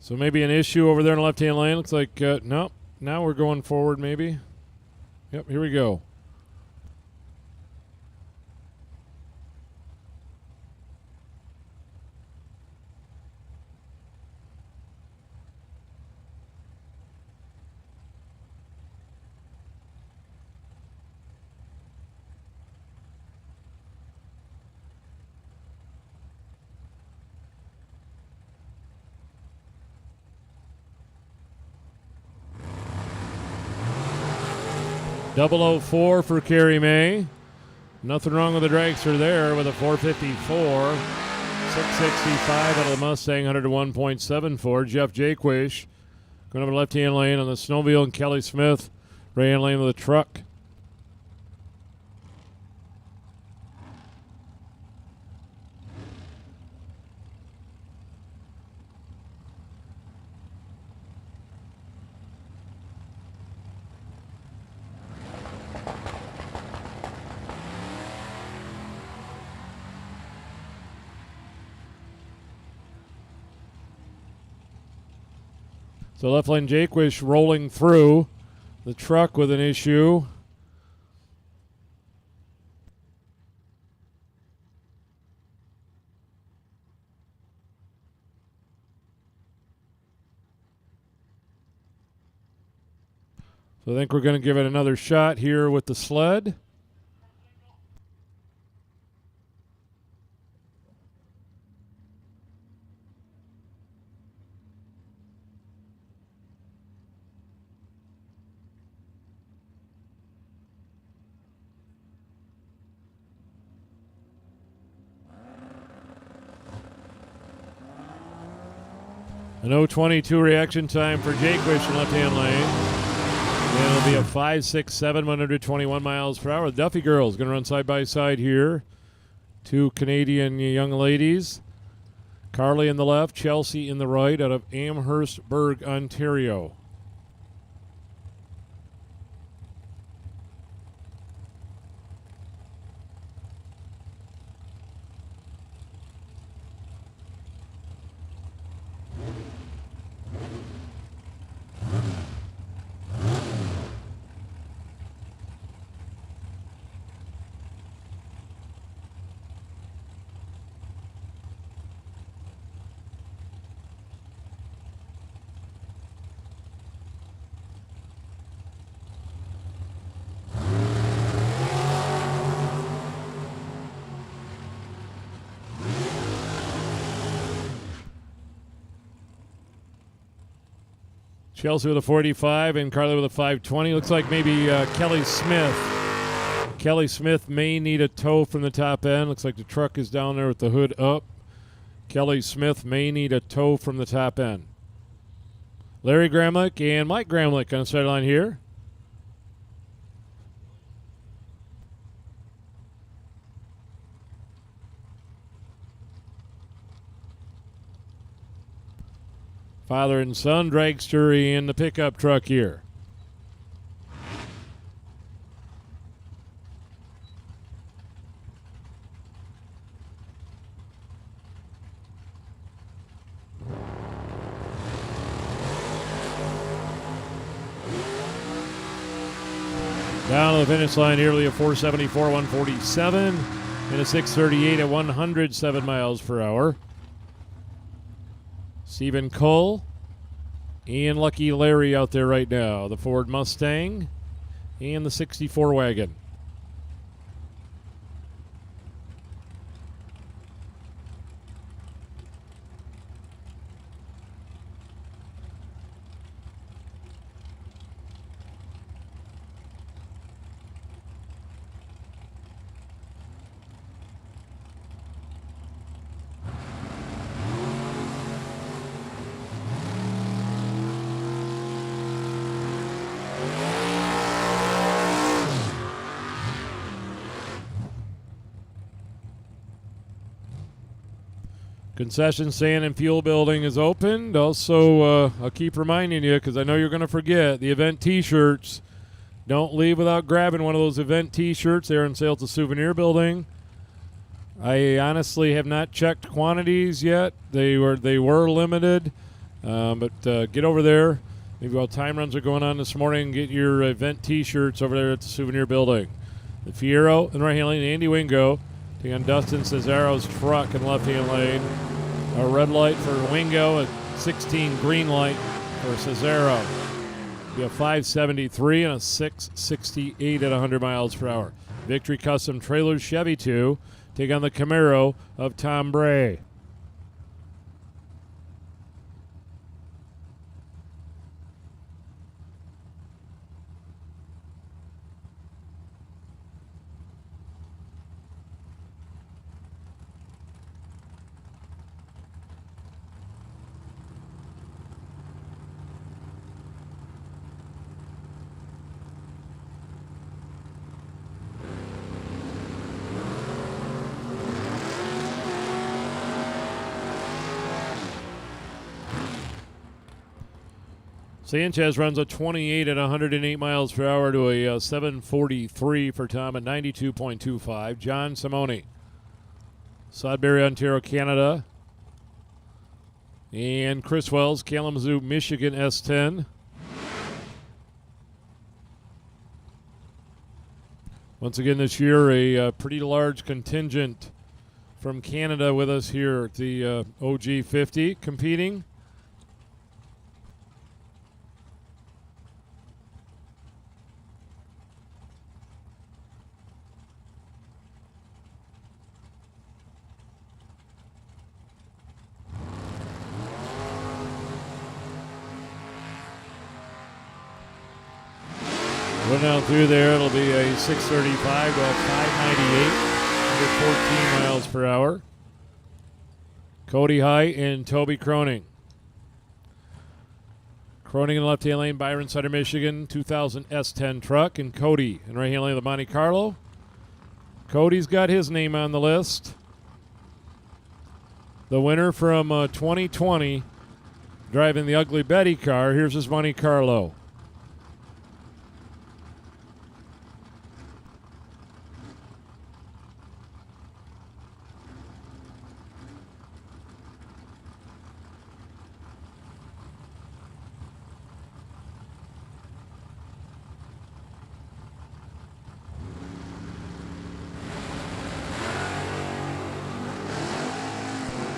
So maybe an issue over there in the left-hand lane. Looks like, nope. Now we're going forward maybe. Yep, here we go. .004 for Carrie May. Nothing wrong with the dragster there with a 454. 665 out of the Mustang, 101.74. Jeff Jaquish going over the left-hand lane on the snowmobile, and Kelly Smith right-hand lane with the truck. So left lane Jaquish rolling through. The truck with an issue. So I think we're going to give it another shot here with the sled. An 0:22 reaction time for Jaquish in left-hand lane. And it'll be a 5.67, 121 miles per hour. The Duffy girls going to run side by side here. Two Canadian young ladies. Carly in the left, Chelsea in the right, out of Amherstburg, Ontario. Chelsea with a 45 and Carly with a 520. Looks like maybe Kelly Smith. Kelly Smith may need a tow from the top end. Looks like the truck is down there with the hood up. Kelly Smith may need a tow from the top end. Larry Gramlich and Mike Gramlich on the sideline here. Father and son, dragster in the pickup truck here. Down to the finish line, nearly a 474, 147, and a 638 at 107 miles per hour. Stephen Cole and Lucky Larry out there right now. The Ford Mustang and the 64 wagon. Concession stand and fuel building is opened. Also, I'll keep reminding you because I know you're going to forget, the event T-shirts. Don't leave without grabbing one of those event T-shirts. They're on sale at the souvenir building. I honestly have not checked quantities yet. They were limited. But get over there. Maybe while time runs are going on this morning, get your event T-shirts over there at the souvenir building. The Fiero in the right-hand lane, Andy Wingo. Taking on Dustin Cesaro's truck in left-hand lane. A red light for Wingo, a 16 green light for Cesaro. Be a 573 and a 668 at 100 miles per hour. Victory Custom Trailers Chevy 2 take on the Camaro of Tom Bray. Sanchez runs a 28 at 108 miles per hour to a 743 for Tom at 92.25. John Simone, Sudbury, Ontario, Canada. And Chris Wells, Kalamazoo, Michigan, S10. Once again this year, a pretty large contingent from Canada with us here at the OG50 competing. Running out through there, it'll be a 635 to a 598, under 14 miles per hour. Cody High and Toby Croning. Croning in the left-hand lane, Byron Sutter, Michigan, 2000 S10 truck, and Cody in right-hand lane of the Monte Carlo. Cody's got his name on the list. The winner from 2020, driving the Ugly Betty car. Here's his Monte Carlo.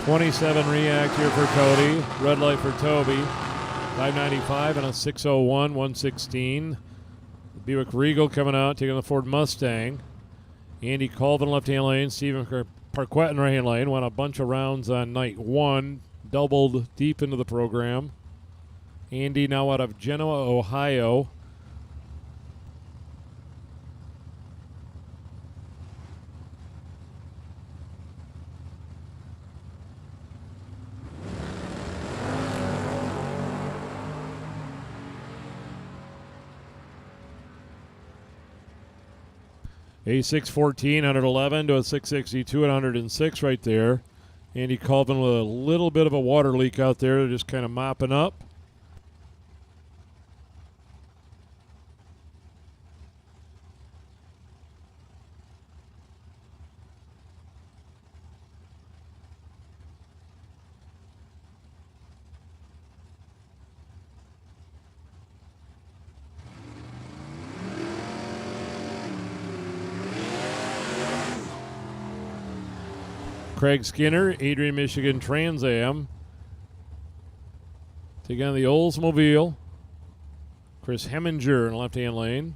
.27 react here for Cody. Red light for Toby. 595 and a 601, 116. Buick Regal coming out, taking the Ford Mustang. Andy Colvin left-hand lane. Stephen Parquette in right-hand lane. Won a bunch of rounds on night one. Doubled deep into the program. Andy now out of Genoa, Ohio. A 614, 111 to a 662 at 106 right there. Andy Colvin with a little bit of a water leak out there, just kind of mopping up. Craig Skinner, Adrian, Michigan Trans Am. Taking on the Oldsmobile. Chris Heminger in the left-hand lane.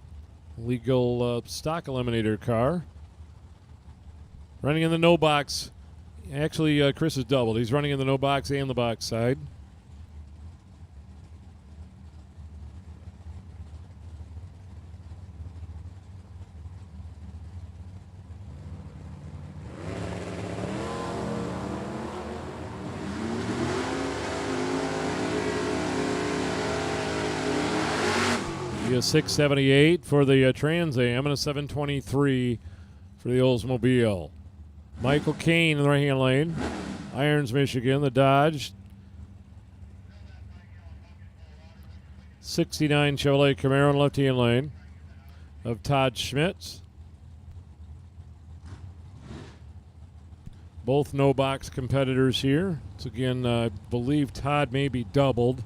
Legal stock eliminator car. Running in the no box. Actually, Chris is doubled. He's running in the no box and the box side. A 678 for the Trans Am and a 723 for the Oldsmobile. Michael Kane in the right-hand lane. Irons, Michigan, the Dodge. 69 Chevrolet Camaro in the left-hand lane of Todd Schmitz. Both no box competitors here. It's again, I believe Todd may be doubled.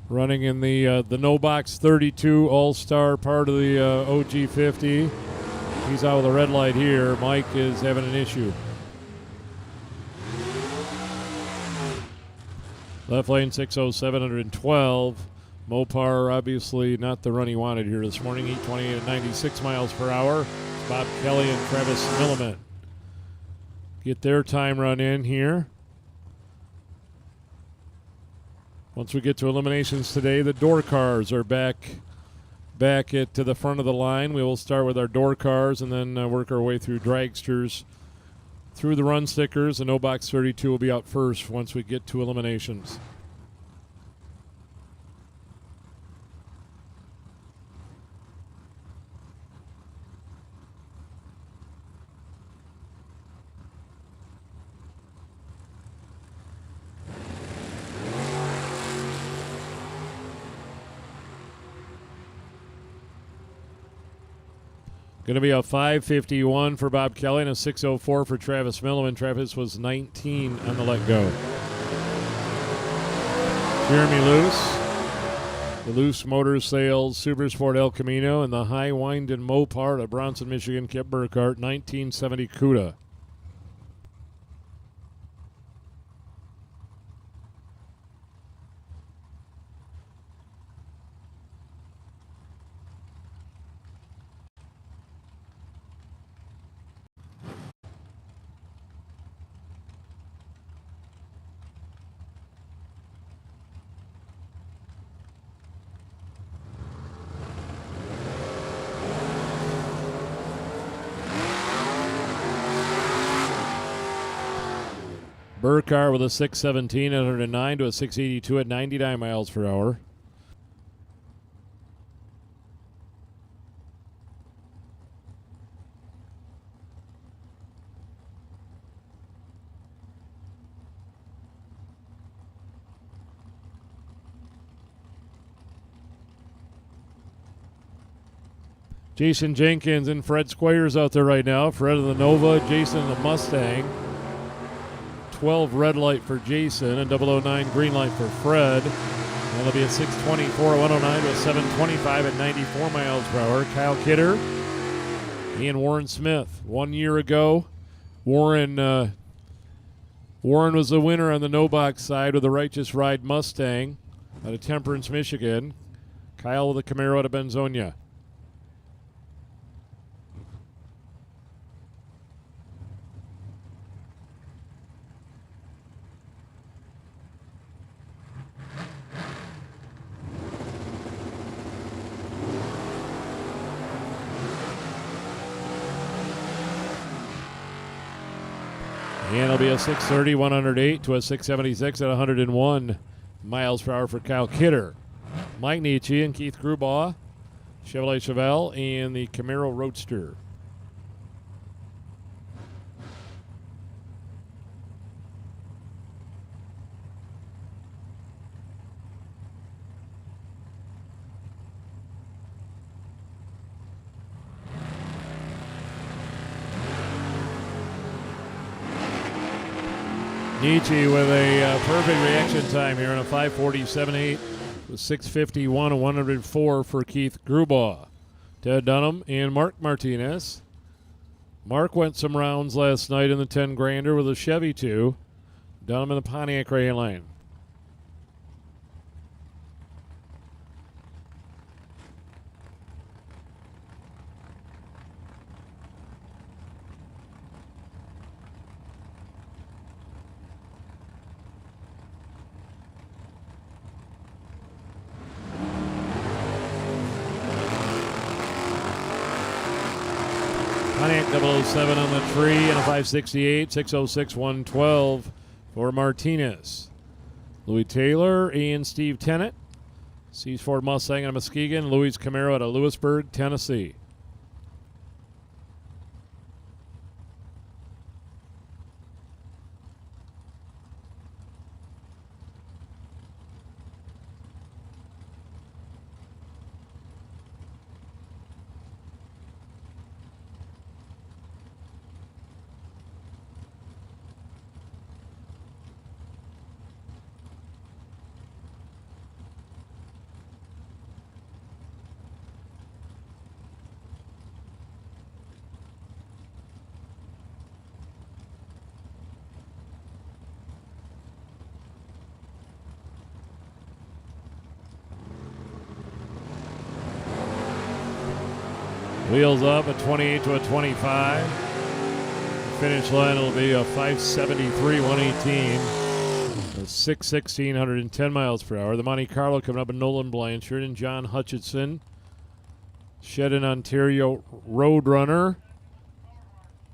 Running in the no box 32 all-star part of the OG 50. He's out with a red light here. Mike is having an issue. Left lane 60712. Mopar obviously not the run he wanted here this morning. 828 at 96 miles per hour. Bob Kelly and Travis Milliman get their time run in here. Once we get to eliminations today, the door cars are back to the front of the line. We will start with our door cars and then work our way through dragsters, through the run stickers. The no box 32 will be out first once we get to eliminations. Going to be a 5:51 for Bob Kelly and a 6:04 for Travis Milliman. Travis was 19 on the let go. Jeremy Luce, the Luce Motor Sales Super Sport El Camino, and the High Wind and Mopar of Bronson, Michigan, Kip Burkhardt, 1970 CUDA. Burkhardt with a 617 at 109 to a 682 at 99 miles per hour. Jason Jenkins and Fred Squires out there right now. Fred of the Nova, Jason of the Mustang. 12 red light for Jason and 009 green light for Fred. And it'll be a 624 at 109 to a 725 at 94 miles per hour. Kyle Kidder and Warren Smith. 1 year ago, Warren was the winner on the no box side with the Righteous Ride Mustang out of Temperance, Michigan. Kyle with the Camaro out of Benzonia. And it'll be a 630, 108 to a 676 at 101 miles per hour for Kyle Kidder. Mike Nietzsche and Keith Grubaugh, Chevrolet Chevelle, and the Camaro Roadster. Nietzsche with a perfect reaction time here in a 5:47.8 with 6:51 and 104 for Keith Grubaugh. Ted Dunham and Mark Martinez. Mark went some rounds last night in the 10 grander with a Chevy 2. Dunham in the Pontiac right lane. Pontiac 007 on the tree and a 568, 606, 112 for Martinez. Louis Taylor and Steve Tennant. C's Ford Mustang out of Muskegon. Louis Camaro out of Lewisburg, Tennessee. Wheels up a 28 to a 25. Finish line will be a 573, 118. 616, 110 miles per hour. The Monte Carlo coming up in Nolan Blanchard and John Hutchinson. Shedden, Ontario Roadrunner.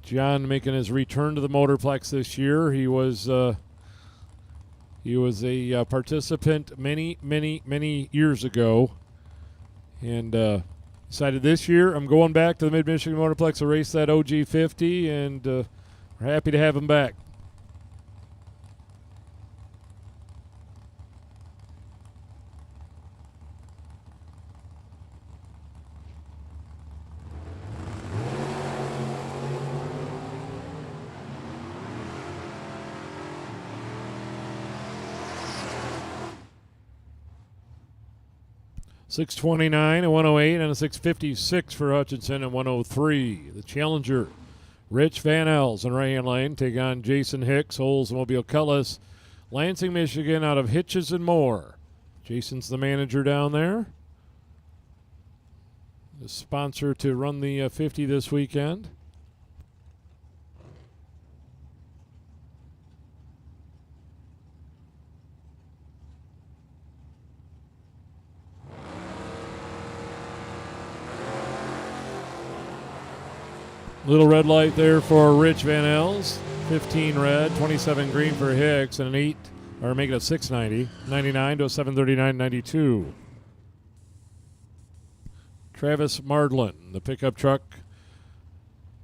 John making his return to the Motorplex this year. He was a participant many years ago, and decided this year I'm going back to the Mid-Michigan Motorplex to race that OG50, and we're happy to have him back. .629 and 108 and a 656 for Hutchinson and 103. The challenger, Rich Van Els in right-hand lane, take on Jason Hicks, Oldsmobile Cutlass, Lansing, Michigan, out of Hitches and More. Jason's the manager down there. The sponsor to run the 50 this weekend. Little red light there for Rich Van Els. 15 red, 27 green for Hicks, and an 8, or make it a 690. 99 to a 739.92. Travis Mardlin, the pickup truck,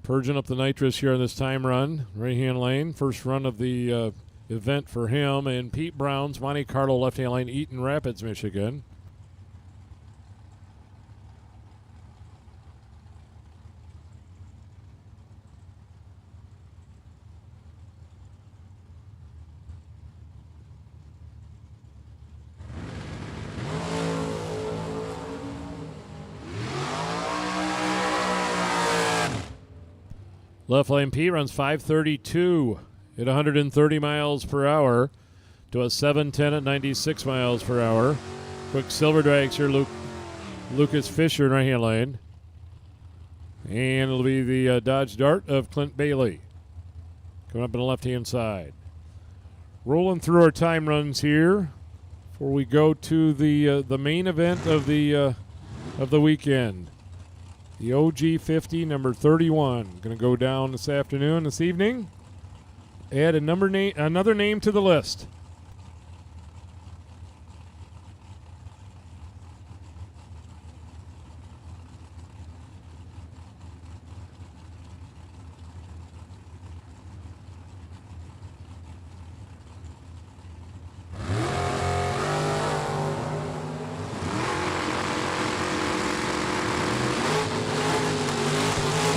purging up the nitrous here on this time run. Right-hand lane, first run of the event for him. And Pete Brown's Monte Carlo left-hand lane, Eaton Rapids, Michigan. Left lane P runs 532 at 130 miles per hour to a 710 at 96 miles per hour. Quick silver dragster Lucas Fisher in right-hand lane. And it'll be the Dodge Dart of Clint Bailey coming up on the left-hand side. Rolling through our time runs here before we go to the main event of the weekend. The OG50, number 31, going to go down this evening. Add another name to the list.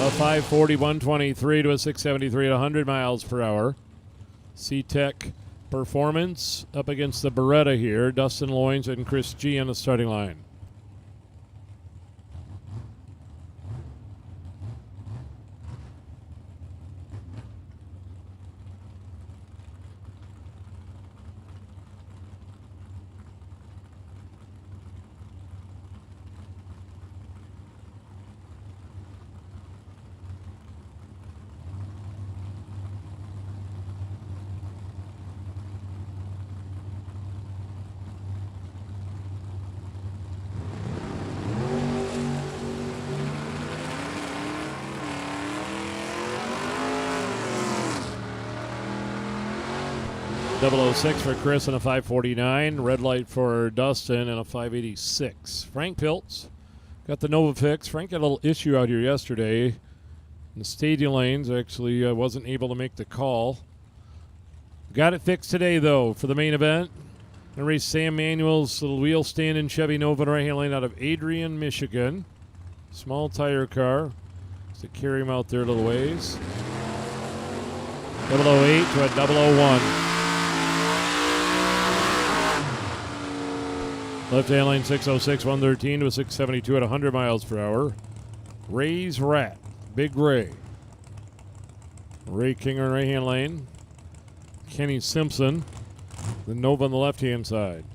A 540, 123 to a 673 at 100 miles per hour. C-Tech Performance up against the Beretta here. Dustin Loynes and Chris G on the starting line. .006 for Chris and a 549. Red light for Dustin and a 586. Frank Piltz got the Nova fix. Frank had a little issue out here yesterday in the stadium lanes. Actually wasn't able to make the call. Got it fixed today, though, for the main event. Going to race Sam Manuel's little wheel stand-in Chevy Nova in right-hand lane out of Adrian, Michigan. Small tire car. Just to carry him out there a little ways. 008 to a 001. Left-hand lane 606, 113 to a 672 at 100 miles per hour. Ray's Rat, Big Ray. Ray Kinger in right-hand lane. Kenny Simpson, the Nova on the left-hand side.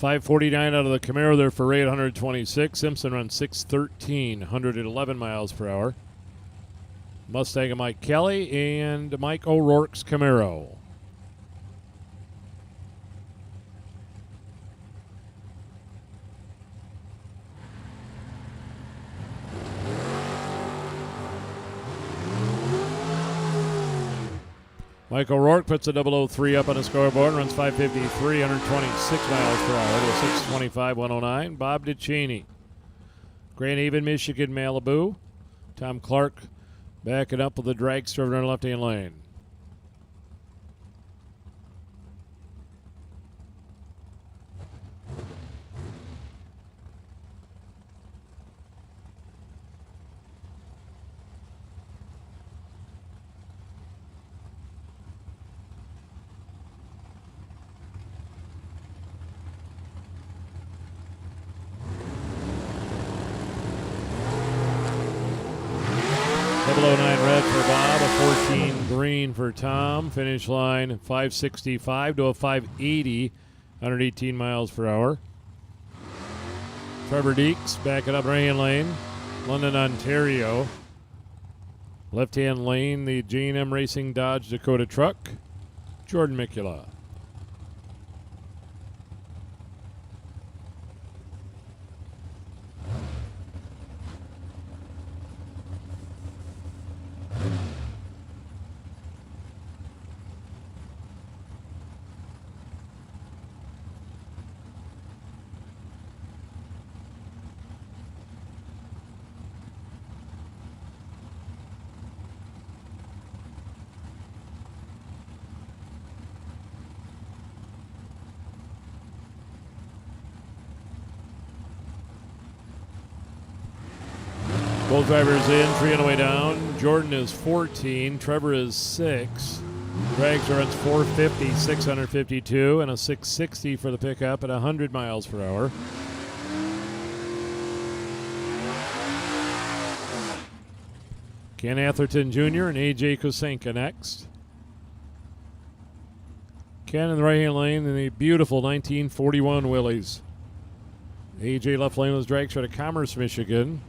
549 out of the Camaro there for Ray at 126. Simpson runs 613, 111 miles per hour. Mustang of Mike Kelly and Mike O'Rourke's Camaro. Mike O'Rourke puts a 003 up on the scoreboard and runs 553, 126 miles per hour to 625, 109. Bob DeCheney. Grand Haven, Michigan, Malibu. Tom Clark backing up with the Dragster over in the left-hand lane. .009 red for Bob, a 14 green for Tom. Finish line 565 to a 580, 118 miles per hour. Trevor Deeks backing up right-hand lane, London, Ontario. Left-hand lane, the J&M Racing Dodge Dakota truck, Jordan Mikula. Both drivers in, 3 on the way down. Jordan is 14, Trevor is 6. Dragster runs 450, 652, and a 660 for the pickup at 100 miles per hour. Ken Atherton Jr. and A.J. Kosenka next. Ken in the right-hand lane in the beautiful 1941 Willys. A.J. left lane was Dragster out of Commerce, Michigan.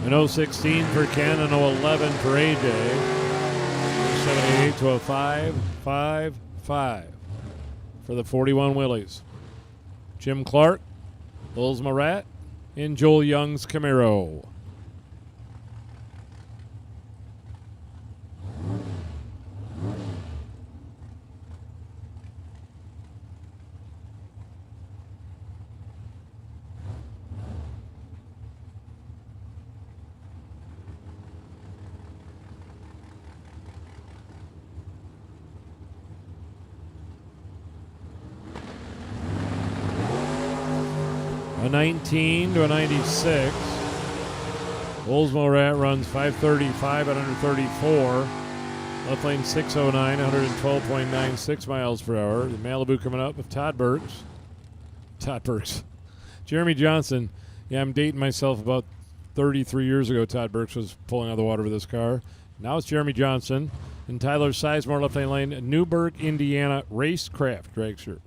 An 016 for Ken and 011 for AJ. 78 to a 5-5-5 for the 41 Willys. Jim Clark, Bulls Marat, and Joel Young's Camaro. A 19 to a 96. Oldsmo runs 535 at 134. Left lane 609, 112.96 miles per hour. The Malibu coming up with Todd Burks. Jeremy Johnson. Yeah, I'm dating myself. About 33 years ago, Todd Burks was pulling out of the water with this car. Now it's Jeremy Johnson. And Tyler Sizemore, left lane, Newburgh, Indiana, Racecraft Dragster.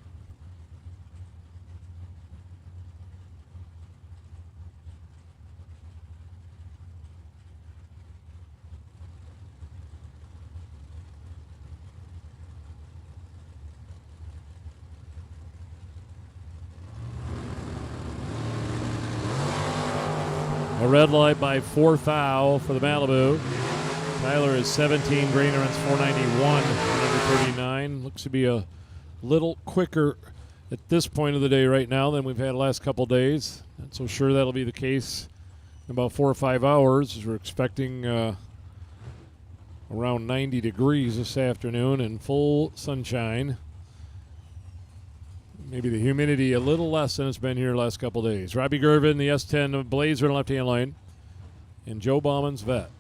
A red light by 4th thou for the Malibu. Tyler is 17 green, runs 491, number 39. Looks to be a little quicker at this point of the day right now than we've had the last couple days. Not so sure that'll be the case in about 4 or 5 hours, as we're expecting around 90 degrees this afternoon and full sunshine. Maybe the humidity a little less than it's been here the last couple days. Robbie Gervin, the S10 Blazer in left-hand lane. and Joe Bauman's vet.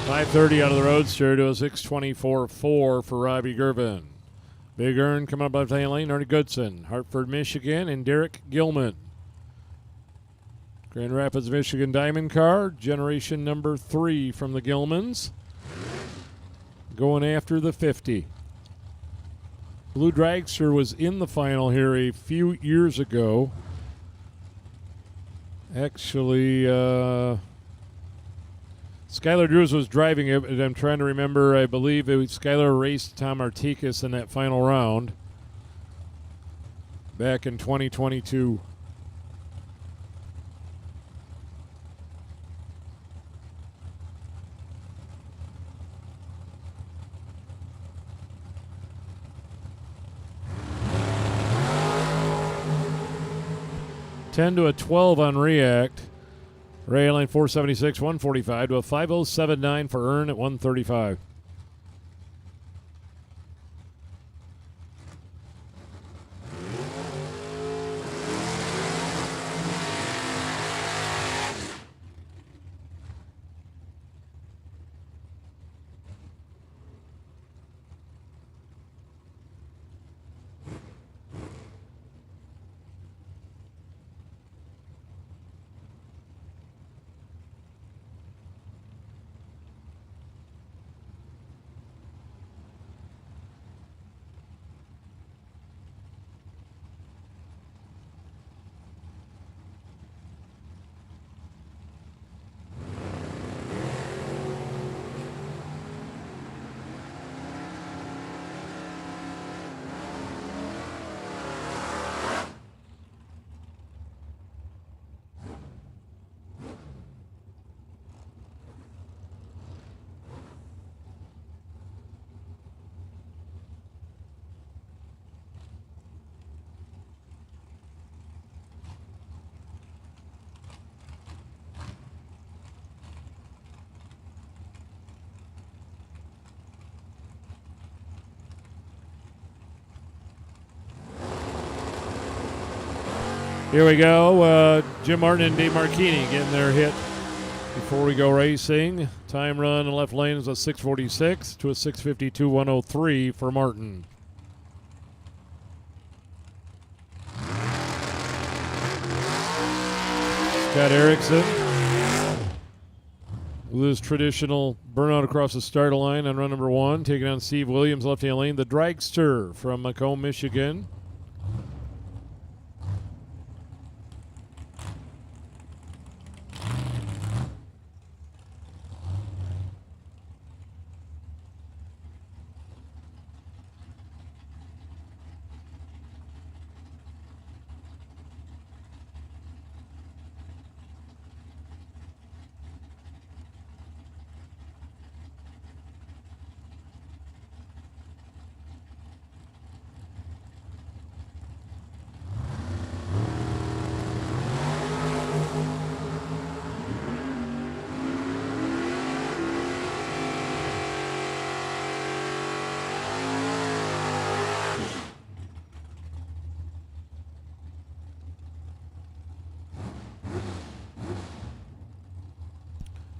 .530 out of the Roadster to a 6:24.4 for Robbie Gervin. Big Earn coming up left-hand lane, Ernie Goodson. Hartford, Michigan, and Derek Gilman. Grand Rapids, Michigan Diamond Car, generation number 3 from the Gilmans. Going after the 50. Blue Dragster was in the final here a few years ago. Actually, Skylar Drews was driving it, and I'm trying to remember, I believe Skylar raced Tom Artikas in that final round back in 2022. (10 to a 12 on React). Rail line 476, 145 to a 5079 for Earn at 135. Here we go. Jim Martin and Dave Marchini getting their hit before we go racing. Time run in left lane is a 6:46 to a 6:52.103 for Martin. Scott Erickson with his traditional burnout across the start line on run number 1, taking on Steve Williams, left-hand lane. The Dragster from Macomb, Michigan.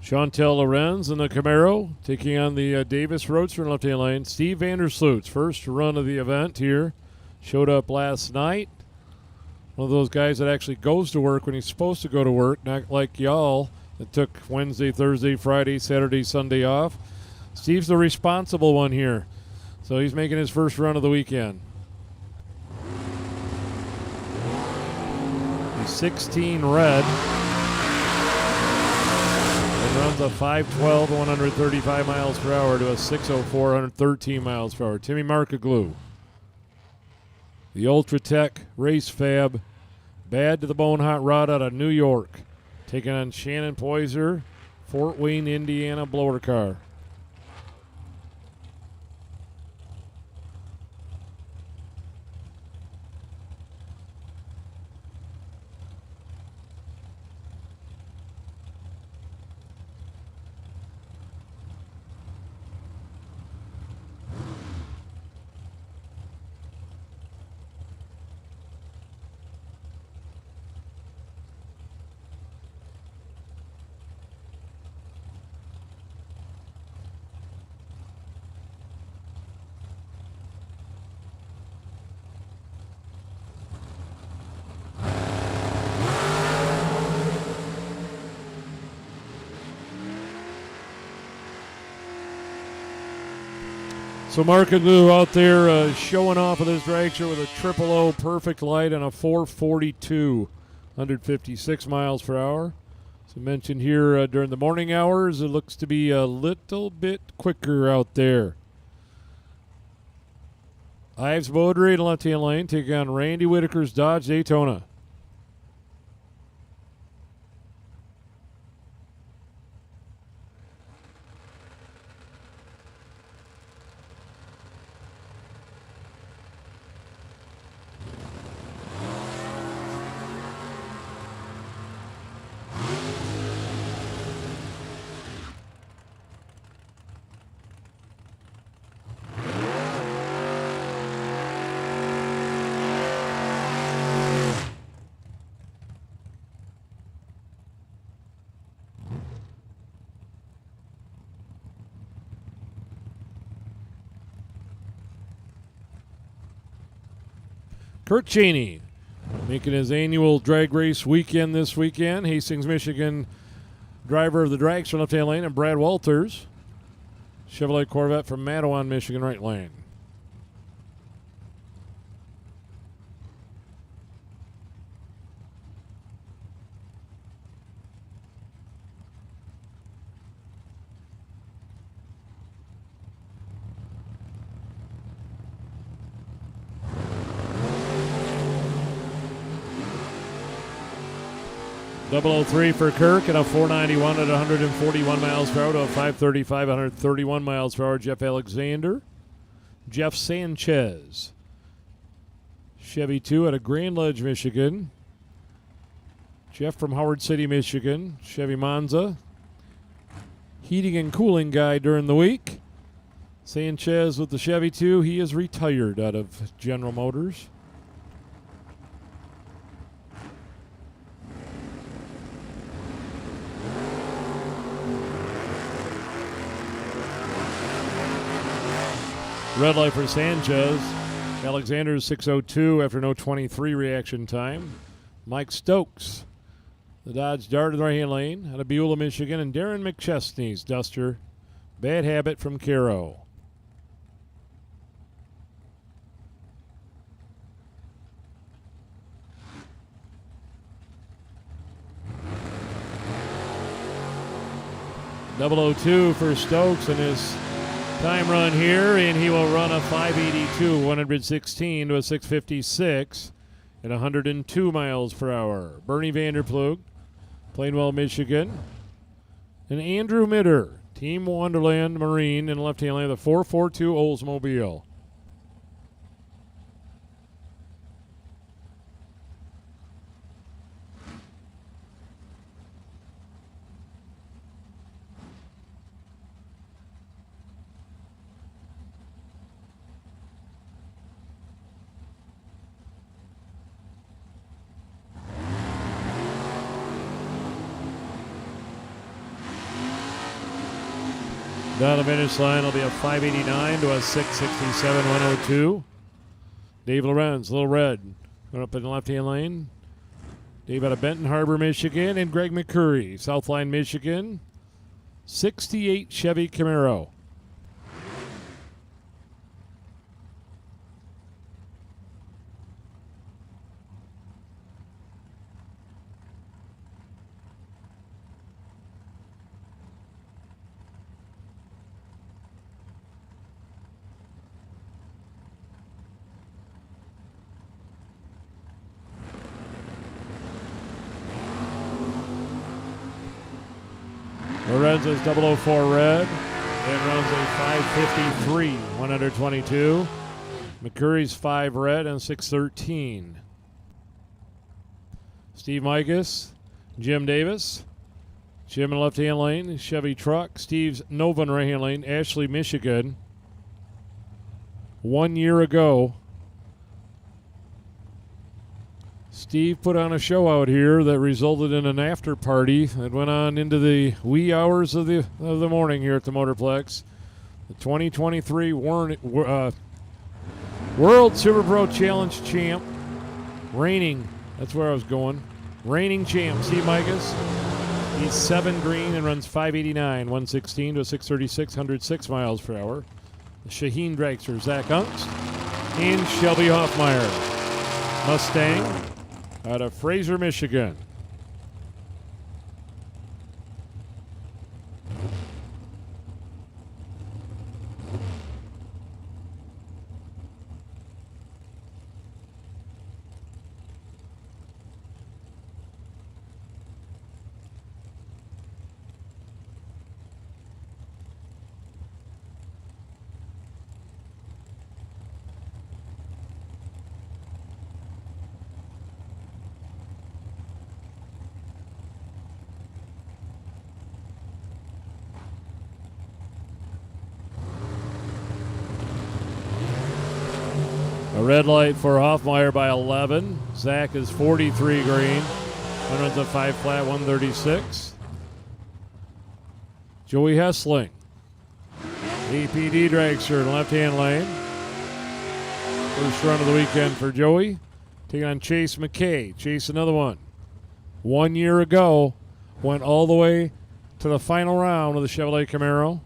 Chantel Lorenz in the Camaro taking on the Davis Roadster in left-hand lane. Steve Vandersloot's first run of the event here. Showed up last night. One of those guys that actually goes to work when he's supposed to go to work, not like y'all that took Wednesday, Thursday, Friday, Saturday, Sunday off. Steve's the responsible one here. So he's making his first run of the weekend. He's 16 red. Runs a 5:12, 135 miles per hour to a 6:04, 113 miles per hour. Timmy Markaglu, the Ultratech Race Fab, bad to the bone hot rod out of New York, taking on Shannon Poyser, Fort Wayne, Indiana blower car. So Mark and Lou out there showing off with his dragster with a 000 perfect light and a 442, 156 miles per hour. So mentioned here during the morning hours, it looks to be a little bit quicker out there. Ives Beaudry in the left-hand lane taking on Randy Whitaker's Dodge Daytona. Kurt Cheney making his annual drag race weekend this weekend. Hastings, Michigan, driver of the Dragster left-hand lane, and Brad Walters, Chevrolet Corvette from Mattawan, Michigan, right lane. .003 for Kirk and a 491 at 141 miles per hour to a 535, 131 miles per hour. Jeff Alexander. Jeff Sanchez. Chevy 2 out of Grand Ledge, Michigan. Jeff from Howard City, Michigan. Chevy Monza. Heating and cooling guy during the week. Sanchez with the Chevy 2. He is retired out of General Motors. Red light for Sanchez. Alexander's 6:02 after no 23 reaction time. Mike Stokes, the Dodge Dart in the right-hand lane out of Beulah, Michigan. And Darren McChesney's Duster, Bad Habit from Caro. .002 for Stokes and his time run here, and he will run a 582, 116 to a 656 at 102 miles per hour. Bernie Vanderplug, Plainwell, Michigan. And Andrew Mitter, Team Wonderland Marine in the left-hand lane, the 442 Oldsmobile. Down the finish line will be a 589 to a 667, 102. Dave Lorenz, Little Red, going up in the left-hand lane. Dave out of Benton Harbor, Michigan. And Greg McCurry, Southline, Michigan. 68 Chevy Camaro. Lorenzo's 004 red and runs a 553, 122. McCurry's 5 red and 613. Steve Mikas, Jim Davis. Jim in the left-hand lane, Chevy truck. Steve's Nova in the right-hand lane, Ashley, Michigan. 1 year ago, Steve put on a show out here that resulted in an after party that went on into the wee hours of the morning here at the Motorplex. The 2023 World Super Pro Challenge champ, reigning, that's where I was going, reigning champ, Steve Mikas. He's 7 green and runs 589, 116 to a 636, 106 miles per hour. the Shaheen Dragster, Zach Unks, and Shelby Hoffmeyer. Mustang out of Fraser, Michigan. A red light for Hoffmeyer by 11. Zach is 43 green. One runs a 5 flat, 136. Joey Hessling. APD Dragster in left-hand lane. First run of the weekend for Joey. Taking on Chase McKay. Chase another one. 1 year ago, went all the way to the final round of the Chevrolet Camaro.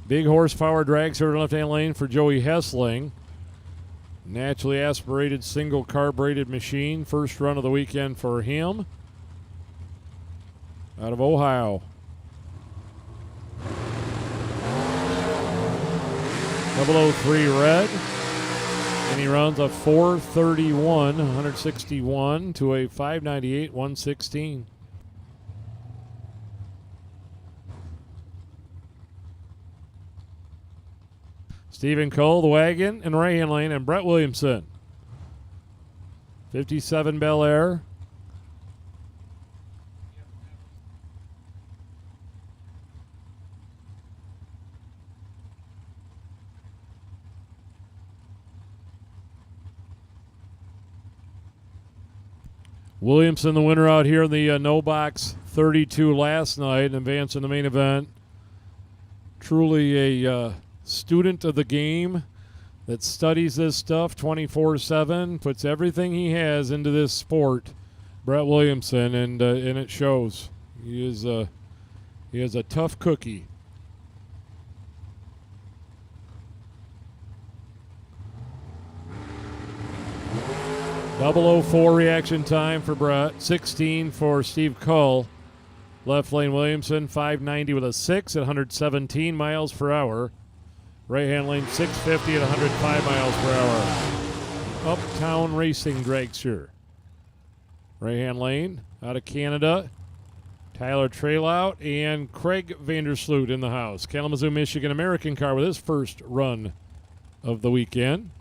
Big horsepower dragster in left-hand lane for Joey Hessling. Naturally aspirated single carbureted machine. First run of the weekend for him. Out of Ohio. 003 red. And he runs a 431, 161 to a 598, 116. Stephen Cole, the wagon, in right-hand lane, and Brett Williamson. 57 Bel Air. Williamson, the winner out here in the no box 32 last night, and advancing the main event. Truly a student of the game that studies this stuff 24/7, puts everything he has into this sport. Brett Williamson, and it shows. He is a tough cookie. .004 reaction time for Brett. 16 for Steve Cull. Left lane Williamson 590 with a 6 at 117 miles per hour. Right-hand lane 650 at 105 miles per hour. Uptown Racing Dragster. Right-hand lane out of Canada. Tyler Trailout and Craig Vandersloot in the house. Kalamazoo, Michigan American car with his first run of the weekend.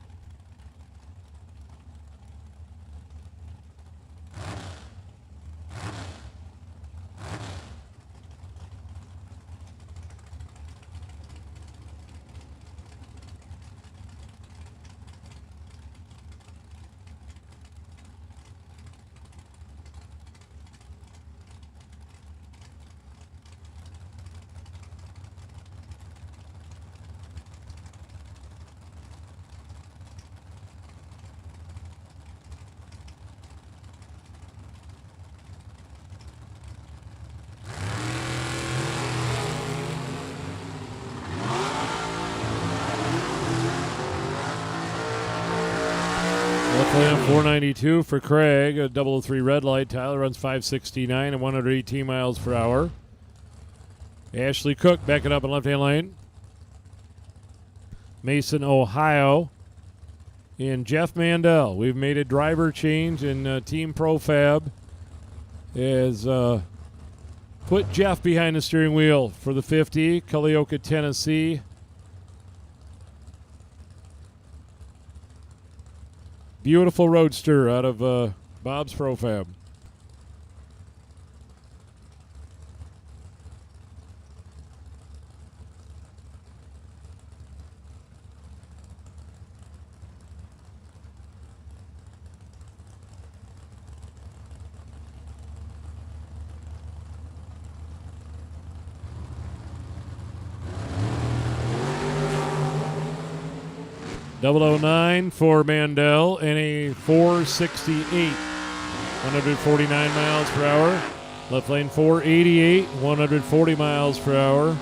Left lane 492 for Craig, a 003 red light. Tyler runs 569 and 118 miles per hour. Ashley Cook backing up in left-hand lane. Mason, Ohio. And Jeff Mandel. We've made a driver change in Team Profab. Has put Jeff behind the steering wheel for the 50, Cullioca, Tennessee. Beautiful roadster out of Bob's Profab. 009 for Mandel and a 468, 149 miles per hour. Left lane 488, 140 miles per hour.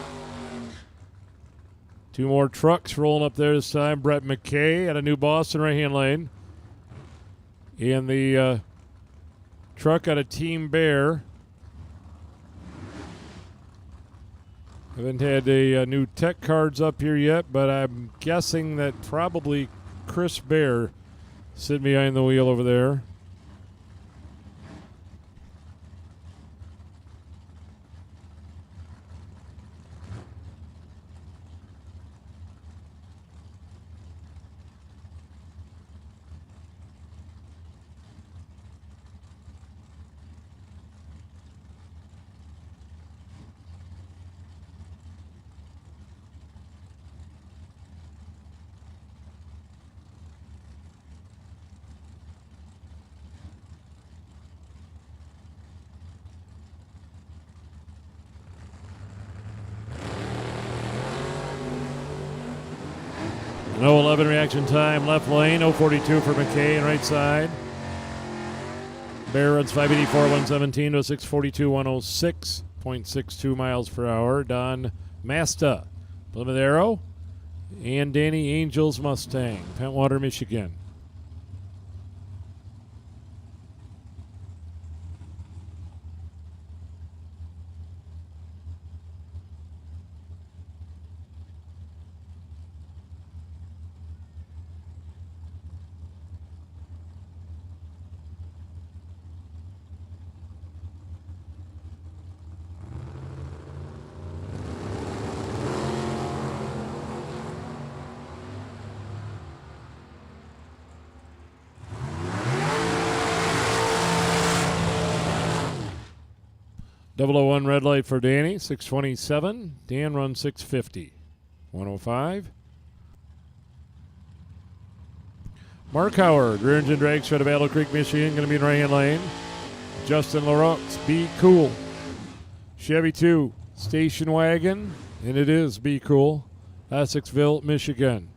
Two more trucks rolling up there this time. Brett McKay at a New Boston right-hand lane. And the truck out of Team Bear. Haven't had a new tech cards up here yet, but I'm guessing that probably Chris Bear sitting behind the wheel over there. No 11 reaction time, left lane, 042 for McKay and right side. Bear runs 584, 117 to 642, 106.62 miles per hour. Don Masta, Plymouth Arrow, and Danny Angels Mustang, Pentwater, Michigan. .001 red light for Danny, 627. Dan runs 650. 105. Mark Howard, rear engine dragster out of Battle Creek, Michigan, going to be in right-hand lane. Justin LaRoux, Be Cool. Chevy 2, station wagon, and it is Be Cool. Essexville, Michigan.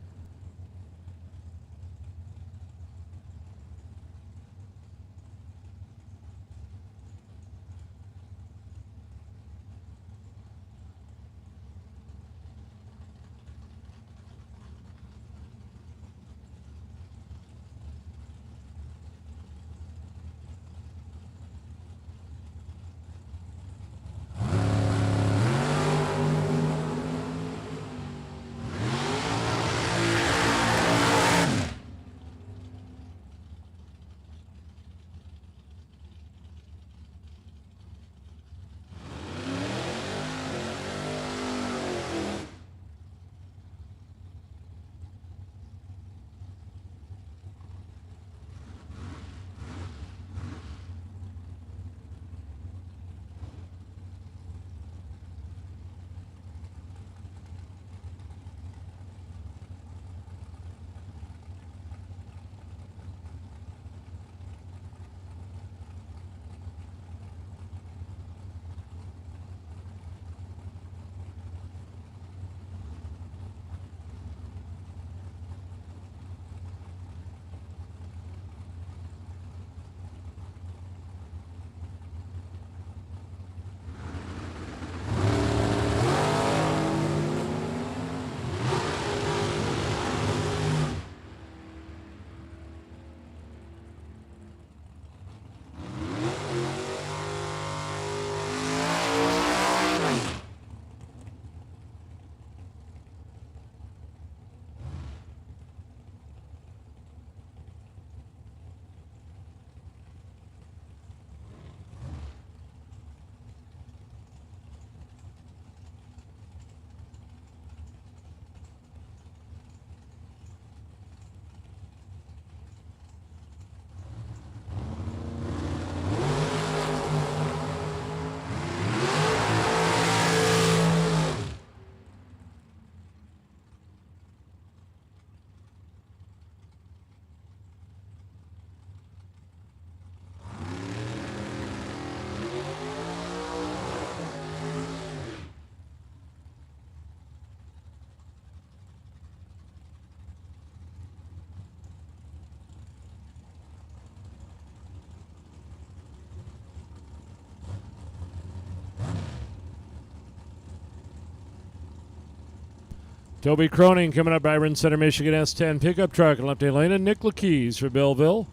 Toby Cronin coming up, Byron Center, Michigan S10 pickup truck in left-hand lane, and Nick Lakeys for Belleville.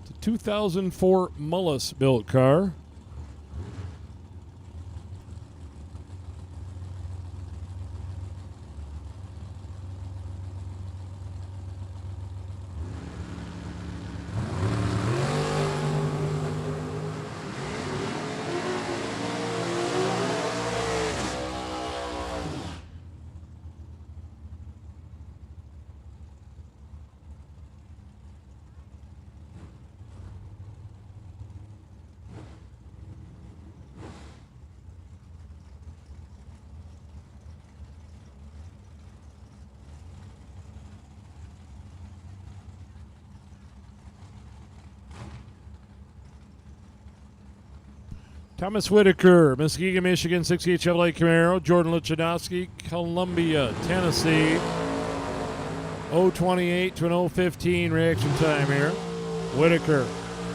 It's a 2004 Mullis built car. Thomas Whitaker, Muskegon, Michigan, 68 Chevrolet Camaro. Jordan Lichanowski, Columbia, Tennessee. 028 to an 015 reaction time here. Whitaker,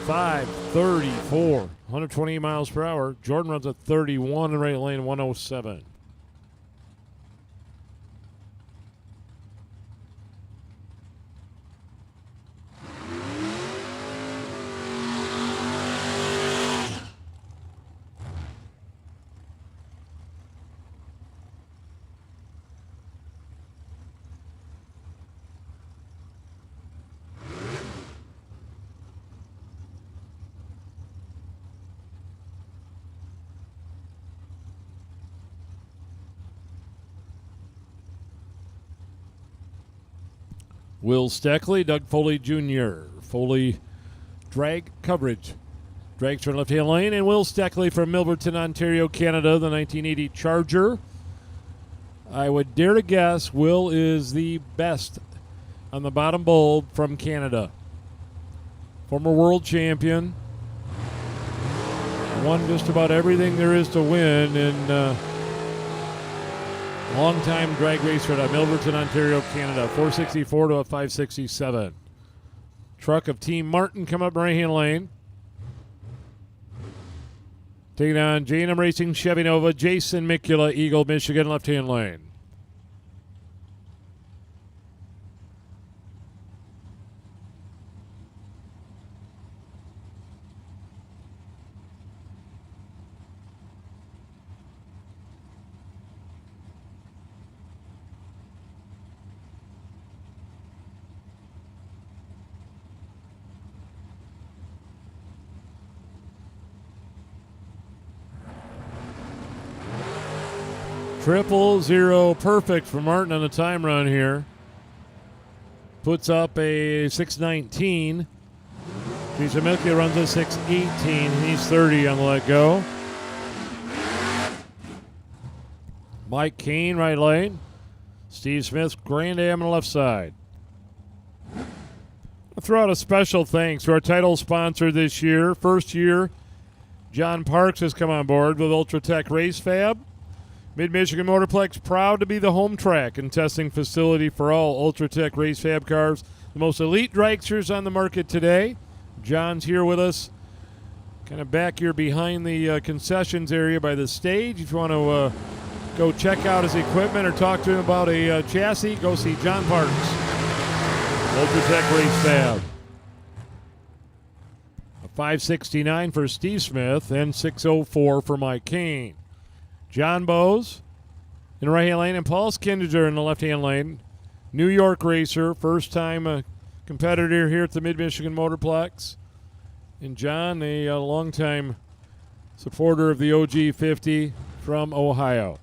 5:34, 128 miles per hour. Jordan runs a 31 in right lane, 107. Will Steckley, Doug Foley Jr. Foley drag coverage. Dragster in left-hand lane, and Will Steckley from Milverton, Ontario, Canada, the 1980 Charger. I would dare to guess Will is the best on the bottom bulb from Canada. Former world champion. Won just about everything there is to win, and long-time drag racer at Milverton, Ontario, Canada. 464 to a 567. Truck of Team Martin come up right-hand lane. Taking on J&M Racing Chevy Nova, Jason Mikula, Eagle, Michigan, left-hand lane. Triple zero perfect for Martin on the time run here. Puts up a 6:19. Jason Mikula runs a 6:18. He's 30 on the let go. Mike Kane, right lane. Steve Smith, Grand Am on the left side. I'll throw out a special thanks to our title sponsor this year. First year, John Parks has come on board with Ultratech Race Fab. Mid-Michigan Motorplex, proud to be the home track and testing facility for all Ultratech Race Fab cars. The most elite dragsters on the market today. John's here with us, kind of back here behind the concessions area by the stage. If you want to go check out his equipment or talk to him about a chassis, go see John Parks. Ultratech Race Fab. A 569 for Steve Smith and 604 for Mike Kane. John Bowes in the right-hand lane and Paul Skindiger in the left-hand lane. New York racer, first-time competitor here at the Mid-Michigan Motorplex. And John, a longtime supporter of the OG50 from Ohio.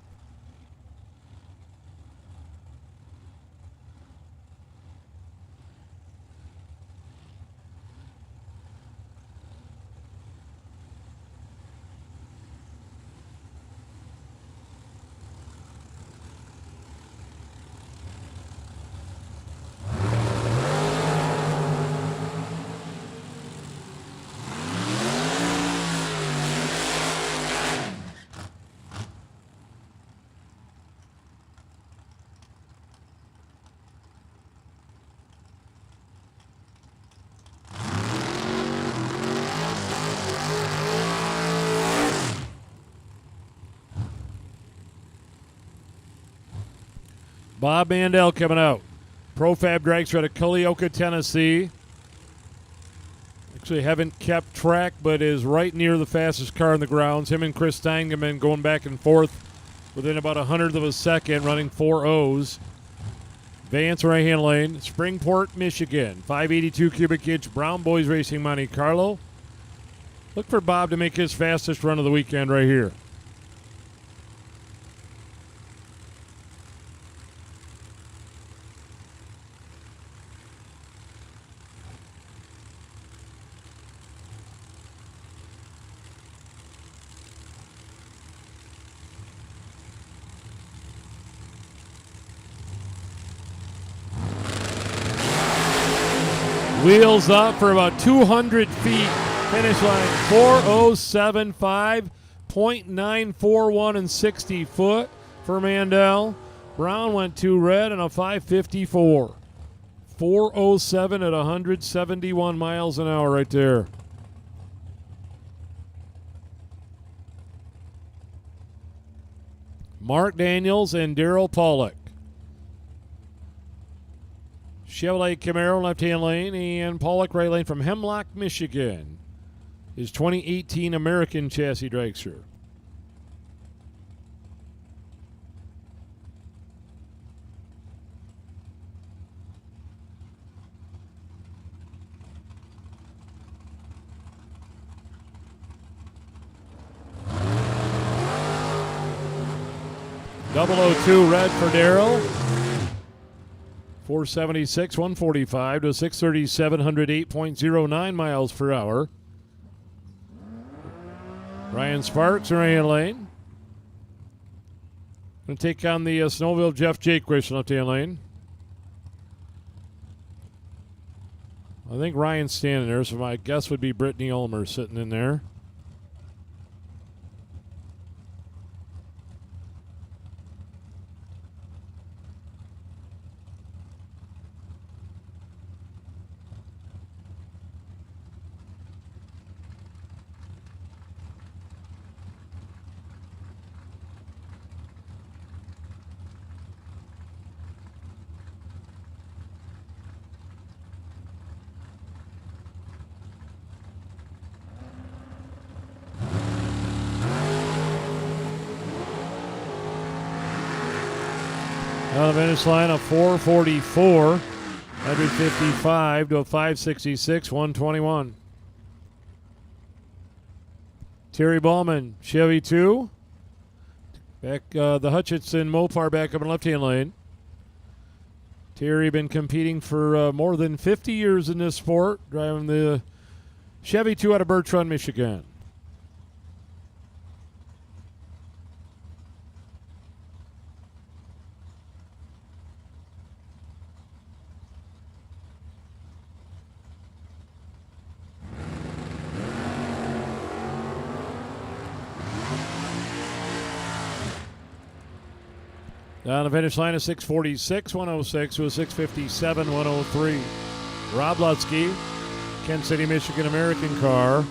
Bob Mandel coming out. Profab Dragster out of Culleoka, Tennessee. Actually haven't kept track, but is right near the fastest car on the grounds. Him and Chris Steingeman going back and forth within about 100th of a second, running 4 O's. Vance right-hand lane. Springport, Michigan. 582 cubic inch Brown Boys Racing Monte Carlo. Look for Bob to make his fastest run of the weekend right here. Wheels up for about 200 feet. Finish line 4075, 0.941 and 60 foot for Mandel. Brown went 2 red and a 554. 407 at 171 miles an hour right there. Mark Daniels and Daryl Pollock. Chevrolet Camaro left-hand lane, and Pollock right lane from Hemlock, Michigan. His 2018 American chassis dragster. .002 red for Darrell. 476, 145 to 637, 108.09 miles per hour. Ryan Sparks, right-hand lane. Going to take on the Snowville Jeff Jakewish, left-hand lane. I think Ryan's standing there, so my guess would be Brittany Ulmer sitting in there. On the finish line, a 444, 155 to a 566, 121. Terry Ballman, Chevy 2. Back the Hutchinson Mopar back up in left-hand lane. Terry been competing for more than 50 years in this sport, driving the Chevy 2 out of Birch Run, Michigan. Down the finish line, a 646, 106 to a 657, 103. Rob Lutzke, Kent City, Michigan American car.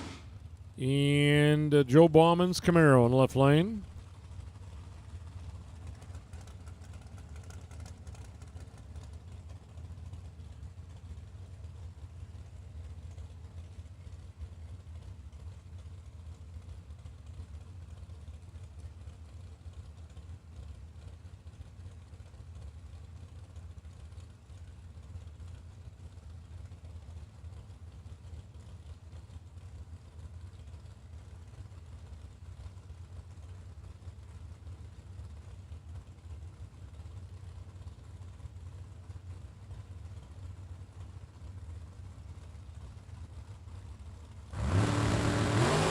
And Joe Bauman's Camaro in the left lane.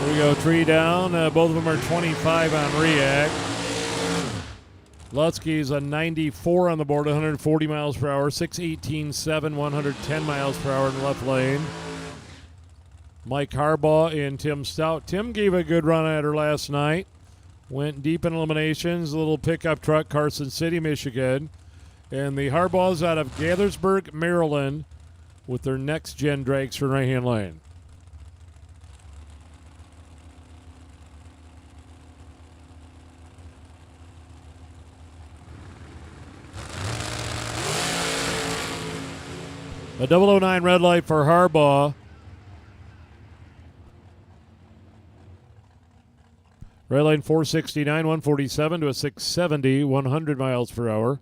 Here we go, tree down. Both of them are 25 on React. Lutzke's a 94 on the board, 140 miles per hour, 618.7, 110 miles per hour in the left lane. Mike Harbaugh and Tim Stout. Tim gave a good run at her last night. Went deep in eliminations, a little pickup truck, Carson City, Michigan. And the Harbaughs out of Gaithersburg, Maryland, with their next-gen dragster right-hand lane. A 009 red light for Harbaugh. Red line 469, 147 to a 670, 100 miles per hour.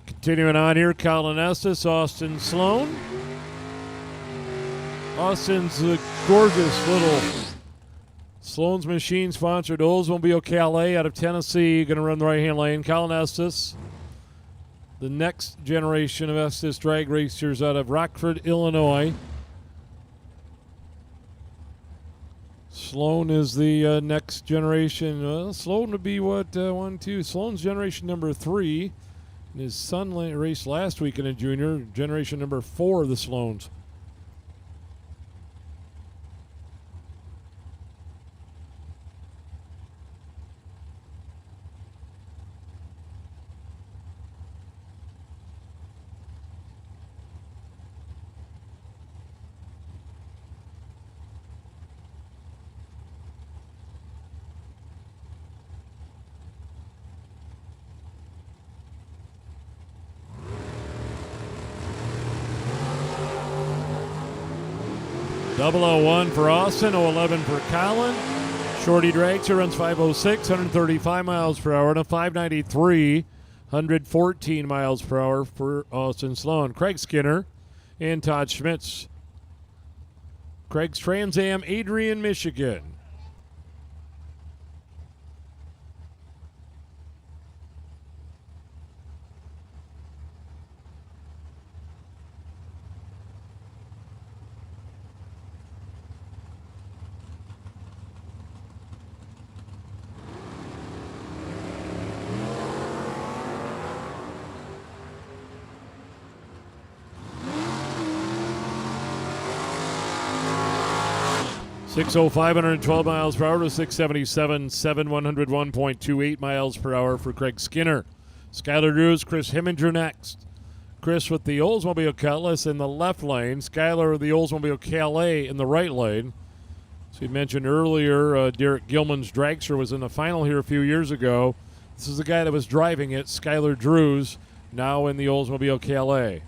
Continuing on here, Colin Estes, Austin Sloan. Austin's a gorgeous little Sloan's Machine sponsored Oldsmobile Calais out of Tennessee. Going to run the right-hand lane. Colin Estes, the next generation of Estes drag racers out of Rockford, Illinois. Sloan is the next generation. Sloan would be what, 1, 2. Sloan's generation number 3. And his son raced last week in a junior, generation number 4 of the Sloans. Double 0-1 for Austin, 0-11 for Colin. Shorty Dragster runs 506, 135 miles per hour, and a 593, 114 miles per hour for Austin Sloan. Craig Skinner and Todd Schmitz. Craig's Trans Am, Adrian, Michigan. .605, 112 miles per hour to 677, 101.28 miles per hour for Craig Skinner. Skylar Drews, Chris Heminger next. Chris with the Oldsmobile Cutlass in the left lane. Skylar with the Oldsmobile Calais in the right lane. As we mentioned earlier, Derek Gilman's Dragster was in the final here a few years ago. This is the guy that was driving it, Skylar Drews, now in the Oldsmobile Calais.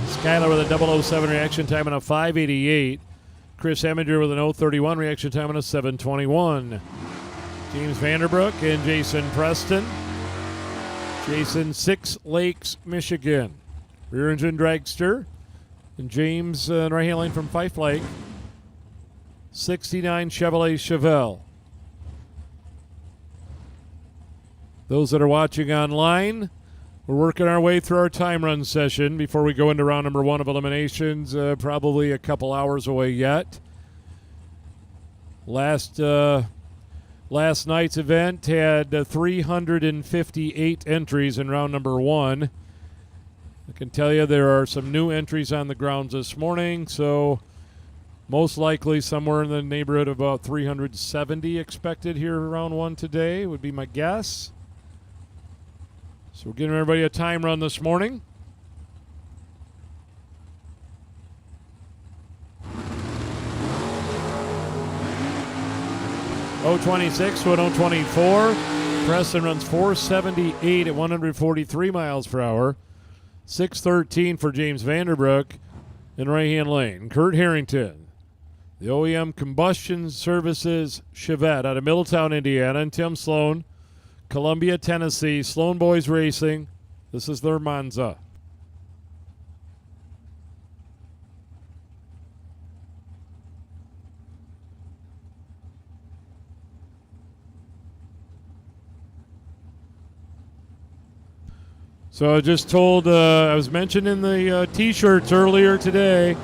Skyler with a 007 reaction time and a 588. Chris Heminger with an 031 reaction time and a 721. James Vanderbrook and Jason Preston. Jason, 6 Lakes, Michigan. Rear engine dragster. And James, right-hand lane from Fife Lake. 69 Chevrolet Chevelle. Those that are watching online, we're working our way through our time run session before we go into round number 1 of eliminations. Probably a couple hours away yet. Last night's event had 358 entries in round number 1. I can tell you there are some new entries on the grounds this morning, so most likely somewhere in the neighborhood of about 370 expected here in round 1 today would be my guess. So we're giving everybody a time run this morning. .026 to an .024. Preston runs 478 at 143 miles per hour. 613 for James Vanderbrook. in right-hand lane. Kurt Harrington, the OEM Combustion Services Chevette out of Middletown, Indiana, and Tim Sloan, Columbia, Tennessee. Sloan Boys Racing. This is their Monza. So I just told, I was mentioning the T-shirts earlier today.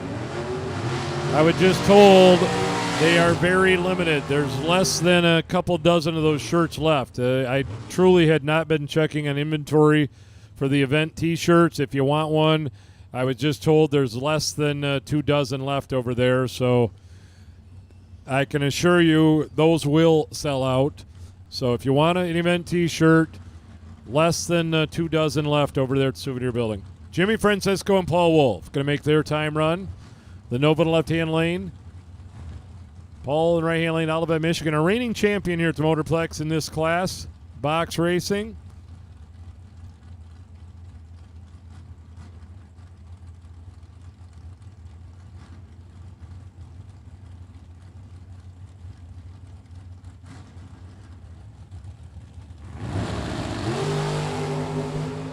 I was just told they are very limited. There's less than a couple dozen of those shirts left. I truly had not been checking on inventory for the event T-shirts. If you want one, I was just told there's less than 2 dozen left over there. So I can assure you those will sell out. So if you want an event T-shirt, less than 2 dozen left over there at the Souvenir Building. Jimmy Francisco and Paul Wolf going to make their time run. The Nova in the left-hand lane. Paul in the right-hand lane, Olivet, Michigan. A reigning champion here at the Motorplex in this class. Box Racing.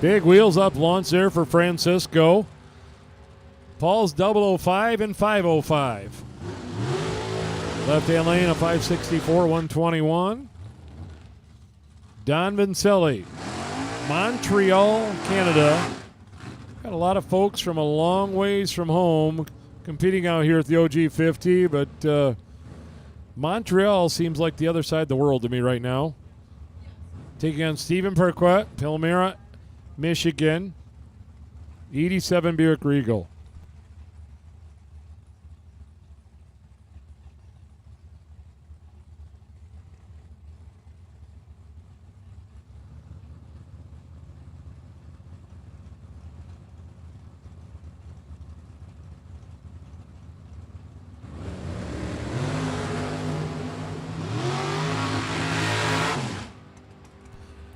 Big wheels up launch there for Francisco. Paul's 005 and 505. Left-hand lane, a 564, 121. Don Vincelli, Montreal, Canada. Got a lot of folks from a long ways from home competing out here at the OG50, but Montreal seems like the other side of the world to me right now. Taking on Stephen Perquette, Palmyra, Michigan, 87 Buick Regal.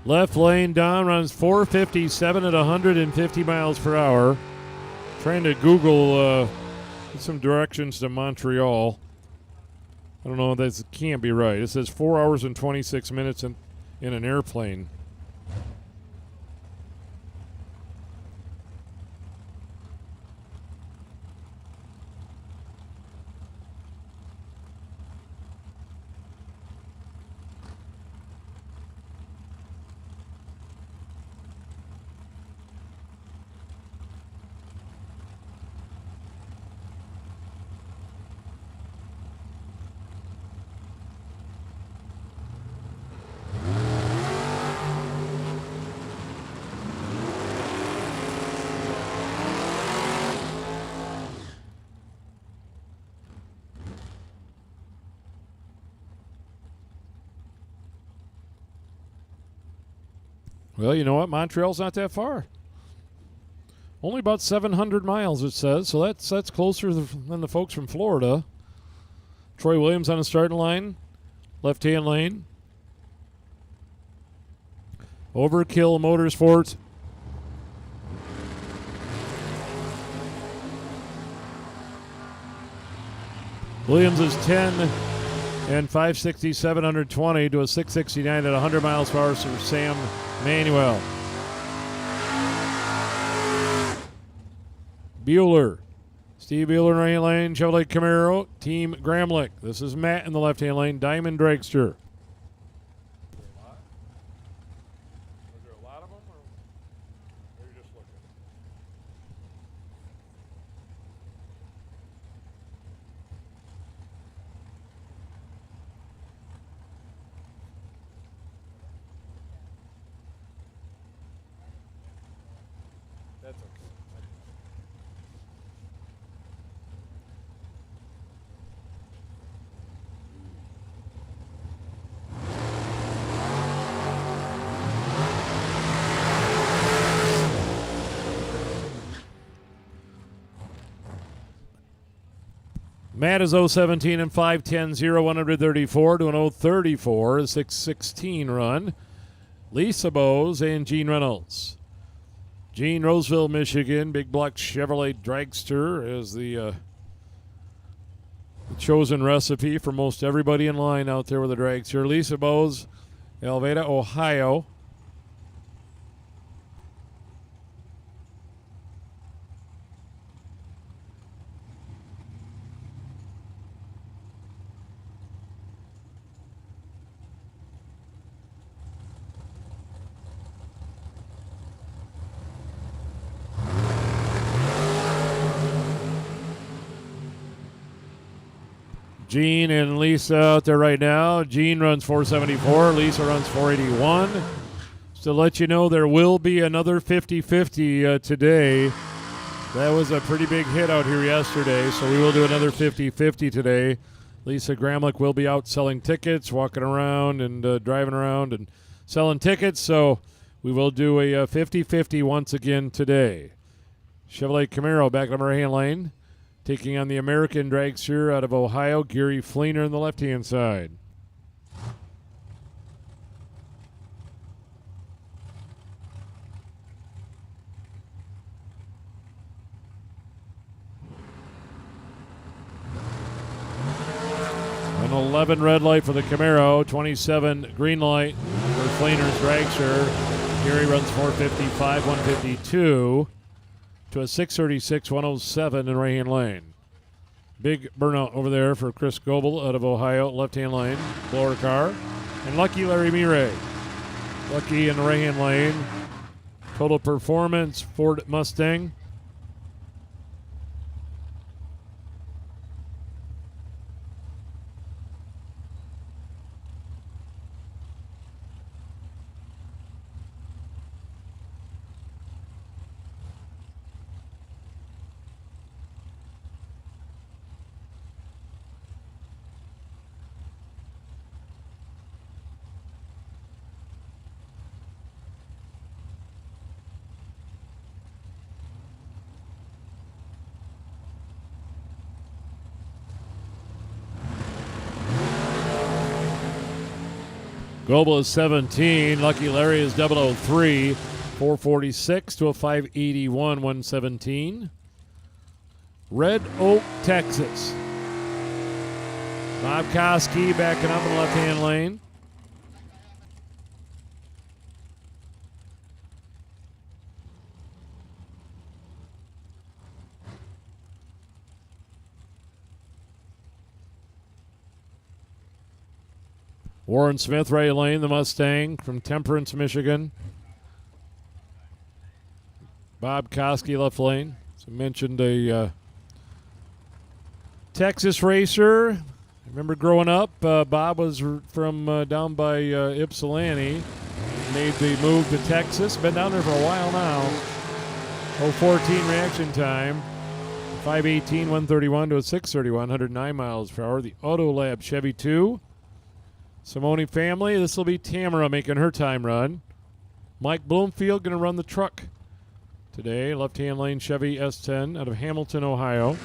Left lane, Don runs 457 at 150 miles per hour. Trying to Google some directions to Montreal. I don't know, that can't be right. It says 4 hours and 26 minutes in an airplane. Well, you know what? Montreal's not that far. Only about 700 miles, it says. So that's closer than the folks from Florida. Troy Williams on the starting line. Left-hand lane. Overkill Motorsports. Williams is 10 and 560, 720 to a 669 at 100 miles per hour for Sam Manuel. Bueller. Steve Bueller in the right lane. Chevrolet Camaro. Team Gramlich. This is Matt in the left-hand lane. Diamond Dragster. Was there a lot of them, or are you just looking? That's okay. Matt is 017 and 510, 134 to an 034, a 616 run. Lisa Bose and Gene Reynolds. Gene, Roseville, Michigan. Big block Chevrolet Dragster is the chosen recipe for most everybody in line out there with the Dragster. Lisa Bowes, Alveda, Ohio. Gene and Lisa out there right now. Gene runs 474. Lisa runs 481. Just to let you know, there will be another 50-50 today. That was a pretty big hit out here yesterday, so we will do another 50-50 today. Lisa Gramlich will be out selling tickets, walking around and driving around and selling tickets, so we will do a 50-50 once again today. Chevrolet Camaro back on Morahan Lane. Taking on the American Dragster out of Ohio, Gary Fleener on the left-hand side. An 11 red light for the Camaro, 27 green light for Fleener's Dragster. Gary runs 455, 152. To a 636, 107 in right-hand lane. Big burnout over there for Chris Goebel out of Ohio, left-hand lane. Blower car. And Lucky Larry Miret. Lucky in the right-hand lane. Total Performance, Ford Mustang. Goebel is 17. Lucky Larry is 003. 446 to a 581, 117. Red Oak, Texas. Bob Koski backing up in the left-hand lane. Warren Smith, right lane, the Mustang from Temperance, Michigan. Bob Koski, left lane. As I mentioned, a Texas racer. I remember growing up, Bob was from down by Ypsilanti. Made the move to Texas. Been down there for a while now. 014 reaction time. 518, 131 to a 631, 109 miles per hour. The Auto Lab Chevy 2. Simone family, this will be Tamara making her time run. Mike Bloomfield going to run the truck today. Left-hand lane Chevy S10 out of Hamilton, Ohio.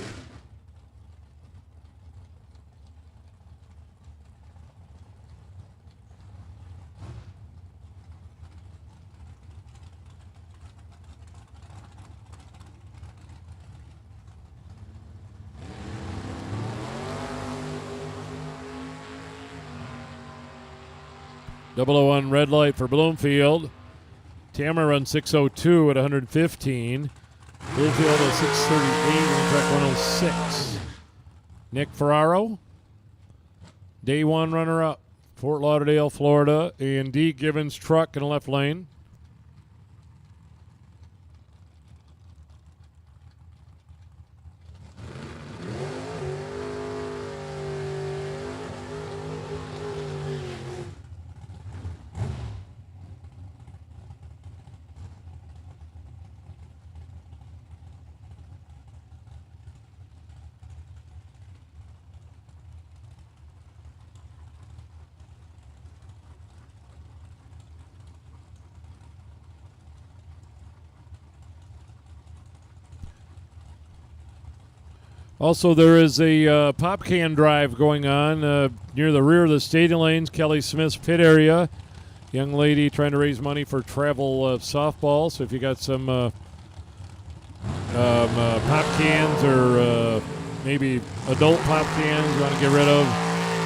.001 red light for Bloomfield. Tamara runs 602 at 115. Bloomfield is 638, track 106. Nick Ferraro, day one runner-up, Fort Lauderdale, Florida. A&D Givens truck in the left lane. Also, there is a pop can drive going on near the rear of the stadium lanes, Kelly Smith's pit area young lady trying to raise money for travel softball. So if you got some pop cans or maybe adult pop cans you want to get rid of,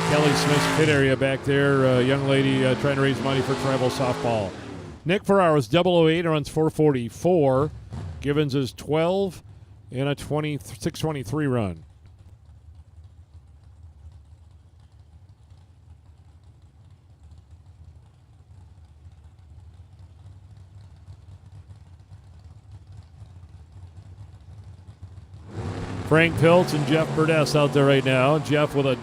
Kelly Smith's pit area back there, young lady trying to raise money for travel softball. Nick Ferraro is 008, runs 444. Givens is 12 and a 6:23 run. Frank Piltz and Jeff Burdess out there right now. Jeff with a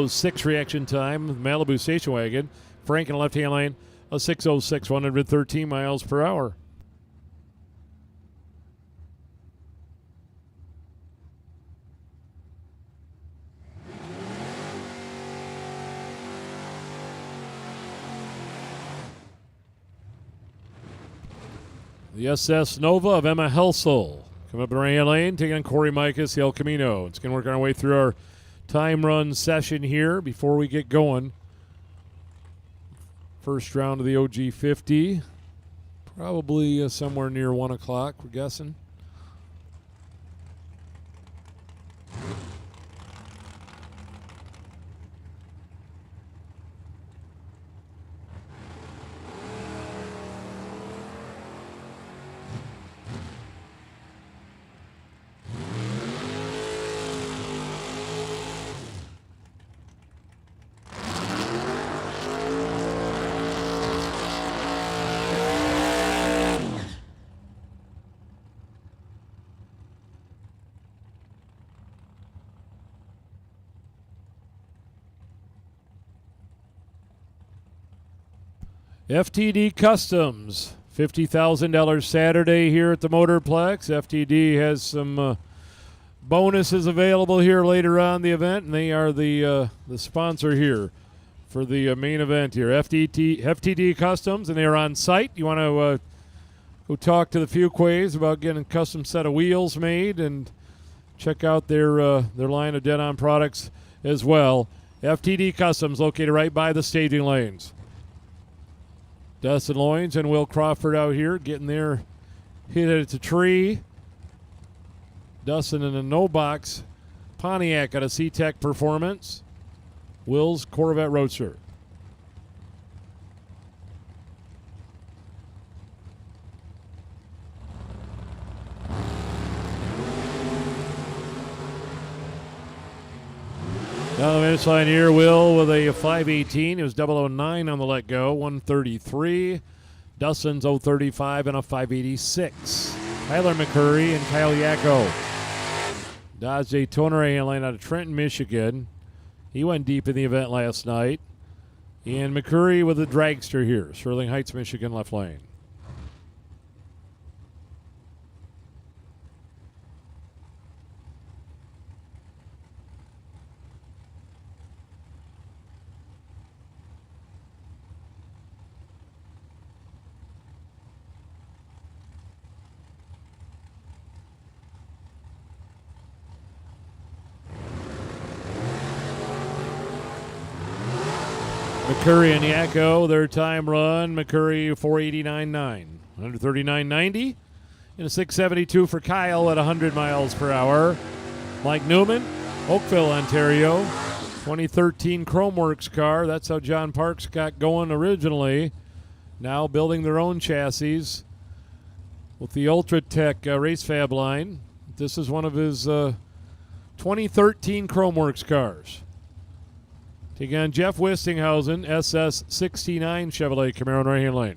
006 reaction time, Malibu station wagon. Frank in the left-hand lane, a 6:06, 113 miles per hour. The SS Nova of Emma Helsel. Coming up in the right-hand lane, taking on Corey Micus, the El Camino. It's going to work our way through our time run session here before we get going. First round of the OG50. Probably somewhere near 1 o'clock, we're guessing. FTD Customs, $50,000 Saturday here at the Motorplex. FTD has some bonuses available here later on the event, and they are the sponsor here for the main event here. FTD Customs, and they are on site. You want to go talk to the Fuquays about getting a custom set of wheels made and check out their line of dead-on products as well. FTD Customs, located right by the staging lanes. Dustin Loynes and Will Crawford out here getting their hit at the tree. Dustin in a no-box Pontiac at a C-Tech Performance. Will's Corvette Roadster. Down the finish line here, Will with a 5:18. It was 009 on the let go, 133. Dustin's 035 and a 5:86. Tyler McCurry and Kyle Yacko. Dodge Daytona line out of Trenton, Michigan. He went deep in the event last night. And McCurry with a dragster here, Sterling Heights, Michigan, left lane. McCurry and Yacko, their time run. McCurry 4:89.9, 139.90, and a 6:72 for Kyle at 100 miles per hour. Mike Newman, Oakville, Ontario, 2013 Chromeworks car. That's how John Parks got going originally. Now building their own chassis with the Ultratech Race Fab line. This is one of his 2013 Chromeworks cars. Taking on Jeff Wistinghausen, SS69 Chevrolet Camaro in right-hand lane.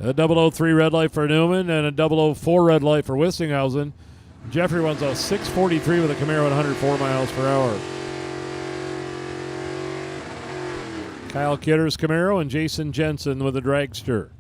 A 003 red light for Newman and a 004 red light for Wistinghausen. Jeffrey runs a 6:43 with a Camaro at 104 miles per hour. Kyle Kidder's Camaro, and Jason Jensen with the Dragster.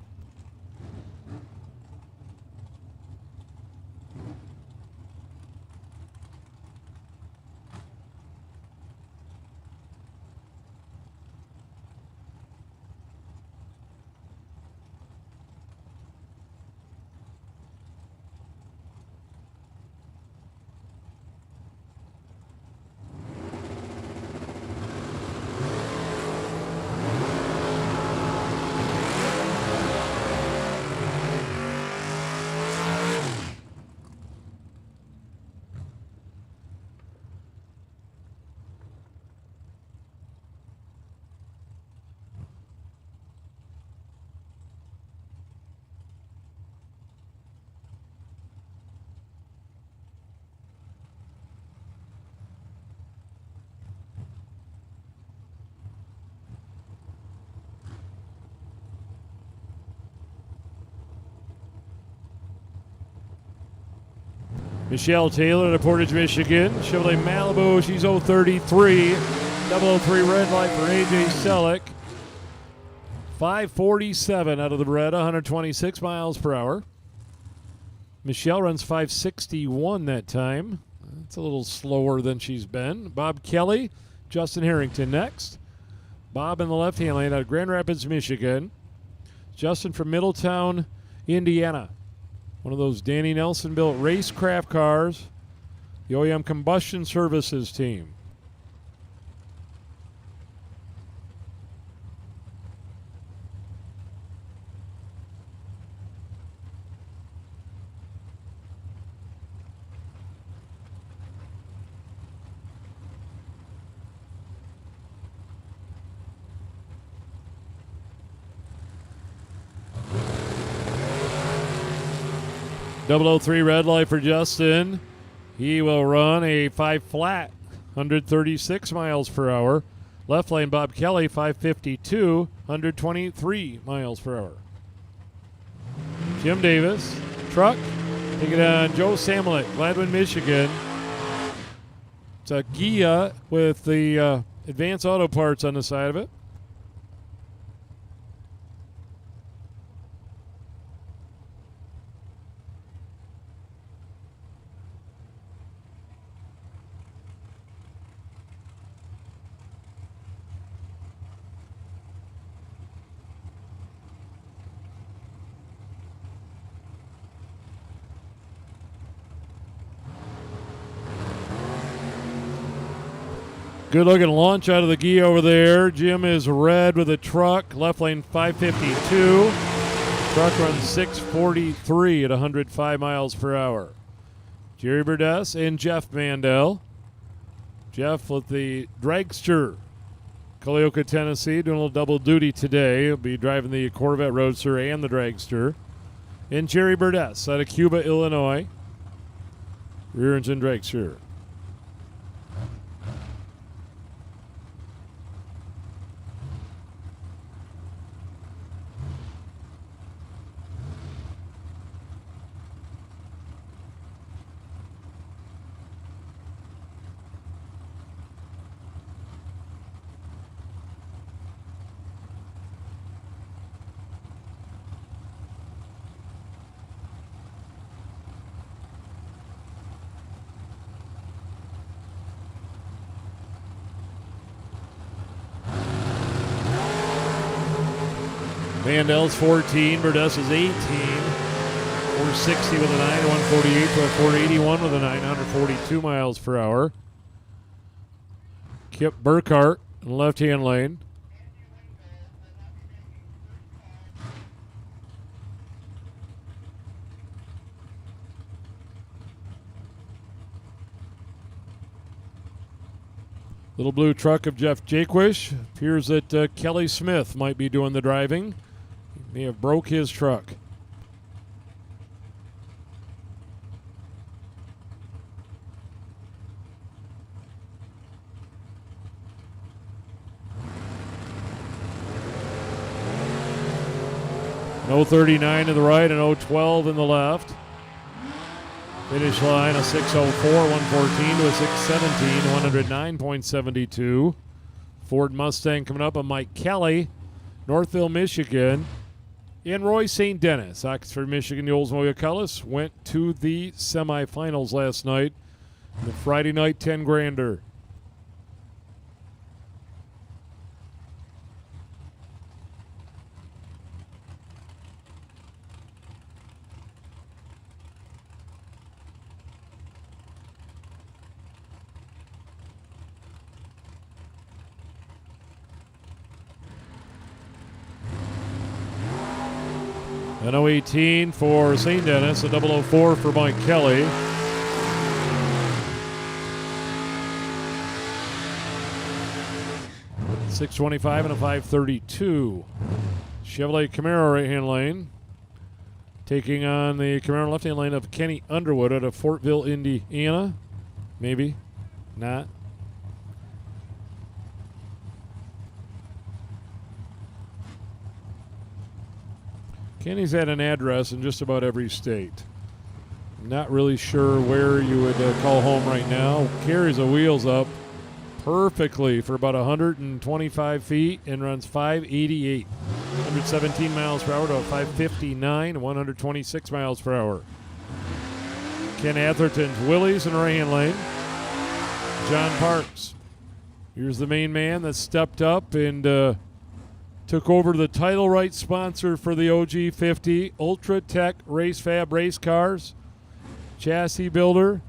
Michelle Taylor to Portage, Michigan. Chevrolet Malibu, she's 033. 003 red light for AJ Selleck. 547 out of the red, 126 miles per hour. Michelle runs 561 that time. That's a little slower than she's been. Bob Kelly, Justin Harrington next. Bob in the left-hand lane out of Grand Rapids, Michigan. Justin from Middletown, Indiana. One of those Danny Nelson-built racecraft cars. The OEM Combustion Services team. .003 red light for Justin. He will run a 5 flat, 136 miles per hour. Left lane Bob Kelly, 552, 123 miles per hour. Jim Davis, truck, take it on Joe Samolek, Gladwin, Michigan. It's a Gia with the Advanced Auto Parts on the side of it. Good looking launch out of the Gia over there. Jim is red with a truck. Left lane 552. Truck runs 643 at 105 miles per hour. Jerry Burdess and Jeff Mandel. Jeff with the Dragster. Culleoka, Tennessee, doing a little double duty today. He'll be driving the Corvette Roadster and the Dragster. And Jerry Burdess out of Cuba, Illinois. Rear engine Dragster. Mandel's 14, Burdess is 18. 460 with a 9, 148 to a 481 with a 9, 142 miles per hour. Kip Burkhart in the left-hand lane. Little blue truck of Jeff Jaquish. Appears that Kelly Smith might be doing the driving. He may have broke his truck. An 039 to the right and 012 in the left. Finish line a 604, 114 to a 617, 109.72. Ford Mustang coming up on Mike Kelly, Northville, Michigan. And Roy St. Dennis, Oxford, Michigan. The Oldsmobile Cullis went to the semifinals last night. The Friday night 10-grander. An 018 for St. Dennis, a 004 for Mike Kelly. .625 and a 532. Chevrolet Camaro right-hand lane. Taking on the Camaro left-hand lane of Kenny Underwood out of Fortville, Indiana. Maybe. Not. Kenny's had an address in just about every state. Not really sure where you would call home right now. Carries the wheels up perfectly for about 125 feet and runs 588. 117 miles per hour to a 559, 126 miles per hour. Ken Atherton's Willys in the right-hand lane. John Parks. Here's the main man that stepped up and took over the title right sponsor for the OG50, Ultra Tech Race Fab Race Cars, chassis builder.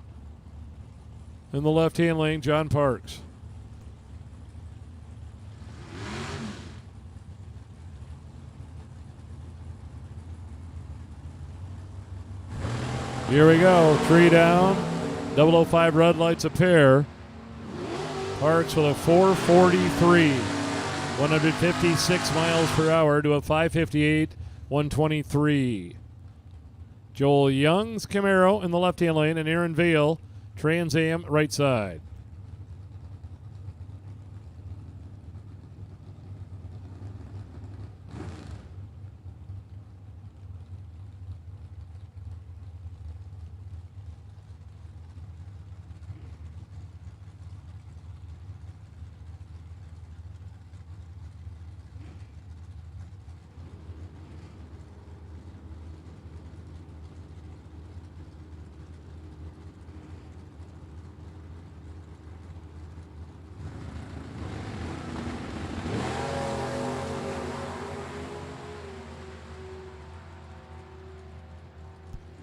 In the left-hand lane, John Parks. Here we go, 3 down, 005 red lights a pair. Parks with a 443. 156 miles per hour to a 558, 123. Joel Young's Camaro in the left-hand lane and Aaron Vail, Trans Am right side.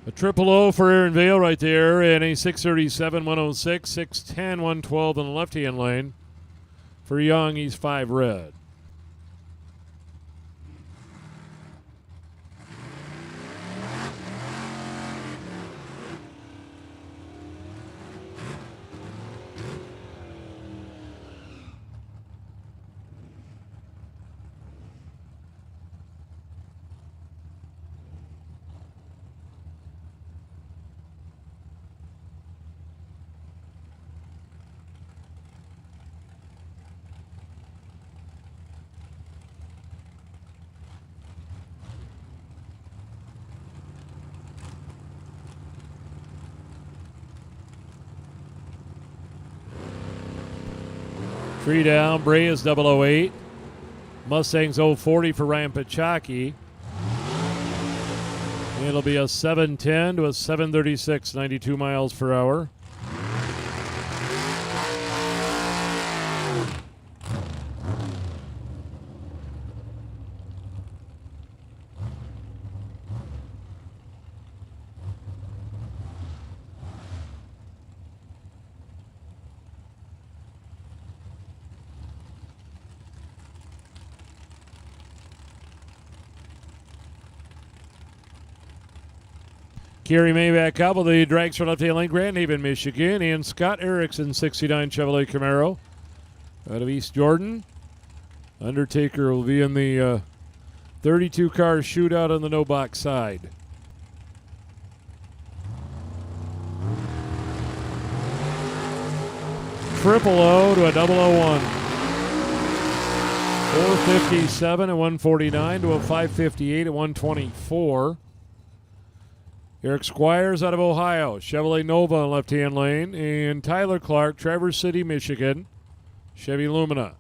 A 000 for Aaron Vail right there, and a 637, 106, 610, 112 in the left-hand lane. For Young, he's 5 red. Three down, Bray is 008. Mustangs 040 for Ryan Pachaki. It'll be a 710 to a 736, 92 miles per hour. Kerry May back up with the Dragster left-hand lane, Grand Haven, Michigan. And Scott Erickson, 69 Chevrolet Camaro out of East Jordan. Undertaker will be in the 32-car shootout on the no-box side. Triple O to a 001. 457 at 149 to a 558 at 124. Eric Squires out of Ohio, Chevrolet Nova on left-hand lane, and Tyler Clark, Traverse City, Michigan, Chevy Lumina.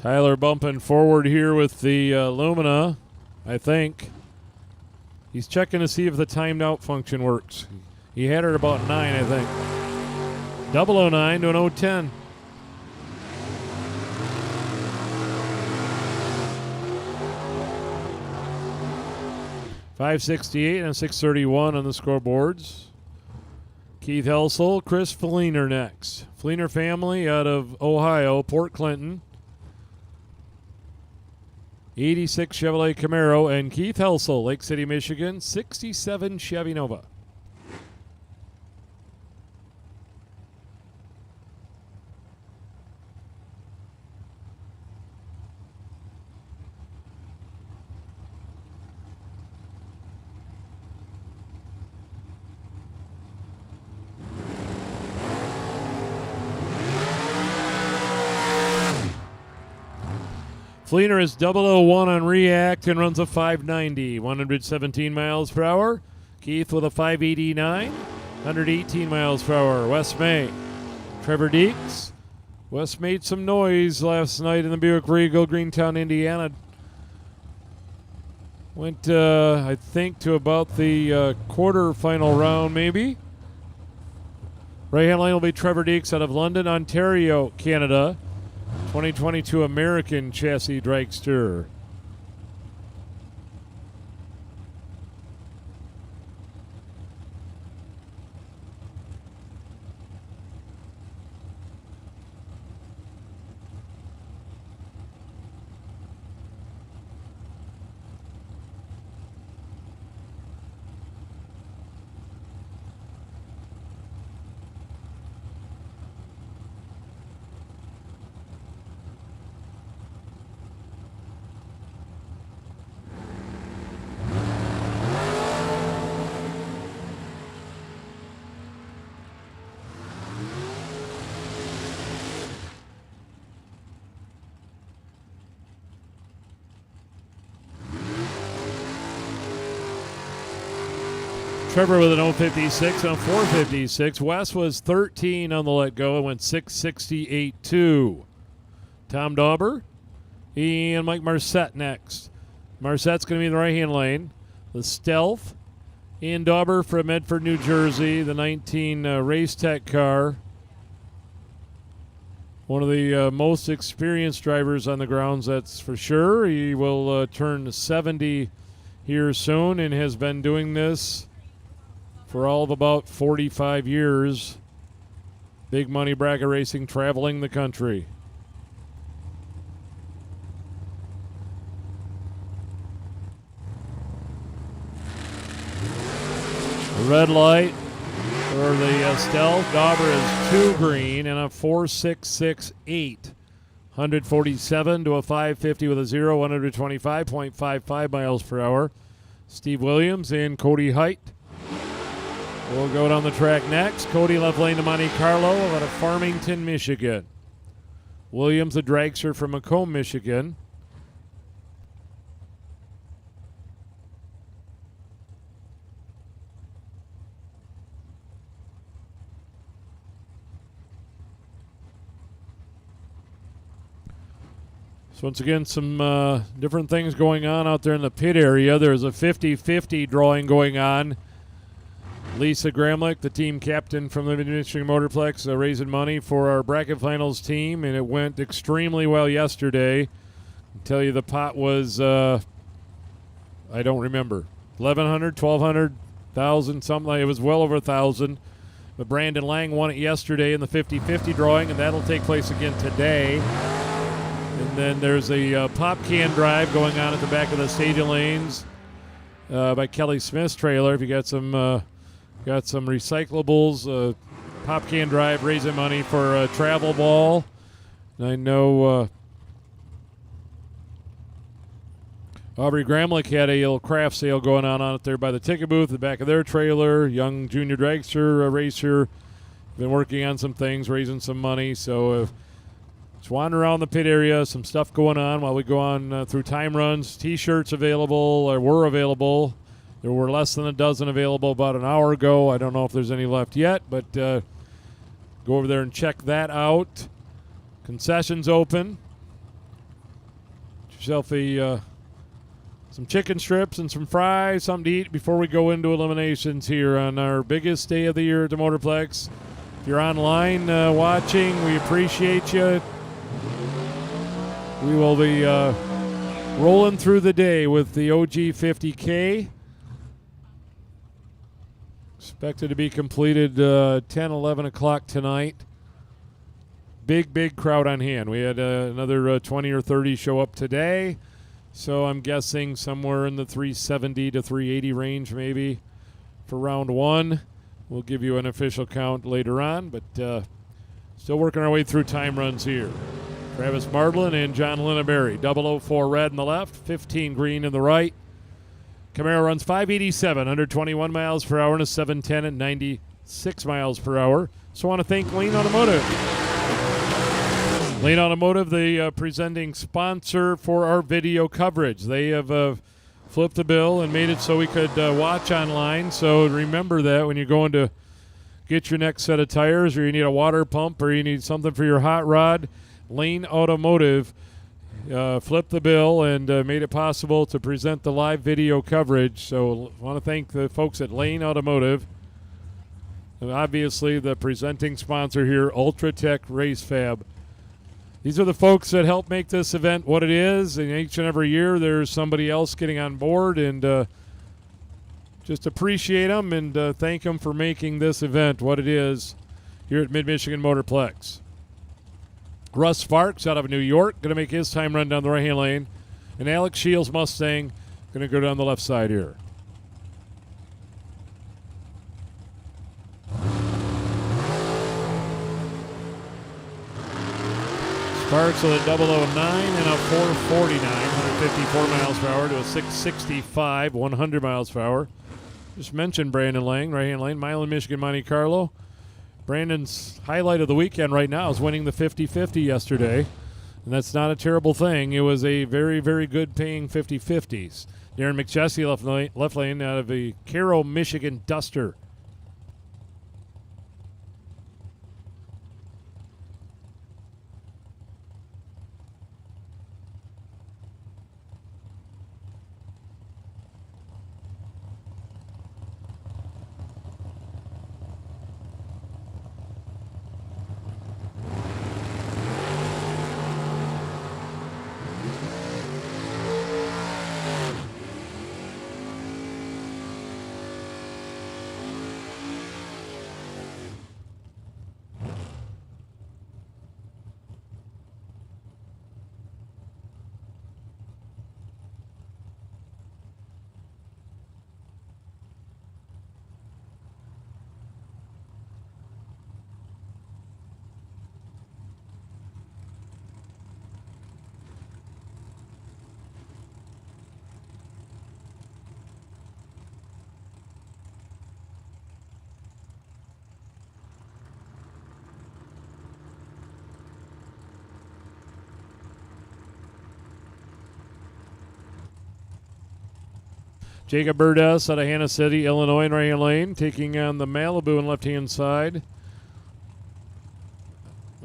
Tyler bumping forward here with the Lumina, I think. He's checking to see if the timed out function works. He had it at about 9, I think. 009 to an 010. .568 and 631 on the scoreboards. Keith Helsel, Chris Fleener next. Fleener family out of Ohio, Port Clinton. 86 Chevrolet Camaro, and Keith Helsel, Lake City, Michigan, 67 Chevy Nova. Fleener is 001 on React and runs a 590, 117 miles per hour. Keith with a 589, 118 miles per hour. Wes May, Trevor Deeks. Wes made some noise last night in the Buick Regal, Greentown, Indiana. Went, I think, to about the quarterfinal round, maybe. Right-hand lane will be Trevor Deeks out of London, Ontario, Canada. 2022 American chassis dragster. Trevor with an 056 on 456. Wes was 13 on the let go and went 668.2. Tom Dauber and Mike Marcette next. Marcette's going to be in the right-hand lane. The Stealth. Ian Dauber from Medford, New Jersey, the 19 Race Tech car. One of the most experienced drivers on the grounds, that's for sure. He will turn 70 here soon and has been doing this for all of about 45 years. Big money bracket racing, traveling the country. The red light for the Stealth. Dauber is 2 green and a 4.668. 147 to a 550 with a 0, 125.55 miles per hour. Steve Williams and Cody Height will go down the track next. Cody left lane to Monte Carlo out of Farmington, Michigan. Williams, a dragster from Macomb, Michigan. So once again, some different things going on out there in the pit area. There's a 50-50 drawing going on. Lisa Gramlich, the team captain from the Michigan Motorplex, raising money for our bracket finals team, and it went extremely well yesterday. I can tell you the pot was, I don't remember, 1,100, 1,200, 1,000, something like it. It was well over 1,000. But Brandon Lang won it yesterday in the 50-50 drawing, and that'll take place again today. And then there's a pop can drive going on at the back of the stadium lanes by Kelly Smith's trailer. If you got some recyclables, pop can drive, raising money for a travel ball. And I know Aubrey Gramlich had a little craft sale going on out there by the ticket booth, the back of their trailer. Young junior dragster racer, been working on some things, raising some money. So just wander around the pit area, some stuff going on while we go on through time runs. T-shirts available, or were available. There were less than a dozen available about an hour ago. I don't know if there's any left yet, but go over there and check that out. Concessions open. yourself some chicken strips and some fries, something to eat before we go into eliminations here on our biggest day of the year at the Motorplex. If you're online watching, we appreciate you. We will be rolling through the day with the OG 50K. Expected to be completed 10, 11 o'clock tonight. Big crowd on hand. We had another 20 or 30 show up today. So I'm guessing somewhere in the 370 to 380 range maybe for round one. We'll give you an official count later on, but still working our way through time runs here. Travis Martlin and John Linneberry. 004 red in the left, 15 green in the right. Camaro runs 587, 121 miles per hour, and a 710 at 96 miles per hour. So I want to thank Lane Automotive. Lane Automotive, the presenting sponsor for our video coverage. They have flipped the bill and made it so we could watch online. So remember that when you're going to get your next set of tires, or you need a water pump, or you need something for your hot rod, Lane Automotive flipped the bill and made it possible to present the live video coverage. So I want to thank the folks at Lane Automotive. And obviously the presenting sponsor here, Ultratech Race Fab. These are the folks that help make this event what it is, and each and every year there's somebody else getting on board, and just appreciate them and thank them for making this event what it is here at Mid-Michigan Motorplex. Russ Sparks out of New York going to make his time run down the right-hand lane, and Alex Shields Mustang going to go down the left side here. Sparks with a 009 and a 449, 154 miles per hour to a 665, 100 miles per hour. Just mentioned Brandon Lang, right-hand lane, Milan, Michigan, Monte Carlo. Brandon's highlight of the weekend right now is winning the 50-50 yesterday, and that's not a terrible thing. It was a very, very good paying 50-50s. Darren McChesney left lane out of the Cairo, Michigan Duster. Jacob Burdess out of Hannah City, Illinois, in right-hand lane, taking on the Malibu in left-hand side.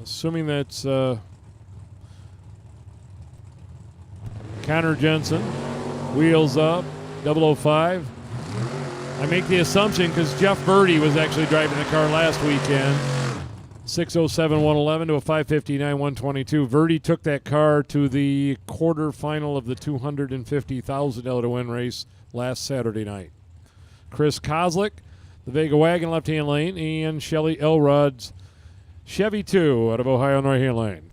Assuming that's Connor Jensen. Wheels up, 005. I make the assumption because Jeff Birdie was actually driving the car last weekend. 607 111 to a 559 122. Verdi took that car to the quarterfinal of the $250,000 to win race last Saturday night. Chris Kozlik, the Vega Wagon left-hand lane, and Shelly Elrod's Chevy 2 out of Ohio in right-hand lane.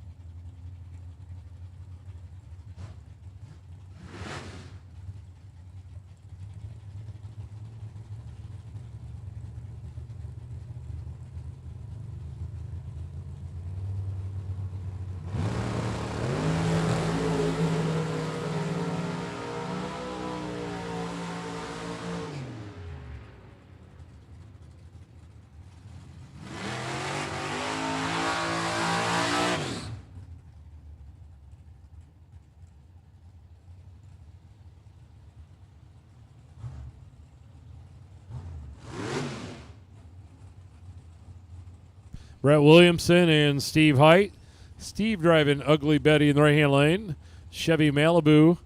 Brett Williamson and Steve Height. Steve driving Ugly Betty in the right-hand lane. Chevy Malibu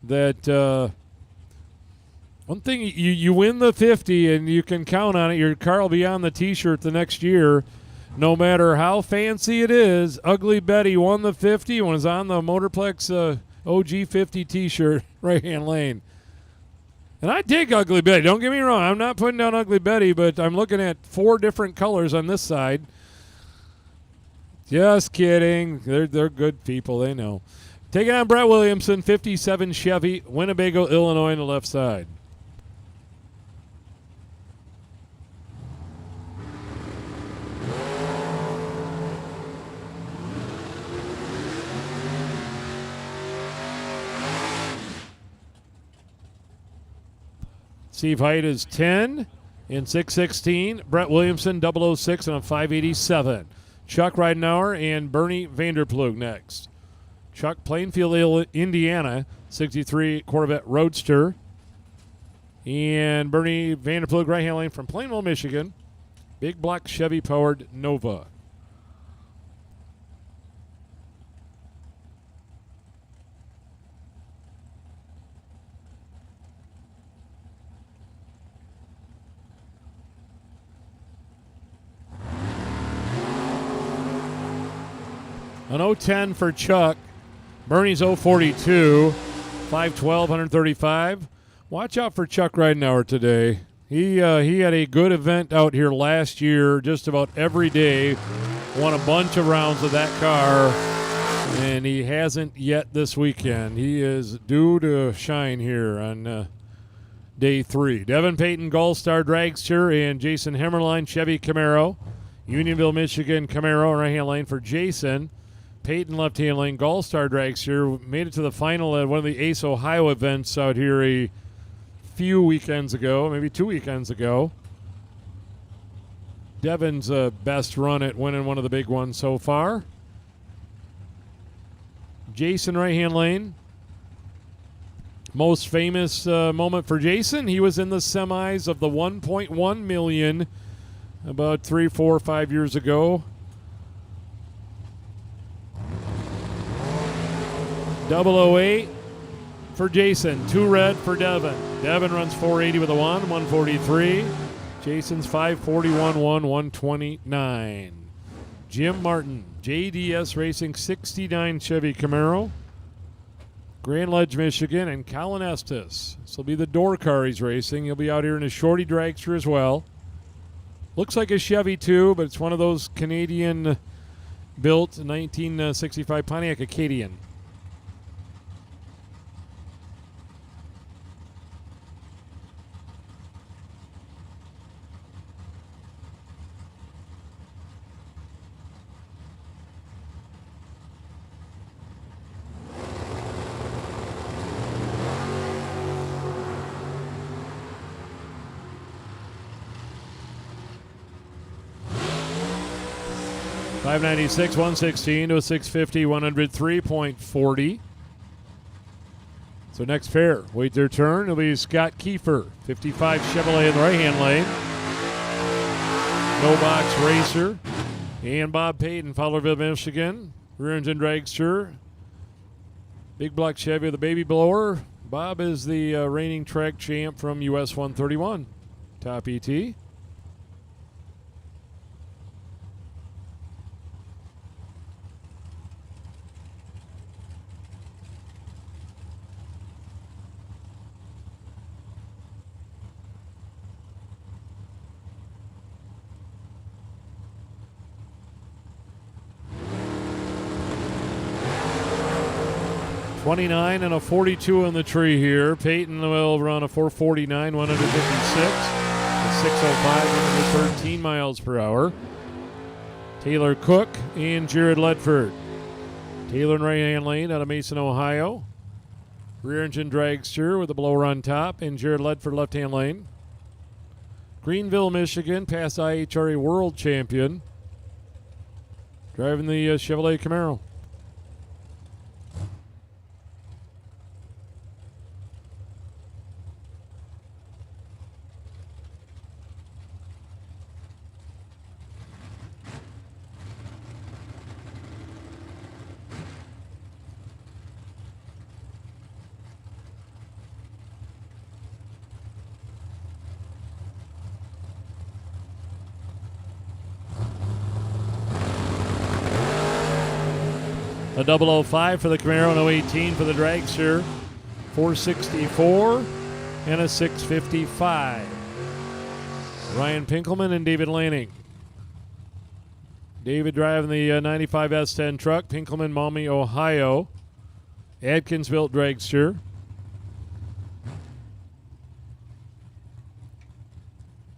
that one thing, you win the 50 and you can count on it. Your car will be on the T-shirt the next year. No matter how fancy it is, Ugly Betty won the 50 and was on the Motorplex OG 50 T-shirt, right-hand lane. And I dig Ugly Betty. Don't get me wrong. I'm not putting down Ugly Betty, but I'm looking at 4 different colors on this side. Just kidding. They're good people. They know. Taking on Brett Williamson, 57 Chevy, Winnebago, Illinois on the left side. Steve Height is 10 in 616. Brett Williamson, 006 and a 587. Chuck Ridenauer and Bernie Vanderplug next. Chuck, Plainfield, Indiana, 63 Corvette Roadster. And Bernie Vanderplug, right-hand lane from Plainville, Michigan. Big black Chevy-powered Nova. An 010 for Chuck. Bernie's 042. 512, 135. Watch out for Chuck Ridenauer today. He had a good event out here last year, just about every day. Won a bunch of rounds with that car, and he hasn't yet this weekend. He is due to shine here on day 3. Devin Payton, Gulfstar Dragster, and Jason Hemmerline, Chevy Camaro. Unionville, Michigan, Camaro, right-hand lane for Jason. Peyton left-hand lane, Gulfstar Dragster. Made it to the final at one of the Ace Ohio events out here a few weekends ago, maybe 2 weekends ago. Devin's best run at winning one of the big ones so far. Jason, right-hand lane. Most famous moment for Jason, he was in the semis of the 1.1 million about 3, 4, 5 years ago. 008 for Jason. 2 red for Devin. Devin runs 480 with a 143. Jason's 541, 129. Jim Martin, JDS Racing, 69 Chevy Camaro. Grand Ledge, Michigan, and Colin Estes. This will be the door car he's racing. He'll be out here in a shorty dragster as well. Looks like a Chevy too, but it's one of those Canadian built 1965 Pontiac Acadian. .596, 116 to a 650, 103.40. So next pair, wait their turn. It'll be Scott Kiefer, 55 Chevrolet in the right-hand lane. No Box Racer. And Bob Payton, Fowlerville, Michigan. Rear engine dragster. Big block Chevy with a baby blower. Bob is the reigning track champ from US 131. Top ET. .29 and a 42 in the tree here. Peyton will run a 449, 156, a 605, 113 miles per hour. Taylor Cook and Jared Ledford. Taylor in right-hand lane out of Mason, Ohio. Rear engine dragster with a blower on top, and Jared Ledford left-hand lane. Greenville, Michigan, past IHRA world champion. Driving the Chevrolet Camaro. A 005 for the Camaro, an 018 for the Dragster, 464, and a 655. Ryan Pinkelman and David Lanning. David driving the 95 S10 truck, Pinkelman, Maumee, Ohio. Adkins built Dragster.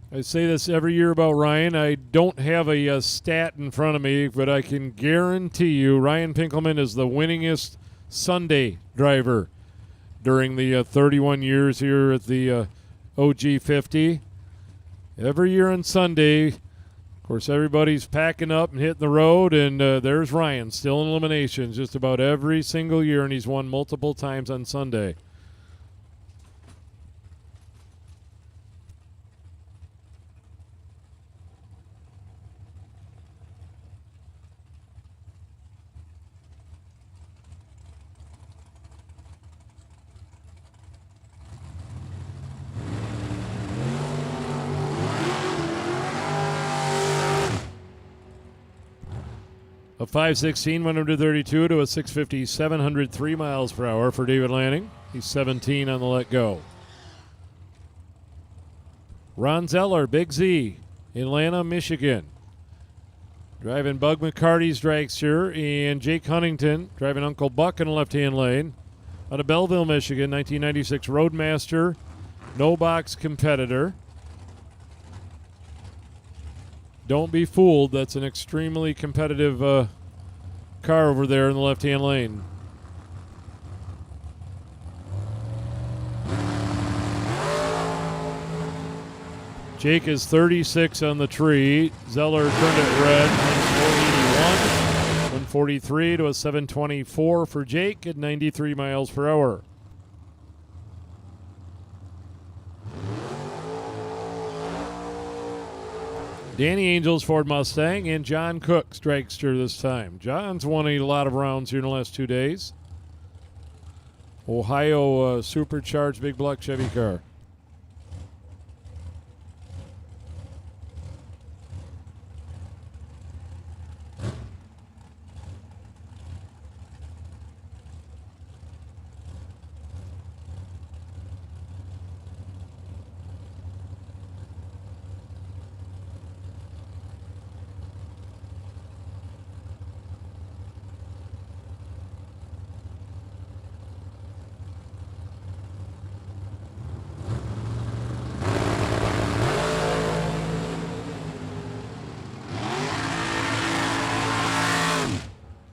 I say this every year about Ryan. I don't have a stat in front of me, but I can guarantee you Ryan Pinkelman is the winningest Sunday driver during the 31 years here at the OG 50. Every year on Sunday, of course, everybody's packing up and hitting the road, and there's Ryan still in eliminations just about every single year, and he's won multiple times on Sunday. A 516, 132 to a 650, 703 miles per hour for David Lanning. He's 17 on the let go. Ron Zeller, Big Z, Atlanta, Michigan. Driving Bug McCarty's Dragster, and Jake Huntington driving Uncle Buck in the left-hand lane. Out of Belleville, Michigan, 1996 Roadmaster, no box competitor. Don't be fooled. That's an extremely competitive car over there in the left-hand lane. Jake is 36 on the tree. Zeller turned it red. 481. 143 to a 724 for Jake at 93 miles per hour. Danny Angel's Ford Mustang and John Cook's Dragster this time. John's won a lot of rounds here in the last 2 days. Ohio supercharged big block Chevy car.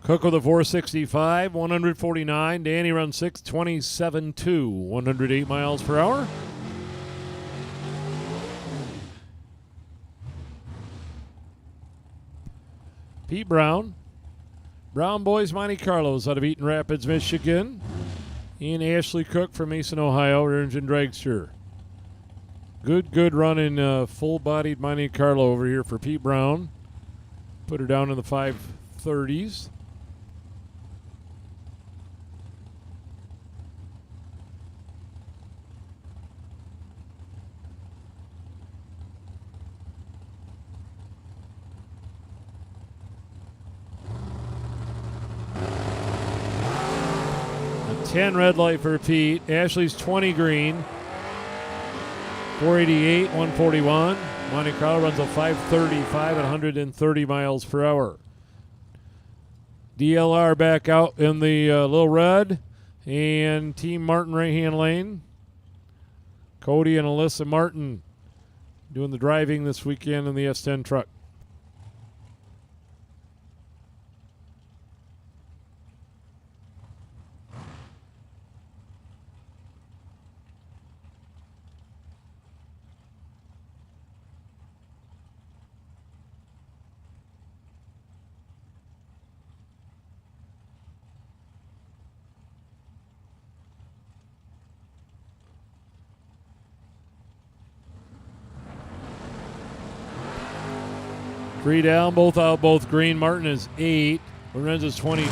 Cook with a 465, 149. Danny runs 627.2, 108 miles per hour. Pete Brown. Brown Boys Monte Carlos out of Eaton Rapids, Michigan. And Ashley Cook from Mason, Ohio, rear engine Dragster. Good run in full-bodied Monte Carlo over here for Pete Brown. Put her down in the 530s. A 10 red light for Pete. Ashley's 20 green. 488, 141. Monte Carlo runs a 535 at 130 miles per hour. DLR back out in the little red. And Team Martin right-hand lane. Cody and Alyssa Martin doing the driving this weekend in the S10 truck. Three down, both out, both green. Martin is 8. Lorenzo's 22.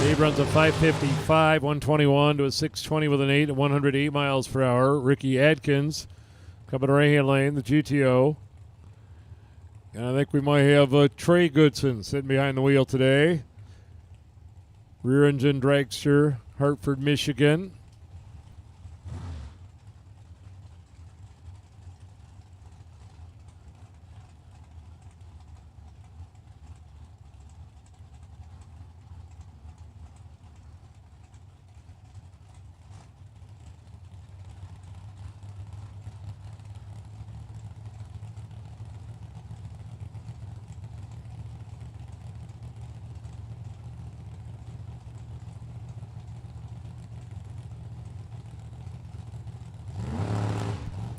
Dave runs a 555, 121 to a 620 with an 8 at 108 miles per hour. Ricky Adkins coming right-hand lane, the GTO. And I think we might have Trey Goodson sitting behind the wheel today. Rear engine dragster, Hartford, Michigan.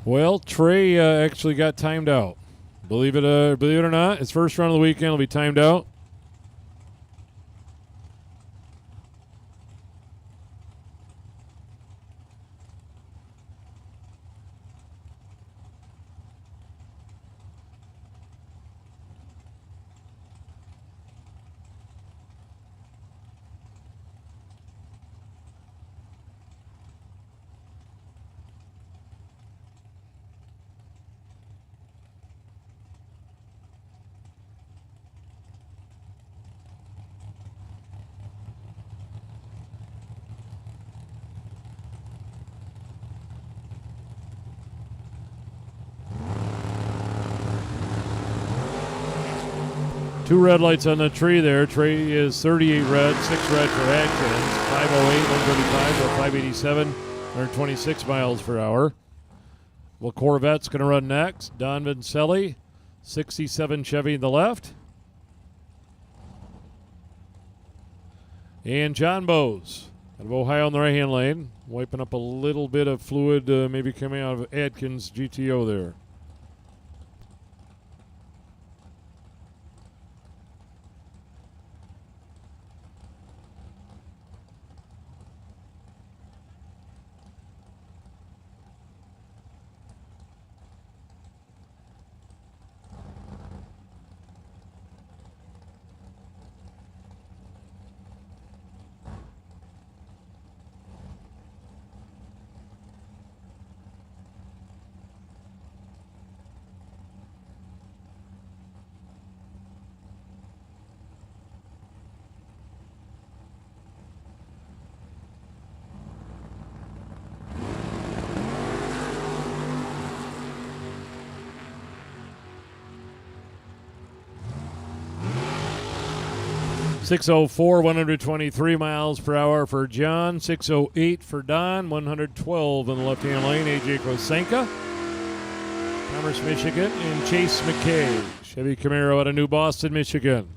Well, Trey actually got timed out. Believe it or not, his first run of the weekend will be timed out. Two red lights on the tree there. Trey is 38 red, 6 red for Atkins. 508, 135, or 587, 126 miles per hour. Well, Corvette's going to run next. Don Vincelli, 67 Chevy in the left. And John Bowes out of Ohio in the right-hand lane. Wiping up a little bit of fluid maybe coming out of Atkins GTO there. .604, 123 miles per hour for John. 608 for Don. 112 in the left-hand lane. AJ Kosenka, Commerce, Michigan, and Chase McKay, Chevy Camaro out of New Boston, Michigan.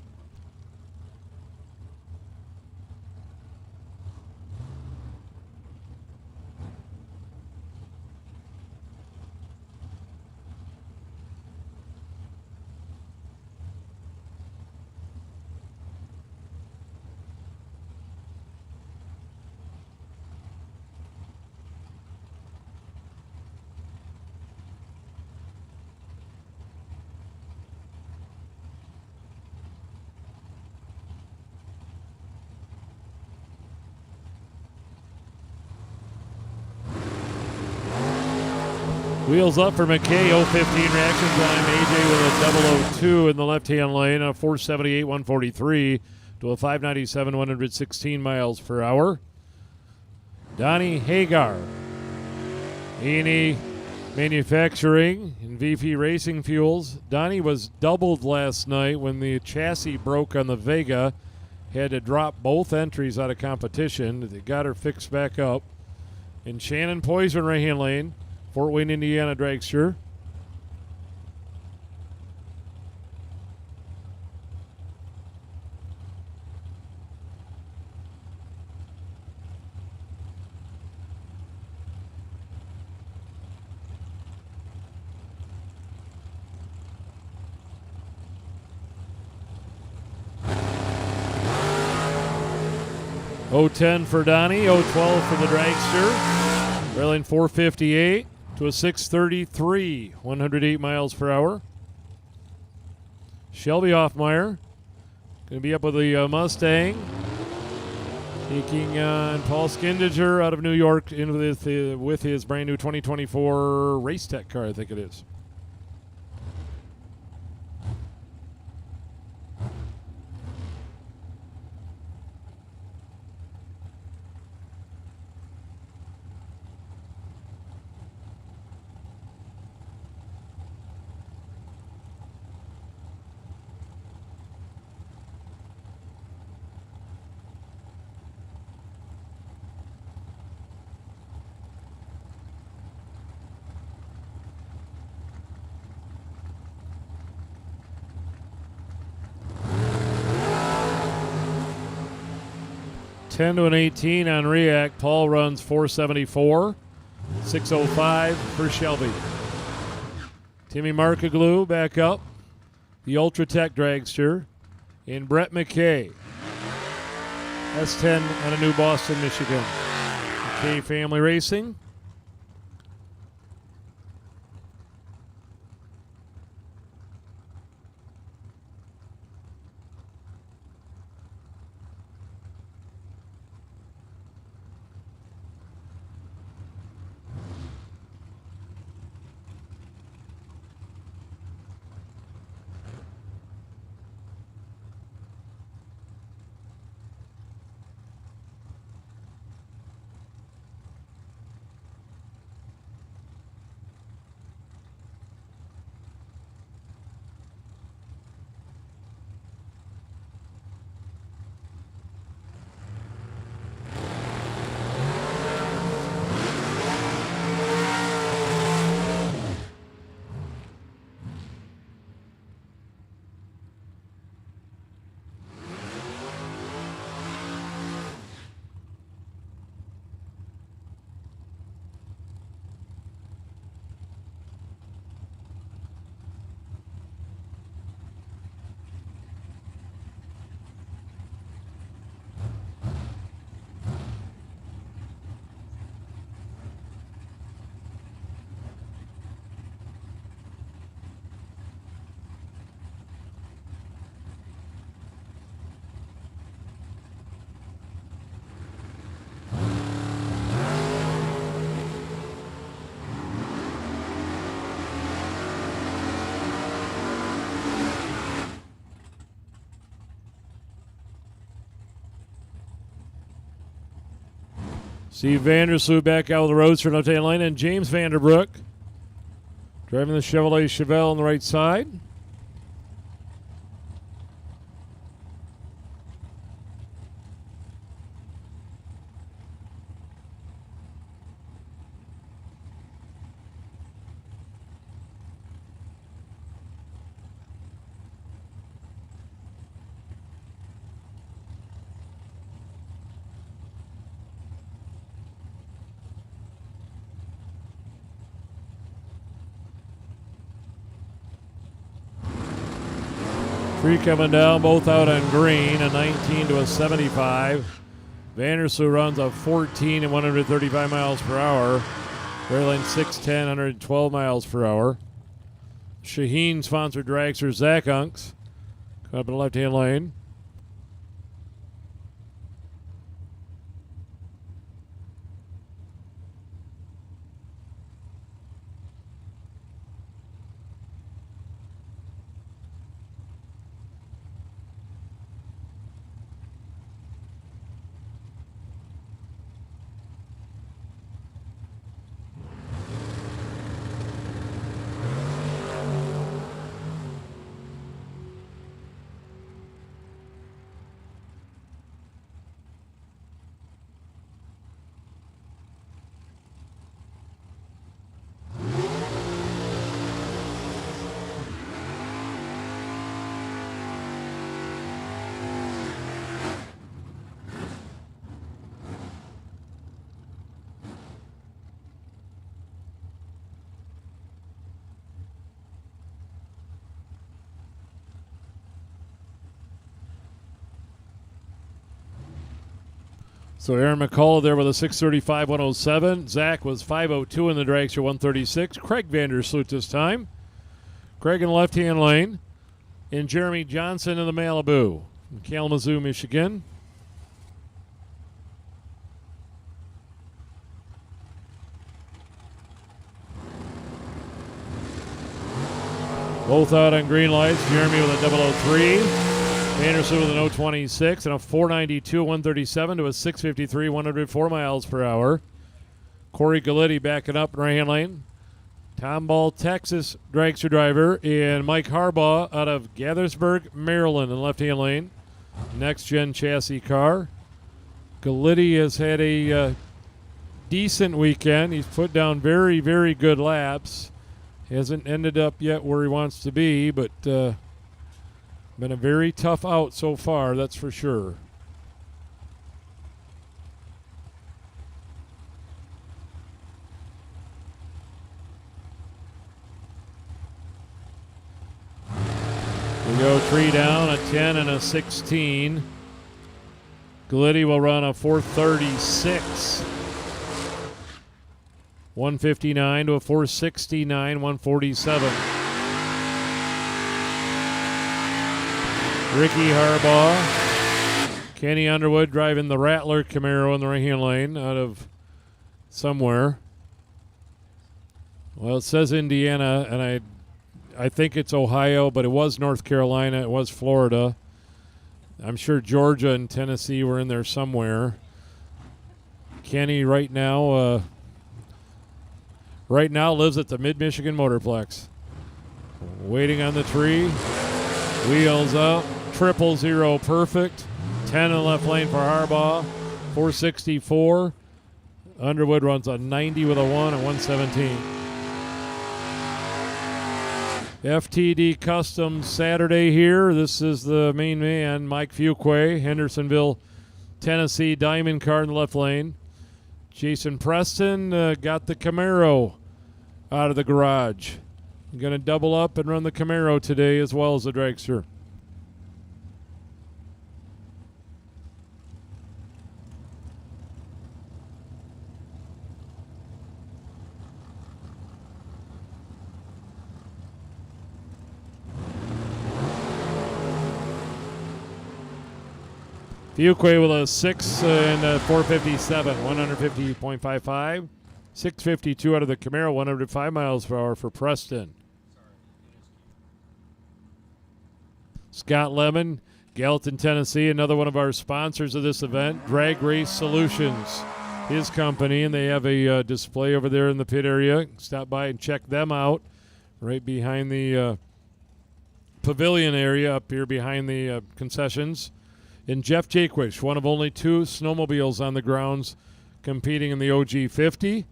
Wheels up for McKay, 015 reaction time. AJ with a 002 in the left-hand lane, a 478, 143 to a 597, 116 miles per hour. Donnie Hagar, E&E Manufacturing and VP Racing Fuels. Donnie was doubled last night when the chassis broke on the Vega. Had to drop both entries out of competition. They got her fixed back up. And Shannon Poison, right-hand lane. Fort Wayne, Indiana dragster. .010 for Donnie, .012 for the dragster. Railing 458. To a 633, 108 miles per hour. Shelby Hoffmeyer going to be up with the Mustang. Taking on Paul Skindiger out of New York in with his brand new 2024 Race Tech car, I think it is. 10 to an 18 on React. Paul runs 474. 605 for Shelby. Timmy Markaglu back up. The Ultratech Dragster. And Brett McKay. S10 out of New Boston, Michigan. McKay Family Racing. Steve Vandersloot back out with the roadster left-hand lane, and James Vanderbroek driving the Chevrolet Chevelle on the right side. Three coming down, both out on green, a 19 to a 75. Vandersloot runs a 14 and 135 miles per hour. Rail 610, 112 miles per hour. Shaheen sponsored dragster Zach Unks up in the left-hand lane. So Aaron McCullough there with a 635 107. Zach was 502 in the dragster 136. Craig Vandersloot this time. Craig in the left-hand lane. And Jeremy Johnson in the Malibu in Kalamazoo, Michigan. Both out on green lights. Jeremy with a 003. Vandersloot with an 026 and a 492 137 to a 653 104 miles per hour. Corey Galletti backing up in right-hand lane. Tomball, Texas dragster driver, and Mike Harbaugh out of Gaithersburg, Maryland in left-hand lane. Next-gen chassis car. Galletti has had a decent weekend. He's put down very, very good laps. Hasn't ended up yet where he wants to be, but been a very tough out so far, that's for sure. Go tree down, a 10 and a 16. Gliddy will run a 436. 159 to a 469, 147. Ricky Harbaugh. Kenny Underwood driving the Rattler Camaro in the right-hand lane out of somewhere. Well, it says Indiana, and I think it's Ohio, but it was North Carolina. It was Florida. I'm sure Georgia and Tennessee were in there somewhere. Kenny right now lives at the Mid-Michigan Motorplex. Waiting on the tree. Wheels up. 000 perfect. 10 in the left lane for Harbaugh. 464. Underwood runs a 90 with a 1 at 117. FTD Customs Saturday here. This is the main man, Mike Fuqua, Hendersonville, Tennessee, diamond car in the left lane. Jason Preston got the Camaro out of the garage. Going to double up and run the Camaro today as well as the Dragster. Fuqua with a 6 and a 457, 150.55. 652 out of the Camaro, 105 miles per hour for Preston. Scott Lemon, Gallatin, Tennessee, another one of our sponsors of this event, Drag Race Solutions, his company, and they have a display over there in the pit area. Stop by and check them out right behind the pavilion area up here behind the concessions. And Jeff Jaquish, one of only 2 snowmobiles on the grounds competing in the OG50.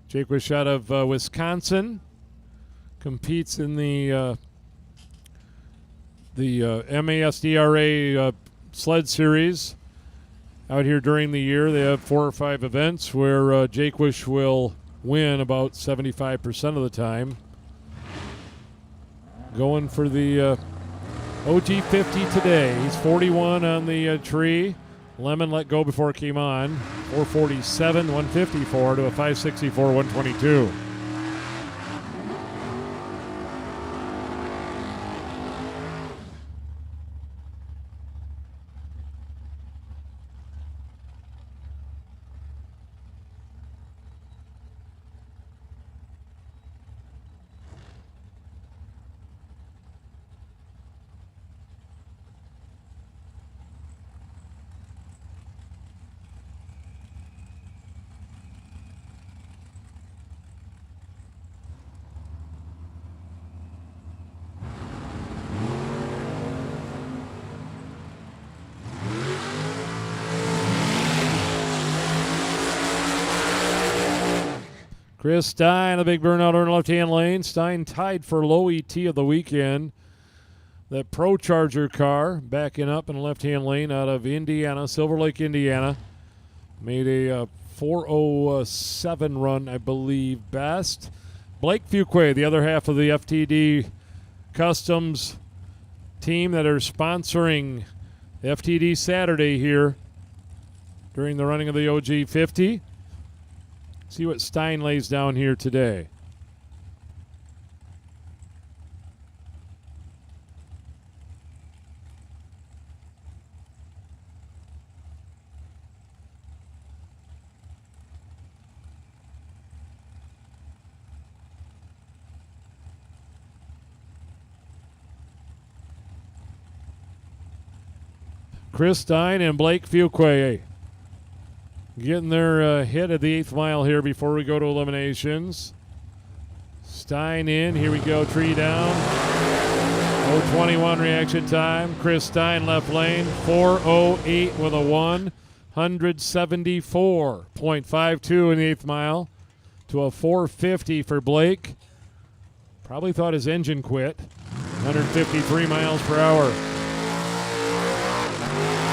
Jaquish out of Wisconsin competes in the MASDRA sled series out here during the year. They have 4 or 5 events where Jaquish will win about 75% of the time. Going for the OG50 today. He's 41 on the tree. Lemon let go before it came on. 447, 154 to a 564, 122. Chris Stein, the big burnout in the left-hand lane. Stein tied for low ET of the weekend. That Pro Charger car backing up in the left-hand lane out of Indiana, Silver Lake, Indiana. Made a 4:07 run, I believe, best. Blake Fuqua, the other half of the FTD Customs team that are sponsoring FTD Saturday here during the running of the OG50. See what Stein lays down here today. Chris Stein and Blake Fuqua getting their hit at the 8th mile here before we go to eliminations. Stein in. Here we go. Tree down. 0:21 reaction time. Chris Stein left lane. 4:08 with a 1. 174.52 in the 8th mile to a 450 for Blake. Probably thought his engine quit. 153 miles per hour.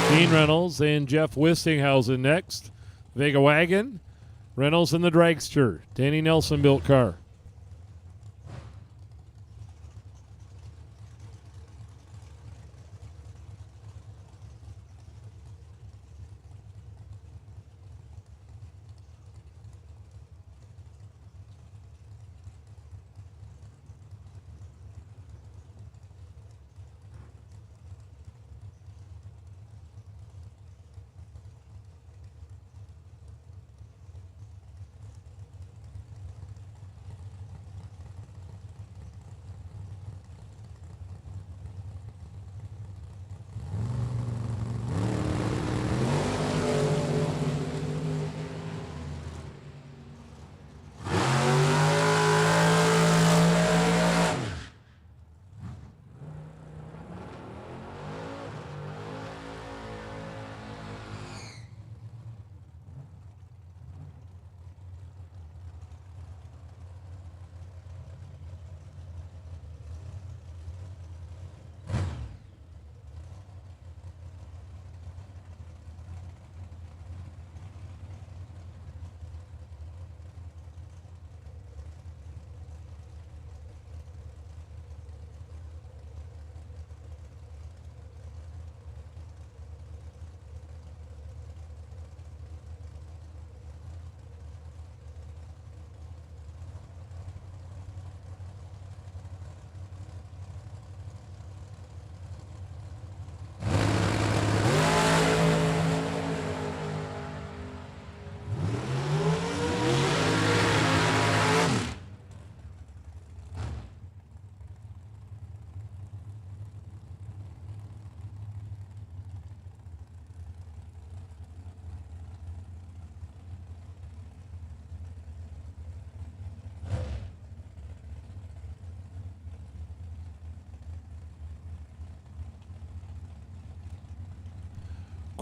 Gene Reynolds and Jeff Wistinghausen next. Vega Wagon, Reynolds and the Dragster. Danny Nelson built car.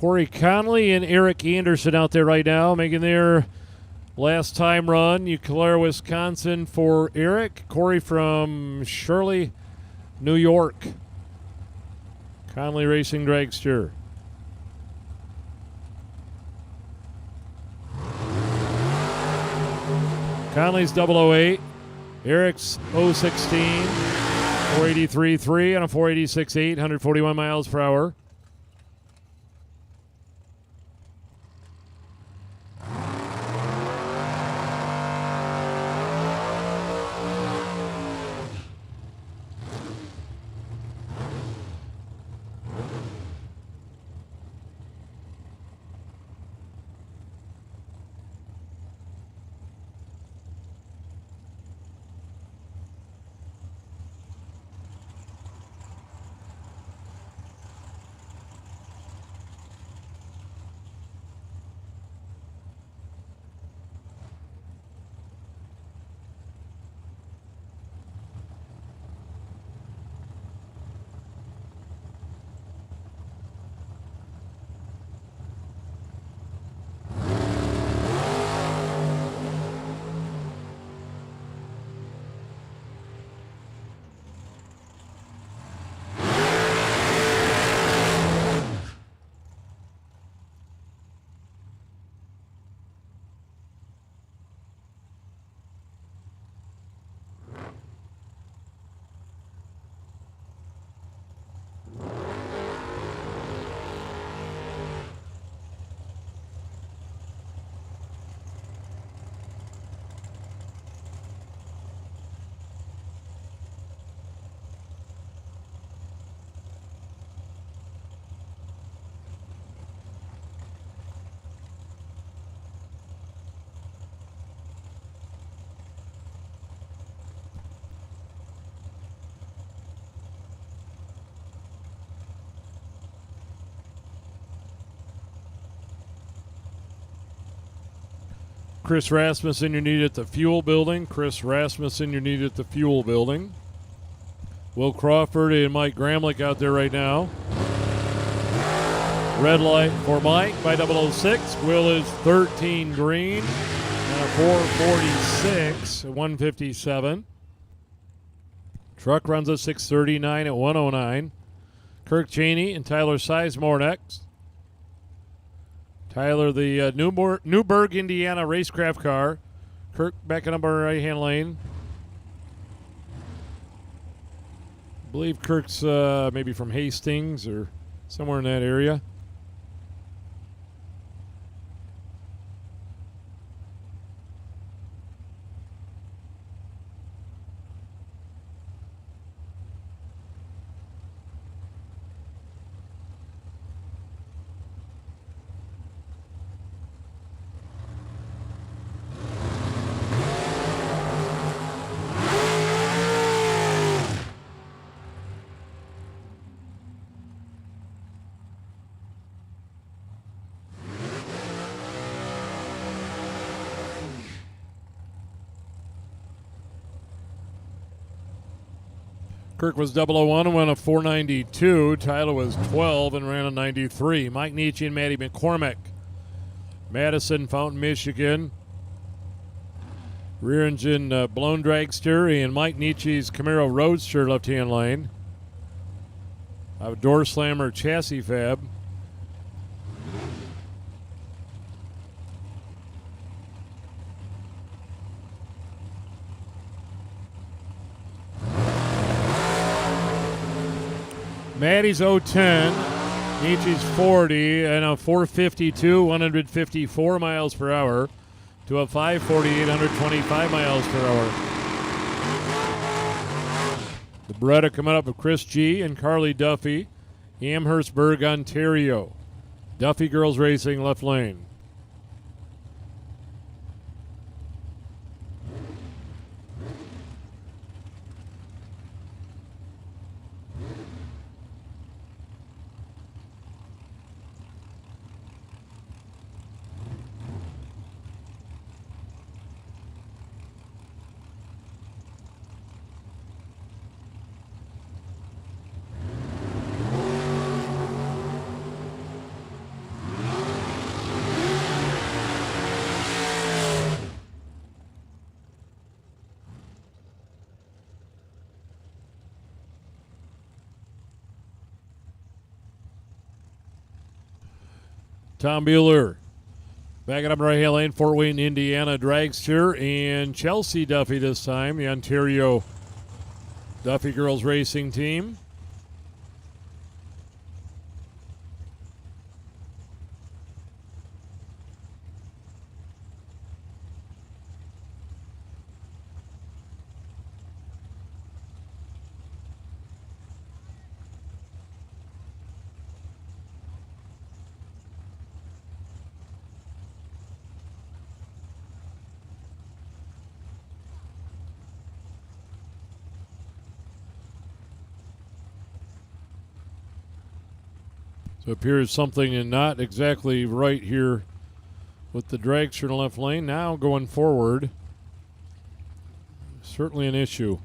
Corey Conley and Eric Anderson out there right now making their last time run. Eau Claire, Wisconsin for Eric. Corey from Shirley, New York. Conley Racing Dragster. Conley's 008. Eric's 016. 483.3 on a 486.8, 141 miles per hour. Chris Rasmussen, you're needed at the fuel building. Chris Rasmussen, you're needed at the fuel building. Will Crawford and Mike Gramlich out there right now. Red light for Mike by 006. Will is 13 green. And a 446 at 157. Truck runs a 639 at 109. Kirk Cheney and Tyler Sizemore next. Tyler, the Newburgh, Indiana racecraft car. Kirk backing up our right-hand lane. I believe Kirk's maybe from Hastings or somewhere in that area. Kirk was 001 and went a 492. Tyler was 12 and ran a 93. Mike Nietzsche and Matty McCormick. Madison, Fountain, Michigan. Rear engine blown dragster and Mike Nietzsche's Camaro Roadster left-hand lane. A door slammer chassis fab. Matty's 010, Nietzsche's 40, and a 452, 154 miles per hour to a 548, 125 miles per hour. The Beretta coming up with Chris G. and Carly Duffy, Amherstburg, Ontario. Duffy Girls Racing, left lane. Tom Bueller. Backing up right hand lane, Fort Wayne, Indiana, Dragster, and Chelsea Duffy this time, the Ontario Duffy Girls Racing Team. So it appears something and not exactly right here with the dragster in the left lane. Now going forward, certainly an issue.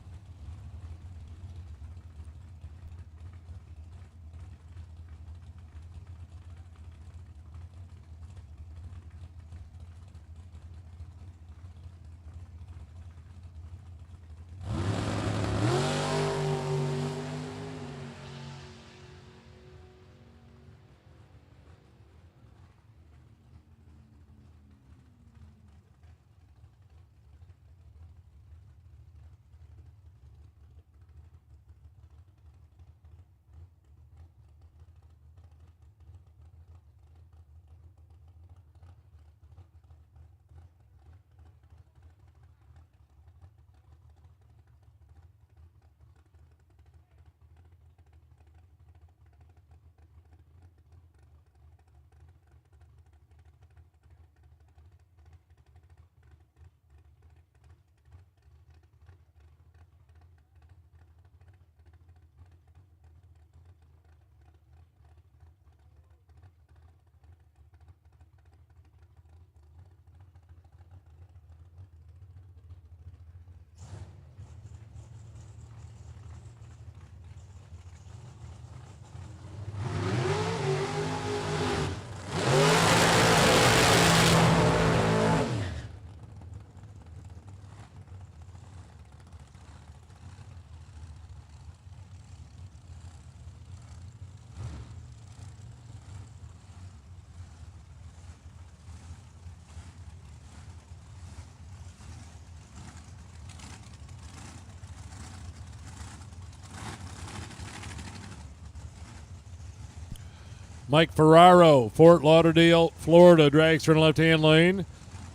Mike Ferraro, Fort Lauderdale, Florida, dragster in the left-hand lane.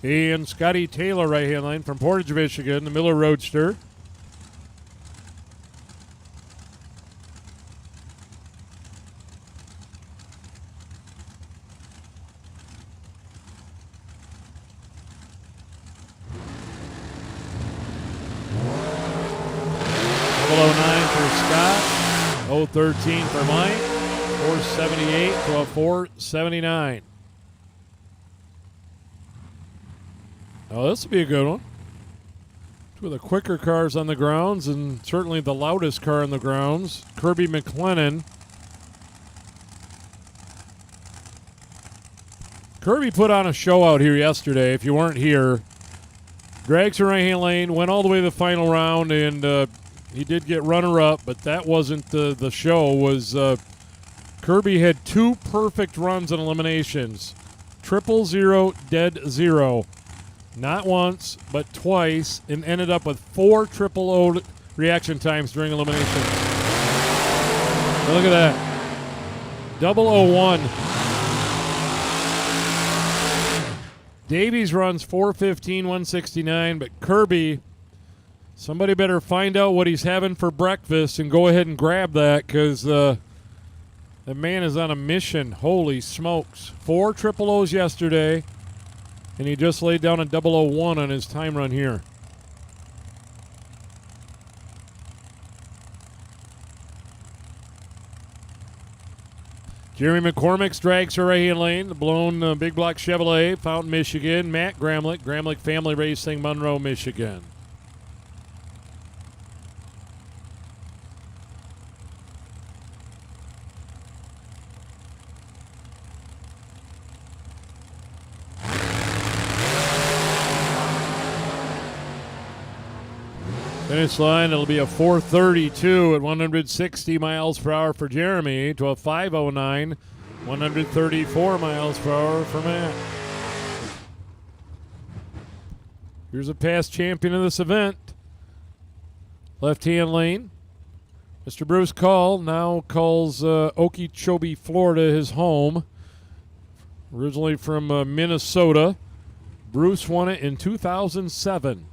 And Scotty Taylor, right-hand lane from Portage, Michigan, the Miller Roadster. .009 for Scott, 013 for Mike. 478 to a 479. Oh, this will be a good one. Two of the quicker cars on the grounds and certainly the loudest car on the grounds. Kirby McLennan. Kirby put on a show out here yesterday, if you weren't here. Dragster right-hand lane, went all the way to the final round, and he did get runner-up, but that wasn't the show. Was Kirby had two perfect runs in eliminations. 000, dead zero. Not once, but twice, and ended up with 4 000 reaction times during eliminations. Now look at that. 001. Davies runs 4:15, 169, but Kirby, somebody better find out what he's having for breakfast and go ahead and grab that, because the man is on a mission. Holy smokes. 4 000s yesterday, and he just laid down a 001 on his time run here. Jeremy McCormick's dragster right-hand lane, the blown big block Chevrolet, Fountain, Michigan. Matt Gramlich, Gramlich Family Racing, Monroe, Michigan. Finish line, it'll be a 4:32 at 160 miles per hour for Jeremy to a 5:09 134 miles per hour for Matt. Here's a past champion of this event. Left-hand lane. Mr. Bruce Call now calls Okeechobee, Florida his home. Originally from Minnesota. Bruce won it in 2007.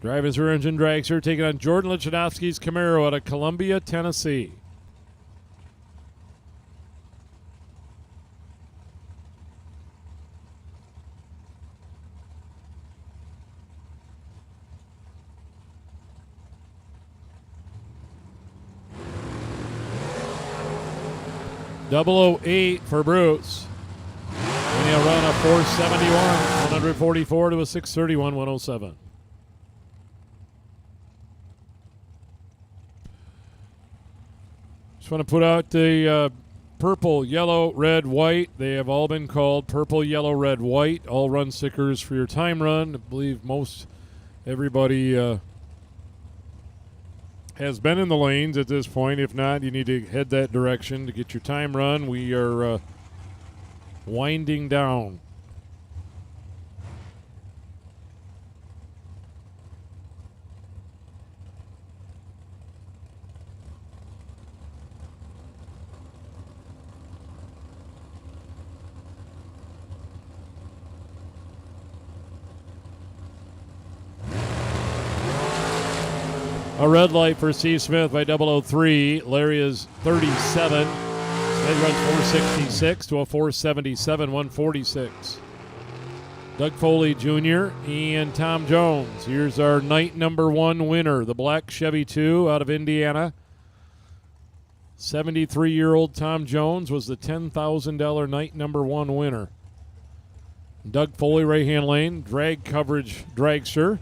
Driving his rear engine dragster, taking on Jordan Lichanowski's Camaro out of Columbia, Tennessee. .008 for Bruce. And he'll run a 471, 144 to a 631, 107. Just want to put out the purple, yellow, red, white. They have all been called purple, yellow, red, white. All run stickers for your time run. I believe everybody has been in the lanes at this point. If not, you need to head that direction to get your time run. We are winding down. A red light for Steve Smith by 003. Larry is 37. Smith runs 466 to a 477, 146. Doug Foley Jr. and Tom Jones. Here's our night number one winner, the black Chevy 2 out of Indiana. 73-year-old Tom Jones was the $10,000 night number one winner. Doug Foley, right-hand lane, drag coverage dragster.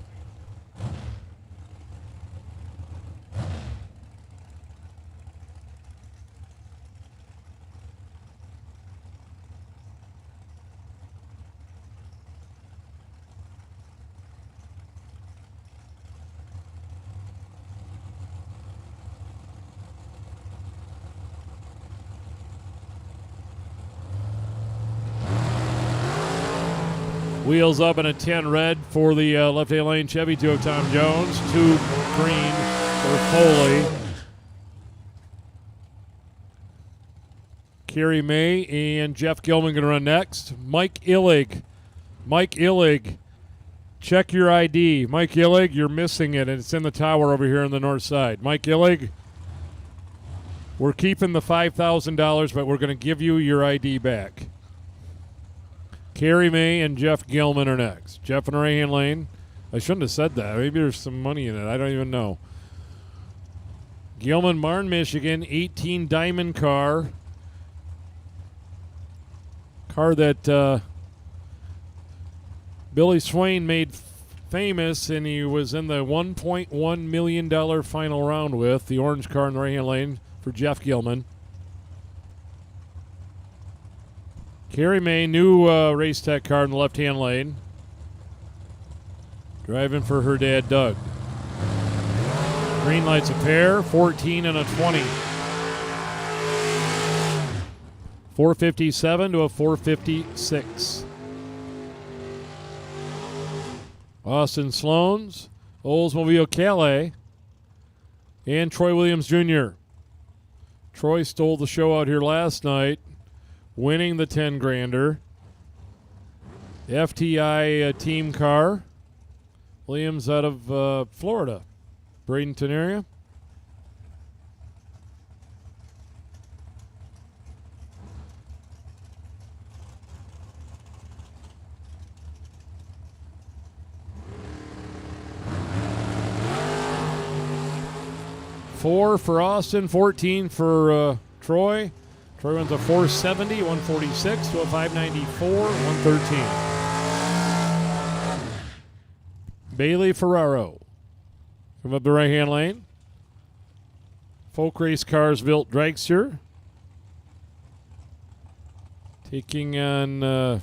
Wheels up in a 10 red for the left-hand lane Chevy 2 of Tom Jones. 2 green for Foley. Kerry May and Jeff Gilman going to run next. Mike Illig. Check your ID. Mike Illig, you're missing it, and it's in the tower over here on the north side. Mike Illig, we're keeping the $5,000, but we're going to give you your ID back. Kerry May and Jeff Gilman are next. Jeff in the right-hand lane. I shouldn't have said that. Maybe there's some money in it. I don't even know. Gilman, Marne, Michigan, 18 Diamond car. Car that Billy Swain made famous, and he was in the $1.1 million final round with. The orange car in the right-hand lane for Jeff Gilman. Kerry May, new Race Tech car in the left-hand lane. Driving for her dad, Doug. Green lights a pair, 14 and a 20. 457 to a 456. Austin Sloan's, Oldsmobile Calais, and Troy Williams Jr. Troy stole the show out here last night, winning the 10-grander. FTI team car. Williams out of Florida. Bradenton area. Four for Austin, 14 for Troy. Troy runs a 470, 146 to a 594, 113. Bailey Ferraro from up the right-hand lane. Folk Race Cars built dragster. Taking on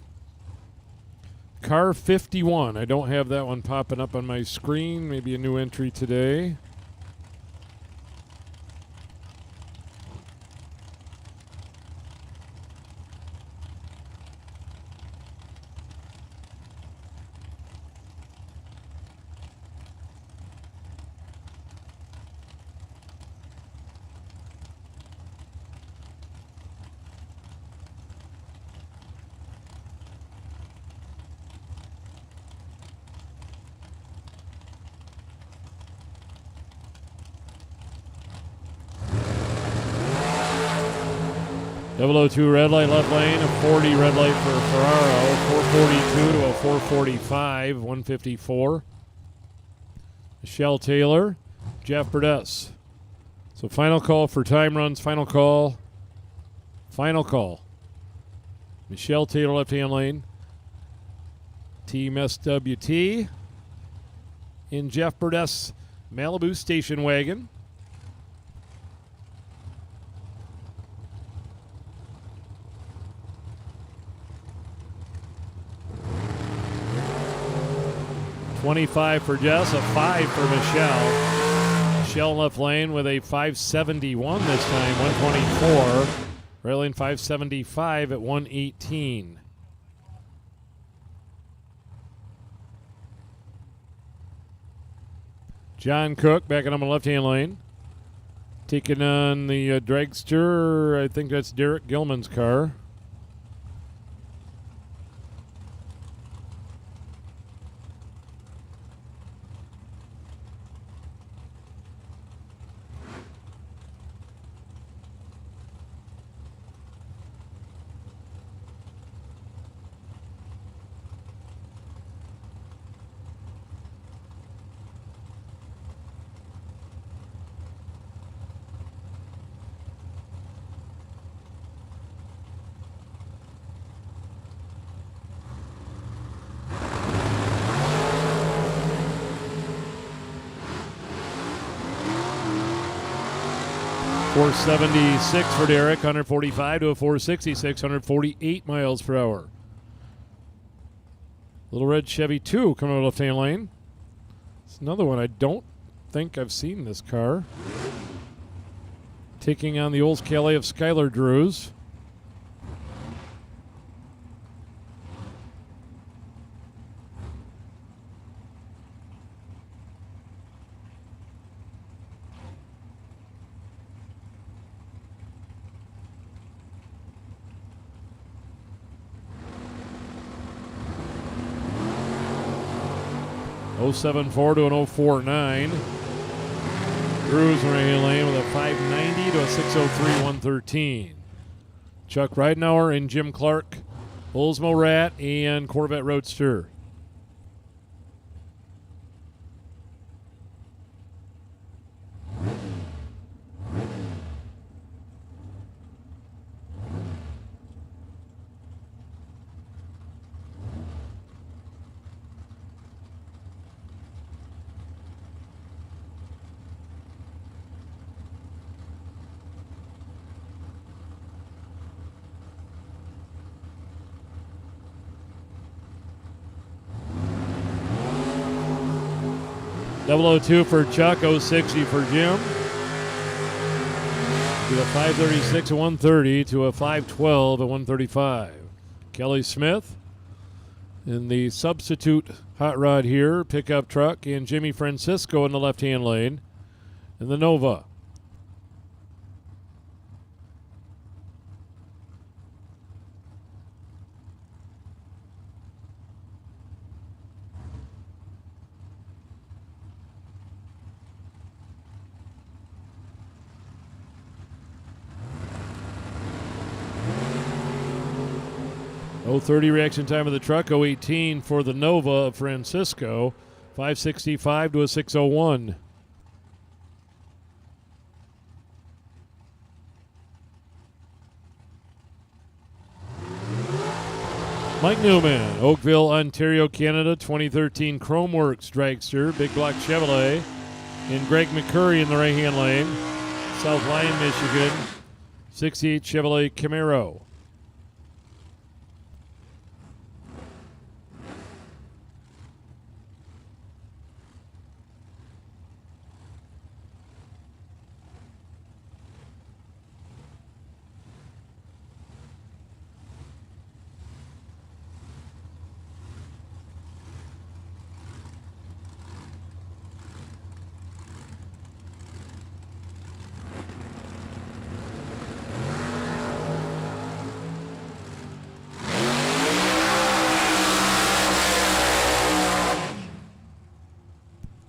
car 51. I don't have that one popping up on my screen. Maybe a new entry today. 002 red light left lane, a 40 red light for Ferraro, 442 to a 445, 154. Michelle Taylor, Jeff Burdess. So final call for time runs, final call. Michelle Taylor left-hand lane. Team SWT in Jeff Burdess Malibu station wagon. $25 for Jess, a 5 for Michelle. Michelle left lane with a 571 this time, 124. Right lane 575 at 118. John Cook back on the left-hand lane. Taking on the Dragster. I think that's Derek Gilman's car. .476 for Derek, 145 to a 466, 148 miles per hour. Little red Chevy 2 coming out of left-hand lane. It's another one I don't think I've seen this car. Taking on the Olds Calais of Skylar Drews. .074 to an .049. Drews in right-hand lane with a 590 to a 603, 113. Chuck Ridenauer and Jim Clark, Oldsmo Rat and Corvette Roadster. .002 for Chuck, 060 for Jim. To a 536 at 130 to a 512 at 135. Kelly Smith in the substitute hot rod here, pickup truck, and Jimmy Francisco in the left-hand lane in the Nova. .030 reaction time of the truck, 018 for the Nova of Francisco, 565 to a 601. Mike Newman, Oakville, Ontario, Canada, 2013 Chromeworks Dragster, Big Block Chevrolet, and Greg McCurry in the right-hand lane, South Lyon, Michigan, 68 Chevrolet Camaro.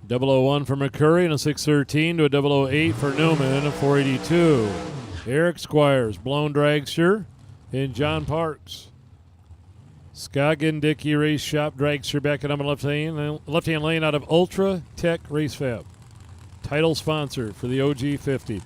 .001 for McCurry and a 613 to a 008 for Newman, a 482. Eric Squires, blown dragster, and John Parks. Scoggin Dickey Race Shop dragster back at left-hand lane out of Ultra Tech Race Fab. Title sponsor for the OG 50.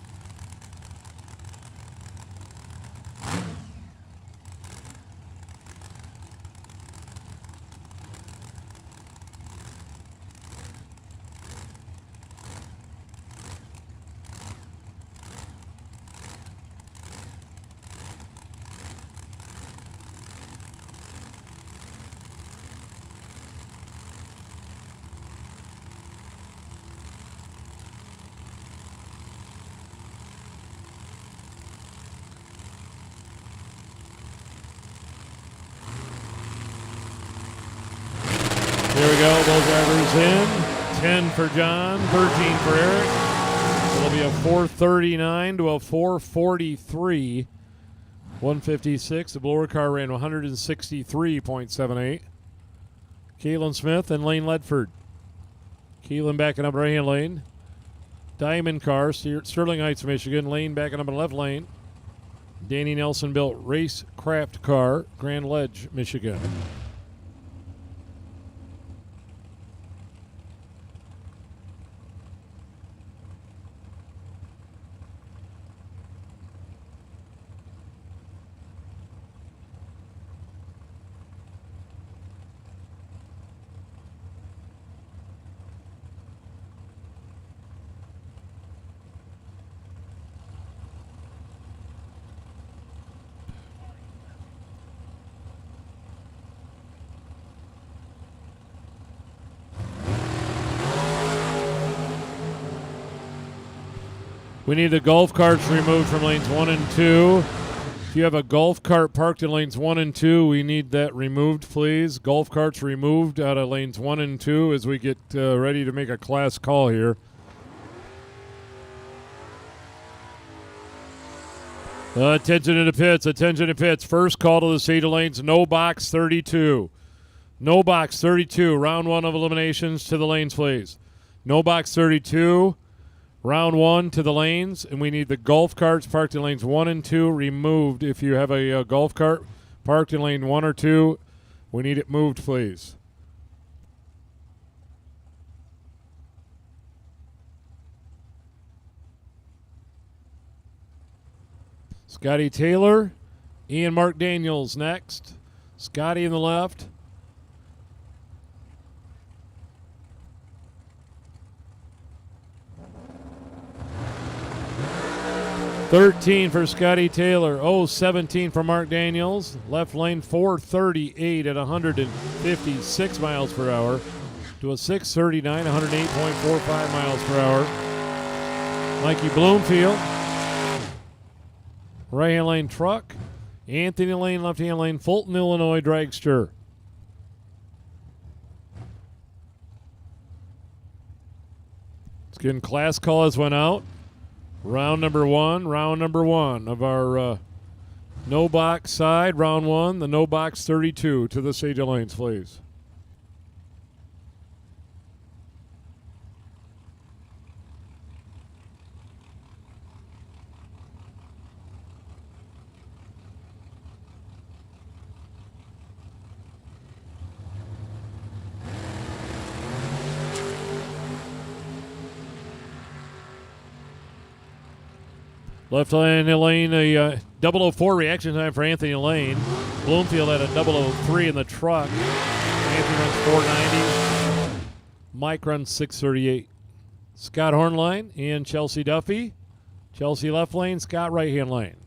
Here we go, both drivers in. 10 for John, 13 for Eric. It'll be a 439 to a 443. 156. The blower car ran 163.78. Keelan Smith and Lane Ledford. Keelan backing up right-hand lane. Diamond car, Sterling Heights, Michigan. Lane backing up in left lane. Danny Nelson built Racecraft car, Grand Ledge, Michigan. We need the golf carts removed from lanes 1 and 2. If you have a golf cart parked in lanes 1 and 2, we need that removed, please. Golf carts removed out of lanes 1 and 2 as we get ready to make a class call here. Attention to the pits, attention to pits. First call to the state of lanes, no box 32. No box 32, round 1 of eliminations to the lanes, please. No box 32. Round 1 to the lanes, and we need the golf carts parked in lanes 1 and 2 removed. If you have a golf cart parked in lane 1 or 2, we need it moved, please. Scotty Taylor, Ian Mark Daniels next. Scotty in the left. 13 for Scotty Taylor. 17 for Mark Daniels. Left lane 438 at 156 miles per hour to a 639, 108.45 miles per hour. Mikey Bloomfield. Right-hand lane truck. Anthony Lane, left-hand lane, Fulton, Illinois, dragster. It's getting class calls went out. Round number one of our no box side. Round 1, the no box 32 to the stage of lanes, please. Left lane, a 004 reaction time for Anthony Lane. Bloomfield had a 003 in the truck. Anthony runs 490. Mike runs 638. Scott Hornline and Chelsea Duffy. Chelsea left lane, Scott right-hand lane.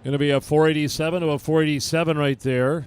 Going to be a 487 to a 487 right there.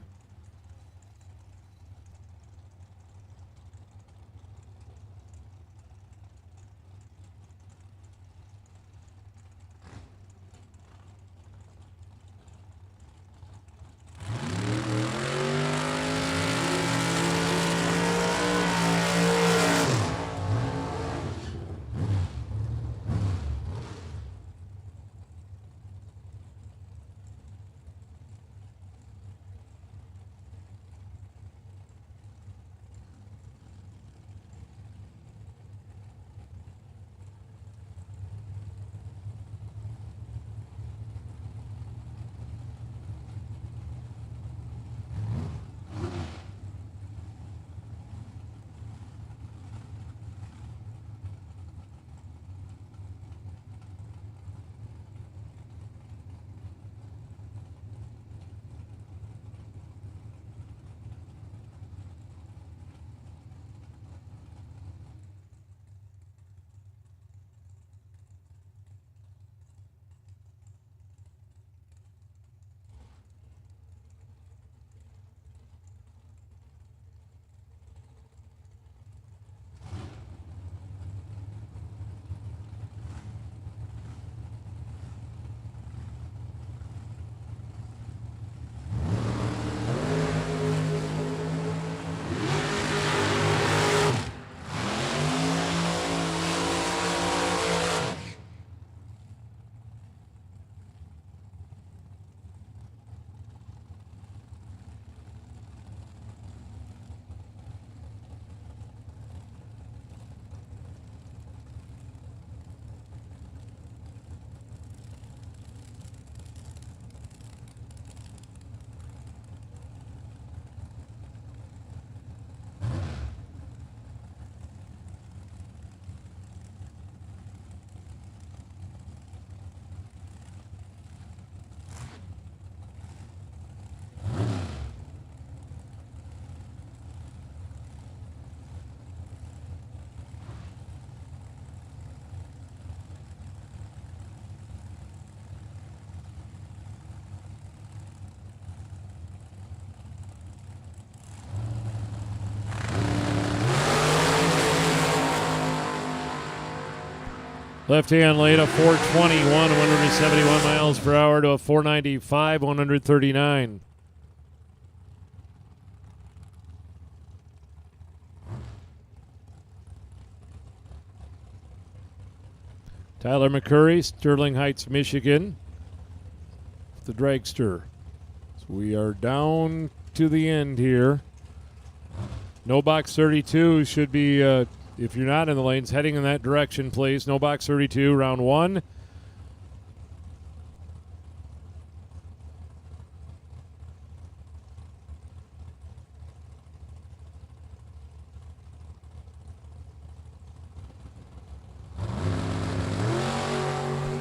Left-hand lane, a 421, 171 miles per hour to a 495, 139. Tyler McCurry, Sterling Heights, Michigan. The Dragster. So we are down to the end here. No box 32 should be, if you're not in the lanes, heading in that direction, please. No box 32, round one.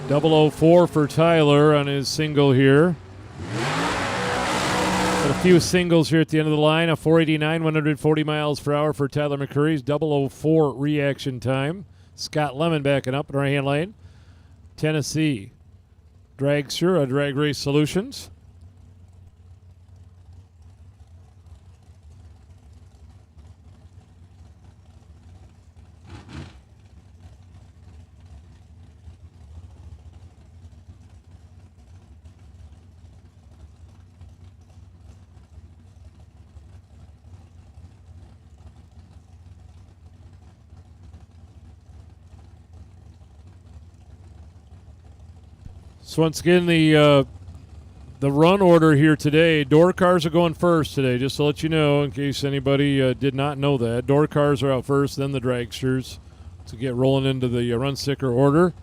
.004 for Tyler on his single here. Got a few singles here at the end of the line. A 489, 140 miles per hour for Tyler McCurry's .004 reaction time. Scott Lemon backing up in right-hand lane. Tennessee Dragster, Drag Race Solutions. So once again, the run order here today, door cars are going first today, just to let you know, in case anybody did not know that. Door cars are out first, then the dragsters to get rolling into the run sticker order.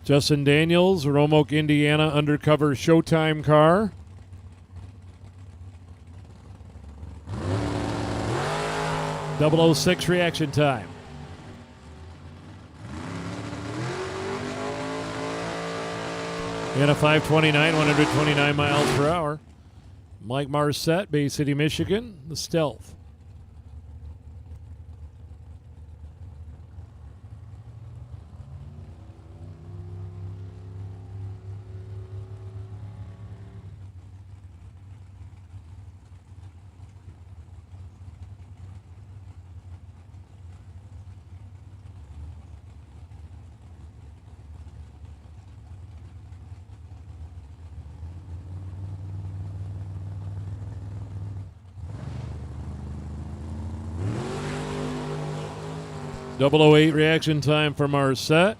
Justin Daniels, Roanoke, Indiana, undercover Showtime car. .006 reaction time. And a 529, 129 miles per hour. Mike Marset, Bay City, Michigan, the Stealth. .008 reaction time for Marset.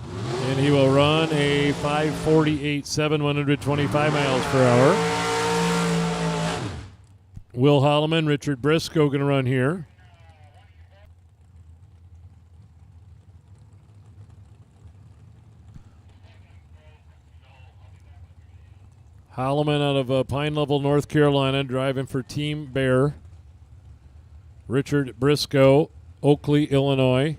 And he will run a 5:48.7, 125 miles per hour. Will Holloman, Richard Briscoe going to run here. Holloman out of Pine Level, North Carolina, driving for Team Bear. Richard Briscoe, Oakley, Illinois.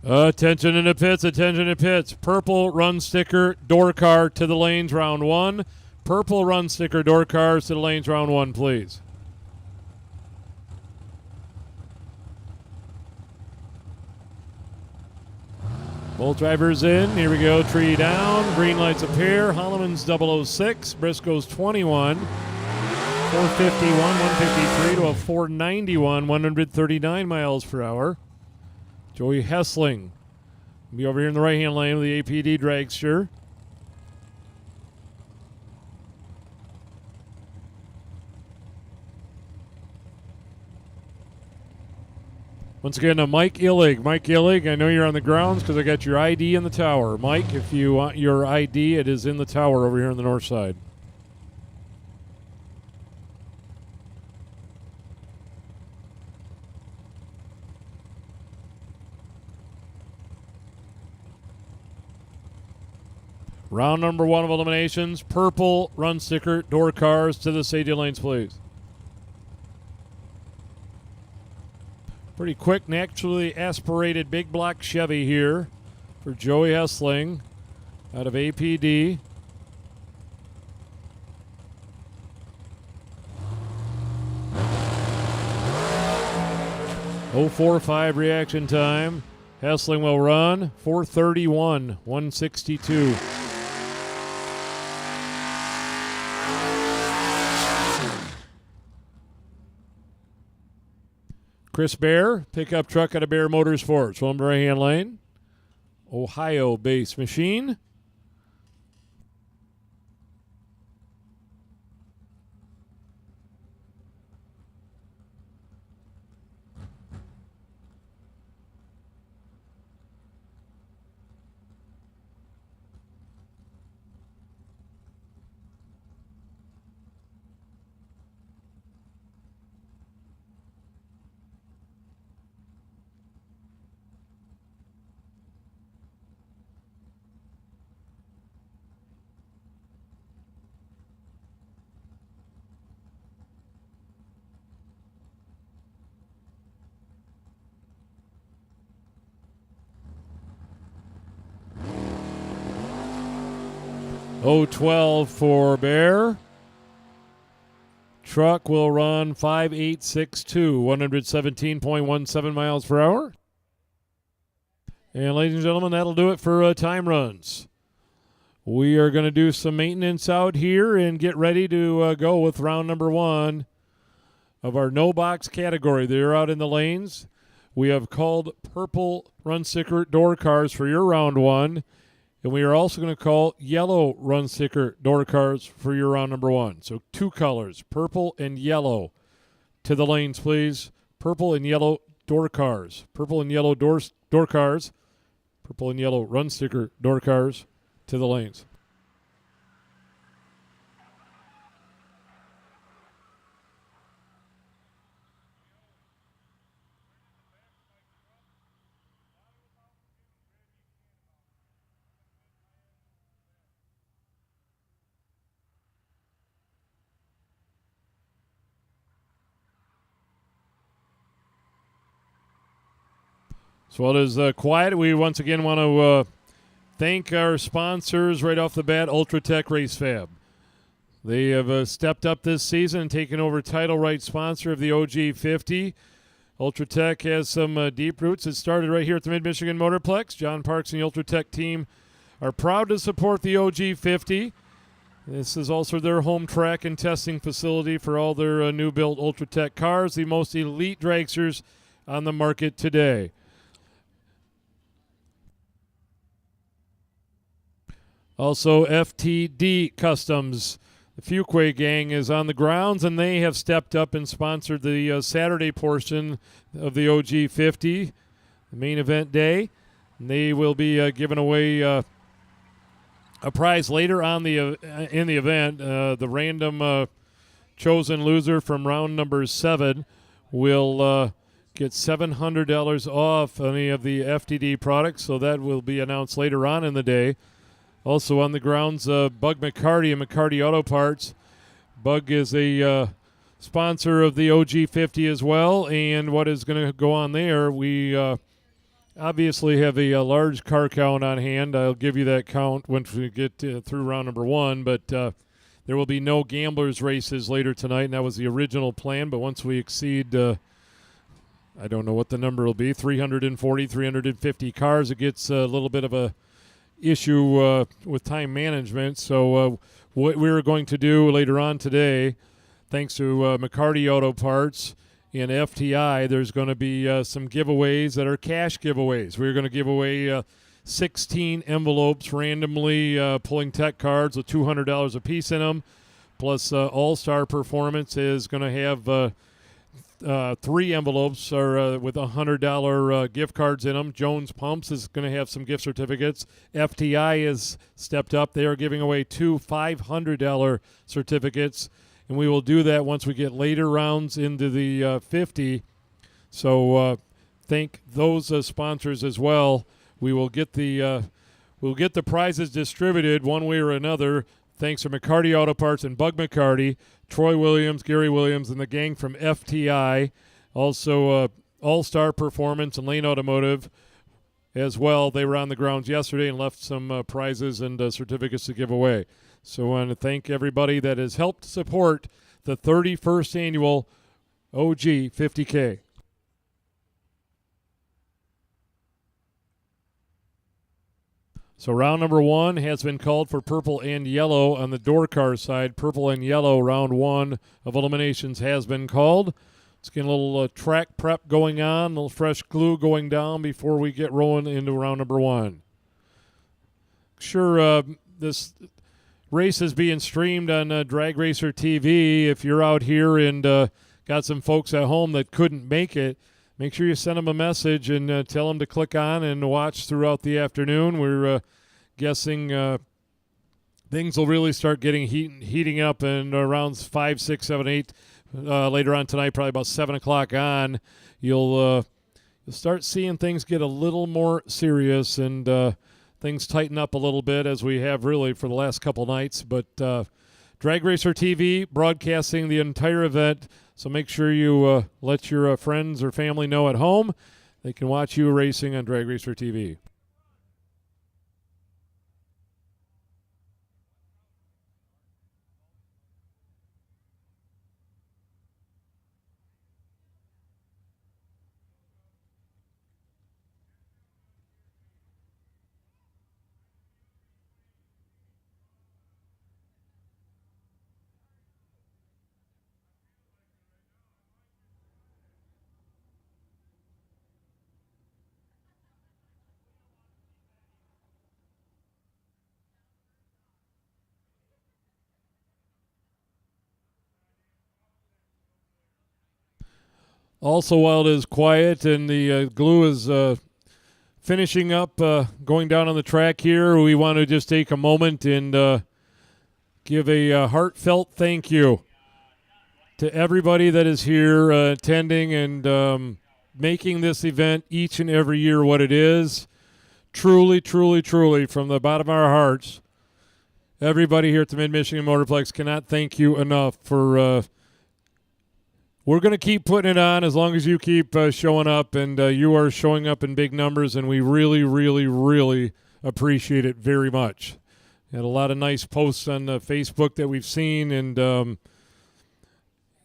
Attention in the pits, attention in the pits. Purple run sticker, door car to the lanes, round one. Purple run sticker, door cars to the lanes, round one, please. Both drivers in. Here we go. Tree down. Green lights appear. Holloman's 006. Briscoe's 21. 451, 153 to a 491, 139 miles per hour. Joey Hessling will be over here in the right-hand lane with the APD Dragster. Once again, Mike Illig. Mike Illig, I know you're on the grounds because I got your ID in the tower. Mike, if you want your ID, it is in the tower over here on the north side. Round number one of eliminations. Purple run sticker, door cars to the safety lanes, please. Pretty quick, naturally aspirated big block Chevy here for Joey Hessling out of APD. .045 reaction time. Hessling will run 431, 162. Chris Bear, pickup truck out of Bear Motorsports, from the right-hand lane. Ohio-based machine. .012 for Bear. Truck will run 5862, 117.17 miles per hour. And ladies and gentlemen, that'll do it for time runs. We are going to do some maintenance out here and get ready to go with round number one of our no box category. They're out in the lanes. We have called purple run sticker door cars for your round one. And we are also going to call yellow run sticker door cars for your round number one. So two colors, purple and yellow. To the lanes, please. Purple and yellow door cars. Purple and yellow door cars. Purple and yellow run sticker door cars to the lanes. So while it is quiet, we once again want to thank our sponsors right off the bat, Ultratech Race Fab. They have stepped up this season and taken over title right sponsor of the OG50. Ultratech has some deep roots. It started right here at the Mid-Michigan Motorplex. John Parks and the Ultratech team are proud to support the OG50. This is also their home track and testing facility for all their new-built Ultratech cars, the most elite dragsters on the market today. Also, FTD Customs. The Fuquay gang is on the grounds, and they have stepped up and sponsored the Saturday portion of the OG50, the main event day. And they will be giving away a prize later on in the event. The random chosen loser from round number 7 will get $700 off any of the FTD products, so that will be announced later on in the day. Also on the grounds, Bug McCarty and McCarty Auto Parts. Bug is a sponsor of the OG50 as well, and what is going to go on there, we obviously have a large car count on hand. I'll give you that count once we get through round number 1, but there will be no gamblers races later tonight, and that was the original plan, but once we exceed, I don't know what the number will be, 340, 350 cars, it gets a little bit of a issue with time management. So what we're going to do later on today, thanks to McCarty Auto Parts and FTI, there's going to be some giveaways that are cash giveaways. We're going to give away 16 envelopes randomly, pulling tech cards with $200 a piece in them. Plus All-Star Performance is going to have 3 envelopes with $100 gift cards in them. Jones Pumps is going to have some gift certificates. FTI has stepped up. They are giving away 2 $500 certificates, and we will do that once we get later rounds into the 50. So thank those sponsors as well. We will get the prizes distributed one way or another. Thanks to McCarty Auto Parts and Bug McCarty, Troy Williams, Gary Williams, and the gang from FTI. Also, All-Star Performance and Lane Automotive as well. They were on the grounds yesterday and left some prizes and certificates to give away. So I want to thank everybody that has helped support the 31st annual OG 50K. So round number 1 has been called for purple and yellow on the door car side. Purple and yellow, round 1 of eliminations has been called. Let's get a little track prep going on, a little fresh glue going down before we get rolling into round number 1. Sure, this race is being streamed on Drag Racer TV. If you're out here and got some folks at home that couldn't make it, make sure you send them a message and tell them to click on and watch throughout the afternoon. We're guessing things will really start getting heating up in rounds 5, 6, 7, 8 later on tonight, probably about 7 o'clock on. You'll start seeing things get a little more serious and things tighten up a little bit as we have really for the last couple nights. But Drag Racer TV broadcasting the entire event. So make sure you let your friends or family know at home. They can watch you racing on Drag Racer TV. Also, while it is quiet and the glue is finishing up, going down on the track here, we want to just take a moment and give a heartfelt thank you to everybody that is here attending and making this event each and every year what it is. Truly, truly, truly, from the bottom of our hearts, everybody here at the Mid-Michigan Motorplex cannot thank you enough for We're going to keep putting it on as long as you keep showing up, and you are showing up in big numbers, and we really, really, really appreciate it very much. Had a lot of nice posts on Facebook that we've seen, and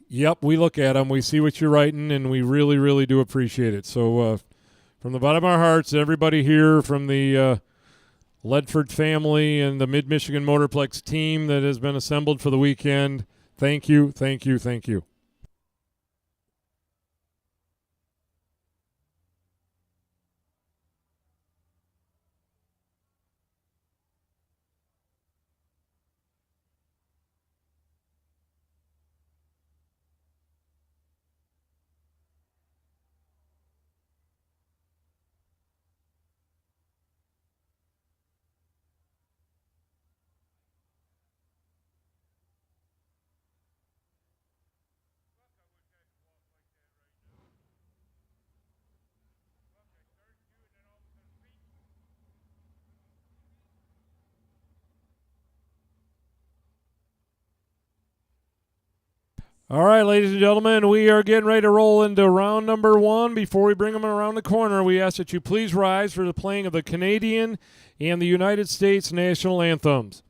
yep, we look at them. We see what you're writing, and we really, really do appreciate it. So from the bottom of our hearts, everybody here from the Ledford family and the Mid-Michigan Motorplex team that has been assembled for the weekend, thank you, thank you, thank you. All right, ladies and gentlemen, we are getting ready to roll into round number 1. Before we bring them around the corner, we ask that you please rise for the playing of the Canadian and the United States national anthems.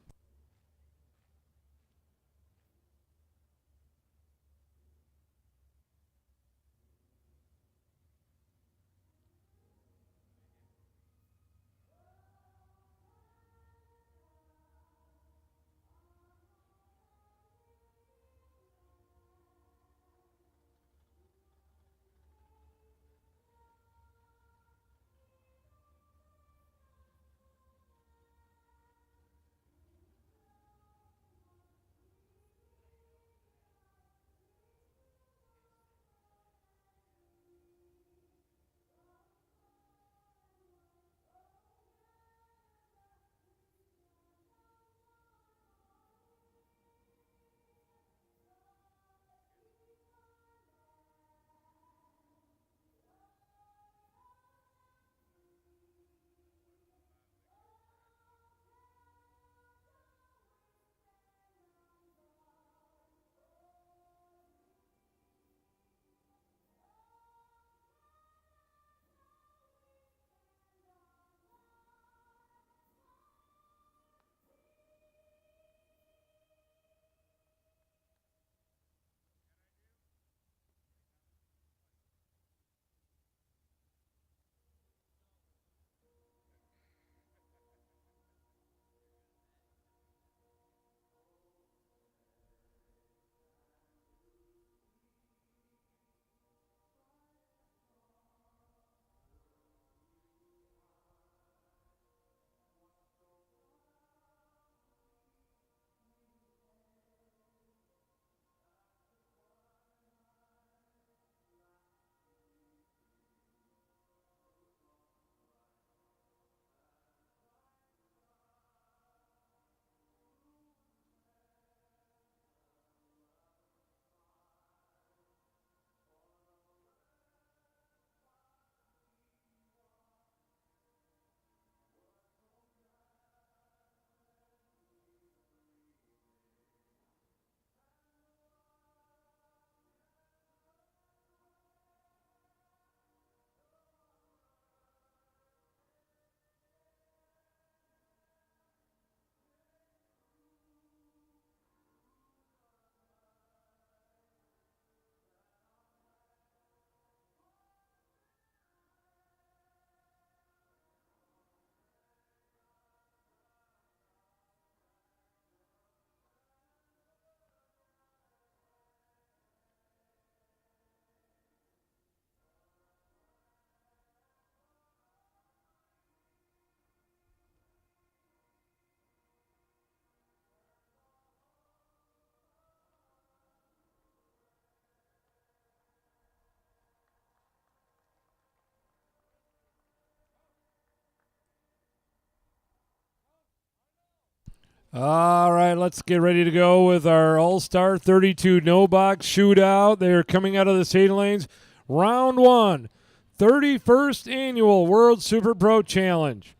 All right, let's get ready to go with our All-Star 32 no-box shootout. They're coming out of the state lanes. Round 1, 31st Annual World Super Pro Challenge.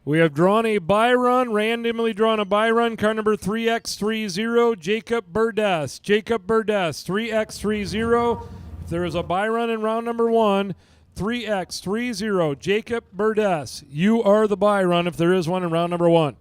We have drawn a buy run, randomly drawn a buy run, car number 3X30, Jacob Burdess. Jacob Burdess, 3X30. If there is a buy run in round number 1, 3X30, Jacob Burdess. You are the buy run if there is one in round number 1.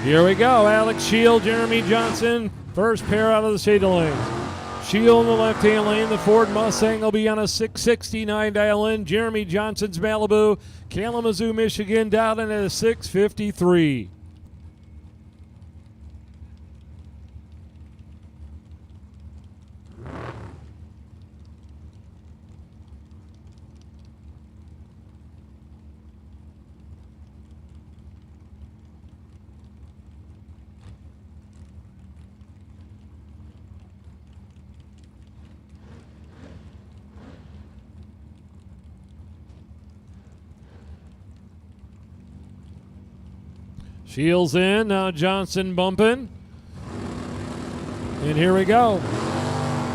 Here we go. Alex Shield, Jeremy Johnson. First pair out of the shade lanes. Shield in the left-hand lane. The Ford Mustang will be on a 669 dial-in. Jeremy Johnson's Malibu. Kalamazoo, Michigan, down in at a 653. Shields in, now Johnson bumping. And here we go.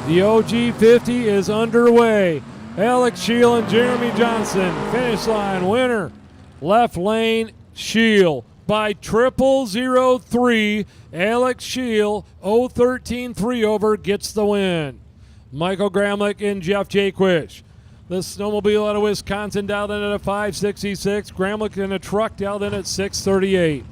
The OG50 is underway. Alex Shield and Jeremy Johnson. Finish line winner. Left lane, Shield by 0003. Alex Shield, 013-3 over, gets the win. Michael Gramlich and Jeff Jaquish. The snowmobile out of Wisconsin dialed in at a 566. Gramlich in a truck dialed in at 638.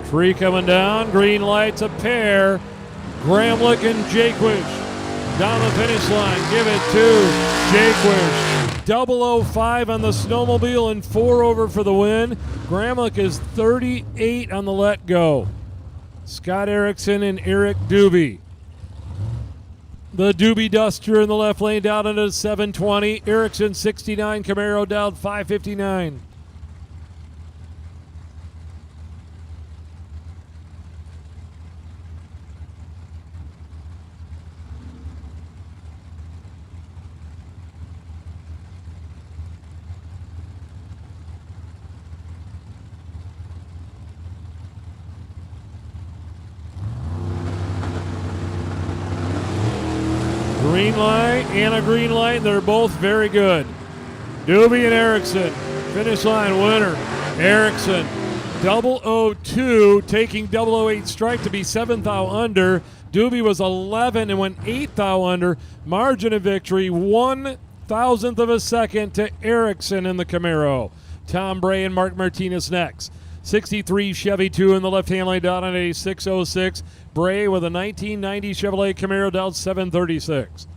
Tree coming down, green lights a pair. Gramlich and Jaquish down the finish line. Give it to Jaquish. 005 on the snowmobile and 4 over for the win. Gramlich is 38 on the let go. Scott Erickson and Eric Doobie. The Doobie Duster in the left lane down into 720. Erickson 69, Camaro down 559. Green light and a green light. They're both very good. Doobie and Erickson. Finish line winner. Erickson. 002 taking 008 strike to be 7th out under. Doobie was 11 and went 8th out under. Margin of victory 1,000th of a second to Erickson in the Camaro. Tom Bray and Mark Martinez next. 63 Chevy 2 in the left-hand lane down on a 606. Bray with a 1990 Chevrolet Camaro down 736.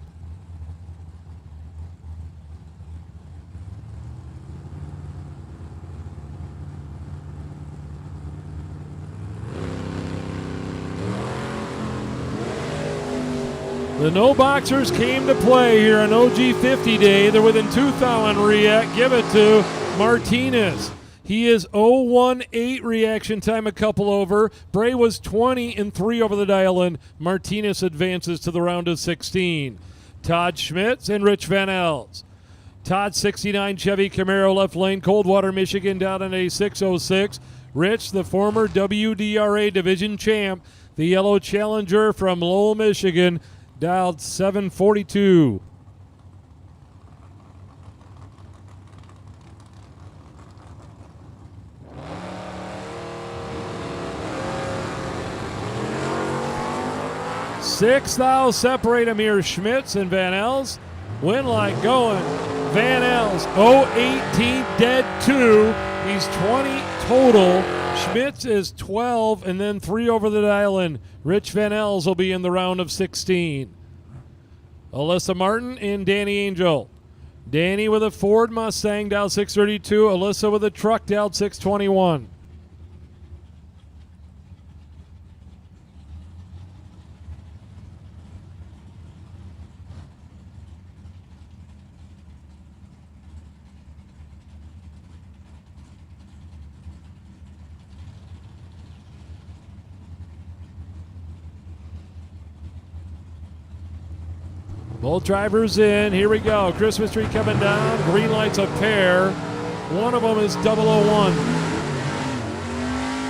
The no boxers came to play here on OG50 day. They're within 2,000 react. Give it to Martinez. He is 018 reaction time, a couple over. Bray was 20 and 3 over the dial-in. Martinez advances to the round of 16. Todd Schmitz and Rich Van Els. Todd 69 Chevy Camaro left lane, Coldwater, Michigan down in a 606. Rich, the former WDRA division champ, the yellow Challenger from Lowell, Michigan, dialed 742. Six thou separate them here. Schmitz and Van Els. Win light going. Van Els 018 dead 2. He's 20 total. Schmitz is 12 and then 3 over the dial-in. Rich Van Els will be in the round of 16. Alyssa Martin and Danny Angel. Danny with a Ford Mustang down 632. Alyssa with a truck down 621. Both drivers in. Here we go. Christmas tree coming down. Green light's a pair. One of them is 001.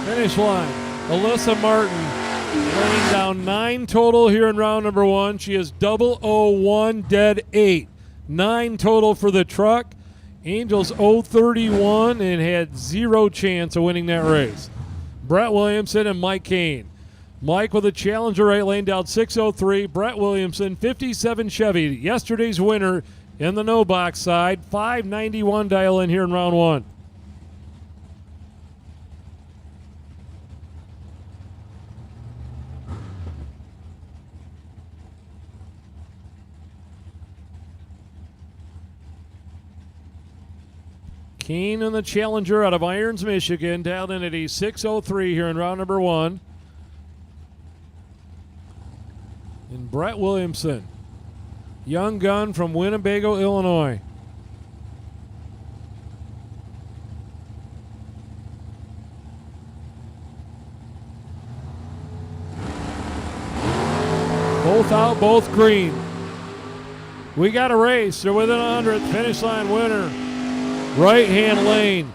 Finish line. Alyssa Martin laying down 9 total here in round number 1. She is 001, dead 8. 9 total for the truck. Angels 031 and had 0 chance of winning that race. Brett Williamson and Mike Kane. Mike with a Challenger right lane down 603. Brett Williamson, 57 Chevy. Yesterday's winner in the no box side. 591 dial in here in round 1. Keen and the Challenger out of Irons, Michigan, dialed in at a 603 here in round number 1. And Brett Williamson, young gun from Winnebago, Illinois. Both out, both green. We got a race. They're within 100. Finish line winner. Right-hand lane.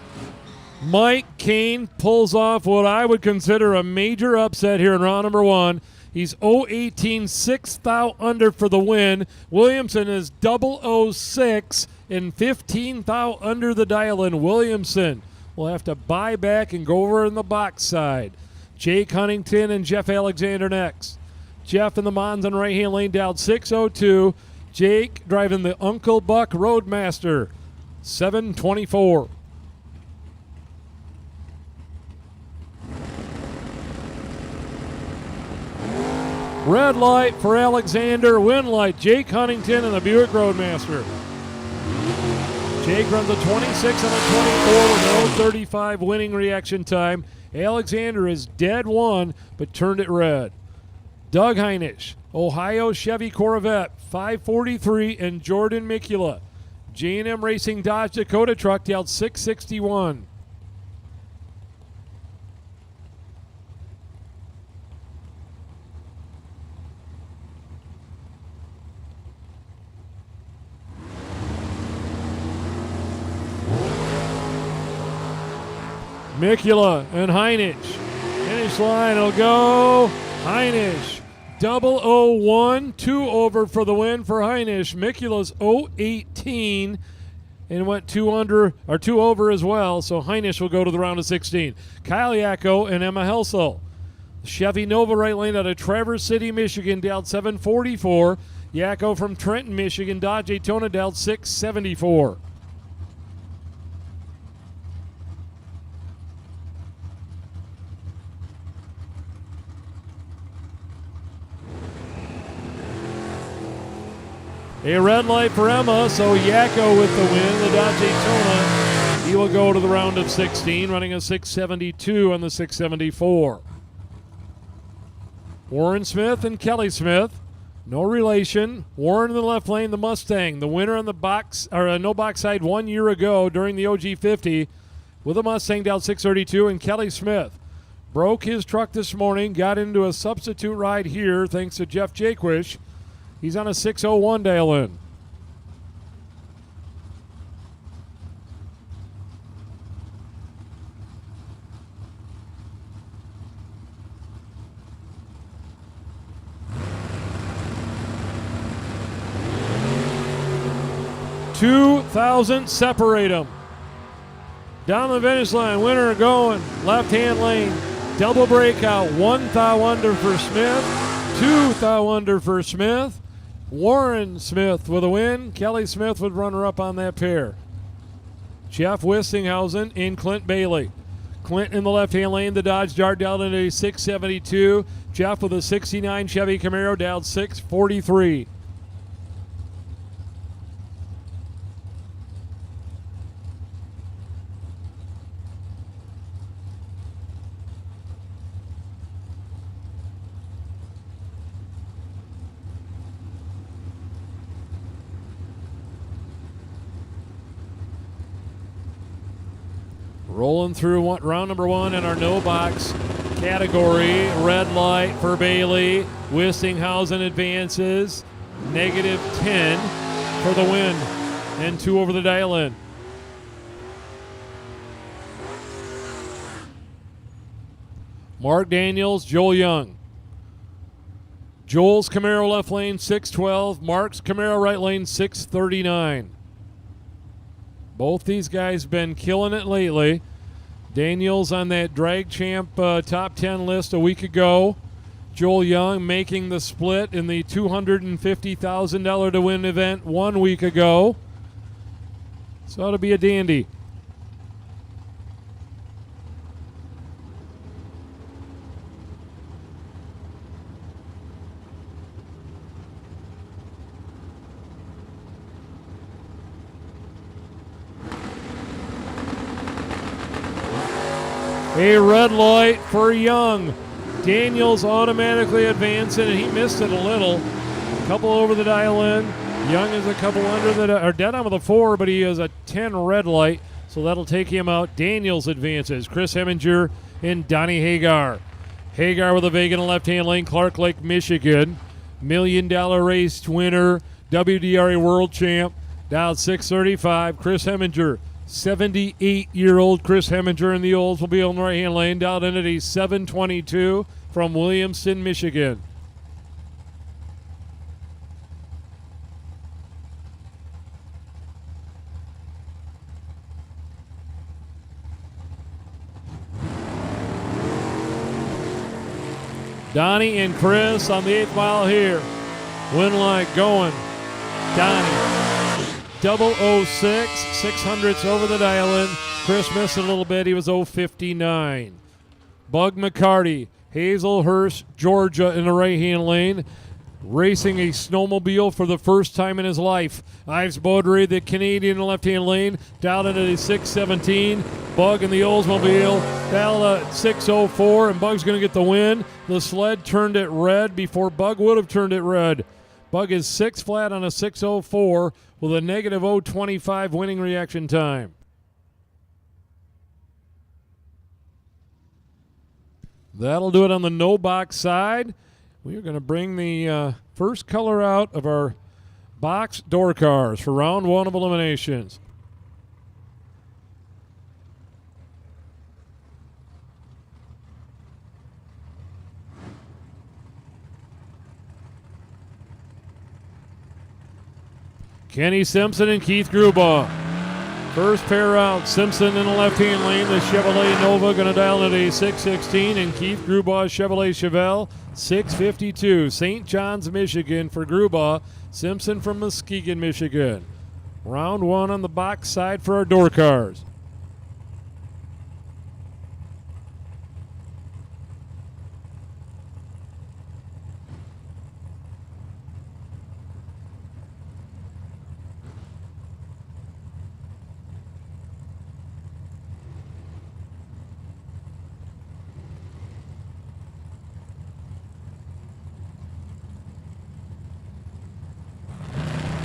Mike Kane pulls off what I would consider a major upset here in round number 1. He's 018, 6 thou under for the win. Williamson is 006 and 15 thou under the dial-in. Williamson will have to buy back and go over in the box side. Jake Huntington and Jeff Alexander next. Jeff in the Monson right-hand lane down 602. Jake driving the Uncle Buck Roadmaster, 724. Red light for Alexander, win light Jake Huntington and the Buick Roadmaster. Jake runs a 26 and a 24 with no 35 winning reaction time. Alexander is dead 1, but turned it red. Doug Heinisch, Ohio Chevy Corvette, 543, and Jordan Mikula. J&M Racing Dodge Dakota truck down 661. Mikula and Heinisch. Finish line will go. Heinisch. 001, 2 over for the win for Heinisch. Mikula's 018 and went 2 over as well. So Heinisch will go to the round of 16. Kyle Yacko and Emma Helsel. Chevy Nova right lane out of Traverse City, Michigan, down 744. Yacko from Trenton, Michigan, Dodge Daytona, down 674. A red light for Emma, so Yacko with the win. The Dodge Daytona, he will go to the round of 16, running a 672 on the 674. Warren Smith and Kelly Smith, no relation. Warren in the left lane, the Mustang, the winner on the box or no box side 1 year ago during the OG50 with a Mustang down 632, and Kelly Smith broke his truck this morning, got into a substitute ride here thanks to Jeff Jaquish. He's on a 601 dial in. $2,000 separate them. Down the finish line, winner going left-hand lane. Double breakout, 1 thou under for Smith, 2 thou under for Smith. Warren Smith with a win. Kelly Smith would runner up on that pair. Jeff Wissinghausen and Clint Bailey. Clint in the left-hand lane, the Dodge Dart down into a 672. Jeff with a 69 Chevy Camaro down 643. Rolling through round number 1 in our no box category. Red light for Bailey. Wistinghausen advances. -10 for the win. And 2 over the dial-in. Mark Daniels, Joel Young. Joel's Camaro left lane 612. Mark's Camaro right lane 639. Both these guys been killing it lately. Daniels on that drag champ top 10 list a week ago. Joel Young making the split in the $250,000 to win event 1 week ago. So it'll be a dandy. A red light for Young. Daniels automatically advancing, and he missed it a little. A couple over the dial-in. Young is a couple under or dead on with a 4, but he has a 10 red light, so that'll take him out. Daniels advances. Chris Heminger and Donnie Hagar. Hagar with a Vega in the left-hand lane. Clark Lake, Michigan. $1 million race winner. WDRA world champ. Dialed 635. Chris Heminger. 78-year-old Chris Heminger in the Olds will be on the right-hand lane. Dialed in at a 722 from Williamston, Michigan. Donnie and Chris on the 8th mile here. Win light going. Donnie. 006, 600ths over the dial-in. Chris missed a little bit. He was 059. Bug McCarty, Hazelhurst, Georgia in the right-hand lane. Racing a snowmobile for the first time in his life. Ives Baudry, the Canadian in the left-hand lane, dialed into a 617. Bug in the Oldsmobile, dialed at 604, and Bug's going to get the win. The sled turned it red before Bug would have turned it red. Bug is 6 flat on a 604 with a -025 winning reaction time. That'll do it on the no box side. We are going to bring the first color out of our box door cars for round 1 of eliminations. Kenny Simpson and Keith Grubaugh. First pair out, Simpson in the left-hand lane. The Chevrolet Nova going to dial at a 616, and Keith Grubaugh Chevrolet Chevelle 652. St. John's, Michigan for Grubaugh. Simpson from Muskegon, Michigan. Round 1 on the box side for our door cars.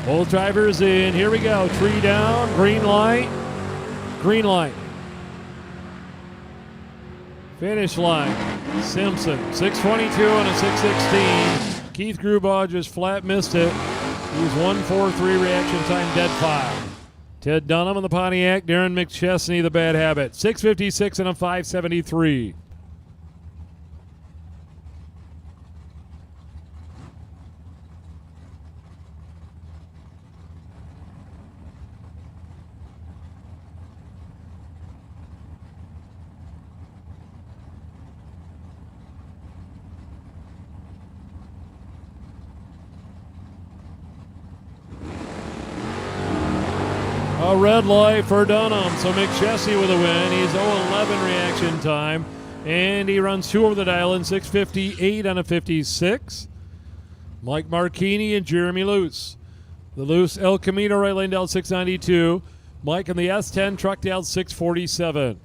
Both drivers in. Here we go. Tree down. Green light. Green light. Finish line. Simpson. 622 and a 616. Keith Grubaugh just flat missed it. He's 143 reaction time, dead 5. Ted Dunham in the Pontiac. Darren McChesney, the Bad Habit. 656 and a 573. A red light for Dunham, so McChesney with a win. He's 0-11 reaction time, and he runs 2 over the dial-in, 658 on a 56. Mike Marchini and Jeremy Luce. The Luce El Camino right lane down 692. Mike in the S10 truck down 647.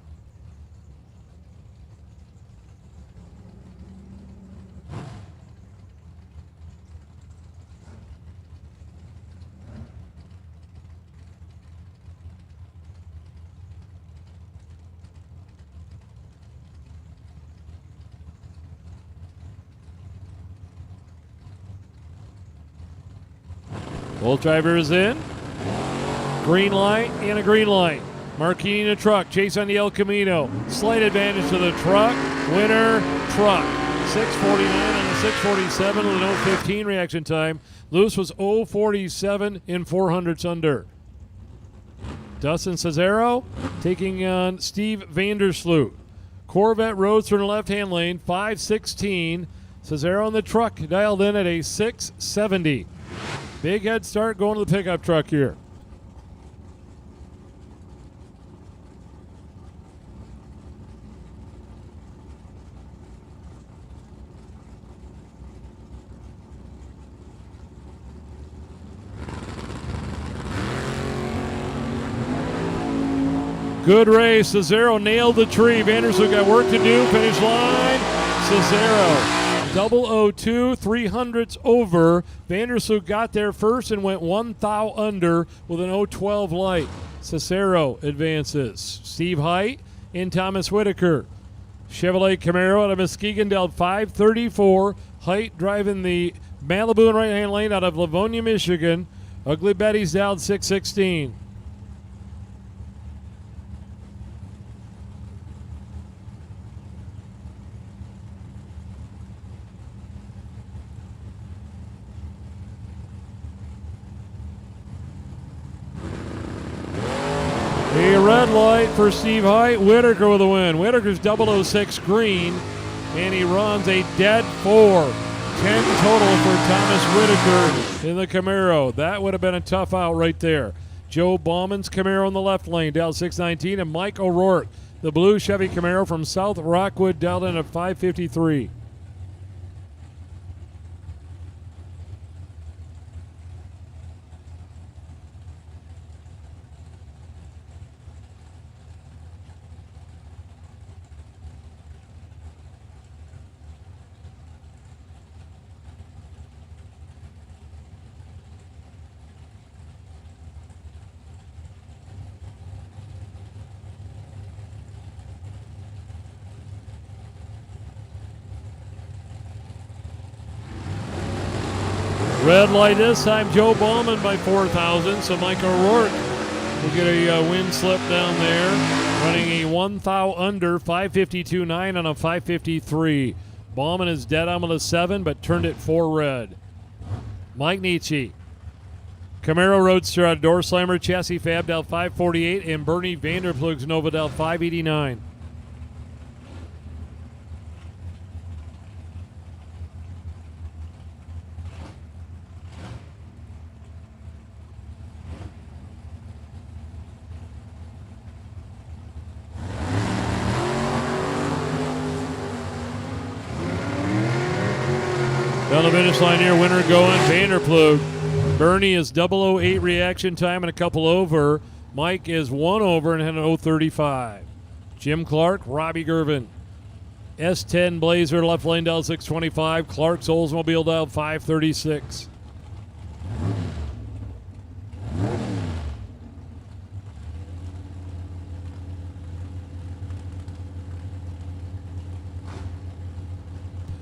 Both drivers in. Green light and a green light. Marquini in a truck. Chase on the El Camino. Slight advantage to the truck. Winner, truck. 6:49 on the 6:47 with an 0:15 reaction time. Lewis was 0:47 in 400ths under. Dustin Cesaro taking on Steve Vandersloot. Corvette Roadster in the left-hand lane, 5:16. Cesaro in the truck dialed in at a 6:70. Big head start going to the pickup truck here. Good race. Cesaro nailed the tree. Vandersloot got work to do. Finish line. Cesaro 002, 300ths over. Vandersloot got there first and went 1 thou under with an 012 light. Cesaro advances. Steve Height and Thomas Whitaker. Chevrolet Camaro out of Muskegon dealt 5:34. Height driving the Malibu in right-hand lane out of Livonia, Michigan. Ugly Betty's down 6:16. A red light for Steve Height. Whitaker with a win. Whitaker's 006 green, and he runs a dead 4. 10 total for Thomas Whitaker in the Camaro. That would have been a tough out right there. Joe Bauman's Camaro in the left lane, dialed 619, and Mike O'Rourke, the blue Chevy Camaro from South Rockwood, dialed in at 553. Red light this time, Joe Bauman by 4 thousandths, so Mike O'Rourke will get a wind slip down there, running a 1 thou under, 552.9 on a 553. Bauman is dead on with a 7, but turned it 4 red. Mike Nietzsche. Camaro Roadster out of Door Slammer, Chassis Fab down 548, and Bernie Vanderplug's Nova down 589. Down the finish line here, winner going, Vanderplug. Bernie is 008 reaction time and a couple over. Mike is 1 over and had an 035. Jim Clark, Robbie Gervin. S10 Blazer, left lane dial 625. Clark's Oldsmobile dial 536.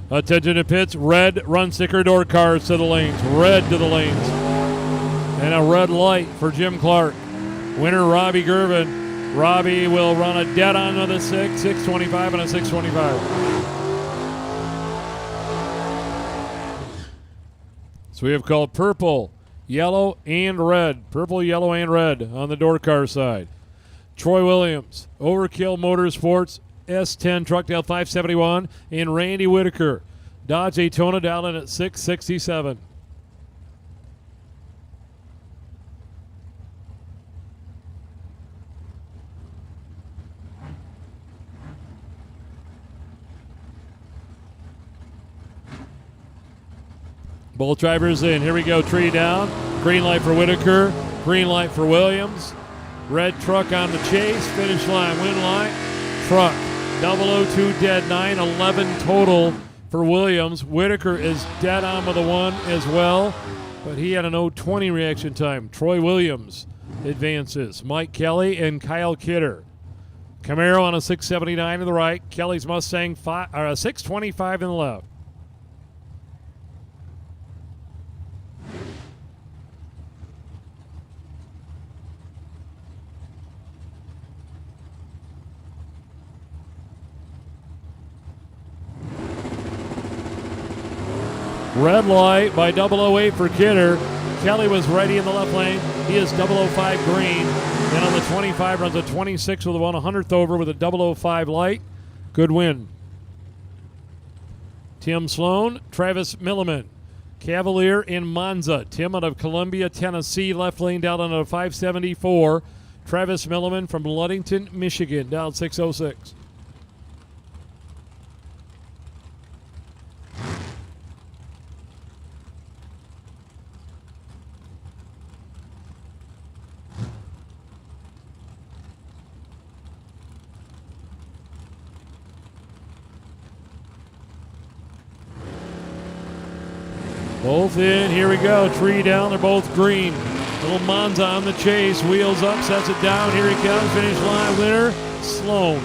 Attention to pits, red run sticker door cars to the lanes, red to the lanes. And a red light for Jim Clark. Winner Robbie Gervin. Robbie will run a dead on with a 625 and a 625. So we have called purple, yellow, and red. Purple, yellow, and red on the door car side. Troy Williams, Overkill Motorsports, S10 truck down 571, and Randy Whitaker, Dodge Daytona down in at 667. Both drivers in. Here we go. Tree down. Green light for Whitaker. Green light for Williams. Red truck on the chase. Finish line. Win light. Truck. 002 dead, 911 total for Williams. Whitaker is dead on with a 1 as well, but he had an 020 reaction time. Troy Williams advances. Mike Kelly and Kyle Kidder. Camaro on a 679 to the right. Kelly's Mustang 625 in the left. Red light by 008 for Kidder. Kelly was ready in the left lane. He is 005 green. Then on the 25 runs a 26 with a 100th over with a 005 light. Good win. Tim Sloan, Travis Milliman. Cavalier in Monza. Tim out of Columbia, Tennessee, left lane down on a 574. Travis Milliman from Ludington, Michigan, down 606. Both in, here we go, tree down, they're both green. Little Monza on the chase, wheels up, sets it down, here he comes, finish line winner, Sloan.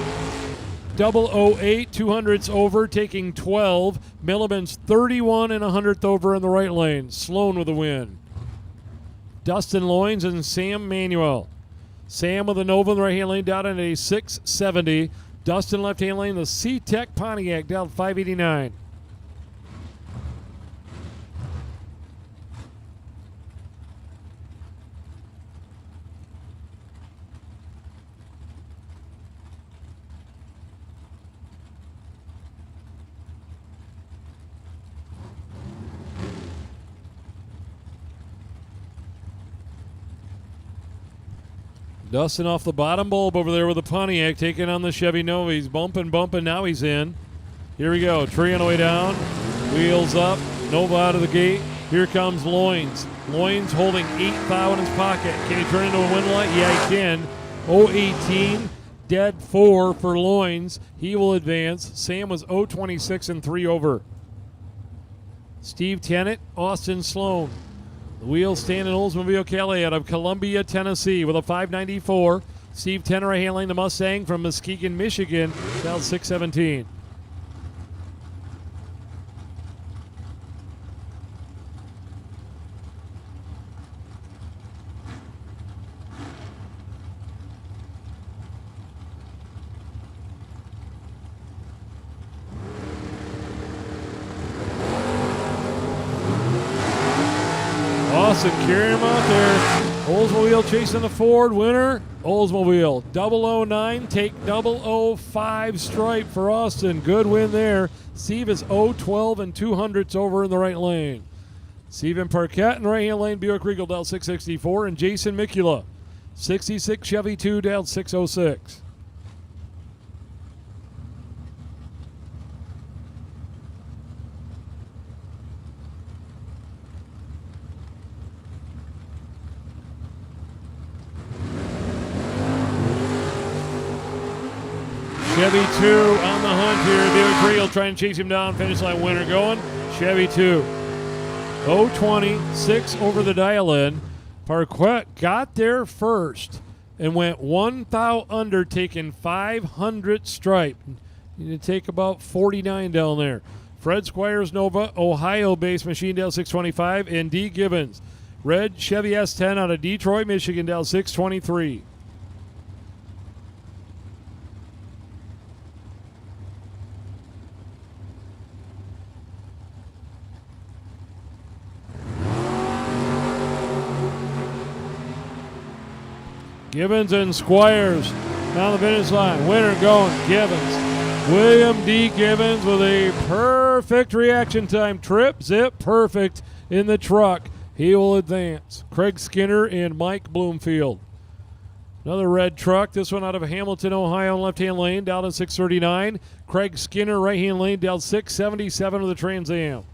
008, 200ths over, taking 12. Milliman's 31 and 100th over in the right lane. Sloan with a win. Dustin Loins and Sam Manuel. Sam with a Nova in the right-hand lane down in a 670. Dustin left-hand lane, the C-Tech Pontiac down 589. Dustin off the bottom bulb over there with the Pontiac, taking on the Chevy Nova. He's bumping, now he's in. Here we go, tree on the way down, wheels up, Nova out of the gate. Here comes Loins. Loins holding 8 thou in his pocket. Can he turn into a win light? Yeah, he can. 018, dead 4 for Loins. He will advance. Sam was 026 and 3 over. Steve Tennant, Austin Sloan. The wheel standing Oldsmobile Kelly out of Columbia, Tennessee with a 594. Steve Tennant right-hand the Mustang from Muskegon, Michigan, down 617. Austin carrying him out there. Oldsmobile chasing the Ford. Winner, Oldsmobile. 009, take 005 stripe for Austin. Good win there. Steve is 012 and 200ths over in the right lane. Steven Parquette in the right-hand lane. Buick Regal down 664. And Jason Mikula, 66 Chevy 2 down 606. Chevy 2 on the hunt here. Buick Regal trying to chase him down. Finish line winner going. Chevy 2. 020, 6 over the dial-in. Parquette got there first and went 1 thou under, taking 500 stripe. You need to take about 49 down there. Fred Squires Nova, Ohio-based machine down 625. And D. Gibbons, red Chevy S10 out of Detroit, Michigan down 623. Gibbons and Squires down the finish line. Winner going, Gibbons. William D. Gibbons with a perfect reaction time. Trip, zip, perfect in the truck. He will advance. Craig Skinner and Mike Bloomfield. Another red truck. This one out of Hamilton, Ohio, left-hand lane, down to 639. Craig Skinner, right-hand lane, down 677 of the Trans Am.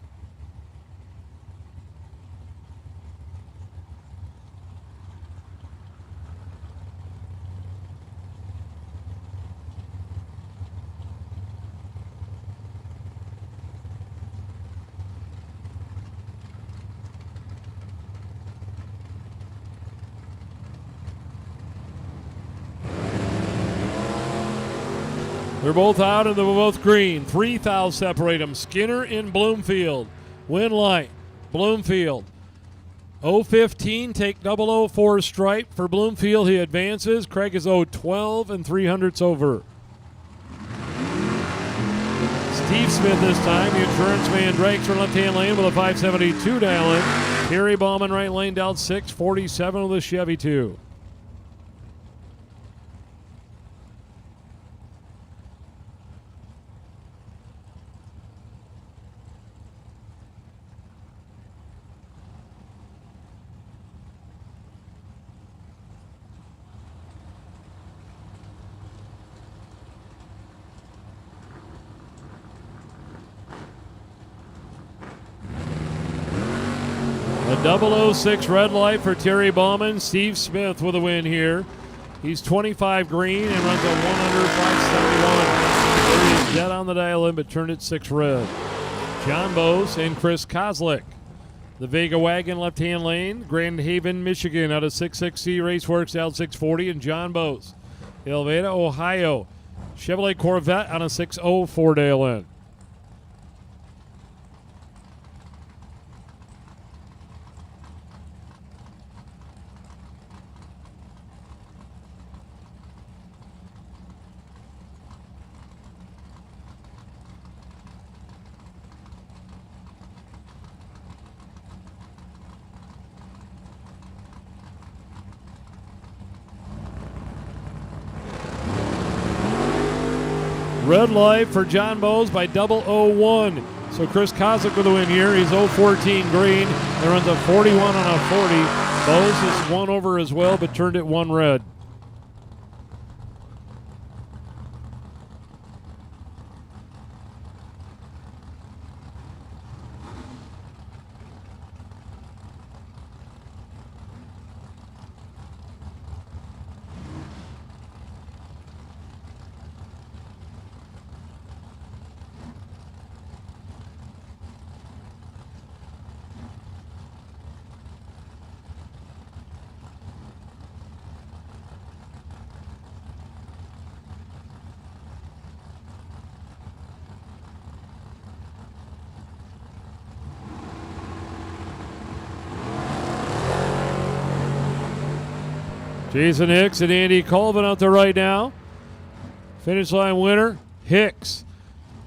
They're both out and they're both green. 3 thou separate them. Skinner in Bloomfield. Win light. Bloomfield. 015, take 004 stripe for Bloomfield. He advances. Craig is 012 and 300ths over. Steve Smith this time. The insurance man Dragster left-hand lane with a 572 dial in. Terry Bauman right lane down 647 with a Chevy 2. A 006 red light for Terry Bauman. Steve Smith with a win here. He's 25 green and runs a 100 571. He is dead on the dial in, but turned it 6 red. John Bose and Chris Kozlik. The Vega Wagon left-hand lane. Grand Haven, Michigan out of 660 Raceworks down 640. And John Bose. Elveda, Ohio. Chevrolet Corvette on a 604 dial in. Red light for John Bose by 001. So Chris Kozlik with the win here. He's 014 green and runs a 41 on a 40. Bose is 1 over as well, but turned it 1 red. Jason Hicks and Andy Colvin out there right now. Finish line winner, Hicks.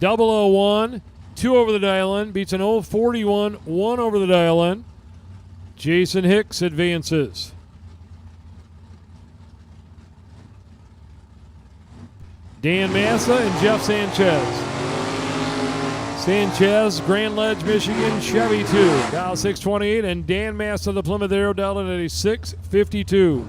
001, 2 over the dial-in, beats an 041, 1 over the dial-in. Jason Hicks advances. Dan Massa and Jeff Sanchez. Sanchez, Grand Ledge, Michigan, Chevy 2, dial 628, and Dan Massa, the Plymouth Arrow, dialed in at a 652.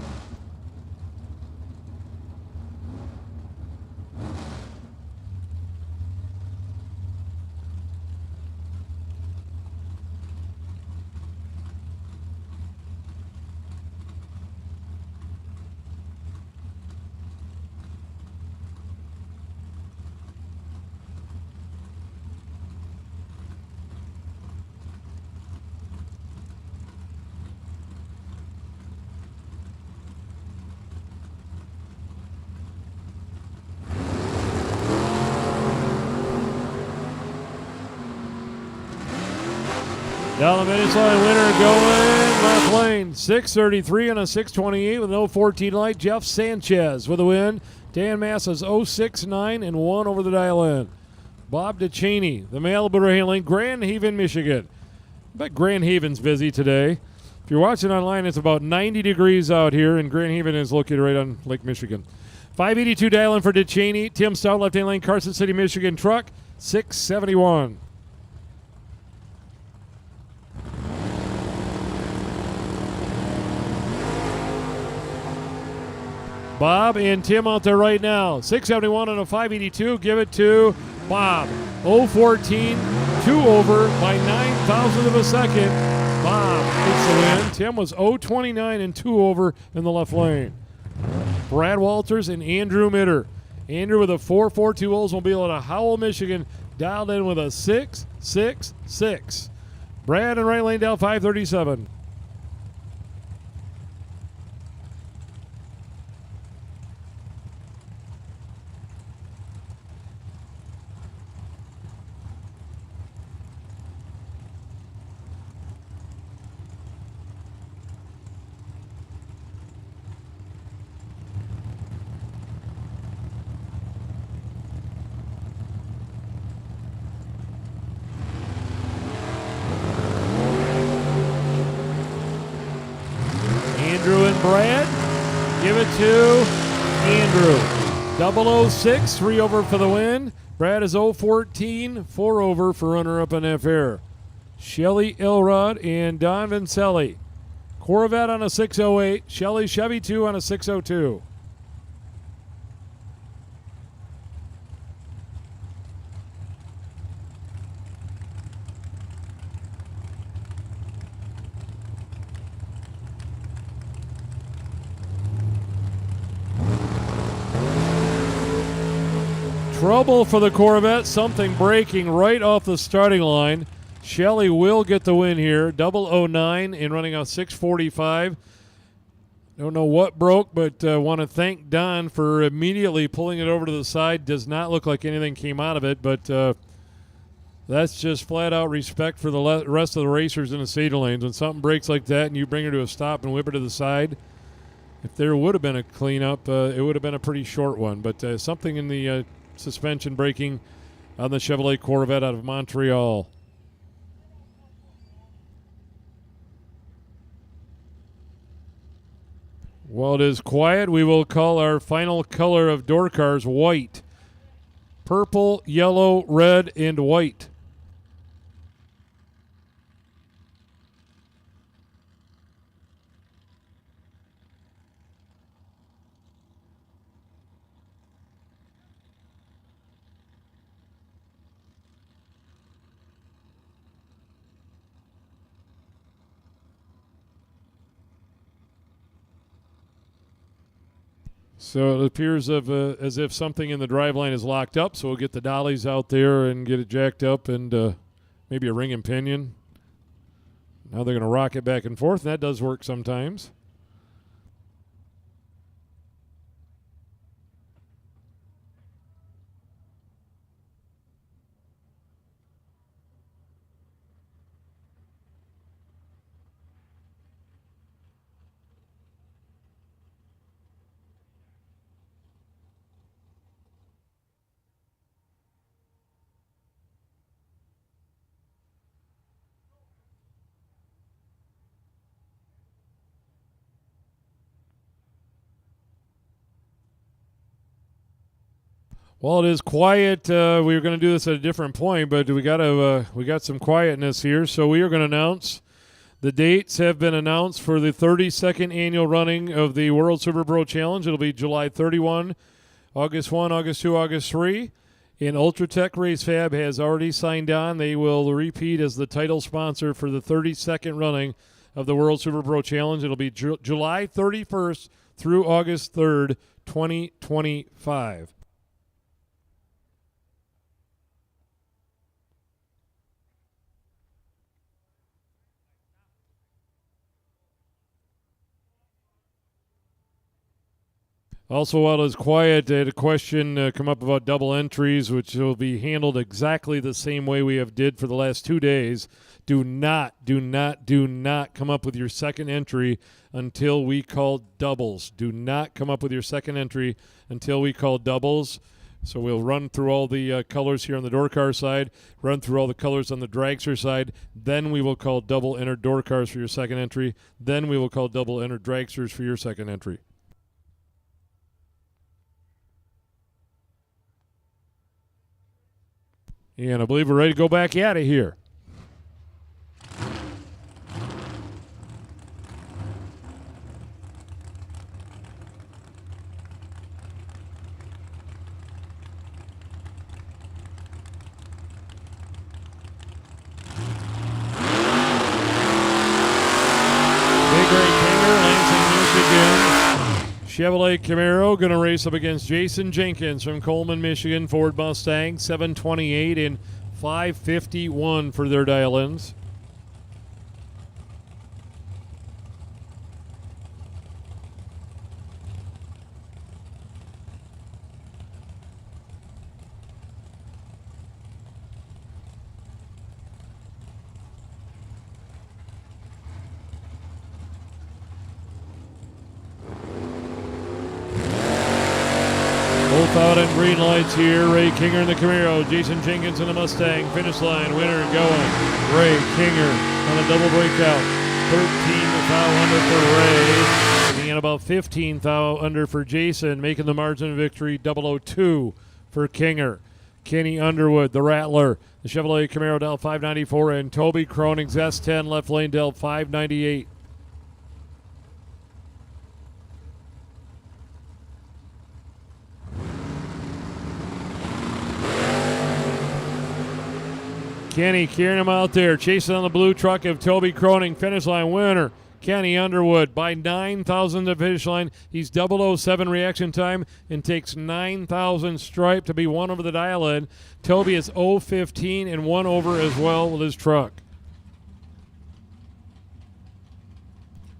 Down the finish line winner going left lane. 633 and a 628 with no 14 light. Jeff Sanchez with a win. Dan Massa's 069 and 1 over the dial in. Bob DeChaney, the Malibu handling, Grand Haven, Michigan. I bet Grand Haven's busy today. If you're watching online, it's about 90 degrees out here, and Grand Haven is located right on Lake Michigan. 582 dial in for DeChaney. Tim Stout, left hand lane, Carson City, Michigan truck, 671. Bob and Tim out there right now. 671 and a 582. Give it to Bob. 014, 2 over by 9,000 of a second. Bob gets the win. Tim was 029 and 2 over in the left lane. Brad Walters and Andrew Mitter. Andrew with a 442 Oldsmobile out of Howell, Michigan, dialed in with a 666. Brad in right lane down 537. Brad. Give it to Andrew. 006, 3 over for the win. Brad is 014, 4 over for runner-up on that fair. Shelly Elrod and Don Vincelli. Corvette on a 608. Shelly Chevy 2 on a 602. Trouble for the Corvette, something breaking right off the starting line. Shelly will get the win here, 009 in running a 645. Don't know what broke, but want to thank Don for immediately pulling it over to the side. Does not look like anything came out of it, but that's just flat out respect for the rest of the racers in the Cedar lanes. When something breaks like that and you bring her to a stop and whip her to the side, if there would have been a cleanup, it would have been a pretty short one. But something in the suspension braking on the Chevrolet Corvette out of Montreal. While it is quiet, we will call our final color of door cars white. Purple, yellow, red, and white. So it appears as if something in the driveline is locked up, so we'll get the dollies out there and get it jacked up and maybe a ring and pinion. Now they're going to rock it back and forth, and that does work sometimes. Well, it is quiet. We were going to do this at a different point, but we got some quietness here. So we are going to announce the dates have been announced for the 32nd annual running of the World Super Pro Challenge. It'll be July 31, August 1, August 2, August 3. And Ultratech Race Fab has already signed on. They will repeat as the title sponsor for the 32nd running of the World Super Pro Challenge. It'll be July 31st through August 3rd, 2025. Also, while it's quiet, I had a question come up about double entries, which will be handled exactly the same way we have did for the last 2 days. Do not come up with your second entry until we call doubles. Do not come up with your second entry until we call doubles. So we'll run through all the colors here on the door car side, run through all the colors on the dragster side. Then we will call double entered door cars for your second entry. Then we will call double entered dragsters for your second entry. And I believe we're ready to go back at it here. Chevrolet Camaro going to race up against Jason Jenkins from Coleman, Michigan. Ford Mustang, 728 and 551 for their dial-ins. Both out on green lights here. Ray Kinger in the Camaro. Jason Jenkins in the Mustang. Finish line. Winner going. Ray Kinger on a double breakout. 13,500 for Ray. The and about 15th under for Jason, making the margin of victory 002 for Kinger. Kenny Underwood, the Rattler, the Chevrolet Camaro Del 594, and Toby Kroning's S10 left lane Del 598. Kenny carrying him out there, chasing on the blue truck of Toby Croning, finish line winner. Kenny Underwood by 9,000 to finish line. He's 007 reaction time and takes 9,000 stripe to be one over the dial in. Toby is 015 and one over as well with his truck.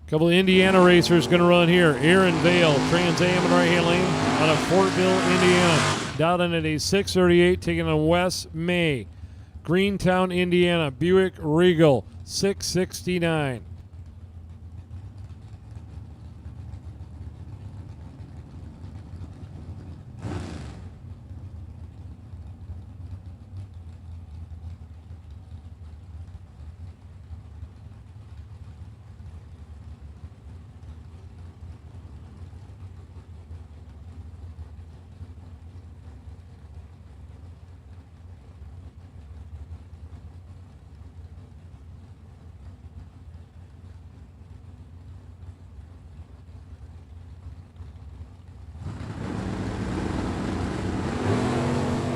Couple of Indiana racers going to run here. Aaron Vale, Trans Am and right hand lane out of Fortville, Indiana. Down in at a 638, taking on Wes May. Greentown, Indiana, Buick Regal, 669.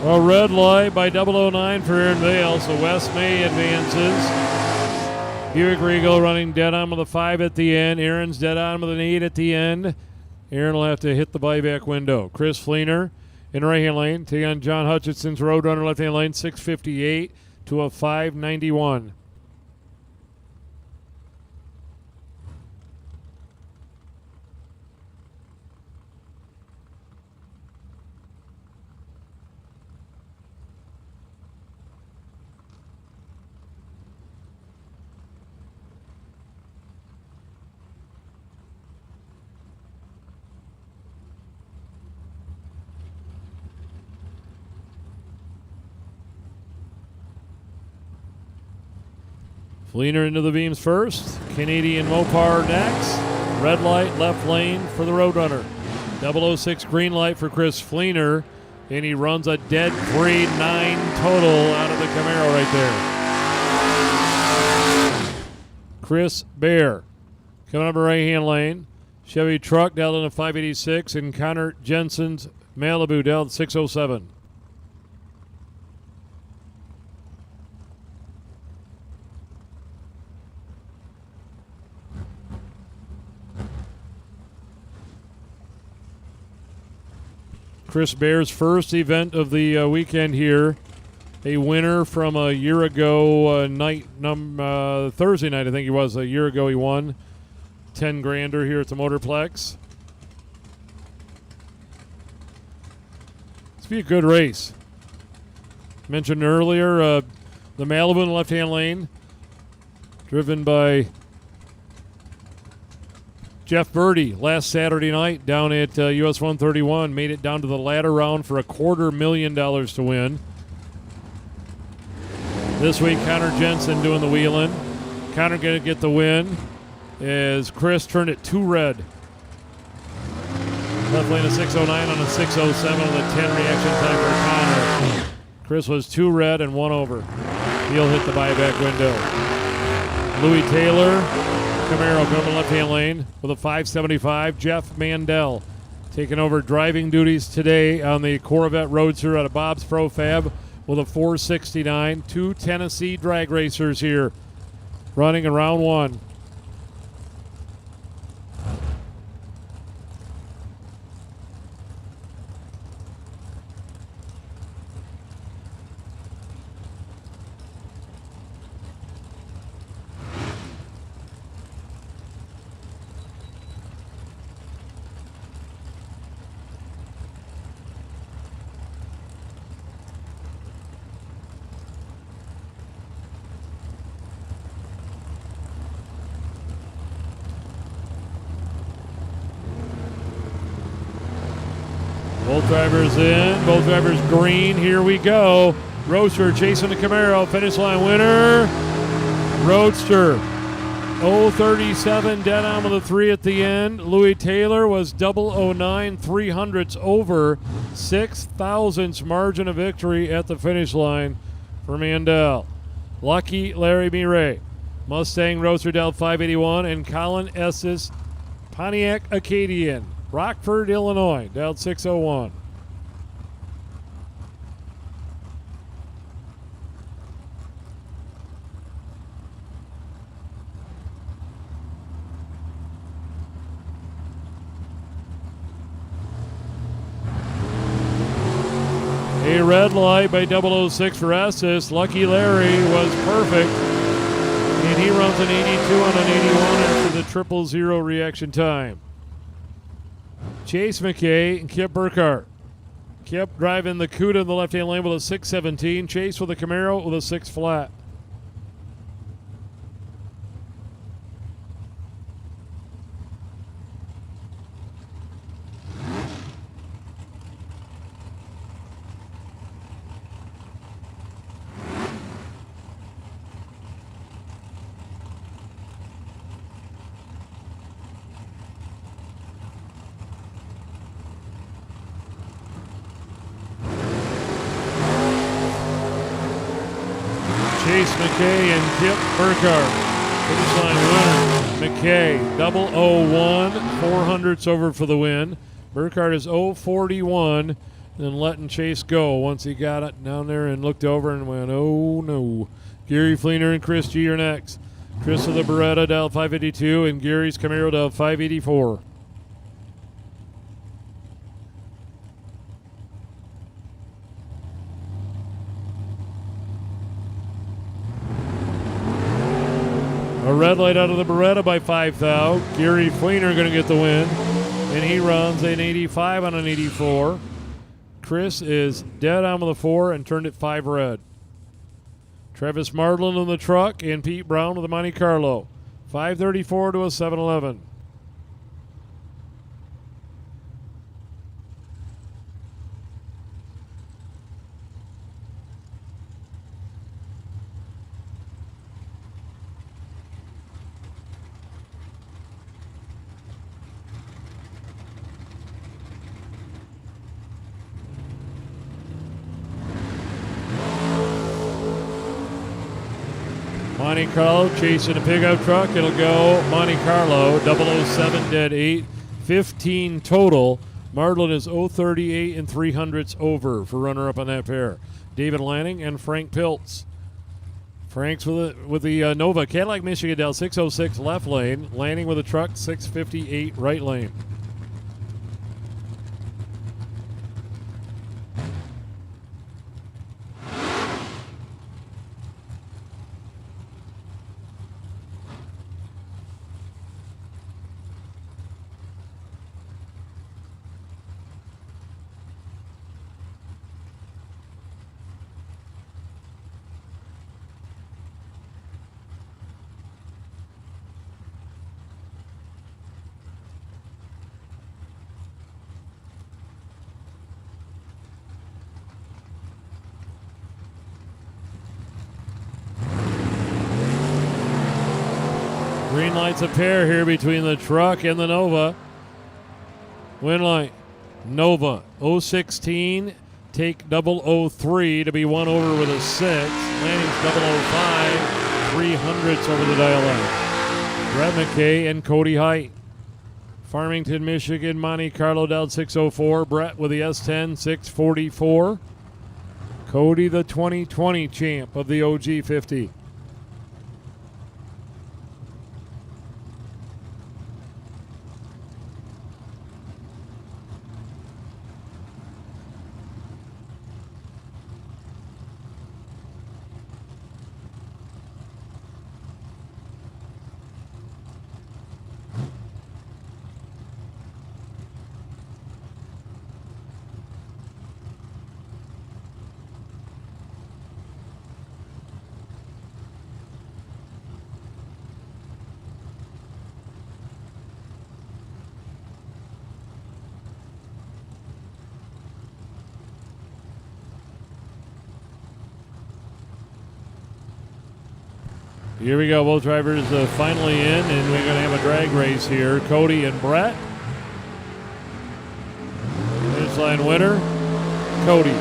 A red light by 009 for Aaron Vale, so Wes May advances. Buick Regal running dead on with a 5 at the end. Aaron's dead on with an 8 at the end. Aaron will have to hit the buyback window. Chris Fleener in the right-hand lane, taking on John Hutchinson's Roadrunner left-hand lane, 658 to a 591. Fleener into the beams first. Canadian Mopar next. Red light, left lane for the Roadrunner. 006 green light for Chris Fleener. And he runs a dead 3-9 total out of the Camaro right there. Chris Bear coming up the right-hand lane. Chevy truck down in the 586. And Connor Jensen's Malibu down 607. Chris Bear's first event of the weekend here. A winner from a year ago Thursday night, I think he was. A year ago he won 10 grander here at the Motorplex. It's be a good race. Mentioned earlier, the Malibu in the left-hand lane, driven by Jeff Birdie last Saturday night down at US 131, made it down to the ladder round for $250,000 to win. This week, Connor Jensen doing the wheeling. Connor going to get the win as Chris turned it 2 red. Left lane a 609 on a 607 on the 10 reaction time for Connor. Chris was 2 red and 1 over. He'll hit the buyback window. Louis Taylor, Camaro coming left-hand lane with a 575. Jeff Mandel taking over driving duties today on the Corvette Roadster out of Bob's Pro Fab with a 469. 2 Tennessee drag racers here running in round 1. Both drivers in, both drivers green. Here we go. Roadster chasing the Camaro. Finish line winner, Roadster. 037 dead on with a 3 at the end. Louis Taylor was 009 300ths over, 6 thousandths margin of victory at the finish line for Mandel. Lucky Larry Miret, Mustang Roadster Del 581, and Colin Estes Pontiac Acadian, Rockford, Illinois, Del 601. A red light by 006 for Estes. Lucky Larry was perfect, and he runs an 82 on an 81 after the 000 reaction time. Chase McKay and Kip Burkhart. Kip driving the Cuda in the left-hand lane with a 617. Chase with a Camaro with a 6 flat. Chase McKay and Kip Burkhart. Finish line winner. McKay, 001, 400ths over for the win. Burkhart is 041, then letting Chase go once he got it down there and looked over and went, oh no. Gary Fleener and Chris G are next. Chris of the Beretta, Del 552, and Gary's Camaro, Del 584. A red light out of the Beretta by 5 thou. Gary Fleener going to get the win, and he runs an 85 on an 84. Chris is dead on with a 4 and turned it 5 red. Travis Marlin in the truck and Pete Brown with the Monte Carlo. 534 to a 711. Monte Carlo chasing a pickup truck. It'll go Monte Carlo, 007 dead 8, 15 total. Marlin is 038 and 300ths over for runner-up on that pair. David Lanning and Frank Piltz. Frank's with the Nova Cadillac Michigan Del 606 left lane. Lanning with a truck 658 right lane. Green light's a pair here between the truck and the Nova. Win light, Nova, 016, take 003 to be one over with a 6. Lanning's 005, 300ths over the dial line. Brett McKay and Cody Height. Farmington, Michigan, Monte Carlo Del 604. Brett with the S10, 644. Cody, the 2020 champ of the OG 50. Here we go. Both drivers finally in, and we're going to have a drag race here. Cody and Brett. Finish line winner, Cody.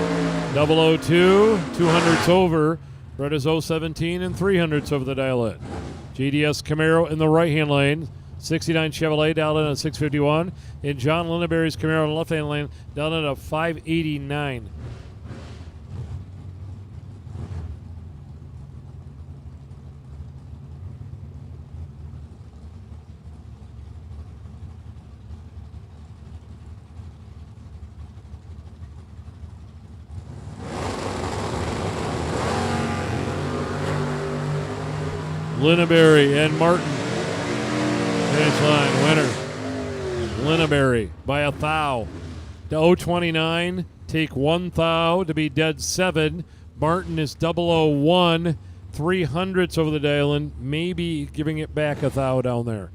002, 200s over. Brett is 017 and 300s over the dial in. GDS Camaro in the right-hand lane. 69 Chevrolet down in at 651. And John Lindenberry's Camaro in the left-hand lane down in at 589. Lindenberry and Martin. Finish line winner. Lindenberry by a thou. To 029, take 1 thou to be dead 7. Martin is 001, 300s over the dial in, maybe giving it back a thou down there.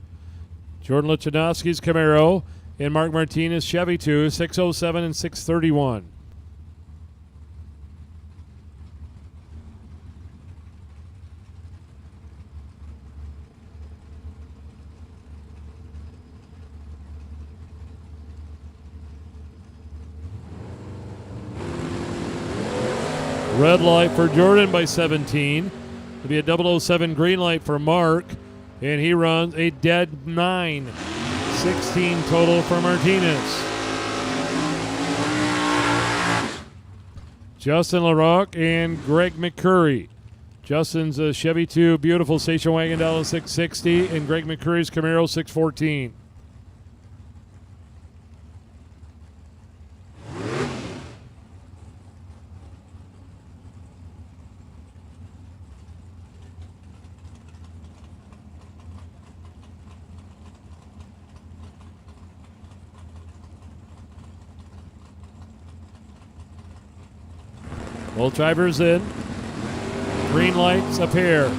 Jordan Lichanowski's Camaro and Mark Martinez Chevy 2, 607 and 631. Red light for Jordan by 17. It'll be a 007 green light for Mark. And he runs a dead 9. 16 total for Martinez. Justin LaRocque and Greg McCurry. Justin's Chevy 2 beautiful station wagon down 660. And Greg McCurry's Camaro 614. Both drivers in. Green lights a pair.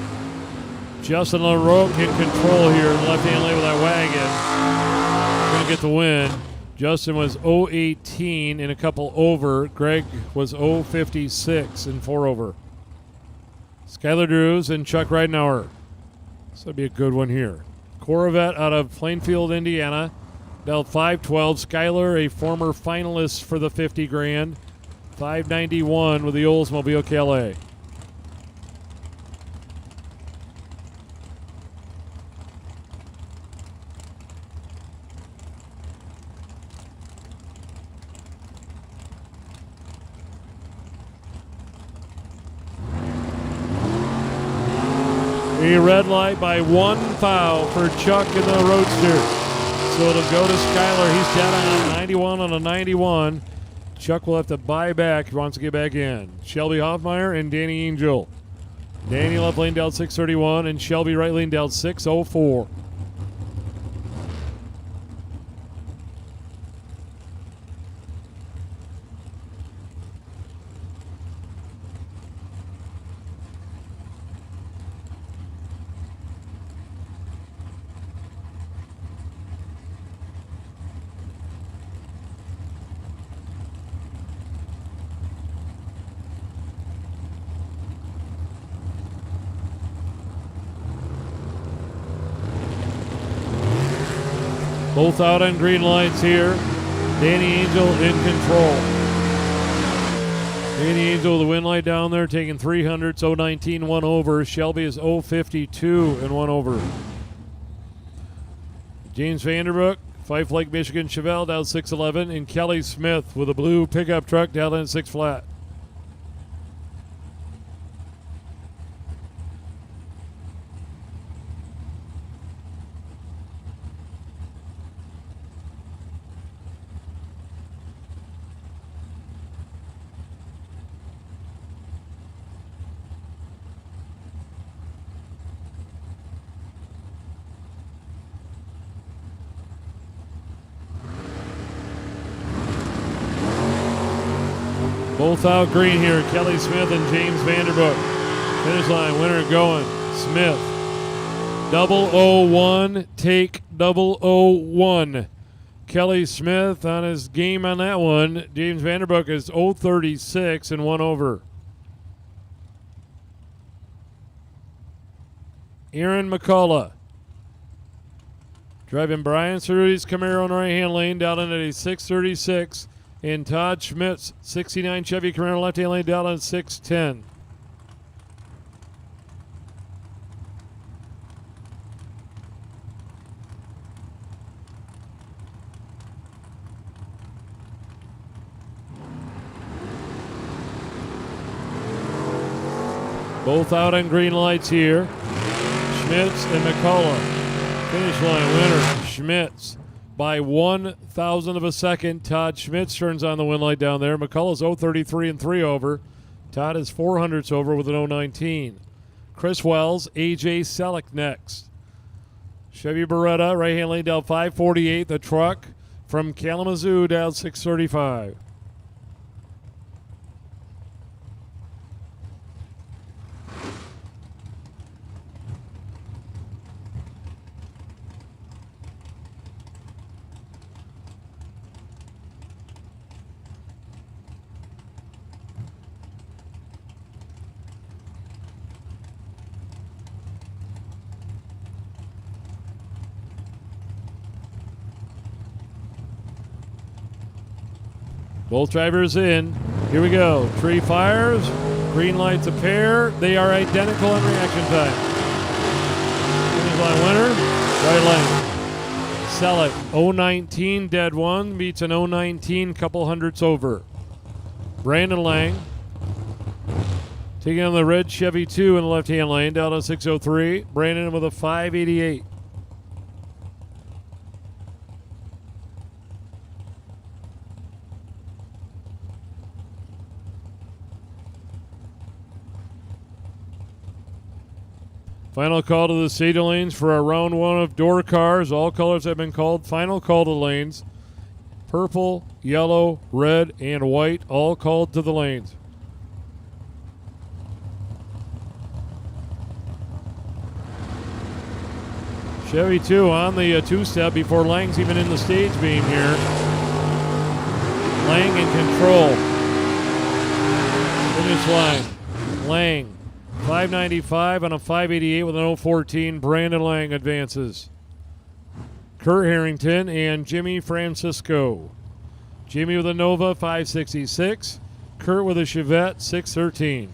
Justin LaRocque in control here in the left-hand lane with that wagon. Going to get the win. Justin was 018 and a couple over. Greg was 056 and 4 over. Skylar Drews and Chuck Ridenauer. This will be a good one here. Corvette out of Plainfield, Indiana. Dealt 512. Skylar, a former finalist for the 50 grand. 591 with the Oldsmobile Calais. A red light by 1 foul for Chuck in the Roadster. So it'll go to Skylar. He's down on a 91 on a 91. Chuck will have to buy back if he wants to get back in. Shelby Hoffmeyer and Danny Angel. Danny left lane down 631 and Shelby right lane down 604. Both out on green lights here. Danny Angel in control. Danny Angel with the win light down there, taking 300s, 019, 1 over. Shelby is 052 and 1 over. James Vanderbrook, Fife Lake, Michigan Chevelle down 611, and Kelly Smith with a blue pickup truck down in 6 flat. Both out green here, Kelly Smith and James Vanderbrook. Finish line, winner going, Smith. 001, take 001. Kelly Smith on his game on that one. James Vanderbrook is 036 and 1 over. Aaron McCullough. Driving Brian Cerruti's Camaro in the right-hand lane down in at a 6:36. And Todd Schmidt's 69 Chevy Camaro left-hand lane down in 6:10. Both out on green lights here. Schmitz and McCullough. Finish line winner, Schmitz. By 1,000 of a second, Todd Schmitz turns on the win light down there. McCullough's 0.33 and 3 over. Todd is 400ths over with an 0.19. Chris Wells, AJ Selleck next. Chevy Beretta, right-hand lane down 5:48. The truck from Kalamazoo down 6:35. Both drivers in. Here we go. Tree fires. Green lights a pair. They are identical in reaction time. Finish line winner. Right lane. Selleck. 0.19 dead one. Beats an 0.19 couple hundredths over. Brandon Lang. Taking on the red Chevy 2 in the left-hand lane. Down on 6:03. Brandon with a 5:88. Final call to the Cedar lanes for our round one of door cars. All colors have been called. Final call to the lanes. Purple, yellow, red, and white, all called to the lanes. Chevy 2 on the two-step before Lang's even in the stage beam here. Lang in control. Finish line. Lang. 595 on a 588 with an 014. Brandon Lang advances. Kurt Harrington and Jimmy Francisco. Jimmy with a Nova 566. Kurt with a Chevette 613.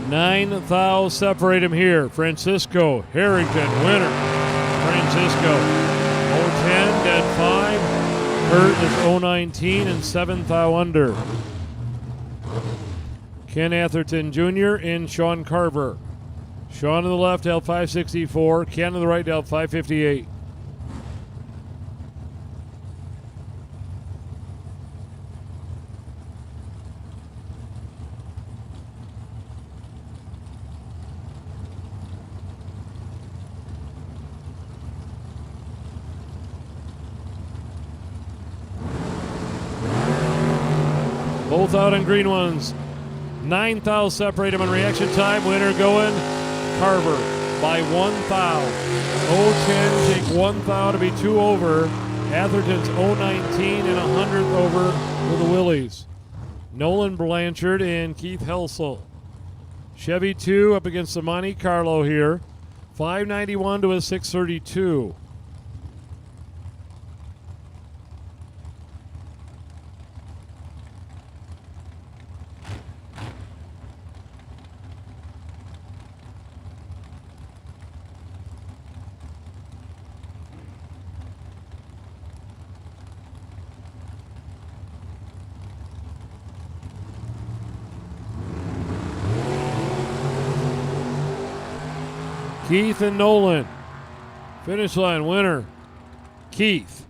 Nine thou separate him here. Francisco, Harrington, winner. Francisco, 010, dead 5. Kurt is 019 and 7 thou under. Ken Atherton Jr. and Sean Carver. Sean to the left, held 564. Ken to the right, held 558. Both out on green ones. 9 thou separate them on reaction time. Winner going Carver by 1 thou. 010 take 1 thou to be 2 over. Atherton's 019 and 100th over for the Willies. Nolan Blanchard and Keith Helsel. Chevy 2 up against the Monte Carlo here. 591 to a 632. Keith and Nolan. Finish line winner, Keith.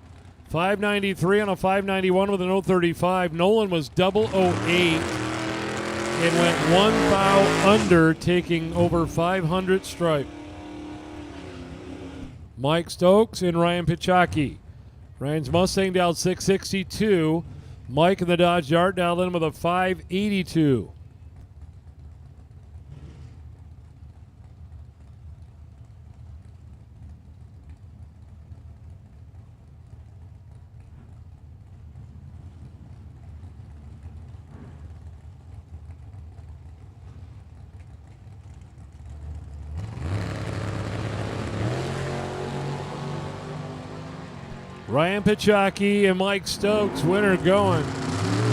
593 on a 591 with an 035. Nolan was 008 and went 1 thou under, taking over 500 stripe. Mike Stokes and Ryan Pichocki. Ryan's Mustang dialed 662. Mike in the Dodge Dart dialed in with a 582. Ryan Pichocki and Mike Stokes, winner going.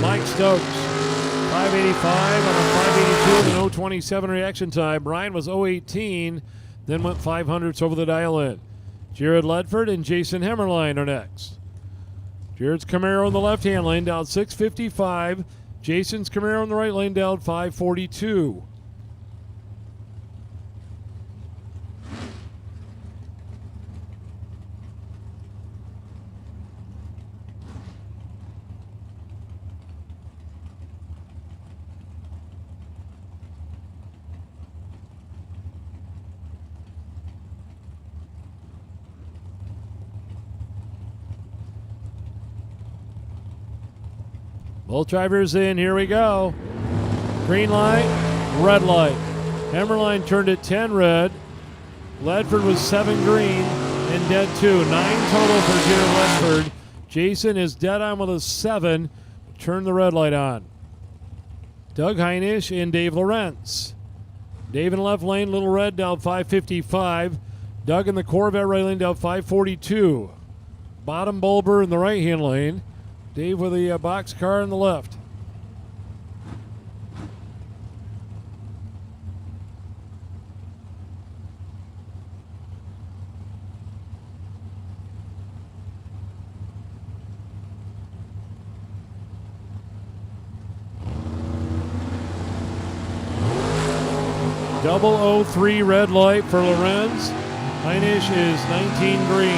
Mike Stokes, 585 on a 582 and 027 reaction time. Ryan was 018, then went 500ths over the dial-in. Jared Ledford and Jason Hemmerline are next. Jared's Camaro in the left-hand lane dialed 655. Jason's Camaro in the right lane dialed 542. Both drivers in, here we go. Green light, red light. Hemmerline turned it 10 red. Ledford was 7 green and dead 2. 9 total for Jared Ledford. Jason is dead on with a 7. Turn the red light on. Doug Heinisch and Dave Lawrence. Dave in the left lane, Little Red dialed 555. Doug in the Corvette right lane dialed 542. Bottom Bulber in the right-hand lane. Dave with the box car in the left. Double 03 red light for Lorenz. Heinisch is 19 green.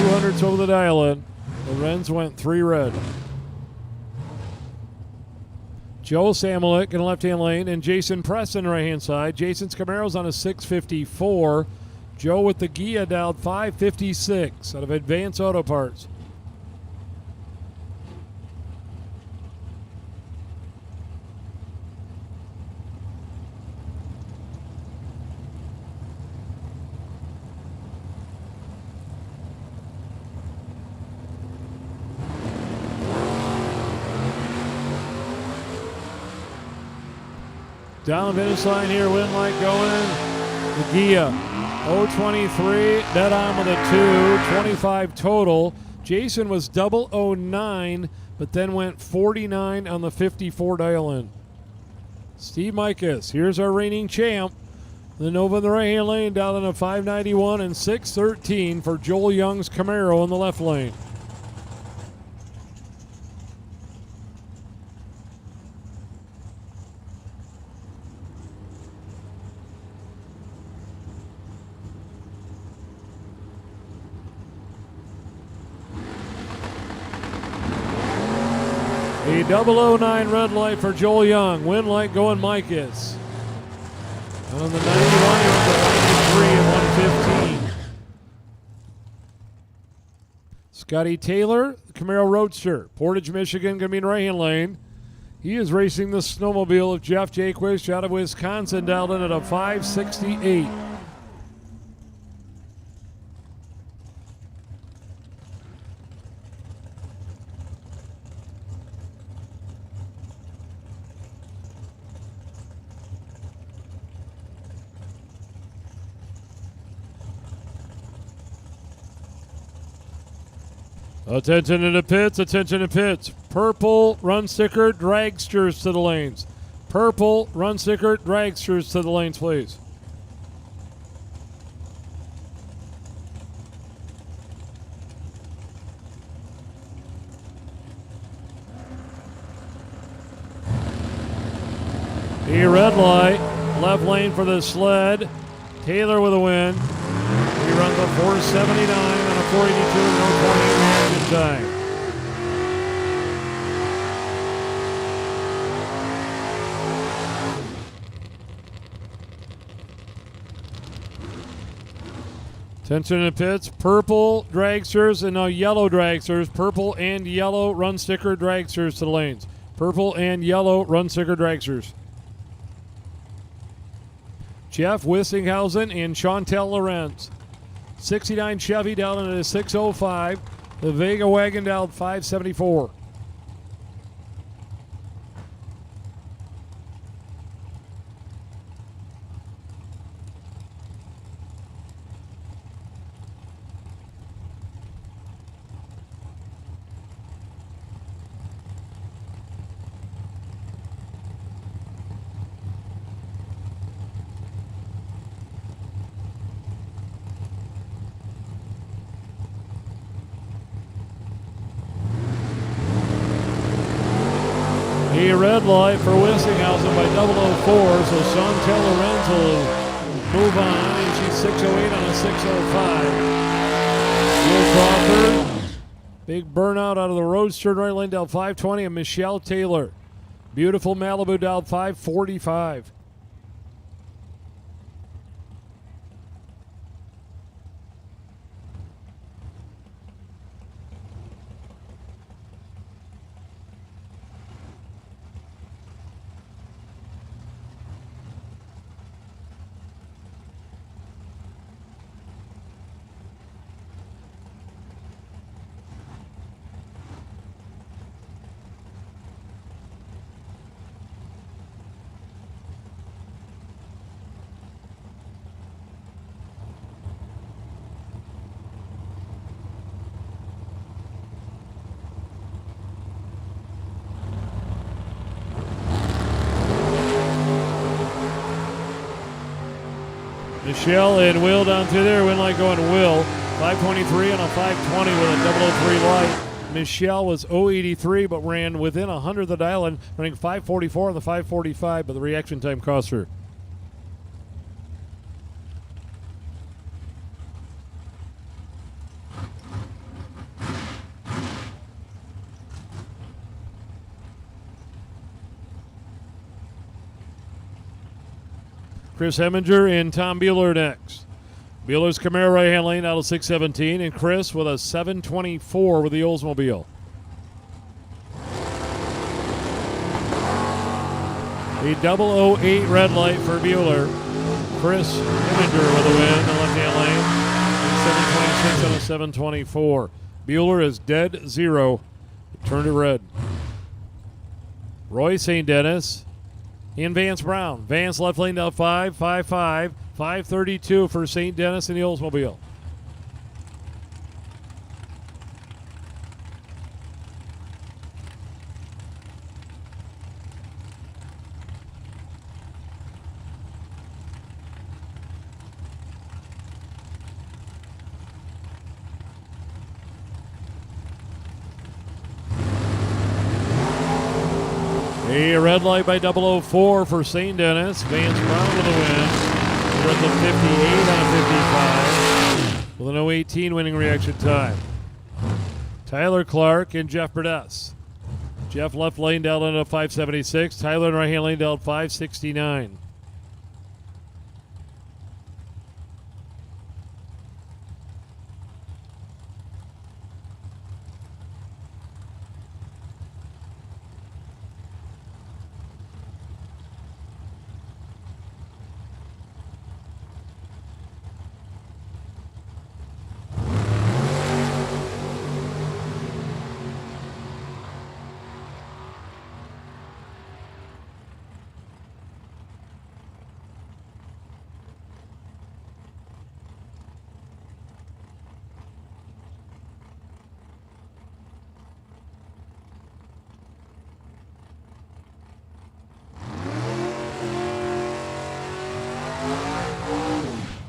200s over the dial-in. Lorenz went 3 red. Joe Samulik in the left-hand lane and Jason Preston right-hand side. Jason's Camaro's on a 654. Joe with the Gia dialed 556 out of Advance Auto Parts. Down the finish line here, win light going. The Gia, 023, dead on with a 2, 25 total. Jason was double 09, but then went 49 on the 54 dial-in. Steve Mikas, here's our reigning champ. The Nova in the right-hand lane, down in a 591 and 613 for Joel Young's Camaro in the left lane. A 009 red light for Joel Young. Win light going Mikas. On the 91, he went to 93 and 115. Scotty Taylor, Camaro Roadster. Portage, Michigan, going to be in right-hand lane. He is racing the snowmobile of Jeff Jaquish out of Wisconsin, dialed in at a 568. Attention to the pits, attention to pits. Purple run sticker, dragsters to the lanes. Purple run sticker, dragsters to the lanes, please. A red light, left lane for the sled. Taylor with a win. He runs a 479 on a 482 and 028 reaction time. Attention in the pits, purple dragsters and now yellow dragsters. Purple and yellow run sticker dragsters to the lanes. Purple and yellow run sticker dragsters. Jeff Wissinghausen and Chantel Lorenz. 69 Chevy down into the 605. The Vega wagon down 574. A red light for Wissinghausen by 004, so Chantel Lorenz will move on, and she's 608 on a 605. Will Crawford, big burnout out of the roadster right lane down 520, and Michelle Taylor. Beautiful Malibu down 545. Michelle and Will down through there. Win light going to Will. 523 on a 520 with a 003 light. Michelle was 083 but ran within 100 of the dial and running 544 on the 545, but the reaction time cost her. Chris Heminger and Tom Bueller next. Bueller's Camaro right-hand lane out of 617, and Chris with a 724 with the Oldsmobile. A 008 red light for Bueller. Chris Heminger with a win in the left-hand lane. And 726 on a 724. Bueller is dead zero. Turned to red. Roy St. Dennis in Vance Brown. Vance left lane down 555. 532 for St. Dennis in the Oldsmobile. A red light by 004 for St. Dennis. Vance Brown with a win. We're at the 58 on 55 with an 018 winning reaction time. Tyler Clark and Jeff Burdess. Jeff left lane down into 576. Tyler in right hand lane down 569.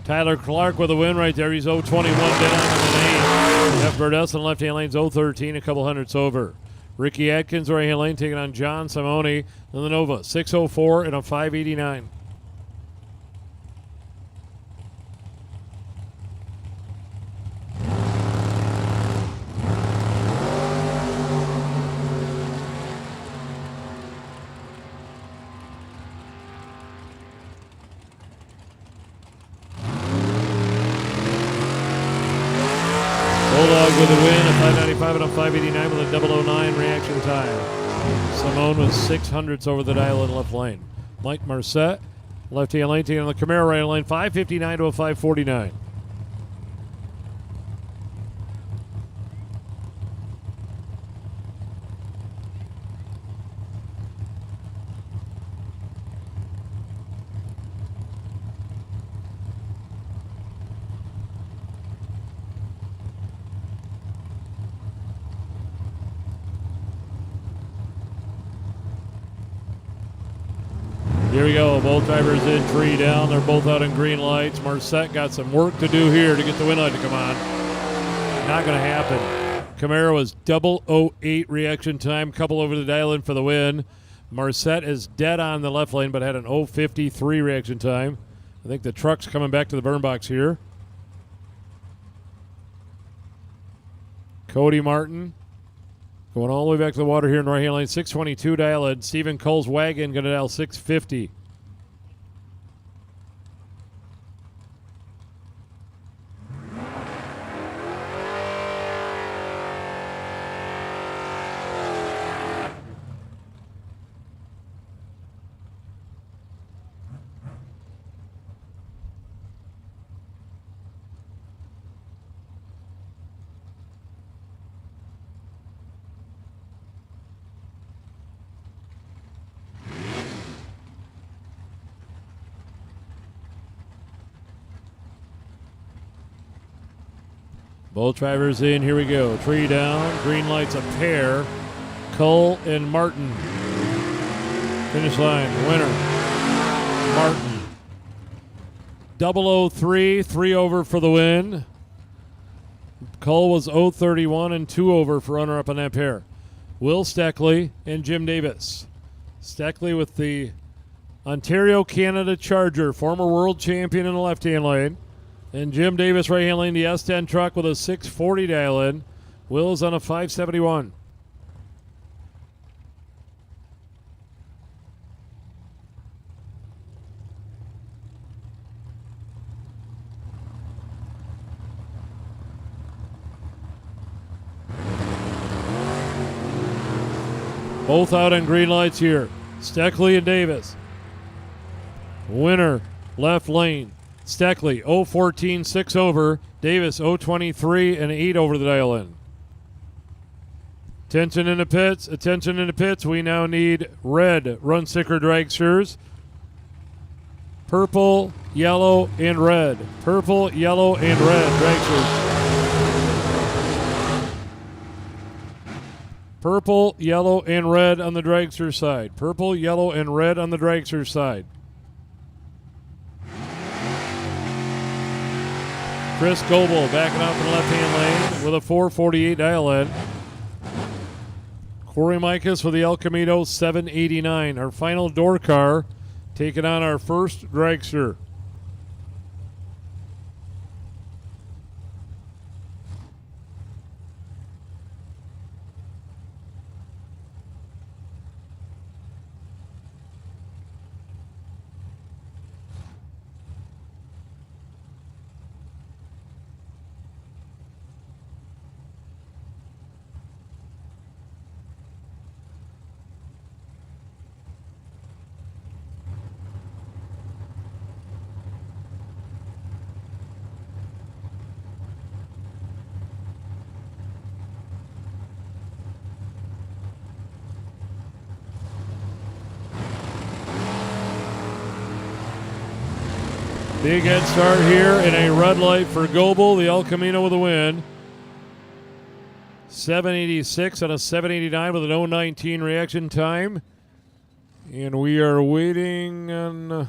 Tyler Clark with a win right there. He's 021 down in the lane. Jeff Burdess in the left-hand lane's 013, a couple hundredths over. Ricky Atkins, right-hand lane, taking on John Simone in the Nova. 604 and a 589. win, a 595 and a 589 with a 009 reaction time. Simone was 600ths over the dial in left lane. Mike Marcet, left-hand lane, taking on the Camaro right lane, 559 to a 549. Here we go, both drivers in, tree down. They're both out in green lights. Marcet got some work to do here to get the win light to come on. Not going to happen. Camaro was 008 reaction time, couple over the dial in for the win. Marcet is dead on the left lane, but had an 053 reaction time. I think the truck's coming back to the burn box here. Cody Martin going all the way back to the water here in right-hand lane. 622 dial in. Stephen Cole's wagon going to dial 650. Both drivers in, here we go. Tree down, green lights a pair. Cole and Martin. Finish line, winner, Martin. 003, 3 over for the win. Cole was 031 and 2 over for runner-up on that pair. Will Steckley and Jim Davis. Steckley with the Ontario, Canada Charger, former world champion in the left-hand lane. And Jim Davis right-hand lane, the S10 truck with a 640 dial in. Will's on a 571. Both out on green lights here. Steckley and Davis. Winner, left lane. Steckley, 014, 6 over. Davis, 023 and 8 over the dial in. Attention in the pits. Attention in the pits. We now need red run sticker dragsters. Purple, yellow, and red. Purple, yellow, and red dragsters. Purple, yellow, and red on the dragster side. Purple, yellow, and red on the dragster side. Chris Goebel backing up in the left-hand lane with a 448 dial in. Corey Mikas with the El Camino 789. Our final door car taking on our first dragster. Big head start here in a red light for Goebel, the El Camino with a win. 786 on a 789 with an 019 reaction time. And we are waiting on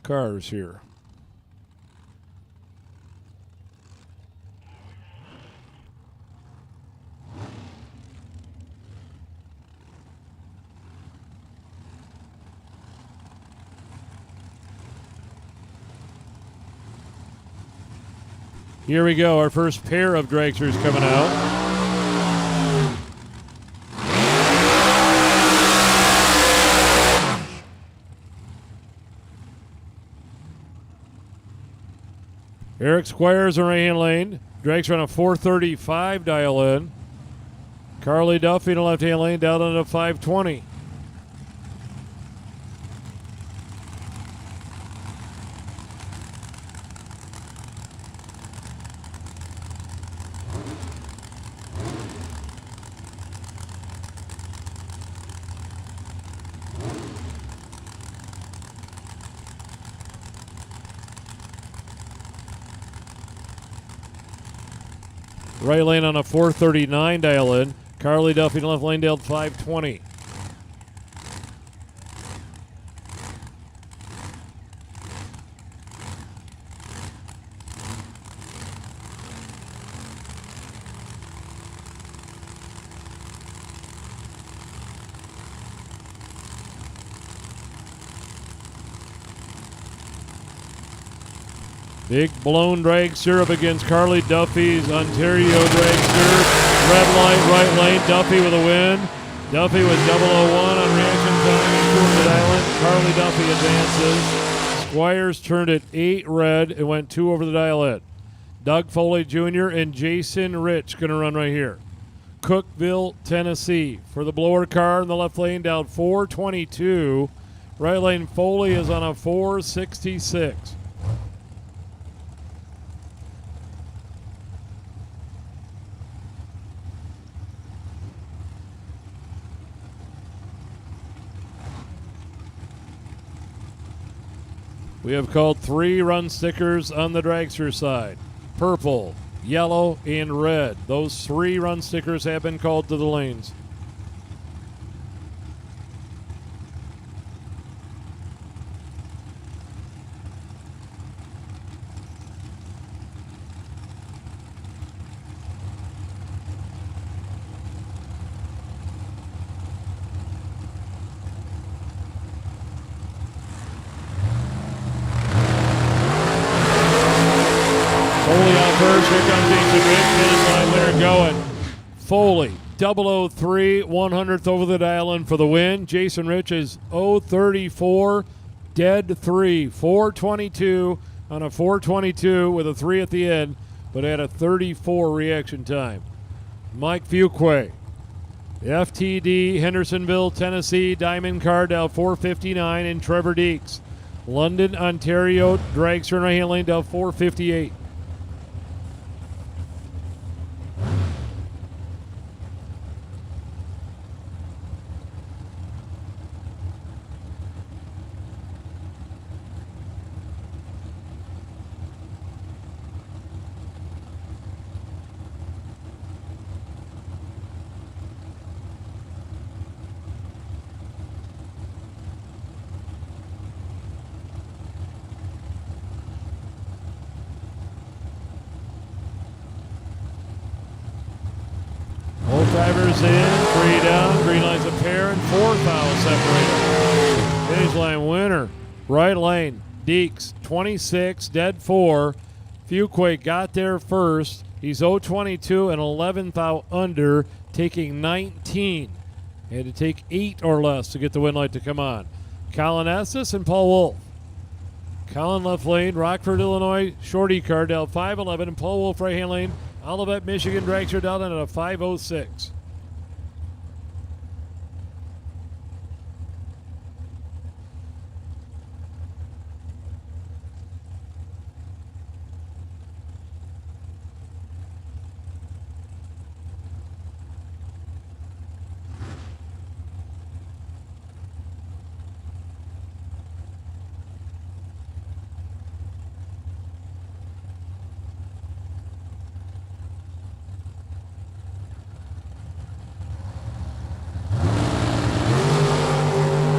cars here. Here we go, our first pair of dragsters coming out. Eric Squires in right-hand lane. Dragster on a 435 dial in. Carly Duffy in the left-hand lane down on a 520. Right lane on a 439 dial in. Carly Duffy in the left lane down 520. Big blown dragster up against Carly Duffy's Ontario dragster. Red light, right lane, Duffy with a win. Duffy with 001 on reaction time and Cooper Island. Carly Duffy advances. Squires turned at 8 red and went 2 over the dial in. Doug Foley Jr. and Jason Rich going to run right here. Cookeville, Tennessee. For the blower car in the left lane down 422. Right lane Foley is on a 466. We have called 3 run stickers on the dragster side. Purple, yellow, and red. Those 3 run stickers have been called to the lanes. First, here comes Jason Rich, finish line winner going. Foley, 003, 100th over the dial in for the win. Jason Rich is 034, dead 3, 422 on a 422 with a 3 at the end, but had a 34 reaction time. Mike Fuquay, FTD, Hendersonville, Tennessee, Diamond Car down 459, and Trevor Deeks. London, Ontario, dragster in right-hand lane down 458. Drivers in, 3 down, green line's a pair, and 4 fouls separated. Finish line winner, right lane, Deeks, 26, dead 4. Fuquay got there first. He's 022 and 11th out under, taking 19. He had to take 8 or less to get the win light to come on. Colin Estes and Paul Wolf. Colin left lane, Rockford, Illinois, shorty car down 511, and Paul Wolf right hand lane. Olivet, Michigan, dragster down at a 506.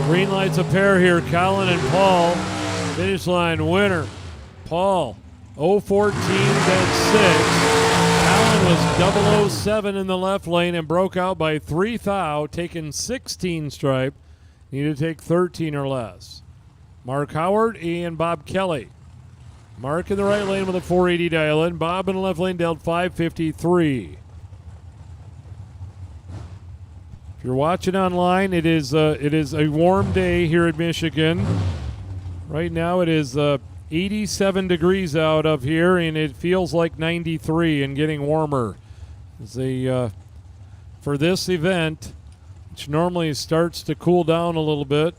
Green lights a pair here, Colin and Paul. Finish line winner, Paul, 014, then 6. Colin was 007 in the left lane and broke out by 3 thou, taking 16 stripe. Needed to take 13 or less. Mark Howard and Bob Kelly. Mark in the right lane with a 480 dial in. Bob in the left lane dealt 553. If you're watching online, it is a warm day here in Michigan. Right now it is 87 degrees out of here, and it feels like 93 and getting warmer. For this event, which normally starts to cool down a little bit,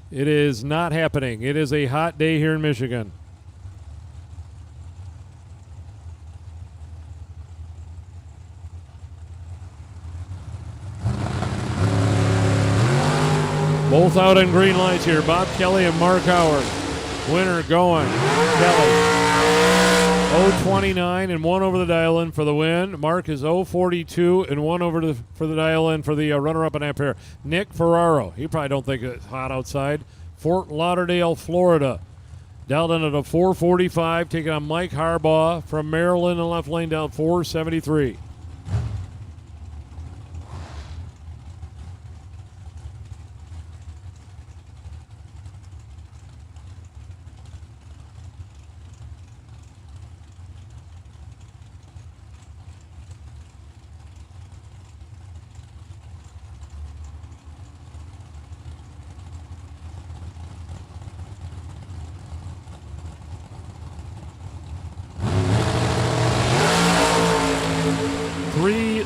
it is not happening. It is a hot day here in Michigan. Both out in green lights here. Bob Kelly and Mark Howard. Winner going. Kelly. 0.29 and 1 over the dial-in for the win. Mark is 0.42 and 1 for the dial-in for the runner-up in that pair. Nick Ferraro. He probably don't think it's hot outside. Fort Lauderdale, Florida. Dialed in at a 4.45. Taking on Mike Harbaugh from Maryland in left lane down 4.73.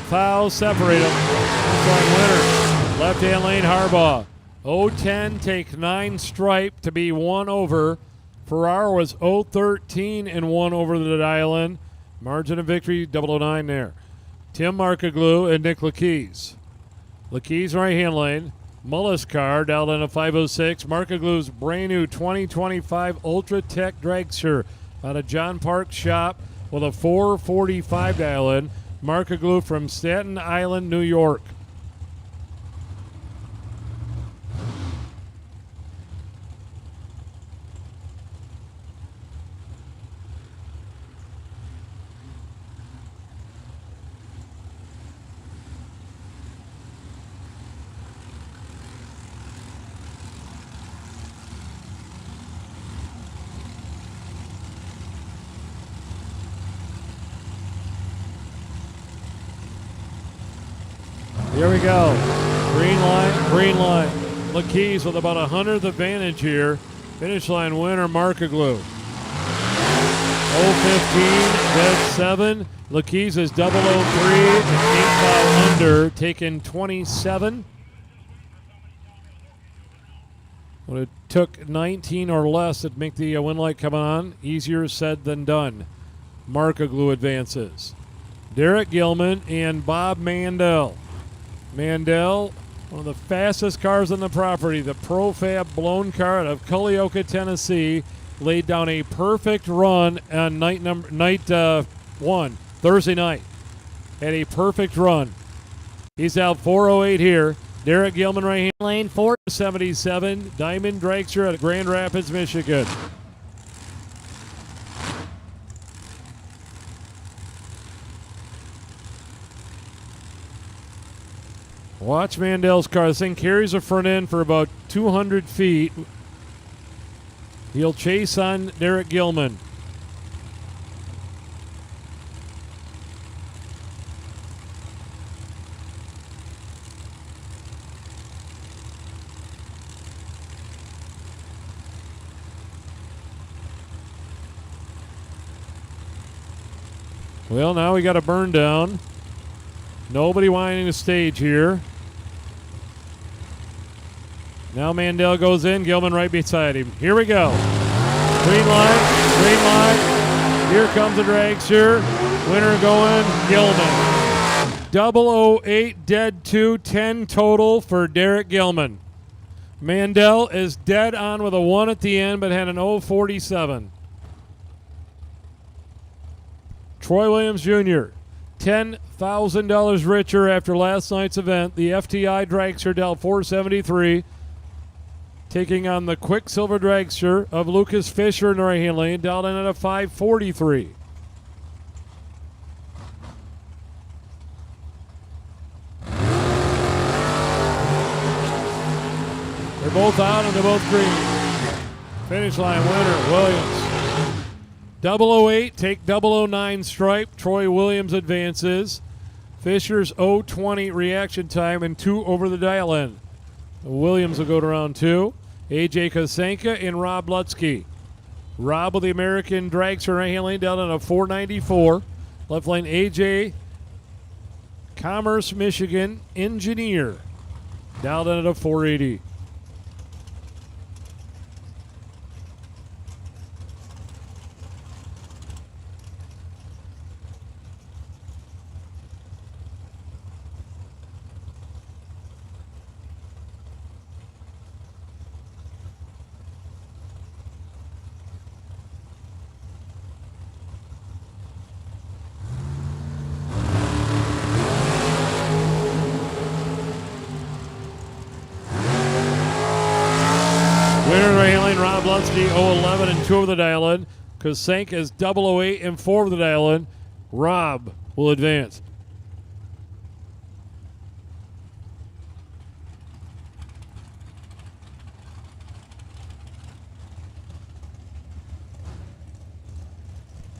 Fouls separate them. Winner. Left-hand lane, Harbaugh. 0-10, take 9 stripe to be 1 over. Ferraro was 0-13 and 1 over the dial-in. Margin of victory, 009 there. Tim Markaglu and Nick Lakeys. Lakeys right-hand lane. Mullis car dialed in a 506. Markaglu's brand new 2025 Ultra Tech Dragster out of John Park's shop with a 445 dial-in. Markaglu from Staten Island, New York. Here we go. Green line, green line. Lakeys with about 100th advantage here. Finish line winner, Markaglu. 0-15, dead 7. Lakeys is 003 and 8 foul under, taking 27. When it took 19 or less to make the win light come on, easier said than done. Markaglu advances. Derek Gilman and Bob Mandel. Mandel, one of the fastest cars on the property, the Profab blown car out of Cullioca, Tennessee, laid down a perfect run on night 1, Thursday night. Had a perfect run. He's out 408 here. Derek Gilman right hand lane, 477, Diamond Dragster at Grand Rapids, Michigan. Watch Mandel's car. This thing carries a front end for about 200 feet. He'll chase on Derek Gilman. Well, now we got a burn down. Nobody wanting to stage here. Now Mandel goes in, Gilman right beside him. Here we go. Green line, green line. Here comes the dragster. Winner going, Gilman. 008, dead 2, 10 total for Derek Gilman. Mandel is dead on with a 1 at the end, but had an 047. Troy Williams Jr., $10,000 richer after last night's event. The FTI Dragster dealt 473. Taking on the Quicksilver Dragster of Lucas Fisher in the right-hand lane, dialed in at a 543. They're both out and they're both green. Finish line winner, Williams. 008, take 009 stripe. Troy Williams advances. Fisher's 020 reaction time and 2 over the dial in. Williams will go to round 2. AJ Kosenka and Rob Lutzke. Rob with the American Dragster right-hand lane down on a 494. Left lane AJ, Commerce, Michigan, Engineer, down at a 480. Winner right lane, Rob Lunsky, 011 and 2 over the dial in. Kosenk is 008 and 4 over the dial in. Rob will advance.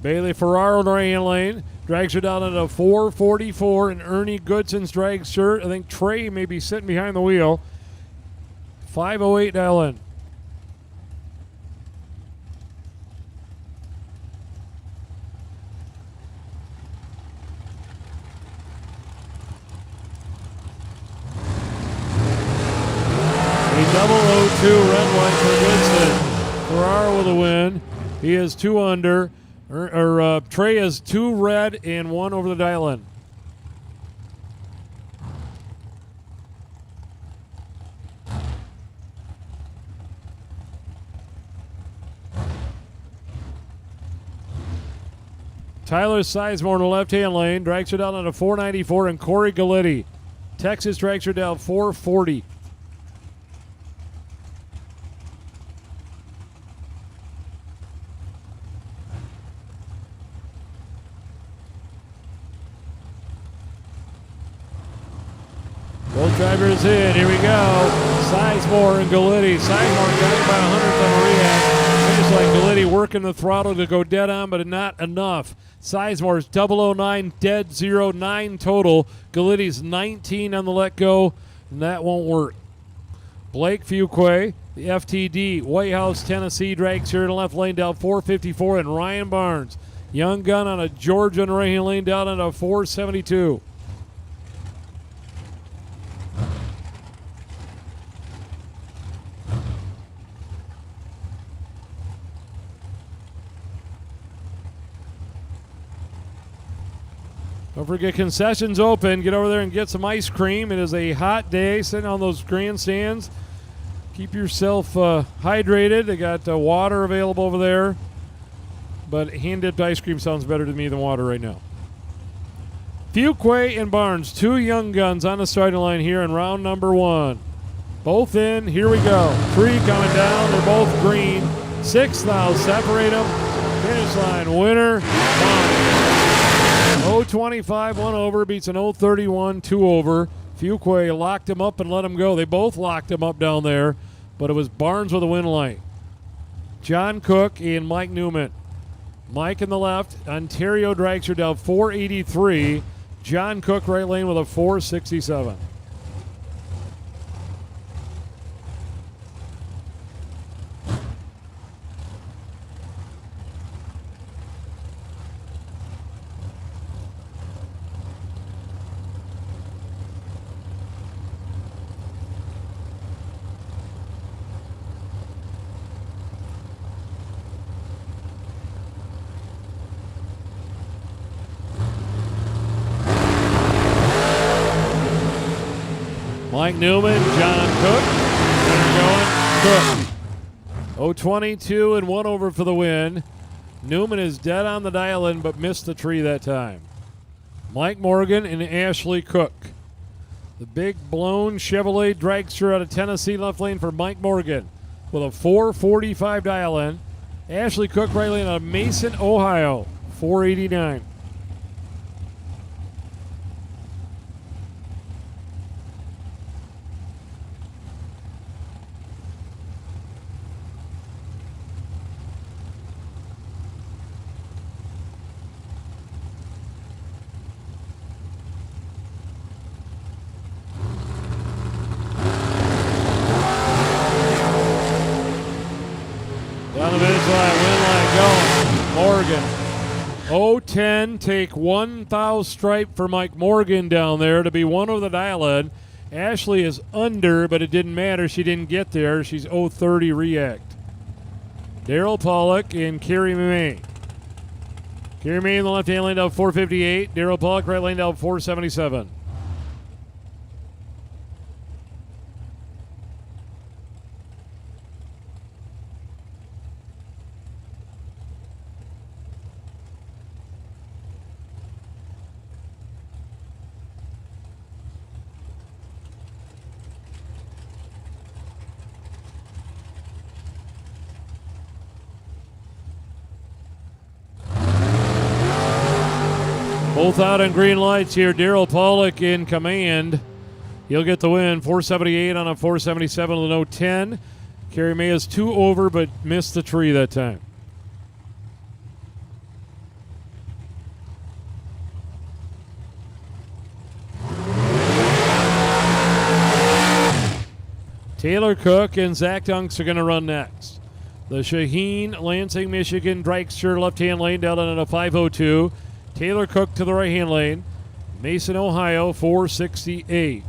Bailey Ferraro in the right-hand lane. Dragster down at a 444, and Ernie Goodson's Dragster. I think Trey may be sitting behind the wheel. 508 dial in. A 002 red white for Goodson. Ferraro with a win. He is 2 under. Trey is 2 red and 1 over the dial in. Tyler Sizemore in the left-hand lane. Dragster down on a 494, and Corey Galletti. Texas Dragster down 440. Both drivers in. Here we go. Sizemore and Galletti. Sizemore got by 100th on the react. Just like Galletti working the throttle to go dead on, but not enough. Sizemore's 009, dead 09 total. Galletti's 19 on the let go, and that won't work. Blake Fuquay, the FTD, White House, Tennessee, Dragster in the left lane down 454, and Ryan Barnes, young gun on a Georgia in the right-hand lane down on a 472. Don't forget, concessions open. Get over there and get some ice cream. It is a hot day sitting on those grandstands. Keep yourself hydrated. They got water available over there. But hand-dipped ice cream sounds better to me than water right now. Fuquay and Barnes, 2 young guns on the starting line here in round number 1. Both in. Here we go. 3 coming down. They're both green. 6th now. Separate them. Finish line. Winner. Barnes. 025, 1 over, beats an 031, 2 over. Fuquay locked him up and let him go. They both locked him up down there, but it was Barnes with a win light. John Cook and Mike Newman. Mike in the left, Ontario Dragster down 483. John Cook right lane with a 467. Mike Newman, John Cook. Going Cook. 022 and 1 over for the win. Newman is dead on the dial-in but missed the tree that time. Mike Morgan and Ashley Cook. The big blown Chevrolet Dragster out of Tennessee left lane for Mike Morgan with a 445 dial-in. Ashley Cook right lane out of Mason, Ohio, 489. Down the finish line, win line. Morgan. 0-10, take 1 thou stripe for Mike Morgan down there to be 1 over the dial-in. Ashley is under, but it didn't matter. She didn't get there. She's 0-30 react. Daryl Pollock and Carrie May. Carrie May in the left-hand lane down 458. Daryl Pollock right lane down 477. Both out on green lights here. Daryl Pollock in command. He'll get the win. 478 on a 477 with no 10. Carrie May is 2 over, but missed the tree that time. Taylor Cook and Zach Dunks are going to run next. The Shaheen, Lansing, Michigan, Dragster left-hand lane down in a 502. Taylor Cook to the right-hand lane. Mason, Ohio, 468.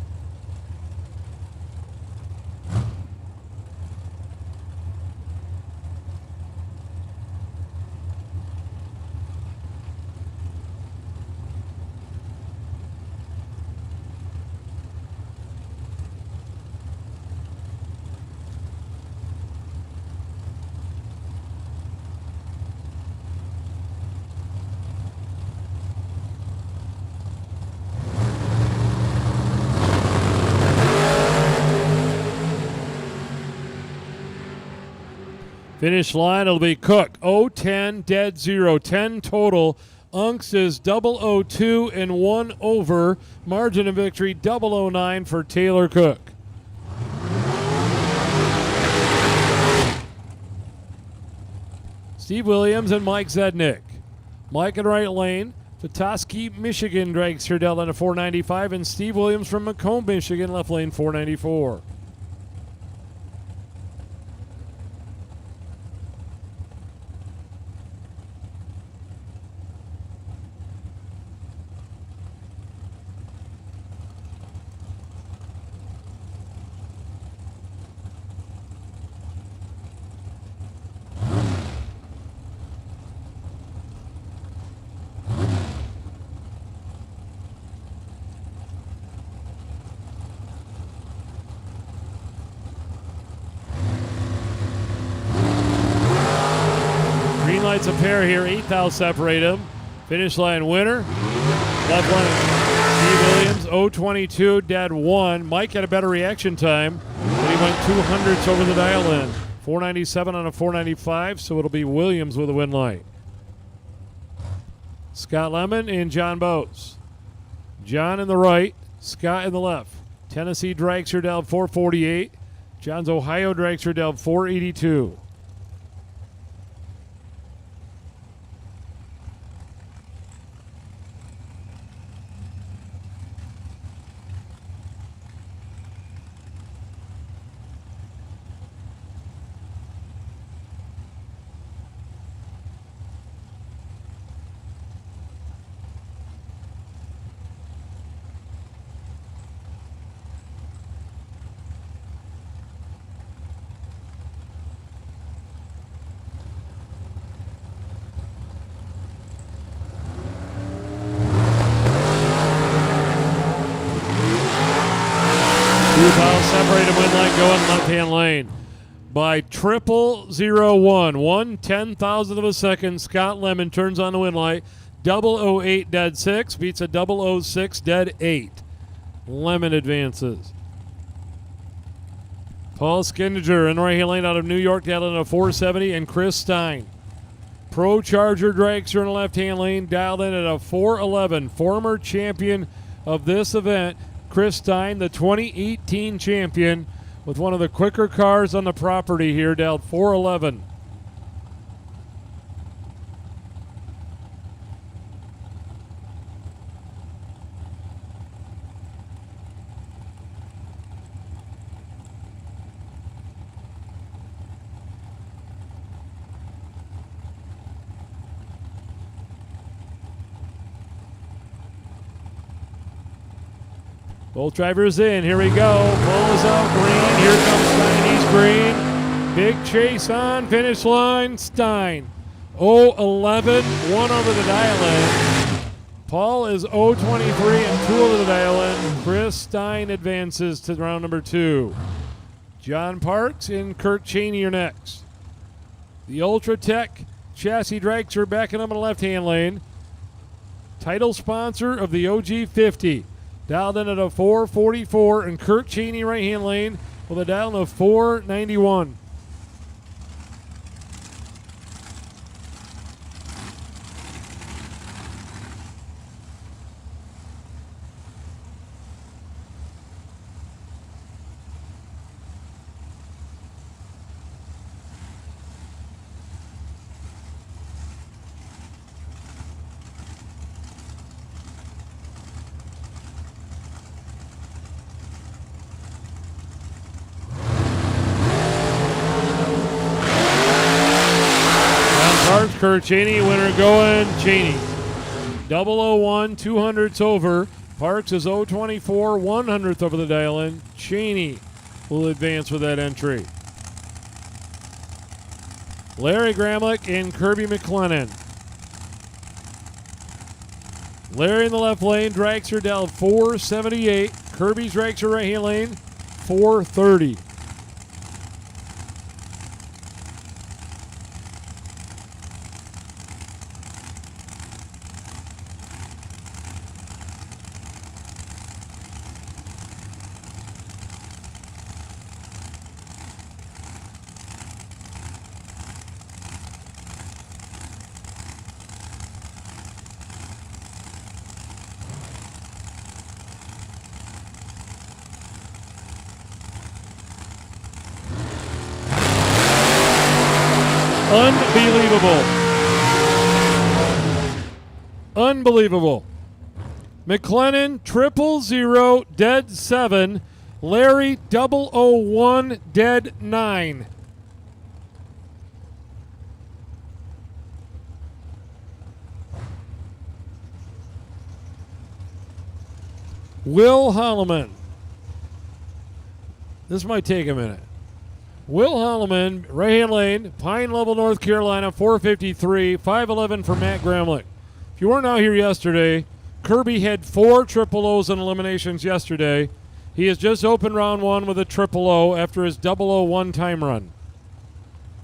Finish line, it'll be Cook. 0-10, dead 0. 10 total. Unks is 002 and 1 over. Margin of victory 009 for Taylor Cook. Steve Williams and Mike Zednick. Mike in right lane. Petoskey, Michigan Dragster down in a 495. And Steve Williams from Macomb, Michigan, left lane 494. Lights a pair here, 8 thou separate them. Finish line winner. Left lane, Steve Williams, 022, dead 1. Mike had a better reaction time, but he went 200s over the dial-in. 497 on a 495, so it'll be Williams with a win light. Scott Lemon and John Bose. John in the right, Scott in the left. Tennessee Dragster down 448. John's Ohio Dragster down 482. Separated win line going left-hand lane by 0001. 1/10,000th of a second. Scott Lemon turns on the win light. 008 dead 6 beats a 006 dead 8. Lemon advances. Paul Skinninger in the right-hand lane out of New York down in a 470, and Chris Stein. Pro Charger Dragster in the left-hand lane dialed in at a 411. Former champion of this event, Chris Stein, the 2018 champion, with one of the quicker cars on the property here, down 411. Both drivers in. Here we go. Bull is out green. Here comes Stein. He's green. Big chase on. Finish line. Stein. 0-11. 1 over the dial-in. Paul is 0-23 and 2 over the dial-in. Chris Stein advances to round number 2. John Parks and Kurt Cheney are next. The Ultra Tech chassis dragster backing up in the left-hand lane. Title sponsor of the OG50. Dialed in at a 444, and Kurt Cheney right-hand lane with a dial in of 491. Kurt Cheney, winner going Cheney. 001, 200ths over. Parks is 024, 100th over the dial-in. Cheney will advance with that entry. Larry Gramlich and Kirby McLennan. Larry in the left lane, dragster down 478. Kirby's dragster right-hand lane, 430. Unbelievable. Unbelievable. McLennan 000 dead 7. Larry 001 dead 9. Will Holloman. This might take a minute. Will Holloman, right-hand lane, Pine Level, North Carolina, 453, 511 for Matt Gramlich. If you weren't out here yesterday, Kirby had 4 triple O's in eliminations yesterday. He has just opened round 1 with a triple O after his 001 time run.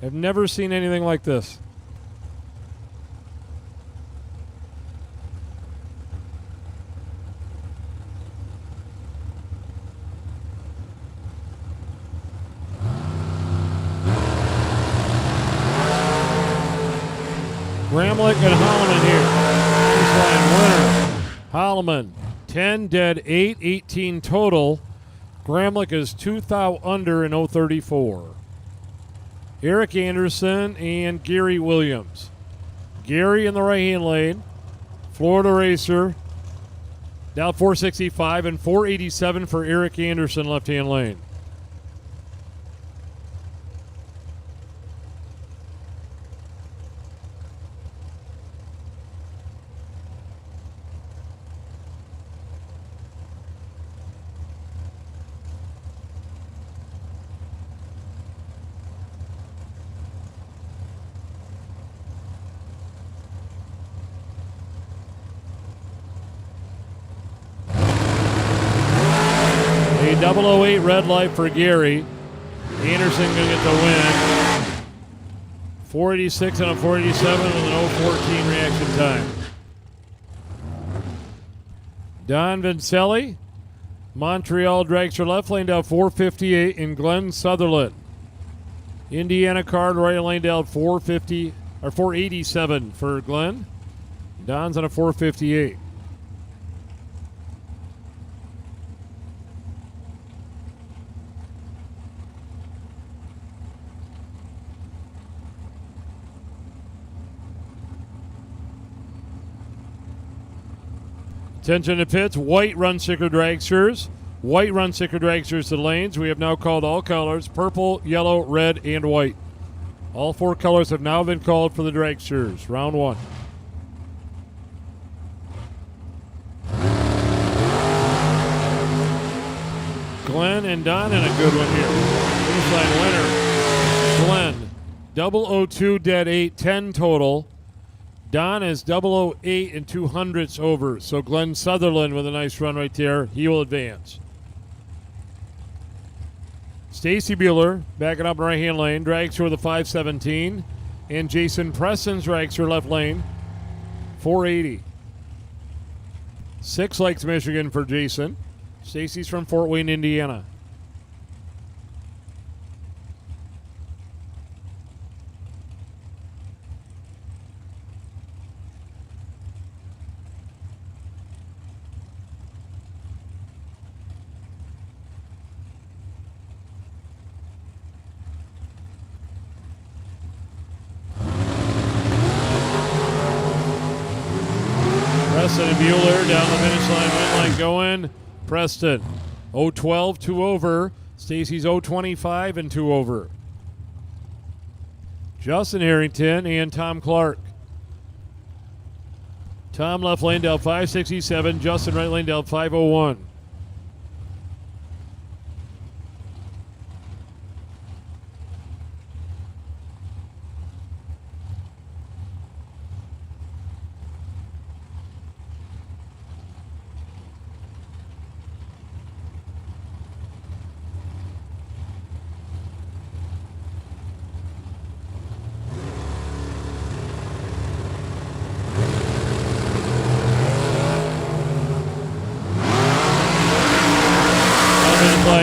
I've never seen anything like this. Gramlich and Holloman here. Baseline winner. Holloman, 10 dead, 8, 18 total. Gramlich is 2 thou under in 034. Eric Anderson and Gary Williams. Gary in the right-hand lane. Florida racer. Down 465 and 487 for Eric Anderson, left-hand lane. A 008 red light for Gary. Anderson going to get the win. 486 and a 487 with an 014 reaction time. Don Vincelli, Montreal dragster left lane down 458, and Glenn Sutherland. Indiana card right lane down 450 or 487 for Glenn. Don's on a 458. Attention to pits, white run sticker dragsters. White run sticker dragsters to the lanes. We have now called all colors, purple, yellow, red, and white. All 4 colors have now been called for the dragsters. Round 1. Glenn and Don in a good one here. Finish line winner, Glenn. 002 dead 8, 10 total. Don is 008 and 200ths over. So Glenn Sutherland with a nice run right there. He will advance. Stacy Bueller backing up in right-hand lane. Dragster with a 517. And Jason Preston's Dragster left lane. 480. 6 Lakes, Michigan for Jason. Stacy's from Fort Wayne, Indiana. Preston and Bueller down the finish line. Win line going. Preston 012, 2 over. Stacy's 025 and 2 over. Justin Harrington and Tom Clark. Tom left lane down 567. Justin right lane down 501.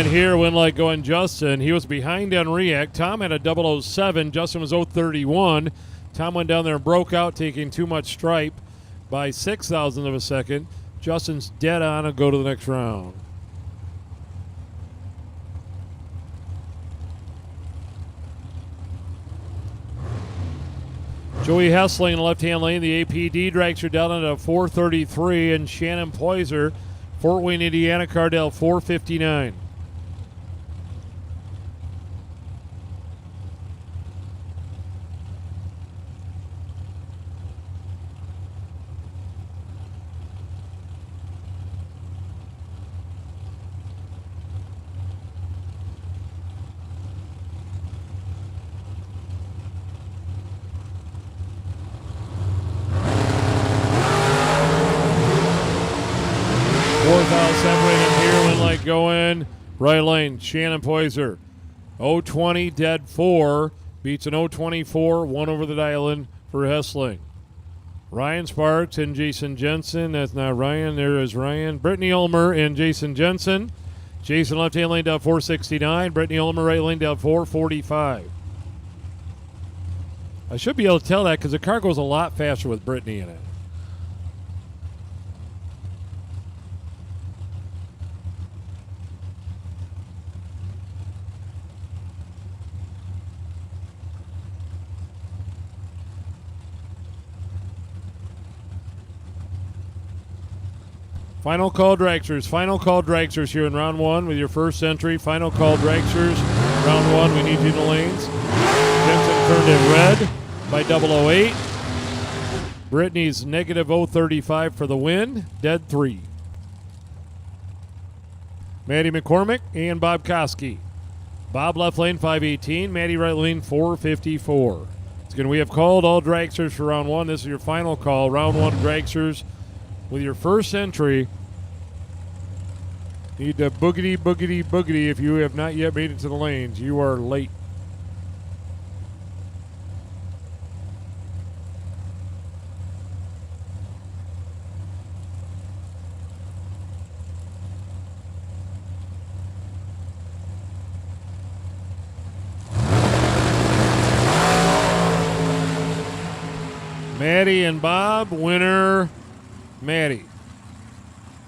Here, win like going Justin. He was behind on react. Tom had a 007. Justin was 031. Tom went down there and broke out, taking too much stripe by 0.06 of a second. Justin's dead on and go to the next round. Joey Hessling in the left-hand lane. The APD Dragster down at a 433, and Shannon Poiser, Fort Wayne, Indiana, Cardell 459. Separated here, win like going. Right lane, Shannon Poiser. 020, dead 4. Beats an 024, 1 over the dial in for Hessling. Ryan Sparks and Jason Jensen. That's not Ryan. There is Ryan. Brittany Ulmer and Jason Jensen. Jason left-hand lane down 469. Brittany Ulmer right lane down 445. I should be able to tell that because the car goes a lot faster with Brittany in it. Final call Dragsters. Final call Dragsters here in round 1 with your first entry. Final call Dragsters. Round 1, we need you in the lanes. Jensen turned it red by 008. Brittany's negative 035 for the win. Dead 3. Maddie McCormick and Bob Koski. Bob left lane 518. Maddie right lane 454. We have called all Dragsters for round 1. This is your final call. Round 1 Dragsters. With your first entry, need to boogity, boogity, boogity. If you have not yet made it to the lanes, you are late. Maddie and Bob, winner. Maddie.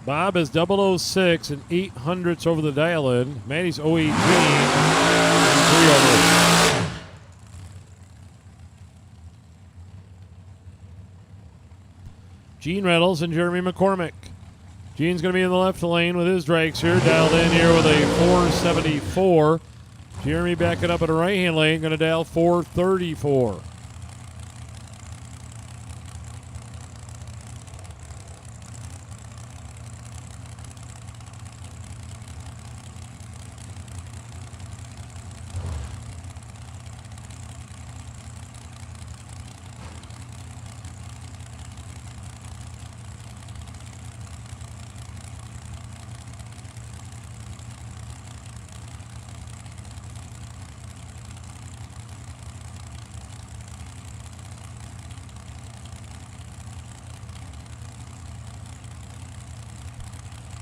Bob is 006 and 800ths over the dial-in. Maddie's 018 and 3 over. Gene Reynolds and Jeremy McCormick. Gene's going to be in the left lane with his dragster. Dialed in here with a 474. Jeremy backing up in the right-hand lane. Going to dial 434.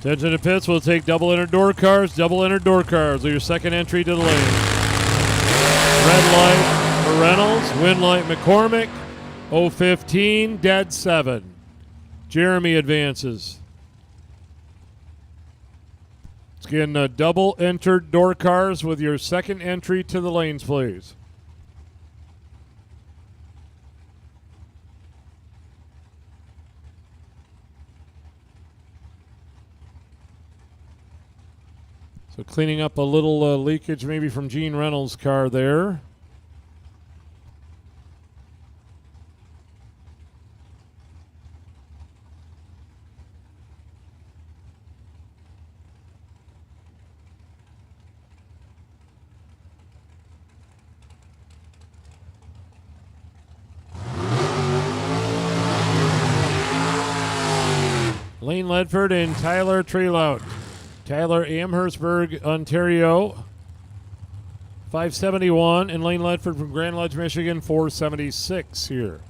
Attention to pits. We'll take double entered door cars. Double entered door cars with your second entry to the lane. Red light for Reynolds. Win light McCormick. 015, dead 7. Jeremy advances. Again, double entered door cars with your second entry to the lanes, please. So cleaning up a little leakage maybe from Gene Reynolds' car there. Lane Ledford and Tyler Trelout. Tyler Amherstburg, Ontario, 571, and Lane Ledford from Grand Ledge, Michigan, 476 here.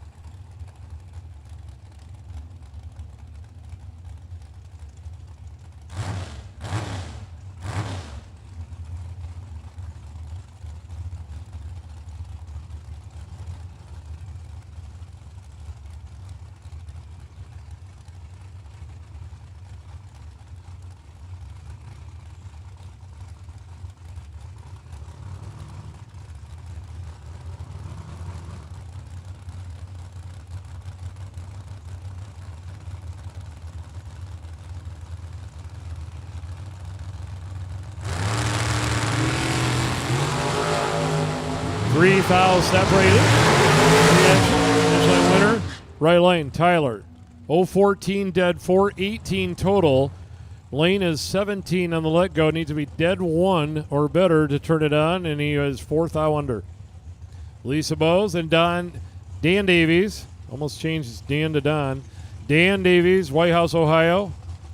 Three fouls separated. Finish winner. Right lane, Tyler. 014 dead, 418 total. Lane is 17 on the let go. Needs to be dead 1 or better to turn it on, and he is 4 thou under. Lisa Bowes and Dan Davies. Almost changed his Dan to Don. Dan Davies, White House, Ohio.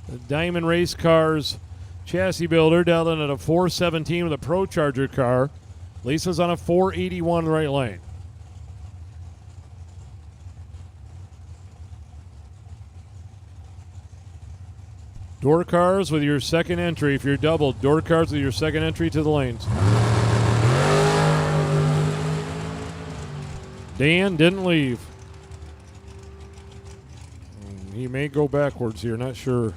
The Diamond Race Cars chassis builder down at a 417 with a Pro Charger car. Lisa's on a 481 right lane. Door cars with your second entry. If you're doubled, door cars with your second entry to the lanes. Dan didn't leave. He may go backwards here, not sure.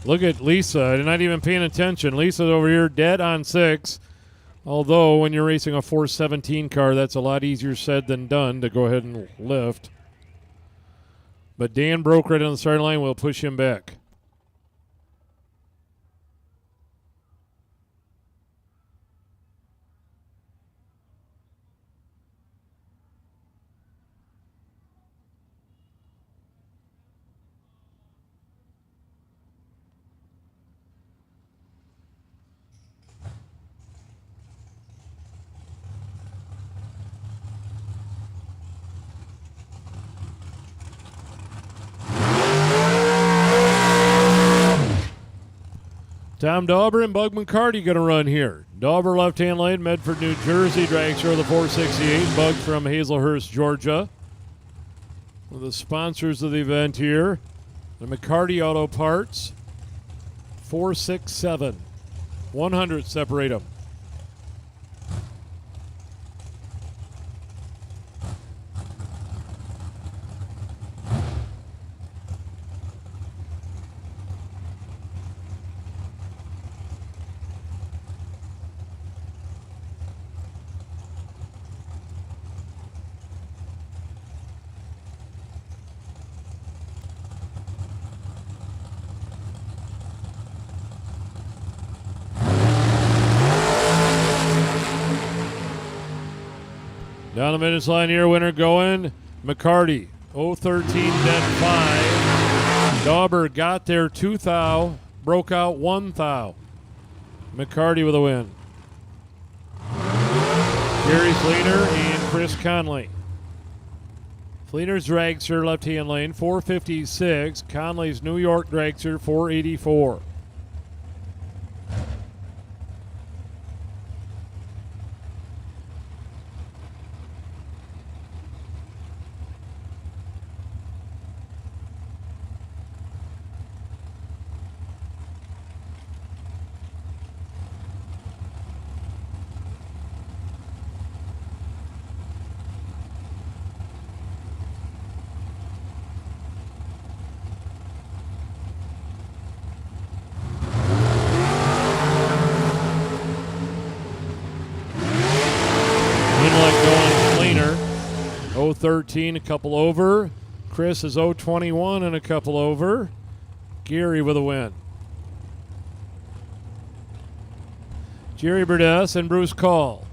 Look at Lisa, not even paying attention. Lisa's over here dead on 6. Although, when you're racing a 417 car, that's a lot easier said than done to go ahead and lift. But Dan broke right on the starting line. We'll push him back. Tom Dauber and Bug McCarty going to run here. Dauber left-hand lane, Medford, New Jersey, Dragster the 468. Bug from Hazelhurst, Georgia. One of the sponsors of the event here. The McCarty Auto Parts. 467. 100 separate them. Down the finish line here, winner going McCarty, 013 dead 5. Dauber got there 2 thou, broke out 1 thou. McCarty with a win. Gary Fleener and Chris Conley. Fleener's Dragster left-hand lane, 456. Conley's New York Dragster, 484. 013, a couple over. Chris is 021 and a couple over. Gary with a win. Jerry Burdess and Bruce Call.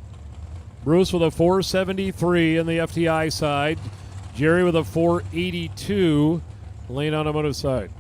Bruce with a 473 in the FTI side. Jerry with a 482 Lane Automotive side.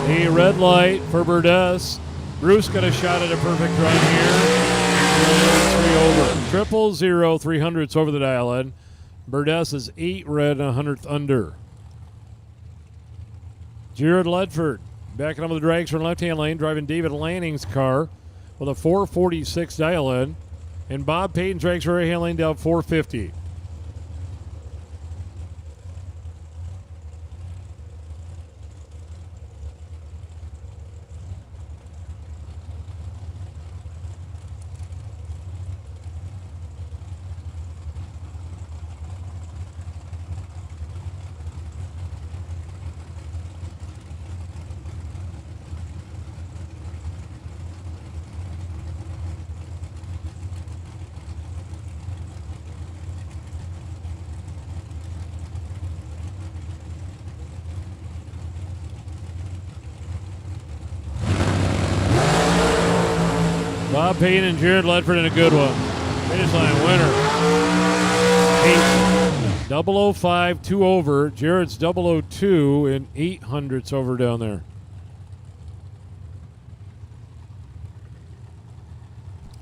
The red light for Burdess. Bruce got a shot at a perfect run here. 3 over. 000, 300s over the dial in. Burdess is 8 red and 100th under. Jared Ledford backing up with the Dragster in left-hand lane, driving David Lanning's car with a 446 dial in. And Bob Payton Dragster right-hand lane down 450. Bob Payne and Jared Ledford in a good one. Finish line winner. Payton, 005, 2 over. Jared's 002 and 800ths over down there.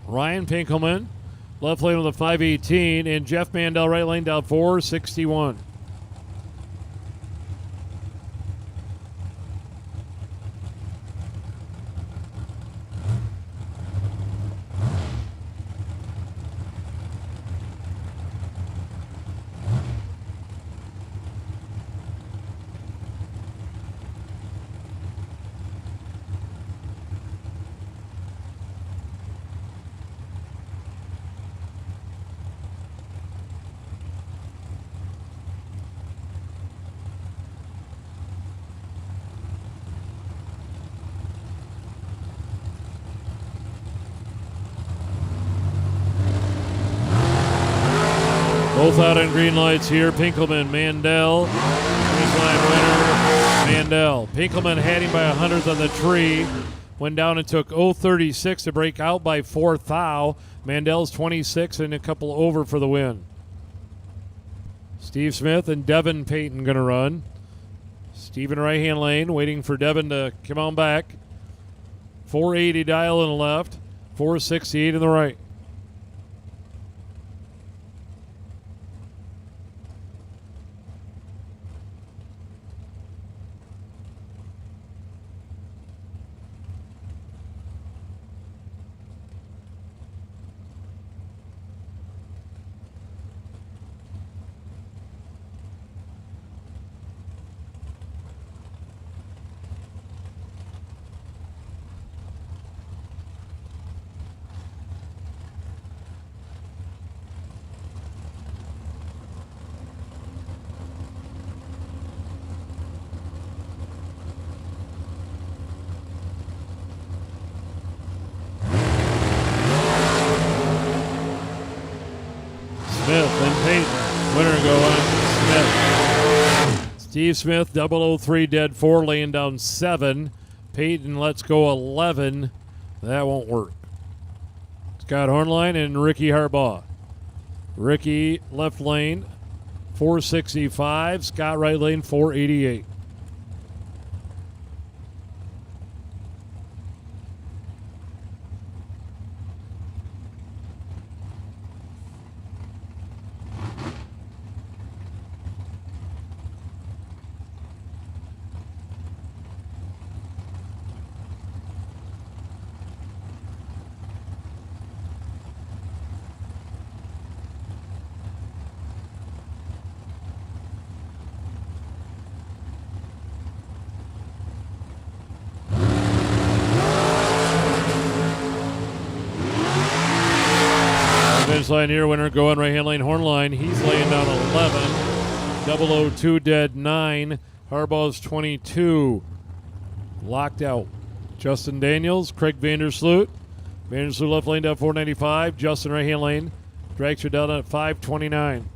Ryan Pinkelman, left lane with a 518, and Jeff Mandel, right lane down 461. Both out on green lights here. Pinkelman, Mandel. Finish line winner, Mandel. Pinkelman had him by 100th on the tree. Went down and took 036 to break out by 4th thou. Mandel's 26 and a couple over for the win. Steve Smith and Devin Payton going to run. Steve in right-hand lane, waiting for Devin to come on back. 480 dial in the left, 468 in the right. Smith and Payton. Winner going Smith. Steve Smith, 003, dead 4, laying down 7. Payton lets go 11. That won't work. Scott Hornline and Ricky Harbaugh. Ricky left lane, 465. Scott right lane, 488. Finish line here, winner going right hand lane, horn line. He's laying down 11. 002 dead 9. Harbaugh's 22. Locked out. Justin Daniels, Craig Vandersloot. Vandersloot left lane down 495. Justin right hand lane. Dragster down at 529.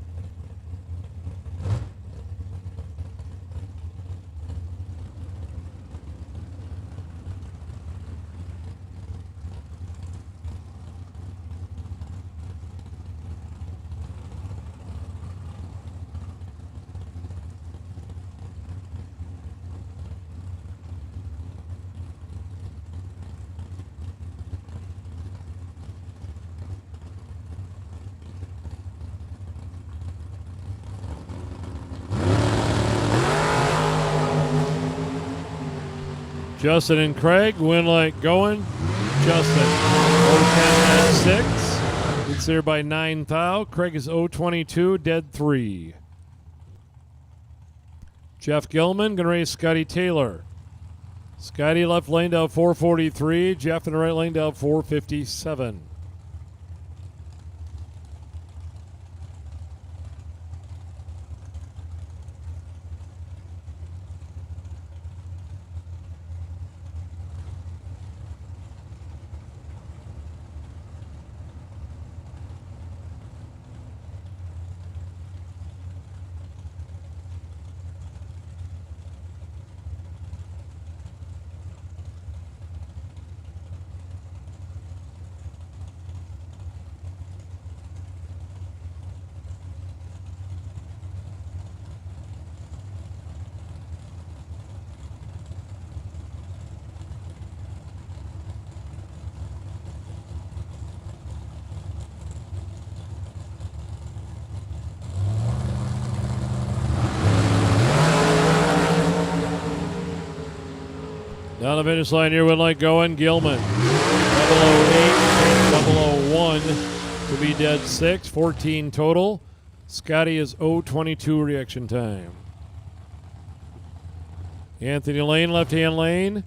Justin and Craig, win light going. Justin, 010 at 6. It's there by 9 thou. Craig is 022, dead 3. Jeff Gilman going to race Scotty Taylor. Scotty left lane down 443. Jeff in the right lane down 457. Down the finish line here, win light going. Gilman, 008 and 001 to be dead 6. 14 total. Scotty is 022 reaction time. Anthony Lane, left-hand lane.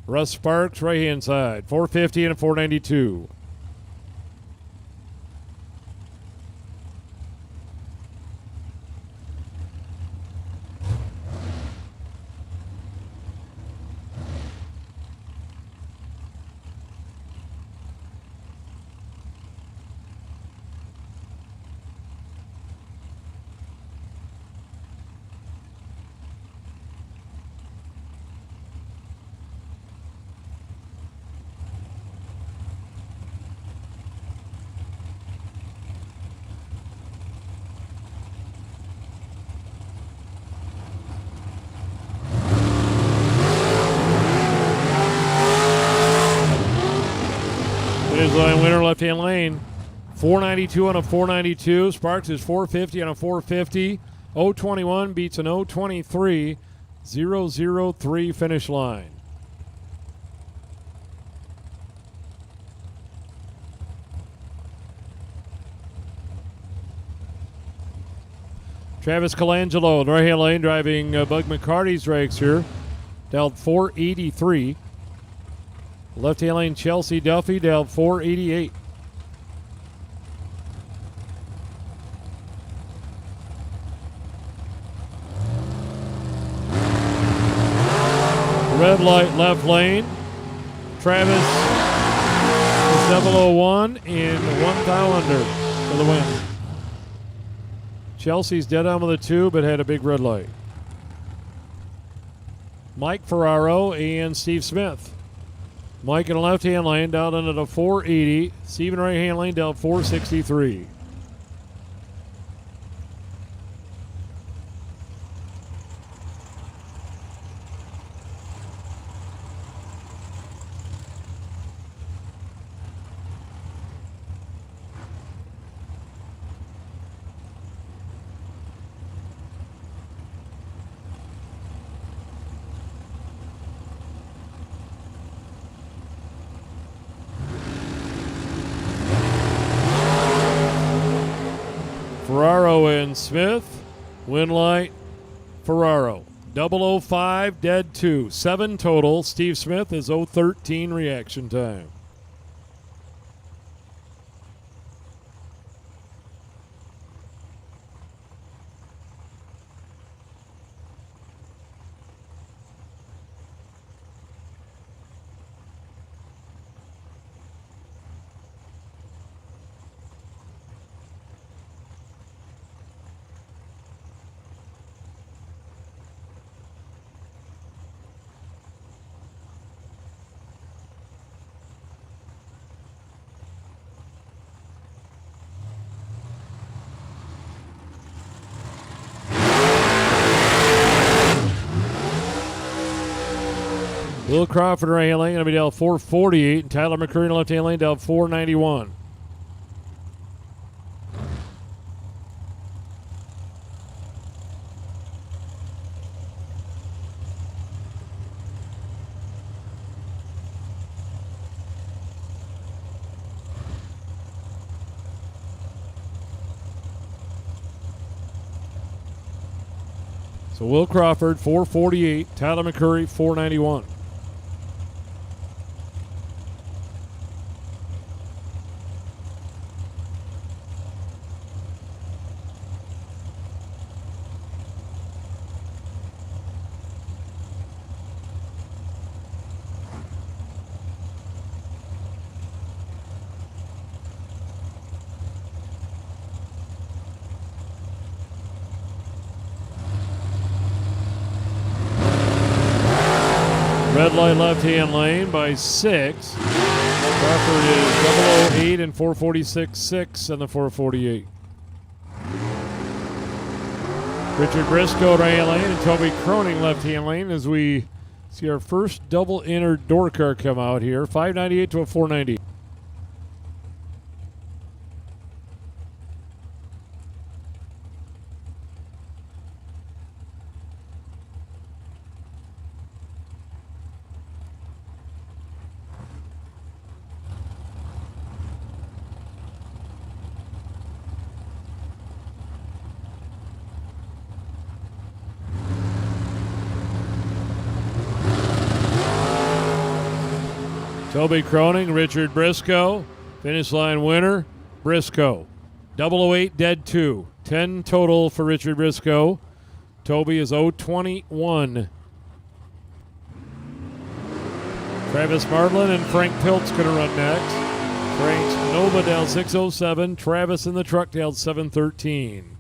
Russ Sparks, right-hand side. 450 and a 492. Line winner, left-hand lane. 492 on a 492. Sparks is 450 on a 450. 021 beats an 023. 003 finish line. Travis Colangelo, right-hand lane, driving Bug McCarty's Dragster. Down 483. Left-hand lane, Chelsea Duffy, down 488. Red light, left lane. Travis is 001 and 1 thou under for the win. Chelsea's dead on with a 2, but had a big red light. Mike Ferraro and Steve Smith. Mike in the left-hand lane down into the 480. Steve in the right-hand lane down 463. Ferraro and Smith. Win light, Ferraro. 005, dead 2. 7 total. Steve Smith is 013 reaction time. Will Crawford right hand lane going to be down 448, and Tyler McCurry in the left hand lane down 491. So Will Crawford 448, Tyler McCurry 491. Red light left-hand lane by 6. Crawford is 008 and 446.6 and the 448. Richard Briscoe right-hand lane and Toby Croning left-hand lane as we see our first double inner door car come out here. 598 to a 490. Toby Croning, Richard Briscoe, finish line winner, Briscoe. 008, dead 2. 10 total for Richard Briscoe. Toby is 021. Travis Martlin and Frank Pilt's going to run next. Frank's Nova down 607. Travis in the truck down 713.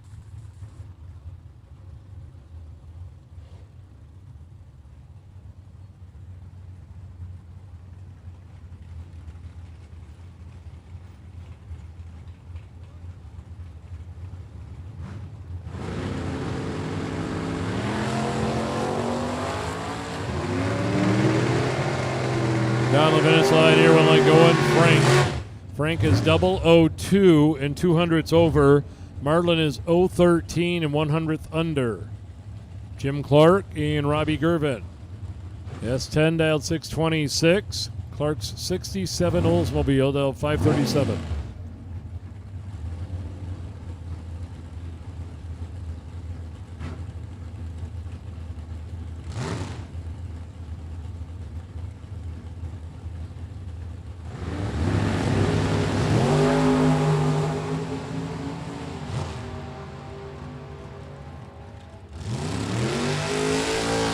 Down the finish line here, one leg going, Frank. Frank is 002 and 200ths over. Marlin is 013 and 100th under. Jim Clark and Robbie Gervin. S10 dialed 626. Clark's 67 Oldsmobile dialed 537.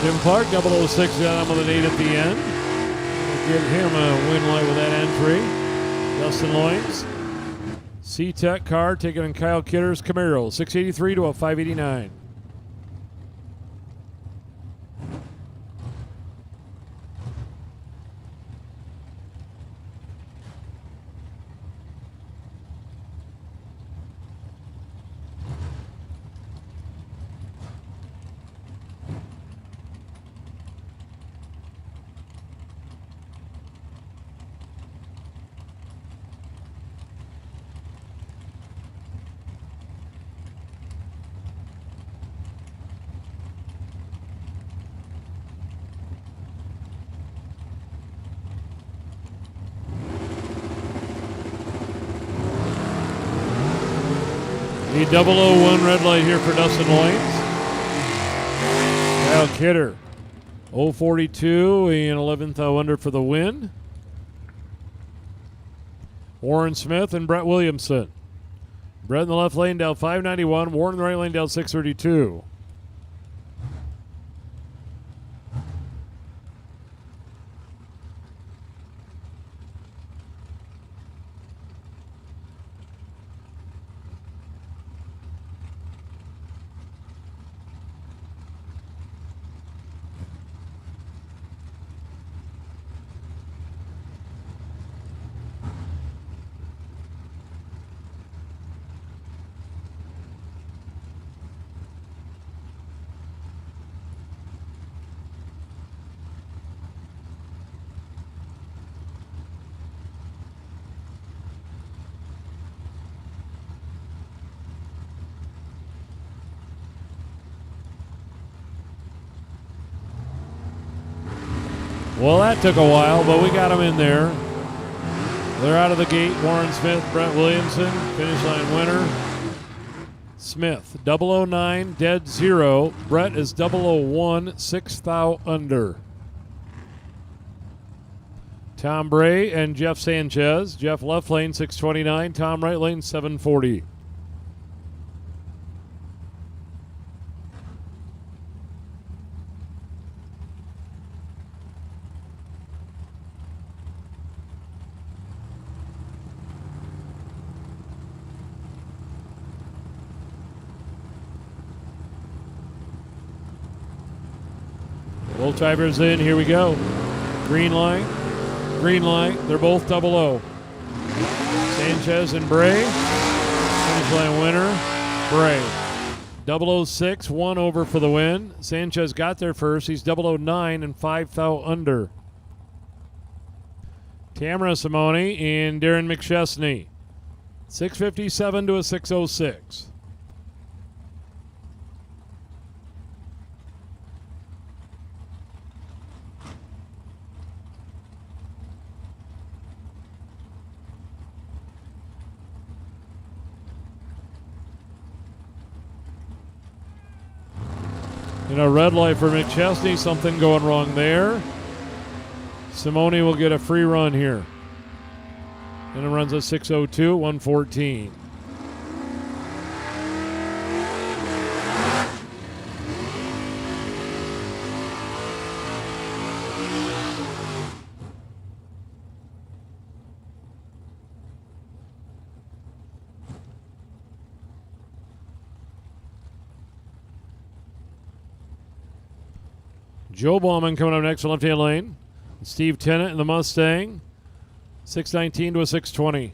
Jim Clark, 006 down with an 8 at the end. We'll give him a win light with that entry. Dustin Loynes. C-Tech car taking on Kyle Kidder's Camaro, 683 to a 589. The 001 red light here for Dustin Loynes. Kyle Kidder, 042 and 11th under for the win. Warren Smith and Brett Williamson. Brett in the left lane down 591. Warren in the right lane down 632. Well, that took a while, but we got them in there. They're out of the gate. Warren Smith, Brett Williamson, finish line winner. Smith, 009, dead 0. Brett is 001, 6 thou under. Tom Bray and Jeff Sanchez. Jeff left lane 629, Tom right lane 740. Both timers in, here we go. Green line. Green line, they're both 00. Sanchez and Bray. Finish line winner, Bray. 006, 1 over for the win. Sanchez got there first. He's 009 and 5 thou under. Tamara Simone and Darren McChesney. 657 to a 606. And a red light for McChesney, something going wrong there. Simone will get a free run here. And it runs a 6:02, 114. Joe Bauman coming up next on left-hand lane. Steve Tennant in the Mustang. 619 to a 620.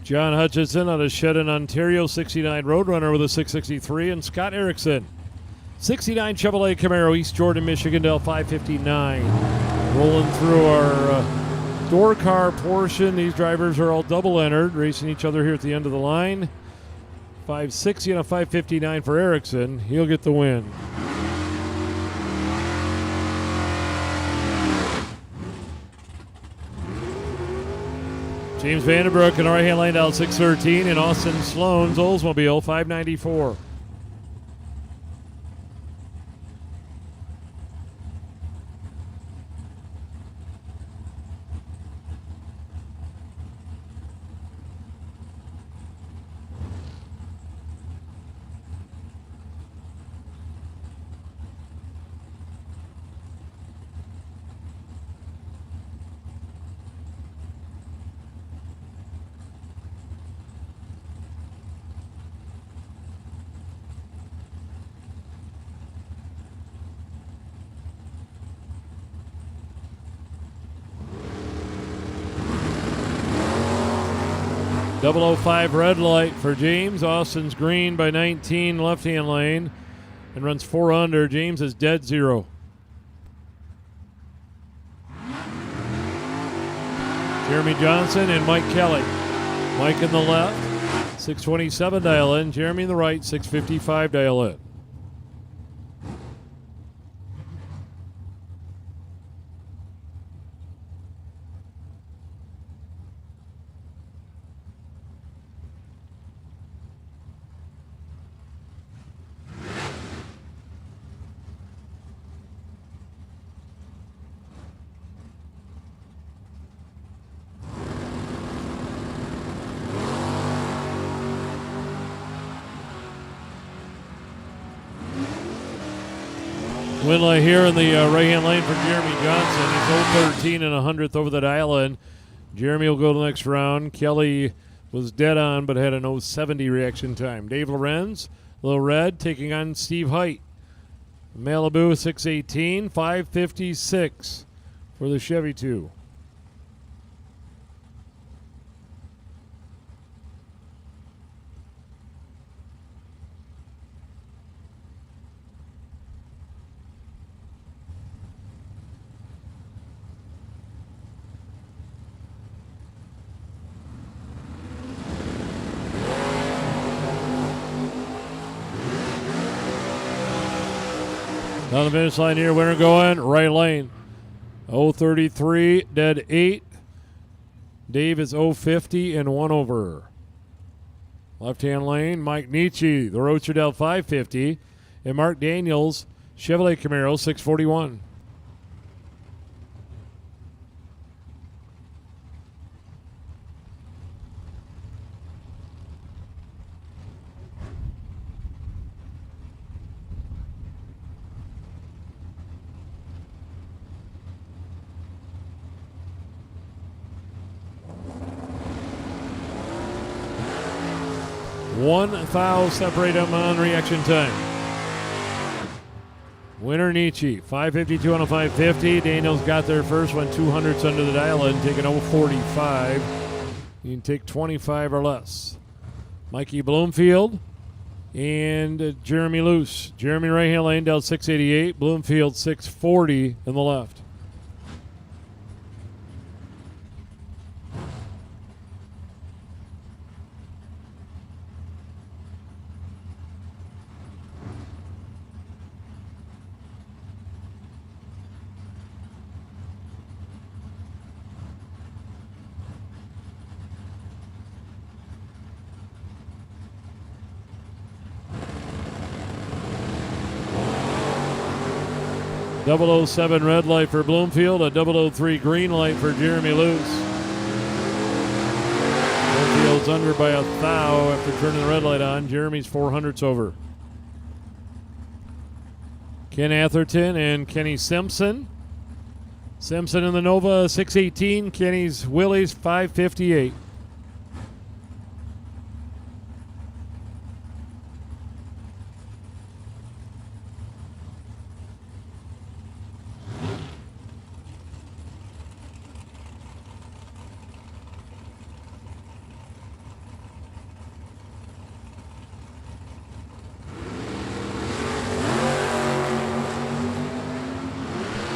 John Hutchinson out of Shedden, Ontario, 69 Roadrunner with a 663, and Scott Erickson, 69 Chevrolet Camaro, East Jordan, Michigan, Del 559. Rolling through our door car portion. These drivers are all double entered, racing each other here at the end of the line. 560 and a 559 for Erickson. He'll get the win. James Vandenbroek in the right-hand lane down 613, and Austin Sloan's Oldsmobile 594. 005 red light for James. Austin's green by 19 left-hand lane and runs 4 under. James is dead 0. Jeremy Johnson and Mike Kelly. Mike in the left, 627 dial in. Jeremy in the right, 655 dial in. Win light here in the right-hand lane for Jeremy Johnson. He's 0-13 and 100th over the dial-in. Jeremy will go to the next round. Kelly was dead on but had an 0-70 reaction time. Dave Lorenz, Little Red, taking on Steve Height. Malibu 618, 556 for the Chevy 2. On the finish line here, winner going right lane. 033, dead 8. Dave is 050 and 1 over. Left-hand lane, Mike Nietzsche, the Roadster Del 550. And Mark Daniels, Chevrolet Camaro 641. One foul separate them on reaction time. Winner Nietzsche, 552 on a 550. Daniels got there first, went 200s under the dial and taking 045. You can take 25 or less. Mikey Bloomfield and Jeremy Luce. Jeremy right-hand lane down 688. Bloomfield 640 in the left. .007 red light for Bloomfield, a 003 green light for Jeremy Luce. Bloomfield's under by a thou after turning the red light on. Jeremy's 400s over. Ken Atherton and Kenny Simpson. Simpson in the Nova 618, Kenny's Willys 558.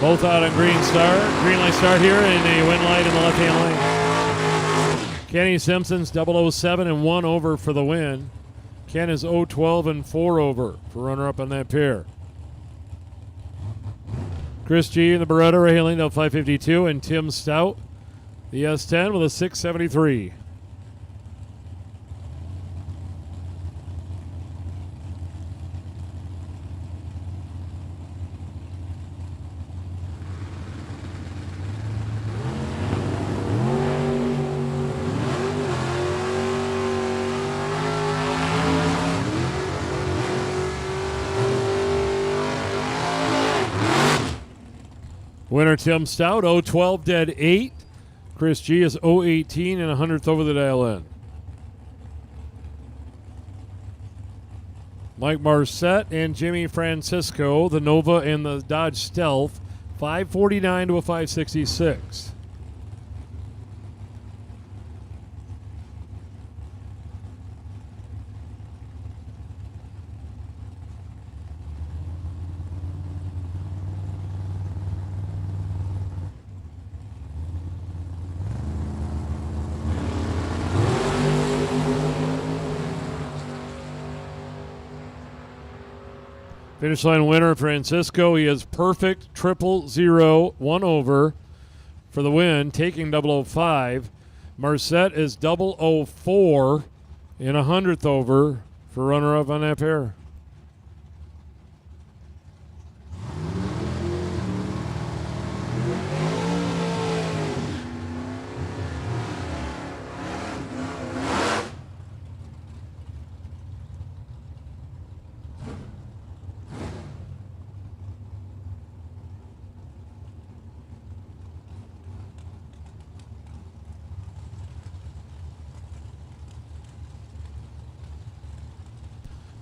Both out on green light start here, and a win light in the left-hand lane. Kenny Simpson's 007 and 1 over for the win. Ken is 012 and 4 over for runner-up on that pair. Chris G in the Beretta, right-hand lane, 552, and Tim Stout, the S10 with a 673. Winner Tim Stout, 012 dead 8. Chris G is 018 and 100th over the dial in. Mike Marcette and Jimmy Francisco, the Nova and the Dodge Stealth, 549 to a 566. Finish line winner, Francisco. He is perfect, 000, 1 over for the win, taking 005. Marcette is 004 in 100th over for runner-up on that pair.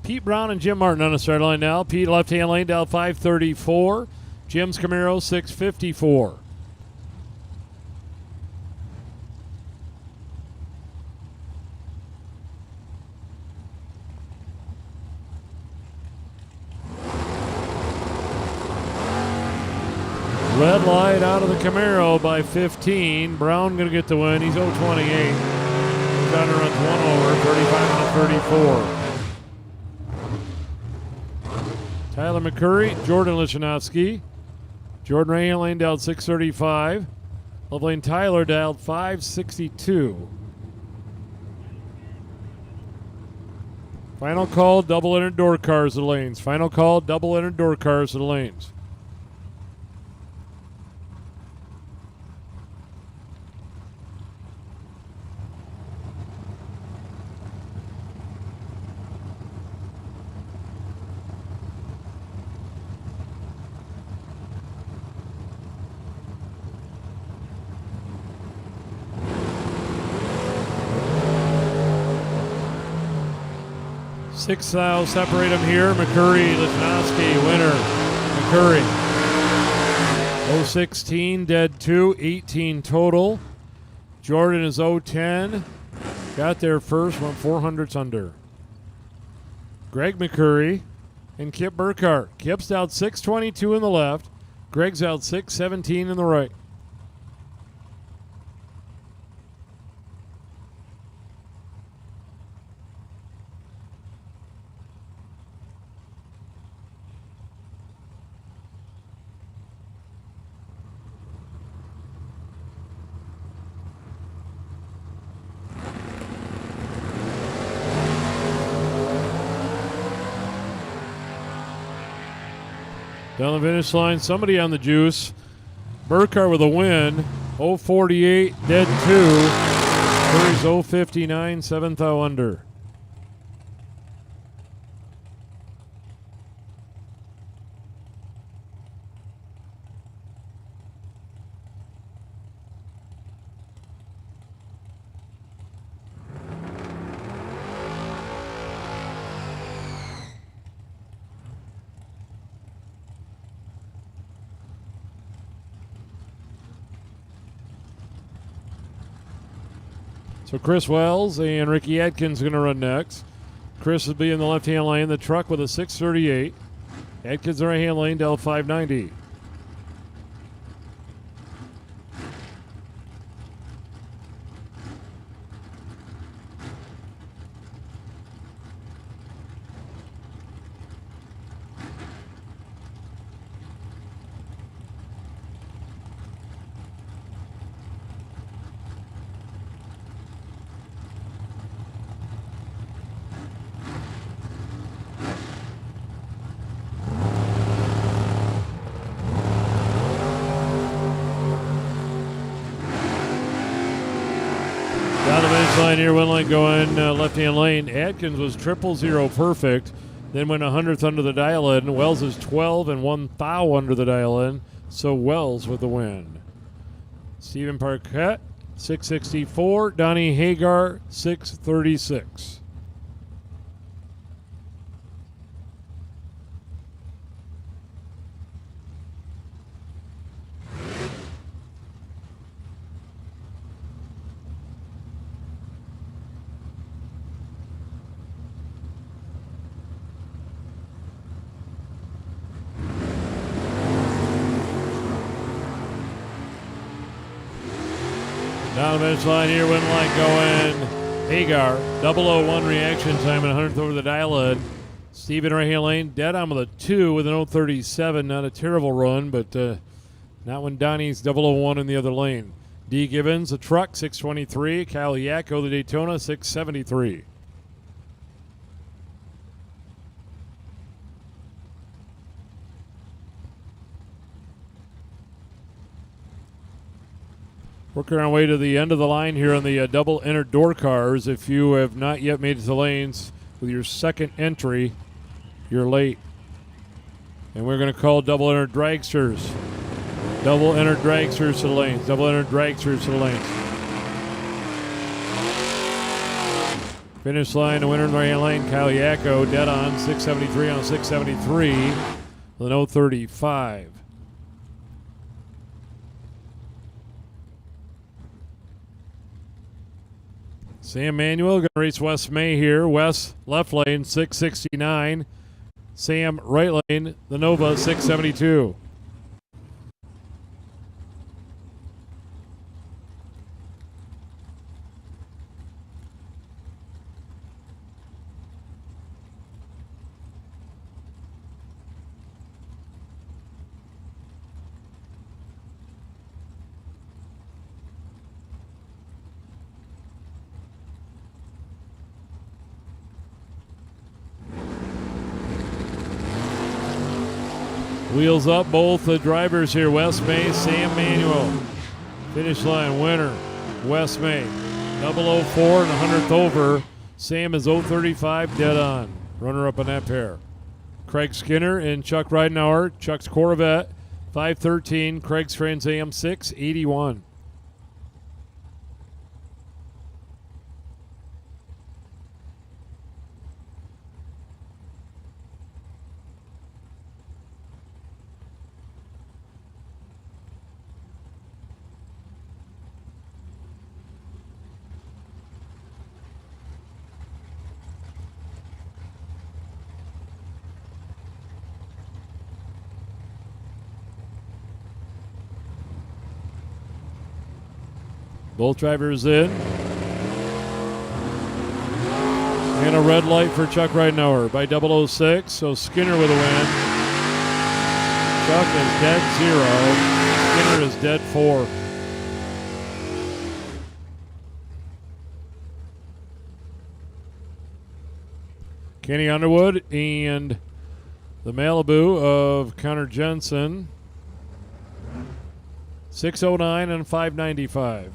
Pete Brown and Jim Martin on the start line now. Pete left-hand lane down 534. Jim's Camaro 654. Red light out of the Camaro by 15. Brown going to get the win. He's 028. Gunner runs 1 over, 35 and a 34. Tyler McCurry, Jordan Lichanowski. Jordan right-hand lane dialed 635. Left lane Tyler dialed 562. Final call, double entered door cars to the lanes. Final call, double entered door cars to the lanes. Six thou separate them here. McCurry, Lichnowsky, winner. McCurry. 016, dead 2, 18 total. Jordan is 010. Got there first, went 400s under. Greg McCurry and Kip Burkhart. Kip's out 622 in the left. Greg's out 617 in the right. Down the finish line, somebody on the juice. Burkhart with a win. 048, dead 2. Curry's 059, 7th thou under. So Chris Wells and Ricky Adkins are going to run next. Chris will be in the left-hand lane, the truck with a 638. Adkins in the right-hand lane, Del 590. Line here, one line going left-hand lane. Adkins was 000 perfect, then went 100th under the dial-in. Wells is 12 and 1 thou under the dial-in, so Wells with the win. Stephen Parquette, 664. Donnie Hagar, 636. Down the finish line here, win line going. Hagar, 001 reaction time and 100th over the dial-in. Steve in right-hand lane, dead on with a 2 with an 037. Not a terrible run, but not when Donnie's 001 in the other lane. D. Gibbons, the truck, 623. Kyle Yacko, the Daytona, 673. Working our way to the end of the line here on the double entered door cars. If you have not yet made it to the lanes with your second entry, you're late. And we're going to call double entered dragsters. Double entered dragsters to the lanes. Double entered dragsters to the lanes. Finish line, the winner in the right lane, Kyle Yacko, dead on, 673 on 673 with an 035. Sam Manuel going to race Wes May here. Wes left lane, 669. Sam right lane, the Nova, 672. Wheels up, both the drivers here. Wes May, Sam Manuel. Finish line, winner, Wes May. 004 and 100th over. Sam is 035, dead on. Runner up on that pair. Craig Skinner and Chuck Ridenauer. Chuck's Corvette, 513. Craig's Trans Am, 681. Both drivers in. And a red light for Chuck Ridenauer by 006. So Skinner with a win. Chuck is dead 0. Skinner is dead 4. Kenny Underwood and the Malibu of Connor Jensen. 609 and 595.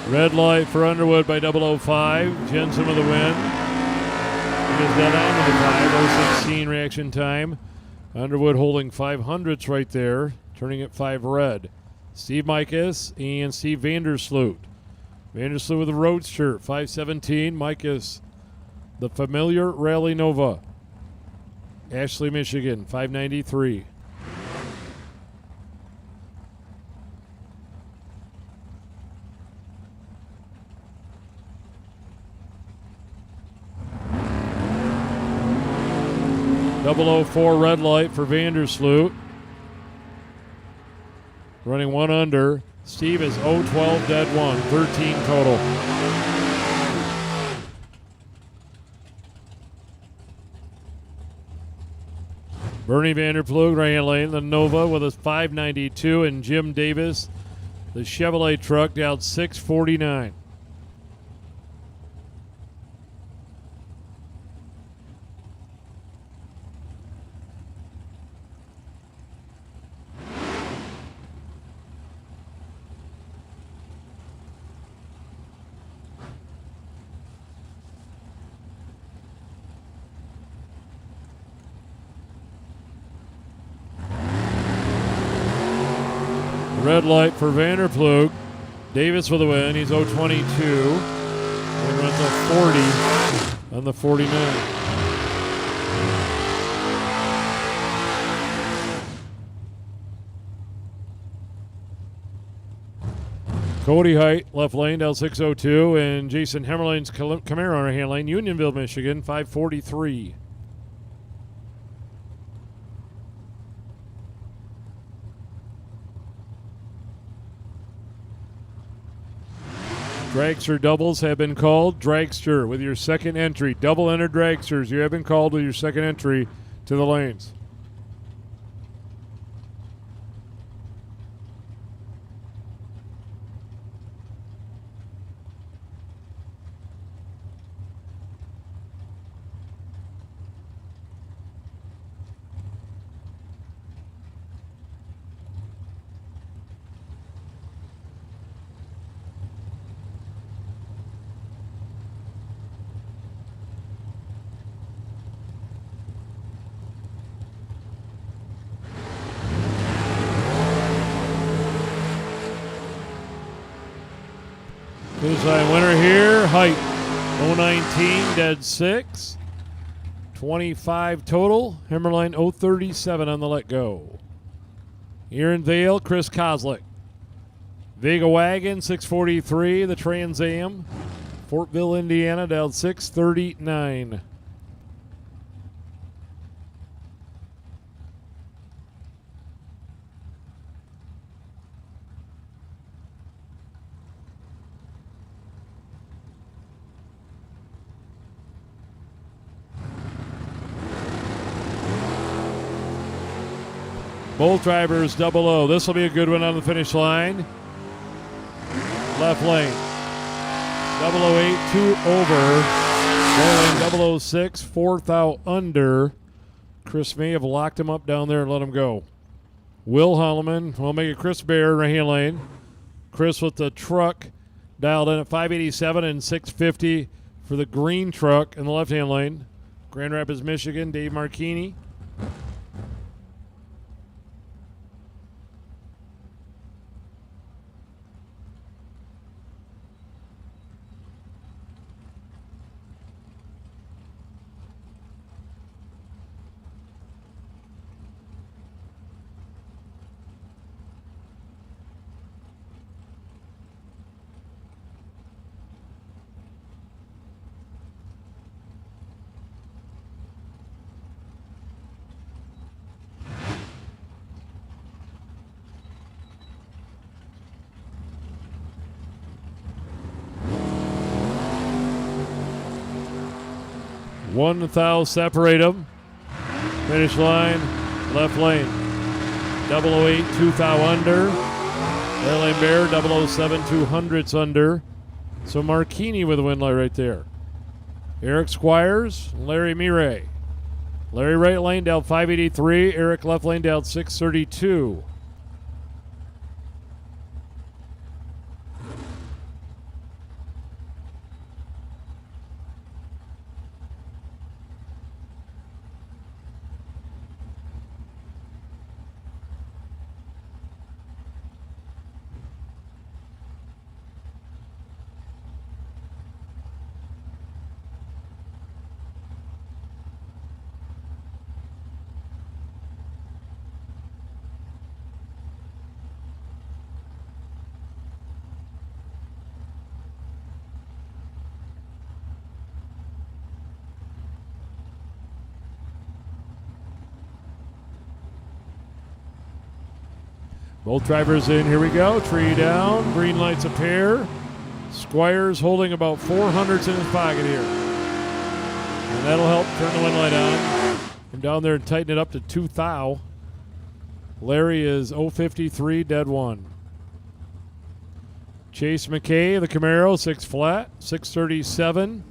Red light for Underwood by 005. Jensen with a win. It is dead on with a 5:016 reaction time. Underwood holding 500ths right there, turning it 5 red. Steve Mikas and Steve Vandersloot. Vandersloot with a roadster, 517. Mikas, the familiar Rally Nova. Ashley, Michigan, 593. .004 red light for Vandersloot. Running 1 under. Steve is 012 dead 1, 13 total. Bernie Vanderplug, right lane, the Nova with a 592, and Jim Davis, the Chevrolet truck, down 649. Red light for Vanderplug. Davis for the win. He's 0.22. And runs a 40 on the 49. Cody Height, left lane, down 602, and Jason Hemmerline's Camaro on our hand lane, Unionville, Michigan, 543. Dragster doubles have been called. Dragster with your second entry. Double entered dragsters, you have been called with your second entry to the lanes. Finish line winner here, Height, 019, dead 6. 25 total. Hemmerline 037 on the let go. Aaron Vale, Chris Kozlik. Vega Wagon, 643. The Trans Am, Fortville, Indiana, down 639. Both drivers double O. This will be a good one on the finish line. Left lane. 008, 2 over. Going 006, 4th out under. Chris may have locked him up down there and let him go. Will Holloman will make it Chris Bear, right hand lane. Chris with the truck dialed in at 587 and 650 for the green truck in the left hand lane. Grand Rapids, Michigan, Dave Marchini. One thou separate them. Finish line, left lane. 008, 2 thou under. LA Bear, 007, 200s under. So Marchini with the win light right there. Eric Squires, Larry Mire. Larry right lane down 583. Eric left lane down 632. Both drivers in, here we go. Tree down, green lights a pair. Squires holding about 400s in his pocket here. And that'll help turn the wind light on. Come down there and tighten it up to 2 thou. Larry is 053, dead 1. Chase McKay, the Camaro, 6 flat, 637.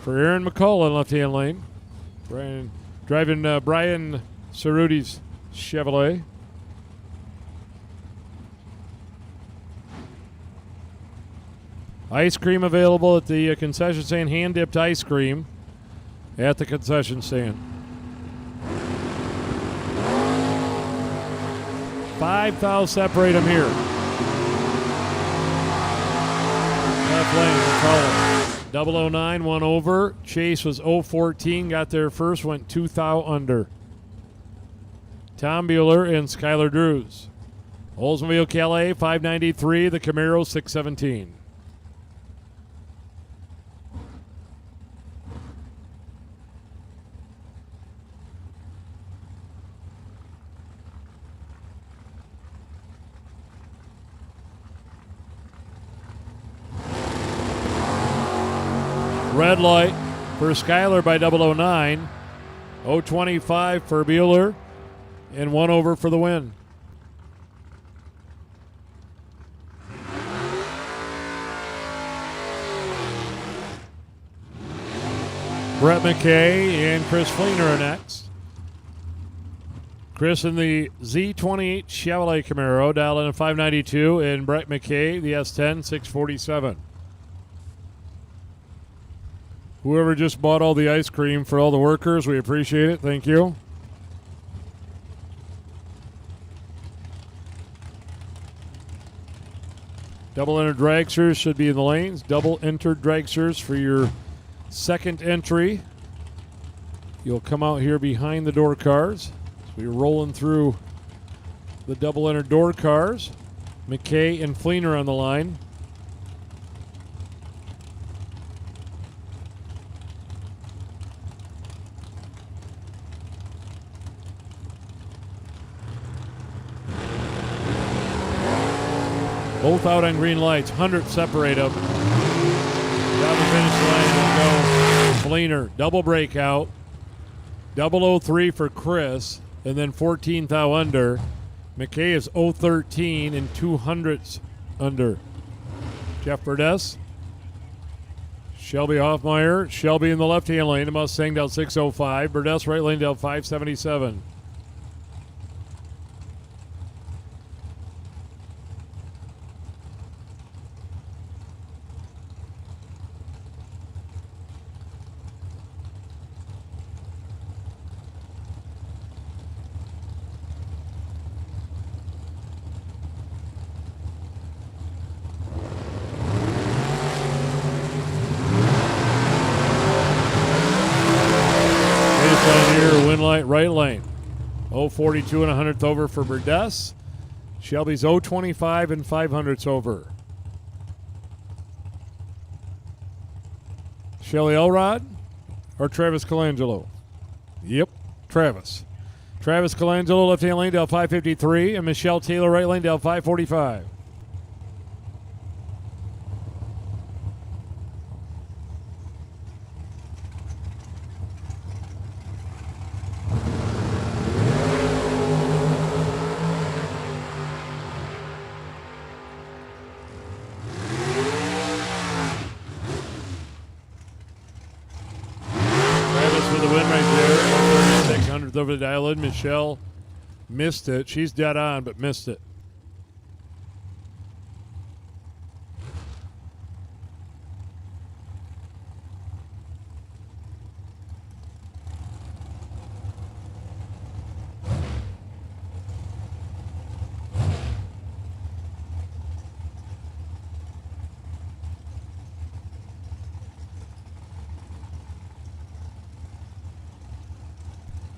For Aaron McCullough in left-hand lane. Driving Brian Cerruti's Chevrolet. Ice cream available at the concession stand, hand-dipped ice cream at the concession stand. 5 thou separate them here. Left lane, we'll call it. 009, one over. Chase was 014, got there first, went 2 thou under. Tom Bueller and Skylar Drews. Oldsmobile Calais, 593. The Camaro, 617. Red light for Skylar by 009. 025 for Bueller. And 1 over for the win. Brett McKay and Chris Fleener are next. Chris in the Z28 Chevrolet Camaro, dialed in a 592, and Brett McKay, the S10, 647. Whoever just bought all the ice cream for all the workers, we appreciate it. Thank you. Double-entered dragsters should be in the lanes. Double-entered dragsters for your second entry. You'll come out here behind the door cars. So you're rolling through the double-entered door cars. McKay and Fleener on the line. Both out on green lights. 100 separate them. Down the finish line will go Fleener. Double breakout. 003 for Chris. And then 14 thou under. McKay is 013 and 200s under. Jeff Burdess. Shelby Hoffmeyer. Shelby in the left-hand lane. The Mustang down 605. Burdess right lane down 577. Right lane. 042 and 100th over for Burdess. Shelby's 025 and 500ths over. Shelly Elrod or Travis Colangelo? Yep, Travis. Travis Colangelo, left-hand lane, down 553, and Michelle Taylor, right lane, down 545. Over the dial in. Michelle missed it. She's dead on, but missed it.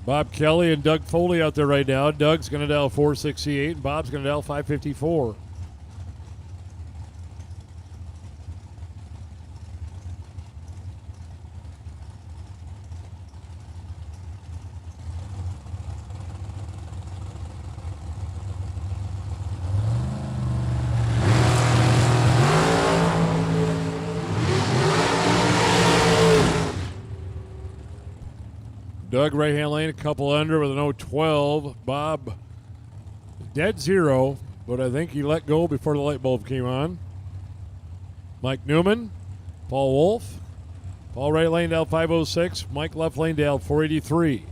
Bob Kelly and Doug Foley out there right now. Doug's going to dial 468, and Bob's going to dial 554. Doug right-hand lane, a couple under with an 012. Bob dead zero, but I think he let go before the light bulb came on. Mike Newman, Paul Wolf. Paul right lane down 506. Mike left lane down 483.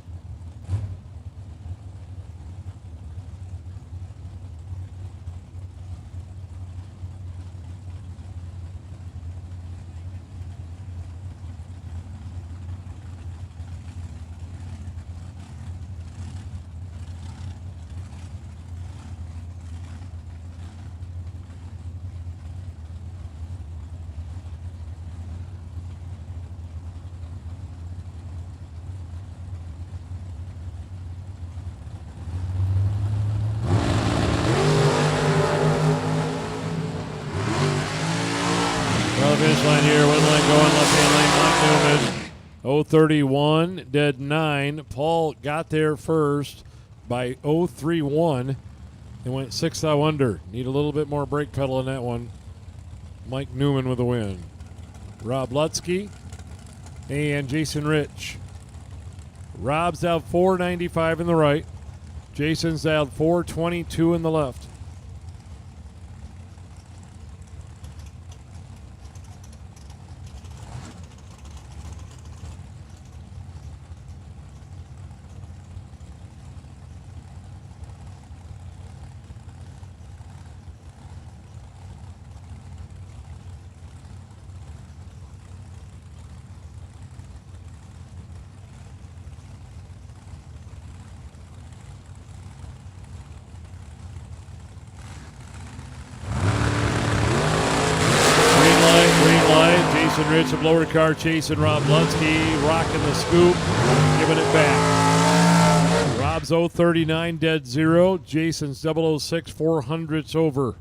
031, dead 9. Paul got there first by 031 and went 6 thou under. Need a little bit more brake pedal in that one. Mike Newman with the win. Rob Lutzke and Jason Rich. Rob's out 495 in the right. Jason's out 422 in the left. Jason Rich of lower car chasing Rob Lutzke, rocking the scoop, giving it back. Rob's 039, dead 0. Jason's 006, 400ths over.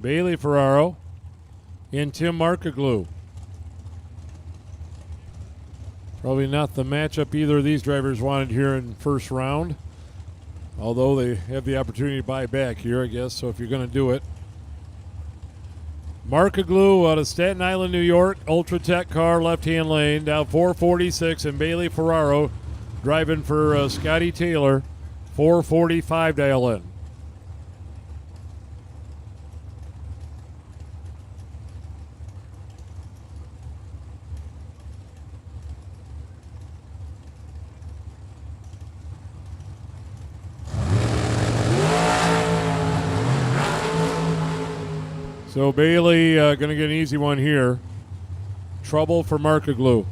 Bailey Ferraro and Tim Markaglu. Probably not the matchup either of these drivers wanted here in first round. Although they have the opportunity to buy back here, I guess, so if you're going to do it. Markaglu out of Staten Island, New York, Ultra Tech car, left-hand lane, down 446, and Bailey Ferraro driving for Scotty Taylor, 445 dial in. So Bailey going to get an easy one here. Trouble for Markaglu.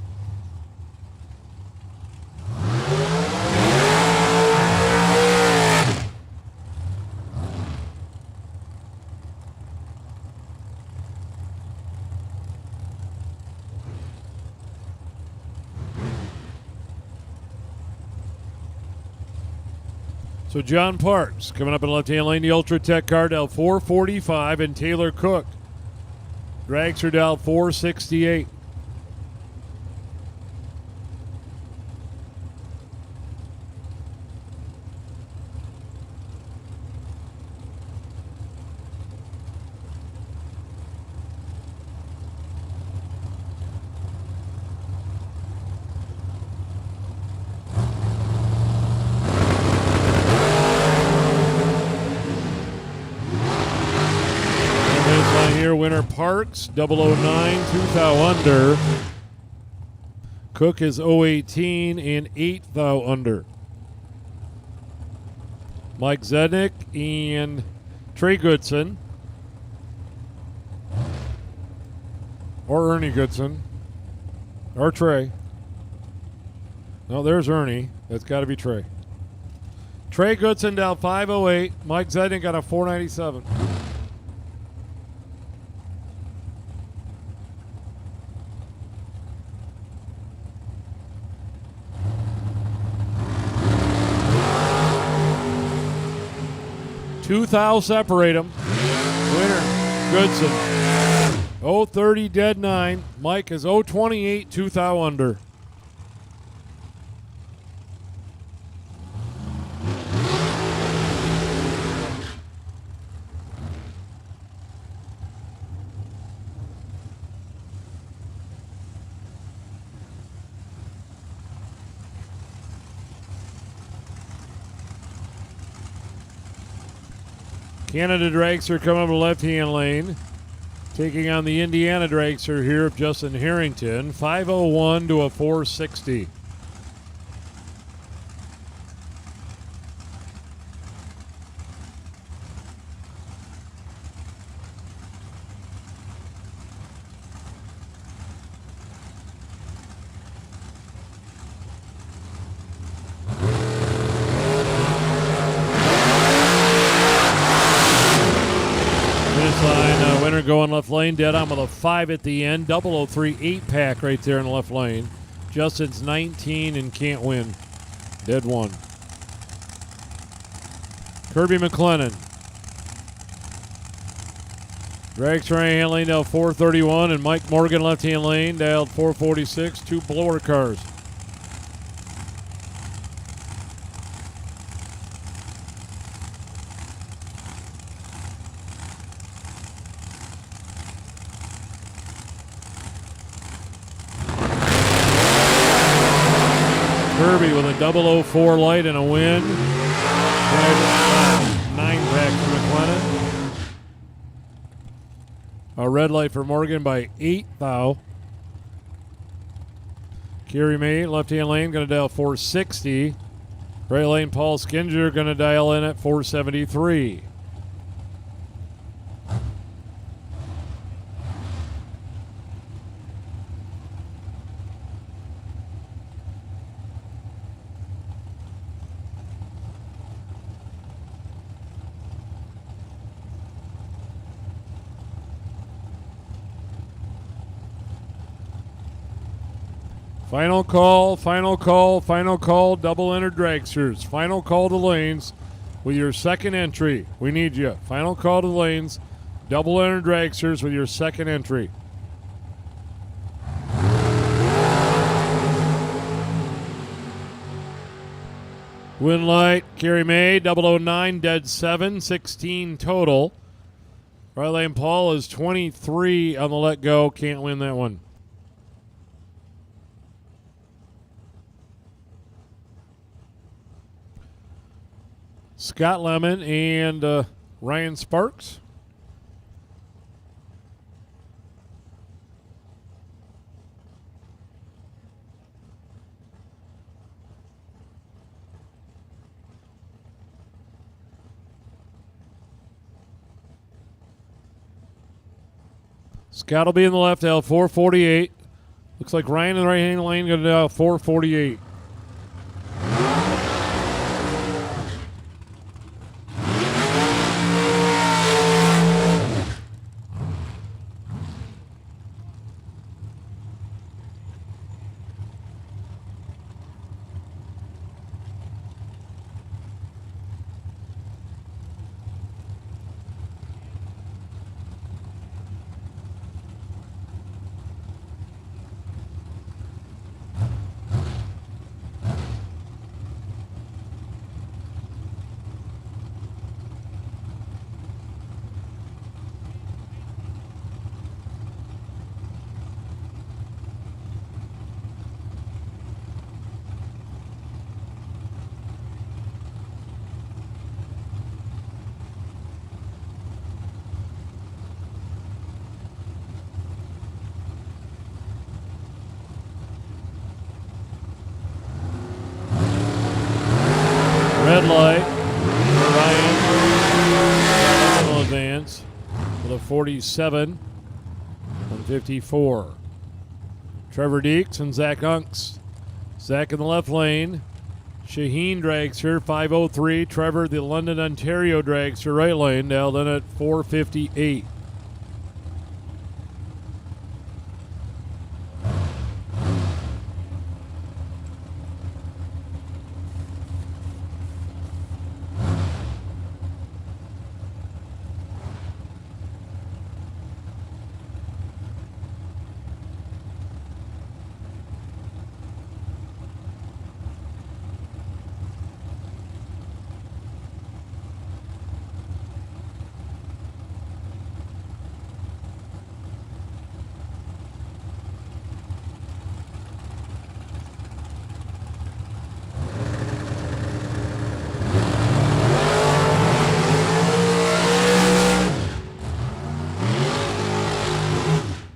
So John Parks coming up in the left-hand lane, the Ultra Tech car down 445, and Taylor Cook. Dragster down 468. Winner Parks, 009, 2 thou under. Cook is 018 and 8 thou under. Mike Zednick and Trey Goodson. Or Ernie Goodson. Or Trey. No, there's Ernie. That's got to be Trey. Trey Goodson down 508. Mike Zednick got a 497. Two thou separate them. Winner, Goodson. 030, dead 9. Mike is 028, 2 thou under. Canada Dragster coming up the left-hand lane. Taking on the Indiana Dragster here of Justin Harrington. 501 to a 460. Winner going left lane, dead on with a 5 at the end. 003 8-pack right there in the left lane. Justin's 19 and can't win. Dead 1. Kirby McLennan. Dragster right hand lane down 431, and Mike Morgan left hand lane down 446. Two blower cars. Kirby with a 004 light and a win. 9-pack for McLennan. A red light for Morgan by 8 thou. Kerry May, left-hand lane, going to dial 460. Right lane, Paul Skinger going to dial in at 473. Final call, final call, final call, double-entered dragsters. Final call to lanes with your second entry. We need you. Final call to lanes, double-entered dragsters with your second entry. Win light, Kerry May, 009, dead 7, 16 total. Right lane Paul is 23 on the let go, can't win that one. Scott Lemon and Ryan Sparks. Scott will be in the left L, 448. Looks like Ryan in the right-hand lane going to 448. Red light for Ryan. Will advance with a 47 on 54. Trevor Deeks and Zach Unks. Zach in the left lane. Shaheen Dragster, 503. Trevor, the London, Ontario Dragster, right lane, down in at 458.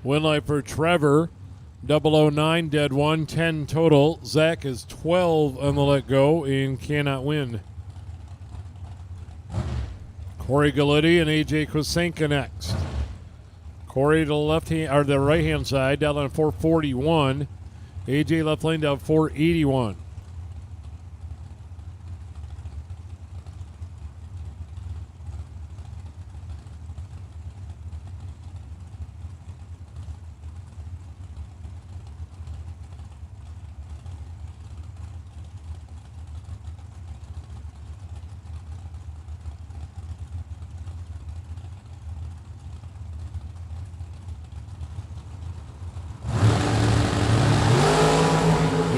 Win light for Trevor, 009, dead 1, 10 total. Zach is 12 on the let go and cannot win. Corey Galitti and AJ Kosenka next. Corey to the left hand or the right hand side down on 441. AJ left lane down 481.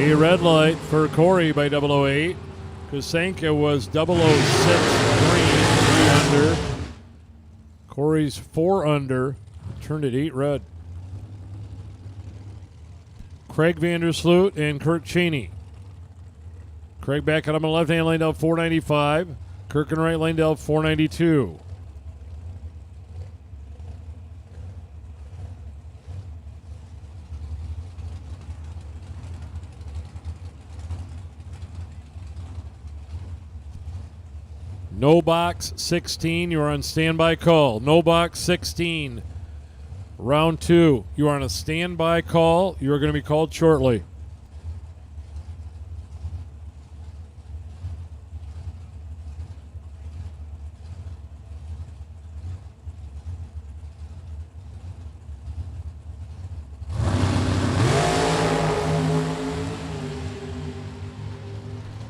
A red light for Corey by 008. Kusenka was 006 green, 3 under. Corey's 4 under, turned at 8 red. Craig Vandersloot and Kirk Cheney. Craig back out on the left-hand lane down 495. Kirk and right lane down 492. No box 16, you are on standby call. No box 16. Round 2, you are on a standby call. You are going to be called shortly.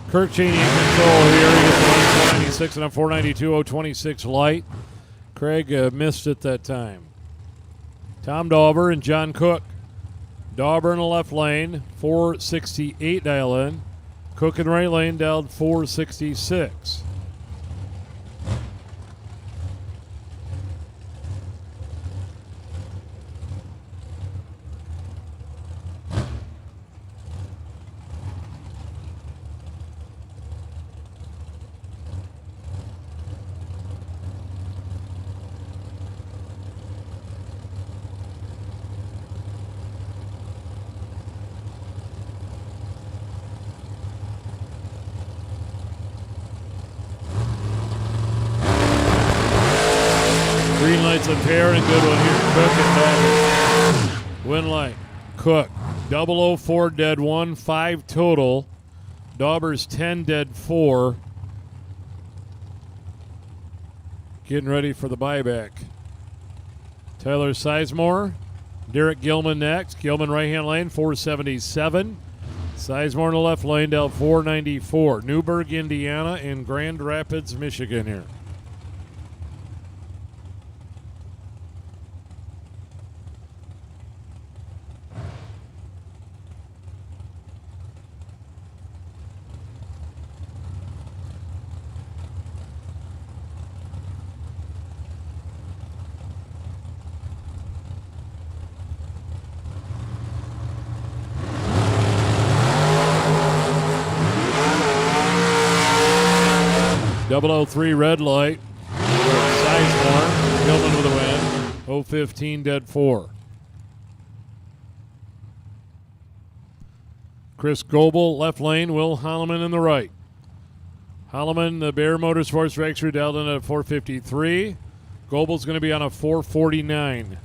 Kirk Cheney in control here. He gets the 496 and a 492, 026 light. Craig missed it that time. Tom Dauber and John Cook. Dauber in the left lane, 468 dial in. Cook in right lane down 466. Green light's a pair and good one here. Cook and Dauber. Win light. Cook. 004 dead 1, 5 total. Dauber's 10 dead 4. Getting ready for the buyback. Tyler Sizemore. Derek Gilman next. Gilman right-hand lane, 477. Sizemore in the left lane down 494. Newburgh, Indiana, and Grand Rapids, Michigan here. Double 03 red light. Sizemore. Gilman with a win. 015 dead 4. Chris Goebel left lane. Will Holloman in the right. Holloman, the Bear Motorsports Dragster, dialed in at 453. Goebel's going to be on a 449.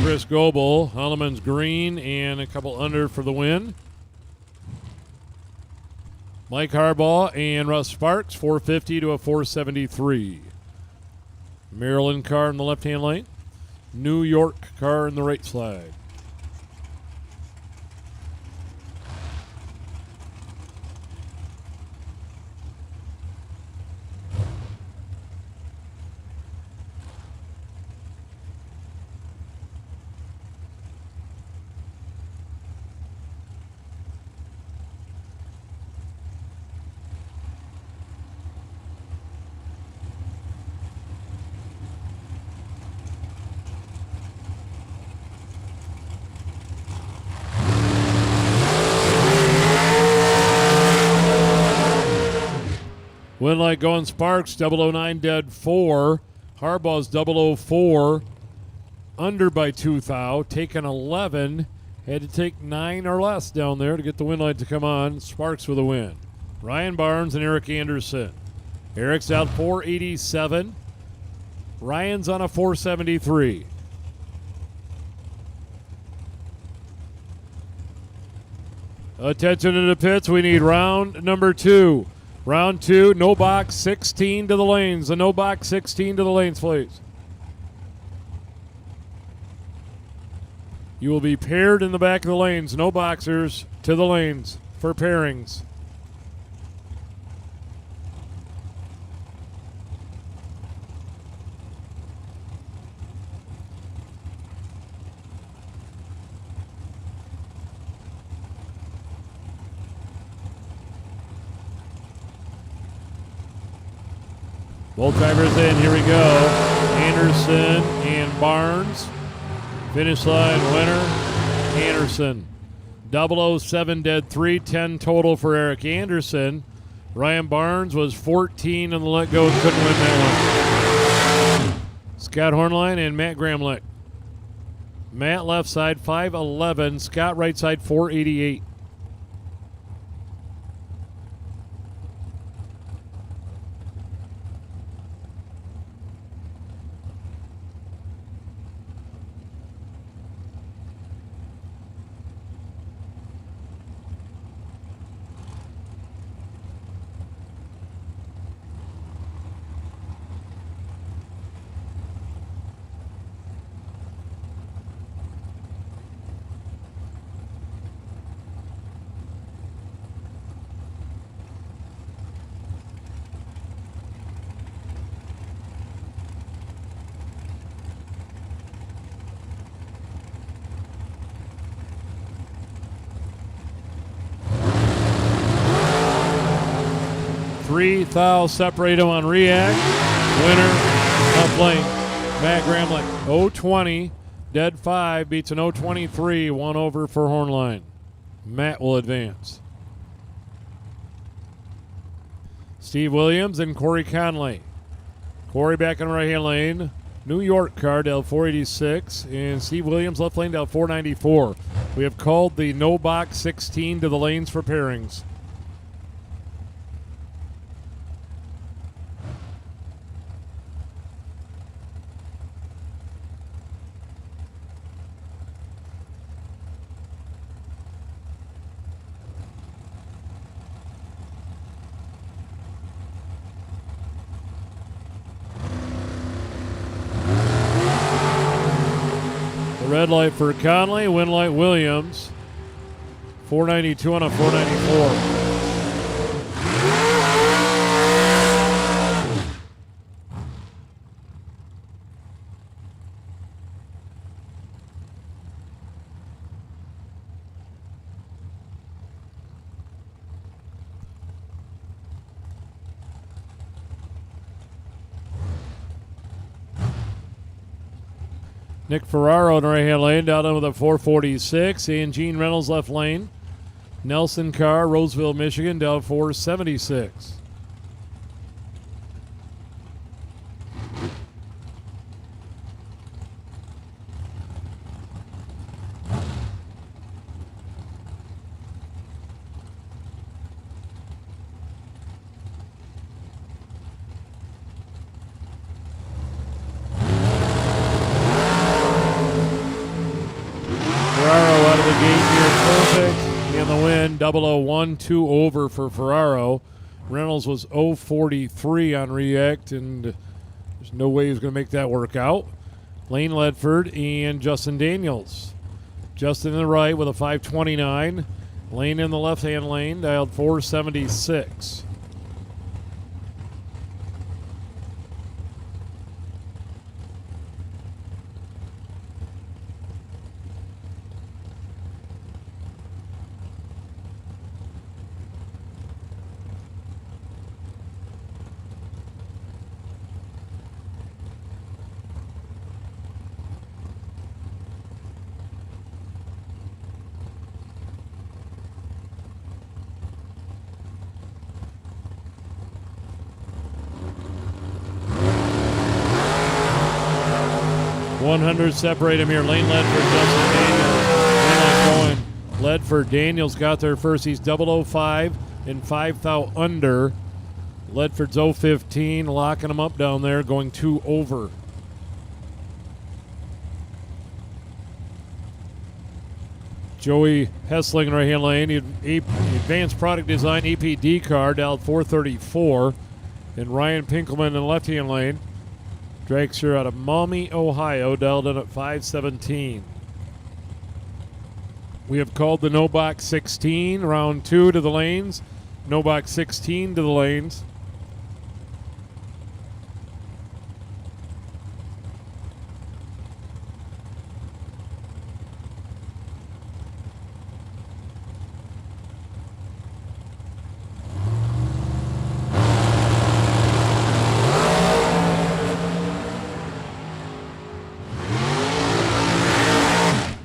Chris Goebel. Holloman's green and a couple under for the win. Mike Harbaugh and Russ Sparks, 450 to a 473. Maryland car in the left-hand lane. New York car in the right side. Win light going Sparks, 009 dead 4. Harbaugh's 004, under by 2 thou, taken 11. Had to take 9 or less down there to get the wind light to come on. Sparks with a win. Ryan Barnes and Eric Anderson. Eric's out 487. Ryan's on a 473. Attention to the pits. We need round number 2. Round 2, no box 16 to the lanes. The no box 16 to the lanes, please. You will be paired in the back of the lanes. No boxers to the lanes for pairings. Both drivers in. Here we go. Anderson and Barnes. Finish line winner, Anderson. 007 dead 3, 10 total for Eric Anderson. Ryan Barnes was 14 on the let go and couldn't win that one. Scott Hornline and Matt Gramlich. Matt left side 511. Scott right side 488. Three thou separate them on react. Winner of lane, Matt Gramlich. 020, dead 5, beats an 023, 1 over for Hornline. Matt will advance. Steve Williams and Corey Conley. Corey back in the right-hand lane. New York car, Del 486, and Steve Williams left lane, Del 494. We have called the no box 16 to the lanes for pairings. Red light for Conley, win light Williams. 492 on a 494. Nick Ferraro in the right-hand lane, down with a 446. And Gene Reynolds left lane. Nelson Carr, Roseville, Michigan, down 476. In the win, 001, 2 over for Ferraro. Reynolds was 043 on React, and there's no way he's going to make that work out. Lane Ledford and Justin Daniels. Justin in the right with a 529. Lane in the left-hand lane, dialed 476. 100 separate them here. Lane led for Justin Daniels. Going. Led for Daniels got there first. He's 005 and 5 thou under. Ledford's 015, locking him up down there, going 2 over. Joey Hessling in right-hand lane. Advanced Product Design EPD car down 434. And Ryan Pinkelman in the left-hand lane. Dragster out of Maumee, Ohio, dialed in at 517. We have called the no box 16, round 2 to the lanes. No box 16 to the lanes.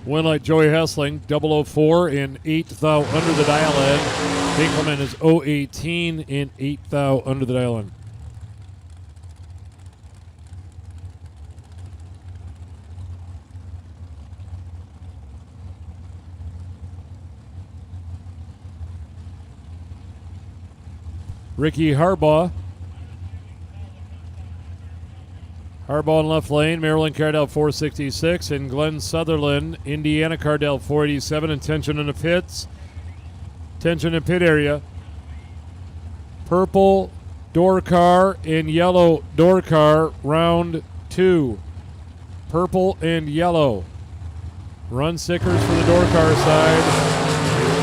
Win like Joey Hessling, 004 and 8 thou under the dial end. Pinkelman is 018 and 8 thou under the dial end. Ricky Harbaugh. Harbaugh in left lane, Maryland Cardell 466, and Glenn Sutherland, Indiana Cardell 487, and tension in the pits. Tension in pit area. Purple door car and yellow door car, round 2. Purple and yellow. Run stickers for the door car side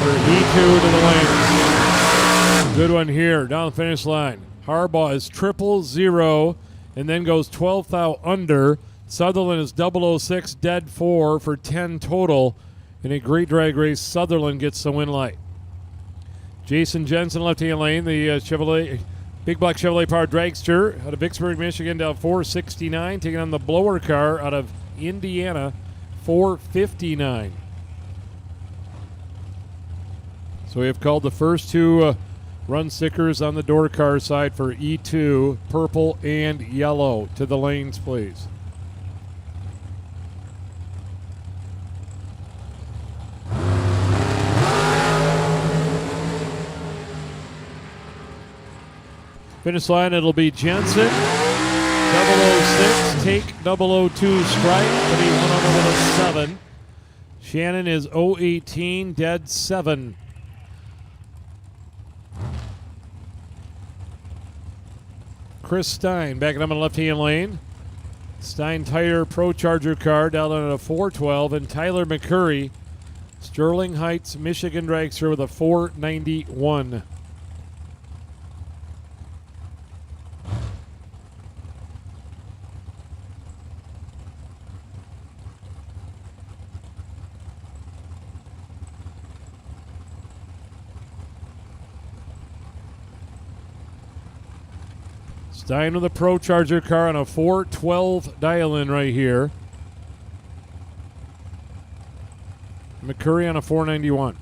for E2 to the lane. Good one here, down the finish line. Harbaugh is 000. And then goes 12 thou under. Sutherland is 006, dead 4 for 10 total. In a great drag race, Sutherland gets the win light. Jason Jensen, left-hand lane, the Chevrolet, Big Block Chevrolet Power Dragster out of Vicksburg, Michigan, down 469, taking on the blower car out of Indiana, 459. So we have called the first 2 run stickers on the door car side for E2, purple and yellow. To the lanes, please. Finish line, it'll be Jensen, 006, take 002, strike, to be 1 over with a 7. Shannon is 018, dead 7. Chris Stein backing up in the left-hand lane. Stein Tire Pro Charger car down on a 412, and Tyler McCurry, Sterling Heights, Michigan Dragster with a 491. Stein with a Pro Charger car on a 412 dial-in right here. McCurry on a 491.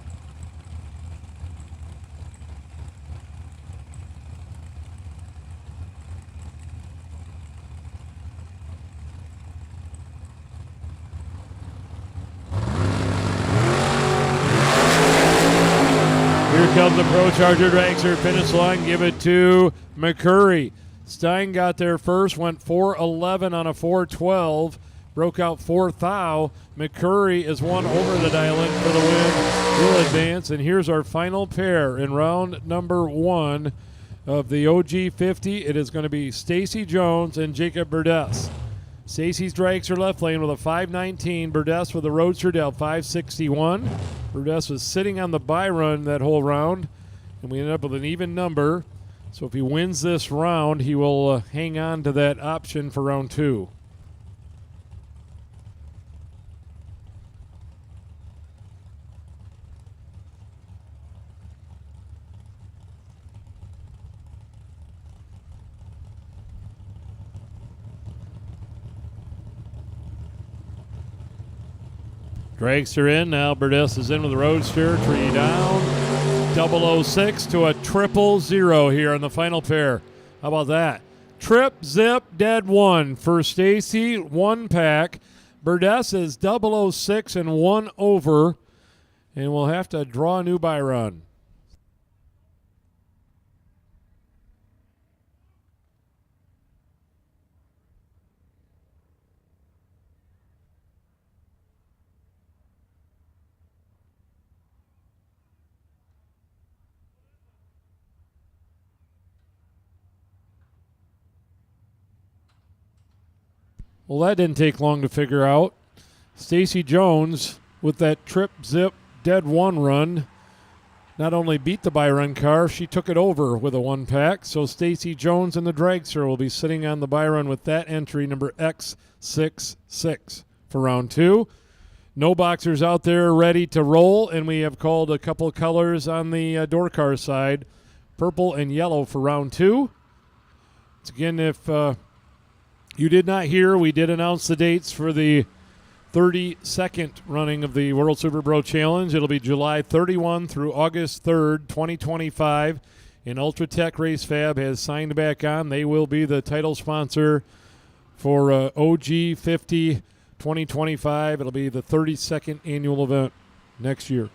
Here comes the Pro Charger Dragster finish line. Give it to McCurry. Stein got there first, went 411 on a 412, broke out 4 thou. McCurry is 1 over the dial-in for the win. Will advance, and here's our final pair in round number 1 of the OG50. It is going to be Stacy Jones and Jacob Burdess. Stacy's Dragster left lane with a 519, Burdess with a roadster down 561. Burdess was sitting on the bye run that whole round, and we ended up with an even number. So if he wins this round, he will hang on to that option for round 2. Dragster in, now Burdess is in with the roadster, tree down. 006 to a 000 here on the final pair. How about that? Trip, zip, dead 1 for Stacy, 1 pack. Burdess is 006 and 1 over, and we'll have to draw a new by run. Well, that didn't take long to figure out. Stacy Jones, with that trip, zip, dead one run, not only beat the by run car, she took it over with a one pack. So Stacy Jones and the Dragster will be sitting on the by run with that entry, number X66 for round 2. No boxers out there ready to roll, and we have called a couple colors on the door car side, purple and yellow for round 2. Once again, if you did not hear, we did announce the dates for the 32nd running of the World Super Bro Challenge. It'll be July 31 through August 3rd, 2025. And Ultratech Race Fab has signed back on. They will be the title sponsor for OG 50 2025. It'll be the 32nd annual event next year.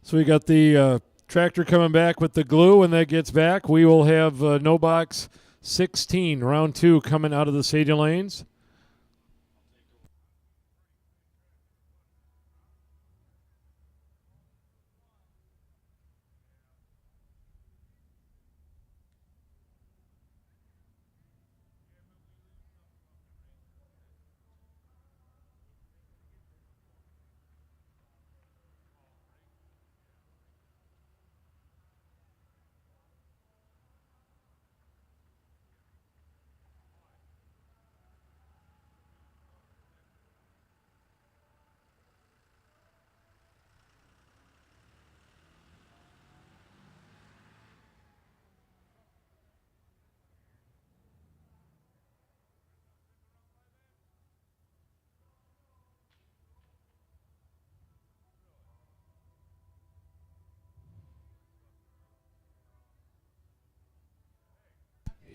So we got the tractor coming back with the glue. When that gets back, we will have no box 16, round 2, coming out of the stadium lanes.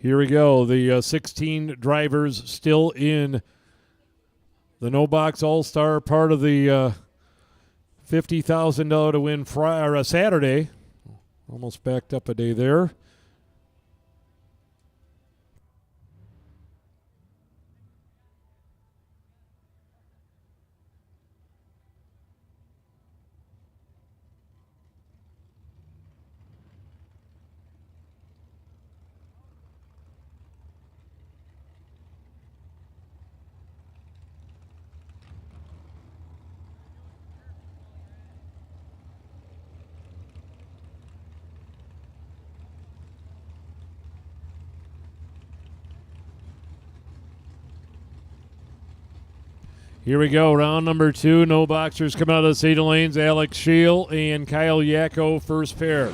Here we go. The 16 drivers still in the No Box All-Star, part of the $50,000 to win Saturday. Almost backed up a day there. Here we go, round number 2. No boxers coming out of the stadium lanes. Alex Scheel and Kyle Yacko, first pair.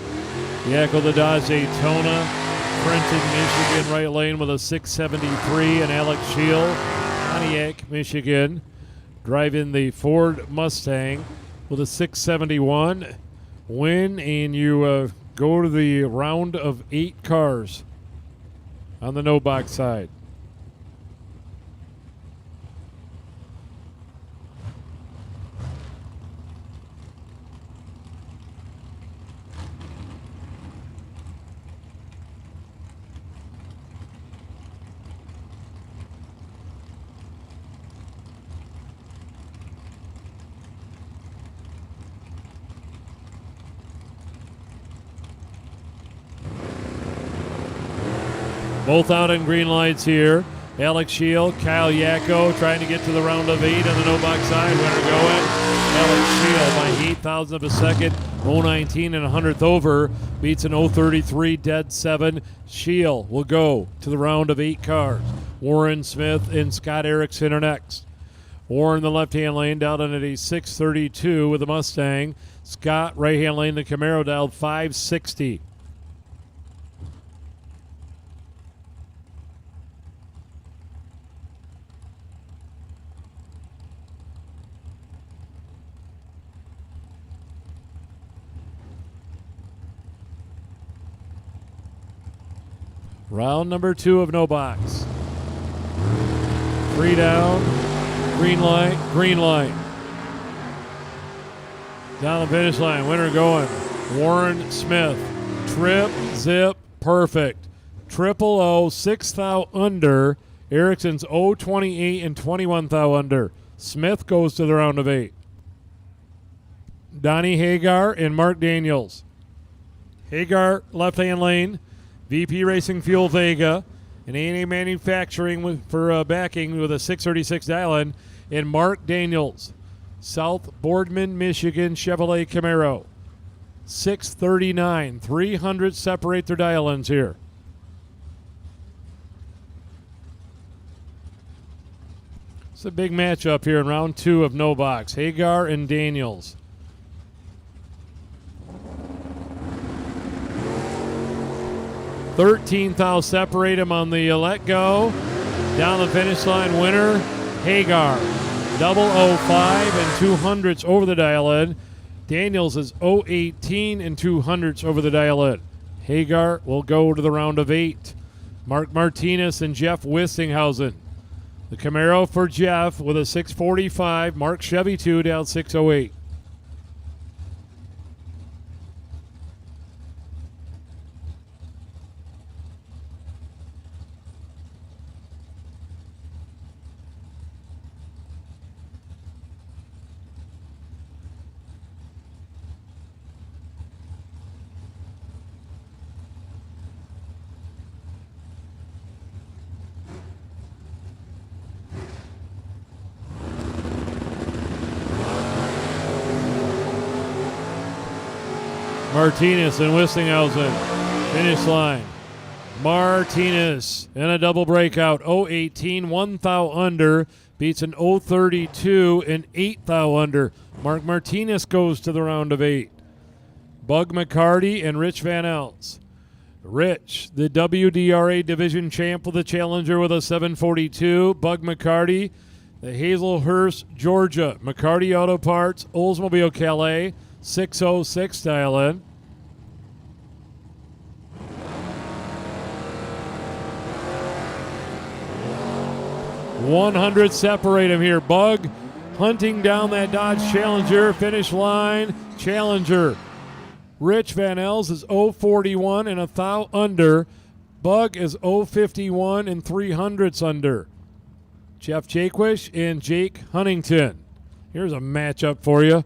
Yacko, the Dodge Daytona, Trenton, Michigan, right lane with a 673. And Alex Scheel, Pontiac, Michigan, driving the Ford Mustang with a 671. Win, and you go to the round of 8 cars on the no box side. Both out in green lights here. Alex Scheel, Kyle Yacko trying to get to the round of 8 on the no box side. Winner going. Alex Scheel by 8,000 of a second. 019 and a hundredth over. Beats an 033 dead 7. Scheel will go to the round of 8 cars. Warren Smith and Scott Erickson are next. Warren, the left-hand lane, down at a 632 with the Mustang. Scott, right-hand lane, the Camaro, dialed 560. Round number 2 of no box. 3 down, green light, green light. Down the finish line, winner going. Warren Smith, trip, zip, perfect. 000, 6 thou under. Erickson's 028 and 21 thou under. Smith goes to the round of 8. Donnie Hagar and Mark Daniels. Hagar, left-hand lane. VP Racing Fuel Vega, and A&A Manufacturing for backing with a 636 dial-in, and Mark Daniels, South Boardman, Michigan Chevrolet Camaro, 639. 300 separate their dial-ins here. It's a big matchup here in round 2 of no box. Hagar and Daniels. 13 thou separate him on the let go. Down the finish line, winner, Hagar. 005 and 200s over the dial-in. Daniels is 018 and 200s over the dial-in. Hagar will go to the round of 8. Mark Martinez and Jeff Wistinghausen. The Camaro for Jeff with a 645. Mark Chevy 2 down 608. Martinez and Wistinghausen. Finish line. Martinez in a double breakout. 0.18, 1 thou under. Beats an 0.32 and 8 thou under. Mark Martinez goes to the round of 8. Bug McCarty and Rich Van Els. Rich, the WDRA division champ with a challenger with a 7.42. Bug McCarty, the Hazelhurst, Georgia. McCarty Auto Parts, Oldsmobile Calais, 606 dial in. $100 separate him here. Bug hunting down that Dodge Challenger. Finish line, Challenger. Rich Van Els is 0.41 and a thou under. Bug is 0.51 and 300ths under. Jeff Jaquish and Jake Huntington. Here's a matchup for you.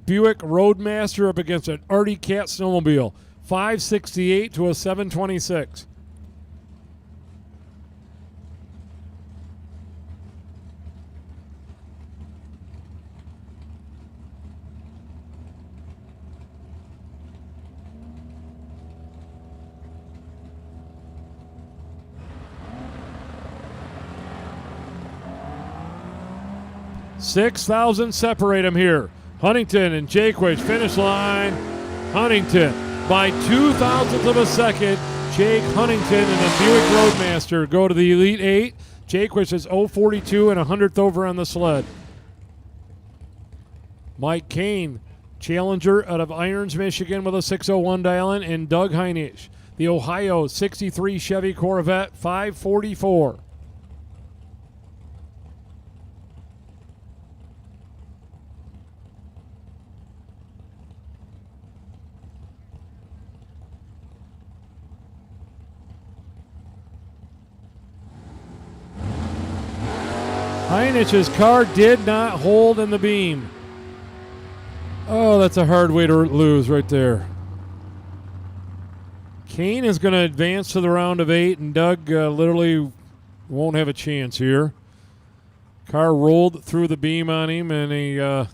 Buick Roadmaster up against an Artie Cat snowmobile. 568 to a 726. $6,000 separate them here. Huntington and Jaquish finish line. Huntington by 0.02 of a second. Jake Huntington and the Buick Roadmaster go to the Elite 8. Jaquish is 0.42 and a 100th over on the sled. Mike Kane, Challenger out of Irons, Michigan with a 601 dial-in, and Doug Heinisch, the Ohio 63 Chevy Corvette, 544. Heinisch's car did not hold in the beam. Oh, that's a hard way to lose right there. Kane is going to advance to the round of 8, and Doug literally won't have a chance here. Car rolled through the beam on him, and he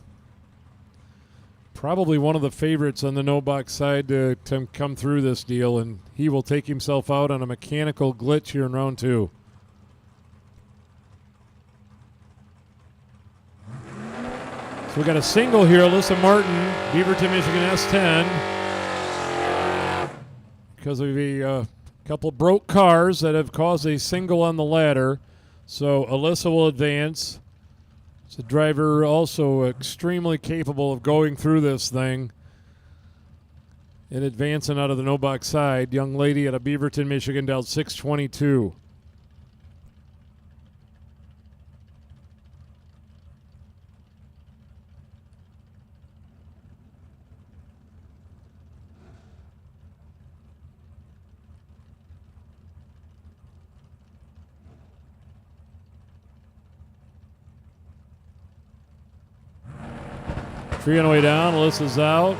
probably one of the favorites on the no-box side to come through this deal, and he will take himself out on a mechanical glitch here in round 2. So we got a single here, Alyssa Martin, Beaverton, Michigan S10. Because of a couple broke cars that have caused a single on the ladder. So Alyssa will advance. It's a driver also extremely capable of going through this thing and advancing out of the no-box side. Young lady out of Beaverton, Michigan, down 622. Tree on the way down. Alyssa's out.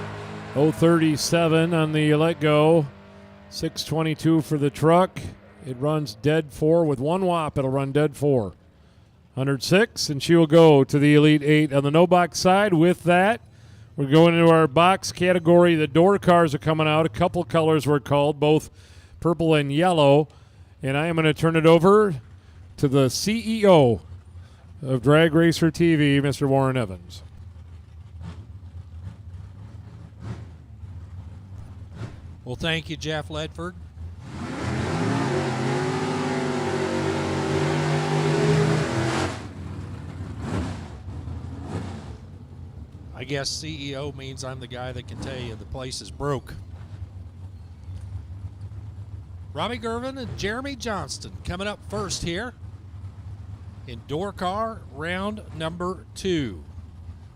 0.37 on the let go. 6.22 for the truck. It runs dead 4 with 1 whop. It'll run dead 4. 106, and she will go to the Elite 8 on the no-box side. With that, we're going into our box category. The door cars are coming out. A couple colors were called, both purple and yellow. And I am going to turn it over to the CEO of Drag Racer TV, Mr. Warren Evans. Well, thank you, Jeff Ledford. I guess CEO means I'm the guy that can tell you the place is broke. Robbie Gervin and Jeremy Johnston coming up first here in door car round number 2.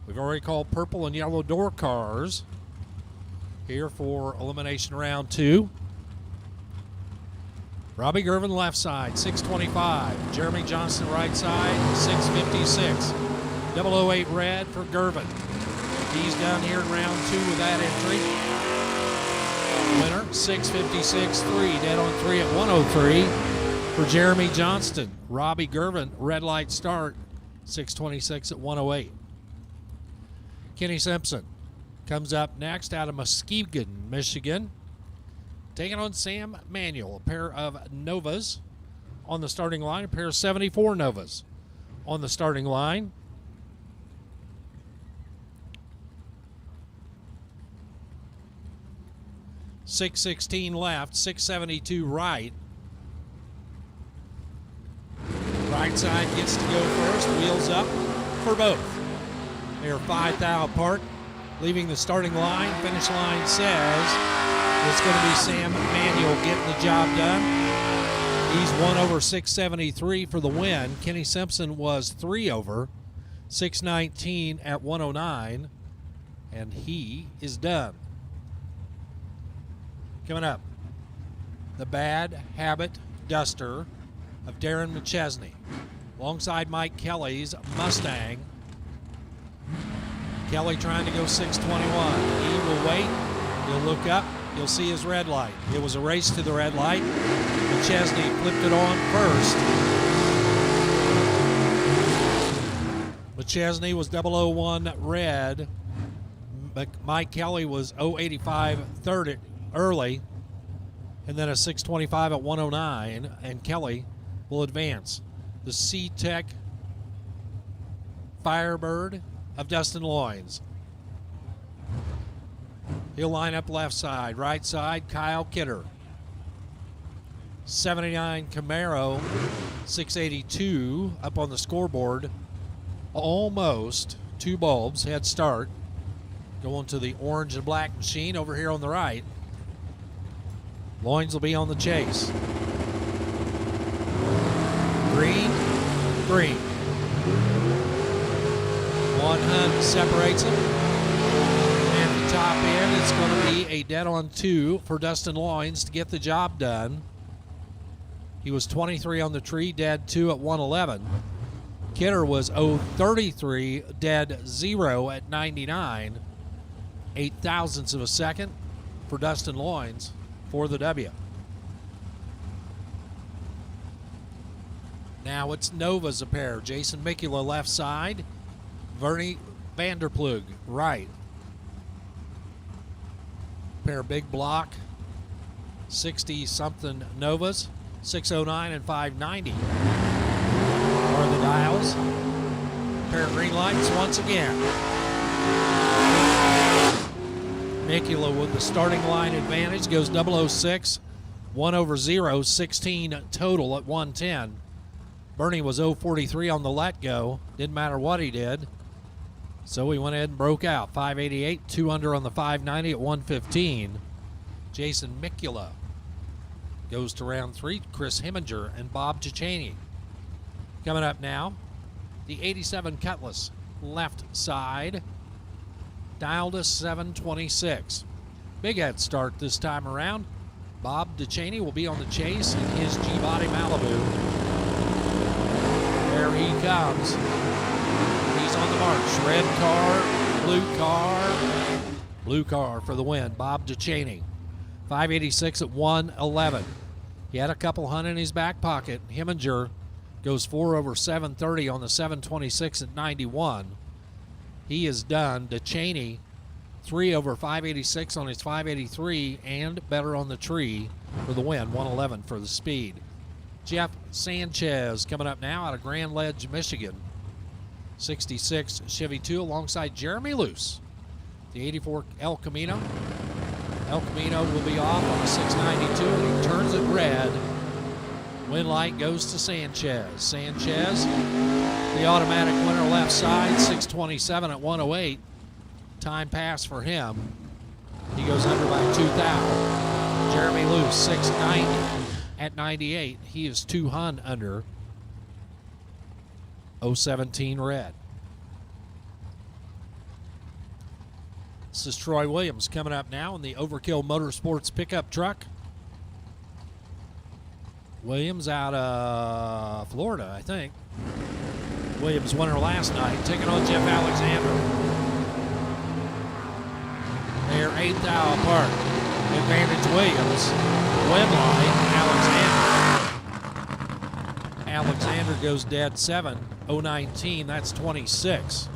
We've already called purple and yellow door cars here for elimination round 2. Robbie Gervin left side, 625. Jeremy Johnston right side, 656. 008 red for Gervin. He's down here in round 2 with that entry. Winner, 656.3. Dead on 3 at 103 for Jeremy Johnston. Robbie Gervin, red light start, 626 at 108. Kenny Simpson, comes up next out of Muskegon, Michigan. Taking on Sam Manuel, a pair of Novas on the starting line, a pair of 74 Novas on the starting line. .616 left, 672 right. Right side gets to go first, wheels up for both. They are 5 thou apart, leaving the starting line. Finish line says it's going to be Sam Manuel getting the job done. He's 1 over 673 for the win. Kenny Simpson was 3 over 619 at 109, and he is done. Coming up, the Bad Habit Duster of Darren McChesney, alongside Mike Kelly's Mustang. Kelly trying to go 621. He will wait. He'll look up. You'll see his red light. It was a race to the red light. McChesney flipped it on first. McChesney was 001 red. Mike Kelly was 085 third early, and then a 625 at 109, and Kelly will advance. The C-Tech Firebird of Dustin Loynes. He'll line up left side. Right side, Kyle Kidder. 79 Camaro, 682 up on the scoreboard. Almost 2 bulbs, head start. Going to the orange and black machine over here on the right. Loynes will be on the chase. Green, green. One hunt separates them. And the top end, it's going to be a dead on 2 for Dustin Loynes to get the job done. He was 23 on the tree, dead 2 at 111. Kidder was 033, dead 0 at 99. 8 thousandths of a second for Dustin Loynes for the W. Now it's Nova's a pair. Jason Mikula left side. Vernie Vanderplug right. Pair big block. 60-something Novas. 609 and 590 are the dials. Pair of green lights once again. Mikula with the starting line advantage goes 006, 1 over 0, 16 total at 110. Bernie was 043 on the let go. Didn't matter what he did. So he went ahead and broke out. 588, 2 under on the 590 at 115. Jason Mikula goes to round 3. Chris Heminger and Bob Duchaney. Coming up now, the 87 Cutlass left side. Dialed to 726. Big head start this time around. Bob Duchaney will be on the chase in his G-Body Malibu. There he comes. He's on the march. Red car, blue car. Blue car for the win. Bob Duchaney. 586 at 111. He had a couple hunt in his back pocket. Heminger goes 4 over 730 on the 726 at 91. He is done. Duchaney, 3 over 586 on his 583 and better on the tree for the win. 111 for the speed. Jeff Sanchez coming up now out of Grand Ledge, Michigan. 66 Chevy 2 alongside Jeremy Luce. The 84 El Camino. El Camino will be off on the 692 and he turns it red. Win light goes to Sanchez. Sanchez, the automatic winner left side, 627 at 108. Time pass for him. He goes under by 2 thou. Jeremy Luce, 690 at 98. He is 2 hun under. 017 red. This is Troy Williams coming up now in the Overkill Motorsports pickup truck. Williams out of Florida, I think. Williams winner last night, taking on Jeff Alexander. They are 8 thou apart. Advantage Williams. Win line, Alexander. Alexander goes dead 7, 019, that's 26.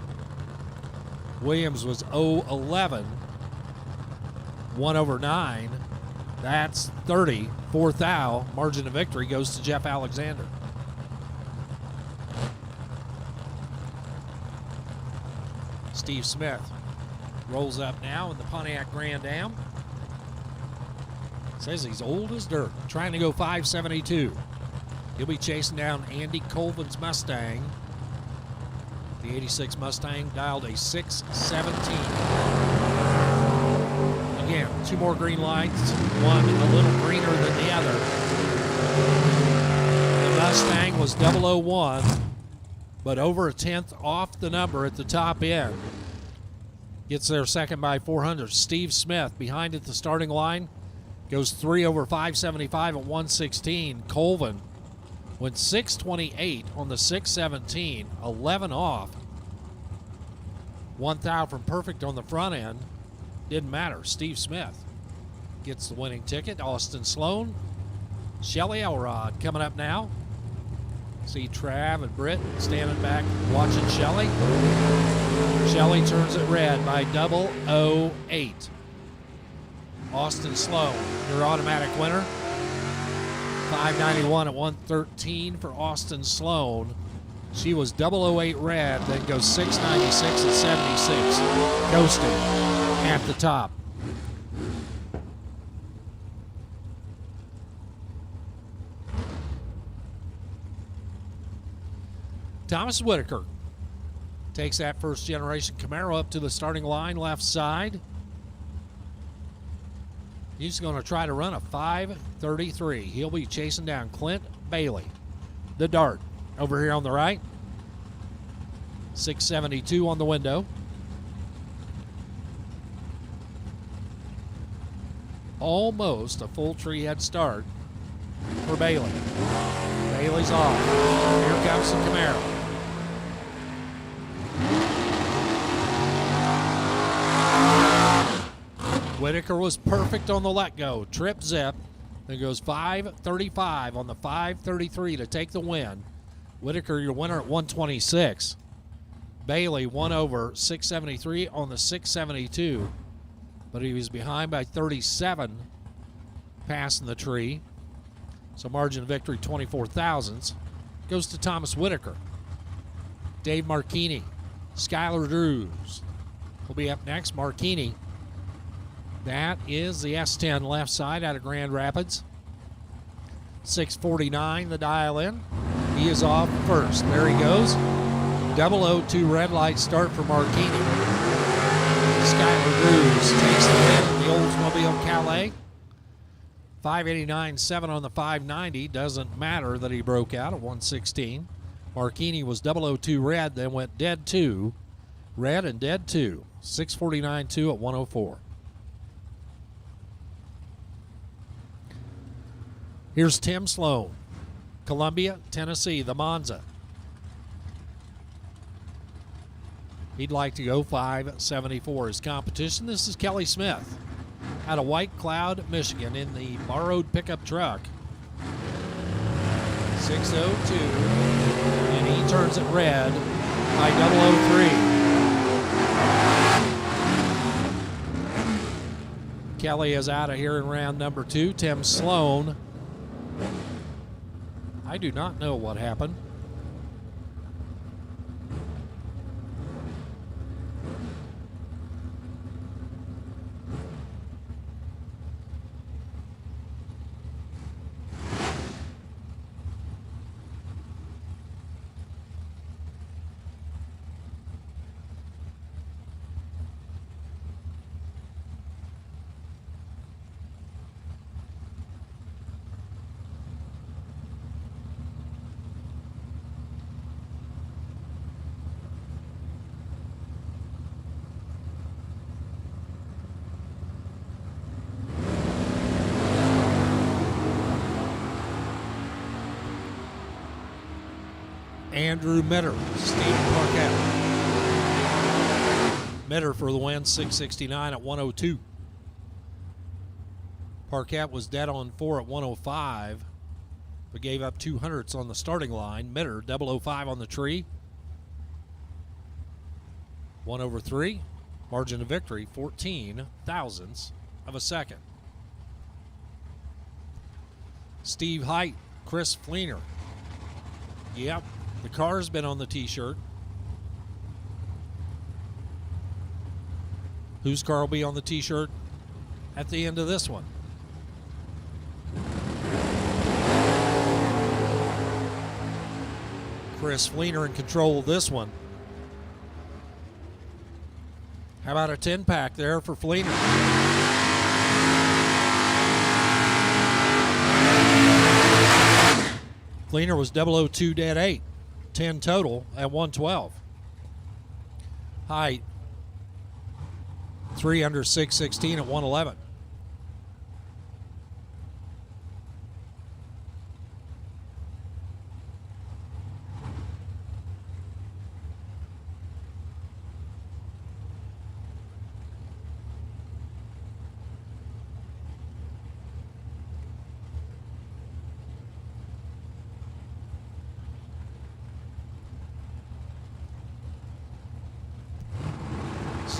Williams was 0-11. 1 over 9. That's 30. Fourth thou. Margin of victory goes to Jeff Alexander. Steve Smith rolls up now in the Pontiac Grand Am. Says he's old as dirt, trying to go 572. He'll be chasing down Andy Colvin's Mustang. The 86 Mustang dialed a 617. Again, 2 more green lights, one a little greener than the other. The Mustang was 001, but over a tenth off the number at the top end. Gets there second by 400. Steve Smith behind at the starting line. Goes 3 over 575 at 116. Colvin went 628 on the 617, 11 off. 1 thou from perfect on the front end. Didn't matter. Steve Smith gets the winning ticket. Austin Sloan. Shelly Elrod coming up now. See Trav and Britt standing back watching Shelly. Shelly turns it red by 008. Austin Sloan, your automatic winner. 591 at 113 for Austin Sloan. She was 008 red, then goes 696 at 76. Ghosting at the top. Thomas Whitaker takes that first generation Camaro up to the starting line, left side. He's going to try to run a 5:33. He'll be chasing down Clint Bailey, the Dart, over here on the right. 672 on the window. Almost a full tree head start for Bailey. Bailey's off. Here comes the Camaro. Whitaker was perfect on the let-go. Trip zip. Then goes 5:35 on the 5:33 to take the win. Whitaker, your winner at 126. Bailey 1 over 673 on the 672. But he was behind by 37 passing the tree. So margin of victory 24 thousandths goes to Thomas Whitaker. Dave Marchini, Skylar Drews will be up next. Marchini. That is the S10 left side out of Grand Rapids. 649 the dial in. He is off first. There he goes. 002 red light start for Marchini. Skylar Drews takes the win in the Oldsmobile Calais. 589.7 on the 590. Doesn't matter that he broke out at 116. Marchini was 002 red, then went dead 2. Red and dead 2. 649.2 at 104. Here's Tim Sloan, Columbia, Tennessee, the Monza. He'd like to go 574. His competition, this is Kelly Smith out of White Cloud, Michigan in the borrowed pickup truck. 602, and he turns it red by 003. Kelly is out of here in round number 2. Tim Sloan, I do not know what happened. Andrew Mitter, Steve Parkett. Mitter for the win, 669 at 102. Parkett was dead on 4 at 105, but gave up 200ths on the starting line. Mitter, 005 on the tree. 1/3. Margin of victory, 14 thousandths of a second. Steve Height, Chris Fleener. Yep, the car's been on the t-shirt. Whose car will be on the t-shirt at the end of this one? Chris Fleener in control of this one. How about a 10-pack there for Fleener? Fleener was 002-8, 10 total at 112. Height, 3 under 616 at 111.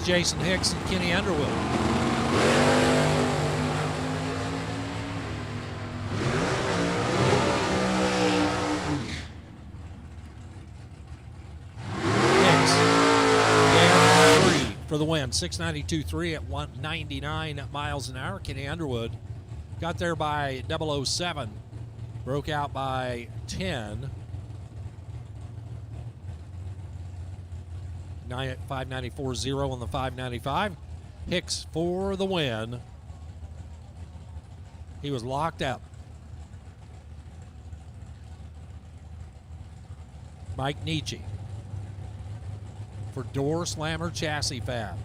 Jason Hicks and Kenny Underwood. Hicks, down 3 for the win. 692.3 at 199 miles an hour. Kenny Underwood got there by 007, broke out by 10. 594.0 on the 595. Hicks for the win. He was locked up. Mike Nietzsche for Door Slammer Chassis Fab.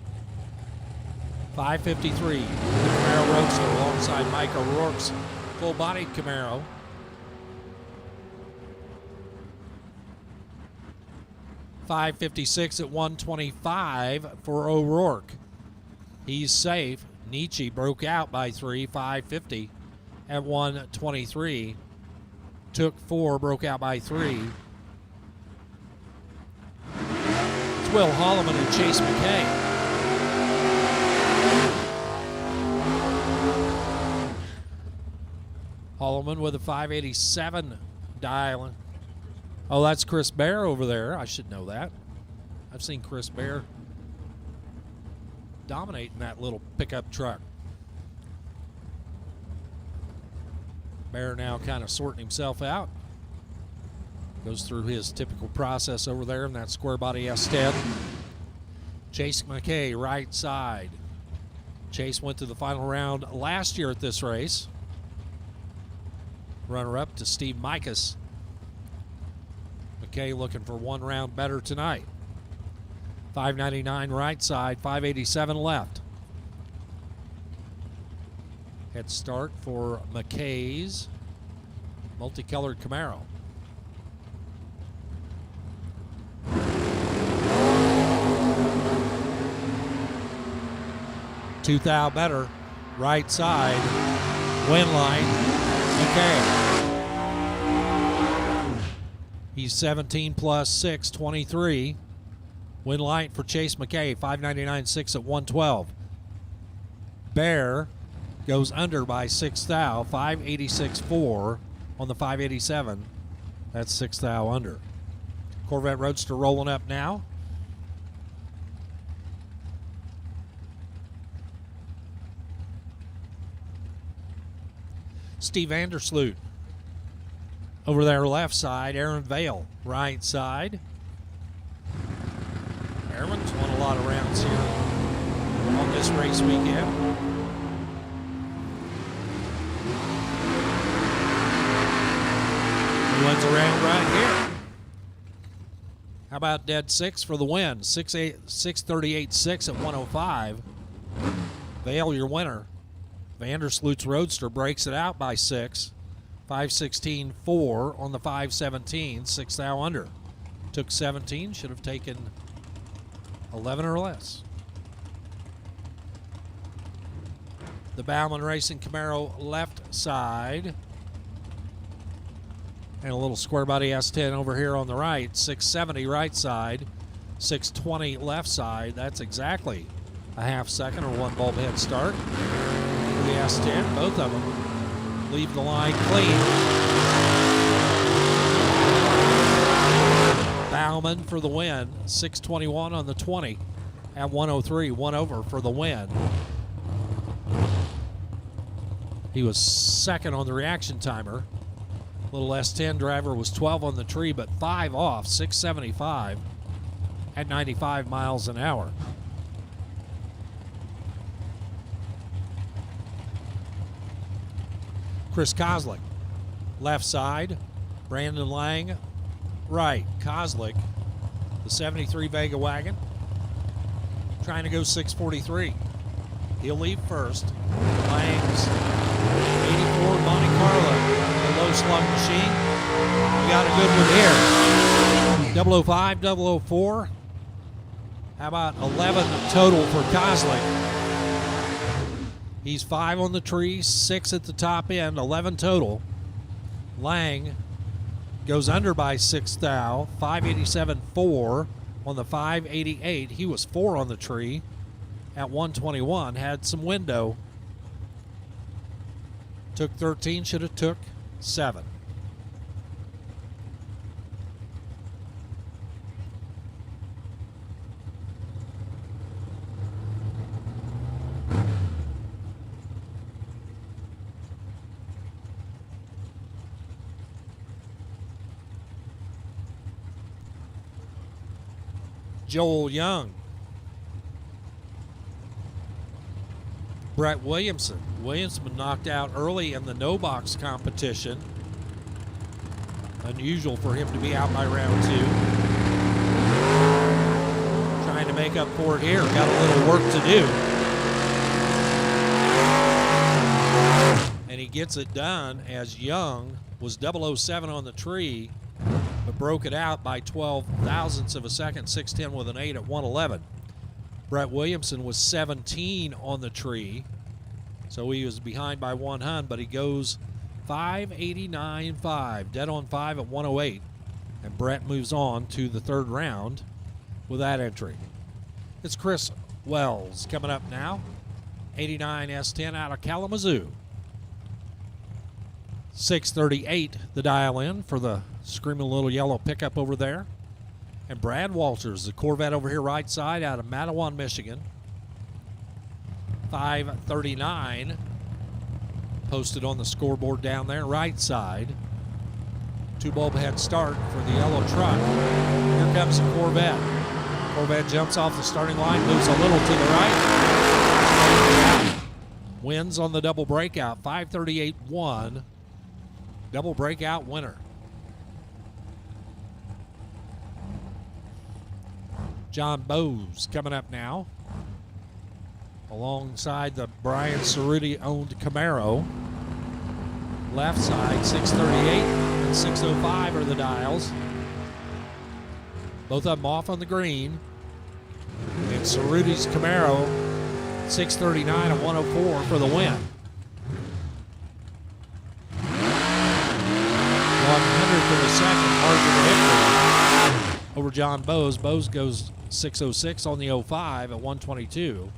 553. The Camaro Roadster alongside Mike O'Rourke's full-bodied Camaro. $556 at 125 for O'Rourke. He's safe. Nietzsche broke out by 3, $550 at 123. Took 4, broke out by 3. It's Will Holloman and Chase McKay. Holloman with a 587 dialing. Oh, that's Chris Bear over there. I should know that. I've seen Chris Bear dominating that little pickup truck. Bear now kind of sorting himself out. Goes through his typical process over there in that square body S10. Chase McKay, right side. Chase went to the final round last year at this race. Runner-up to Steve Mikas. McKay looking for one round better tonight. 599 right side, 587 left. Head start for McKay's multicolored Camaro. Two thou better, right side, win line, McKay. He's 17 plus 6, 23. Win light for Chase McKay, 599.6 at 112. Bear goes under by 6 thou, 586.4 on the 587. That's 6 thou under. Corvette Roadster rolling up now. Steve Vandersloot over there left side. Aaron Vale right side. Aaron's won a lot of rounds here on this race weekend. He wins a round right here. How about dead 6 for the win? 638.6 at 105. Vale, your winner. Vandersloot's Roadster breaks it out by 6. 516.4 on the 517, 6 thou under. Took 17, should have taken 11 or less. The Bauman Racing Camaro left side. And a little square body S10 over here on the right. 670 right side. 6:20 left side. That's exactly a half second or one bulb head start for the S10. Both of them leave the line clean. Bauman for the win. 6:21 on the 20 at 103. 1 over for the win. He was second on the reaction timer. Little S10 driver was 12 on the tree, but 5 off, 675 at 95 miles an hour. Chris Koslick, left side. Brandon Lang, right. Koslick, the 73 Vega wagon, trying to go 643. He'll leave first. Lang's 84 Monte Carlo, the low slug machine. We got a good one here. 005, 004. How about 11 total for Koslick? He's 5 on the tree, 6 at the top end, 11 total. Lang goes under by 6 thou, 587.4 on the 588. He was 4 on the tree at 121, had some window. Took 13, should have took 7. Joel Young. Brett Williamson. Williamson knocked out early in the no-box competition. Unusual for him to be out by round 2. Trying to make up for it here. Got a little work to do. And he gets it done as Young was 007 on the tree, but broke it out by 12 thousandths of a second, 6:10 with an 8 at 111. Brett Williamson was 17 on the tree, so he was behind by 1 hun, but he goes 589.5, dead on 5 at 108. And Brett moves on to the 3rd round with that entry. It's Chris Wells coming up now. 89 S10 out of Kalamazoo. 638 the dial in for the screaming little yellow pickup over there. And Brad Walters, the Corvette over here right side out of Mattawan, Michigan. 539 posted on the scoreboard down there right side. 2 bulb head start for the yellow truck. Here comes the Corvette. Corvette jumps off the starting line, moves a little to the right. Wins on the double breakout, 538-1. Double breakout winner. John Bowes coming up now alongside the Brian Cerruti-owned Camaro. Left side, 638 and 605 are the dials. Both of them off on the green. And Cerruti's Camaro, 639 and 104 for the win. 100th of a second margin of victory over John Bowes. Bowes goes 606 on the 05 at 122.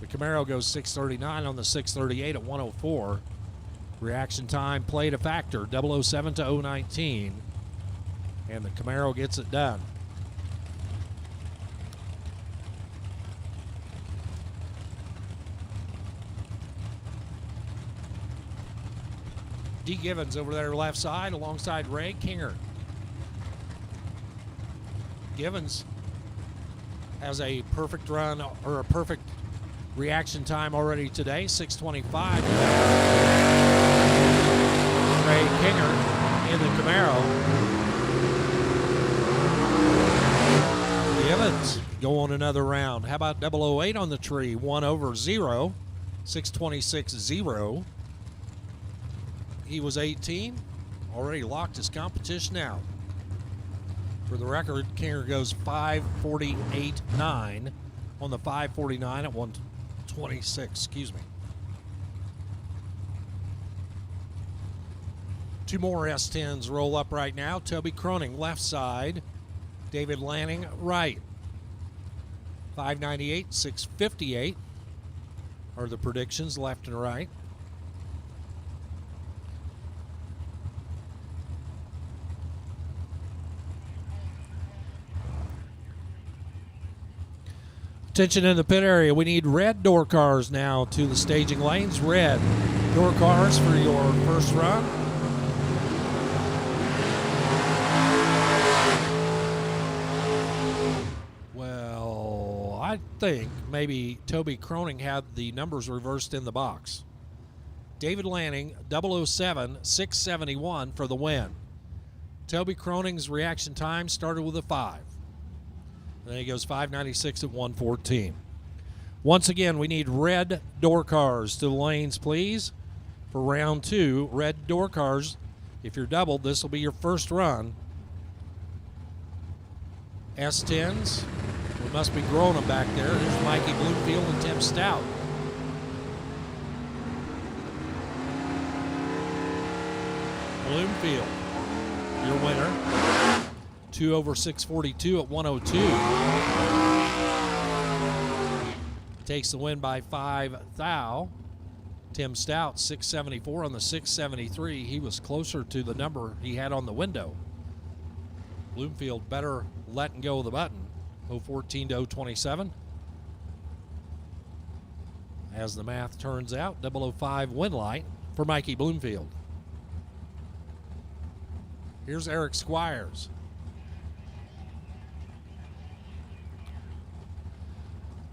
The Camaro goes 639 on the 638 at 104. Reaction time played a factor, 007 to 019. And the Camaro gets it done. D. Givens over there left side alongside Ray Kinger. Givens has a perfect run or a perfect reaction time already today, 6:25. Ray Kinger in the Camaro. Givens go on another round. How about 008 on the tree? 1 over 0, 6:26.0. He was 18, already locked his competition out. For the record, Kinger goes 5:48.9 on the 5:49 at 126, excuse me. 2 more S10s roll up right now. Toby Croning, left side. David Lanning, right. 598, 658 are the predictions left and right. Attention in the pit area. We need red door cars now to the staging lanes. Red door cars for your first run. Well, I think maybe Toby Croning had the numbers reversed in the box. David Lanning, 007, 671 for the win. Toby Croning's reaction time started with a 5. Then he goes 596 at 114. Once again, we need red door cars to the lanes, please. For round 2, red door cars. If you're doubled, this will be your first run. S10s. We must be growing them back there. There's Mikey Bloomfield and Tim Stout. Bloomfield, your winner. 2 over 642 at 102. Takes the win by 5 thou. Tim Stout, 674 on the 673. He was closer to the number he had on the window. Bloomfield better letting go of the button. 014 to 027. As the math turns out, 005 win light for Mikey Bloomfield. Here's Eric Squires.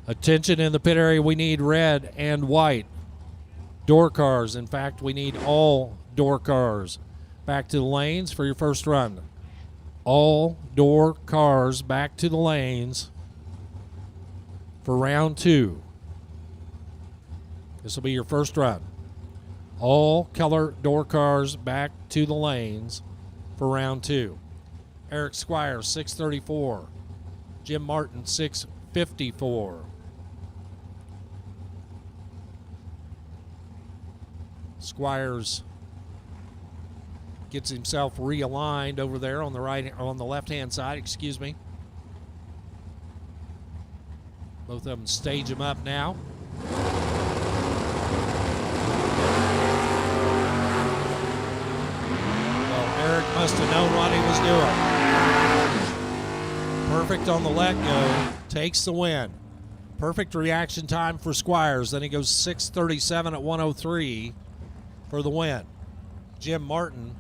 Attention in the pit area, we need red and white door cars. In fact, we need all door cars back to the lanes for your first run. All door cars back to the lanes for round 2. This will be your first run. All color door cars back to the lanes for round 2. Eric Squires, 634. Jim Martin, 654. Squires gets himself realigned over there on the left-hand side, excuse me. Both of them stage him up now. Well, Eric must have known what he was doing. Perfect on the let go, takes the win. Perfect reaction time for Squires. Then he goes 637 at 103 for the win. Jim Martin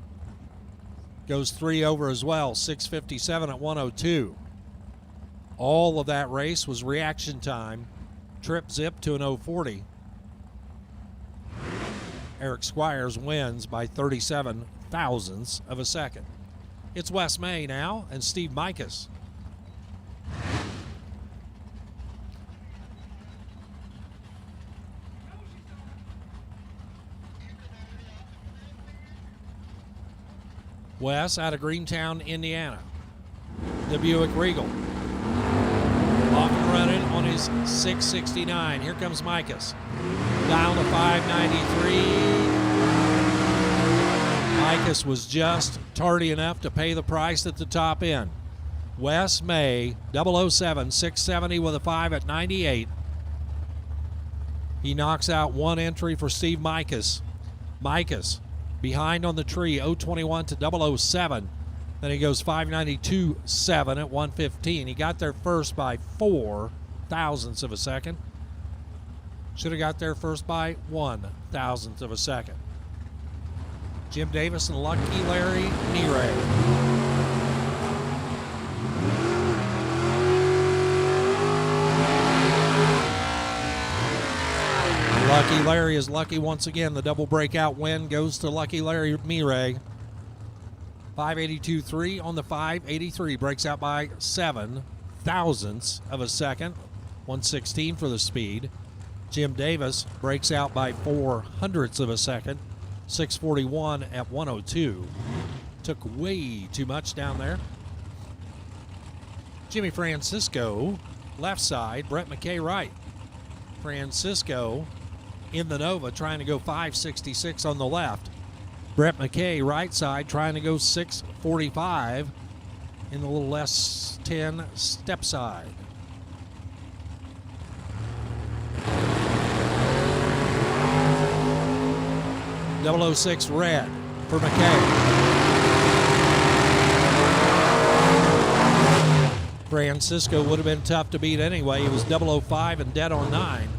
goes 3 over as well, 657 at 102. All of that race was reaction time. Trip zip to an 040. Eric Squires wins by 37 thousandths of a second. It's Wes May now and Steve Mikas. Wes out of Greentown, Indiana. The Buick Regal. Off and running on his 669. Here comes Mikas. Down to 593. Mikas was just tardy enough to pay the price at the top end. Wes May, 007, 670 with a 5 at 98. He knocks out one entry for Steve Mikas. Mikas behind on the tree, 021 to 007. Then he goes 592.7 at 115. He got there first by 4 thousandths of a second. Should have got there first by 1 thousandth of a second. Jim Davis and Lucky Larry Neray. Lucky Larry is lucky once again. The double breakout win goes to Lucky Larry Miray. 582.3 on the 583. Breaks out by 7 thousandths of a second. 116 for the speed. Jim Davis breaks out by 4 hundredths of a second. 641 at 102. Took way too much down there. Jimmy Francisco, left side. Brett McKay, right. Francisco in the Nova trying to go 566 on the left. Brett McKay, right side, trying to go 645 in the little less 10 step side. 006 red for McKay. Francisco would have been tough to beat anyway. He was 005 and dead on 9.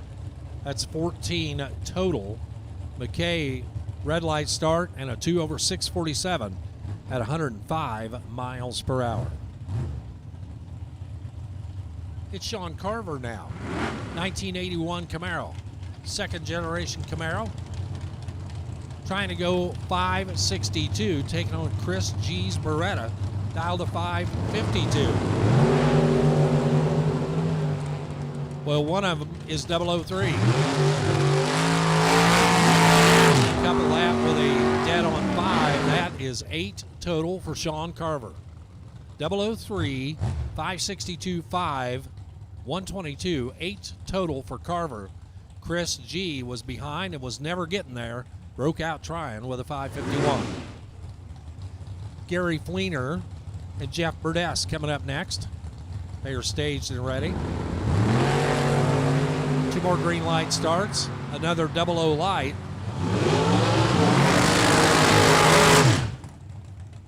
That's 14 total. McKay, red light start and a 2 over 647 at 105 miles per hour. It's Sean Carver now. 1981 Camaro. Second generation Camaro. Trying to go 562, taking on Chris G's Beretta. Dial to 552. Well, one of them is 003. Couple that with a dead on 5. That is 8 total for Sean Carver. 003, 562, 5, 122, 8 total for Carver. Chris G was behind and was never getting there. Broke out trying with a 551. Gary Fleener and Jeff Burdess coming up next. They are staged and ready. 2 more green light starts. Another 00 light.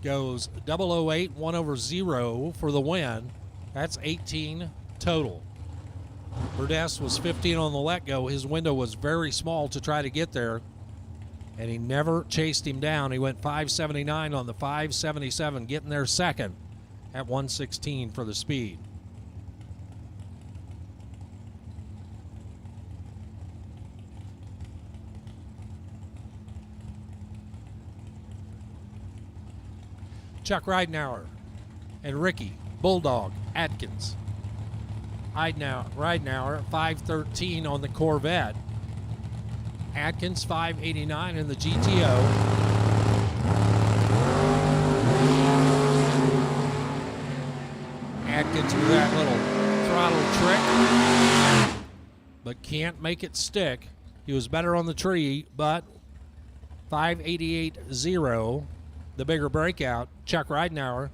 Goes 008, 1 over 0 for the win. That's 18 total. Burdess was 15 on the let-go. His window was very small to try to get there, and he never chased him down. He went 579 on the 577, getting there second at 116 for the speed. Chuck Ridenauer and Ricky Bulldog Atkins. Ridenauer 513 on the Corvette. Atkins 589 in the GTO. Atkins with that little throttle trick, but can't make it stick. He was better on the tree, but 588.0, the bigger breakout. Chuck Ridenauer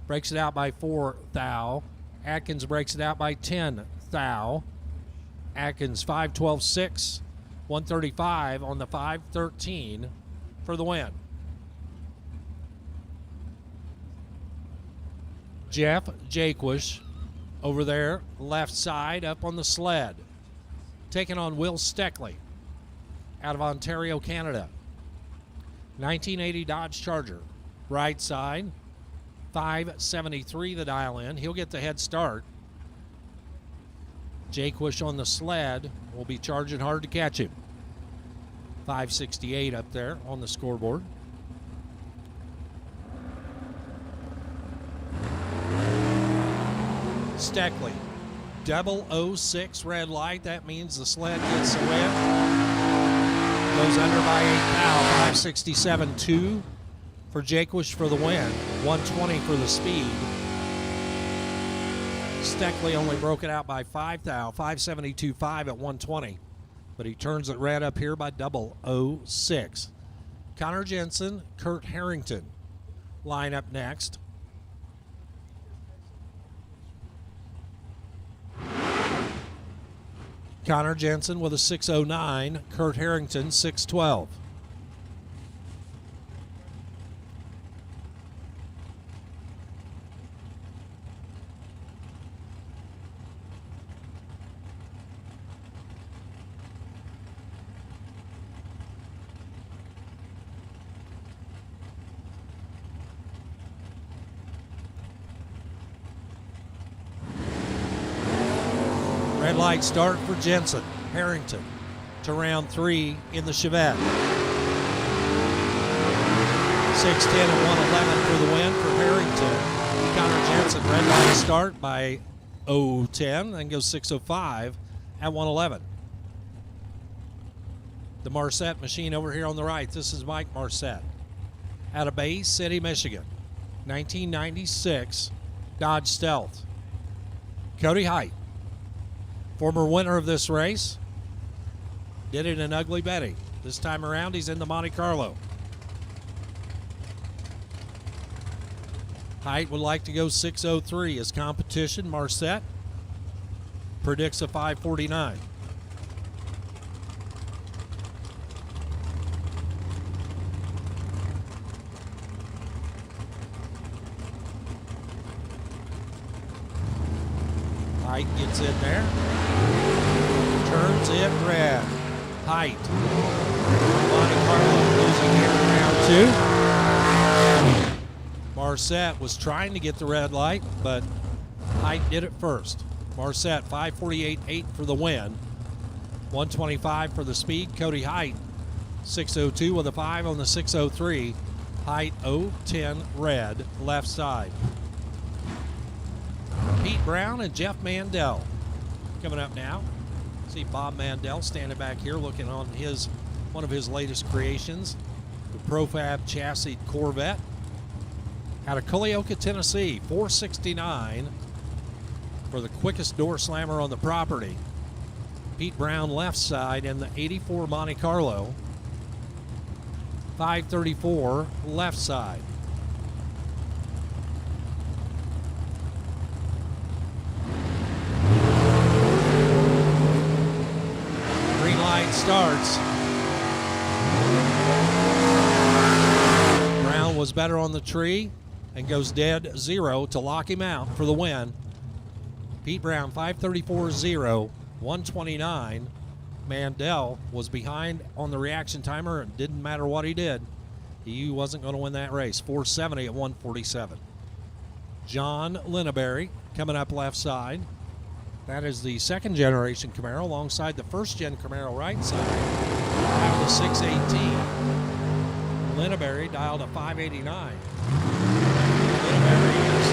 breaks it out by 4 thou. Atkins breaks it out by 10 thou. Atkins 512.6, 135 on the 513 for the win. Jeff Jaquish over there, left side up on the sled, taking on Will Steckley out of Ontario, Canada. 1980 Dodge Charger, right side, 573 the dial in. He'll get the head start. Jaquish on the sled will be charging hard to catch him. 568 up there on the scoreboard. Steckley, 006 red light. That means the sled gets the whip. Goes under by 8 thou. 567.2 for Jaquish for the win. 120 for the speed. Steckley only broke it out by 5 thou. 572.5 at 120. But he turns it red up here by 006. Connor Jensen, Kurt Harrington line up next. Connor Jensen with a 609, Kurt Harrington 612. Red light start for Jensen. Harrington to round 3 in the Chevette. 610 and 111 for the win for Harrington. Connor Jensen, red light start by 010 and goes 605 at 111. The Marcette machine over here on the right. This is Mike Marcette out of Bay City, Michigan. 1996 Dodge Stealth. Cody Height, former winner of this race, did it in Ugly Betty. This time around, he's in the Monte Carlo. Height would like to go 603. His competition, Marcette, predicts a 549. Height gets in there. Turns it red. Height. Monte Carlo losing here in round 2. Marcette was trying to get the red light, but Height did it first. Marcette 5:48.8 for the win. 125 for the speed. Cody Height 6:02 with a 5 on the 6:03. Height 0:10 red left side. Pete Brown and Jeff Mandel coming up now. See Bob Mandel standing back here looking on one of his latest creations, the Profab chassis Corvette. Out of Culleoka, Tennessee, 469 for the quickest door slammer on the property. Pete Brown left side in the 84 Monte Carlo. 534 left side. Green light starts. Brown was better on the tree and goes dead 0 to lock him out for the win. Pete Brown 5:34.0, 129. Mandel was behind on the reaction timer. It didn't matter what he did. He wasn't going to win that race. 470 at 147. John Lineberry coming up left side. That is the second generation Camaro alongside the first gen Camaro right side. Out of the 618. Lineberry dialed a 589. Lineberry is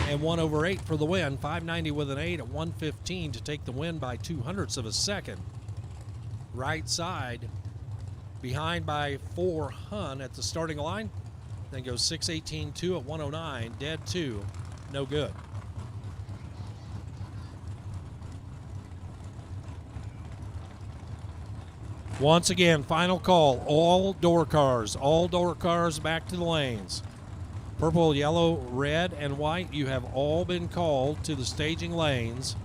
and 1/8 for the win. 590 with an 8 at 115 to take the win by 0.02 of a second. Right side behind by 4 Hun at the starting line. Then goes 618.2 at 109. Dead 2. No good. Once again, final call. All door cars back to the lanes. Purple, yellow, red, and white, you have all been called to the staging lanes.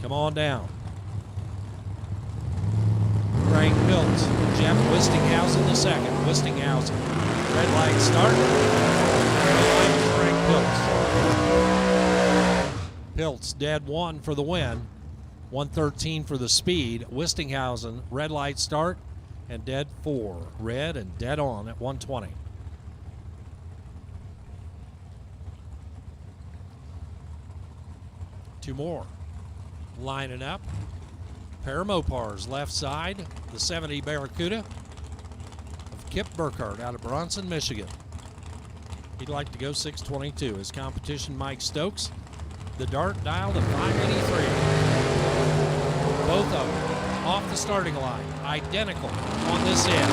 Come on down. Frank Piltz, Jeff Wistinghausen the second. Wistinghausen. Red light start. Red light Frank Piltz. Piltz dead 1 for the win. 113 for the speed. Wistinghausen, red light start, and dead 4. Red and dead on at 120. Two more lining up. Pair of Mopars left side. The 70 Barracuda of Kip Burkhardt out of Bronson, Michigan. He'd like to go 622. His competition, Mike Stokes. The Dart dialed at 583. Both of them off the starting line. Identical on this end.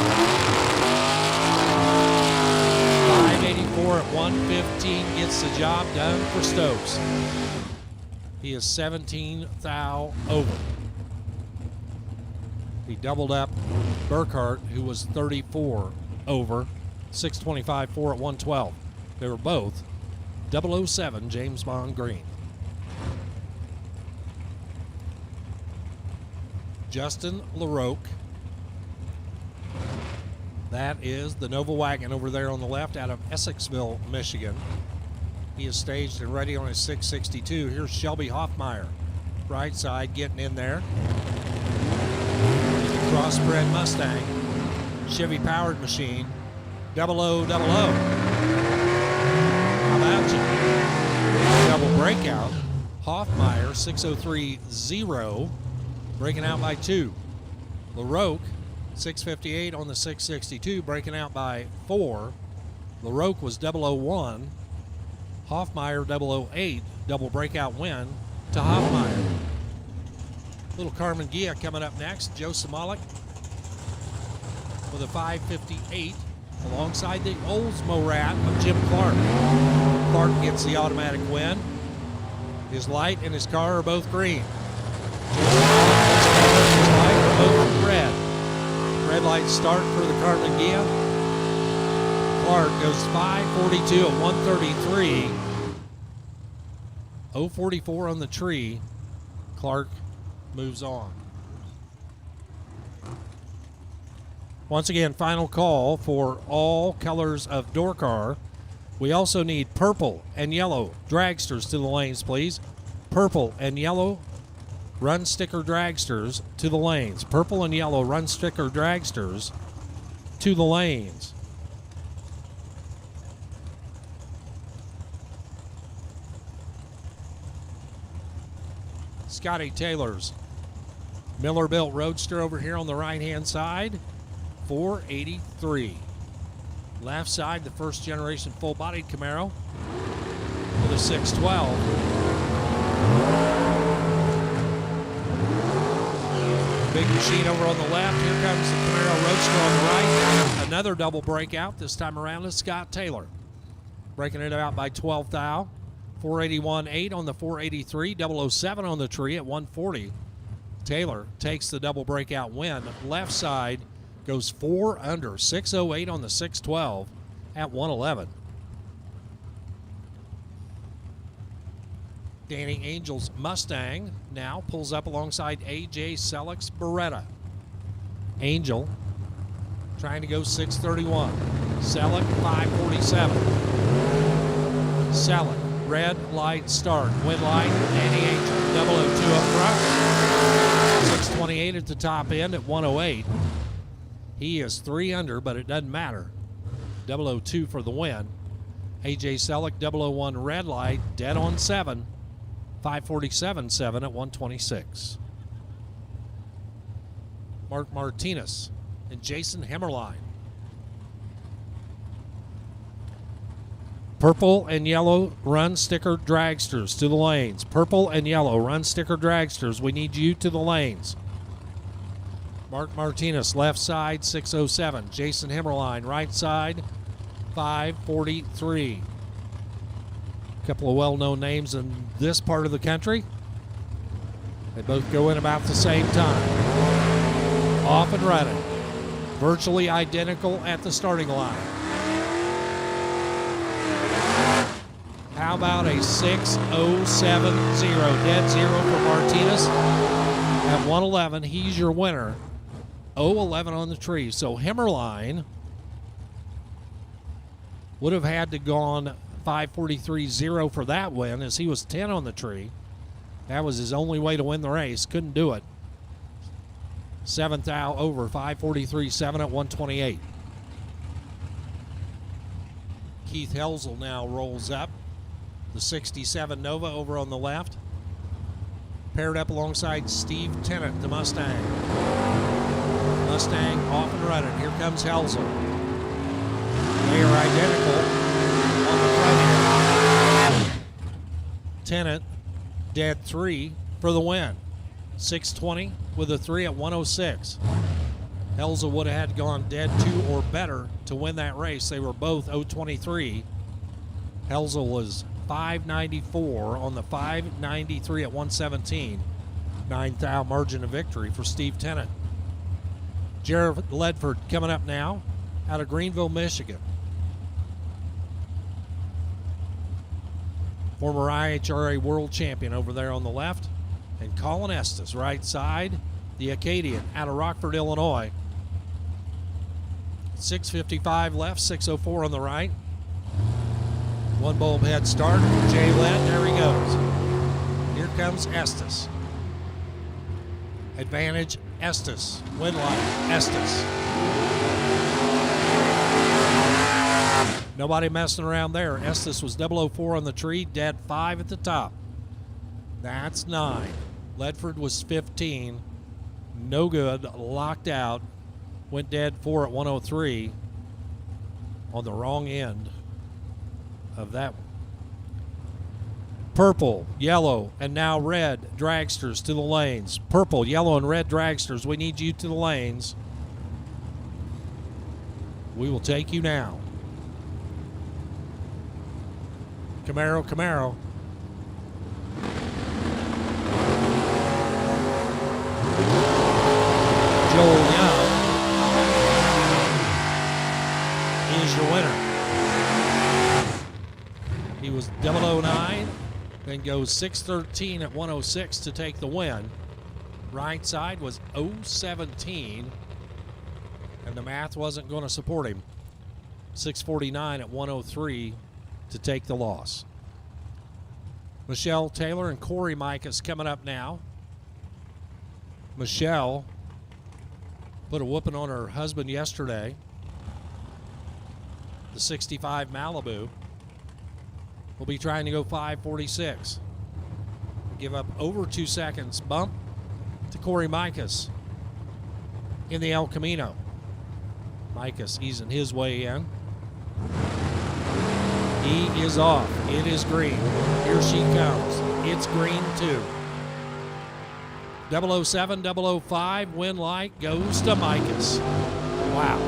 584 at 115 gets the job done for Stokes. He is 17 thou over. He doubled up Burkhardt, who was 34 over. 625.4 at 112. They were both 007 James Bond green. Justin LaRoque. That is the Nova wagon over there on the left out of Essexville, Michigan. He is staged and ready on his 662. Here's Shelby Hoffmeyer. Right side getting in there. The crossbred Mustang. Chevy powered machine. 0000. How about you? Double breakout. Hoffmeyer 603.0. Breaking out by 2. LaRoque 658 on the 662. Breaking out by 4. LaRoque was 001. Hoffmeyer 008, double breakout win to Hoffmeyer. Little Carmen Gia coming up next. Joe Samalik with a 558 alongside the Oldsmo Rat of Jim Clark. Clark gets the automatic win. His light and his car are both green. His light are both red. Red light start for the Carmen Gia. Clark goes 542 at 133. 044 on the tree. Clark moves on. Once again, final call for all colors of door car. We also need purple and yellow dragsters to the lanes, please. Purple and yellow run sticker dragsters to the lanes. Purple and yellow run sticker dragsters to the lanes. Scotty Taylor's Miller-built Roadster over here on the right-hand side, $483. Left side, the first generation full-bodied Camaro with a 612. Big machine over on the left. Here comes the Camaro Roadster on the right. Another double breakout. This time around is Scott Taylor. Breaking it out by 12 thou. 481.8 on the 483. 007 on the tree at 140. Taylor takes the double breakout win. Left side goes 4 under. 608 on the 612 at 111. Danny Angel's Mustang now pulls up alongside A.J. Selleck's Beretta. Angel trying to go 631. Selleck 547. Selleck, red light start. Win light, Danny Angel. 002 up front. 628 at the top end at 108. He is 3 under, but it doesn't matter. 002 for the win. A.J. Selleck, 001 red light, dead on 7. 547.7 at 126. Mark Martinez and Jason Hemmerline. Purple and yellow run sticker dragsters to the lanes. Purple and yellow run sticker dragsters. We need you to the lanes. Mark Martinez, left side, 607. Jason Hemmerline, right side, 543. A couple of well-known names in this part of the country. They both go in about the same time. Off and running. Virtually identical at the starting line. How about a 6070? Dead zero for Martinez at 111. He's your winner. 011 on the tree. So Hemmerline would have had to gone 543.0 for that win, as he was 10 on the tree. That was his only way to win the race. Couldn't do it. 7th thou over 543.7 at 128. Keith Helsel now rolls up. The 67 Nova over on the left. Paired up alongside Steve Tennant, the Mustang. Mustang off and running. Here comes Helsel. They are identical on the front end. Tennant, dead 3 for the win. 620 with a 3 at 106. Helsel would have had gone dead 2 or better to win that race. They were both 023. Helsel was 594 on the 593 at 117. 9 thou margin of victory for Steve Tennant. Jared Ledford coming up now out of Greenville, Michigan. Former IHRA world champion over there on the left. And Colin Estes, right side, the Acadian out of Rockford, Illinois. 6:55 left, 6:04 on the right. One bulb head start. Jay Led, there he goes. Here comes Estes. Advantage, Estes. Win line, Estes. Nobody messing around there. Estes was 004 on the tree, dead 5 at the top. That's 9. Ledford was 15. No good, locked out. Went dead 4 at 103 on the wrong end of that one. Purple, yellow, and now red dragsters to the lanes. Purple, yellow, and red dragsters. We need you to the lanes. We will take you now. Camaro. Joel Young is your winner. He was 009, then goes 613 at 106 to take the win. Right side was 017, and the math wasn't going to support him. 649 at 103 to take the loss. Michelle Taylor and Corey Micas coming up now. Michelle put a whooping on her husband yesterday. The 65 Malibu will be trying to go 5:46. Give up over 2 seconds. Bump to Corey Micas in the El Camino. Micas easing his way in. He is off. It is green. Here she comes. It's green too. 007, 005, win light goes to Micas. Wow.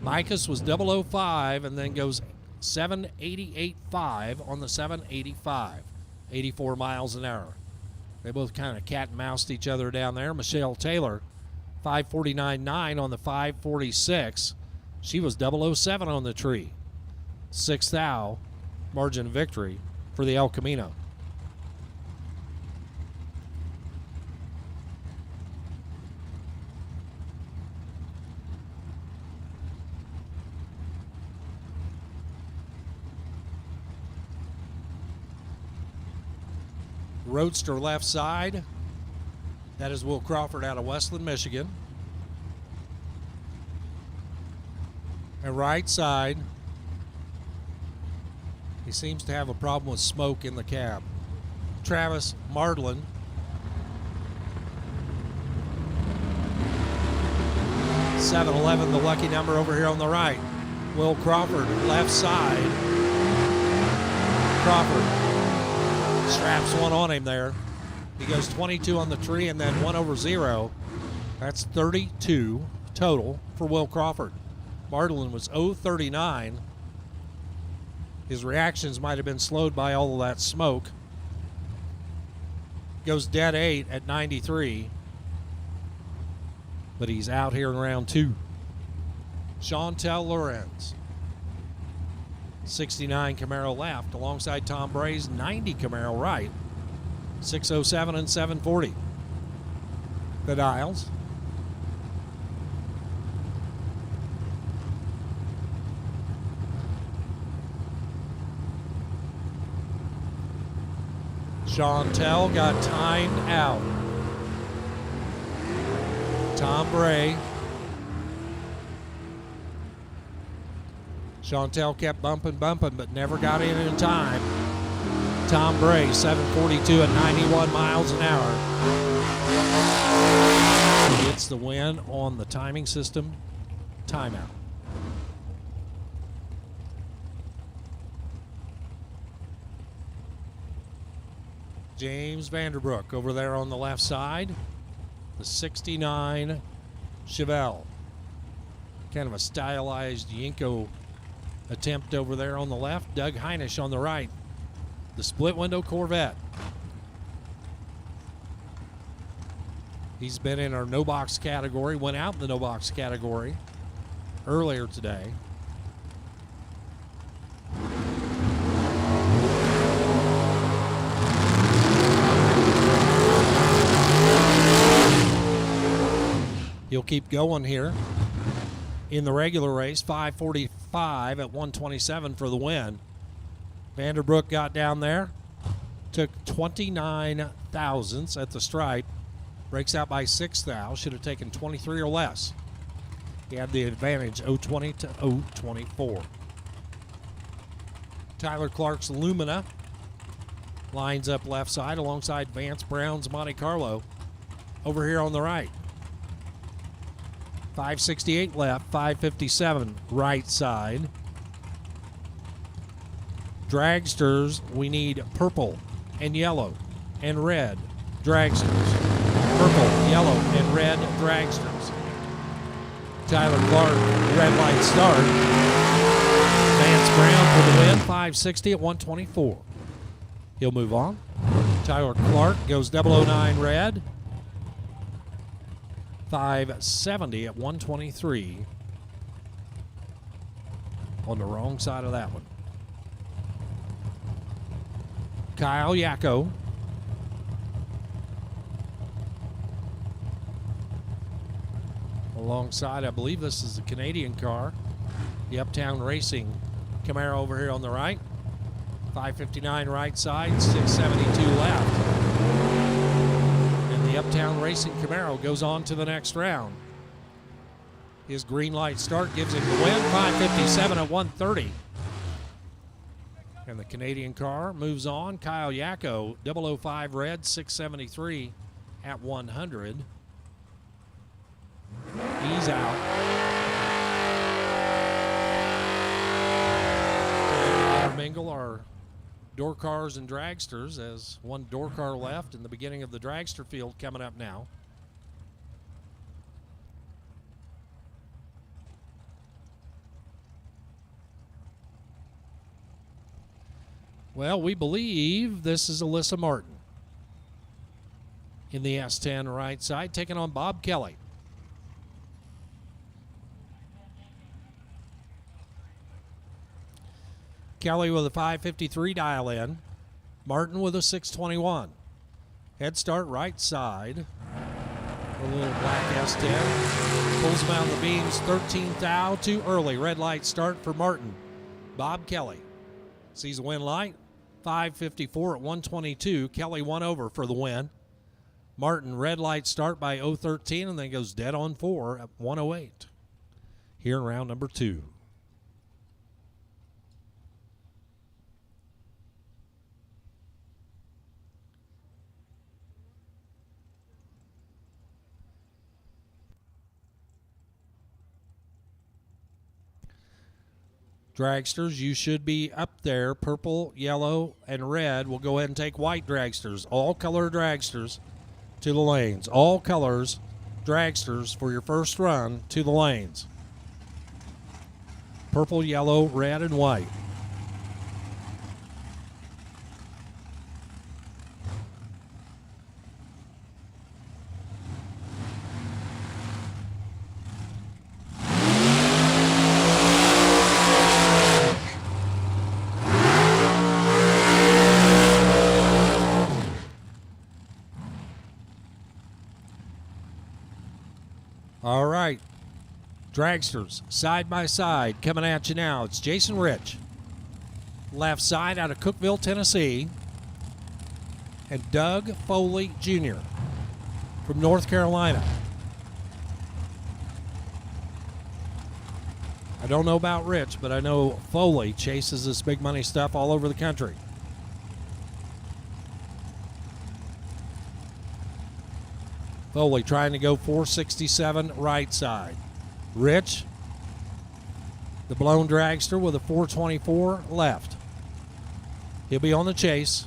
Micas was 005 and then goes 788.5 on the 785. 84 miles an hour. They both kind of cat and moused each other down there. Michelle Taylor, 549.9 on the 546. She was 007 on the tree. 6th thou margin of victory for the El Camino. Roadster left side. That is Will Crawford out of Westland, Michigan. And right side, he seems to have a problem with smoke in the cab. Travis Mardlin. .711, the lucky number over here on the right. Will Crawford, left side. Crawford straps one on him there. He goes 22 on the tree and then 1/0. That's 32 total for Will Crawford. Mardlin was 039. His reactions might have been slowed by all of that smoke. Goes dead 8 at 93. But he's out here in round 2. Chantel Lorenz. 69 Camaro left alongside Tom Bray's 90 Camaro right. 607 and 740. The dials. Chantel got timed out. Tom Bray. Chantel kept bumping, but never got in time. Tom Bray, 742 at 91 miles an hour. He gets the win on the timing system timeout. James Vanderbrook over there on the left side. The 69 Chevelle. Kind of a stylized Yinko attempt over there on the left. Doug Heinisch on the right. The split window Corvette. He's been in our no box category, went out in the no box category earlier today. He'll keep going here in the regular race. 5:45 at 127 for the win. Vanderbrook got down there, took 29 thousandths at the stripe, breaks out by 6 thou, should have taken 23 or less. He had the advantage 020 to 024. Tyler Clark's Lumina lines up left side alongside Vance Brown's Monte Carlo over here on the right. 568 left, 557 right side. Dragsters, we need purple and yellow and red dragsters. Purple, yellow, and red dragsters. Tyler Clark, red light start. Vance Brown for the win, 560 at 124. He'll move on. Tyler Clark goes 009 red. 570 at 123. On the wrong side of that one. Kyle Yako. Alongside, I believe this is a Canadian car. The Uptown Racing Camaro over here on the right. 559 right side, 672 left. And the Uptown Racing Camaro goes on to the next round. His green light start gives him the win, 557 at 130. And the Canadian car moves on. Kyle Yako, 005 red, 673 at 100. He's out. And intermingle our door cars and dragsters as one door car left in the beginning of the dragster field coming up now. Well, we believe this is Alyssa Martin in the S10 right side, taking on Bob Kelly. Kelly with a 553 dial in. Martin with a 621. Head start right side. A little black S10. Pulls him out of the beams. 13th thou too early. Red light start for Martin. Bob Kelly sees a win light. 554 at 122. Kelly one over for the win. Martin red light start by 013 and then goes dead on 4 at 108. Here in round number 2. Dragsters, you should be up there. Purple, yellow, and red. We'll go ahead and take white dragsters. All color dragsters to the lanes. All colors dragsters for your first run to the lanes. Purple, yellow, red, and white. All right, dragsters, side by side, coming at you now. It's Jason Rich, left side out of Cookeville, Tennessee, and Doug Foley Jr. from North Carolina. I don't know about Rich, but I know Foley chases this big money stuff all over the country. Foley trying to go 467 right side. Rich, the blown dragster with a 424 left. He'll be on the chase.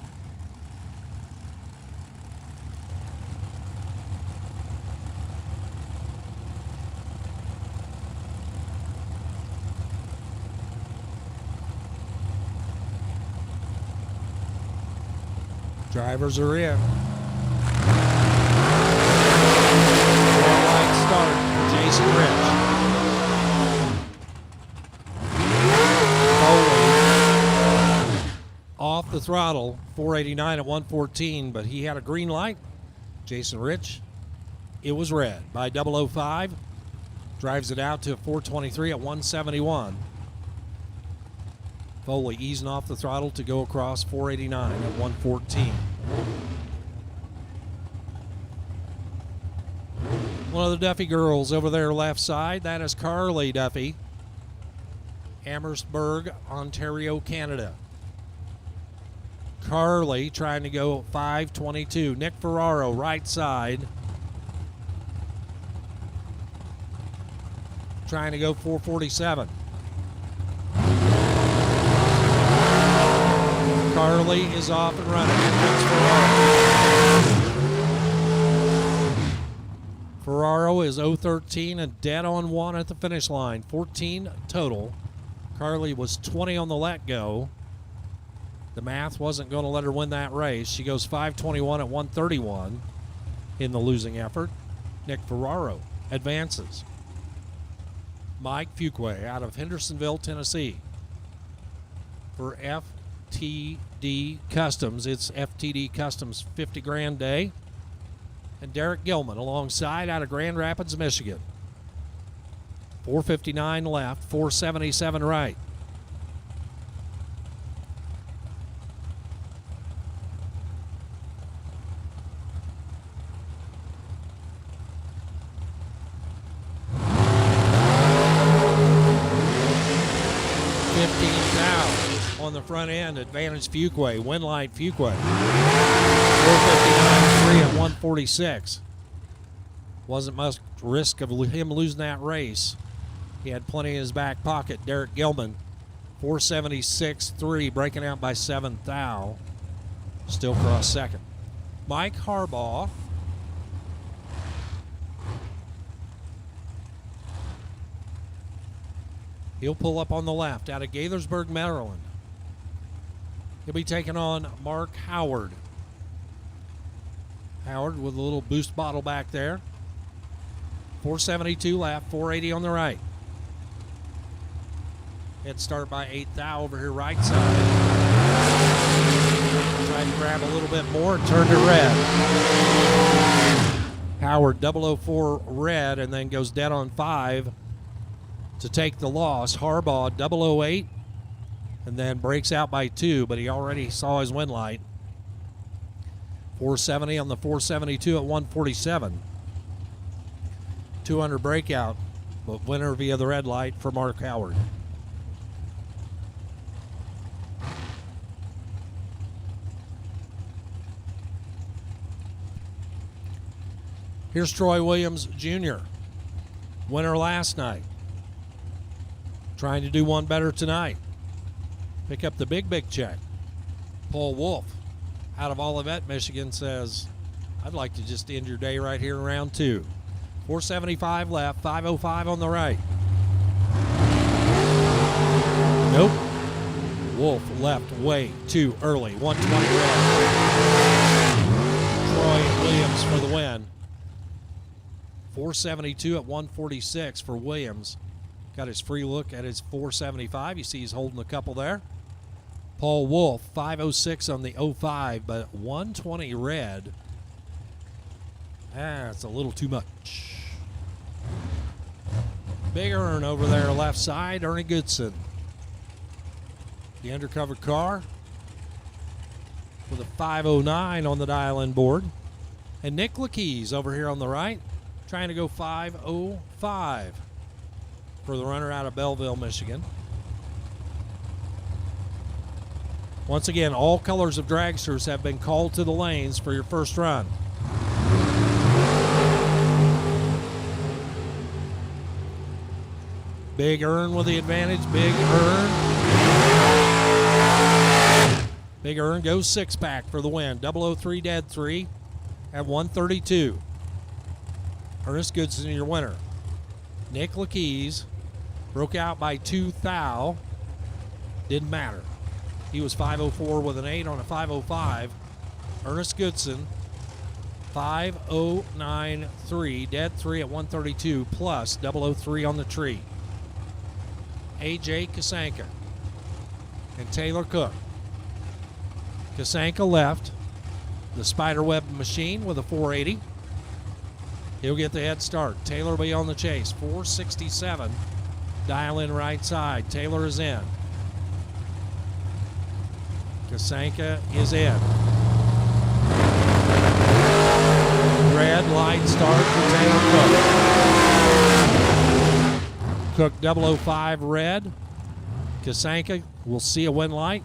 Drivers are in. Start for Jason Rich. Foley off the throttle, 489 at 114, but he had a green light. Jason Rich, it was red by 005. Drives it out to 423 at 171. Foley easing off the throttle to go across 489 at 114. One of the Duffy girls over there left side, that is Carly Duffy, Amherstburg, Ontario, Canada. Carly trying to go 522. Nick Ferraro right side, trying to go 447. Carly is off and running. Nick Ferraro. Ferraro is 013 and dead on 1 at the finish line. 14 total. Carly was 20 on the let go. The math wasn't going to let her win that race. She goes 521 at 131 in the losing effort. Nick Ferraro advances. Mike Fuqua out of Hendersonville, Tennessee. For FTD Customs, it's FTD Customs 50 grand day. And Derek Gilman alongside out of Grand Rapids, Michigan. 459 left, 477 right. On the front end, advantage Fuquay, Winlight Fuquay. 459.3 at 146. Wasn't much risk of him losing that race. He had plenty in his back pocket. Derek Gilman, 476.3, breaking out by 7 thou. Still cross second. Mike Harbaugh. He'll pull up on the left out of Gaithersburg, Maryland. He'll be taking on Mark Howard. Howard with a little boost bottle back there. 472 left, 480 on the right. Head start by 8 thou over here right side. Tried to grab a little bit more and turned to red. Howard 004 red and then goes dead on 5 to take the loss. Harbaugh 008 and then breaks out by 2, but he already saw his win light. 470 on the 472 at 147. 200 breakout, but winner via the red light for Mark Howard. Here's Troy Williams Jr., winner last night. Trying to do one better tonight. Pick up the big check. Paul Wolf out of Olivet, Michigan says, I'd like to just end your day right here in round 2. 475 left, 505 on the right. Nope. Wolf left way too early. 120 red. Troy Williams for the win. 472 at 146 for Williams. Got his free look at his 475. You see he's holding a couple there. Paul Wolf, 506 on the 05, but 120 red. That's a little too much. Big Earn over there left side, Ernie Goodson. The undercover car with a 509 on the dial-in board. And Nick Lakeys over here on the right, trying to go 505 for the runner out of Belleville, Michigan. Once again, all colors of dragsters have been called to the lanes for your first run. Big Earn with the advantage. Big Earn. Big Earn goes 6-pack for the win. 003 dead 3 at 132. Ernest Goodson, your winner. Nick Lakeys broke out by 2 thou. Didn't matter. He was 504 with an 8 on a 505. Ernest Goodson, 5093, dead 3 at 132, plus 003 on the tree. A.J. Kasanka and Taylor Cook. Kasanka left the spiderweb machine with a 480. He'll get the head start. Taylor will be on the chase. 467. Dial in right side. Taylor is in. Kasanka is in. Red light start for Taylor Cook. Cook 005 red. Kasanka will see a win light.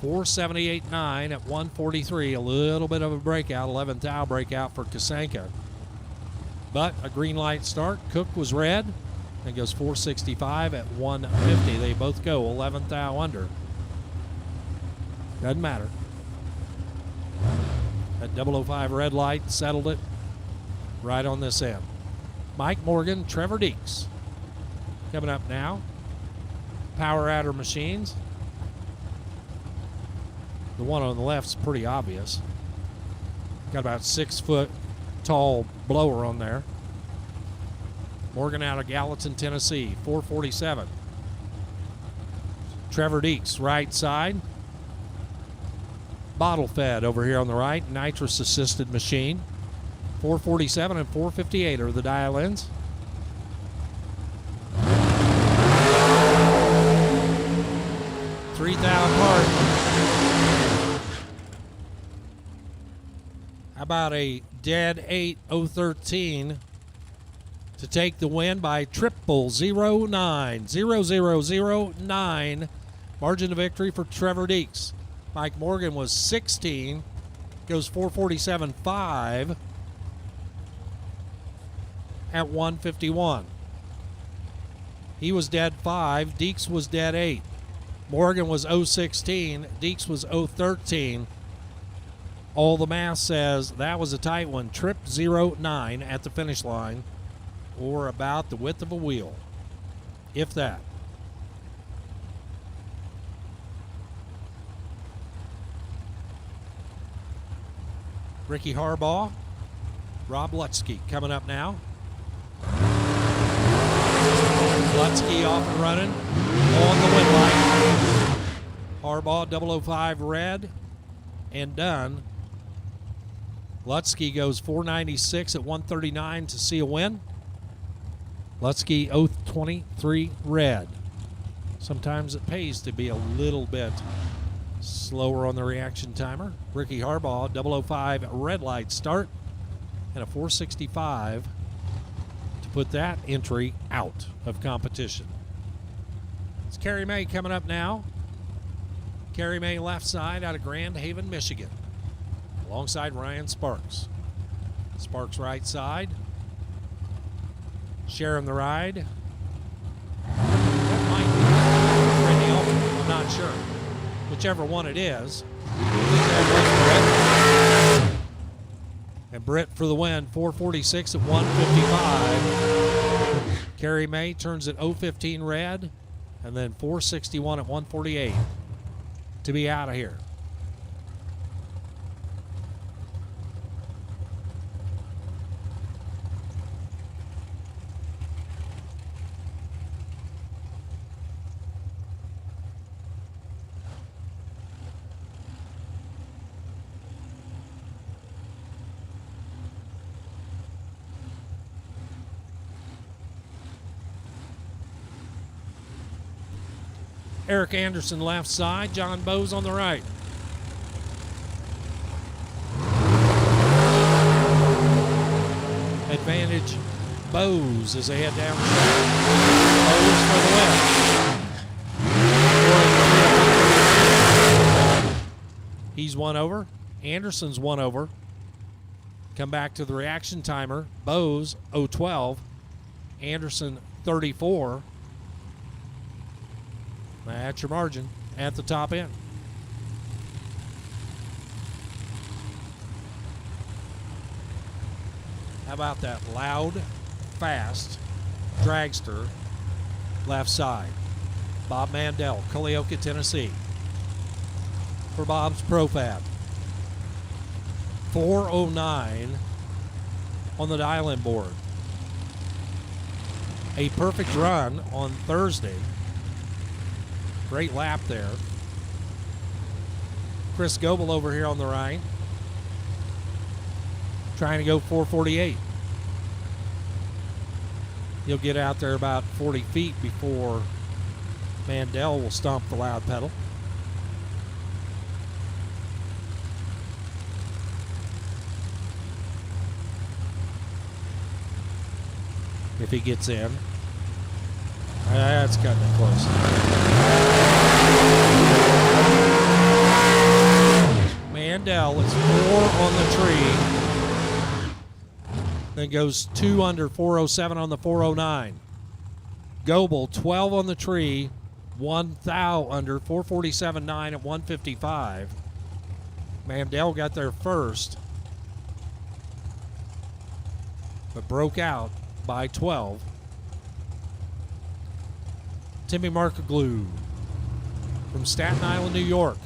478.9 at 143. A little bit of a breakout, 11th thou breakout for Kasanka. But a green light start. Cook was red and goes 465 at 150. They both go 11th thou under. Doesn't matter. That 005 red light settled it right on this end. Mike Morgan, Trevor Deeks. Coming up now. Power Adder Machines. The one on the left's pretty obvious. Got about 6 foot tall blower on there. Morgan out of Gallatin, Tennessee, 447. Trevor Deeks, right side. Bottle fed over here on the right, nitrous assisted machine. 447 and 458 are the dial-ins. 3 thou apart. How about a dead 8:013 to take the win by 0009. 0009. Margin of victory for Trevor Deeks. Mike Morgan was 16. Goes 447.5 at 151. He was dead 5. Deeks was dead 8. Morgan was 016. Deeks was 013. All the math says that was a tight one. Trip 09 at the finish line, or about the width of a wheel, if that. Ricky Harbaugh, Rob Lutzke coming up now. Lutzke off and running on the win line. Harbaugh 005 red and done. Lutzke goes 496 at 139 to see a win. Lutzke 023 red. Sometimes it pays to be a little bit slower on the reaction timer. Ricky Harbaugh 005 red light start and a 465 to put that entry out of competition. It's Carrie May coming up now. Carrie May left side out of Grand Haven, Michigan, alongside Ryan Sparks. Sparks right side. Sharing the ride. That might be Randy Alton, I'm not sure. Whichever one it is. And Britt for the win, 446 at 155. Carrie May turns at 015 red, and then 461 at 148 to be out of here. Eric Anderson left side, John Bowes on the right. Advantage Bowes as they head down the track. Bowes for the win. He's one over. Anderson's one over. Come back to the reaction timer. Bowes 012. Anderson 34. That's your margin at the top end. How about that loud, fast dragster left side? Bob Mandel, Culleoka, Tennessee. For Bob's Profab. 409 on the dial-in board. A perfect run on Thursday. Great lap there. Chris Goebel over here on the right, trying to go 448. He'll get out there about 40 feet before Mandel will stomp the loud pedal. If he gets in. That's cutting it close. Mandel is 4 on the tree. Then goes 2 under 407 on the 409. Goebel 12 on the tree, 1 thou under 447.9 at 155. Mandel got there first, but broke out by 12. Timmy Markaglu from Staten Island, New York.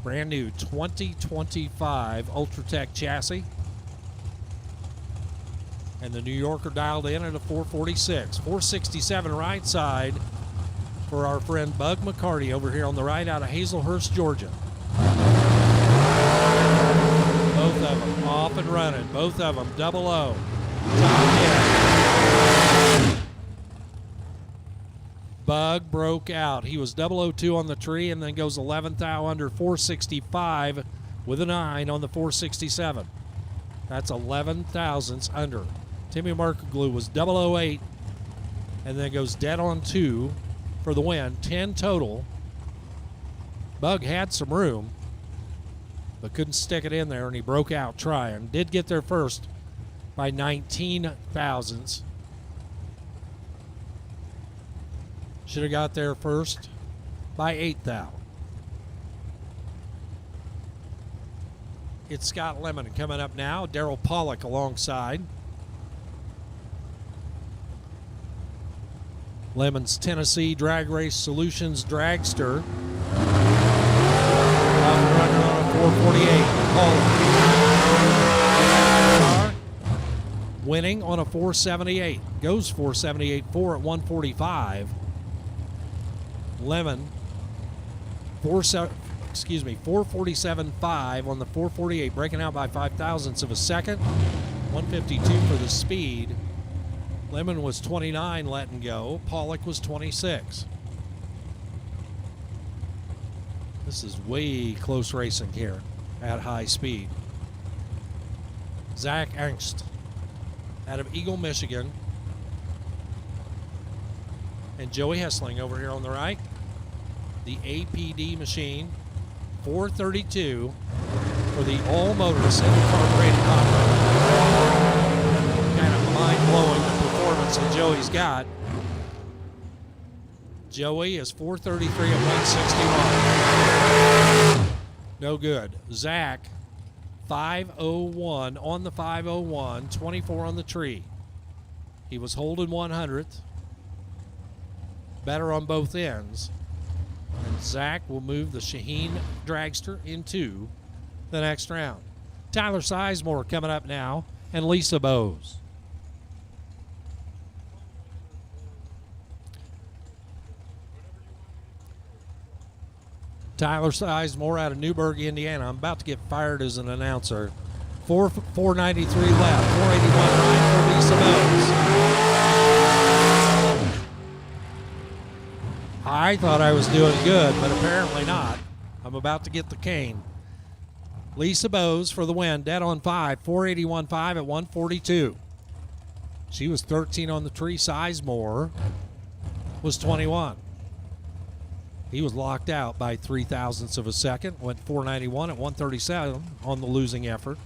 Brand new 2025 Ultratech chassis. And the New Yorker dialed in at a 446. 467 right side for our friend Bug McCarty over here on the right out of Hazelhurst, Georgia. Both of them off and running. Both of them 00. Top 10. Bug broke out. He was 002 on the tree and then goes 11th thou under 465 with a 9 on the 467. That's 11 thousandths under. Timmy Merkoglu was 008 and then goes dead on 2 for the win. 10 total. Bug had some room, but couldn't stick it in there, and he broke out trying. Did get there first by 19 thousandths. Should have got there first by 8 thou. It's Scott Lemon coming up now. Daryl Pollock alongside. Lemon's Tennessee Drag Race Solutions Dragster. Running on a 448. Pollock. Winning on a 478. Goes 478.4 at 145. Lemon, 447.5 on the 448, breaking out by 5 thousandths of a second. 152 for the speed. Lemon was 29 letting go. Pollock was 26. This is way close racing here at high speed. Zach Angst out of Eagle, Michigan. And Joey Hessling over here on the right. The APD machine, 432 for the All Motors Incorporated Hot Rod. Kind of mind-blowing the performance that Joey's got. Joey is 433 at 161. No good. Zach, 501 on the 501, 24 on the tree. He was holding 100th. Better on both ends. And Zach will move the Shaheen Dragster into the next round. Tyler Sizemore coming up now, and Lisa Bowes. Tyler Sizemore out of Newburgh, Indiana. I'm about to get fired as an announcer. 493 left. 481 right for Lisa Bowes. I thought I was doing good, but apparently not. I'm about to get the cane. Lisa Bowes for the win, dead on 5, 481.5 at 142. She was 13 on the tree. Sizemore was 21. He was locked out by 3 thousandths of a second, went 491 at 137 on the losing effort.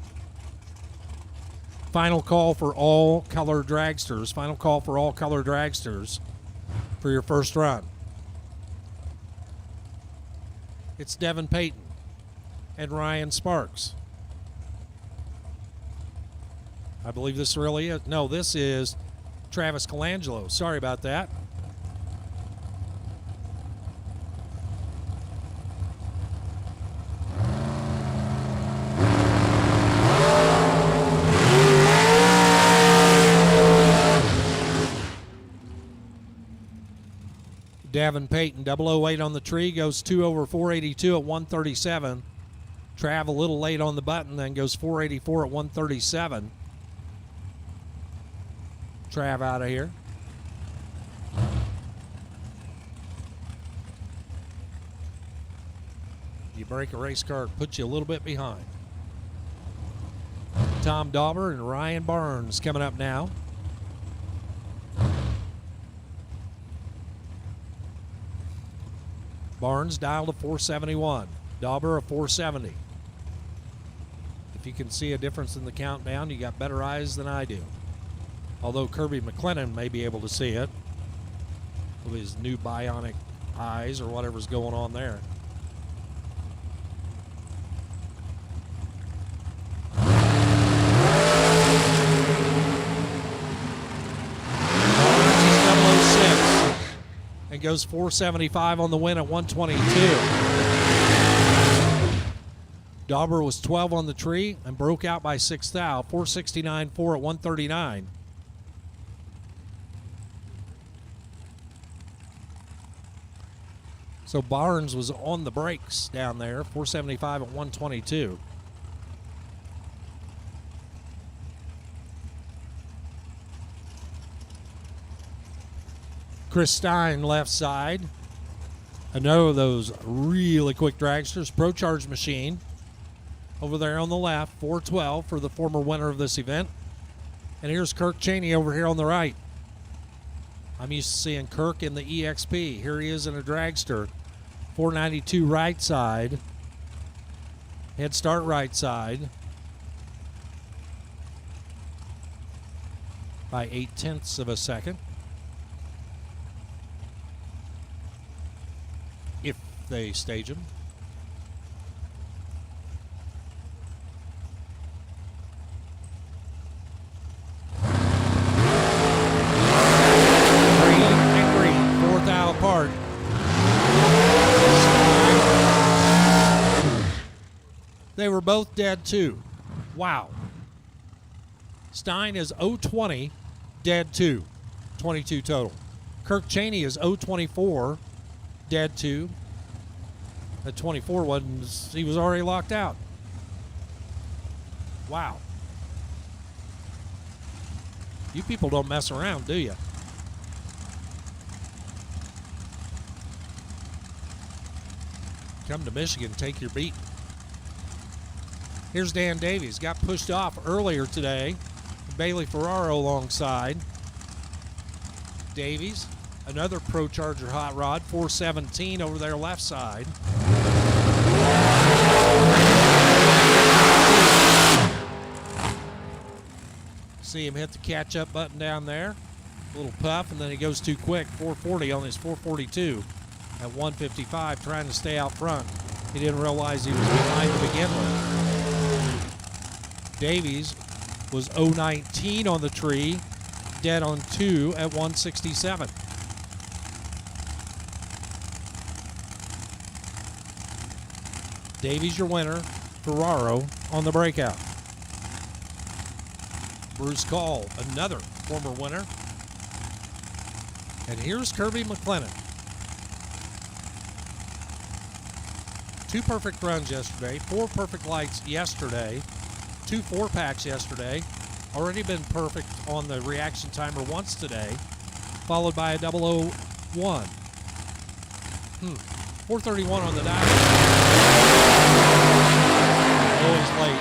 Final call for all color dragsters. Final call for all color dragsters for your first run. It's Devin Payton and Ryan Sparks. I believe this really is. No, this is Travis Colangelo. Sorry about that. Devin Payton, 008 on the tree, goes 2 over 482 at 137. Trav a little late on the button, then goes 484 at 137. Trav out of here. You break a race car, it puts you a little bit behind. Tom Dauber and Ryan Barnes coming up now. Barnes dialed a 471. Dauber a 470. If you can see a difference in the countdown, you got better eyes than I do. Although Kirby McLennan may be able to see it with his new bionic eyes or whatever's going on there. And goes 475 on the win at 122. Dauber was 12 on the tree and broke out by 6 thou, 469.4 at 139. So Barnes was on the brakes down there, 475 at 122. Chris Stein left side. Another of those really quick dragsters. Pro Charge Machine over there on the left. 412 for the former winner of this event. And here's Kirk Cheney over here on the right. I'm used to seeing Kirk in the EXP. Here he is in a dragster. 492 right side. Head start right side. By 0.8 of a second. If they stage him. Green and green, fourth out apart. They were both dead too. Wow. Stein is 020, dead 2, 22 total. Kirk Cheney is 024, dead 2. At 24 wasn't, he was already locked out. Wow. You people don't mess around, do you? Come to Michigan, take your beat. Here's Dan Davies. Got pushed off earlier today. Bailey Ferraro alongside. Davies, another Pro Charger hot rod, 417 over their left side. See him hit the catch-up button down there. A little puff, and then he goes too quick. 440 on his 442 at 155, trying to stay out front. He didn't realize he was behind to begin with. Davies was 019 on the tree, dead on 2 at 167. Davies your winner, Ferraro on the breakout. Bruce Call, another former winner. And here's Kirby McLennan. 2 perfect runs yesterday, 4 perfect lights yesterday, 2 4-packs yesterday, already been perfect on the reaction timer once today, followed by a 001. 431 on the dial. Always late.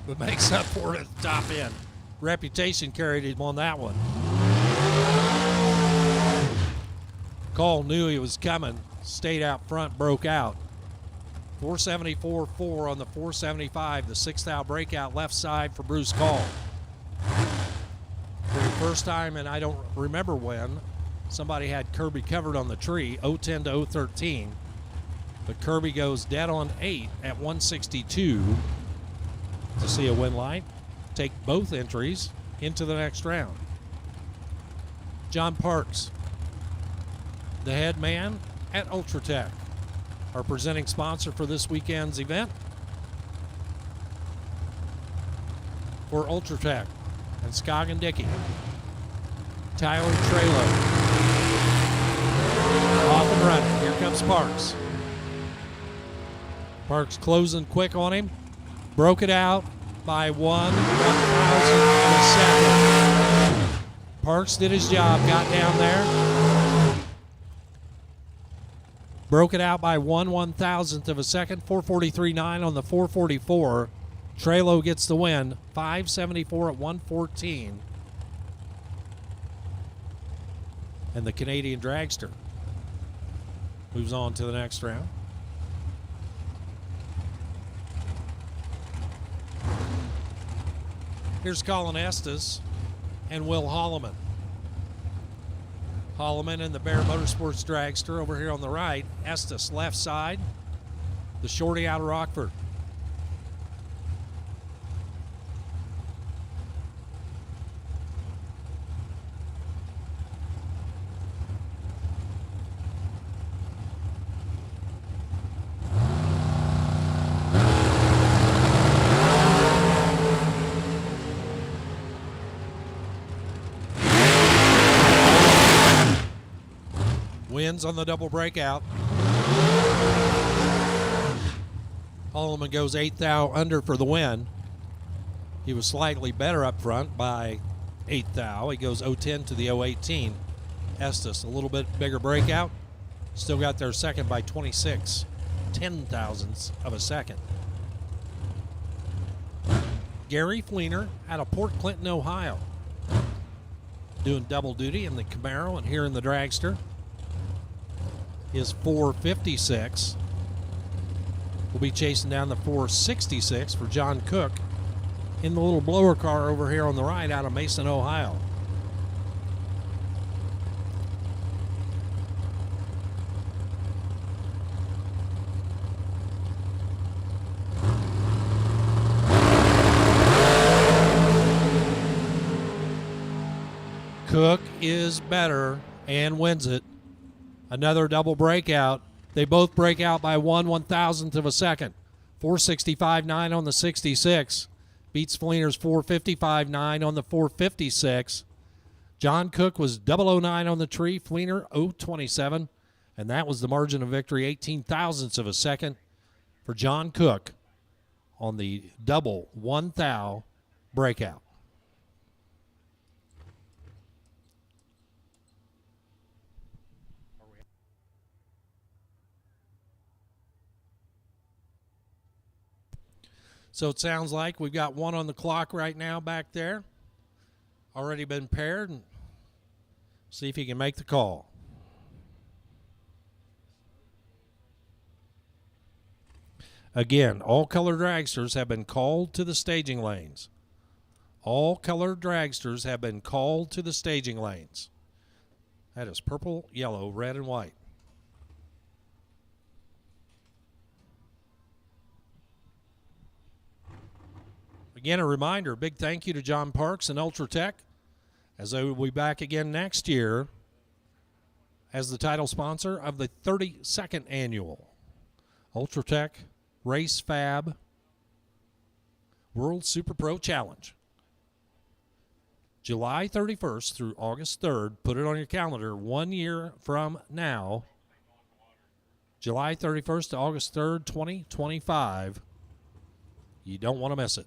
But makes up for it at the top end. Reputation carried him on that one. Cole knew he was coming, stayed out front, broke out. 474.4 on the 475, the 6th out breakout left side for Bruce Call. For the first time, and I don't remember when, somebody had Kirby covered on the tree, 010 to 013. But Kirby goes dead on 8 at 162 to see a win light. Take both entries into the next round. John Parks, the head man at Ultratech, our presenting sponsor for this weekend's event. For Ultratech and Scoggin Dickey, Tyler Trelo. Off and running. Here comes Parks. Parks closing quick on him. Broke it out by 1/1000 of a second. Parks did his job, got down there. Broke it out by 1/1000th of a second. 443.9 on the 444. Trelo gets the win. 574 at 114. And the Canadian Dragster moves on to the next round. Here's Colin Estes and Will Holloman. Holloman in the Bear Motorsports Dragster over here on the right. Estes left side. The shorty out of Rockford. Wins on the double breakout. Holloman goes 8th out under for the win. He was slightly better up front by 8th thou. He goes 010 to the 018. Estes, a little bit bigger breakout. Still got their second by 26 ten-thousandths of a second. Gary Fleener out of Port Clinton, Ohio, doing double duty in the Camaro and here in the Dragster. His 456 will be chasing down the 466 for John Cook in the little blower car over here on the right out of Mason, Ohio. Cook is better and wins it. Another double breakout. They both break out by 1/1000th of a second. 465.9 on the 66. Beats Fleener's 455.9 on the 456. John Cook was 009 on the tree. Fleener 027. And that was the margin of victory, 18,000ths of a second for John Cook on the double 1 thou breakout. So it sounds like we've got one on the clock right now back there. Already been paired. And see if he can make the call. Again, all color dragsters have been called to the staging lanes. All color dragsters have been called to the staging lanes. That is purple, yellow, red, and white. Again, a reminder, big thank you to John Parks and Ultratech, as they will be back again next year as the title sponsor of the 32nd annual Ultratech Race Fab World Super Pro Challenge. July 31st through August 3rd, put it on your calendar, 1 year from now, July 31st to August 3rd, 2025. You don't want to miss it.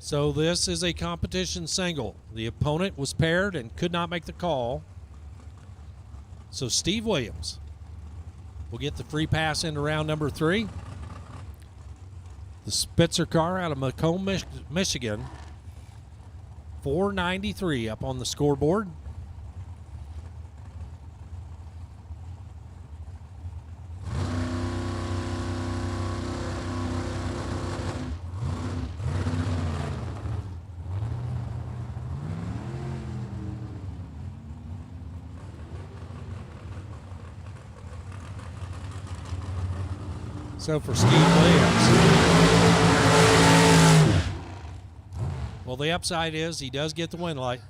So this is a competition single. The opponent was paired and could not make the call. So Steve Williams will get the free pass into round number 3. The Spitzer car out of Macomb, Michigan. 493 up on the scoreboard. So for Steve Williams, well, the upside is he does get the win light.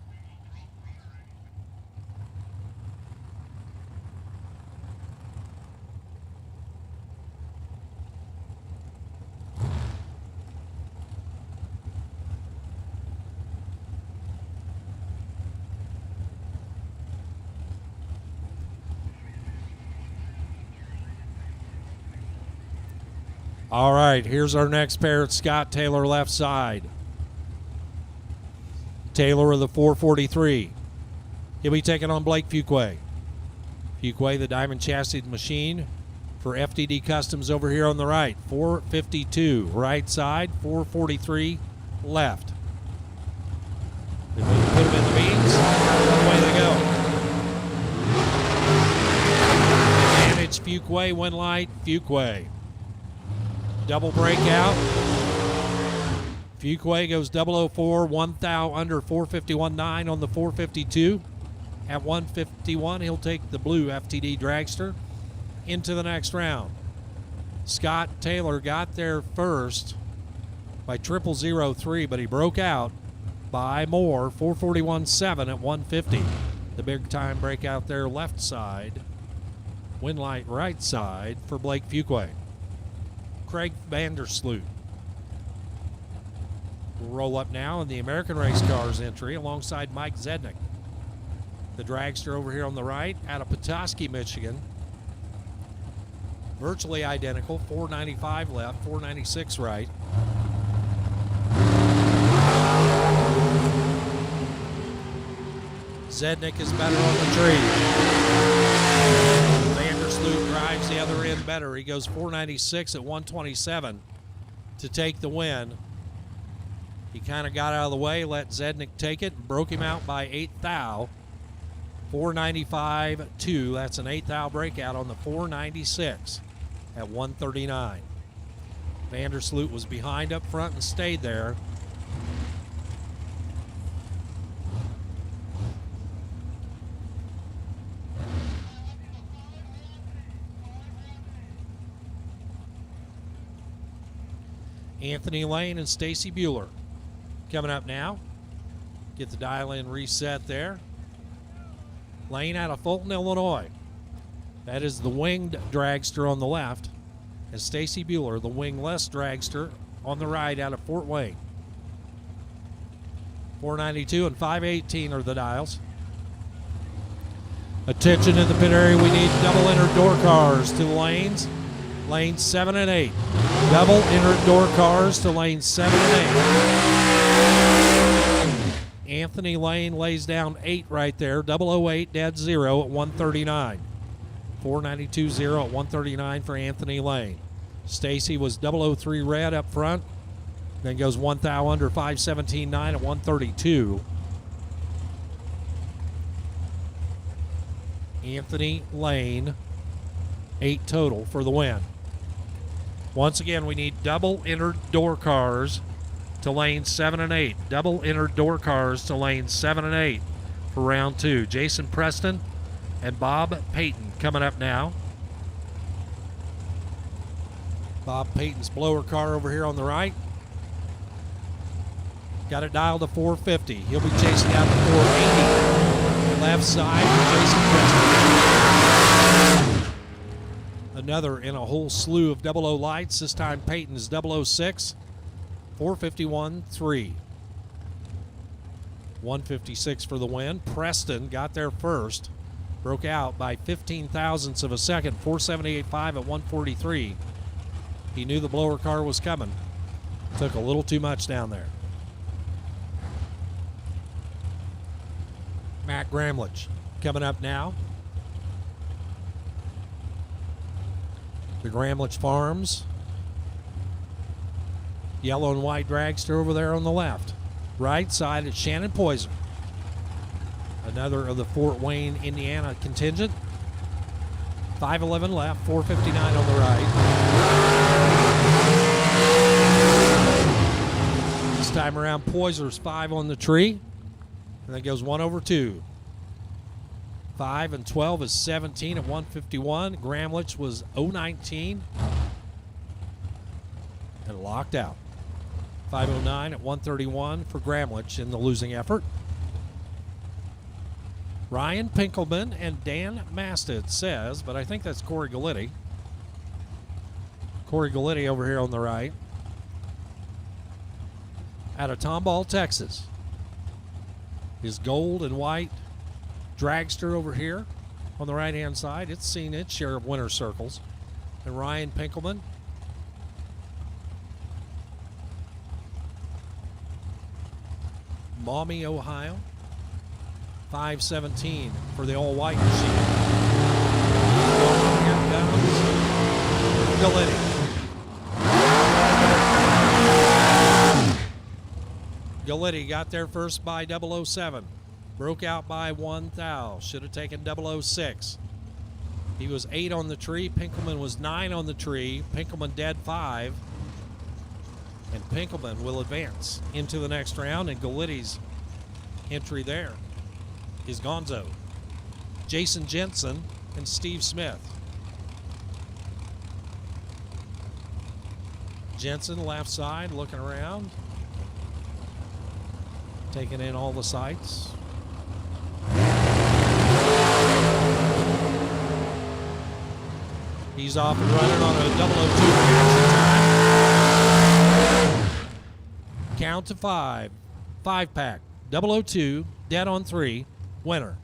All right, here's our next pair. It's Scott Taylor left side. Taylor of the 443. He'll be taking on Blake Fuquay. Fuquay, the diamond chassis machine for FTD Customs over here on the right. 452 right side, 443 left. They put them in the beans. Away they go. Advantage Fuquay, win light, Fuquay. Double breakout. Fuquay goes 004, 1 thou under 451.9 on the 452. At 151, he'll take the blue FTD Dragster into the next round. Scott Taylor got there first by 0003, but he broke out by more, 441.7 at 150. The big time breakout there left side Wind light right side for Blake Fuquay. Craig Vandersloot will roll up now in the American Race Cars entry alongside Mike Zednick. The dragster over here on the right out of Petoskey, Michigan. Virtually identical, 495 left, 496 right. Zednick is better on the tree. Vandersloot drives the other end better. He goes 496 at 127 to take the win. He kind of got out of the way, let Zednick take it, and broke him out by 8 thou. 495.2. That's an 8 thou breakout on the 496 at 139. Vandersloot was behind up front and stayed there. Anthony Lane and Stacy Bueller coming up now. Get the dial in reset there. Lane out of Fulton, Illinois. That is the winged dragster on the left. And Stacy Bueller, the wingless dragster on the right out of Fort Wayne. 492 and 518 are the dials. Attention in the pit area. We need double entered door cars to the lanes. Lanes 7 and 8. Double entered door cars to lanes 7 and 8. Anthony Lane lays down 8 right there. 008 dead 0 at 139. 492.0 at 139 for Anthony Lane. Stacy was 003 red up front. Then goes 1 thou under 517.9 at 132. Anthony Lane, 8 total for the win. Once again, we need double entered door cars to lanes 7 and 8. Double entered door cars to lanes 7 and 8 for round 2. Jason Preston and Bob Payton coming up now. Bob Payton's blower car over here on the right. Got it dialed to 450. He'll be chasing out to 480. Left side for Jason Preston. Another in a whole slew of 00 lights. This time Payton is 006. 451.3. 156 for the win. Preston got there first. Broke out by 15 thousandths of a second. 478.5 at 143. He knew the blower car was coming. Took a little too much down there. Matt Gramlich coming up now. The Gramlich Farms. Yellow and white dragster over there on the left. Right side at Shannon Poison. Another of the Fort Wayne, Indiana contingent. 511 left, 459 on the right. This time around, Poiser's 5 on the tree. And then goes 1 over 2. 5 and 12 is 17 at 151. Gramlich was 019 and locked out. 509 at 131 for Gramlich in the losing effort. Ryan Pinkelman and Dan Masted says, but I think that's Corey Galletti. Corey Galletti over here on the right. Out of Tomball, Texas. His gold and white dragster over here on the right-hand side. It's seen its share of winter circles. And Ryan Pinkelman. Maumee, Ohio. 517 for the all-white machine. Here comes Galletti. Galletti got there first by 007. Broke out by 1 thou. Should have taken 006. He was 8 on the tree. Pinkelman was 9 on the tree. Pinkelman dead 5. And Pinkelman will advance into the next round. And Galletti's entry there is Gonzo. Jason Jensen and Steve Smith. Jensen left side looking around. Taking in all the sights. He's off and running on a 002 reaction time. Count to 5. 5-pack. 002, dead on 3, winner.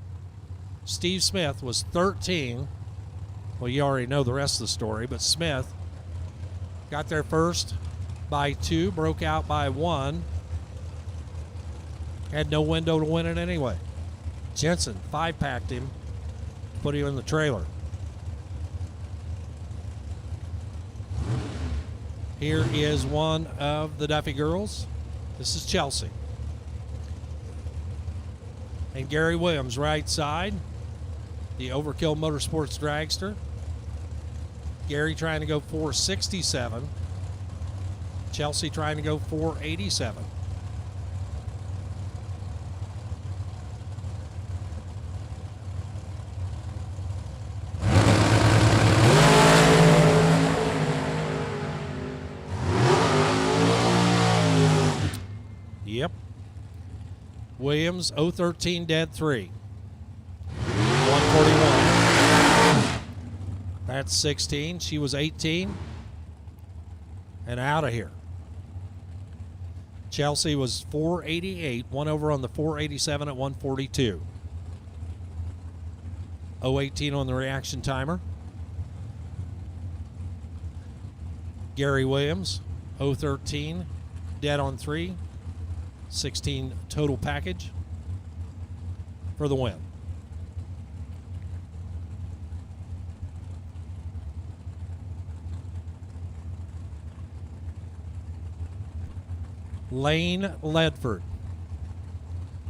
Steve Smith was 13. Well, you already know the rest of the story, but Smith got there first by 2, broke out by 1. Had no window to win it anyway. Jensen 5-packed him, put him in the trailer. Here is one of the Duffy girls. This is Chelsea. And Gary Williams, right side, the Overkill Motorsports Dragster. Gary trying to go 467. Chelsea trying to go 487. Yep. Williams, 013, dead 3. 141. That's 16. She was 18. And out of here. Chelsea was 488. One over on the 487 at 142. 018 on the reaction timer. Gary Williams, 013, dead on 3. 16 total package for the win. Lane Ledford,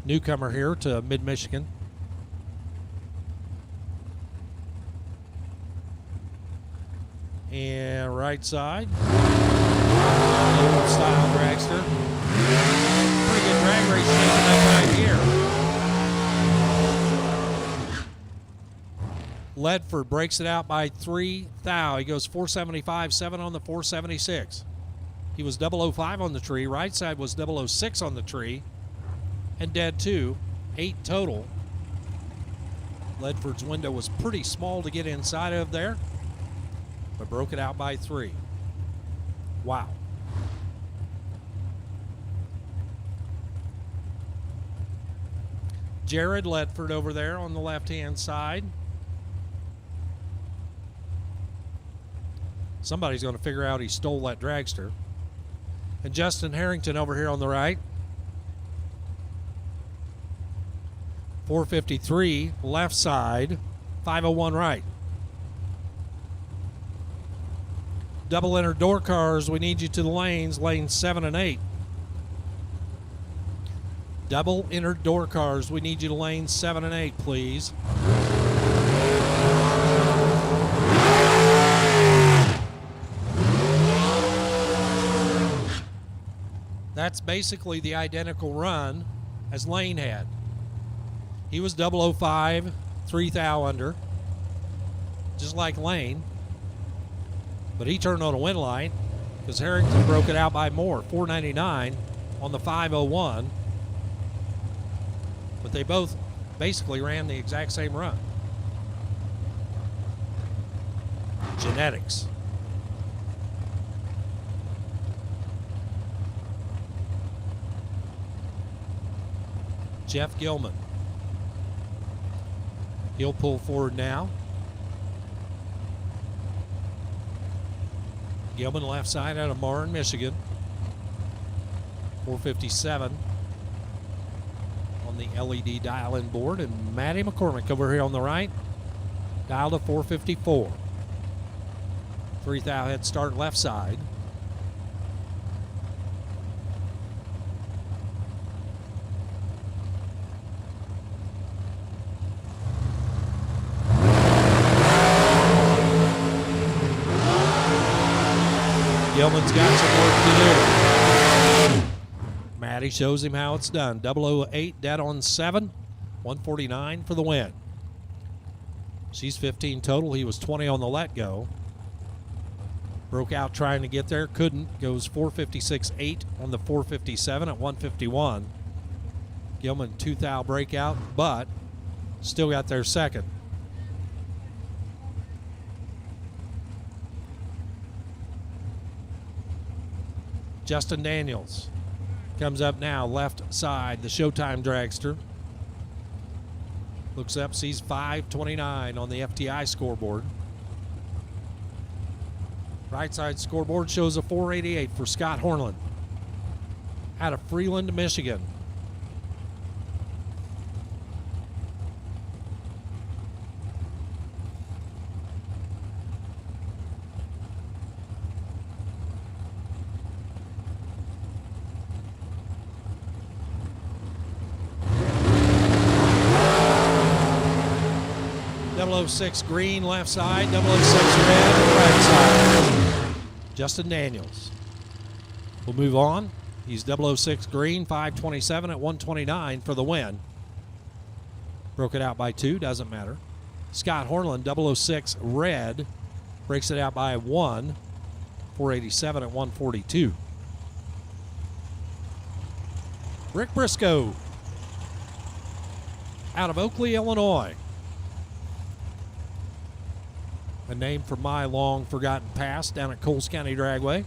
newcomer here to Mid-Michigan. And right side, old style dragster. Pretty good drag race taking up right here. Ledford breaks it out by 3 thou. He goes 475, 7 on the 476. He was 005 on the tree. Right side was 006 on the tree. And dead 2, 8 total. Ledford's window was pretty small to get inside of there, but broke it out by 3. Wow. Jared Ledford over there on the left-hand side. Somebody's going to figure out he stole that dragster. And Justin Harrington over here on the right. 453 left side, 501 right. Double enter door cars, we need you to the lanes, lanes 7 and 8. Double entered door cars, we need you to lanes 7 and 8, please. That's basically the identical run as Lane had. He was 005, 3 thou under, just like Lane. But he turned on a win light because Harrington broke it out by more, 499 on the 501. But they both basically ran the exact same run. Genetics. Jeff Gilman. He'll pull forward now. Gilman left side out of Martin, Michigan. 457 on the LED dial-in board. And Matty McCormick over here on the right. Dial to 454. 3 thou head start left side. Gilman's got some work to do. Matty shows him how it's done. 008, dead on 7, 149 for the win. She's 15 total. He was 20 on the let go. Broke out trying to get there, couldn't. Goes 456.8 on the 457 at 151. Gilman 2 thou breakout, but still got there second. Justin Daniels comes up now, left side, the Showtime Dragster. Looks up, sees 5:29 on the FTI scoreboard. Right side scoreboard shows a 4:88 for Scott Hornland out of Freeland, Michigan. .006 green left side, .006 red right side. Justin Daniels. We'll move on. He's .006 green, 5:27 at 1:29 for the win. Broke it out by 2, doesn't matter. Scott Hornland, .006 red, breaks it out by 1, 4:87 at 1:42. Rick Briscoe out of Oakley, Illinois. A name from my long forgotten past down at Coles County Dragway.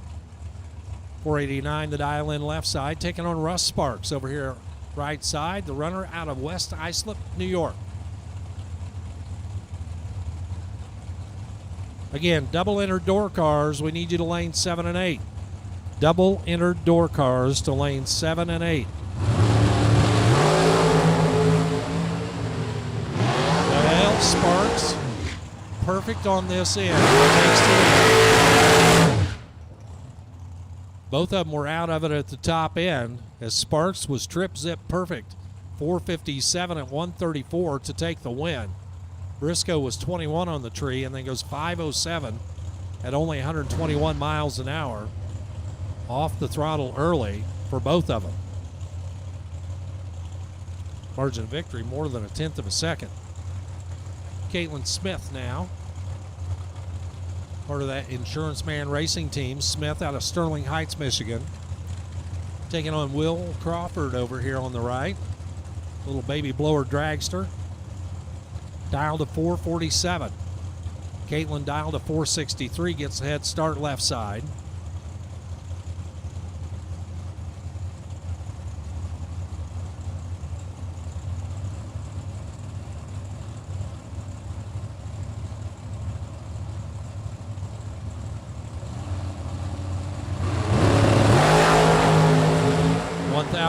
489 the dial in left side, taking on Russ Sparks over here right side, the runner out of West Islip, New York. Again, double entered door cars, we need you to lane 7 and 8. Double entered door cars to lane 7 and 8. Well, Sparks perfect on this end. Both of them were out of it at the top end as Sparks was trip zip perfect. 4:57 at 1:34 to take the win. Briscoe was 21 on the tree and then goes 5:07 at only 121 miles an hour. Off the throttle early for both of them. Margin of victory more than 1/10 of a second. Caitlin Smith now, part of that Insurance Man racing team. Smith out of Sterling Heights, Michigan. Taking on Will Crawford over here on the right. Little baby blower dragster. Dialed to 447. Caitlin dialed to 463, gets a head start left side.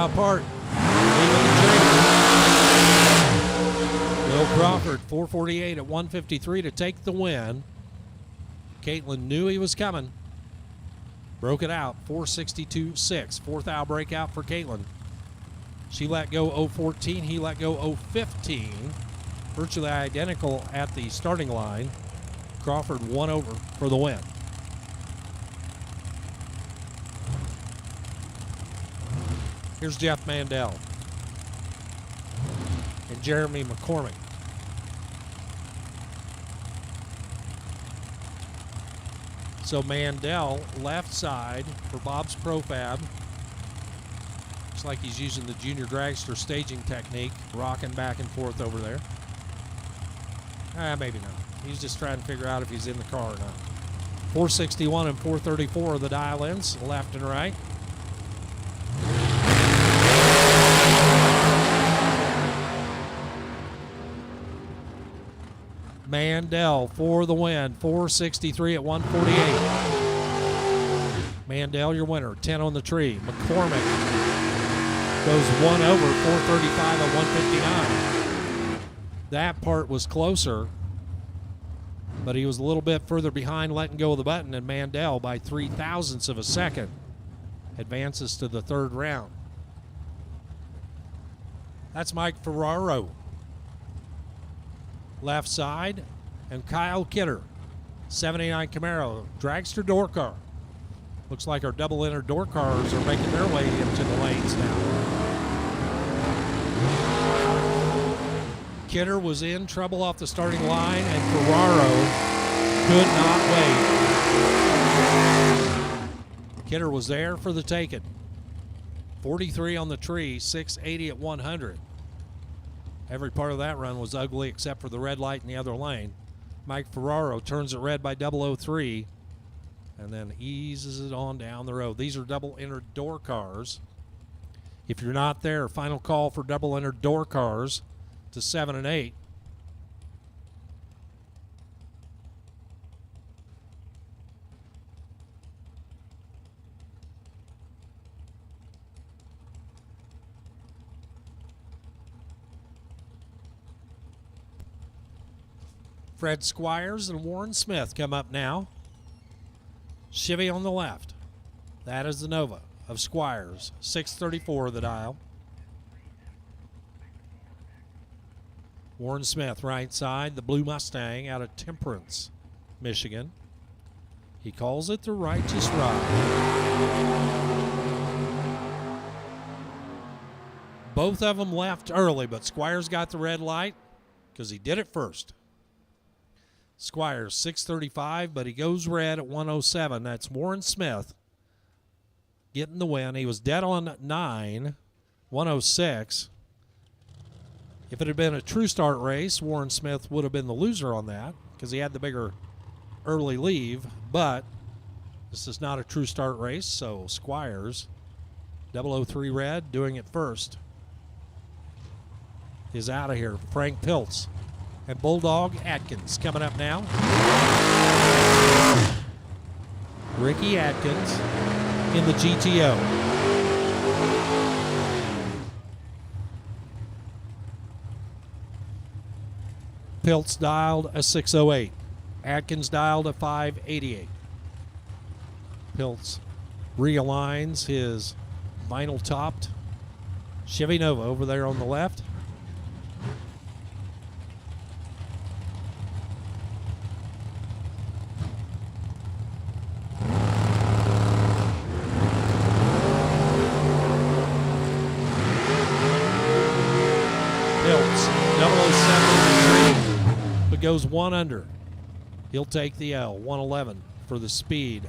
Apart. Will Crawford, 448 at 153 to take the win. Caitlin knew he was coming. Broke it out, 462.6. Fourth hour breakout for Caitlin. She let go 014, he let go 015. Virtually identical at the starting line. Crawford won over for the win. Here's Jeff Mandel and Jeremy McCormick. So Mandel left side for Bob's Profab. Looks like he's using the junior dragster staging technique, rocking back and forth over there. Maybe not. He's just trying to figure out if he's in the car or not. 461 and 434 are the dial-ins, left and right. Mandel for the win, 463 at 148. Mandel, your winner, 10 on the tree. McCormick goes 1 over, 435 at 159. That part was closer, but he was a little bit further behind letting go of the button, and Mandel, by 0.003 of a second, advances to the third round. That's Mike Ferraro. Left side, and Kyle Kidder, 79 Camaro, dragster door car. Looks like our double entered door cars are making their way into the lanes now. Kidder was in trouble off the starting line, and Ferraro could not wait. Kidder was there for the taking. 43 on the tree, 680 at 100. Every part of that run was ugly except for the red light in the other lane. Mike Ferraro turns it red by 003 and then eases it on down the road. These are double entered door cars. If you're not there, final call for double entered door cars to 7 and 8. Fred Squires and Warren Smith come up now. Chevy on the left. That is the Nova of Squires. 634 the dial. Warren Smith right side. The blue Mustang out of Temperance, Michigan. He calls it the Righteous Ride. Both of them left early, but Squires got the red light because he did it first. Squires 635, but he goes red at 107. That's Warren Smith getting the win. He was dead on 9, 106. If it had been a true start race, Warren Smith would have been the loser on that because he had the bigger early leave. But this is not a true start race, so Squires, 003 red, doing it first, is out of here. Frank Piltz and Bulldog Atkins coming up now. Ricky Atkins in the GTO. Piltz dialed a 608. Atkins dialed a 588. Piltz realigns his vinyl topped Chevy Nova over there on the left. Goes one under. He'll take the L. 111 for the speed.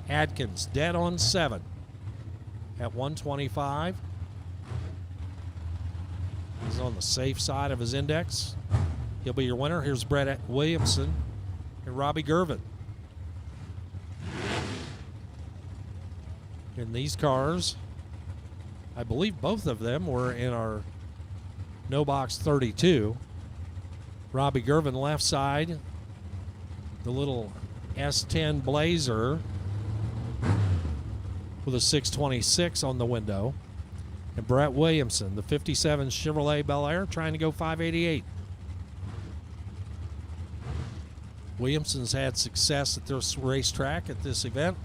Atkins dead on 7 at 125. He's on the safe side of his index. He'll be your winner. Here's Brett Williamson and Robbie Gervin. In these cars, I believe both of them were in our No Box 32. Robbie Gervin left side, the little S10 Blazer with a 626 on the window. And Brett Williamson, the 57 Chevrolet Bel Air, trying to go 588. Williamson's had success at this racetrack, at this event.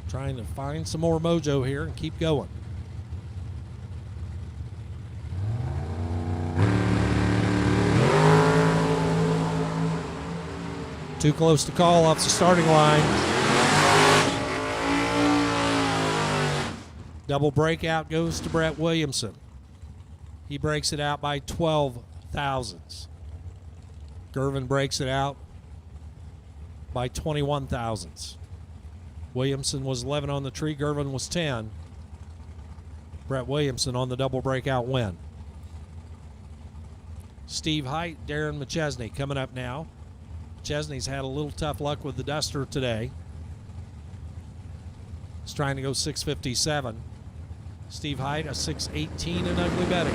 Trying to find some more mojo here and keep going. Too close to call off the starting line. Double breakout goes to Brett Williamson. He breaks it out by 12 thousandths. Gervin breaks it out by 21 thousandths. Williamson was 11 on the tree. Gervin was 10. Brett Williamson on the double breakout win. Steve Height, Darren McChesney coming up now. Chesney's had a little tough luck with the Duster today. He's trying to go 657. Steve Height, a 618 in Ugly Betty.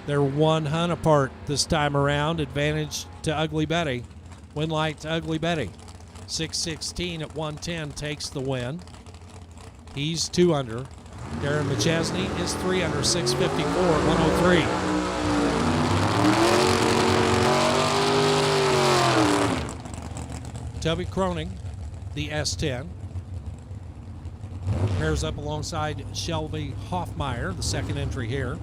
They're 1 hunt apart this time around. Advantage to Ugly Betty. Win light to Ugly Betty. 616 at 110 takes the win. He's 2 under. Darren McChesney is 3 under, 654 at 103. Toby Croning, the S10, pairs up alongside Shelby Hoffmeyer, the second entry here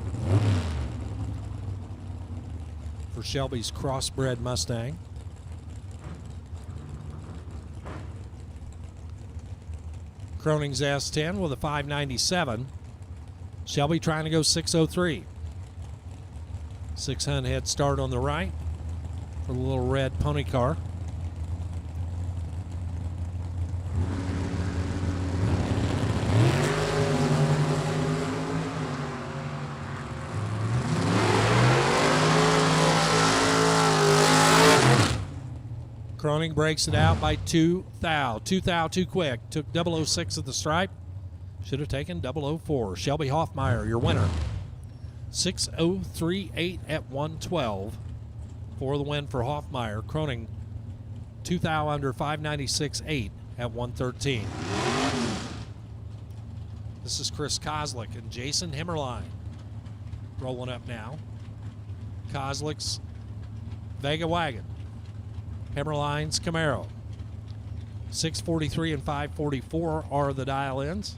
for Shelby's crossbred Mustang. Croning's S10 with a 597. Shelby trying to go 603. 600 head start on the right for the little red pony car. Croning breaks it out by 2 thou. 2 thou too quick. Took 006 at the stripe. Should have taken 004. Shelby Hoffmeyer, your winner. 6:03.8 at 112 for the win for Hoffmeyer. Croning 2 thou under 596.8 at 113. This is Chris Kozlik and Jason Himmerline rolling up now. Kozlik's Vega Wagon. Hemmerline's Camaro. 6:43 and 5:44 are the dial-ins.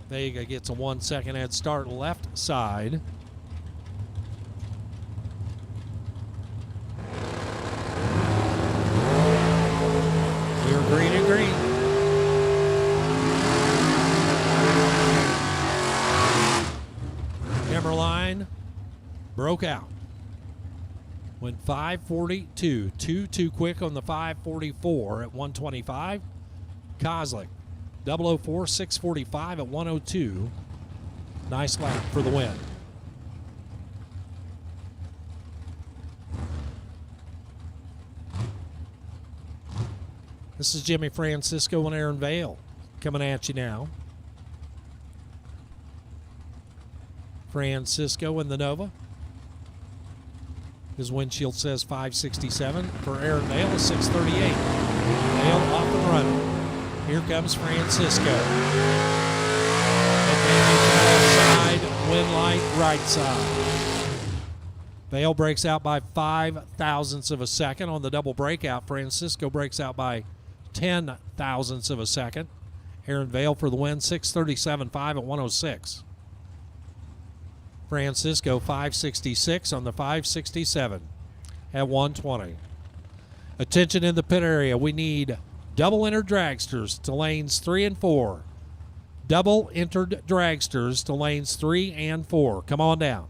Vega gets a 1 second head start left side. We're green and green. Hemmerline broke out. Went 5:42. Too quick on the 5:44 at 125. Kozlik 004, 6:45 at 102. Nice lap for the win. This is Jimmy Francisco and Aaron Vale coming at you now. Francisco in the Nova. His windshield says 567. For Aaron Vale is 638. Vale off and running. Here comes Francisco. Advantage left side, wind light right side. Vale breaks out by 5 thousandths of a second on the double breakout. Francisco breaks out by 10 thousandths of a second. Aaron Vale for the win, 637.5 at 106. Francisco 566 on the 567 at 120. Attention in the pit area. We need double entered dragsters to lanes 3 and 4. Double entered dragsters to lanes 3 and 4. Come on down.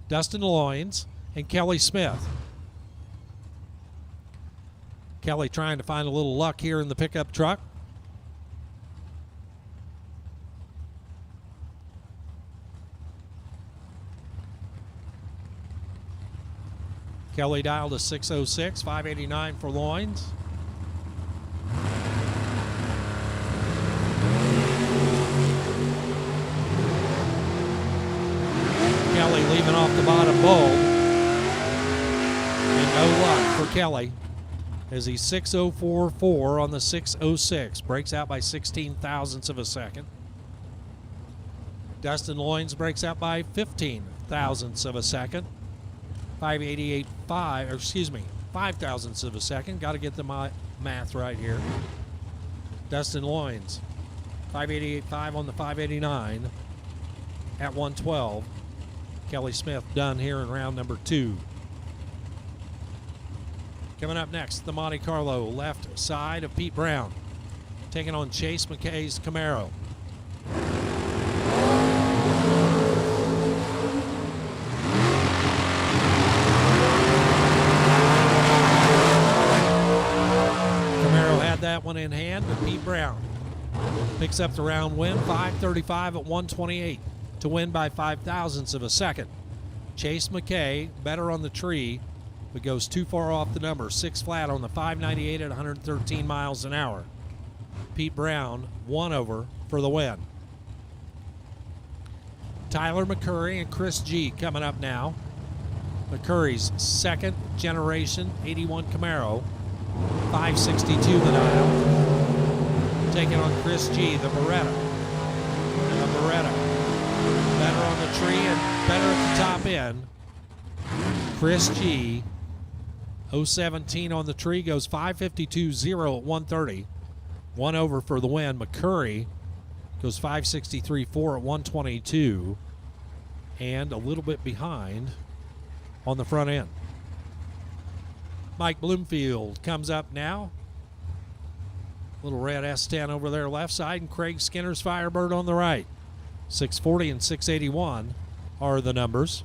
Dustin Loynes and Kelly Smith. Kelly trying to find a little luck here in the pickup truck. Kelly dialed to 606, 589 for Loynes. Kelly leaving off the bottom bulb. And no luck for Kelly as he's 6:04.4 on the 6:06. Breaks out by 16 thousandths of a second. Dustin Loynes breaks out by 15 thousandths of a second. 5 thousandths of a second. Got to get the math right here. Dustin Loynes, 588.5 on the 589 at 112. Kelly Smith done here in round number 2. Coming up next, the Monte Carlo left side of Pete Brown, taking on Chase McKay's Camaro. That one in hand, but Pete Brown picks up the round win, 5:35 at 128 to win by 5 thousandths of a second. Chase McKay better on the tree, but goes too far off the number. 6 flat on the 598 at 113 miles an hour. Pete Brown 1 over for the win. Tyler McCurry and Chris G coming up now. McCurry's second generation 81 Camaro. 562 the dial. Taking on Chris G, the Beretta. The Beretta. Better on the tree and better at the top end. Chris G, 017 on the tree, goes 552.0 at 130. 1 over for the win. McCurry goes 563.4 at 122. And a little bit behind on the front end. Mike Bloomfield comes up now. Little red S10 over there left side, and Craig Skinner's Firebird on the right. 640 and 681 are the numbers.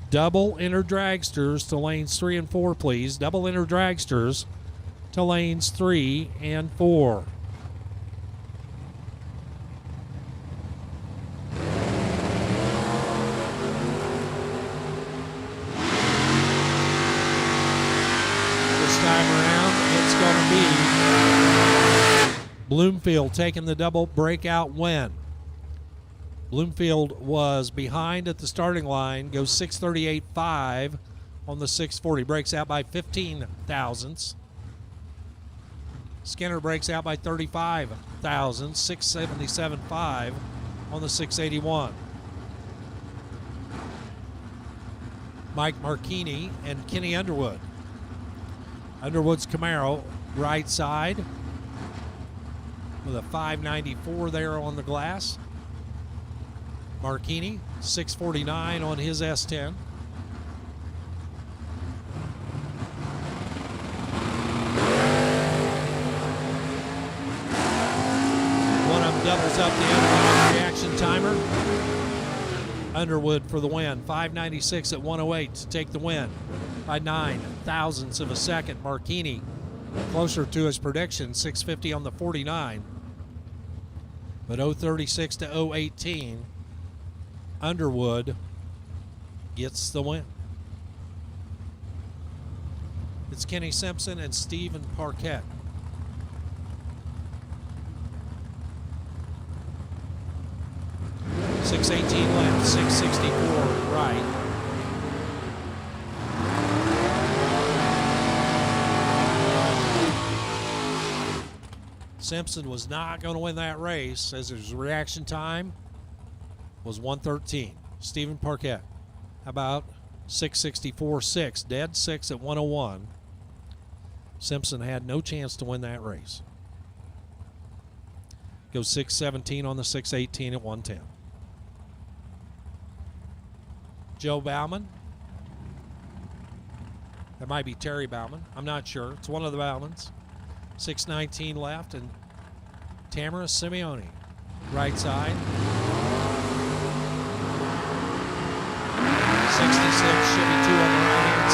Double inner dragsters to lanes 3 and 4, please. Double inner dragsters to lanes 3 and 4. Bloomfield taking the double breakout win. Bloomfield was behind at the starting line, goes 638.5 on the 640, breaks out by 15 thousandths. Skinner breaks out by 35 thousandths, 677.5 on the 681. Mike Marchini and Kenny Underwood. Underwood's Camaro right side with a 594 there on the glass. Marchini 649 on his S10. One of them doubles up the other one on the reaction timer. Underwood for the win, 596 at 108 to take the win by 9 thousandths of a second. Marchini closer to his prediction, 650 on the 49. But 036 to 018, Underwood gets the win. It's Kenny Simpson and Stephen Parquette. .618 left, 664 right. Simpson was not going to win that race as his reaction time was 1:13. Stephen Parquette, about 664.6, dead 6 at 101. Simpson had no chance to win that race. Goes 617 on the 618 at 110. Joe Bauman. That might be Terry Bauman. I'm not sure. It's one of the Baumans. 619 left, and Tamara Simeone, right side. 66 should be 2 on the right-hand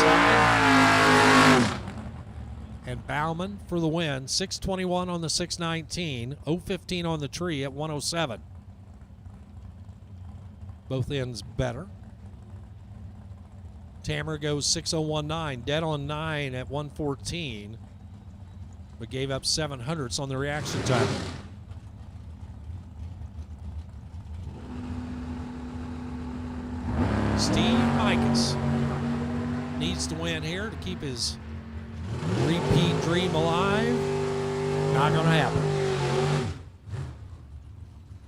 side. And Bauman for the win. 621 on the 619. 015 on the tree at 107. Both ends better. Tamara goes 6019, dead on 9 at 114, but gave up 700ths on the reaction time. Steve Mikas needs to win here to keep his repeat dream alive. Not going to happen.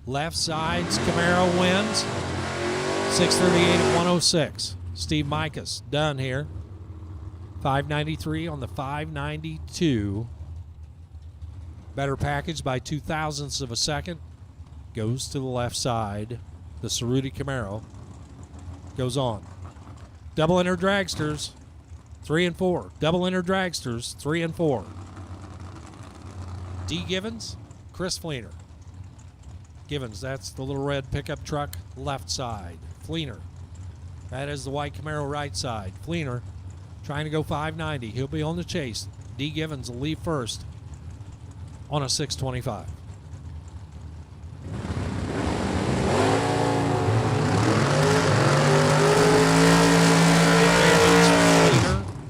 Left side's Camaro wins. 638 at 106. Steve Mikas done here. 593 on the 592. Better package by 2 thousandths of a second. Goes to the left side. The Cerruti Camaro goes on. Double enter dragsters, 3 and 4. Double enter dragsters, 3 and 4. D. Givens, Chris Fleener. Givens, that's the little red pickup truck, left side. Fleener, that is the white Camaro right side. Fleener trying to go 590. He'll be on the chase. D. Givens will leave first on a 625.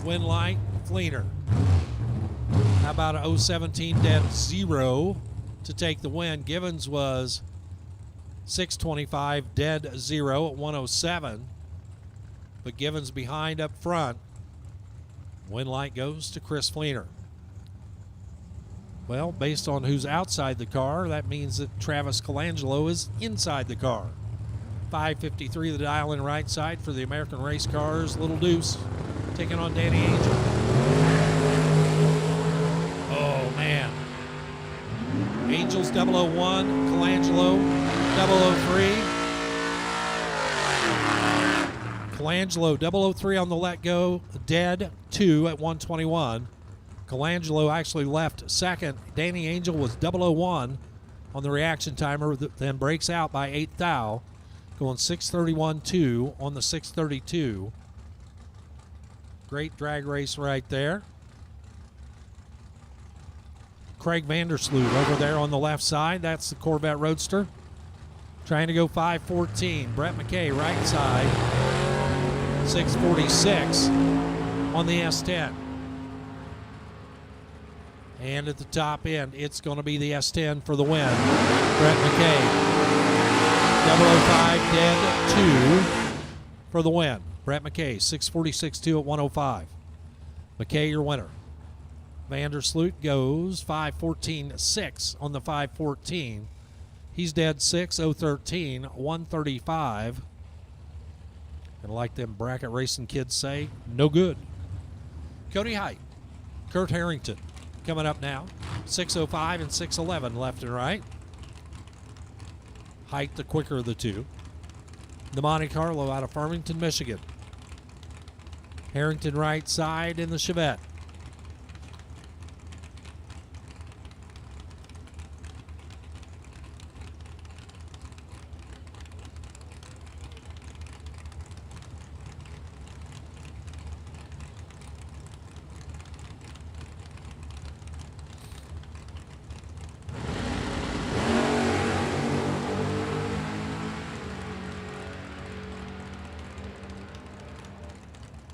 Win light, Fleener. How about a 017 dead 0 to take the win? Givens was 625 dead 0 at 107. But Givens behind up front. Win light goes to Chris Fleener. Well, based on who's outside the car, that means that Travis Colangelo is inside the car. 553 the dial in right side for the American race cars. Little Deuce taking on Danny Angel. Oh, man. Angels 001, Colangelo 003. Colangelo 003 on the let go, dead 2 at 121. Colangelo actually left second. Danny Angel was 001 on the reaction timer, then breaks out by 8 thou, going 631.2 on the 632. Great drag race right there. Craig Vandersloot over there on the left side. That's the Corvette Roadster. Trying to go 514. Brett McKay right side. 646 on the S10. And at the top end, it's going to be the S10 for the win. Brett McKay. 005 dead 2 for the win. Brett McKay, 6:46.2 at 105. McKay, your winner. Vandersloot goes 5:14.6 on the 5:14. He's dead 6:013, 135. And like them bracket racing kids say, no good. Cody Height, Kurt Harrington coming up now. 6:05 and 6:11 left and right. Height the quicker of the two. The Monte Carlo out of Farmington, Michigan. Harrington right side in the Chevette.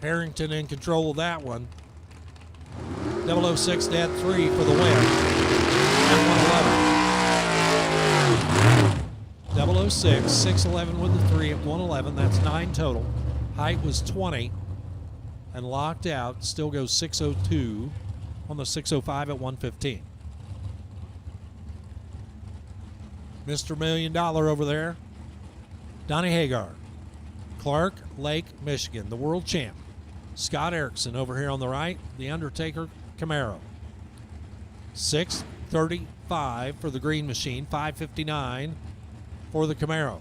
Harrington in control of that one. 006 dead 3 for the win at 111. 006, 611 with the 3 at 111. That's 9 total. Height was 20 and locked out. Still goes 602 on the 605 at 115. Mr. $1 Million over there, Donnie Hagar. Clark Lake, Michigan, the world champ. Scott Erickson over here on the right, the Undertaker Camaro. 6:35 for the green machine, 5:59 for the Camaro.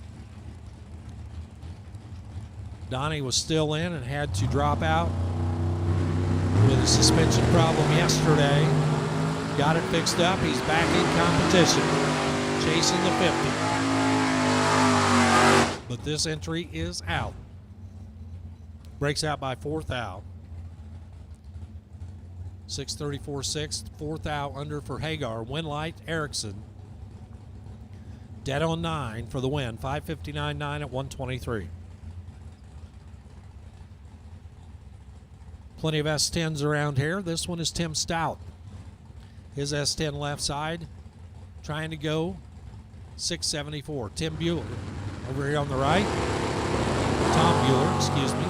Donnie was still in and had to drop out with a suspension problem yesterday. Got it fixed up. He's back in competition, chasing the 50. But this entry is out. Breaks out by 4th out. 6:34.6, 4th out under for Hagar. Winlight Erickson. Dead on 9 for the win. 5:59.9 at 123. Plenty of S10s around here. This one is Tim Stout. His S10 left side trying to go 674. Tim Bueller over here on the right. Tom Bueller, excuse me.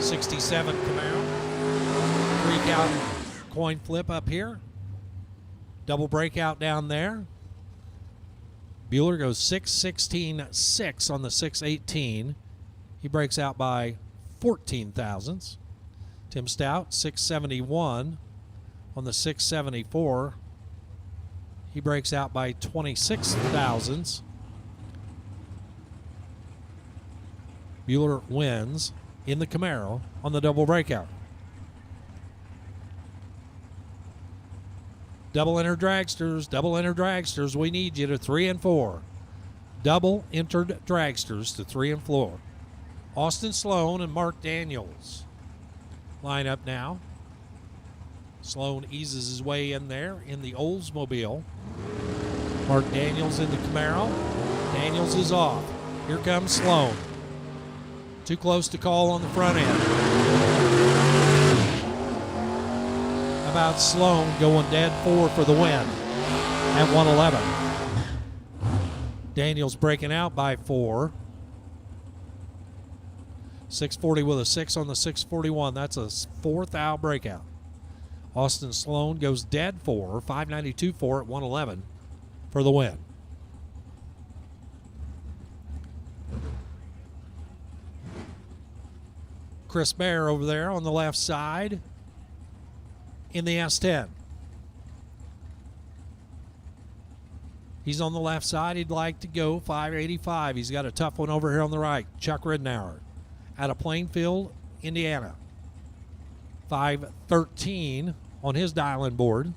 67 Camaro. 3-count coin flip up here. Double breakout down there. Bueller goes 6:16.6 on the 6:18. He breaks out by 14 thousandths. Tim Stout, 671 on the 674. He breaks out by 26 thousandths. Bueller wins in the Camaro on the double breakout. Double enter dragsters, we need you to 3 and 4. Double entered dragsters to 3 and 4. Austin Sloan and Mark Daniels line up now. Sloan eases his way in there in the Oldsmobile. Mark Daniels in the Camaro. Daniels is off. Here comes Sloan. Too close to call on the front end. How about Sloan going dead 4 for the win at 111. Daniels breaking out by 4. 640 with a 6 on the 641. That's a 4th out breakout. Austin Sloan goes dead 4, 592.4 at 111 for the win. Chris Bear over there on the left side in the S10. He's on the left side. He'd like to go 585. He's got a tough one over here on the right. Chuck Ridenour out of Plainfield, Indiana. 513 on his dial-in board.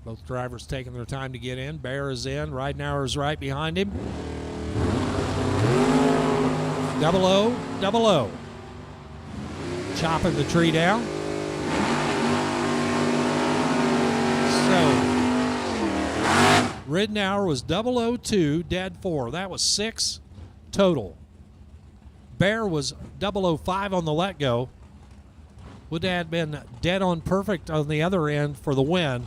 Both drivers taking their time to get in. Bear is in. Ridenour is right behind him. 0-0. Chopping the tree down. So, Ridnour was 002, dead 4. That was 6 total. Bear was 005 on the let go. Would have been dead on perfect on the other end for the win.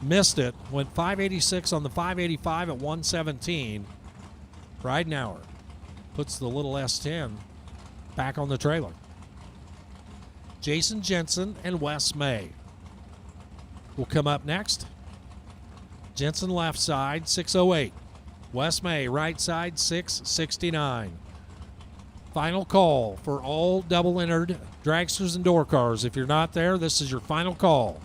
Missed it. Went 586 on the 585 at 117. Ridnour puts the little S10 back on the trailer. Jason Jensen and Wes May will come up next. Jensen left side, 608. Wes May right side, 669. Final call for all double-entered dragsters and door cars. If you're not there, this is your final call.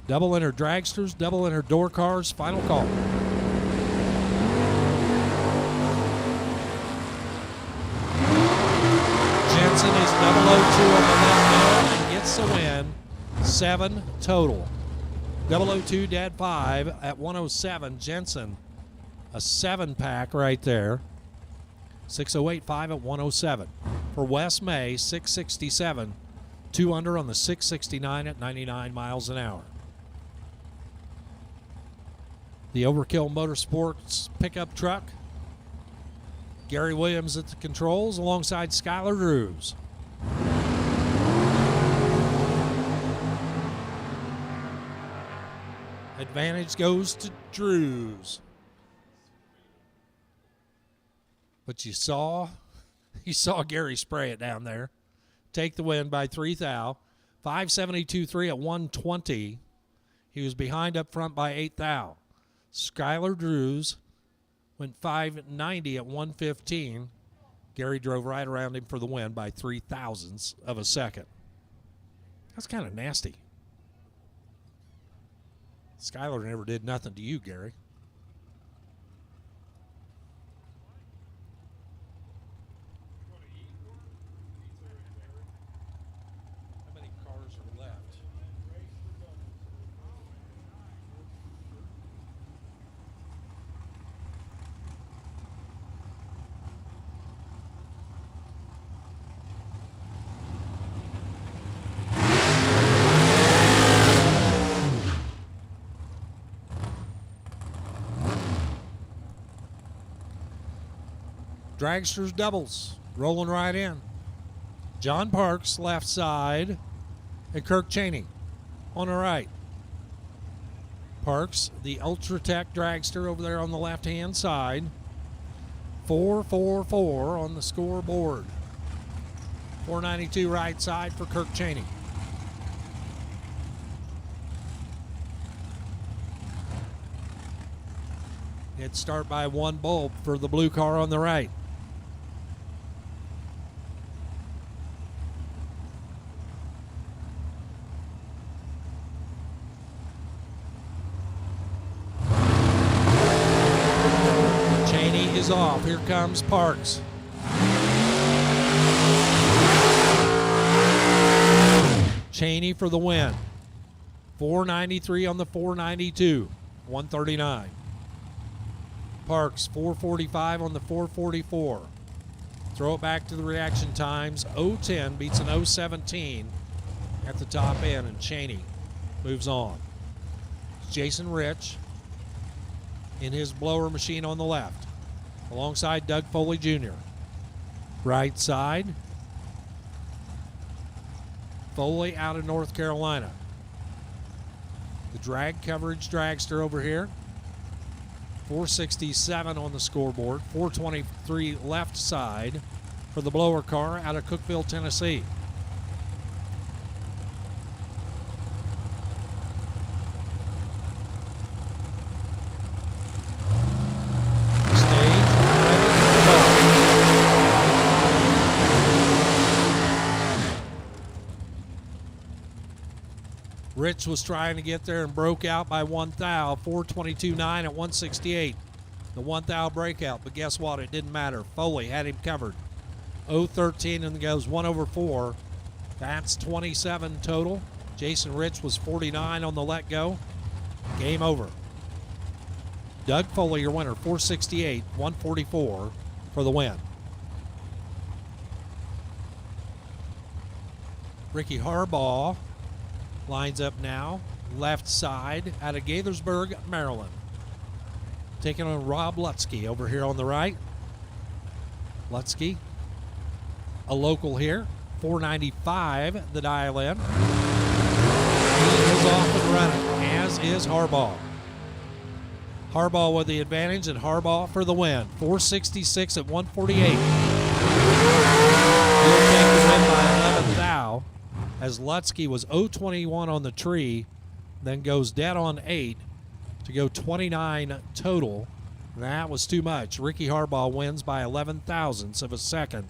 Double-entered dragsters, double-entered door cars, final call. Jensen is 002 on the left middle and gets the win. 7 total. 002 dead 5 at 107. Jensen, a 7-pack right there. 608.5 at 107. For Wes May, 667. 2 under on the 669 at 99 miles an hour. The Overkill Motorsports pickup truck. Gary Williams at the controls alongside Skylar Drews. Advantage goes to Drews. But you saw Gary spray it down there. Take the win by 3 thou. 572.3 at 120. He was behind up front by 8 thou. Skylar Drews went 590 at 115. Gary drove right around him for the win by 0.003 of a second. That's kind of nasty. Skylar never did nothing to you, Gary. How many cars are left? Dragsters doubles, rolling right in. John Parks, left side, and Kirk Cheney on the right. Parks, the Ultratech Dragster over there on the left-hand side. 444 on the scoreboard. 492 right side for Kirk Cheney. Head start by 1 bulb for the blue car on the right. Off. Here comes Parks. Cheney for the win. 493 on the 492. 139. Parks 445 on the 444. Throw it back to the reaction times. 010 beats an 017 at the top end, and Cheney moves on. Jason Rich in his blower machine on the left, alongside Doug Foley Jr. Right side, Foley out of North Carolina. The drag coverage dragster over here. 467 on the scoreboard. 423 left side for the blower car out of Cookeville, Tennessee. Rich was trying to get there and broke out by 1 thou. 422.9 at 168. The 1 thou breakout, but guess what? It didn't matter. Foley had him covered. 013 and goes 1/4. That's 27 total. Jason Rich was 49 on the let go. Game over. Doug Foley, your winner, 468, 144 for the win. Ricky Harbaugh lines up now, left side out of Gaithersburg, Maryland. taking on Rob Lutsky over here on the right. Lutsky, a local here, 495 the dial in. He is off and running, as is Harbaugh. Harbaugh with the advantage and Harbaugh for the win. 466 at 148. He'll take the win by 11 thou, as Lutsky was 021 on the tree, then goes dead on 8 to go 29 total. That was too much. Ricky Harbaugh wins by 11 thousandths of a second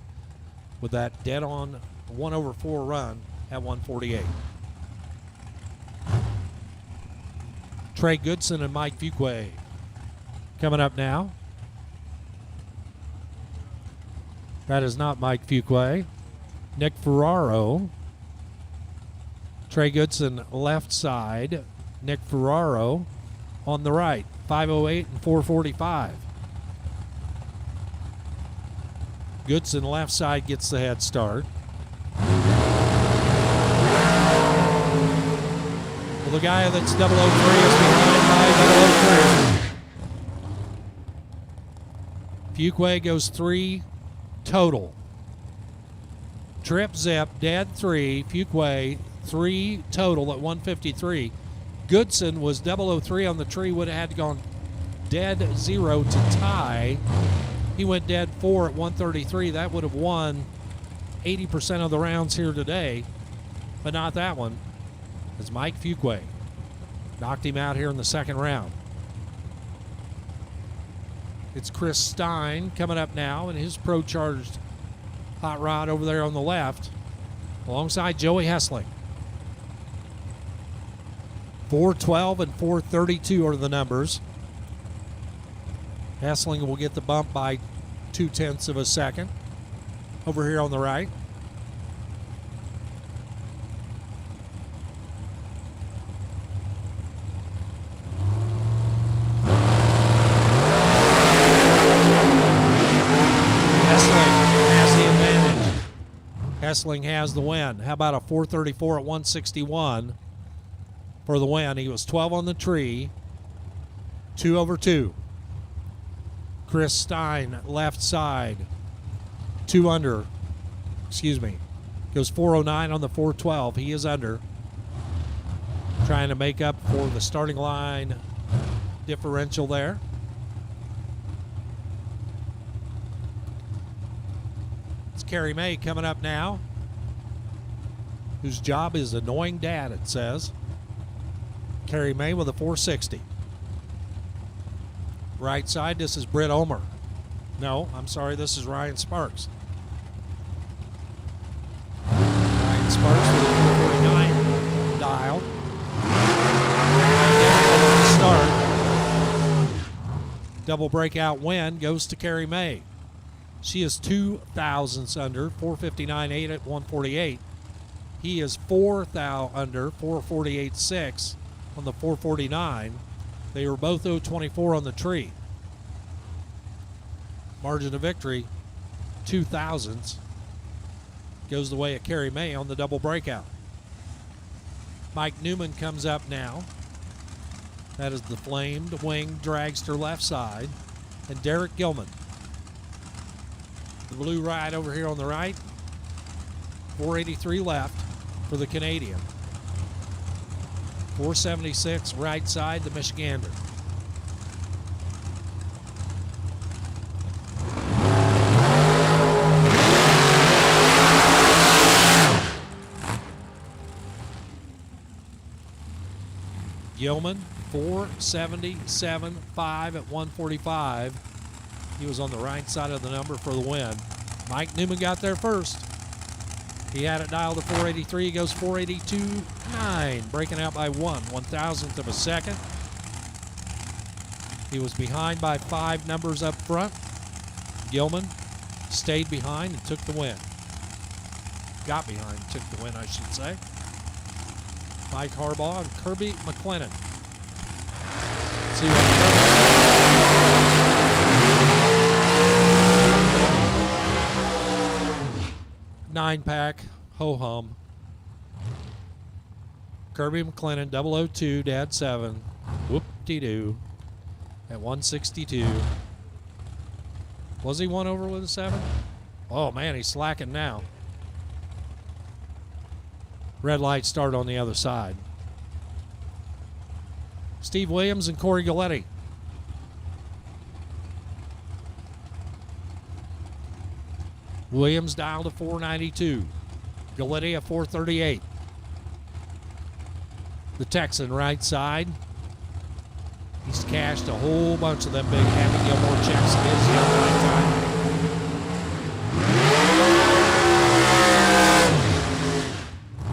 with that dead on 1/4 run at 148. Trey Goodson and Mike Fuquay coming up now. That is not Mike Fuquay. Nick Ferraro. Trey Goodson left side. Nick Ferraro on the right. 5:08 and 4:45. Goodson left side gets the head start. Well, the guy that's 003 is behind by 003. Fuquay goes 3 total. Trip zip, dead 3. Fuquay 3 total at 153. Goodson was 003 on the tree, would have had to gone dead 0 to tie. He went dead 4 at 133. That would have won 80% of the rounds here today, but not that one, as Mike Fuquay knocked him out here in the second round. It's Chris Stein coming up now in his pro-charged hot rod over there on the left, alongside Joey Hessling. 412 and 432 are the numbers. Hessling will get the bump by 0.2 of a second over here on the right. Hessling has the win. How about a 434 at 161 for the win? He was 12 on the tree, 2/2. Chris Stein, left side, 2 under. Excuse me. Goes 409 on the 412. He is under. Trying to make up for the starting line differential there. Carrie May coming up now, whose job is annoying dad, it says. Carrie May with a 460. Right side, this is Britt Omer. No, I'm sorry, this is Ryan Sparks. Ryan Sparks with a 449 dial. Start. Double breakout win goes to Carrie May. She is 2 thousandths under, 459.8 at 148. He is 4 thou under, 448.6 on the 449. They were both 024 on the tree. Margin of victory, 2 thousandths. Goes the way of Carrie May on the double breakout. Mike Newman comes up now. That is the flamed wing dragster left side. And Derek Gilman. The blue ride over here on the right. 483 left for the Canadian. 476 right side, the Michigander. Gilman, 477.5 at 145. He was on the right side of the number for the win. Mike Newman got there first. He had it dialed to 483. He goes 482.9, breaking out by 1/1000th of a second. He was behind by 5 numbers up front. Gilman stayed behind and took the win. Got behind and took the win, I should say. Mike Harbaugh and Kirby McLennan. Let's see what 9-pack, ho-hum. Kirby McLennan, 002, Dad 7. Whoop-de-doo. at 162. Was he 1 over with a 7? Oh, man, he's slacking now. Red light start on the other side. Steve Williams and Corey Galletti. Williams dialed to 492. Galletti at 438. The Texan right side. He's cashed a whole bunch of them big Happy Gilmore checks in his young lifetime.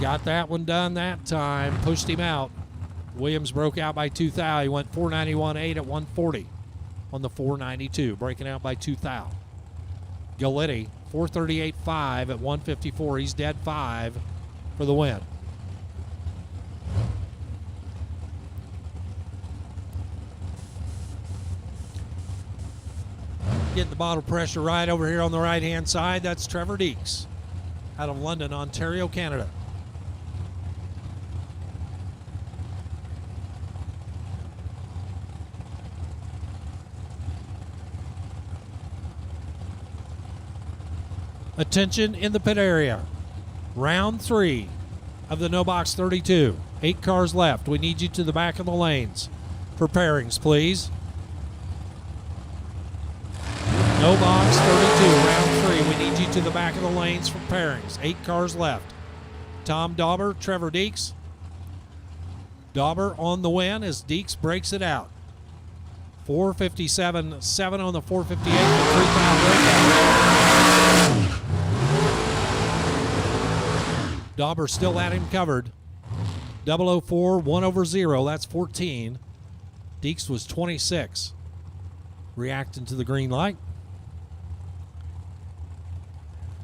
Got that one done that time. Pushed him out. Williams broke out by 2 thou. He went 491.8 at 140 on the 492, breaking out by 2 thou. Galletti 438.5 at 154. He's dead 5 for the win. Getting the bottle pressure right over here on the right-hand side. That's Trevor Deeks out of London, Ontario, Canada. Attention in the pit area. Round 3 of the No Box 32. 8 cars left. We need you to the back of the lanes for pairings, please. No Box 32, round 3. We need you to the back of the lanes for pairings. 8 cars left. Tom Dauber, Trevor Deeks. Dauber on the win as Deeks breaks it out. 457.7 on the 458 for 3 thou breakout. Dauber still at him covered. 004, 1 over 0. That's 14. Deeks was 26. Reacting to the green light.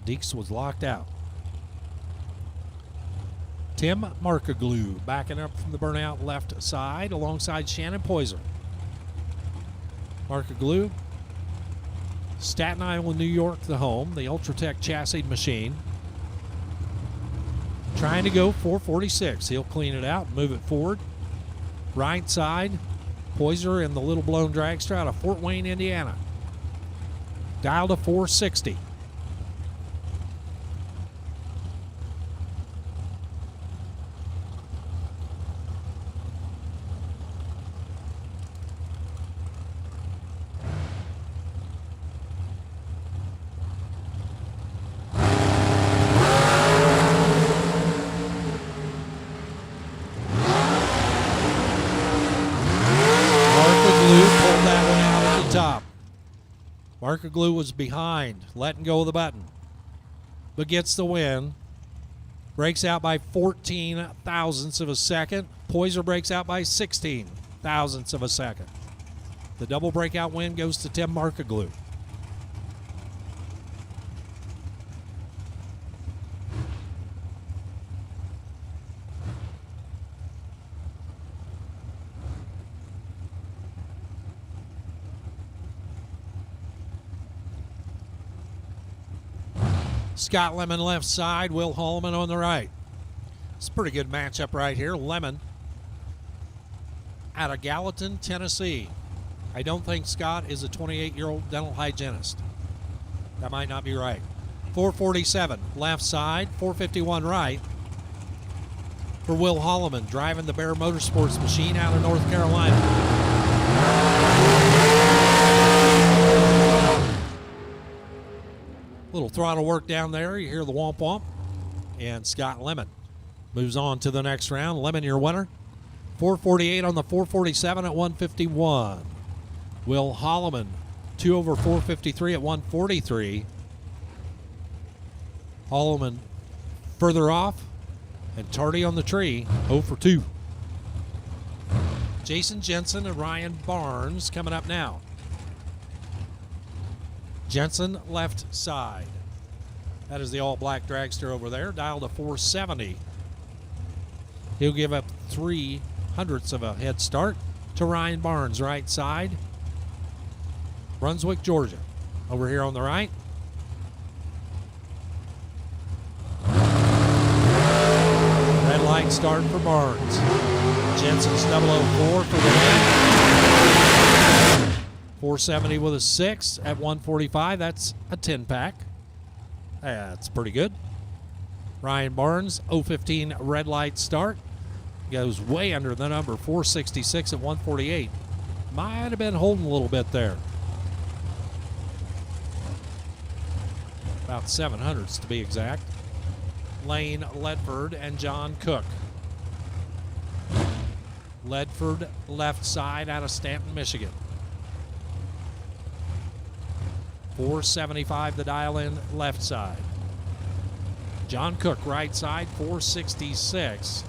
Deeks was locked out. Tim Markaglu backing up from the burnout left side alongside Shannon Poyser. Markaglu, Staten Island, New York, the home, the Ultratech chassis machine. Trying to go 446. He'll clean it out and move it forward. Right side, Poyser in the little blown dragster out of Fort Wayne, Indiana. Dialed to 460. Markaglu was behind, letting go of the button, but gets the win. Breaks out by 14 thousandths of a second. Poyser breaks out by 16 thousandths of a second. The double breakout win goes to Tim Markaglu. Scott Lemon left side, Will Holloman on the right. It's a pretty good matchup right here. Lemon out of Gallatin, Tennessee. I don't think Scott is a 28-year-old dental hygienist. That might not be right. 447 left side, 451 right for Will Holloman, driving the Bear Motorsports machine out of North Carolina. Little throttle work down there. You hear the womp womp. And Scott Lemon moves on to the next round. Lemon, your winner. 448 on the 447 at 151. Will Holloman, 2 over 453 at 143. Holloman further off. And tardy on the tree, 0 for 2. Jason Jensen and Ryan Barnes coming up now. Jensen left side. That is the all-black dragster over there, dialed to 470. He'll give up 0.03 of a head start to Ryan Barnes, right side. Brunswick, Georgia. Over here on the right. Red light start for Barnes. Jensen's 004 for the win. 470 with a 6 at 145. That's a 10-pack. That's pretty good. Ryan Barnes, 015 red light start. Goes way under the number, 466 at 148. Might have been holding a little bit there. About 700s to be exact. Lane Ledford and John Cook. Ledford left side out of Stanton, Michigan. 475 the dial in left side. John Cook right side, 466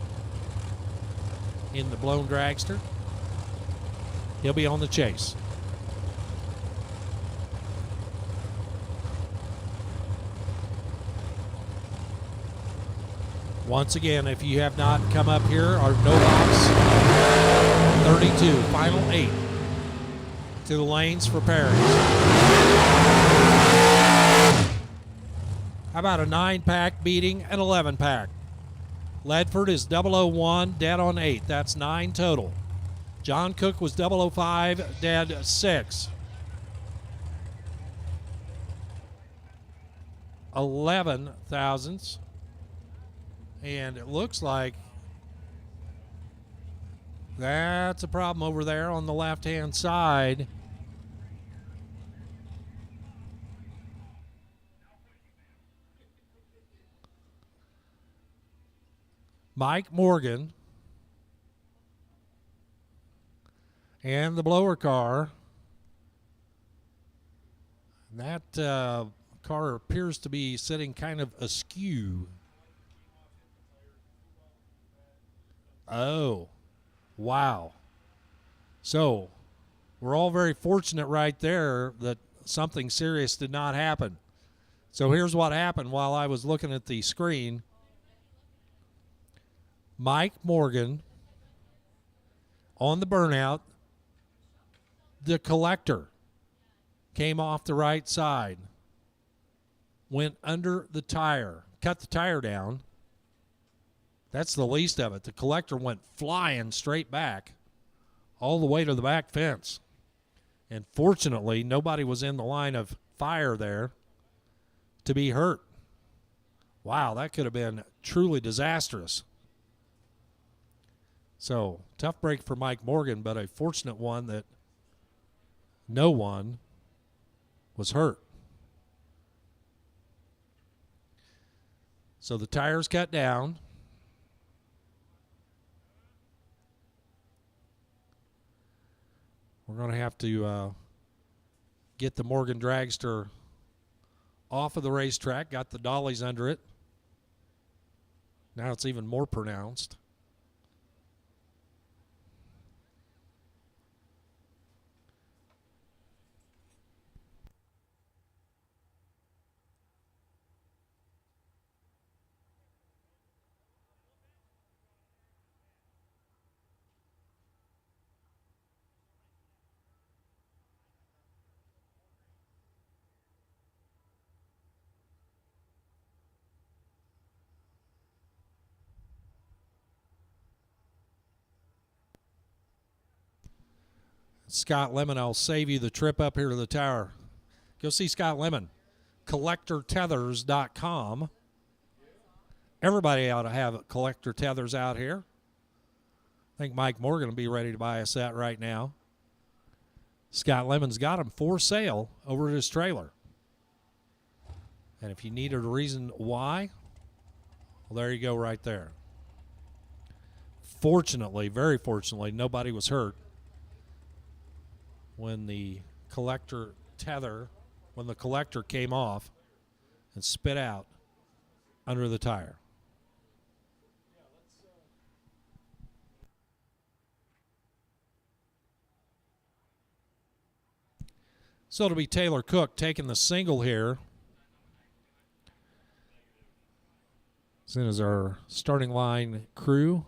in the blown dragster. He'll be on the chase. Once again, if you have not come up here, our no box 32, final 8 to the lanes for Perry. How about a 9-pack beating an 11-pack? Ledford is 001, dead on 8. That's 9 total. John Cook was 005, dead 6. 11 thousandths. And it looks like that's a problem over there on the left-hand side. Mike Morgan and the blower car. That car appears to be sitting kind of askew. Oh, wow. So we're all very fortunate right there that something serious did not happen. So here's what happened while I was looking at the screen. Mike Morgan on the burnout. The collector came off the right side, went under the tire, cut the tire down. That's the least of it. The collector went flying straight back all the way to the back fence. And fortunately, nobody was in the line of fire there to be hurt. Wow, that could have been truly disastrous. So, tough break for Mike Morgan, but a fortunate one that no one was hurt. So the tires cut down. We're going to have to get the Morgan Dragster off of the racetrack. Got the dollies under it. Now it's even more pronounced. Scott Lemon, I'll save you the trip up here to the tower. Go see Scott Lemon. CollectorTethers.com. Everybody ought to have collector tethers out here. I think Mike Morgan will be ready to buy a set right now. Scott Lemon's got them for sale over at his trailer. And if you needed a reason why, well, there you go right there. Fortunately, very fortunately, nobody was hurt when the collector came off and spit out under the tire. So it'll be Taylor Cook taking the single here. As soon as our starting line crew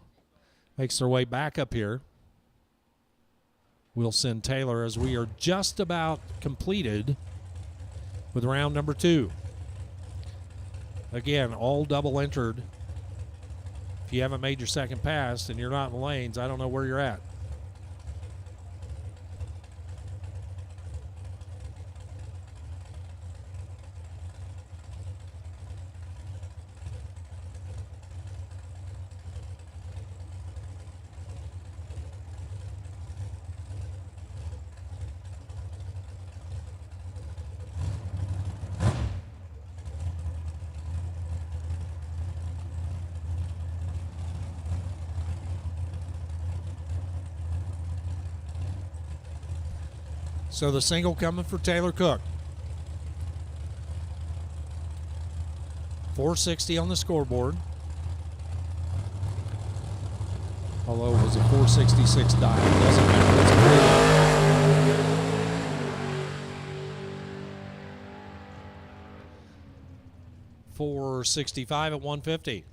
makes their way back up here, we'll send Taylor as we are just about completed with round number 2. Again, all double entered. If you haven't made your second pass and you're not in the lanes, I don't know where you're at. So the single coming for Taylor Cook. 460 on the scoreboard. Although it was a 466 dial. Doesn't matter. It's a great. 465 at 150.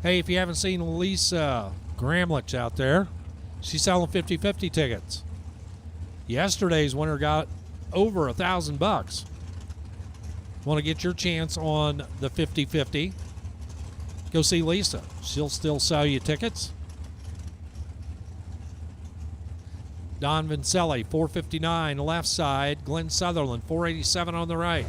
Hey, if you haven't seen Lisa Gramlich out there, she's selling 50-50 tickets. Yesterday's winner got over $1,000. Want to get your chance on the 50-50? Go see Lisa. She'll still sell you tickets. Don Vincelli, 459 left side. Glenn Sutherland, 487 on the right.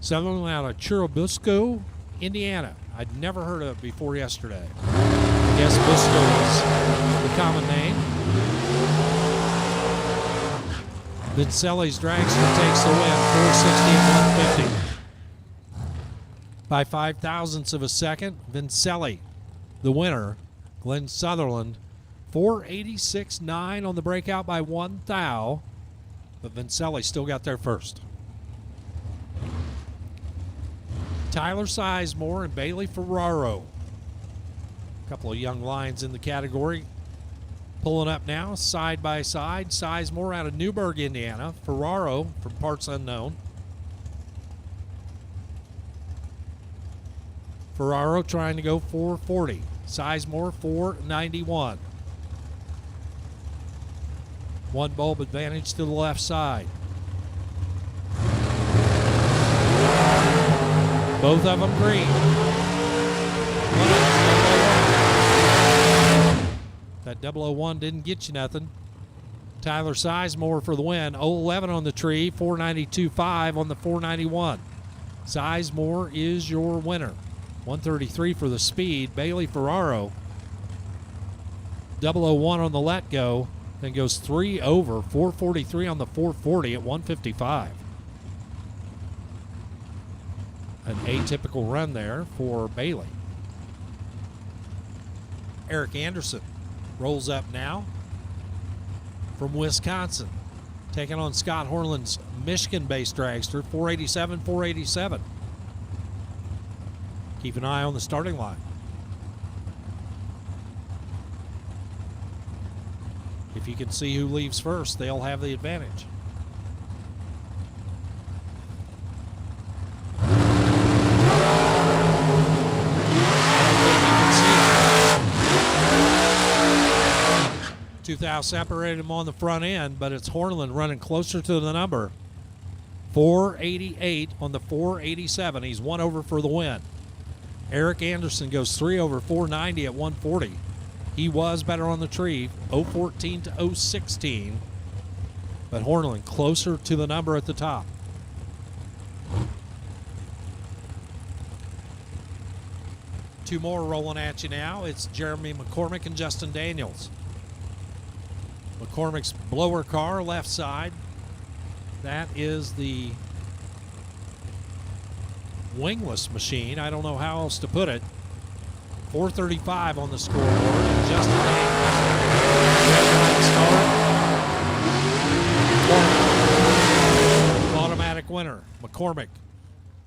Sutherland out of Churubusco, Indiana. I'd never heard of it before yesterday. I guess Busco is the common name. Vincelli's Dragster takes the win, 460 and 150. By 5 thousandths of a second, Vincelli, the winner. Glenn Sutherland, 486.9 on the breakout by 1 thou. But Vincelli still got there first. Tyler Sizemore and Bailey Ferraro. A couple of young lions in the category. Pulling up now, side by side. Sizemore out of Newburgh, Indiana. Ferraro from parts unknown. Ferraro trying to go 440. Sizemore 491. One bulb advantage to the left side. Both of them green. That 001 didn't get you nothing. Tyler Sizemore for the win. 011 on the tree. 492.5 on the 491. Sizemore is your winner. 133 for the speed. Bailey Ferraro. 001 on the let go. Then goes 3 over. 443 on the 440 at 155. An atypical run there for Bailey. Eric Anderson rolls up now from Wisconsin, taking on Scott Horland's Michigan-based dragster, 487, 487. Keep an eye on the starting line. If you can see who leaves first, they'll have the advantage. 2 thou separated him on the front end, but it's Horland running closer to the number. 488 on the 487. He's 1 over for the win. Eric Anderson goes 3 over, 490 at 140. He was better on the tree, 014 to 016. But Horland closer to the number at the top. Two more rolling at you now. It's Jeremy McCormick and Justin Daniels. McCormick's blower car, left side. That is the wingless machine. I don't know how else to put it. 435 on the scoreboard. And Justin Daniels. Automatic winner. McCormick.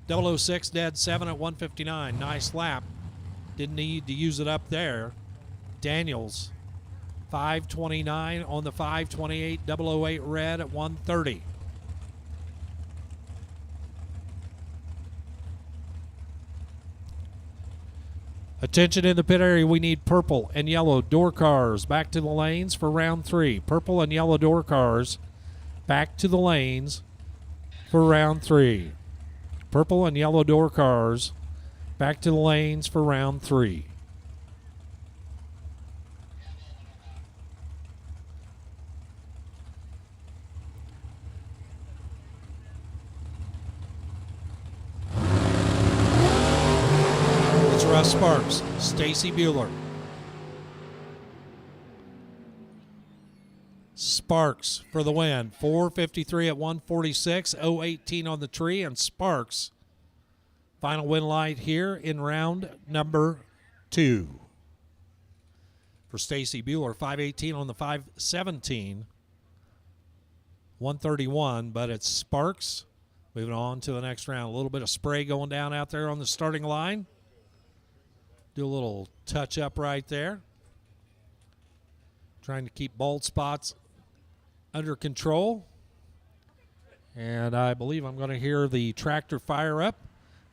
006 dead 7 at 159. Nice lap. Didn't need to use it up there. Daniels. 529 on the 528, 008 red at 130. Attention in the pit area, we need purple and yellow door cars back to the lanes for round 3. Purple and yellow door cars back to the lanes for round 3. Purple and yellow door cars back to the lanes for round 3. It's Russ Sparks, Stacy Bueller. Sparks for the win. 4:53 at 146, 0:18 on the tree, and Sparks final win light here in round number 2. For Stacy Bueller, 5:18 on the 5:17, 131, but it's Sparks moving on to the next round. A little bit of spray going down out there on the starting line. Do a little touch up right there. Trying to keep bald spots under control. And I believe I'm going to hear the tractor fire up.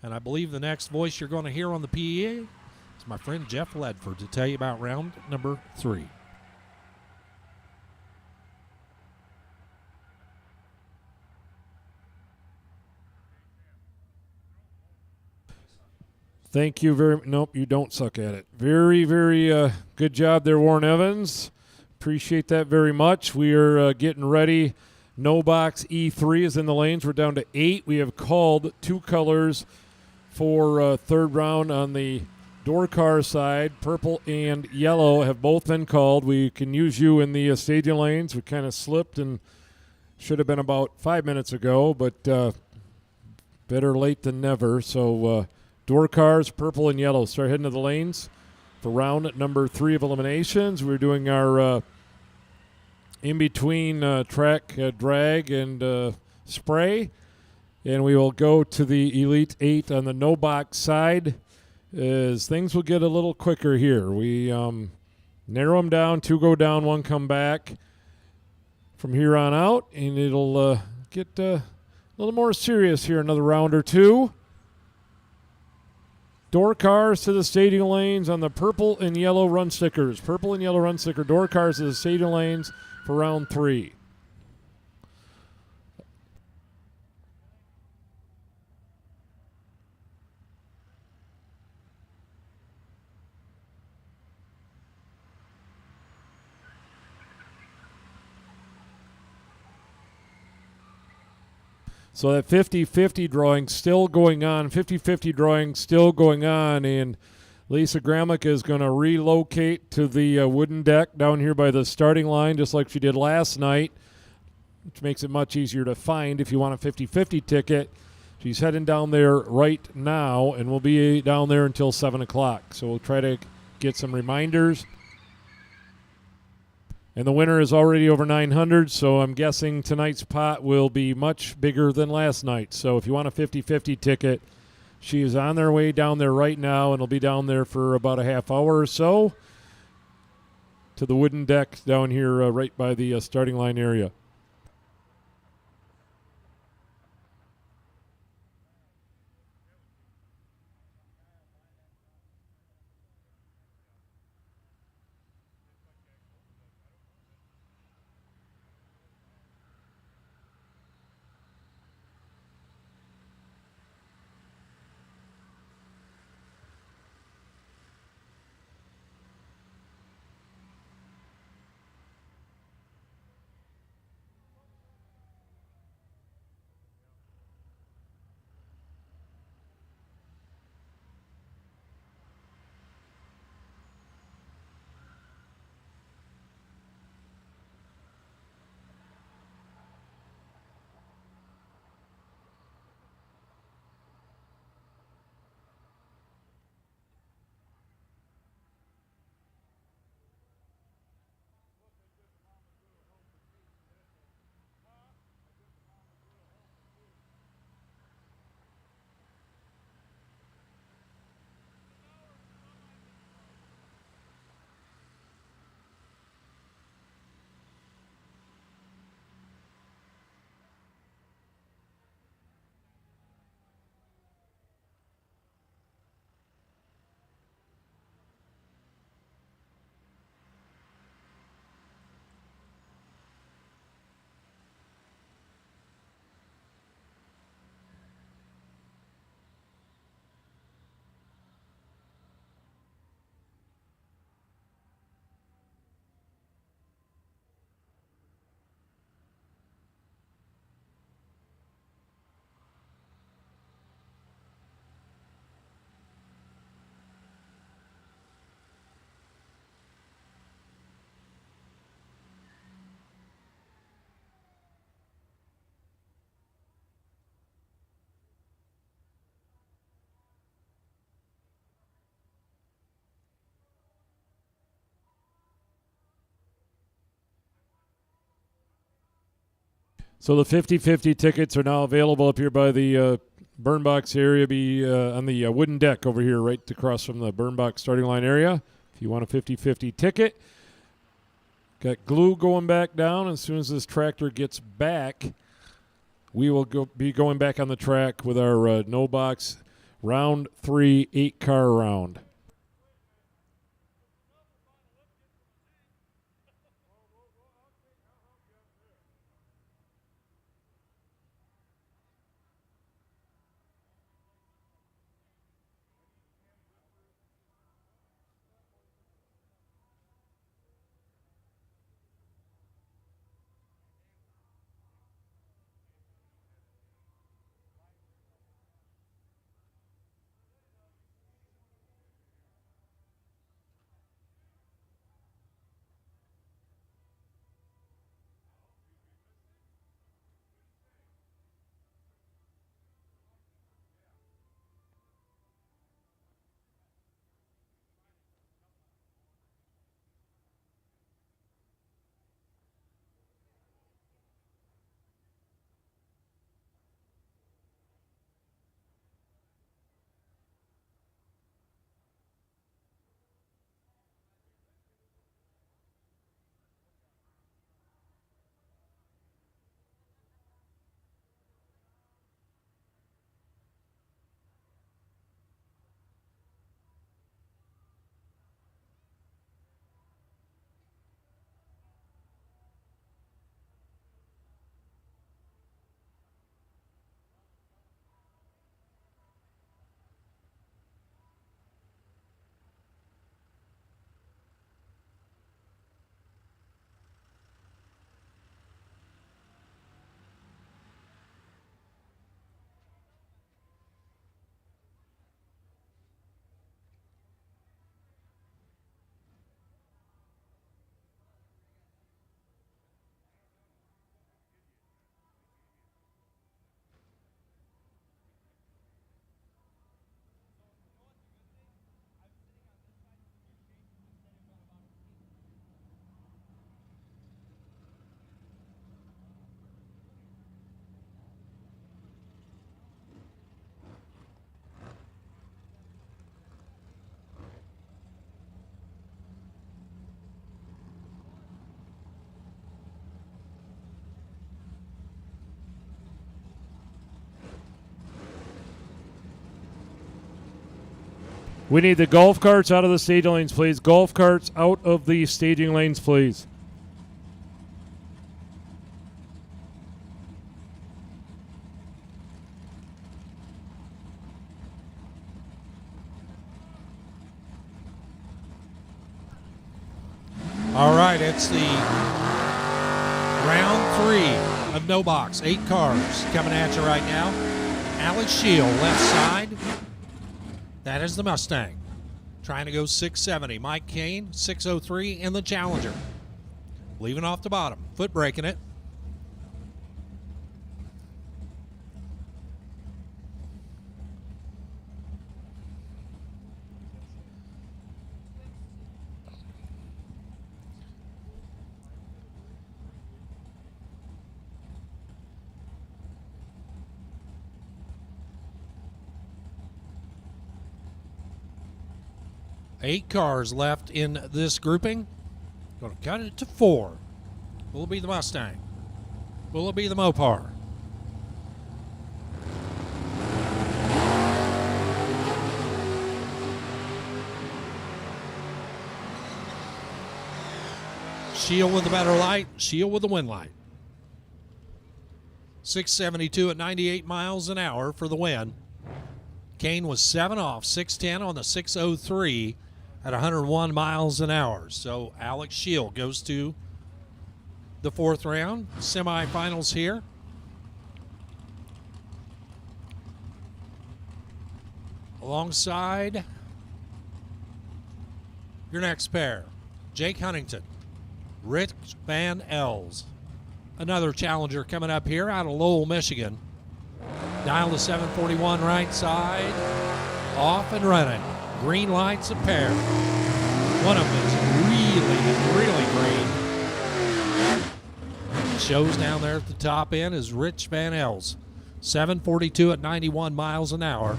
And I believe the next voice you're going to hear on the PA is my friend Jeff Ledford to tell you about round number 3. Thank you very much. Nope, you don't suck at it. Very, very good job there, Warren Evans. Appreciate that very much. We are getting ready. No box E3 is in the lanes. We're down to 8. We have called 2 colors for third round on the door car side. Purple and yellow have both been called. We can use you in the stadium lanes. We kind of slipped and should have been about 5 minutes ago, but better late than never. So door cars, purple and yellow, start heading to the lanes for round number 3 of eliminations. We're doing our in-between track drag and spray, and we will go to the Elite 8 on the no-box side as things will get a little quicker here. We narrow them down, 2 go down, 1 come back from here on out, and it'll get a little more serious here, another round or 2. Door cars to the stadium lanes on the purple and yellow run stickers. Purple and yellow run sticker. Door cars to the stadium lanes for round 3. So that 50-50 drawing still going on. 50-50 drawing still going on. And Lisa Gramick is going to relocate to the wooden deck down here by the starting line, just like she did last night, which makes it much easier to find if you want a 50-50 ticket. She's heading down there right now, and we'll be down there until 7 o'clock. So we'll try to get some reminders. And the winner is already over 900, so I'm guessing tonight's pot will be much bigger than last night. So if you want a 50-50 ticket, she is on their way down there right now, and will be down there for about a half hour or so to the wooden deck down here right by the starting line area. So the 50-50 tickets are now available up here by the burn box area. Be on the wooden deck over here, right across from the burn box starting line area. If you want a 50-50 ticket. Got glue going back down. As soon as this tractor gets back, we will be going back on the track with our no box round 3 8-car round. We need the golf carts out of the staging lanes, please. Golf carts out of the staging lanes, please. All right, it's the round 3 of no box. 8 cars coming at you right now. Alex Shield, left side. That is the Mustang. Trying to go 670. Mike Kane, 603 in the Challenger. Leaving off the bottom. Foot braking it. Eight cars left in this grouping. Going to cut it to 4. Will it be the Mustang? Will it be the Mopar? Shield with the better light. Shield with the wind light. 672 at 98 miles an hour for the win. Kane was 7 off, 610 on the 603 at 101 miles an hour. So Alex Shield goes to the 4th round. Semifinals here. Alongside your next pair, Jake Huntington, Rich Van Els. Another challenger coming up here out of Lowell, Michigan. Dial to 741 right side. Off and running. Green lights a pair. One of them is really, really green. shows down there at the top end is Rich Van Els. 7:42 at 91 miles an hour.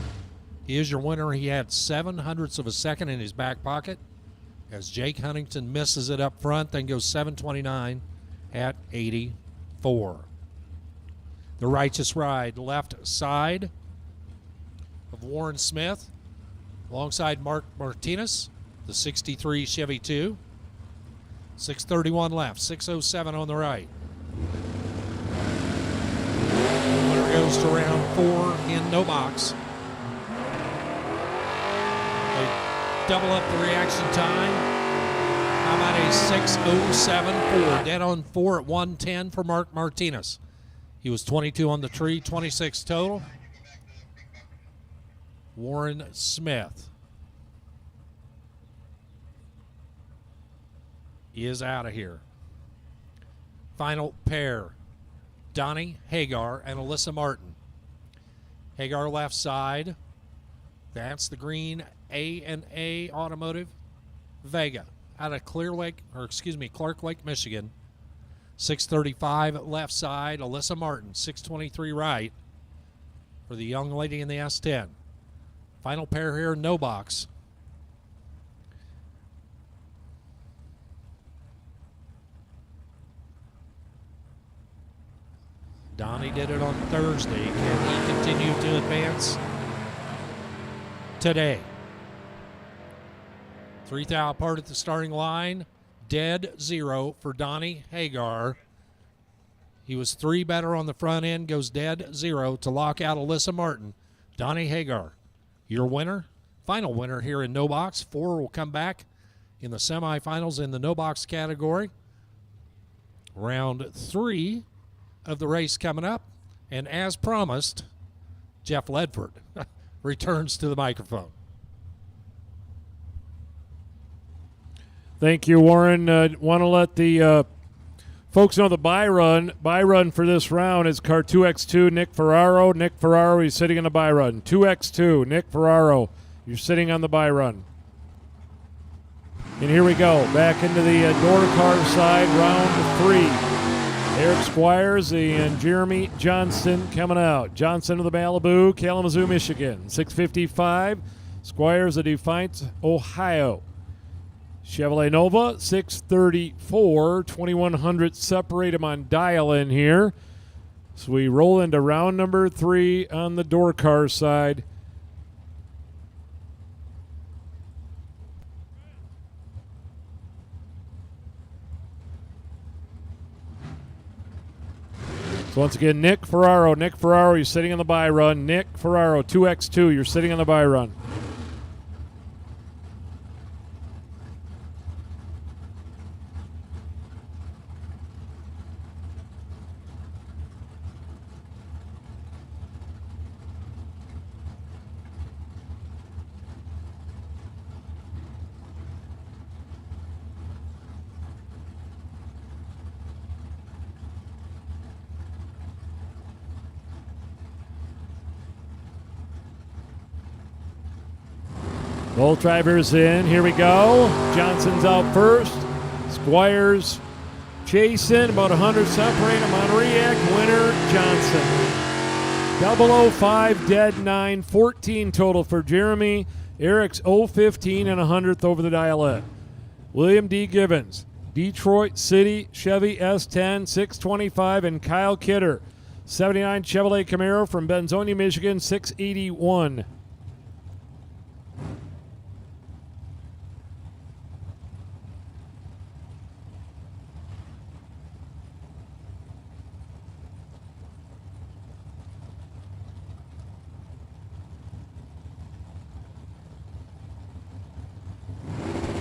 He is your winner. He had 0.07 of a second in his back pocket as Jake Huntington misses it up front, then goes 7:29 at 84. The Righteous Ride, left side of Warren Smith, alongside Mark Martinez, the 63 Chevy 2. 6:31 left, 6:07 on the right. Winner goes to round 4 in no box. They double up the reaction time. How about a 6:07.4? Dead on 4 at 1:10 for Mark Martinez. He was 22 on the tree, 26 total. Warren Smith is out of here. Final pair, Donnie Hagar and Alyssa Martin. Hagar left side. That's the green A&A Automotive Vega out of Clark Lake, Michigan. 6:35 left side, Alyssa Martin. 6:23 right for the young lady in the S10. Final pair here, no box. Donnie did it on Thursday. Can he continue to advance today? 3 thou apart at the starting line. Dead 0 for Donnie Hagar. He was 3 better on the front end, goes dead 0 to lock out Alyssa Martin. Donnie Hagar, your winner. Final winner here in no box. 4 will come back in the semifinals in the no box category. Round 3 of the race coming up. And as promised, Jeff Ledford returns to the microphone. Thank you, Warren. Want to let the folks know the buy run for this round is car 2X2, Nick Ferraro. Nick Ferraro, he's sitting on the buy run. 2X2, Nick Ferraro, you're sitting on the buy run. And here we go, back into the door car side, round 3. Eric Squires and Jeremy Johnston coming out. Johnson of the Malibu, Kalamazoo, Michigan. 6:55. Squires of Defiance, Ohio. Chevrolet Nova, 6:34. 2100 separate them on dial-in here. So we roll into round number 3 on the door car side. So once again, Nick Ferraro, you're sitting on the buy run. Nick Ferraro, 2X2, you're sitting on the buy run. Both drivers in. Here we go. Johnson's out first. Squires chasing. About 100 separate him on react. Winner, Johnson. 005, dead 9. 14 total for Jeremy. Eric's 015 and 100th over the dial-in. William D. Gibbons. Detroit City Chevy S10, 625. And Kyle Kidder. 79 Chevrolet Camaro from Benzonia, Michigan, 681.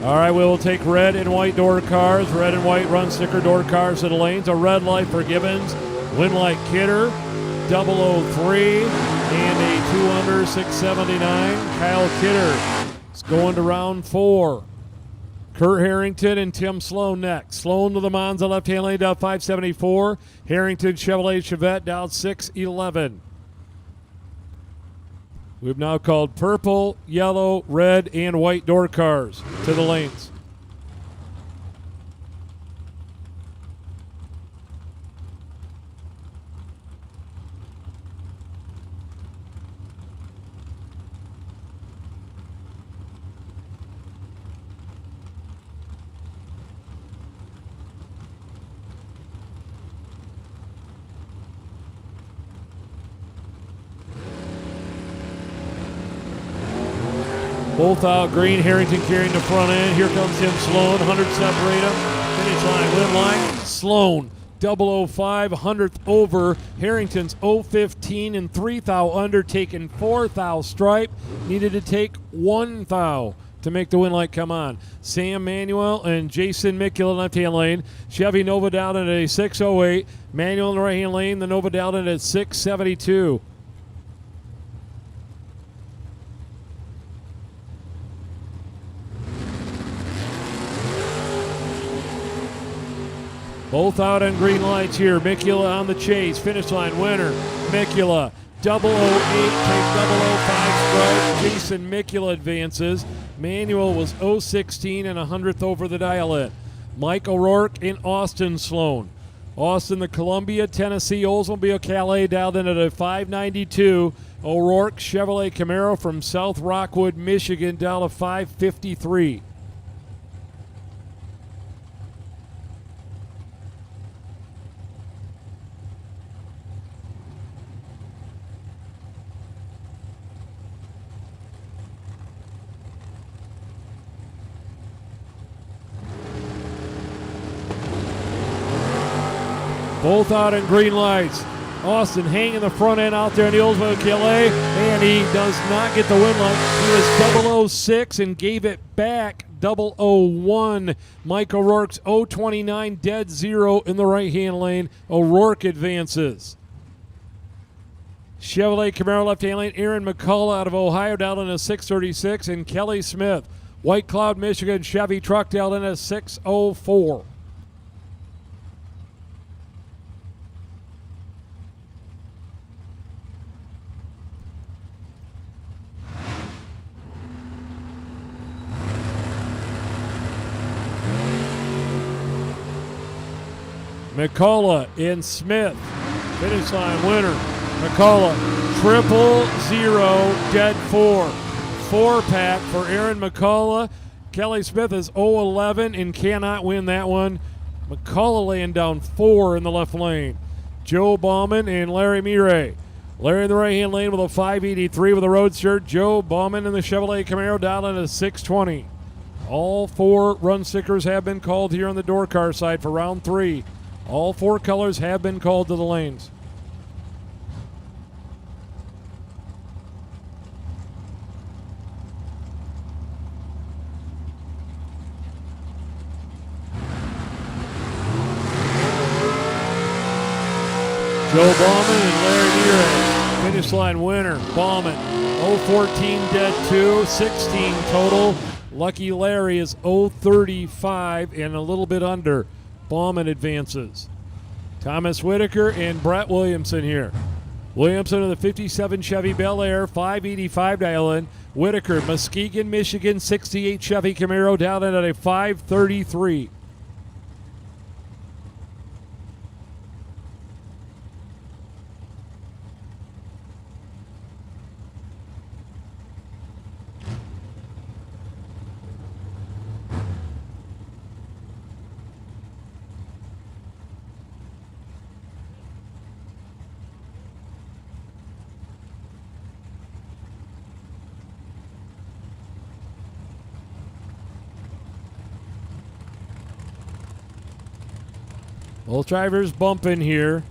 All right, we will take red and white door cars. Red and white run sticker door cars to the lanes. A red light for Gibbons. Win light Kidder. 003. And a 2 679. Kyle Kidder. It's going to round 4. Kurt Harrington and Tim Sloan next. Sloan to the Monza left-hand lane down 574. Harrington Chevrolet Chevette down 611. We've now called purple, yellow, red, and white door cars to the lanes. Both out green. Harrington carrying the front end. Here comes Tim Sloan. 100 separate them. Finish line, win line. Sloan 005, 100th over. Harrington's 015 and 3 thou under, taking 4 thou stripe. Needed to take 1 thou to make the win light come on. Sam Manuel and Jason Mikula left-hand lane. Chevy Nova down at a 608. Manuel in the right-hand lane. The Nova down at a 672. Both out on green lights here. Mikula on the chase. Finish line winner. Mikula 008, take 005 strike. Jason Mikula advances. Manuel was 016 and 100th over the dial-in. Mike O'Rourke and Austin Sloan. Austin, the Columbia, Tennessee Oldsmobile Calais dialed in at a 592. O'Rourke Chevrolet Camaro from South Rockwood, Michigan, down to 553. Both out in green lights. Austin hanging the front end out there in the Oldsmobile Calais, and he does not get the win light. He was 006 and gave it back 001. Mike O'Rourke's 029 dead zero in the right-hand lane. O'Rourke advances. Chevrolet Camaro left-hand lane. Aaron McCullough out of Ohio down in a 636, and Kelly Smith, White Cloud, Michigan Chevy truck down in a 604. McCullough and Smith. Finish line winner. McCullough 000 dead 4. 4-pack for Aaron McCullough. Kelly Smith is 011 and cannot win that one. McCullough laying down 4 in the left lane. Joe Bauman and Larry Mire. Larry in the right-hand lane with a 583 with a roadster. Joe Bauman in the Chevrolet Camaro down at a 620. All 4 run stickers have been called here on the door car side for round 3. All 4 colors have been called to the lanes. Joe Bauman and Larry Mire. Finish line winner. Bauman 014 dead 2, 16 total. Lucky Larry is 035 and a little bit under. Bauman advances. Thomas Whitaker and Brett Williamson here. Williamson in the 57 Chevy Bel Air, 585 dial-in. Whitaker, Muskegon, Michigan, 68 Chevy Camaro down at a 533. Both drivers bumping here.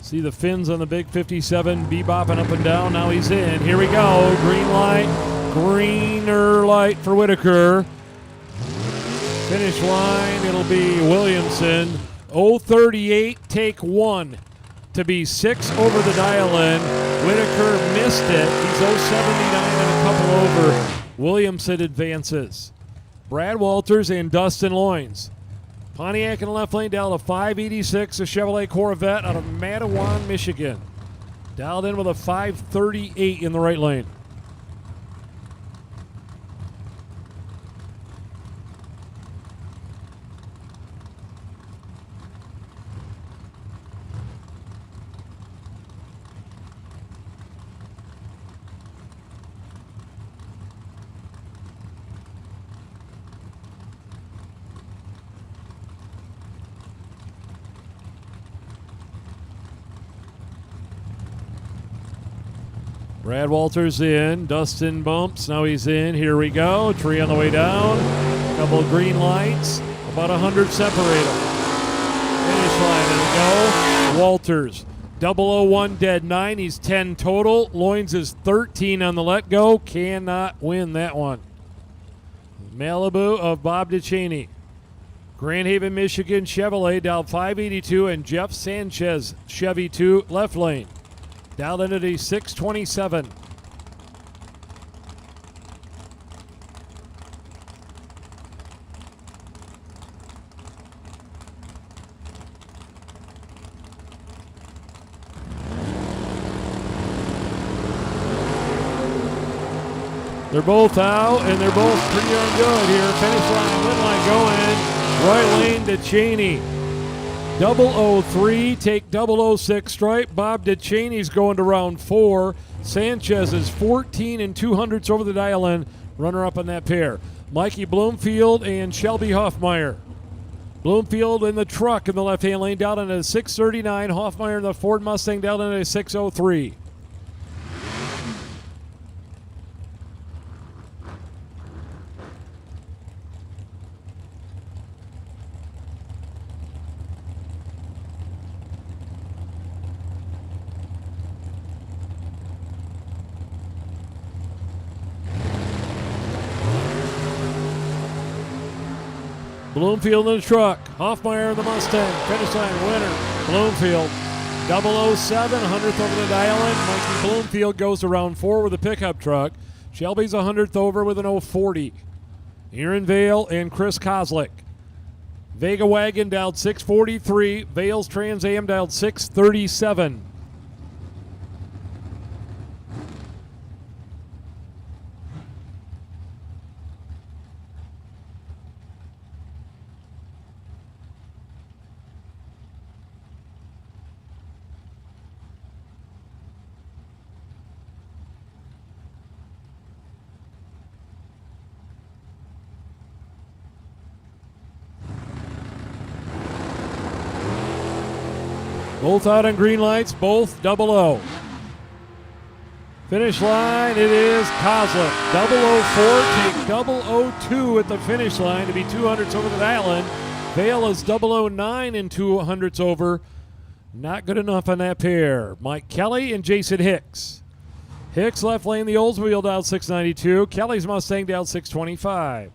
See the fins on the big 57 bebopping up and down. Now he's in. Here we go. Green light. Greener light for Whitaker. Finish line. It'll be Williamson. 038, take 1 to be 6 over the dial-in. Whitaker missed it. He's 079 and a couple over. Williamson advances. Brad Walters and Dustin Loins. Pontiac in the left lane down to 586, a Chevrolet Corvette out of Mattawan, Michigan. Dialed in with a 538 in the right lane. Brad Walters in. Dustin bumps. Now he's in. Here we go. Tree on the way down. Couple of green lights. About 100 separate them. Finish line and go. Walters. 001 dead 9. He's 10 total. Loins is 13 on the let go. Cannot win that one. Malibu of Bob DeChaney. Grand Haven, Michigan Chevrolet dialed 582 and Jeff Sanchez Chevy 2 left lane. Dialed into the 627. They're both out, and they're both pretty darn good here. Finish line, win line going. Right lane to Cheney. 003, take 006 stripe. Bob DeChaney's going to round 4. Sanchez is 14 and 200ths over the dial in. Runner up on that pair. Mikey Bloomfield and Shelby Hoffmeyer. Bloomfield in the truck in the left-hand lane down into 639. Hoffmeyer in the Ford Mustang down into 603. Bloomfield in the truck. Hoffmeyer in the Mustang. Finish line winner. Bloomfield. 007, 100th over the dial in. Mikey Bloomfield goes to round 4 with a pickup truck. Shelby's 100th over with an 040. Aaron Vale and Chris Kozlik. Vega Wagon dialed 643. Vale's Trans Am dialed 637. Both out on green lights, both 00. Finish line, it is Kozlik. 004, take 002 at the finish line to be 200ths over the island. Vale is 009 and 200ths over. Not good enough on that pair. Mike Kelly and Jason Hicks. Hicks left lane, the Oldsmobile dialed 692. Kelly's Mustang dialed 625.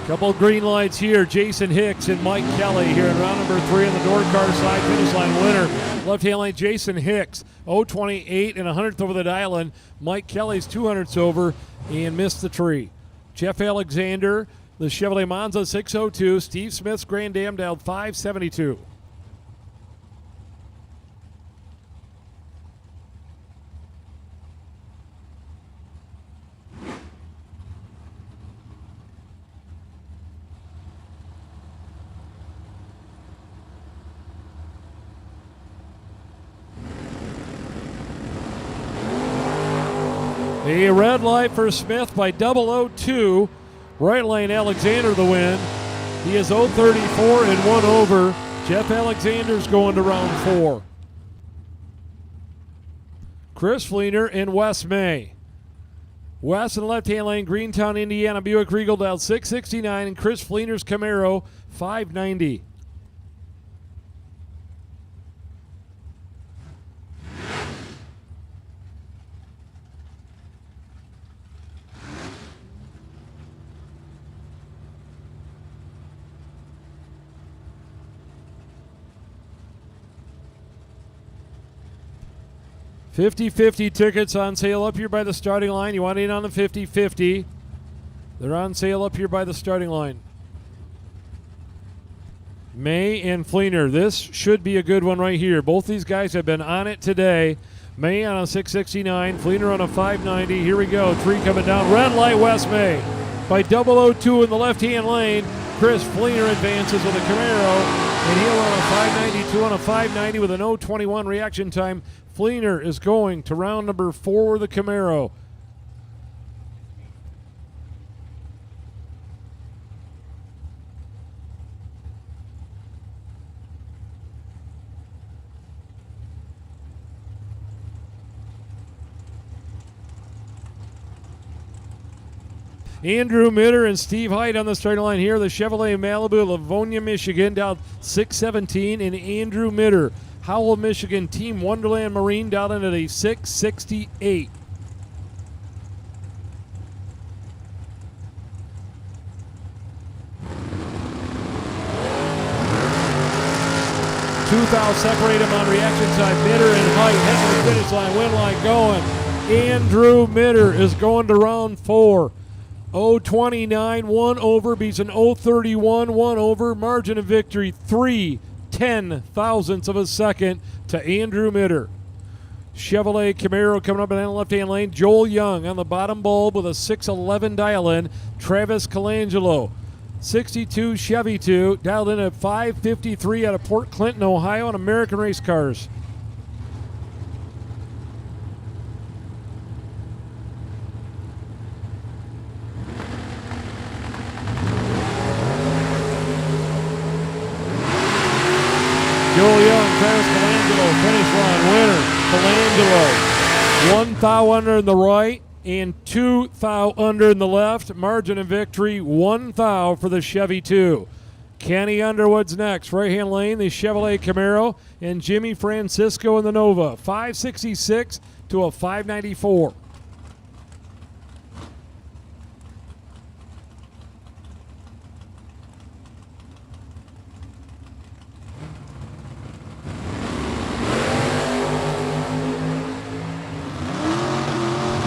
Couple of green lights here. Jason Hicks and Mike Kelly here in round number 3 on the door car side. Finish line winner. Left-hand lane, Jason Hicks. 028 and 100th over the dial in. Mike Kelly's 200ths over and missed the tree. Jeff Alexander, the Chevrolet Monza 602. Steve Smith's Grand Am dialed 572. A red light for Smith by 002. Right lane, Alexander the win. He is 034 and 1 over. Jeff Alexander's going to round 4. Chris Fleener and Wes May. Wes in the left-hand lane, Greentown, Indiana. Buick Regal dialed 669 and Chris Fleener's Camaro 590. $50-50 tickets on sale up here by the starting line. You want in on the 50-50? They're on sale up here by the starting line. May and Fleener. This should be a good one right here. Both these guys have been on it today. May on a 669, Fleener on a 590. Here we go. Tree coming down. Red light, West May by 002 in the left-hand lane. Chris Fleener advances with a Camaro, and he'll run a 592 on a 590 with an 0:21 reaction time. Fleener is going to round number 4 with a Camaro. Andrew Mitter and Steve Height on the starting line here. The Chevrolet Malibu, Livonia, Michigan, down 6:17, and Andrew Mitter. Howell, Michigan, Team Wonderland Marine, down into a 6:68. Two fouls separate them on reaction time. Mitter and Height heading to the finish line, win line going. Andrew Mitter is going to round 4. 0:29, 1 over, beats an 0:31, 1 over. Margin of victory, 3/10,000ths of a second to Andrew Mitter. Chevrolet Camaro coming up in the left-hand lane. Joel Young on the bottom bulb with a 611 dial-in. Travis Colangelo. 62 Chevy 2, dialed in at 553 out of Port Clinton, Ohio, on American Race Cars. Joel Young, Travis Colangelo, finish line winner. Colangelo, 1 thou under in the right and 2 thou under in the left. Margin of victory, 1 thou for the Chevy 2. Kenny Underwood's next. Right-hand lane, the Chevrolet Camaro, and Jimmy Francisco in the Nova. 566 to a 594.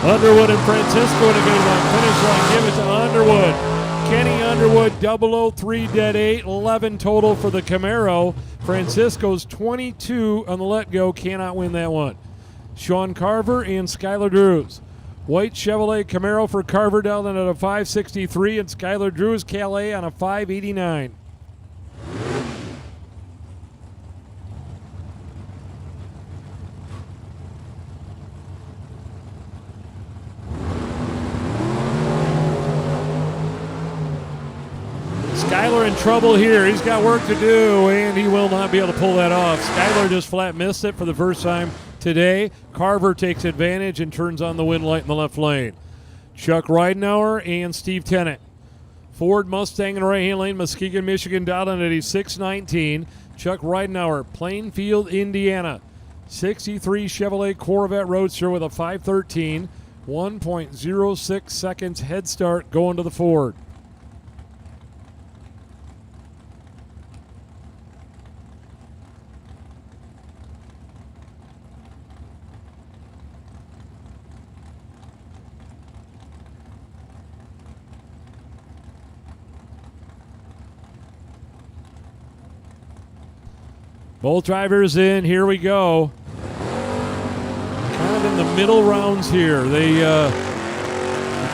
Underwood and Francisco in a good one. Finish line, give it to Underwood. Kenny Underwood, 003, dead 8, 11 total for the Camaro. Francisco's 22 on the let-go, cannot win that one. Sean Carver and Skylar Drews. White Chevrolet Camaro for Carver down at a 563, and Skylar Drews Calais on a 589. Skylar in trouble here. He's got work to do, and he will not be able to pull that off. Skylar just flat missed it for the first time today. Carver takes advantage and turns on the wind light in the left lane. Chuck Ridenauer and Steve Tennant. Ford Mustang in the right-hand lane, Muskegon, Michigan, down at a 619. Chuck Ridenauer, Plainfield, Indiana. 63 Chevrolet Corvette Roadster with a 513. 1.06 seconds head start going to the Ford. Both drivers in. Here we go. Kind of in the middle rounds here. They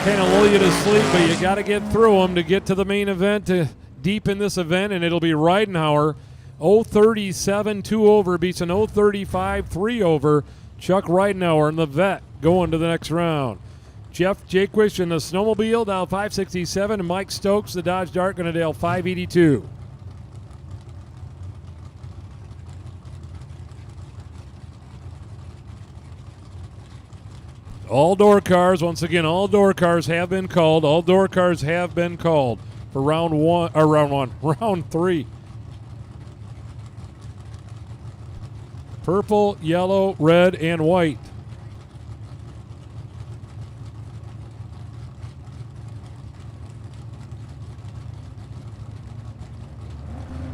kind of lull you to sleep, but you got to get through them to get to the main event, to deep in this event, and it'll be Ridenauer. 0:37, 2 over, beats an 0:35, 3 over. Chuck Ridenauer and the vet going to the next round. Jeff Jaquish in the snowmobile, down 567, and Mike Stokes, the Dodge Dart, going to dial 582. All door cars, once again, all door cars have been called. All door cars have been called for round 3. Purple, yellow, red, and white.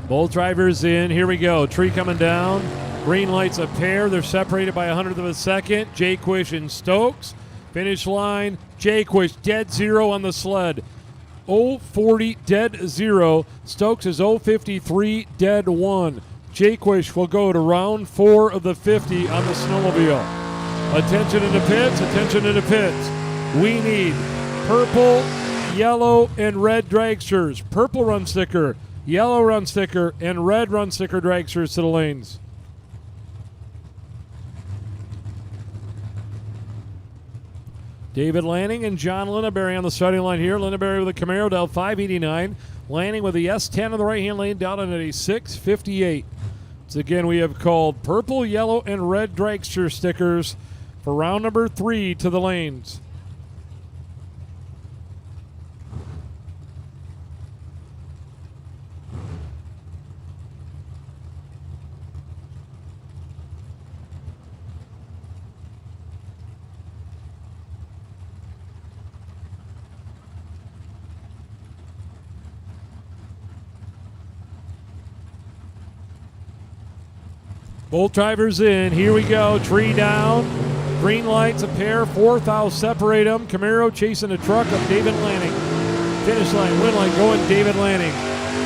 Both drivers in. Here we go. Tree coming down. Green lights a pair. They're separated by 100th of a second. Jaquish and Stokes. Finish line. Jaquish dead 0 on the sled. 0:40 dead 0. Stokes is 0:53 dead 1. Jaquish will go to round 4 of the 50 on the snowmobile. Attention in the pits. Attention in the pits. We need purple, yellow, and red dragsters. Purple run sticker, yellow run sticker, and red run sticker dragsters to the lanes. David Lanning and John Linneberry on the starting line here. Linneberry with a Camaro down 589. Lanning with the S10 on the right-hand lane down at a 658. So again, we have called purple, yellow, and red dragster stickers for round number 3 to the lanes. Both drivers in. Here we go. Tree down. Green lights a pair. 4th out. Separate them. Camaro chasing a truck of David Lanning. Finish line. Win line going David Lanning.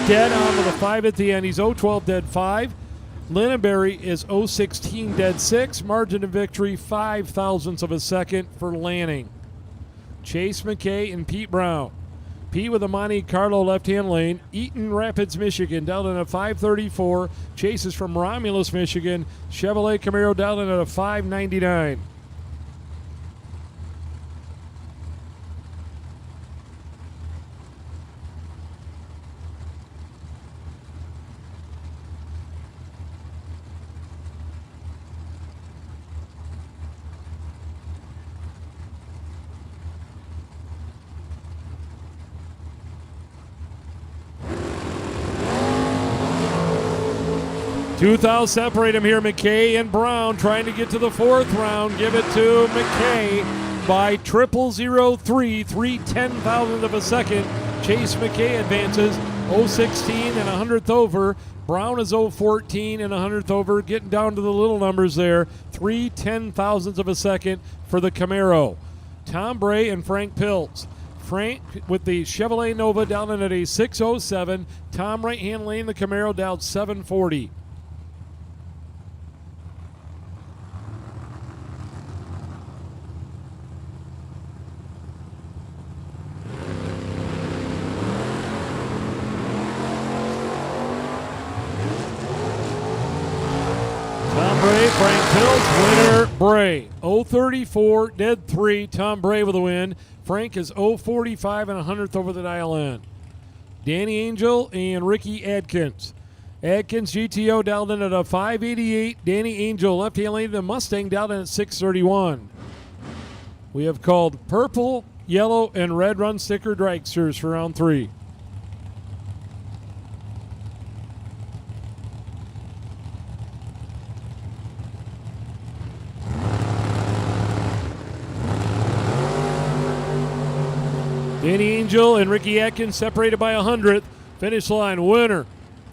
Dead on with a 5 at the end. He's 0-12 dead 5. Linneberry is 0-16 dead 6. Margin of victory 5 thousandths of a second for Lanning. Chase McKay and Pete Brown. Pete with a Monte Carlo left-hand lane. Eaton Rapids, Michigan, down in a 534. Chase is from Romulus, Michigan. Chevrolet Camaro down in at a 599. Two-thou separate him here. McKay and Brown trying to get to the 4th round. Give it to McKay by 0003, 3/10,000th of a second. Chase McKay advances 0-16 and 100th over. Brown is 0-14 and 100th over. Getting down to the little numbers there. 3/10,000ths of a second for the Camaro. Tom Bray and Frank Pilz. Frank with the Chevrolet Nova down in at a 607. Tom right-hand lane, the Camaro down 740. Frank Pilz, winner, Bray. 0-34, dead 3. Tom Bray with a win. Frank is 0-45 and 100th over the dial end. Danny Angel and Ricky Adkins. Adkins GTO down in at a 588. Danny Angel left-hand lane, the Mustang down in at 631. We have called purple, yellow, and red run sticker dragsters for round 3. Danny Angel and Ricky Atkins separated by 100th. Finish line winner.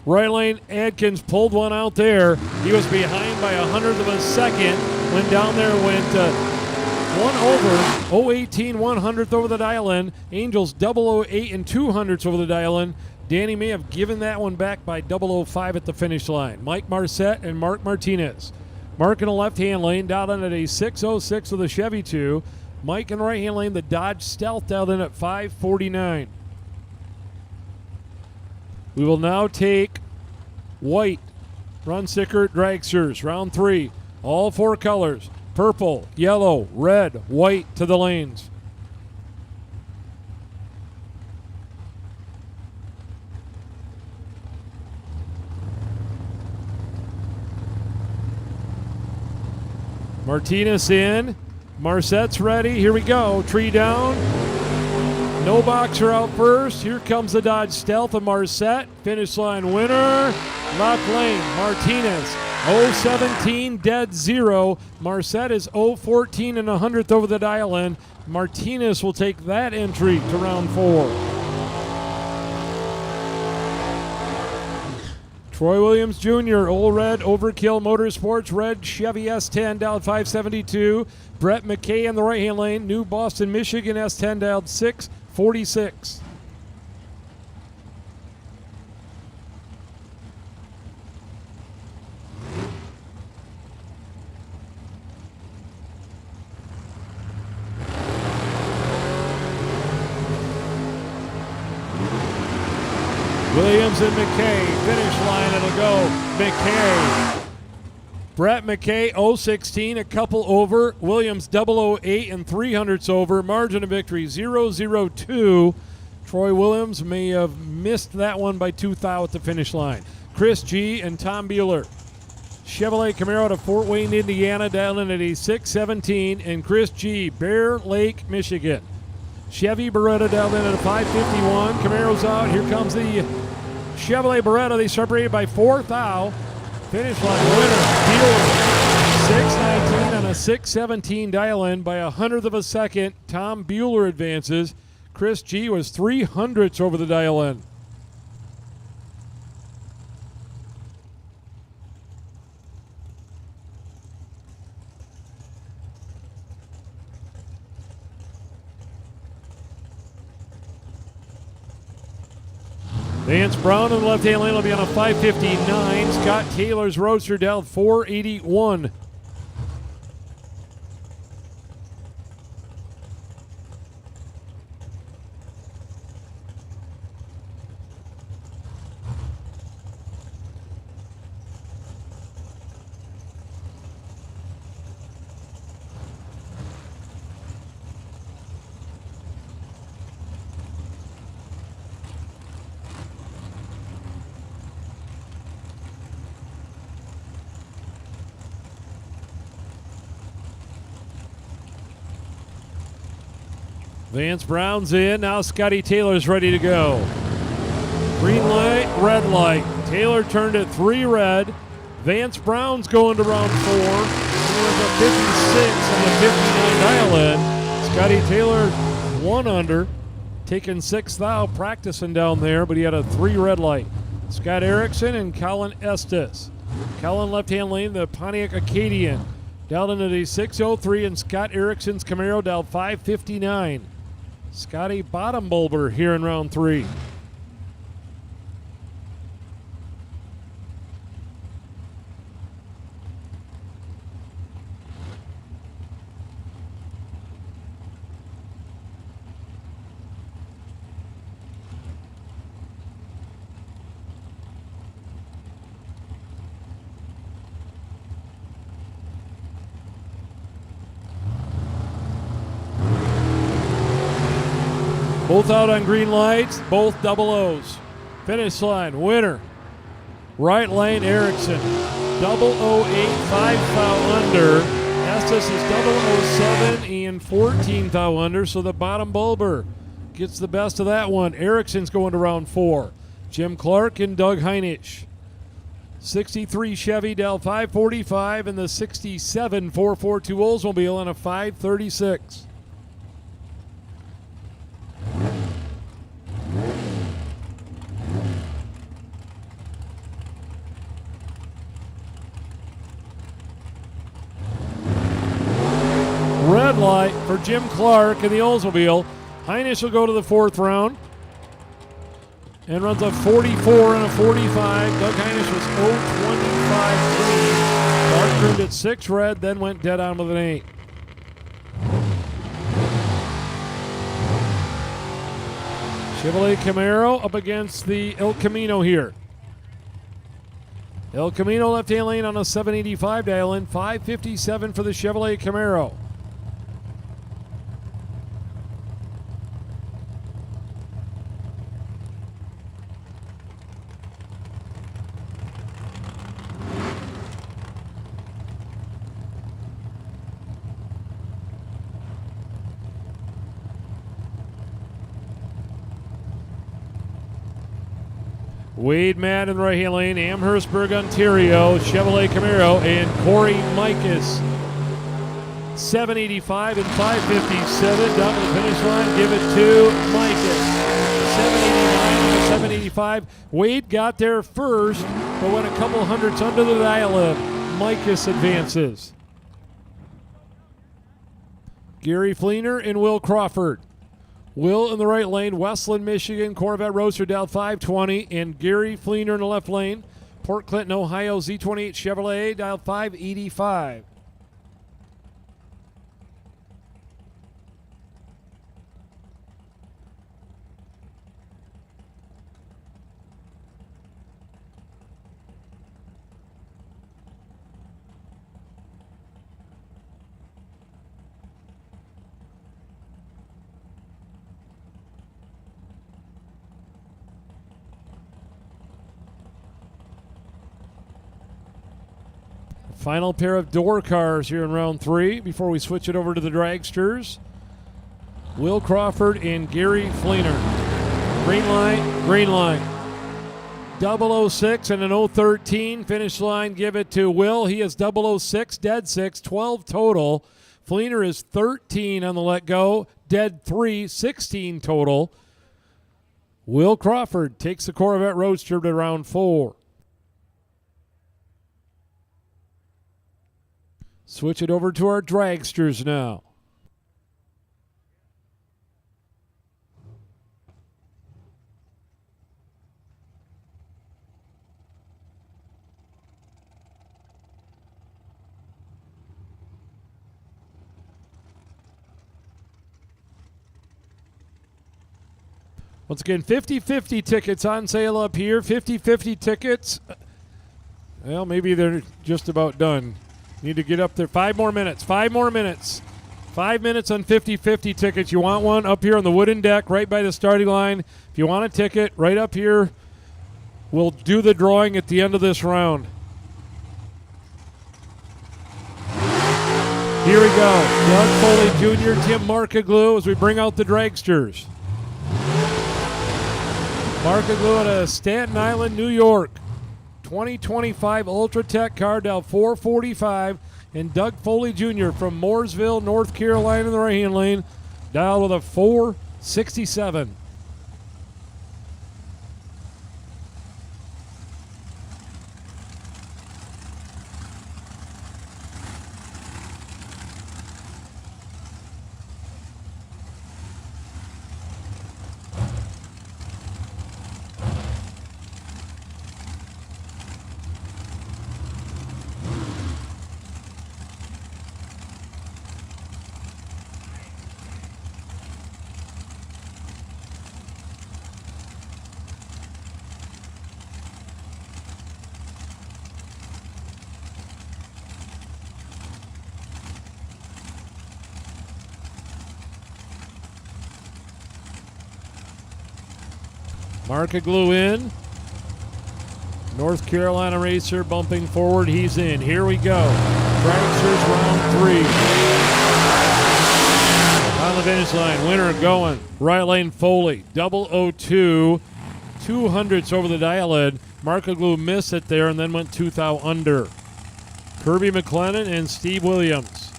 Right lane, Atkins pulled one out there. He was behind by 100th of a second. Went down there, went 1 over. 0-18, 100th over the dial in. Angels 008 and 200ths over the dial in. Danny may have given that one back by 005 at the finish line. Mike Marcette and Mark Martinez. Mark in the left-hand lane, down in at a 606 with a Chevy 2. Mike in the right-hand lane, the Dodge Stealth down in at 549. We will now take white run sticker dragsters, round 3. All 4 colors, purple, yellow, red, white to the lanes. Martinez in. Marcette's ready. Here we go. Tree down. No boxer out first. Here comes the Dodge Stealth of Marcette. Finish line winner. Left lane. Martinez. 0-17 dead 0. Marcette is 0-14 and 100th over the dial in. Martinez will take that entry to round 4. Troy Williams Jr., Old Red, Overkill Motorsports, red Chevy S10 down 572. Brett McKay in the right-hand lane, New Boston, Michigan S10 down 646. Williams and McKay. Finish line, it'll go McKay. Brett McKay, 016, a couple over. Williams, 008 and 300ths over. Margin of victory, 002. Troy Williams may have missed that one by 2 thou at the finish line. Chris G. and Tom Bueller. Chevrolet Camaro out of Fort Wayne, Indiana, dialed in at a 617. And Chris G., Bear Lake, Michigan. Chevy Beretta dialed in at a 551. Camaro's out. Here comes the Chevrolet Beretta. They separated by 4 thou. Finish line winner, Bueller. 619 on a 617 dial-in by 100th of a second. Tom Bueller advances. Chris G. was 300ths over the dial-in. Vance Brown in the left-hand lane will be on a 559. Scott Taylor's Roadster down 481. Vance Brown's in. Now Scotty Taylor's ready to go. Green light, red light. Taylor turned at 3 red. Vance Brown's going to round 4. He was a 56 on the 59 dial-in. Scotty Taylor 1 under. Taking 6 thou, practicing down there, but he had a 3 red light. Scott Erickson and Colin Estes. Colin left-hand lane, the Pontiac Acadian. Dialed into the 603, and Scott Erickson's Camaro dialed 559. Scotty bottom bulber here in round 3. Both out on green lights, both double O's. Finish line, winner. Right lane, Erickson. 008, 5 thou under. Estes is 007 and 14 thou under, so the bottom bulber gets the best of that one. Erickson's going to round 4. Jim Clark and Doug Heinich. 63 Chevy Del 545 and the 67 442 Oldsmobile on a 536. Red light for Jim Clark in the Oldsmobile. Heinich will go to the 4th round and runs a 44 and a 45. Doug Heinich was 025 clean. Clark turned at 6 red, then went dead on with an 8. Chevrolet Camaro up against the El Camino here. El Camino left-hand lane on a 785 dial-in, 557 for the Chevrolet Camaro. Wade Matt in the right-hand lane, Amherstburg, Ontario, Chevrolet Camaro, and Corey Mikas. 785 and 557, down to the finish line, give it to Mikas. 789 and 785. Wade got there first, but went a couple hundredths under the dial-in. Mikas advances. Gary Fleener and Will Crawford. Will in the right lane, Westland, Michigan, Corvette Roadster dialed 520, and Gary Fleener in the left lane, Port Clinton, Ohio, Z28 Chevrolet dialed 585. Final pair of door cars here in round 3 before we switch it over to the dragsters. Will Crawford and Gary Fleener. Green line, green line. 006 and an 013. Finish line, give it to Will. He is 006, dead 6, 12 total. Fleener is 13 on the let go, dead 3, 16 total. Will Crawford takes the Corvette Roadster to round 4. Switch it over to our dragsters now. Once again, 50-50 tickets on sale up here. 50-50 tickets. Well, maybe they're just about done. Need to get up there. 5 more minutes. 5 more minutes. 5 minutes on 50-50 tickets. You want one up here on the wooden deck right by the starting line. If you want a ticket, right up here. We'll do the drawing at the end of this round. Here we go. Doug Foley Jr., Tim Markaglu as we bring out the dragsters. Markaglu out of Staten Island, New York. 2025 Ultratech car down 445. And Doug Foley Jr. from Mooresville, North Carolina in the right-hand lane. Dialed with a 467. Markaglu in. North Carolina racer bumping forward. He's in. Here we go. Dragsters round 3. On the finish line. Winner going. Right lane Foley. 002. 200s over the dial head. Markaglu missed it there and then went 2 thou under. Kirby McLennan and Steve Williams.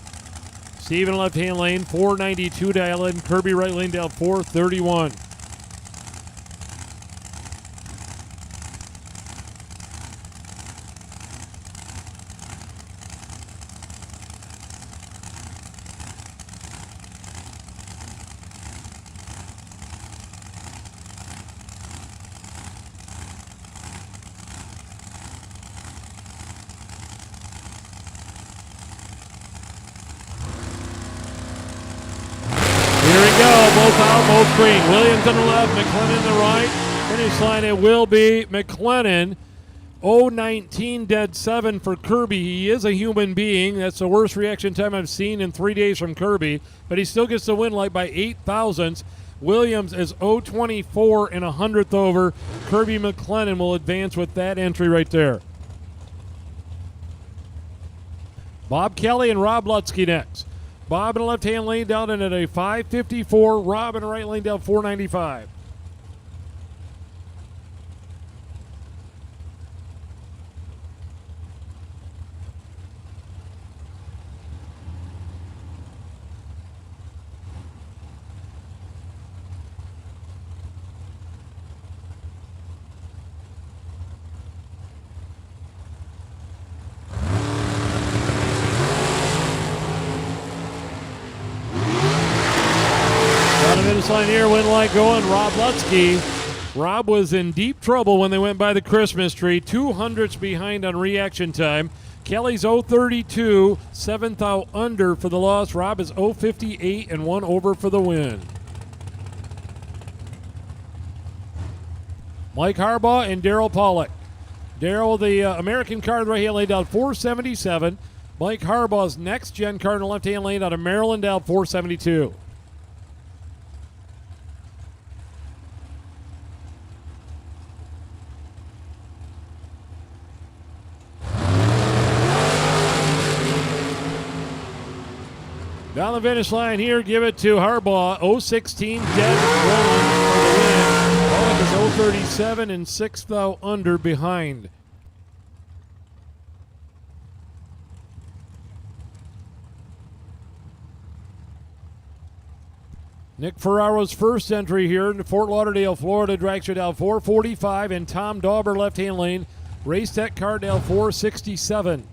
Steve in left-hand lane. 492 dial head. Kirby right lane down 431. Both out, both green. Williams on the left, McLennan on the right. Finish line, it will be McLennan. 019 dead 7 for Kirby. He is a human being. That's the worst reaction time I've seen in 3 days from Kirby. But he still gets the win like by 8 thousandths. Williams is 024 and 100th over. Kirby McLennan will advance with that entry right there. Bob Kelly and Rob Lutzke next. Bob in the left-hand lane down in at a 554. Rob in the right lane down 495. Finish line here, win light going, Rob Lutzke. Rob was in deep trouble when they went by the Christmas tree. 200s behind on reaction time. Kelly's 032, 7th out under for the loss. Rob is 058 and 1 over for the win. Mike Harbaugh and Daryl Pollock. Daryl, the American car in the right-hand lane down 477. Mike Harbaugh's next-gen car in the left-hand lane out of Maryland down 472. Down the finish line here, give it to Harbaugh. 0-16 dead rolling for the win. Pollock is 0-37 and 6th out under behind. Nick Ferraro's first entry here in Fort Lauderdale, Florida. Dragster down 4:45, and Tom Dauber left-hand lane. Race Tech car down 4:67.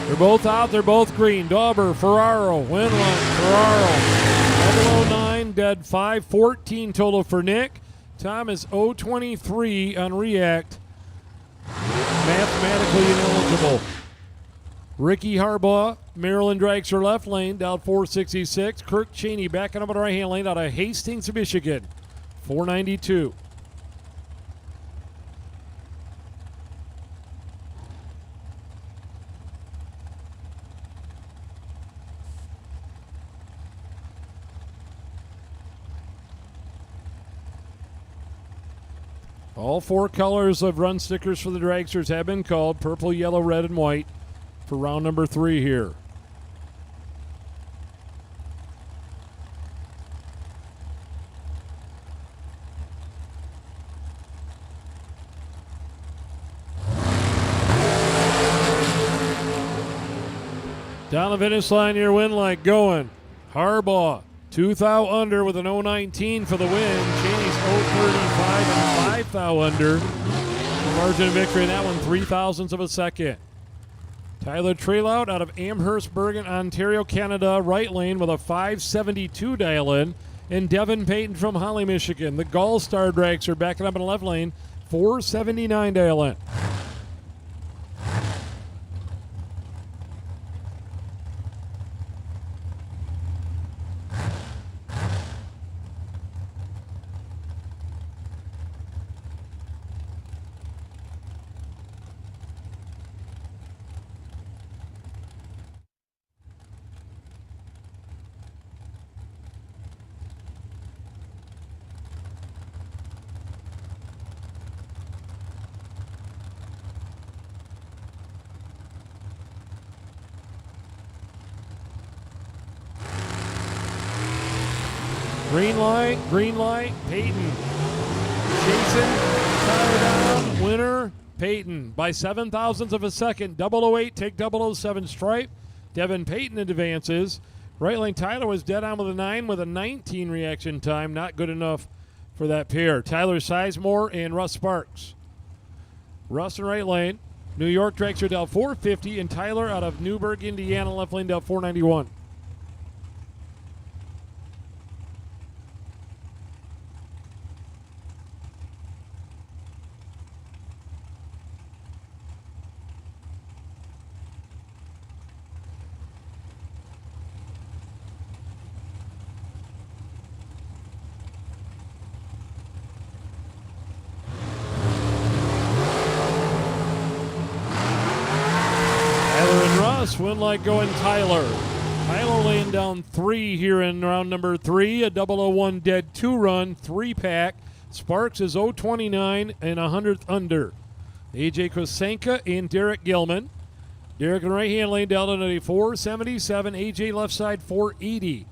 They're both out. They're both green. Dauber, Ferraro, Winland, Ferraro. 009, dead 5-14 total for Nick. Tom is 0-23 on React. Mathematically ineligible. Ricky Harbaugh, Maryland Dragster left lane, down 466. Kirk Cheney backing up on the right-hand lane out of Hastings, Michigan. 492. All four colors of run stickers for the Dragsters have been called: purple, yellow, red, and white for round number 3 here. Down the finish line here, Winlight going. Harbaugh, 2th out under with an 0-19 for the win. Cheney's 0-35 and 5th out under. The margin of victory in that one, 0.03 of a second. Tyler Trailout out of Amherst, Bergen, Ontario, Canada, right lane with a 5.72 dial-in. And Devin Payton from Holly, Michigan. The Gall-Star Dragster backing up in the left lane, 4.79 dial-in. Green light, Payton. Chasing, Tyler down, winner, Payton. By 0.07 of a second, 008, take 007 stripe. Devin Payton advances. Right lane, Tyler was dead on with a 9 with a 19 reaction time. Not good enough for that pair. Tyler Sizemore and Russ Sparks. Russ in right lane. New York Dragster down 450, and Tyler out of Newburgh, Indiana, left lane down 491. Winlight going Tyler. Tyler laying down 3 here in round number 3. A 001 dead 2 run, 3-pack. Sparks is 029 and 100th under. AJ Kosenka and Derek Gilman. Derek in right hand lane down to a 477. AJ left side 480.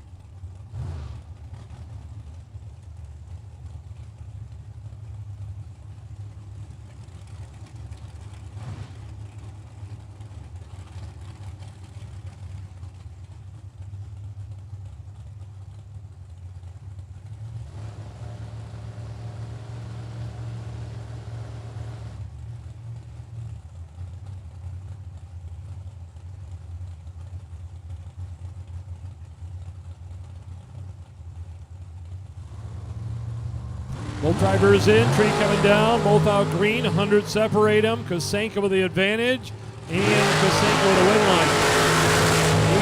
Both drivers in, tree coming down, both out green, 100 separate them. Kosenka with the advantage, and Kosenka with a win line.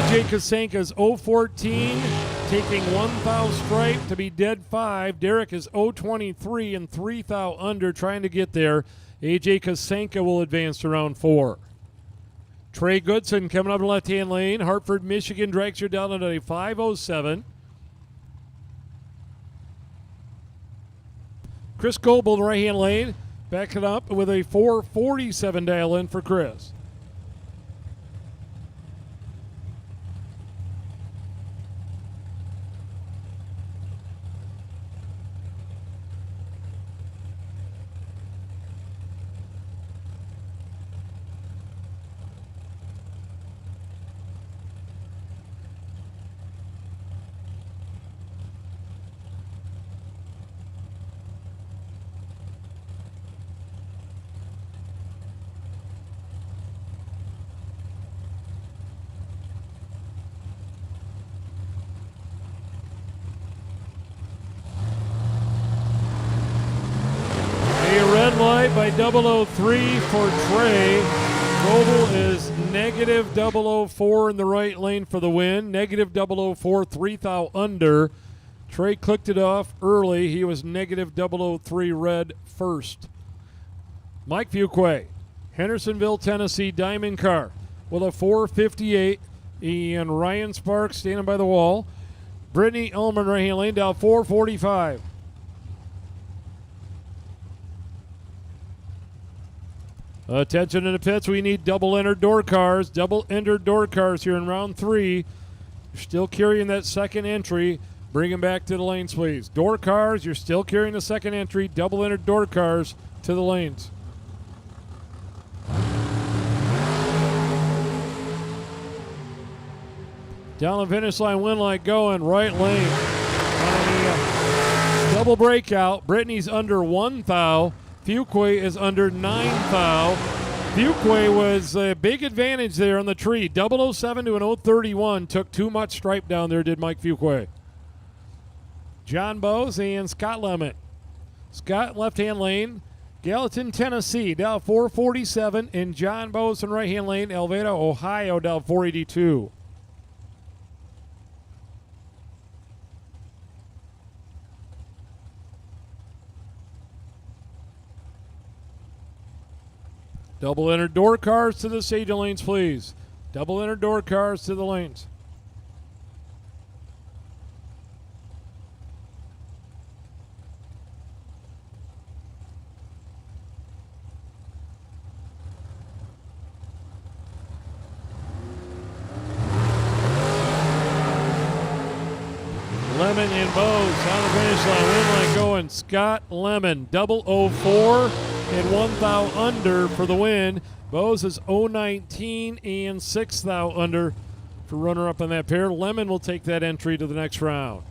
AJ Kosenka's 0-14, taking 1 thou stripe to be dead 5. Derek is 0.23 and 3 thou under, trying to get there. AJ Kosenka will advance to round 4. Trey Goodson coming up in the left-hand lane. Hartford, Michigan, Dragster down at a 5.07. Chris Goebel in the right-hand lane, backing up with a 4.47 dial in for Chris. Light by 003 for Trey. Goebel is negative 004 in the right lane for the win. Negative 004, 3 thou under. Trey clicked it off early. He was negative 003 red first. Mike Fuquay, Hendersonville, Tennessee, Diamond Car with a 4.58. And Ryan Sparks standing by the wall. Brittany Ullman, right hand lane, down 4.45. Attention in the pits, we need double-entered door cars. Double-entered door cars here in round 3. You're still carrying that second entry. Bring them back to the lanes, please. Door cars, you're still carrying the second entry. Double-entered door cars to the lanes. Down the finish line, win light going, right lane. On a double breakout, Brittany's under 1 thou. Fuquay is under 9 thou. Fuquay was a big advantage there on the tree. 007 to an 031. Took too much stripe down there, did Mike Fuquay. John Bose and Scott Lemon. Scott left-hand lane. Gallatin, Tennessee, down 447. And John Bose in right-hand lane. Elveda, Ohio, down 482. Double-entered door cars to the stage lanes, please. Double-entered door cars to the lanes. Lemon and Bose on the finish line. Win line going. Scott Lemon, 004. And 1 thou under for the win. Bose is 019 and 6 thou under for runner-up on that pair. Lemon will take that entry to the next round.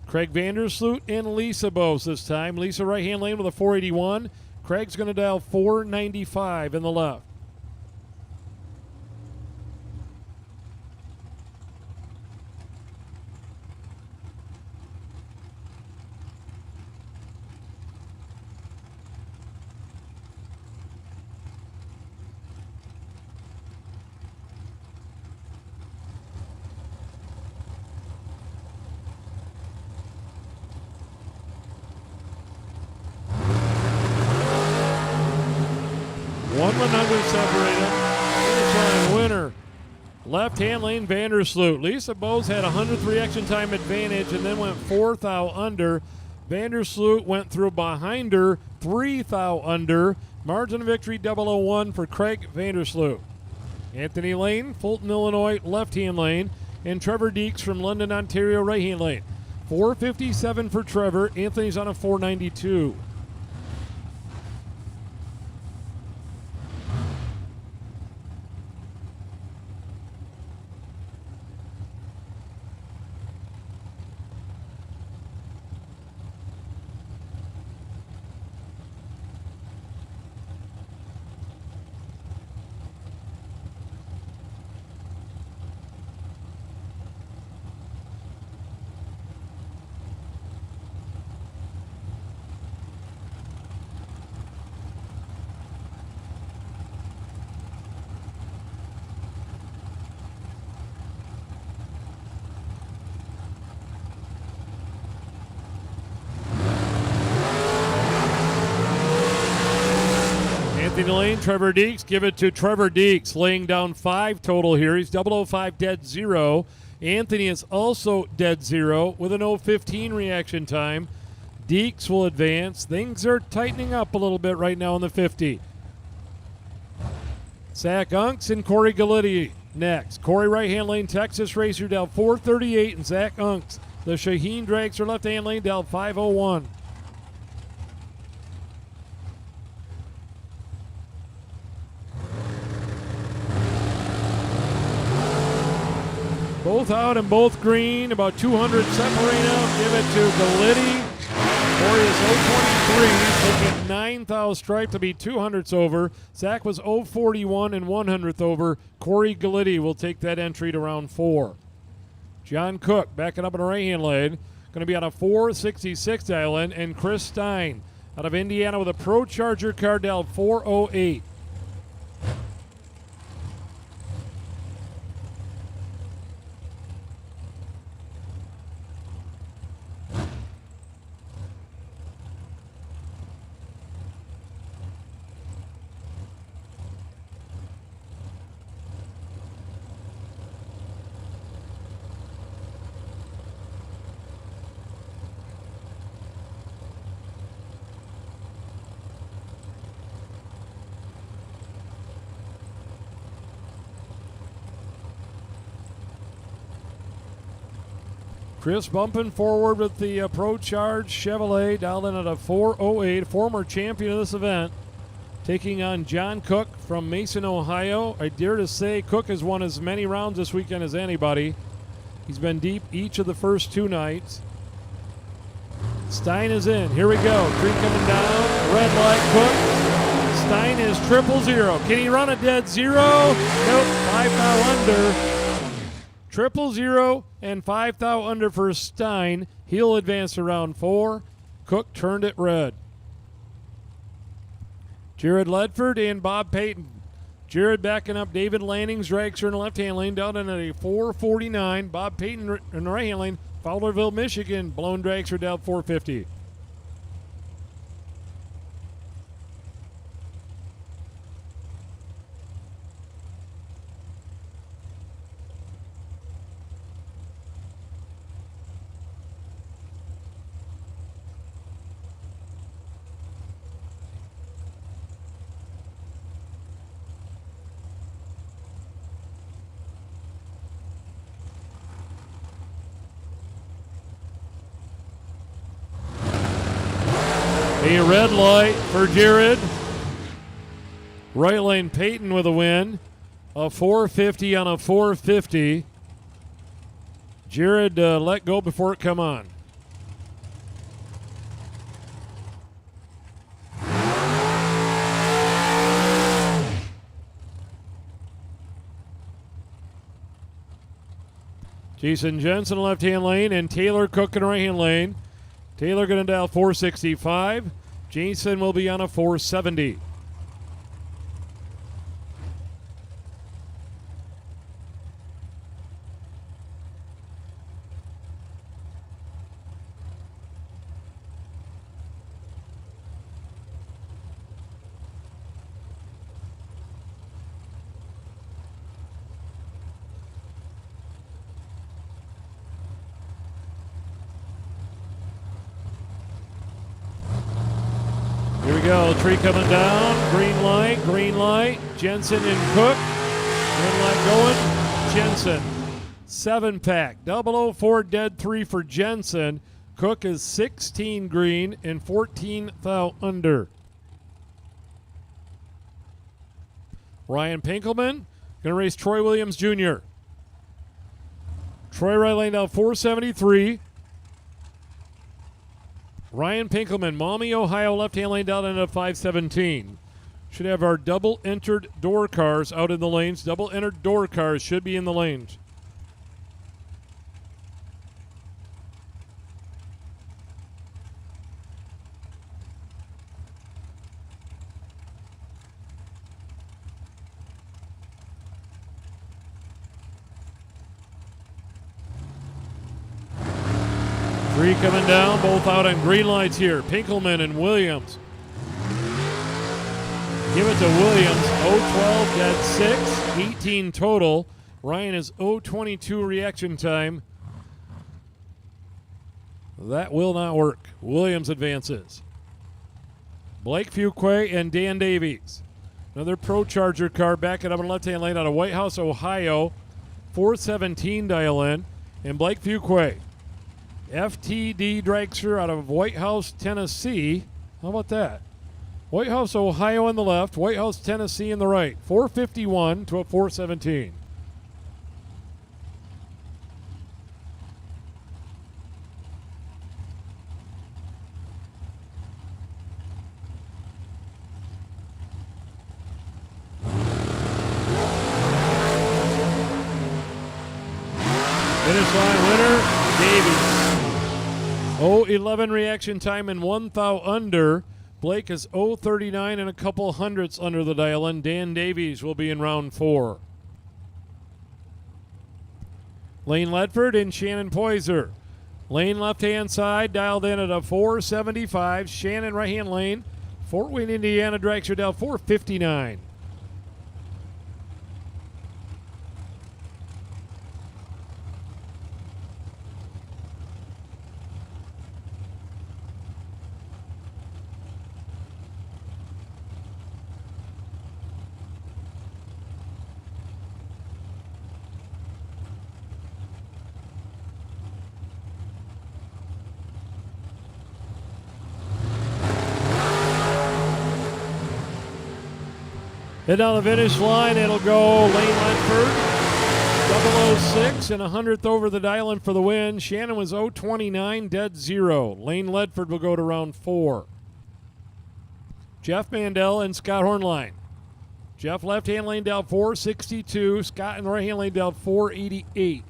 Craig Vandersloot and Lisa Bose this time. Lisa right-hand lane with a 481. Craig's going to dial 495 in the left. Separated. Finish line winner. Left-hand lane Vandersloot. Lisa Bose had a 100th reaction time advantage and then went 4 thou under. Vandersloot went through behind her, 3 thou under. Margin of victory 001 for Craig Vandersloot. Anthony Lane, Fulton, Illinois, left-hand lane. And Trevor Deeks from London, Ontario, right-hand lane. 457 for Trevor. Anthony's on a 492. Anthony Lane, Trevor Deeks. Give it to Trevor Deeks, laying down 5 total here. He's 005 dead 0. Anthony is also dead 0 with an 015 reaction time. Deeks will advance. Things are tightening up a little bit right now in the 50. Zach Unks and Corey Galitti next. Corey right-hand lane, Texas Racer down 438, and Zach Unks, the Shaheen Dragster left-hand lane down 501. Both out and both green, about 200 separate out. Give it to Galitti. Corey is 023, taking 9th stripe to be 200ths over. Zach was 041 and 100th over. Corey Galitti will take that entry to round 4. John Cook backing up in the right-hand lane. Going to be on a 466 island. And Chris Stein out of Indiana with a Pro Charger car down 408. Chris bumping forward with the Pro Charge Chevrolet down in at a 408, former champion of this event, taking on John Cook from Mason, Ohio. I dare to say Cook has won as many rounds this weekend as anybody. He's been deep each of the first 2 nights. Stein is in. Here we go. Tree coming down. Red light Cook. Stein is 000. Can he run a dead 0? Nope. 5 thou under. 000 and 5 thou under for Stein. He'll advance to round 4. Cook turned it red. Jared Ledford and Bob Payton. Jared backing up David Lanning's Dragster in the left-hand lane down in a 449. Bob Payton in the right-hand lane. Fowlerville, Michigan, blown Dragster down 450. A red light for Jared. Right lane Peyton with a win. A 450 on a 450. Jared let go before it come on. Jason Jensen left-hand lane and Taylor Cook in right-hand lane. Taylor going to dial 465. Jason will be on a 470. Here we go, tree coming down, green light, Jensen and Cook. Green light going, Jensen. 7-pack, 004 dead 3 for Jensen. Cook is 16 green and 14 thou under. Ryan Pinkelman going to race Troy Williams Jr. Troy right lane down 473. Ryan Pinkelman, Maumee, Ohio, left-hand lane down into 517. Should have our double-entered door cars out in the lanes. Double-entered door cars should be in the lanes. Three coming down, both out on green lights here. Pinkelman and Williams. Give it to Williams. 0-12, dead 6, 18 total. Ryan is 0-22 reaction time. That will not work. Williams advances. Blake Fuquay and Dan Davies. Another Pro Charger car backing up in the left-hand lane out of White House, Ohio. 417 dial in. And Blake Fuquay. FTD Dragster out of White House, Tennessee. How about that? White House, Ohio on the left. White House, Tennessee on the right. 451 to a 417. Finish line winner, Davies. 0-11 reaction time and 1 thou under. Blake is 0-39 and a couple hundredths under the dial-in. Dan Davies will be in round 4. Lane Ledford and Shannon Poyser. Lane left-hand side dialed in at a 475. Shannon right-hand lane. Fort Wayne, Indiana Dragster dial 459. Head down the finish line, it'll go Lane Ledford, 006 and a hundredth over the dial-in for the win. Shannon was 0-29, dead 0. Lane Ledford will go to round 4. Jeff Mandel and Scott Hornline. Jeff left-hand lane down 462. Scott in the right-hand lane down 488.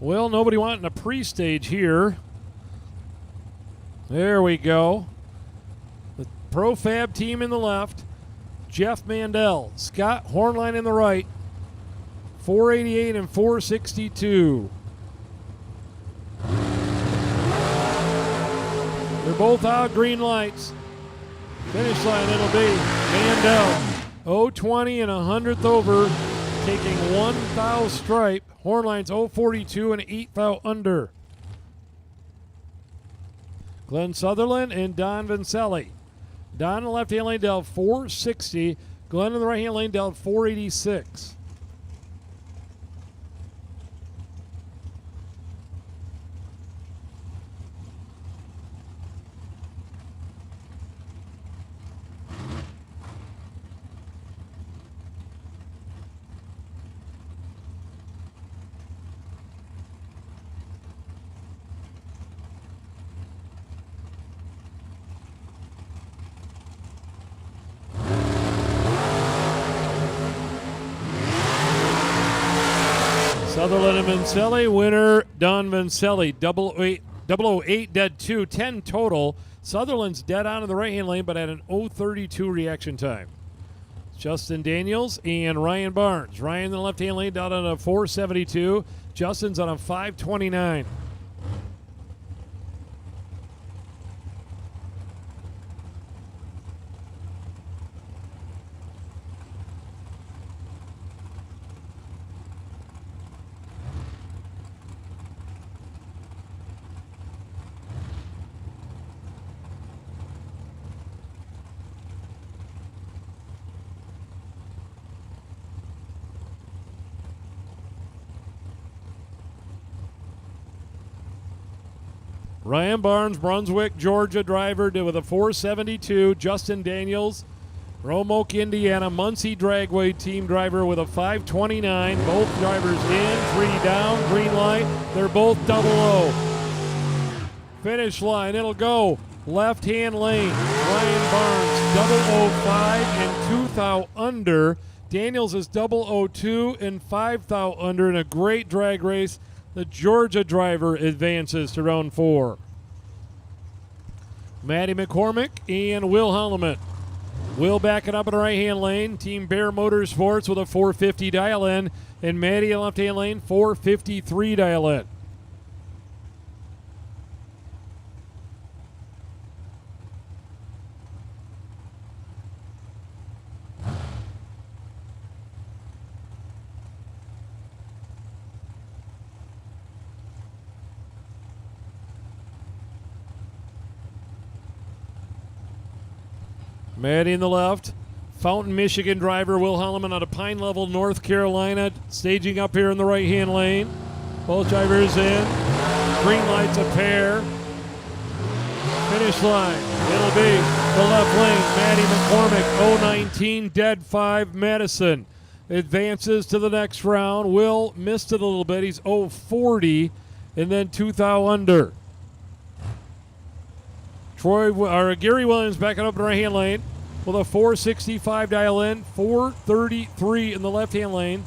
Well, nobody wanting a pre-stage here. There we go. The Profab team in the left. Jeff Mandel. Scott Hornline in the right. 488 and 462. They're both out, green lights. Finish line, it'll be Mandel. 020 and a hundredth over. Taking 1 thou stripe. Hornline's 042 and 8 thou under. Glenn Sutherland and Don Vincelli. Don in the left-hand lane dealt 460. Glenn in the right-hand lane dealt 486. Sutherland and Vincelli, winner Don Vincelli, 008 dead 2, 10 total. Sutherland's dead on in the right-hand lane, but at an 032 reaction time. Justin Daniels and Ryan Barnes. Ryan in the left-hand lane down on a 472. Justin's on a 529. Ryan Barnes, Brunswick, Georgia driver, did with a 472. Justin Daniels, Roanoke, Indiana, Muncie Dragway team driver with a 5:29. Both drivers in, 3 down, green light. They're both double O. Finish line, it'll go left-hand lane. Ryan Barnes, double O5 and 2 thou under. Daniels is double O2 and 5 thou under in a great drag race. The Georgia driver advances to round 4. Matty McCormick and Will Holloman. Will backing up in the right-hand lane. Team Bear Motorsports with a 450 dial-in. And Matty in left-hand lane, 453 dial-in. Matty in the left. Fountain, Michigan driver Will Holloman out of Pine Level, North Carolina, staging up here in the right-hand lane. Both drivers in. Green lights a pair. Finish line. It'll be the left lane. Matty McCormick, 019, dead 5. Madison advances to the next round. Will missed it a little bit. He's 040 and then 2 thou under. Gary Williams backing up in the right-hand lane with a 465 dial in, 433 in the left-hand lane.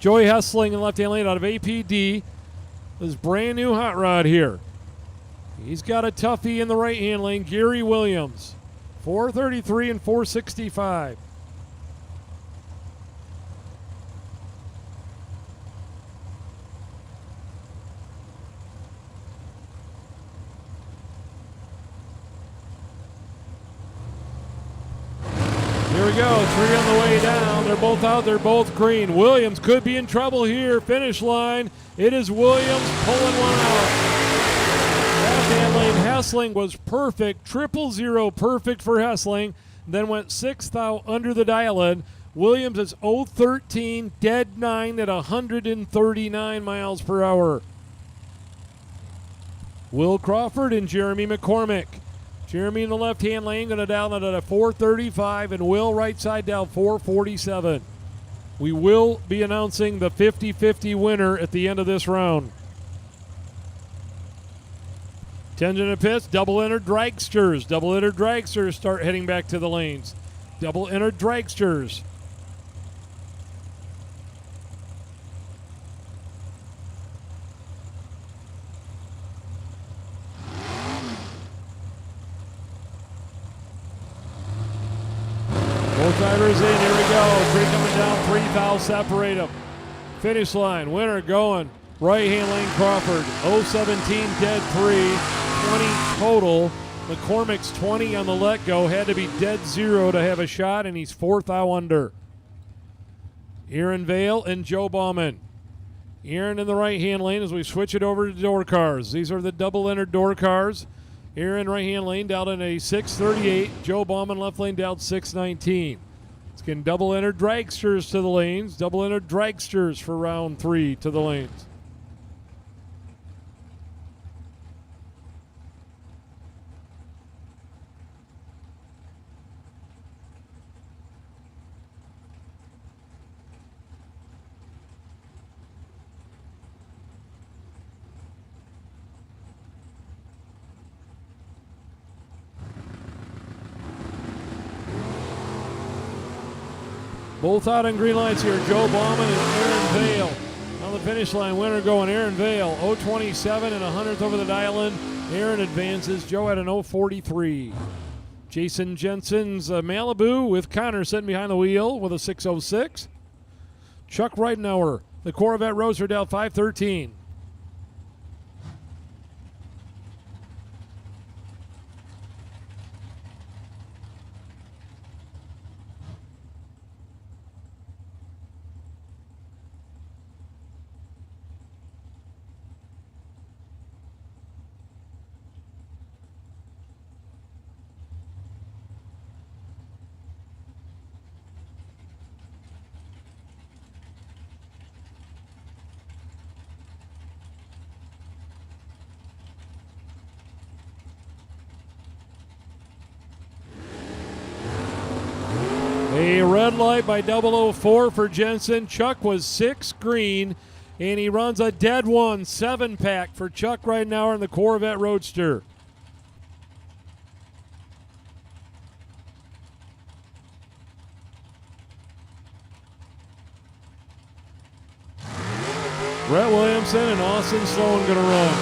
Joey Hessling in the left-hand lane out of APD. This brand new hot rod here. He's got a toughie in the right-hand lane, Gary Williams, 433 and 465. Here we go, 3 on the way down. They're both out, they're both green. Williams could be in trouble here. Finish line, it is Williams pulling one out. Left-hand lane, Hessling was perfect, 000 perfect for Hessling. Then went 6 thou under the dial-in. Williams is 013, dead 9 at 139 miles per hour. Will Crawford and Jeremy McCormick. Jeremy in the left-hand lane going to down it at a 435, and Will right side down 447. We will be announcing the 50-50 winner at the end of this round. Tenzin and pits, double-entered dragsters. Double-entered dragsters start heading back to the lanes. Double-entered dragsters. Both drivers in, here we go. 3 coming down, 3 thou separate them. Finish line, winner going. Right-hand lane Crawford, 017 dead 3, 20 total. McCormick's 20 on the let-go, had to be dead 0 to have a shot, and he's 4 thou under. Aaron Vale and Joe Bauman. Aaron in the right-hand lane as we switch it over to door cars. These are the double-entered door cars. Aaron right-hand lane down in a 638. Joe Bauman left lane down 619. It's getting double-entered dragsters to the lanes. Double-entered dragsters for round 3 to the lanes. Both out on green lights here. Joe Bauman and Aaron Vale. On the finish line, winner going Aaron Vale. 027 and 100th over the dial-in. Aaron advances. Joe at an 043. Jason Jensen's Malibu with Connor sitting behind the wheel with a 606. Chuck Ridenauer, the Corvette Roadster down 513. Red light by 004 for Jensen. Chuck was 6 green, and he runs a dead one, 7-pack for Chuck right now in the Corvette Roadster. Brett Williamson and Austin Sloan going to run.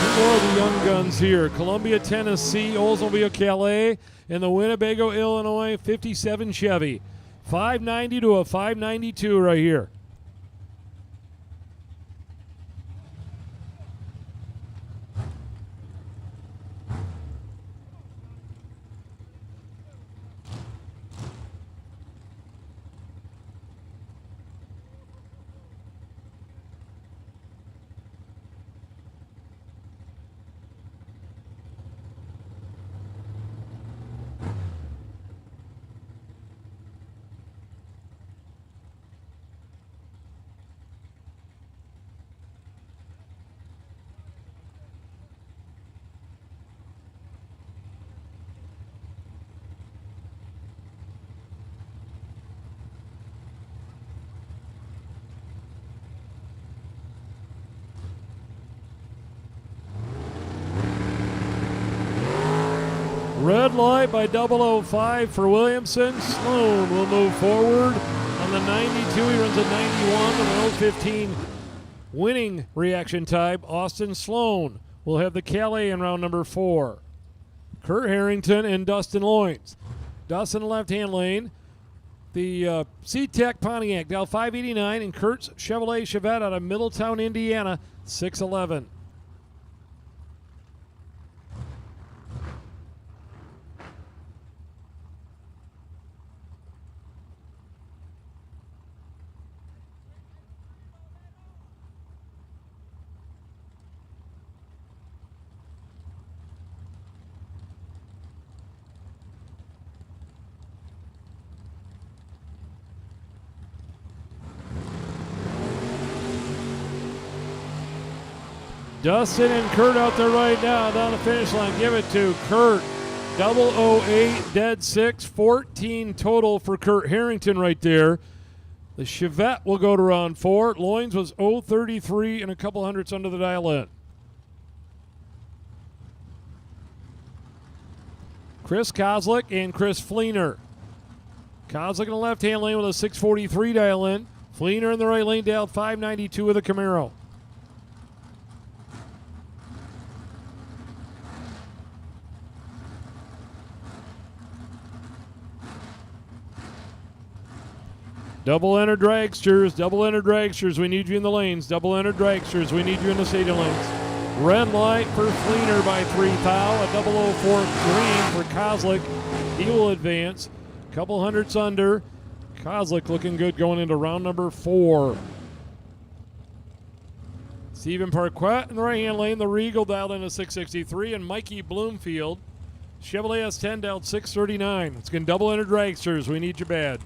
Two more of the young guns here. Columbia, Tennessee, Oldsmobile Calais, and the Winnebago, Illinois 57 Chevy. 590 to a 592 right here. Red light by 005 for Williamson. Sloan will move forward. On the 92, he runs a 91 and an 015 winning reaction time. Austin Sloan will have the Calais in round number 4. Kurt Harrington and Dustin Loins. Dustin left-hand lane. The C-Tech Pontiac, Dell 589, and Kurt's Chevrolet Chevette out of Middletown, Indiana, 611. Dustin and Kurt out there right now down the finish line. Give it to Kurt. 008, dead 6, 14 total for Kurt Harrington right there. The Chevette will go to round 4. Loins was 033 and a couple hundredths under the dial in. Chris Kozlik and Chris Fleener. Kozlik in the left-hand lane with a 643 dial in. Fleener in the right lane dialed 592 with a Camaro. Double-enter dragsters, we need you in the lanes. Double-enter dragsters, we need you in the stadium lanes. Red light for Fleener by 3 thou. A 004 green for Kozlik. He will advance. Couple hundredths under. Kozlik looking good going into round number 4. Stephen Parquette in the right-hand lane. The Regal dialed into 663. And Mikey Bloomfield. Chevrolet S10 dialed 639. It's going to double-enter dragsters. We need you bad.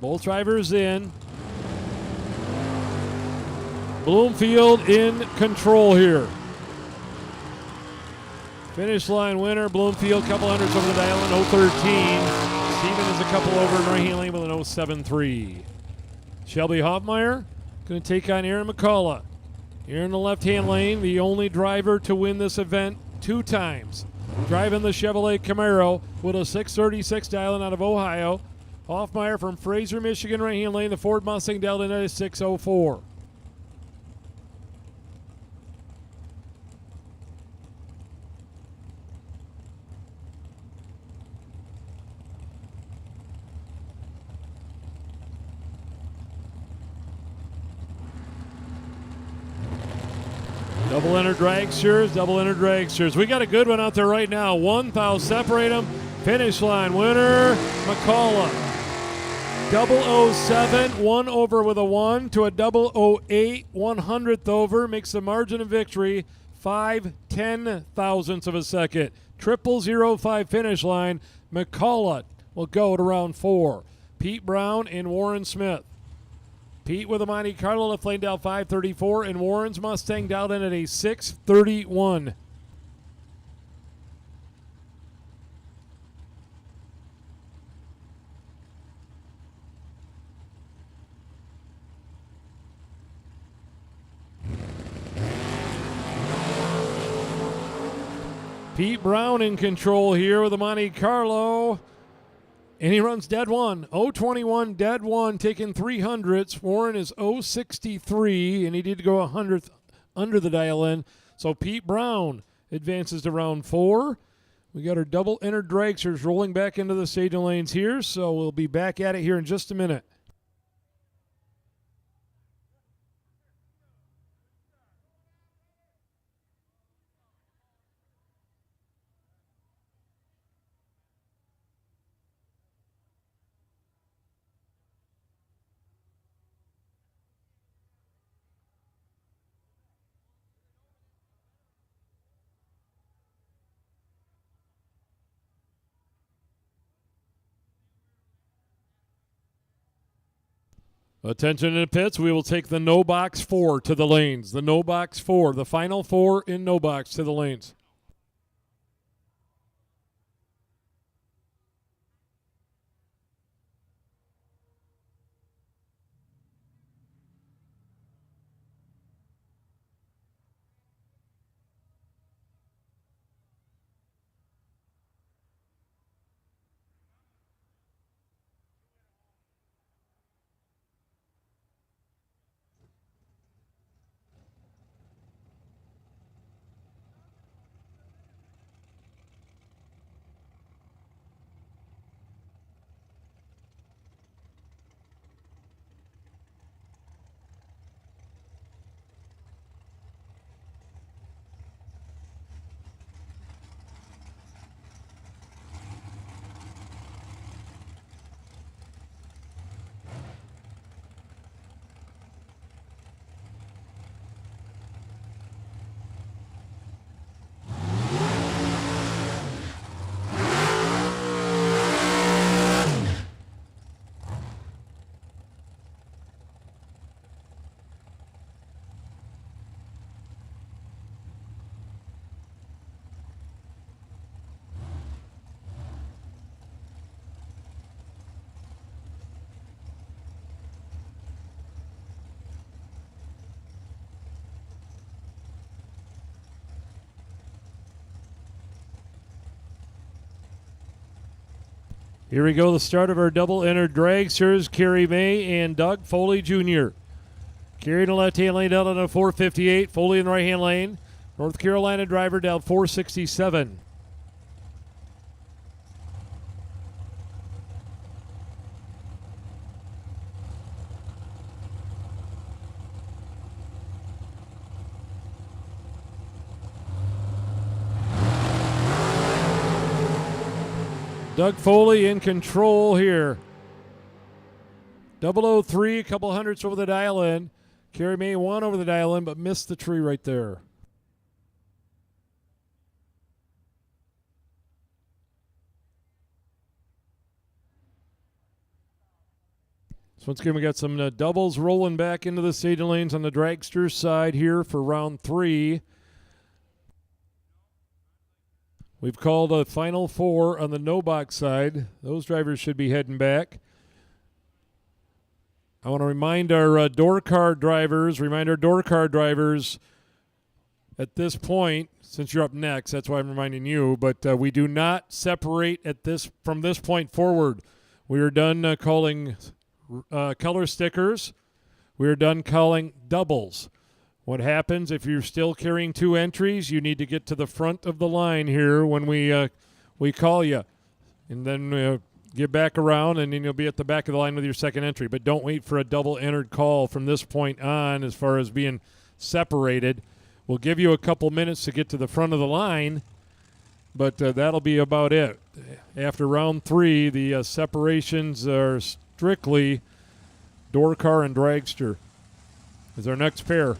Both drivers in. Bloomfield in control here. Finish line winner, Bloomfield, couple hundredths over the dial in 013. Steven is a couple over in right-hand lane with an 073. Shelby Hoffmeyer going to take on Aaron McCullough. Here in the left-hand lane, the only driver to win this event 2 times. Driving the Chevrolet Camaro with a 636 dial in out of Ohio. Hoffmeyer from Fraser, Michigan, right-hand lane. The Ford Mustang dialed in at a 604. Double-enter dragsters. We got a good one out there right now. 1 thou, separate them. Finish line winner, McCullough. 007, 1 over with a 1 to a 008, 100th over, makes the margin of victory 5/10 thousandths of a second. 0005 finish line. McCullough will go to round 4. Pete Brown and Warren Smith. Pete with a Monte Carlo left lane down 5:34, and Warren's Mustang dialed in at a 6:31. Pete Brown in control here with a Monte Carlo. And he runs dead one. 021 dead one, taking 300ths. Warren is 063, and he did go 100th under the dial in. So Pete Brown advances to round 4. We got our double entered dragsters rolling back into the staging lanes here, so we'll be back at it here in just a minute. Attention in the pits. We will take the no box 4 to the lanes. The no box 4. The final 4 in no box to the lanes. Here we go, the start of our double entered dragsters. Kerry May and Doug Foley Jr. Kerry in the left-hand lane down on a 458. Foley in the right-hand lane. North Carolina driver down 467. Doug Foley in control here. 003, a couple hundredths over the dial in. Kerry May won over the dial in, but missed the tree right there. So once again, we got some doubles rolling back into the staging lanes on the dragster side here for round 3. We've called a final 4 on the no box side. Those drivers should be heading back. I want to remind our door car drivers at this point, since you're up next, that's why I'm reminding you, but we do not separate from this point forward. We are done calling color stickers. We are done calling doubles. What happens if you're still carrying 2 entries? You need to get to the front of the line here when we call you, and then get back around, and then you'll be at the back of the line with your second entry. But don't wait for a double entered call from this point on as far as being separated. We'll give you a couple minutes to get to the front of the line, but that'll be about it. After round 3, the separations are strictly door car and dragster. Is our next pair.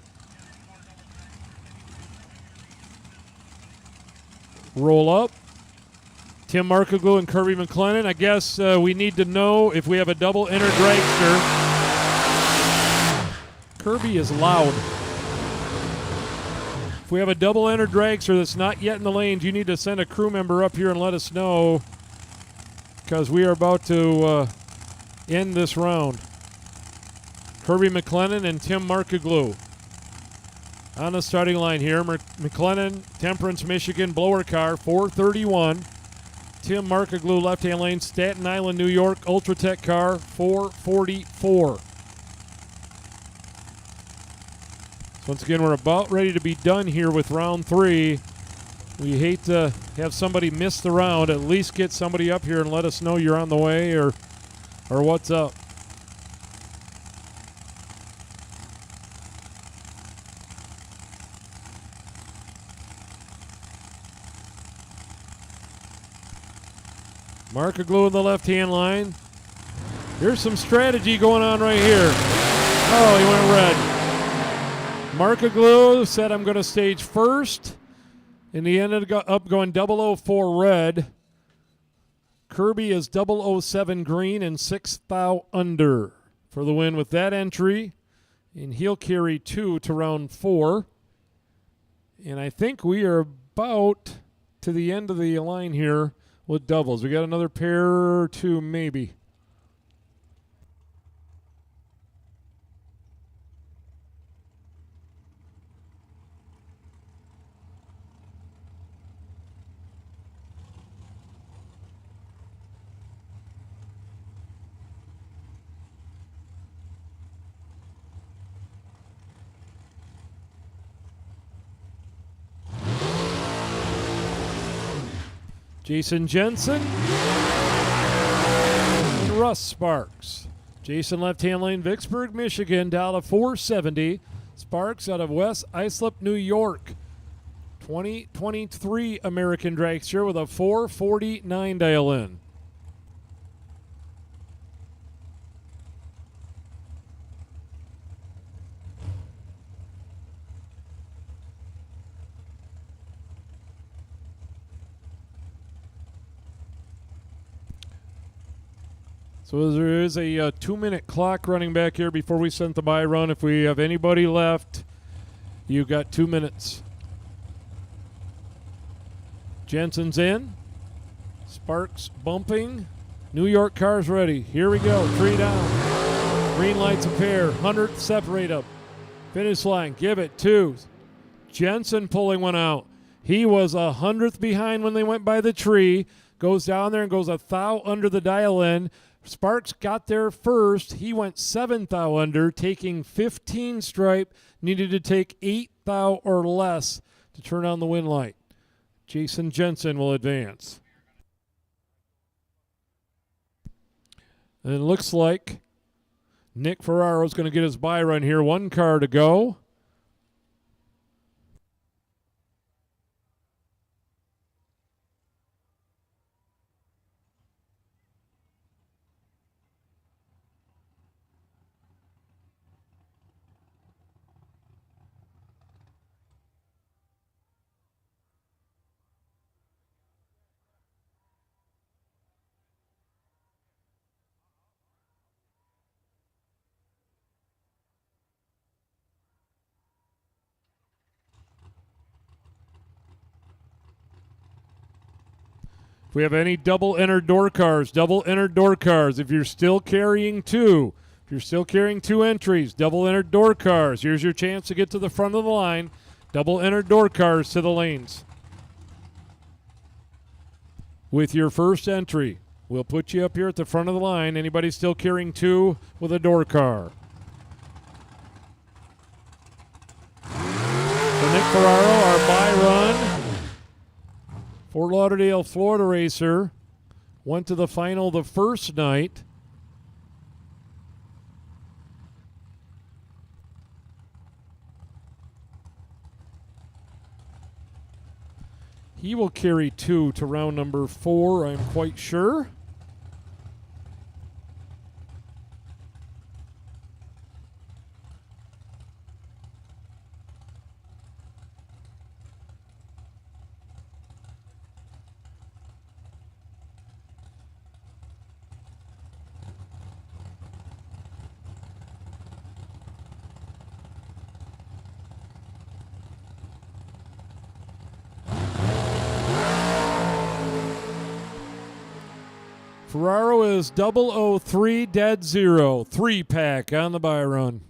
roll up. Tim Markoglu and Kirby McLennan. I guess we need to know if we have a double inner dragster. Kirby is loud. If we have a double inner dragster that's not yet in the lanes, you need to send a crew member up here and let us know, because we are about to end this round. Kirby McLennan and Tim Markoglu on the starting line here. McLennan, Temperance, Michigan, blower car, 431. Tim Markoglu, left-hand lane, Staten Island, New York, Ultratech car, 444. So once again, we're about ready to be done here with round 3. We hate to have somebody miss the round. At least get somebody up here and let us know you're on the way or what's up. Markoglu in the left-hand line. Here's some strategy going on right here. Oh, he went red. Markoglu said, I'm going to stage first. And he ended up going 004 red. Kirby is 007 green and 6 thou under for the win with that entry. And he'll carry 2 to round 4. And I think we are about to the end of the line here with doubles. We got another pair or two, maybe. Jason Jensen and Russ Sparks. Jason left-hand lane, Vicksburg, Michigan, down to 470. Sparks out of West Islip, New York. 2023 American Dragster with a 449 dial in. So there is a 2-minute clock running back here before we send the bye run. If we have anybody left, you've got 2 minutes. Jensen's in. Sparks bumping. New York car's ready. Here we go. 3 down. Green lights a pair. 100th separate up. Finish line. Give it 2. Jensen pulling one out. He was 100th behind when they went by the tree. Goes down there and goes 1 thou under the dial in. Sparks got there first. He went 7 thou under, taking 15 stripe. Needed to take 8 thou or less to turn on the win light. Jason Jensen will advance. And it looks like Nick Ferraro is going to get his bye run here. 1 car to go. If we have any double entered door cars, if you're still carrying 2, if you're still carrying 2 entries, double entered door cars, here's your chance to get to the front of the line. Double entered door cars to the lanes. With your first entry, we'll put you up here at the front of the line. Anybody still carrying 2 with a door car? So Nick Ferraro, our bye run. Fort Lauderdale, Florida racer, went to the final the first night. He will carry 2 to round number 4, I'm quite sure. Ferraro is 003 dead 0. 3-pack on the buy run.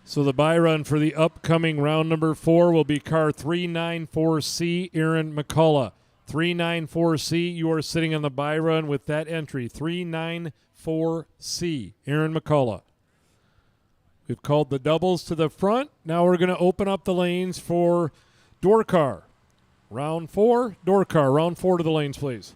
So the buy run for the upcoming round number 4 will be car 394C, Aaron McCullough. 394C, you are sitting on the buy run with that entry. 394C, Aaron McCullough. We've called the doubles to the front. Now we're going to open up the lanes for door car. Round 4, door car. Round 4 to the lanes, please.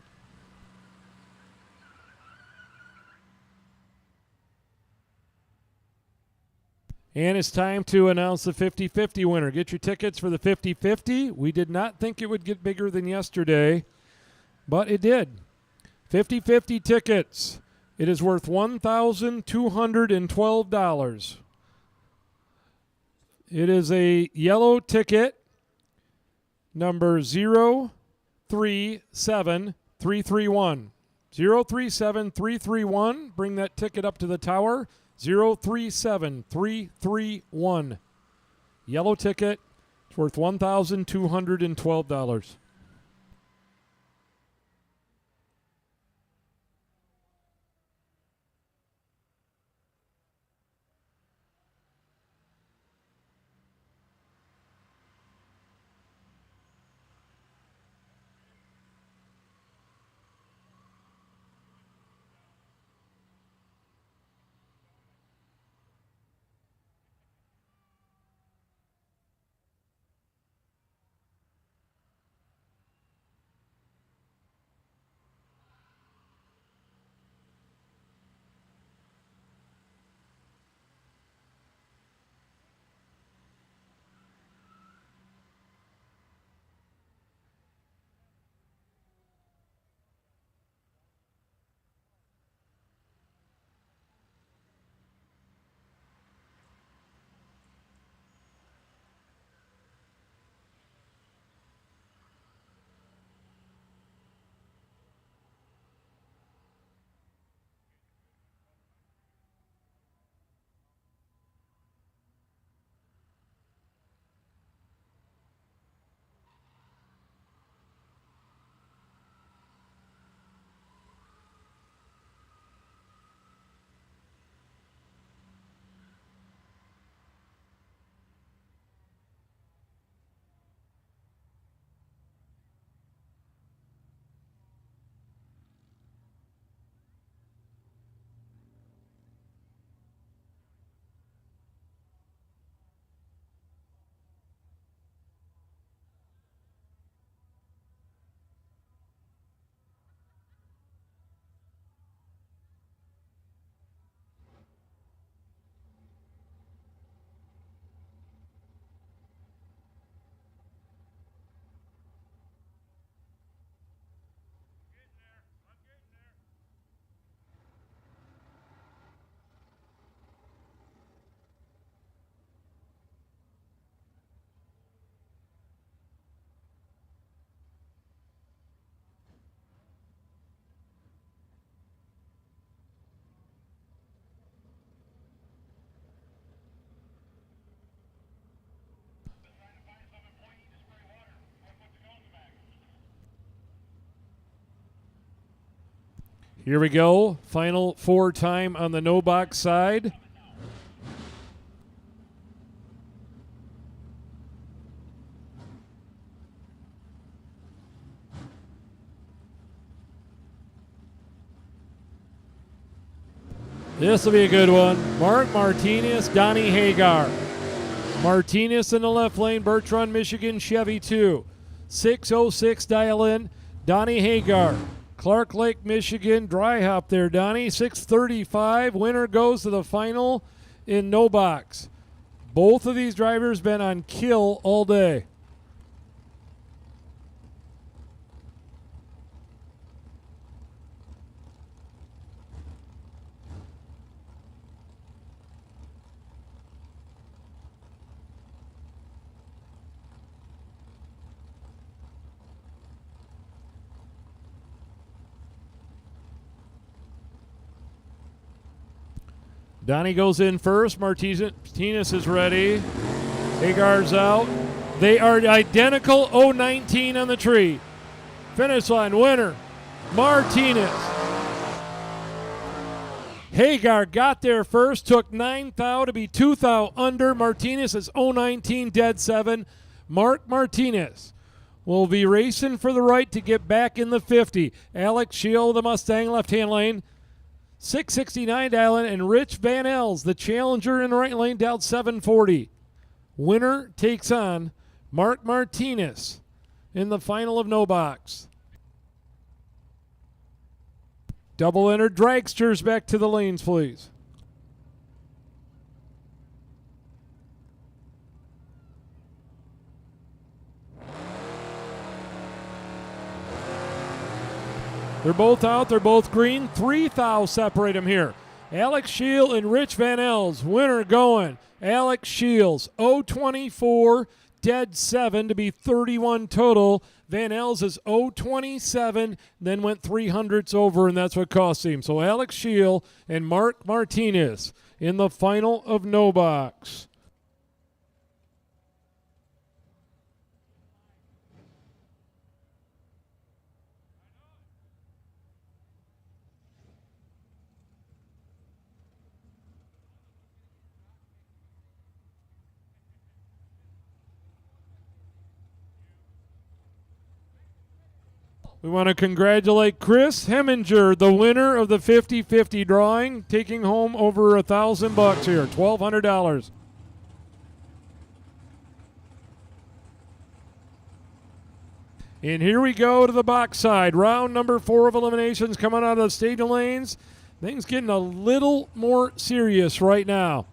And it's time to announce the 50-50 winner. Get your tickets for the 50-50. We did not think it would get bigger than yesterday, but it did. 50-50 tickets. It is worth $1,212. It is a yellow ticket, number 037331. 037331. Bring that ticket up to the tower. 037331. Yellow ticket. It's worth $1,212. Here we go. Final 4 time on the no box side. This will be a good one. Mark Martinez, Donnie Hagar. Martinez in the left lane, Bertrand, Michigan, Chevy 2. 606 dial in, Donnie Hagar. Clark Lake, Michigan, dry hop there, Donnie. 635, winner goes to the final in no box. Both of these drivers been on kill all day. Donnie goes in first. Martinez is ready. Hagar's out. They are identical. 019 on the tree. Finish line winner, Martinez. Hagar got there first. Took 9 thou to be 2 thou under. Martinez is 019 dead 7. Mark Martinez will be racing for the right to get back in the 50. Alex Shield, the Mustang, left-hand lane. 669 dialing, and Rich Van Els, the challenger in the right lane, down 740. Winner takes on Mark Martinez in the final of no box. Double entered dragsters back to the lanes, please. They're both out. They're both green. 3 thou separate them here. Alex Shields and Rich Van Els. Winner going. Alex Shields. 024. Dead 7 to be 31 total. Van Els is 027. Then went 300s over, and that's what cost him. So Alex Shields and Mark Martinez in the final of no box. We want to congratulate Chris Heminger, the winner of the 50-50 drawing, taking home over $1,000 here, $1,200. And here we go to the box side. Round number 4 of eliminations coming out of the stadium lanes. Things getting a little more serious right now.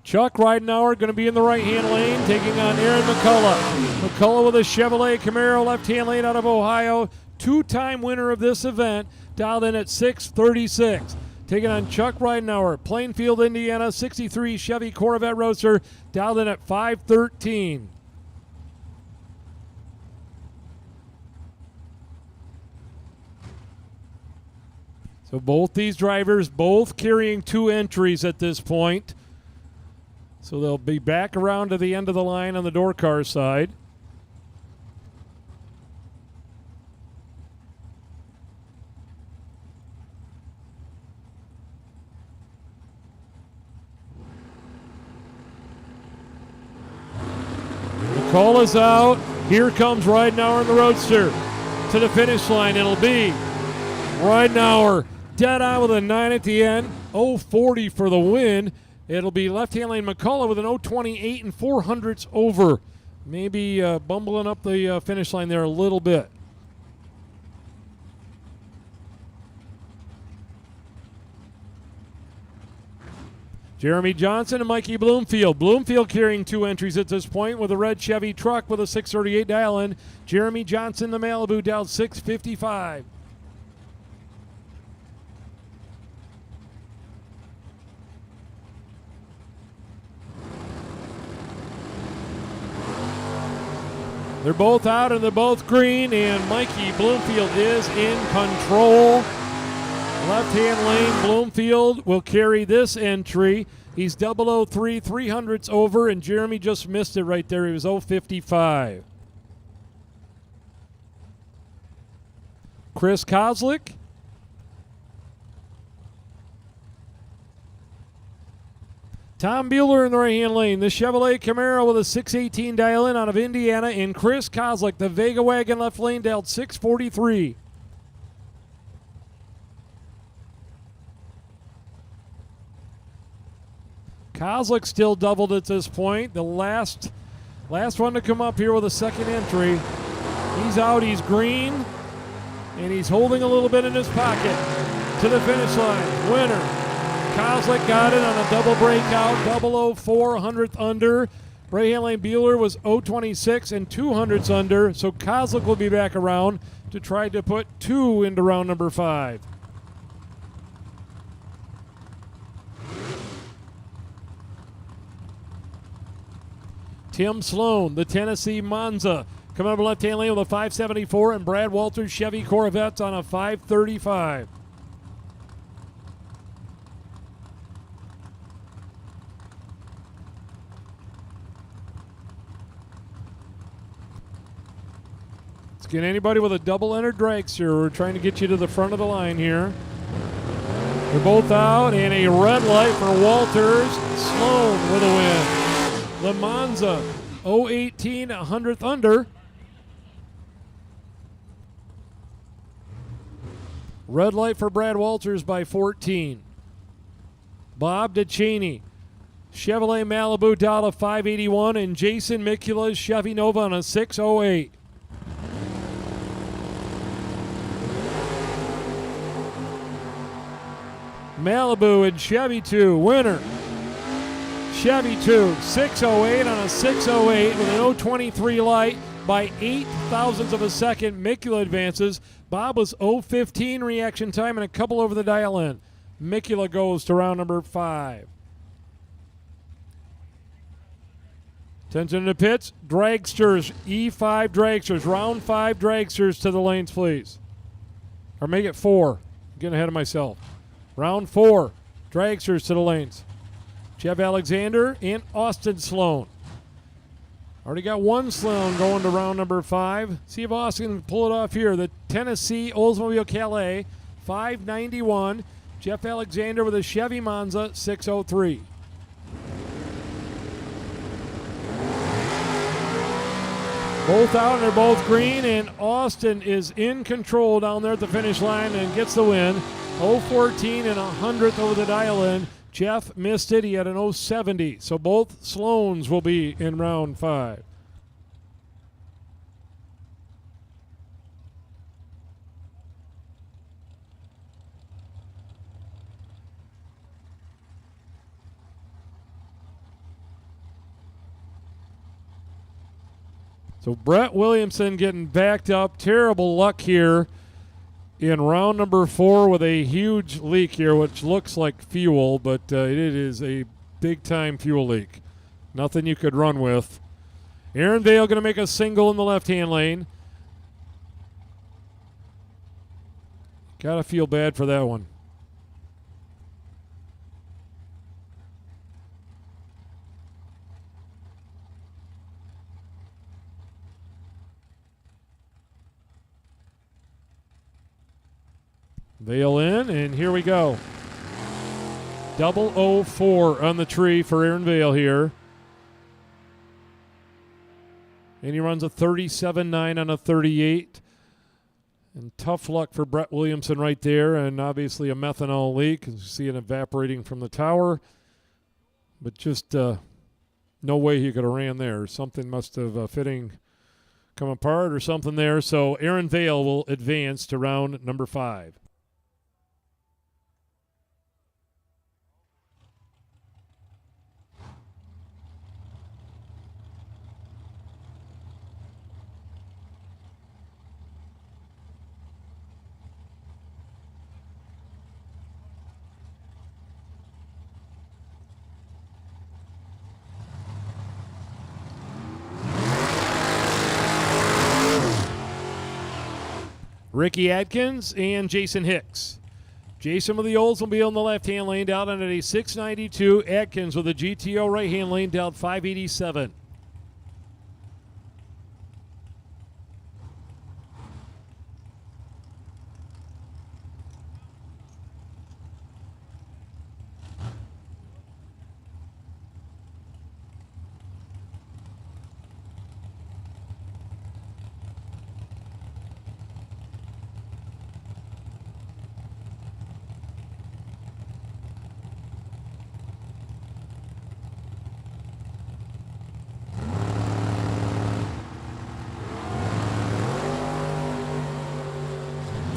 Chuck Ridenauer going to be in the right-hand lane, taking on Aaron McCullough. McCullough with a Chevrolet Camaro, left-hand lane out of Ohio. 2-time winner of this event, dialed in at 636. Taking on Chuck Ridenauer, Plainfield, Indiana, 63 Chevy Corvette Roadster, dialed in at 513. So both these drivers, both carrying 2 entries at this point. So they'll be back around to the end of the line on the door car side. The call is out. Here comes Ridenauer in the Roadster. To the finish line, it'll be Ridenauer dead on with a 9 at the end. 040 for the win. It'll be left-hand lane McCullough with an 028 and 400s over. Maybe bumbling up the finish line there a little bit. Jeremy Johnson and Mikey Bloomfield. Bloomfield carrying 2 entries at this point with a red Chevy truck with a 638 dial-in. Jeremy Johnson, the Malibu, down 655. They're both out and they're both green, and Mikey Bloomfield is in control. Left-hand lane, Bloomfield will carry this entry. He's 003, 300s over, and Jeremy just missed it right there. He was 055. Chris Kozlik. Tom Bueller in the right-hand lane. The Chevrolet Camaro with a 618 dial-in out of Indiana. And Chris Kozlik, the Vega wagon left lane, dialed 643. Kozlik still doubled at this point. The last one to come up here with a second entry. He's out. He's green. And he's holding a little bit in his pocket to the finish line. Winner. Kozlik got it on a double breakout, 004, 100th under. Right-hand lane Bueller was 026 and 200ths under, so Kozlik will be back around to try to put 2 into round number 5. Tim Sloan, the Tennessee Monza, coming up the left-hand lane with a 574, and Brad Walters Chevy Corvettes on a 535. Get anybody with a double-entered dragster. We're trying to get you to the front of the line here. They're both out, and a red light for Walters. Sloan with a win. The Monza, 018, 100th under. Red light for Brad Walters by 14. Bob DeCheney, Chevrolet Malibu dialed a 581, and Jason Mikula's Chevy Nova on a 608. Malibu and Chevy 2, winner. Chevy 2, 608 on a 608 with an 023 light by 8 thousandths of a second. Mikula advances. Bob was 015 reaction time and a couple over the dial-in. Mikula goes to round number 5. Attention to the pits. Dragsters, E5 dragsters, round 5 dragsters to the lanes, please. Or make it 4. I'm getting ahead of myself. Round 4, dragsters to the lanes. Jeff Alexander and Austin Sloan. Already got one Sloan going to round number 5. See if Austin can pull it off here. The Tennessee Oldsmobile Calais, 591. Jeff Alexander with a Chevy Monza, 603. Both out and they're both green, and Austin is in control down there at the finish line and gets the win. 014 and 100th over the dial-in. Jeff missed it. He had an 070. So both Sloans will be in round 5. So Brett Williamson getting backed up. Terrible luck here in round number 4 with a huge leak here, which looks like fuel, but it is a big-time fuel leak. Nothing you could run with. Aaron Vale going to make a single in the left-hand lane. Got to feel bad for that one. Vale in, and here we go. 004 on the tree for Aaron Vale here. And he runs a 37.9 on a 38. And tough luck for Brett Williamson right there, and obviously a methanol leak. You see it evaporating from the tower. But just no way he could have ran there. Something must have fitting come apart or something there. So Aaron Vale will advance to round number 5. Ricky Atkins and Jason Hicks. Jason with the Oldsmobile in the left-hand lane, down at a 692. Atkins with a GTO right-hand lane, down 587.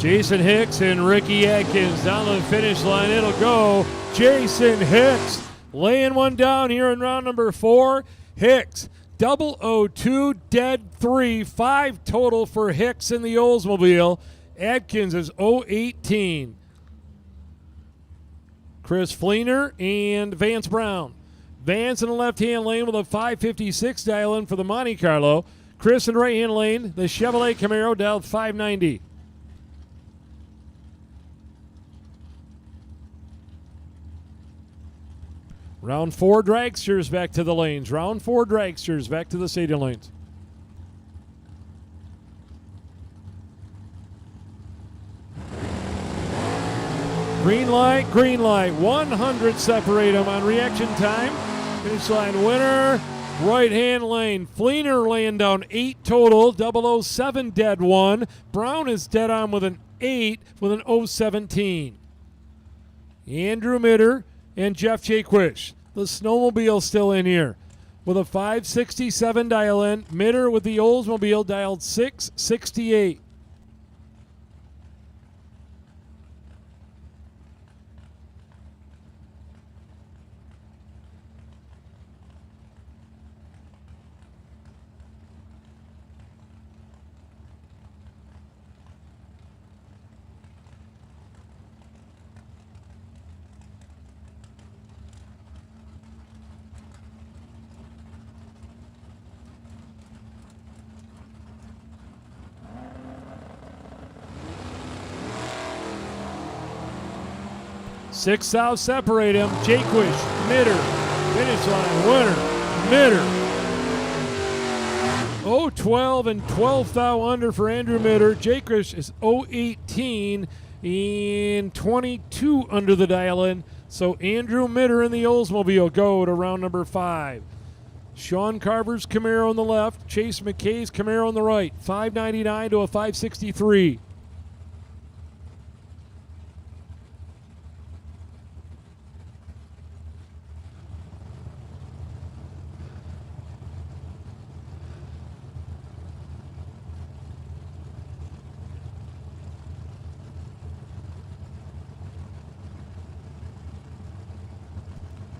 Jason Hicks and Ricky Atkins down the finish line. It'll go Jason Hicks laying one down here in round number 4. Hicks, 002, dead 3, 5 total for Hicks in the Oldsmobile. Atkins is 018. Chris Fleener and Vance Brown. Vance in the left-hand lane with a 556 dial-in for the Monte Carlo. Chris in the right-hand lane, the Chevrolet Camaro dialed 590. Round 4 dragsters back to the lanes. Round 4 dragsters back to the stadium lanes. Green light, green light. 100 separate them on reaction time. Finish line winner, right-hand lane. Fleener laying down 8 total. 007 dead 1. Brown is dead on with an 8 with an 017. Andrew Mitter and Jeff Jaquish. The snowmobile still in here with a 567 dial in. Mitter with the Oldsmobile dialed 668. Six south separate him. Jaquish, Mitter, finish line winner, Mitter. 012 and 12 thou under for Andrew Mitter. Jaquish is 018 and 22 under the dial-in. So Andrew Mitter in the Oldsmobile go to round number 5. Sean Carver's Camaro on the left. Chase McKay's Camaro on the right. 599 to a 563.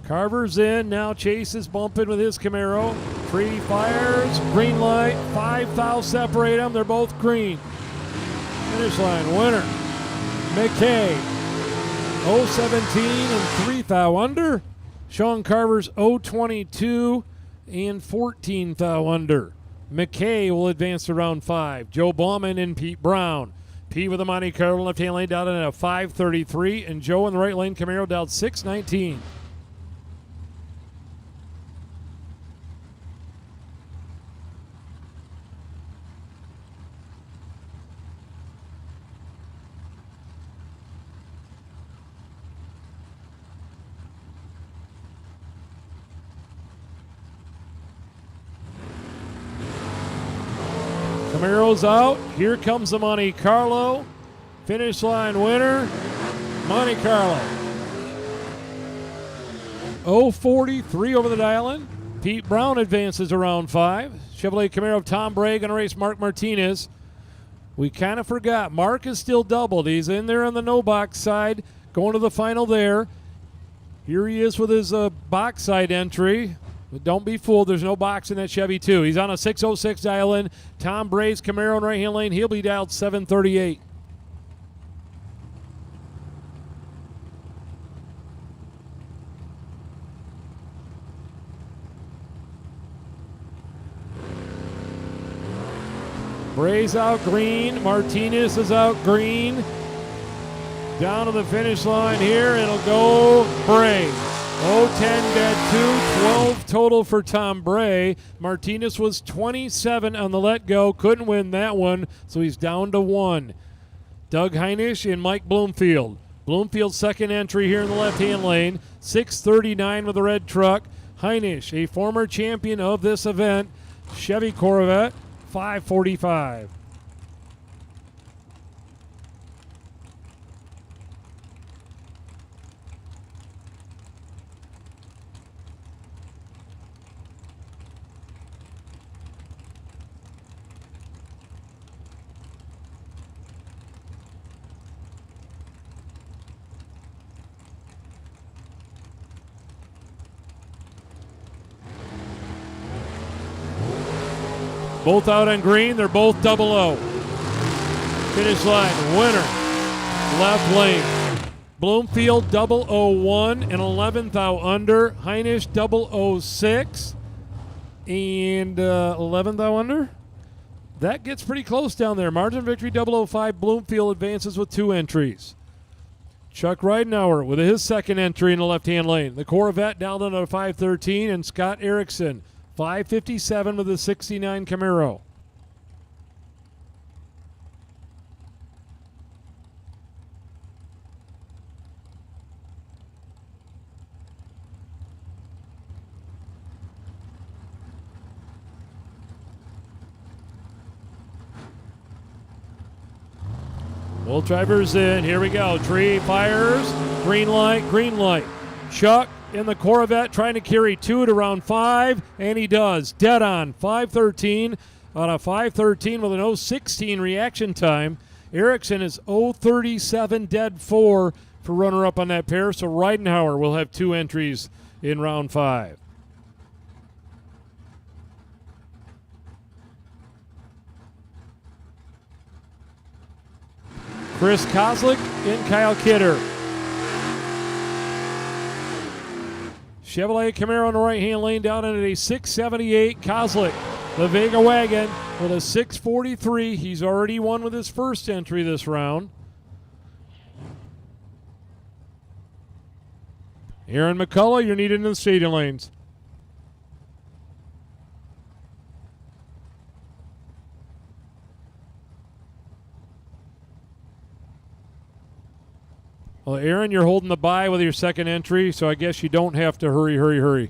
Carver's in. Now Chase is bumping with his Camaro. Tree fires. Green light. 5 thou separate them. They're both green. Finish line winner, McKay. 017 and 3 thou under. Sean Carver's 022 and 14 thou under. McKay will advance to round 5. Joe Bauman and Pete Brown. Pete with the Monte Carlo left-hand lane down at a 533, and Joe in the right lane Camaro down 619. Camaro's out. Here comes the Monte Carlo. Finish line winner, Monte Carlo. 043 over the dial-in. Pete Brown advances to round 5. Chevrolet Camaro of Tom Bray going to race Mark Martinez. We kind of forgot. Mark is still doubled. He's in there on the no box side, going to the final there. Here he is with his box side entry. But don't be fooled, there's no box in that Chevy 2. He's on a 606 dial-in. Tom Bray's Camaro in right-hand lane. He'll be dialed 738. Bray's out green. Martinez is out green. Down to the finish line here. It'll go Bray. 0-10 dead 2, 12 total for Tom Bray. Martinez was 27 on the let go. Couldn't win that one, so he's down to 1. Doug Heinisch and Mike Bloomfield. Bloomfield's second entry here in the left-hand lane. 639 with the red truck. Heinisch, a former champion of this event. Chevy Corvette, 545. Both out on green. They're both 00. Finish line. Winner. Left lane. Bloomfield 001 and 11th out under. Heinisch 006 and 11th out under. That gets pretty close down there. Margin of victory 005. Bloomfield advances with 2 entries. Chuck Ridenauer with his second entry in the left-hand lane. The Corvette down at a 513, and Scott Erickson 557 with a 69 Camaro. Both drivers in. Here we go. Tree fires. Green light, green light. Chuck in the Corvette trying to carry 2 at around 5, and he does. Dead on. 5:13 on a 5:13 with an 0:16 reaction time. Erickson is 0:37 dead 4 for runner-up on that pair, so Ridenauer will have 2 entries in round 5. Chris Kozlik and Kyle Kidder. Chevrolet Camaro in the right-hand lane down in at a 678. Kozlik, the Vega wagon, with a 643. He's already won with his first entry this round. Aaron McCullough, you're needed in the stadium lanes. Well, Aaron, you're holding the bye with your second entry, so I guess you don't have to hurry.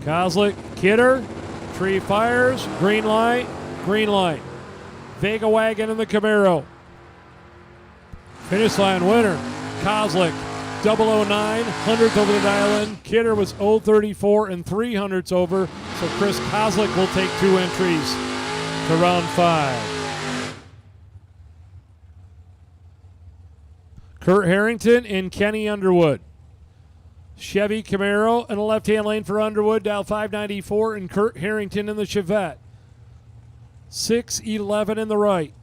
Kozlik, Kidder, tree fires, green light, green light. Vega wagon in the Camaro. Finish line winner, Kozlik. 009, 100th over the dial-in. Kidder was 034 and 300ths over, so Chris Kozlik will take 2 entries to round 5. Kurt Harrington and Kenny Underwood. Chevy Camaro in the left-hand lane for Underwood, dial 594, and Kurt Harrington in the Chevette. 611 in the right.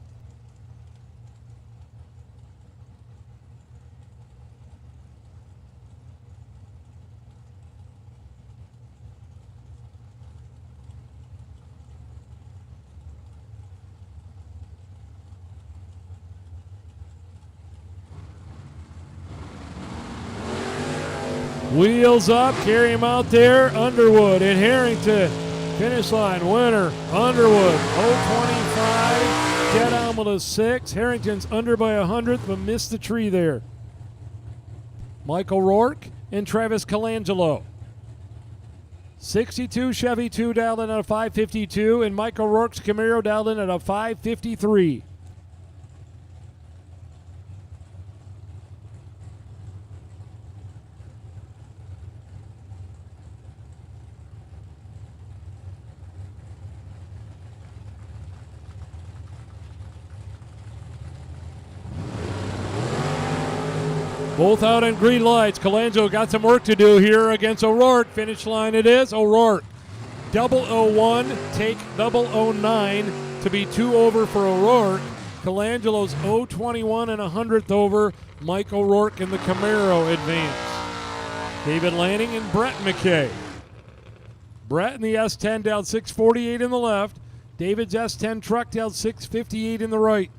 Wheels up, carry him out there. Underwood and Harrington. Finish line winner, Underwood, 025. Dead on with a 6. Harrington's under by 100th, but missed the tree there. Michael Rourke and Travis Colangelo. 62 Chevy 2 dialed in at a 552, and Michael Rourke's Camaro dialed in at a 553. Both out on green lights. Colangelo got some work to do here against O'Rourke. Finish line it is. O'Rourke. 001, take 009 to be 2 over for O'Rourke. Colangelo's 021 and 100th over. Mike O'Rourke in the Camaro advance. David Lanning and Brett McKay. Brett in the S10 down 648 in the left. David's S10 truck down 658 in the right.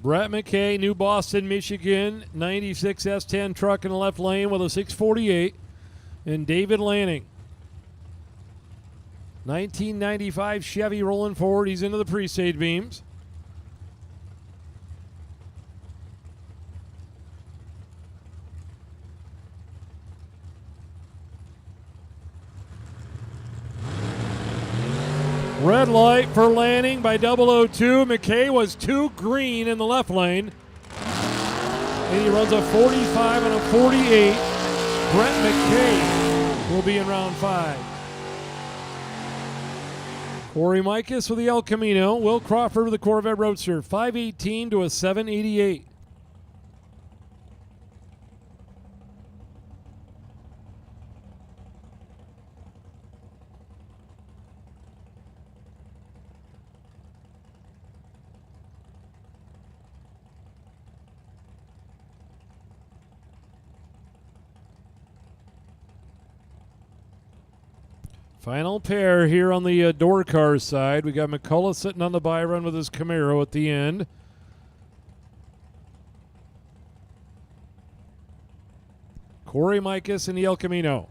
Brett McKay, New Boston, Michigan, 96 S10 truck in the left lane with a 648. And David Lanning. 1995 Chevy rolling forward. He's into the pre-stage beams. Red light for landing by 002. McKay was too green in the left lane. And he runs a 45 and a 48. Brett McKay will be in round 5. Corey Mikas with the El Camino. Will Crawford with the Corvette Roadster. 518 to a 788. Final pair here on the door car side. We got McCullough sitting on the bye run with his Camaro at the end. Corey Mikas in the El Camino.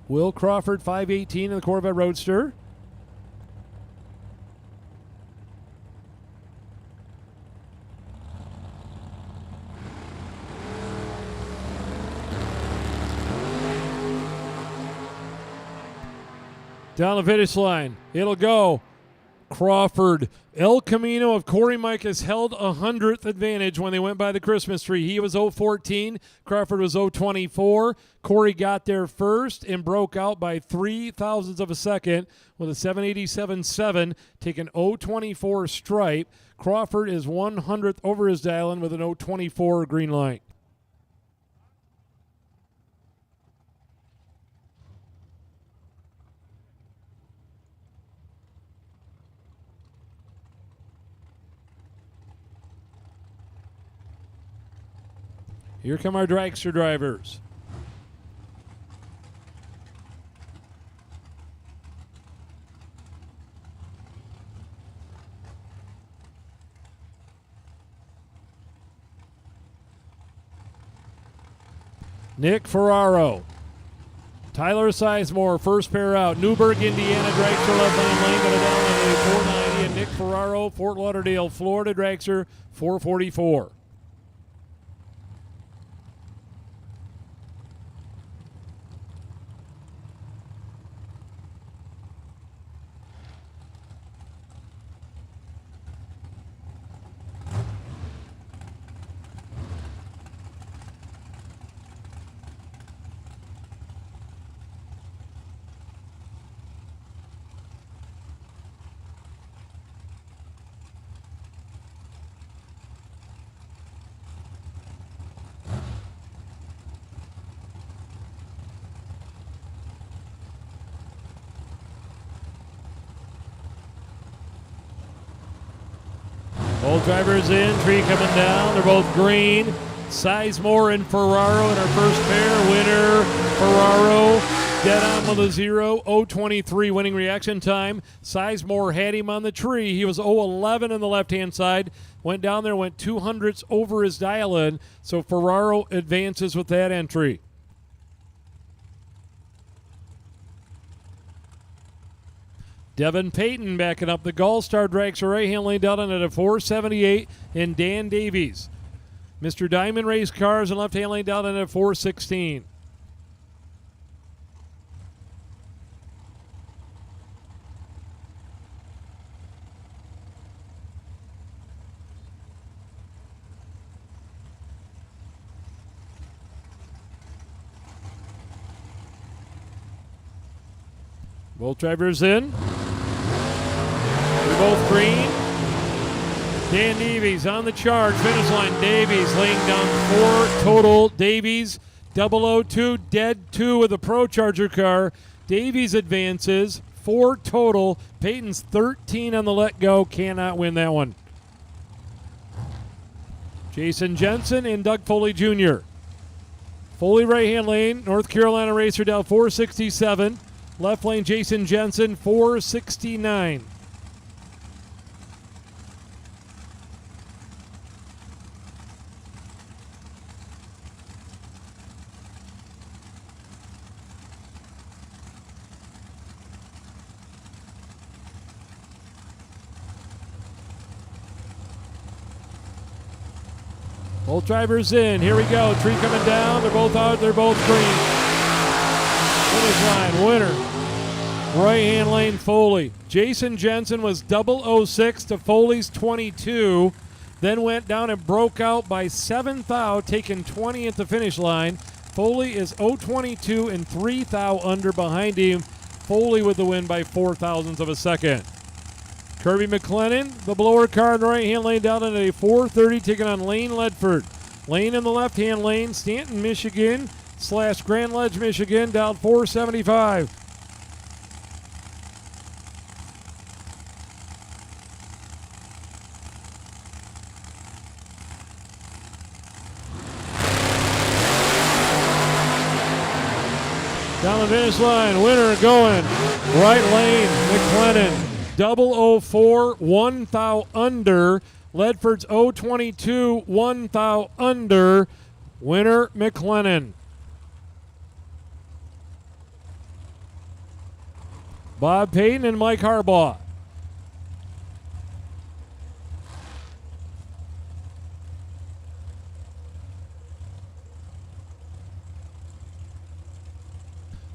Will Crawford 518 in the Corvette Roadster. Down the finish line. It'll go. Crawford. El Camino of Corey Mikas held a 100th advantage when they went by the Christmas tree. He was 014. Crawford was 024. Corey got there first and broke out by 0.03 of a second with a 787.7, taking 024 stripe. Crawford is 100th over his dial-in with an 024 green light. Here come our dragster drivers. Nick Ferraro. Tyler Sizemore, first pair out. Newburgh, Indiana, dragster left lane, got it down to a 490. And Nick Ferraro, Fort Lauderdale, Florida, dragster 444. Both drivers in, tree coming down. They're both green. Sizemore and Ferraro in our first pair. Winner, Ferraro, dead on with a 0.023 winning reaction time. Sizemore had him on the tree. He was 0.11 on the left-hand side. Went down there, went 200ths over his dial-in. So Ferraro advances with that entry. Devin Payton backing up the Gulfstar dragster right-hand lane down at a 478, and Dan Davies. Mr. Diamond Race Cars and left-hand lane down at a 416. Both drivers in. They're both green. Dan Davies on the charge. Finish line. Davies laying down 4 total. Davies 002, dead 2 with a Pro Charger car. Davies advances. 4 total. Peyton's 13 on the let go. Cannot win that one. Jason Jensen and Doug Foley Jr. Foley right-hand lane. North Carolina racer down 467. Left lane, Jason Jensen, 469. Both drivers in. Here we go. Tree coming down. They're both out. They're both green. Finish line. Winner. Right-hand lane, Foley. Jason Jensen was 006 to Foley's 22. Then went down and broke out by 7 thou, taking 20 at the finish line. Foley is 022 and 3 thou under behind him. Foley with the win by 4 thousandths of a second. Kirby McLennan, the blower car in the right-hand lane, down in a 430, taking on Lane Ledford. Lane in the left-hand lane, Stanton, Michigan, / Grand Ledge, Michigan, down 475. Down the finish line, winner going, right lane, McLennan. 004, 1 thou under. Ledford's 022, 1 thou under. Winner, McLennan. Bob Payton and Mike Harbaugh.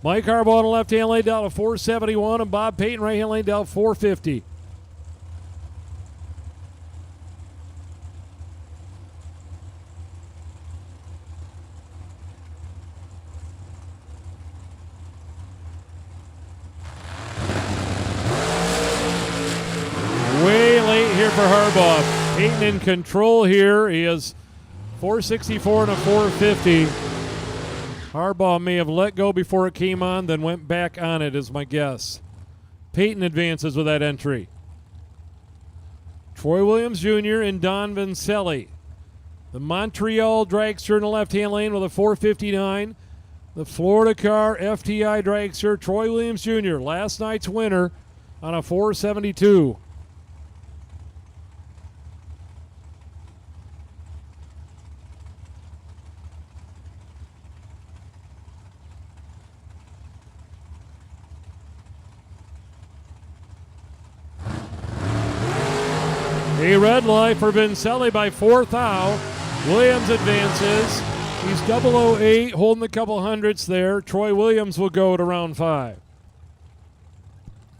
Mike Harbaugh on the left-hand lane down to 471, and Bob Payton right-hand lane down 450. Way late here for Harbaugh. Payton in control here. He is 464 and a 450. Harbaugh may have let go before it came on, then went back on it, is my guess. Payton advances with that entry. Troy Williams Jr. and Don Vincelli. The Montreal Dragster in the left-hand lane with a 459. The Florida car, FTI Dragster, Troy Williams Jr., last night's winner on a 472. A red light for Vincelli by 4 thou. Williams advances. He's 008, holding a couple hundredths there. Troy Williams will go to round 5.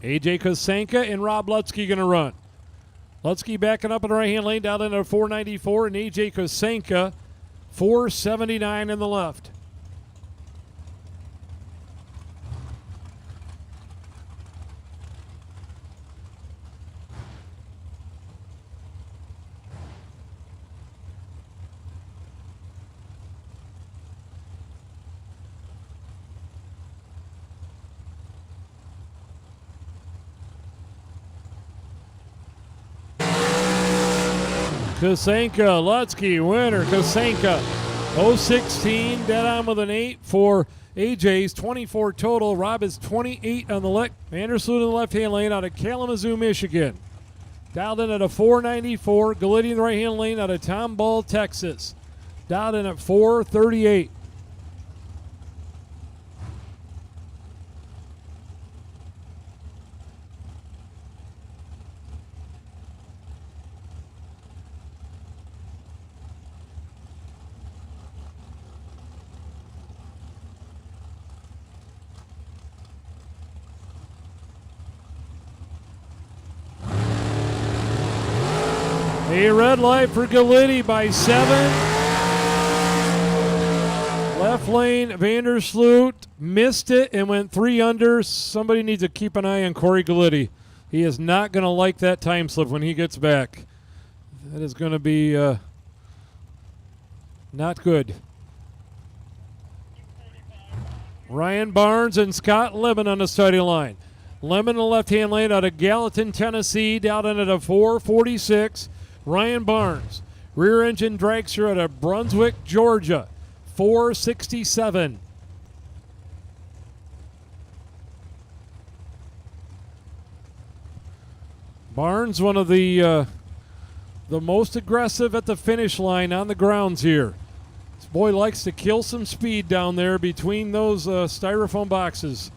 AJ Kosenka and Rob Lutzke going to run. Lutzke backing up in the right-hand lane down into 494, and AJ Kosenka 479 in the left. Kosenka, Lutzke, winner, Kosenka. 016, dead on with an 8 for AJ's 24 total. Rob is 28 on the left. Vandersloot in the left-hand lane out of Kalamazoo, Michigan. Dialed in at a 494. Galitti in the right-hand lane out of Tomball, Texas. Dialed in at 438. A red light for Galitti by 7. Left lane, Vandersloot missed it and went 3 under. Somebody needs to keep an eye on Corey Galitti. He is not going to like that time slip when he gets back. That is going to be not good. Ryan Barnes and Scott Lemon on the starting line. Lemon in the left-hand lane out of Gallatin, Tennessee, down in at a 446. Ryan Barnes, rear engine dragster out of Brunswick, Georgia, 467. Barnes, one of the most aggressive at the finish line on the grounds here. This boy likes to kill some speed down there between those styrofoam boxes.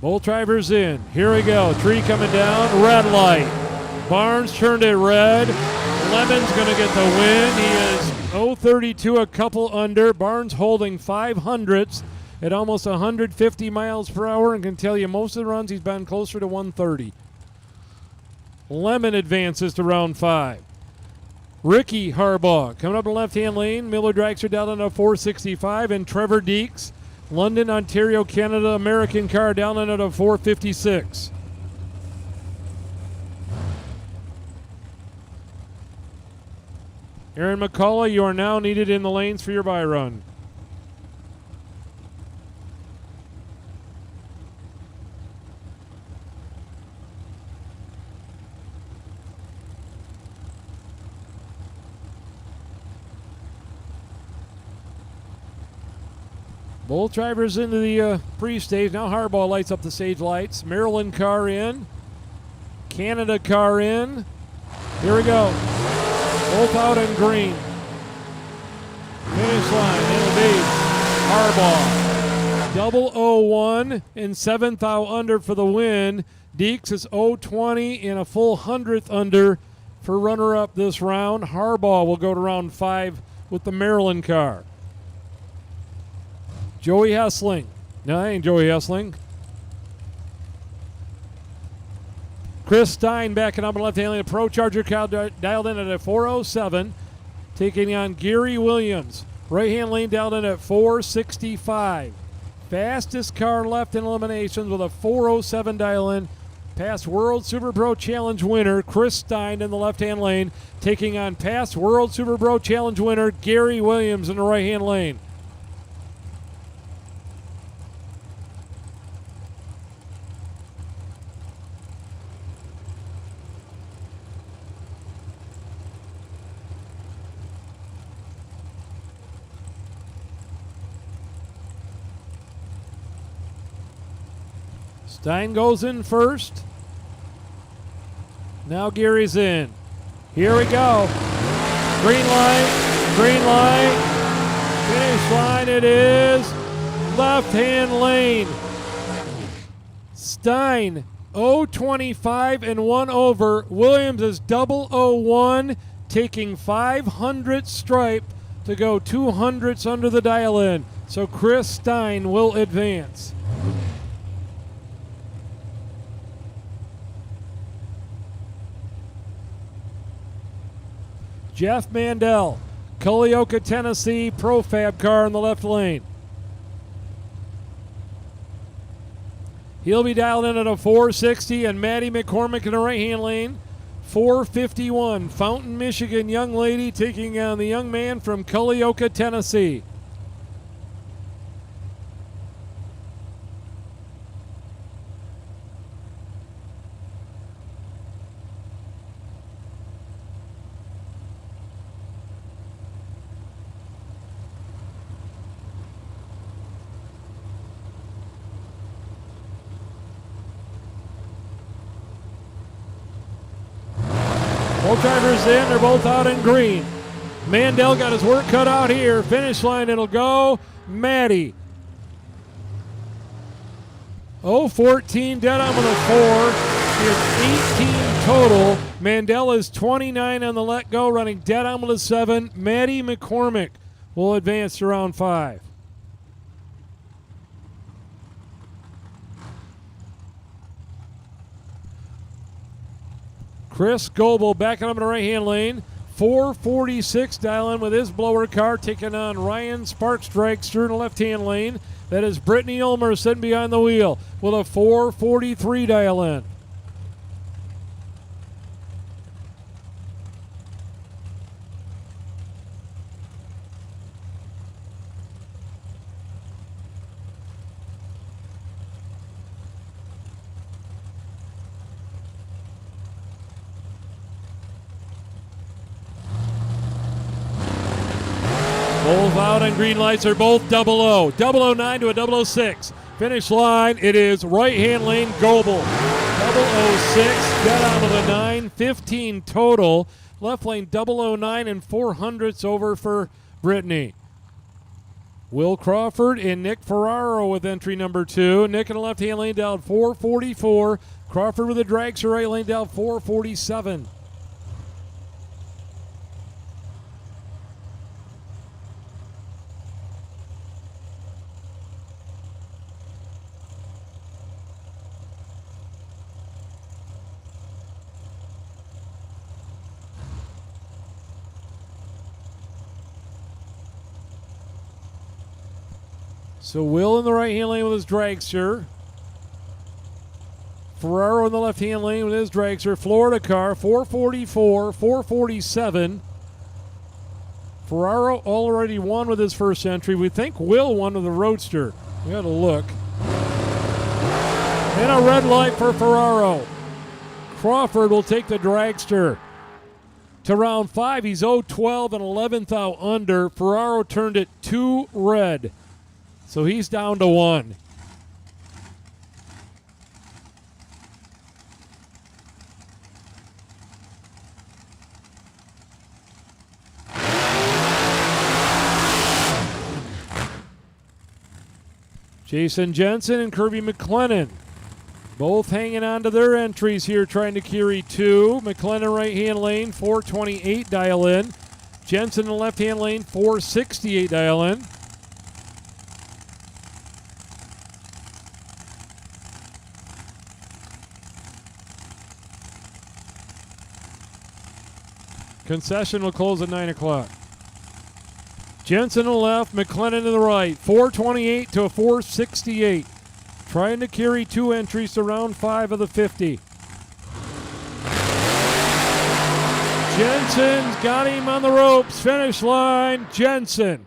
Both drivers in. Here we go. Tree coming down. Red light. Barnes turned it red. Lemon's going to get the win. He is 0.32, a couple under. Barnes holding 500ths at almost 150 miles per hour, and can tell you most of the runs he's been closer to 130. Lemon advances to round 5. Ricky Harbaugh coming up the left-hand lane. Miller Dragster down into 465, and Trevor Deeks, London, Ontario, Canada, American car down into 456. Aaron McCullough, you are now needed in the lanes for your bye run. Both drivers into the pre-stage. Now Harbaugh lights up the stage lights. Maryland car in. Canada car in. Here we go. Both out in green. Finish line. It'll be Harbaugh. 001 and 7th out under for the win. Deeks is 020 and a full 100th under for runner-up this round. Harbaugh will go to round 5 with the Maryland car. Joey Hessling. No, that ain't Joey Hessling. Chris Stein backing up on the left-hand lane. Pro Charger car dialed in at a 407. Taking on Gary Williams. Right-hand lane dialed in at 465. Fastest car left in eliminations with a 407 dial in. Past World Super Pro Challenge winner Chris Stein in the left-hand lane. Taking on past World Super Pro Challenge winner Gary Williams in the right-hand lane. Stein goes in first. Now Gary's in. Here we go. Green light, green light. Finish line it is. Left-hand lane. Stein, 0.25 and 1 over. Williams is 0.01, taking 500 stripe to go 200ths under the dial-in. So Chris Stein will advance. Jeff Mandel, Culleoka, Tennessee, Profab car in the left lane. He'll be dialed in at a 460, and Maddie McCormick in the right-hand lane, 451. Fountain, Michigan young lady taking on the young man from Culleoka, Tennessee. Both drivers in, they're both out in green. Mandel got his work cut out here. Finish line, it'll go Maddie. 0.14 dead on with a 4. It's 18 total. Mandel is 29 on the let go, running dead on with a 7. Maddie McCormick will advance to round 5. Chris Goebel backing up in the right-hand lane. 446 dial in with his blower car, taking on Ryan Sparks Dragster in the left-hand lane. That is Brittany Ulmer sitting behind the wheel with a 443 dial in. Both out and green lights are both 00. 009 to a 006. Finish line, it is right-hand lane Goebel. 006, dead on with a 9, 15 total. Left lane 009 and 400ths over for Brittany. Will Crawford and Nick Ferraro with entry number 2. Nick in the left-hand lane down 4:44. Crawford with the dragster right lane down 4:47. So Will in the right-hand lane with his dragster. Ferraro in the left-hand lane with his dragster. Florida car, 4:44, 4:47. Ferraro already won with his first entry. We think Will won with the roadster. We got to look. And a red light for Ferraro. Crawford will take the dragster to round 5. He's 0-12 and 11th out under. Ferraro turned it 2 red. So he's down to 1. Jason Jensen and Kirby McLennan both hanging on to their entries here, trying to carry 2. McLennan right-hand lane, 4:28 dial in. Jensen in the left-hand lane, 4:68 dial in. Concession will close at 9 o'clock. Jensen to the left, McLennan to the right. 4:28 to a 4:68. Trying to carry 2 entries to round 5 of the 50. Jensen's got him on the ropes. Finish line, Jensen.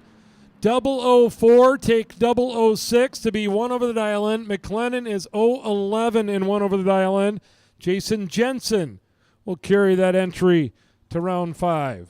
004, take 006 to be 1 over the dial-in. McLennan is 011 and 1 over the dial-in. Jason Jensen will carry that entry to round 5.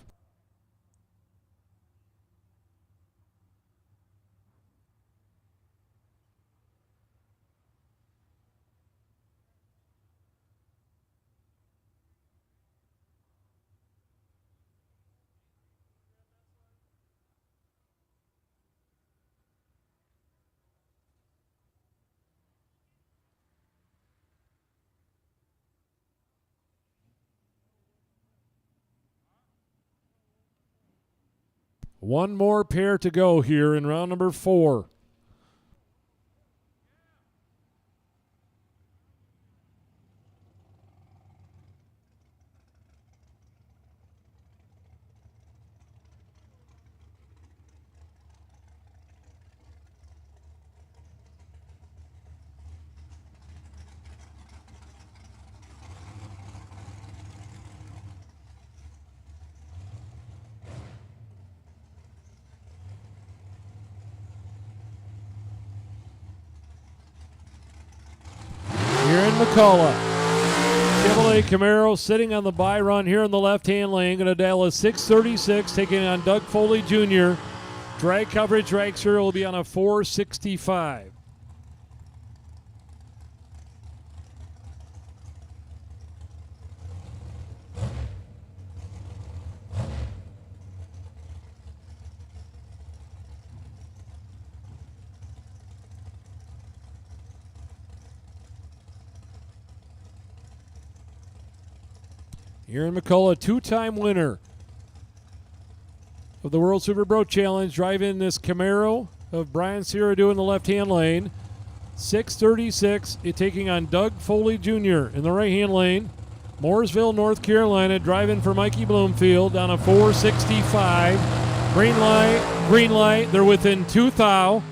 One more pair to go here in round number 4. Here in McCullough. Chevrolet Camaro sitting on the bye run here in the left-hand lane. Going to dial a 636, taking on Doug Foley Jr. Drag coverage dragster will be on a 465. Here in McCullough, 2-time winner of the World Super Bro Challenge, driving this Camaro of Brian Sierra in the left-hand lane. 636, taking on Doug Foley Jr. in the right-hand lane. Mooresville, North Carolina, driving for Mikey Bloomfield down a 465. Green light, they're within 2 thou.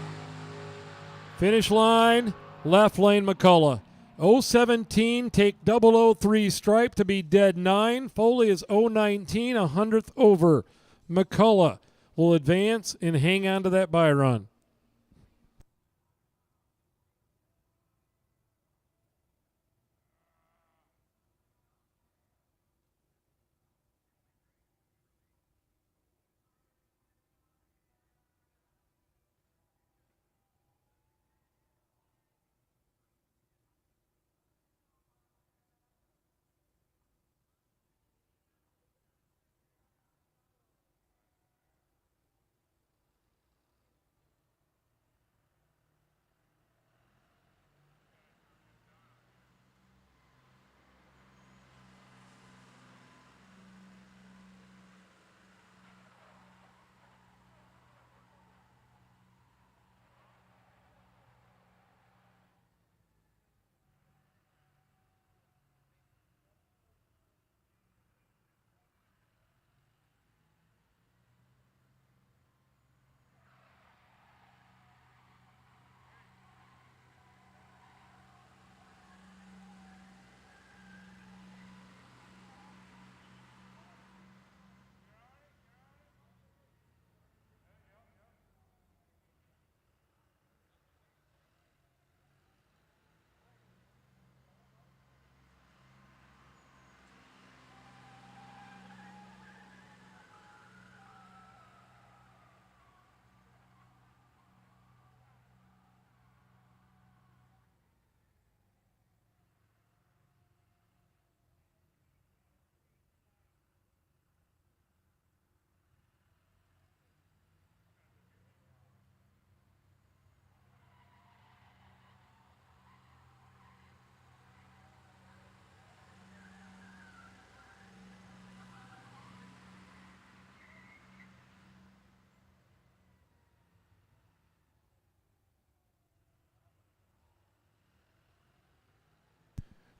Finish line, left lane McCullough. 017, take 003 stripe to be dead 9. Foley is 019, 100th over. McCullough will advance and hang on to that bye run.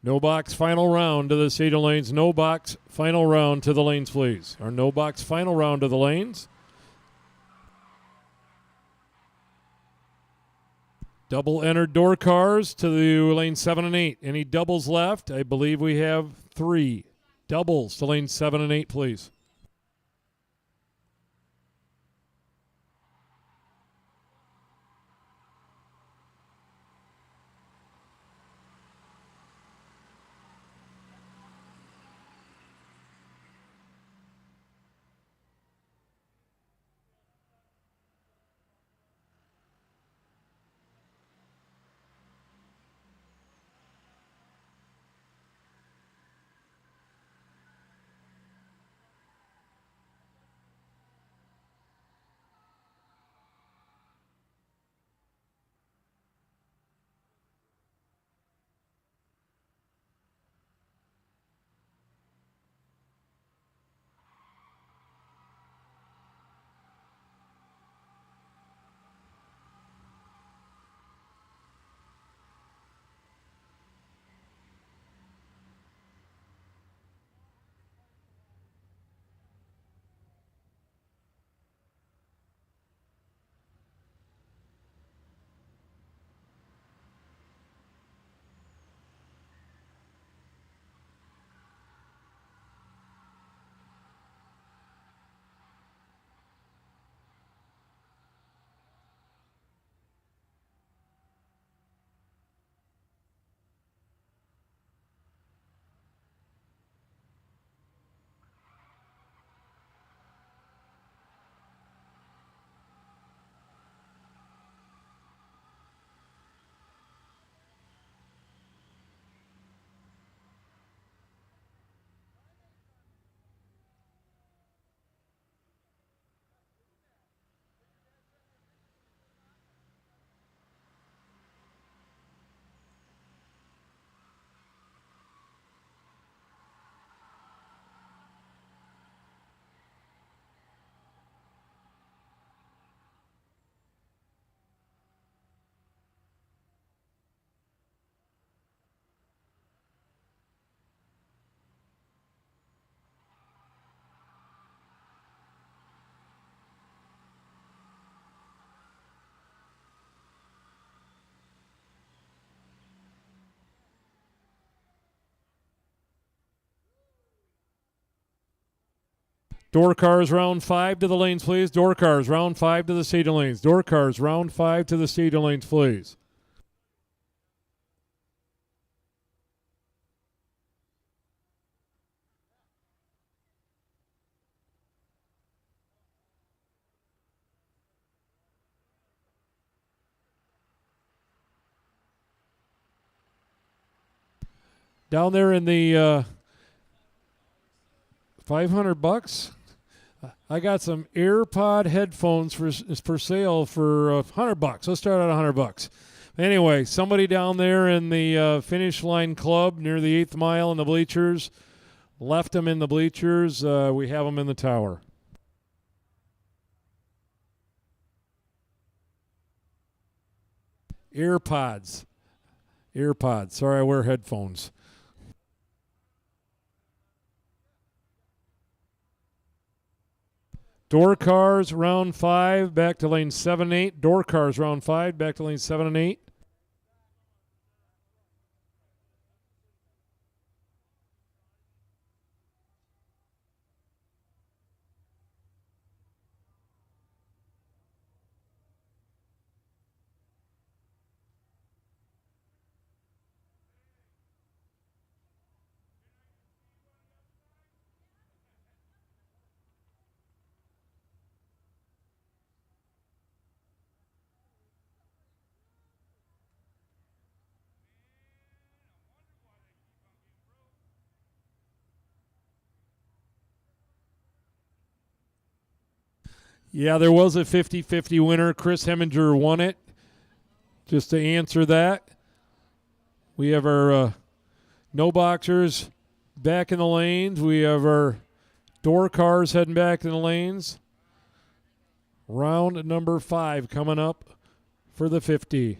No box final round to the seated lanes. No box final round to the lanes, please. Or no box final round to the lanes. Double entered door cars to the lane 7 and 8. Any doubles left? I believe we have 3. Doubles to lane 7 and 8, please. Door cars round 5 to the lanes, please. Door cars round 5 to the seated lanes. Door cars round 5 to the seated lanes, please. Down there in the $500. I got some AirPod headphones for sale for $100. Let's start at $100. Anyway, somebody down there in the finish line club near the 8th mile in the bleachers left them in the bleachers. We have them in the tower. AirPods. Sorry, I wear headphones. Door cars round 5 back to lane 7 and 8. Door cars round 5 back to lane 7 and 8. Yeah, there was a 50-50 winner. Chris Heminger won it. Just to answer that, we have our no boxers back in the lanes. We have our door cars heading back in the lanes. Round number 5 coming up for the 50.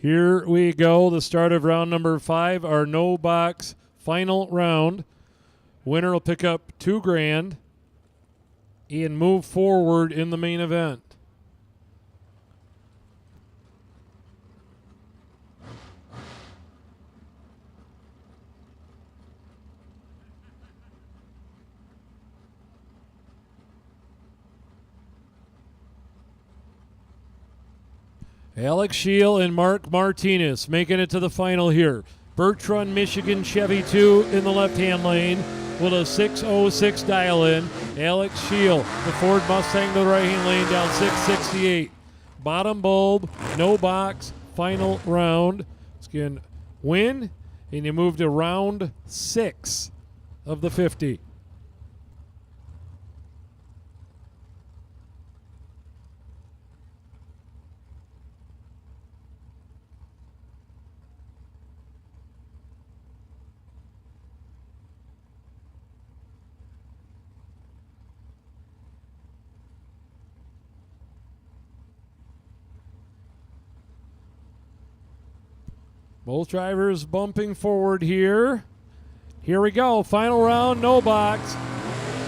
Here we go. The start of round number 5, our no box final round. Winner will pick up $2,000 and move forward in the main event. Alex Scheel and Mark Martinez making it to the final here. Bertrand, Michigan Chevy 2 in the left-hand lane with a 606 dial-in. Alex Scheel, the Ford Mustang to the right-hand lane down 668. Bottom bulb, no box, final round. It's going to win, and you move to round 6 of the 50. Both drivers bumping forward here. Here we go. Final round, no box.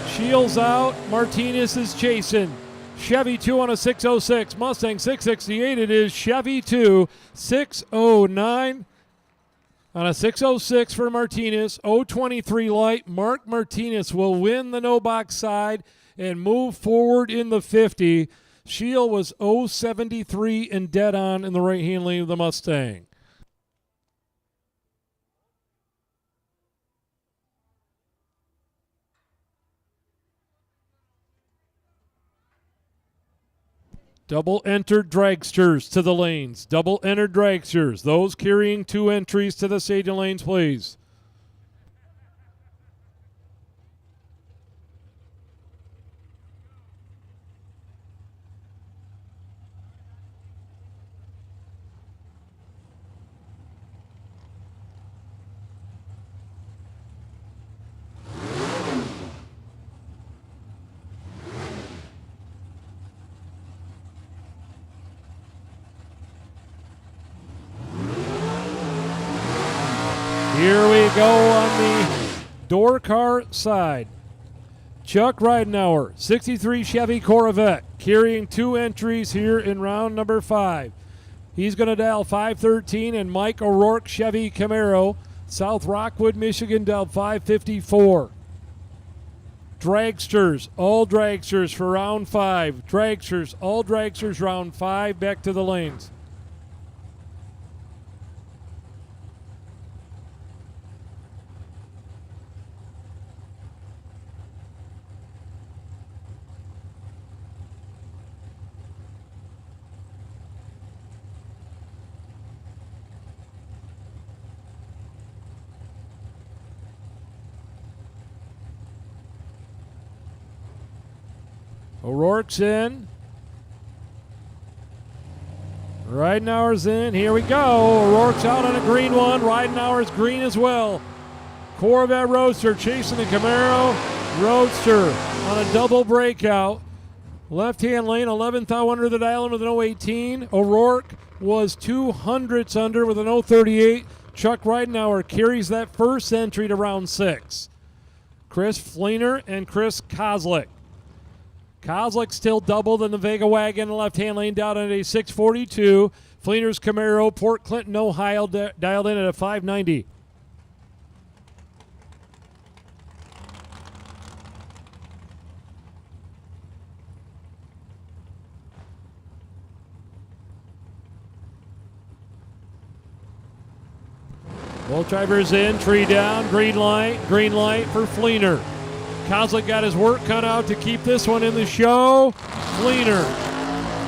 Shields out. Martinez is chasing. Chevy 2 on a 606. Mustang 668. It is Chevy 2, 609 on a 606 for Martinez. 023 light. Mark Martinez will win the no box side and move forward in the 50. Shield was 073 and dead on in the right-hand lane of the Mustang. Double entered dragsters to the lanes. Double entered dragsters. Those carrying 2 entries to the stadium lanes, please. Here we go on the door car side. Chuck Ridenauer, 63 Chevy Corvette, carrying 2 entries here in round number 5. He's going to dial 513, and Mike O'Rourke Chevy Camaro, South Rockwood, Michigan, dial 554. Dragsters, all dragsters for round 5. Dragsters, all dragsters round 5, back to the lanes. O'Rourke's in. Ridenauer's in. Here we go. O'Rourke's out on a green one. Ridenauer's green as well. Corvette Roadster chasing the Camaro. Roadster on a double breakout. Left-hand lane, 11th out under the dial with an 018. O'Rourke was 200ths under with an 038. Chuck Ridenauer carries that first entry to round 6. Chris Fleener and Chris Kozlik. Kozlik still doubled in the Vega wagon, left-hand lane down at a 642. Fleener's Camaro, Port Clinton, Ohio, dialed in at a 590. Both drivers in, tree down, green light for Fleener. Kozlik got his work cut out to keep this one in the show. Fleener,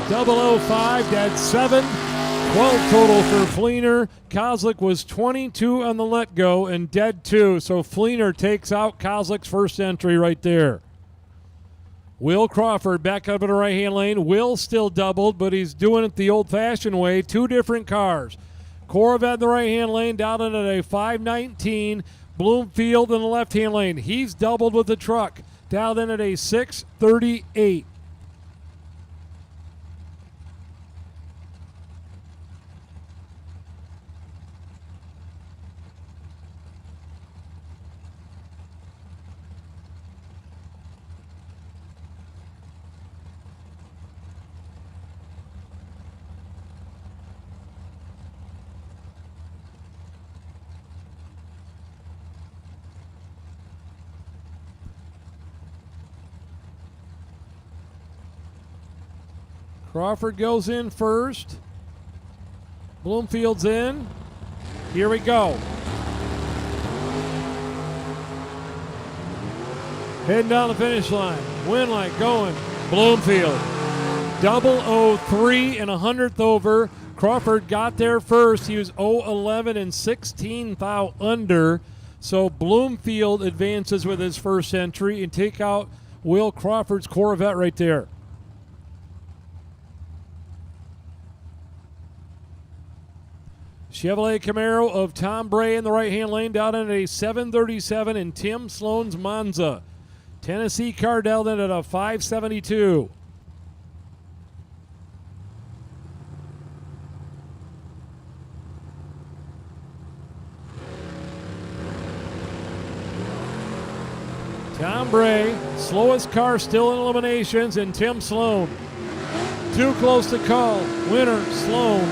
005, dead 7. 12 total for Fleener. Kozlik was 22 on the let go and dead 2. So Fleener takes out Kozlik's first entry right there. Will Crawford back up in the right-hand lane. Will still doubled, but he's doing it the old-fashioned way. 2 different cars. Corvette in the right-hand lane down at a 519. Bloomfield in the left-hand lane. He's doubled with the truck. Dialed in at a 638. Crawford goes in first. Bloomfield's in. Here we go. Heading down the finish line. Win light going. Bloomfield. 003 and 100th over. Crawford got there first. He was 011 and 16th out under. So Bloomfield advances with his first entry and take out Will Crawford's Corvette right there. Chevrolet Camaro of Tom Bray in the right-hand lane down in a 737 and Tim Sloan's Monza. Tennessee car down in at a 572. Tom Bray, slowest car still in eliminations, and Tim Sloan. Too close to call. Winner, Sloan.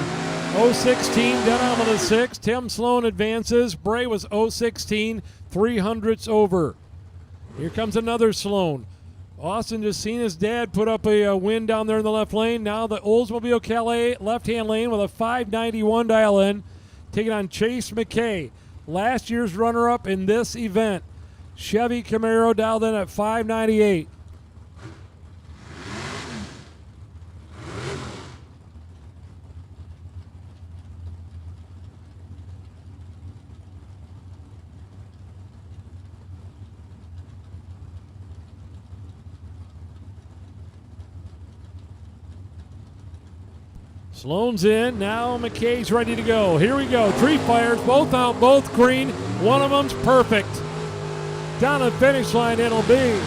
016, dead on to the 6. Tim Sloan advances. Bray was 016, 300ths over. Here comes another Sloan. Austin just seen his dad put up a win down there in the left lane. Now the Oldsmobile Calais left-hand lane with a 591 dial in, taking on Chase McKay, last year's runner-up in this event. Chevy Camaro dialed in at 598. Sloan's in. Now McKay's ready to go. Here we go. Three fires, both out, both green. One of them's perfect. Down the finish line, it'll be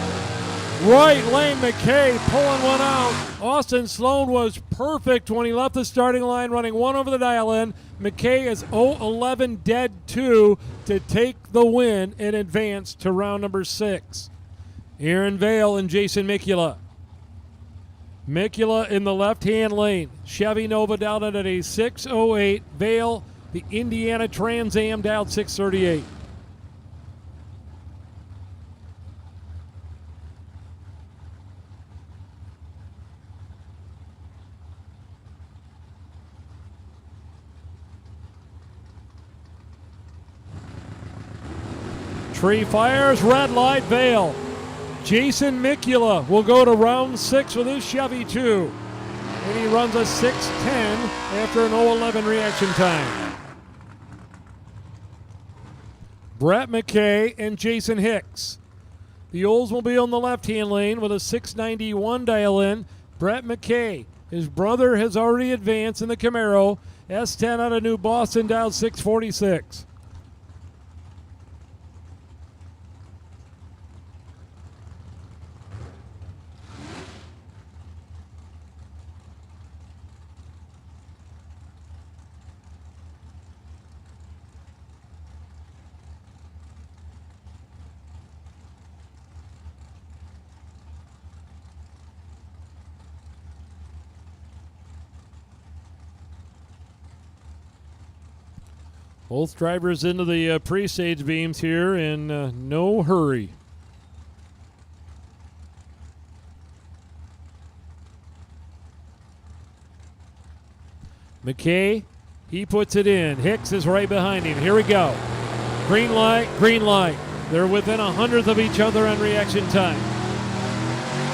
right lane McKay pulling one out. Austin Sloan was perfect when he left the starting line, running one over the dial in. McKay is 0-11 dead 2 to take the win and advance to round number 6. Aaron Vale and Jason Mikula. Mikula in the left-hand lane. Chevy Nova down at a 608. Vale, the Indiana Trans Am, dialed 638. Tree fires, red light, Vale. Jason Mikula will go to round 6 with his Chevy 2. And he runs a 6:10 after an 0:11 reaction time. Brett McKay and Jason Hicks. The Oldsmobile in the left-hand lane with a 691 dial in. Brett McKay. His brother has already advanced in the Camaro. S10 out of New Boston, dialed 646. Both drivers into the pre-stage beams here in no hurry. McKay, he puts it in. Hicks is right behind him. Here we go. Green light, green light. They're within 100th of each other on reaction time.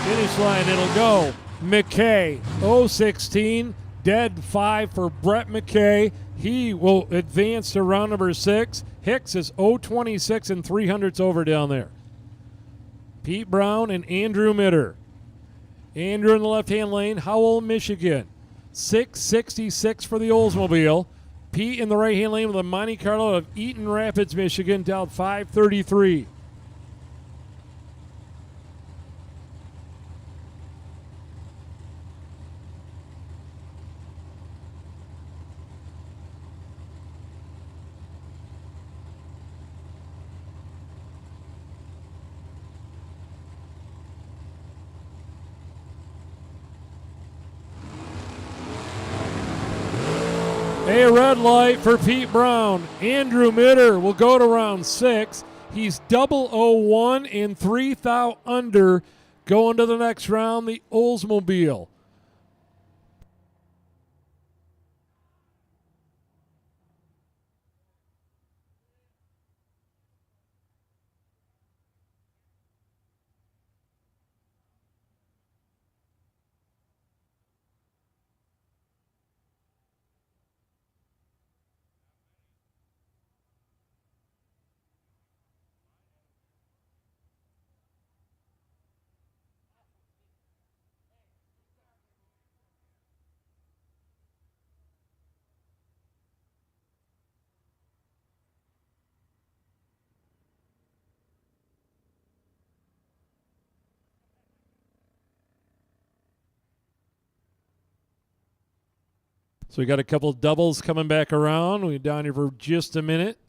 Finish line, it'll go. McKay, 016, dead 5 for Brett McKay. He will advance to round number 6. Hicks is 026 and 300ths over down there. Pete Brown and Andrew Mitter. Andrew in the left-hand lane, Howell, Michigan. 666 for the Oldsmobile. Pete in the right-hand lane with a Monte Carlo of Eaton Rapids, Michigan, down 533. A red light for Pete Brown. Andrew Mitter will go to round 6. He's 001 and 3 thou under going to the next round, the Oldsmobile. So we got a couple doubles coming back around. We're down here for just a minute.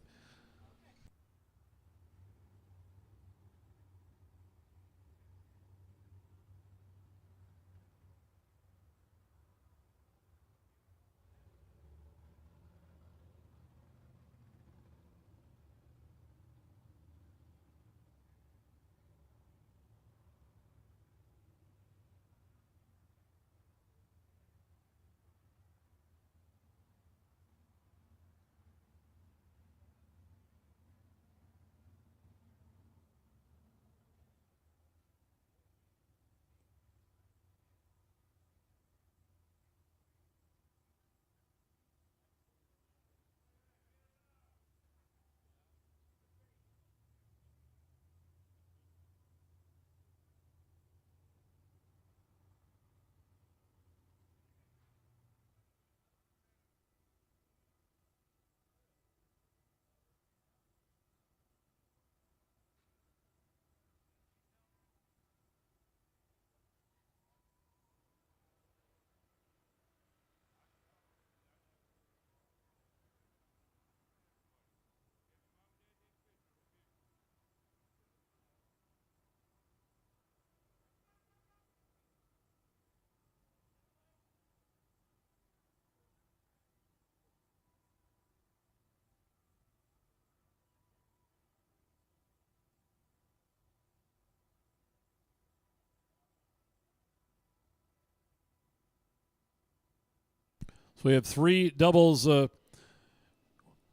So we have three doubles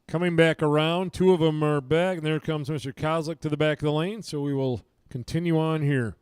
coming back around. Two of them are back, and there comes Mr. Kozlik to the back of the lane. So we will continue on here.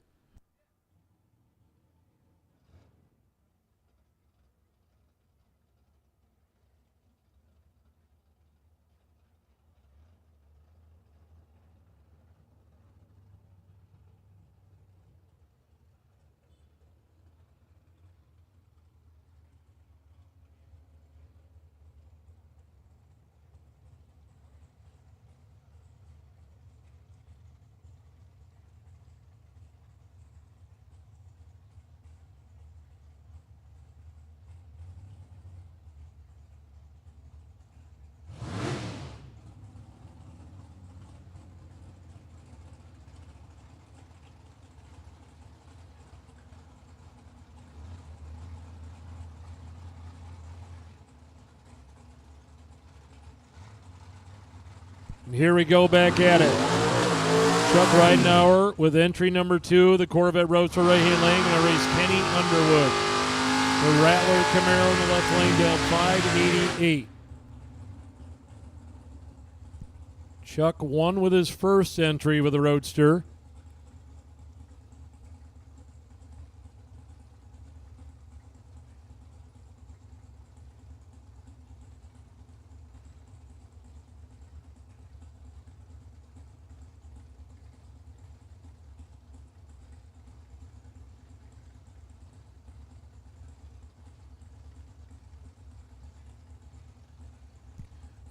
And here we go back at it. Chuck Ridenauer with entry number 2, the Corvette Roadster right-hand lane, going to race Kenny Underwood. The Rattler Camaro in the left lane down 588. Chuck won with his first entry with the Roadster.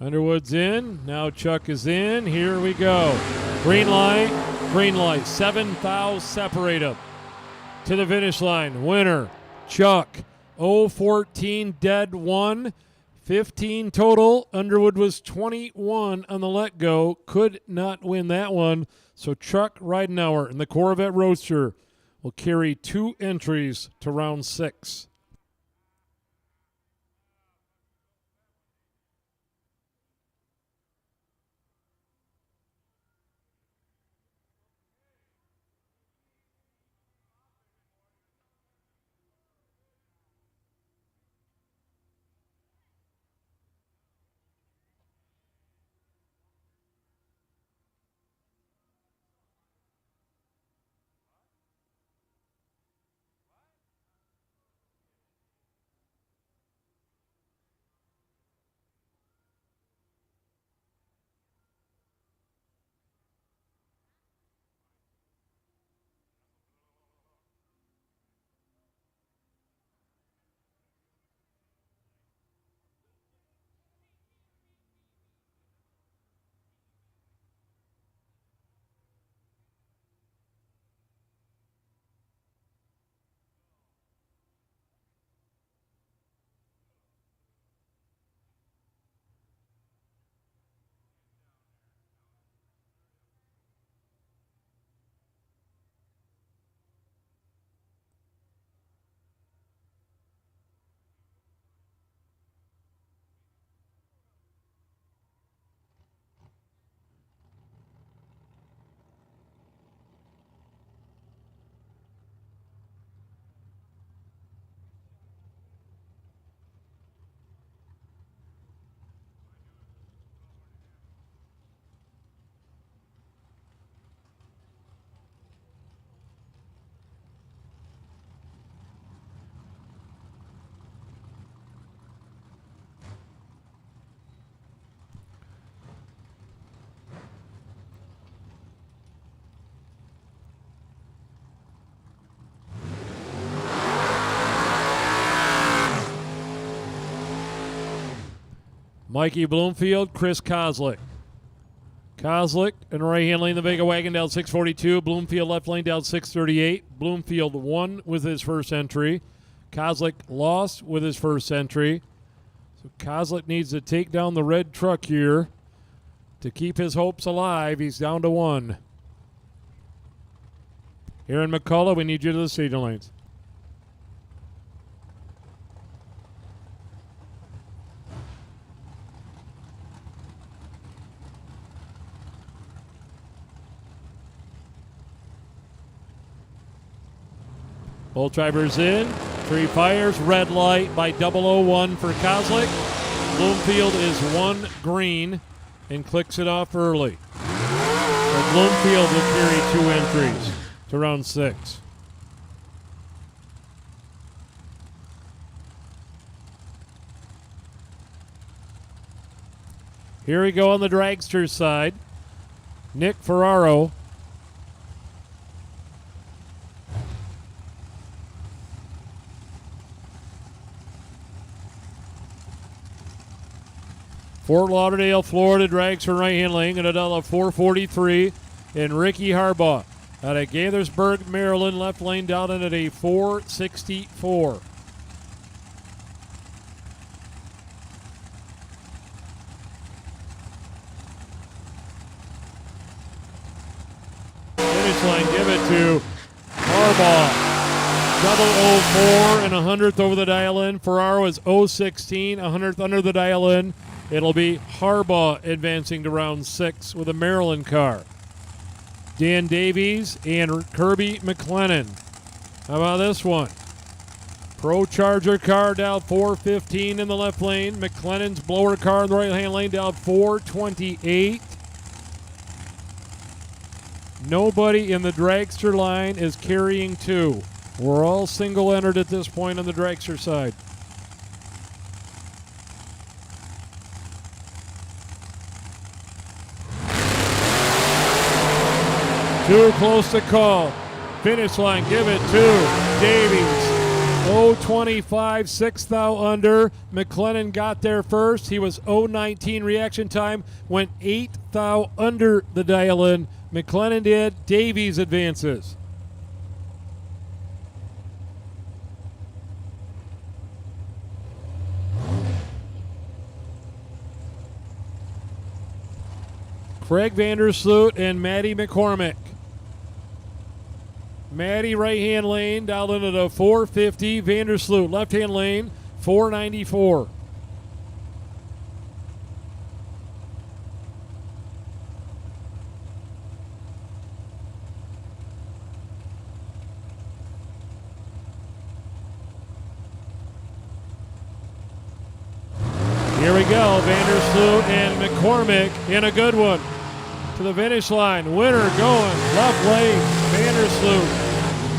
Underwood's in. Now Chuck is in. Here we go. Green light. Green light. 7 fouls separate them. To the finish line. Winner, Chuck. 0-14 dead 1. 15 total. Underwood was 21 on the let go. Could not win that one. So Chuck Ridenauer in the Corvette Roadster will carry 2 entries to round 6. Mikey Bloomfield, Chris Kozlik. Kozlik in right hand lane, the Vega Wagon down 642. Bloomfield left lane down 638. Bloomfield won with his first entry. Kozlik lost with his first entry. So Kozlik needs to take down the red truck here to keep his hopes alive. He's down to 1. Aaron McCullough, we need you to the staging lanes. Both drivers in. 3 fires. Red light by 001 for Kozlik. Bloomfield is 1 green and clicks it off early. So Bloomfield will carry 2 entries to round 6. Here we go on the Dragster side. Nick Ferraro. Fort Lauderdale, Florida, Dragster right-hand lane at $4.43. And Ricky Harbaugh out of Gaithersburg, Maryland, left lane down in at a $4.64. Finish line, give it to Harbaugh. 004 and 100th over the dial-in. Ferraro is 016, 100th under the dial-in. It'll be Harbaugh advancing to round 6 with a Maryland car. Dan Davies and Kirby McLennan. How about this one? Pro Charger car down 415 in the left lane. McLennan's blower car in the right-hand lane down 428. Nobody in the Dragster line is carrying 2. We're all single entered at this point on the Dragster side. Too close to call. Finish line, give it to Davies. 025, 6 thou under. McLennan got there first. He was 019 reaction time, went 8 thou under the dial-in. McLennan did. Davies advances. Craig Vandersloot and Matty McCormick. Matty right-hand lane down into the 450. Vandersloot left-hand lane 494. Here we go. Vandersloot and McCormick in a good one. To the finish line. Winner going left lane. Vandersloot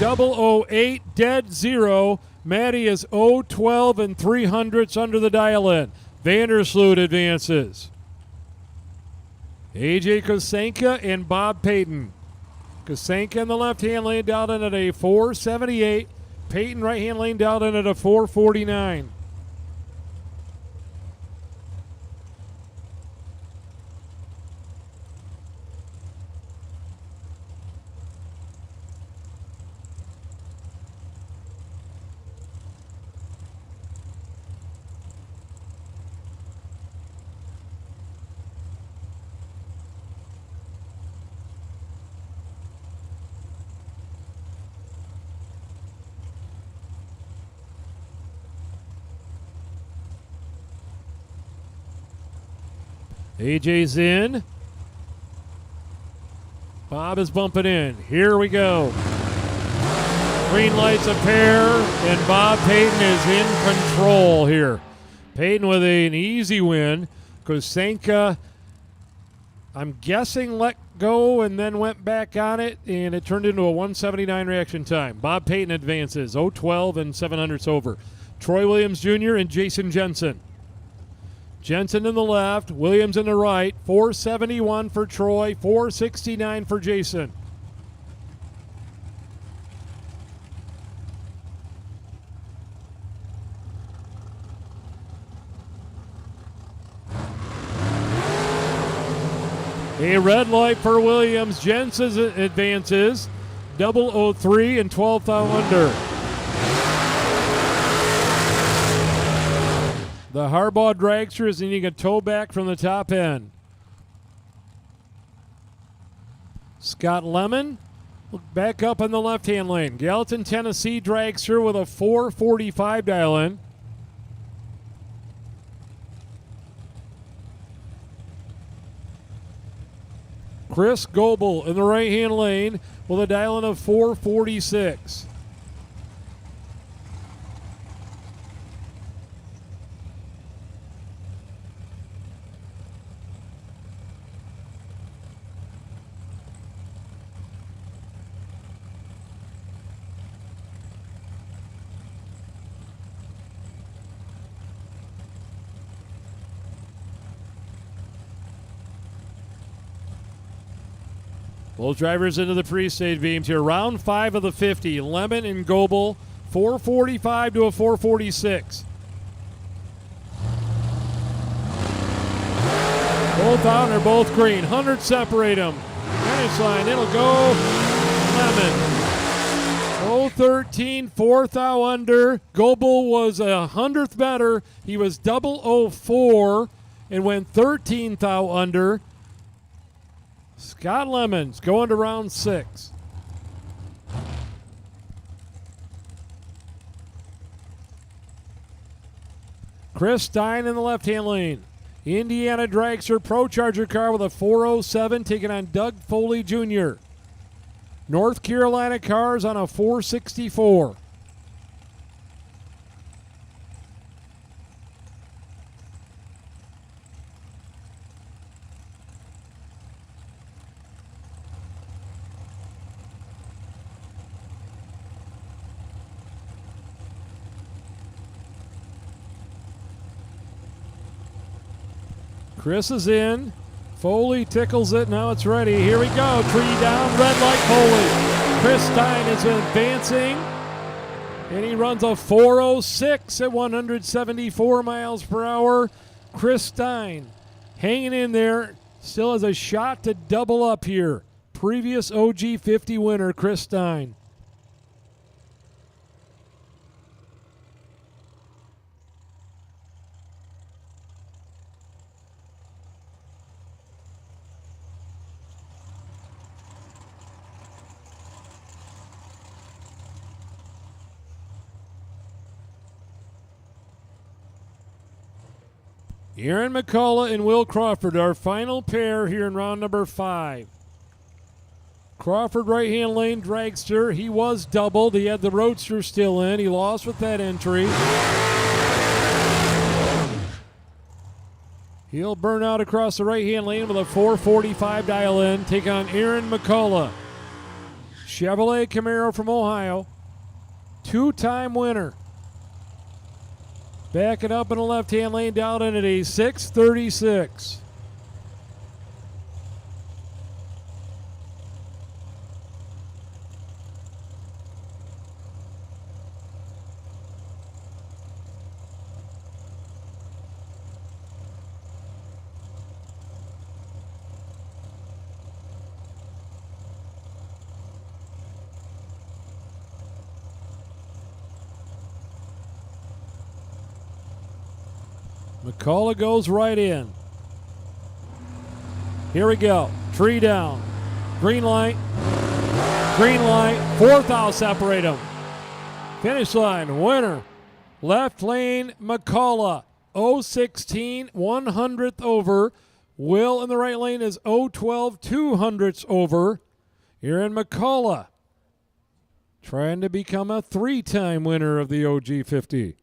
008 dead 0. Matty is 012 and 300ths under the dial-in. Vandersloot advances. AJ Kosenka and Bob Payton. Kosenka in the left-hand lane down in at a 478. Payton right-hand lane down in at a 449. AJ's in. Bob is bumping in. Here we go. Green lights a pair, and Bob Payton is in control here. Payton with an easy win. Kosenka, I'm guessing, let go and then went back on it, and it turned into a 179 reaction time. Bob Payton advances, 012 and 700ths over. Troy Williams Jr. and Jason Jensen. Jensen in the left, Williams in the right, 471 for Troy, 469 for Jason. A red light for Williams. Jensen advances. 003 and 12th out under. The Harbaugh Dragster is needing a tow back from the top end. Scott Lemon back up in the left-hand lane. Gallatin, Tennessee Dragster with a 4:45 dial in. Chris Goebel in the right-hand lane with a dial in of 4:46. Both drivers into the pre-stage beams here. Round 5 of the 50. Lemon and Goebel, 4:45 to a 4:46. Both out and they're both green. 100 separate them. Finish line, it'll go Lemon. 013, 4th out under. Goebel was 100th better. He was 004 and went 13th out under. Scott Lemon's going to round 6. Chris Stein in the left-hand lane. Indiana Dragster Pro Charger car with a 407 taking on Doug Foley Jr. North Carolina cars on a 464. Chris is in. Foley tickles it. Now it's ready. Here we go. Tree down. Red light Foley. Chris Stein is advancing. And he runs a 406 at 174 miles per hour. Chris Stein hanging in there. Still has a shot to double up here. Previous OG 50 winner, Chris Stein. Aaron McCullough and Will Crawford, our final pair here in round number 5. Crawford right-hand lane dragster. He was doubled. He had the roadster still in. He lost with that entry. He'll burn out across the right-hand lane with a 445 dial in. Take on Aaron McCullough. Chevrolet Camaro from Ohio. 2-time winner. Back it up in the left-hand lane down into a 636. McCullough goes right in. Here we go. Tree down. Green light. Green light. 4th out, separate them. Finish line, winner. Left lane, McCullough. 016, 100th over. Will in the right lane is 012, 200ths over. Aaron McCullough trying to become a 3-time winner of the OG 50.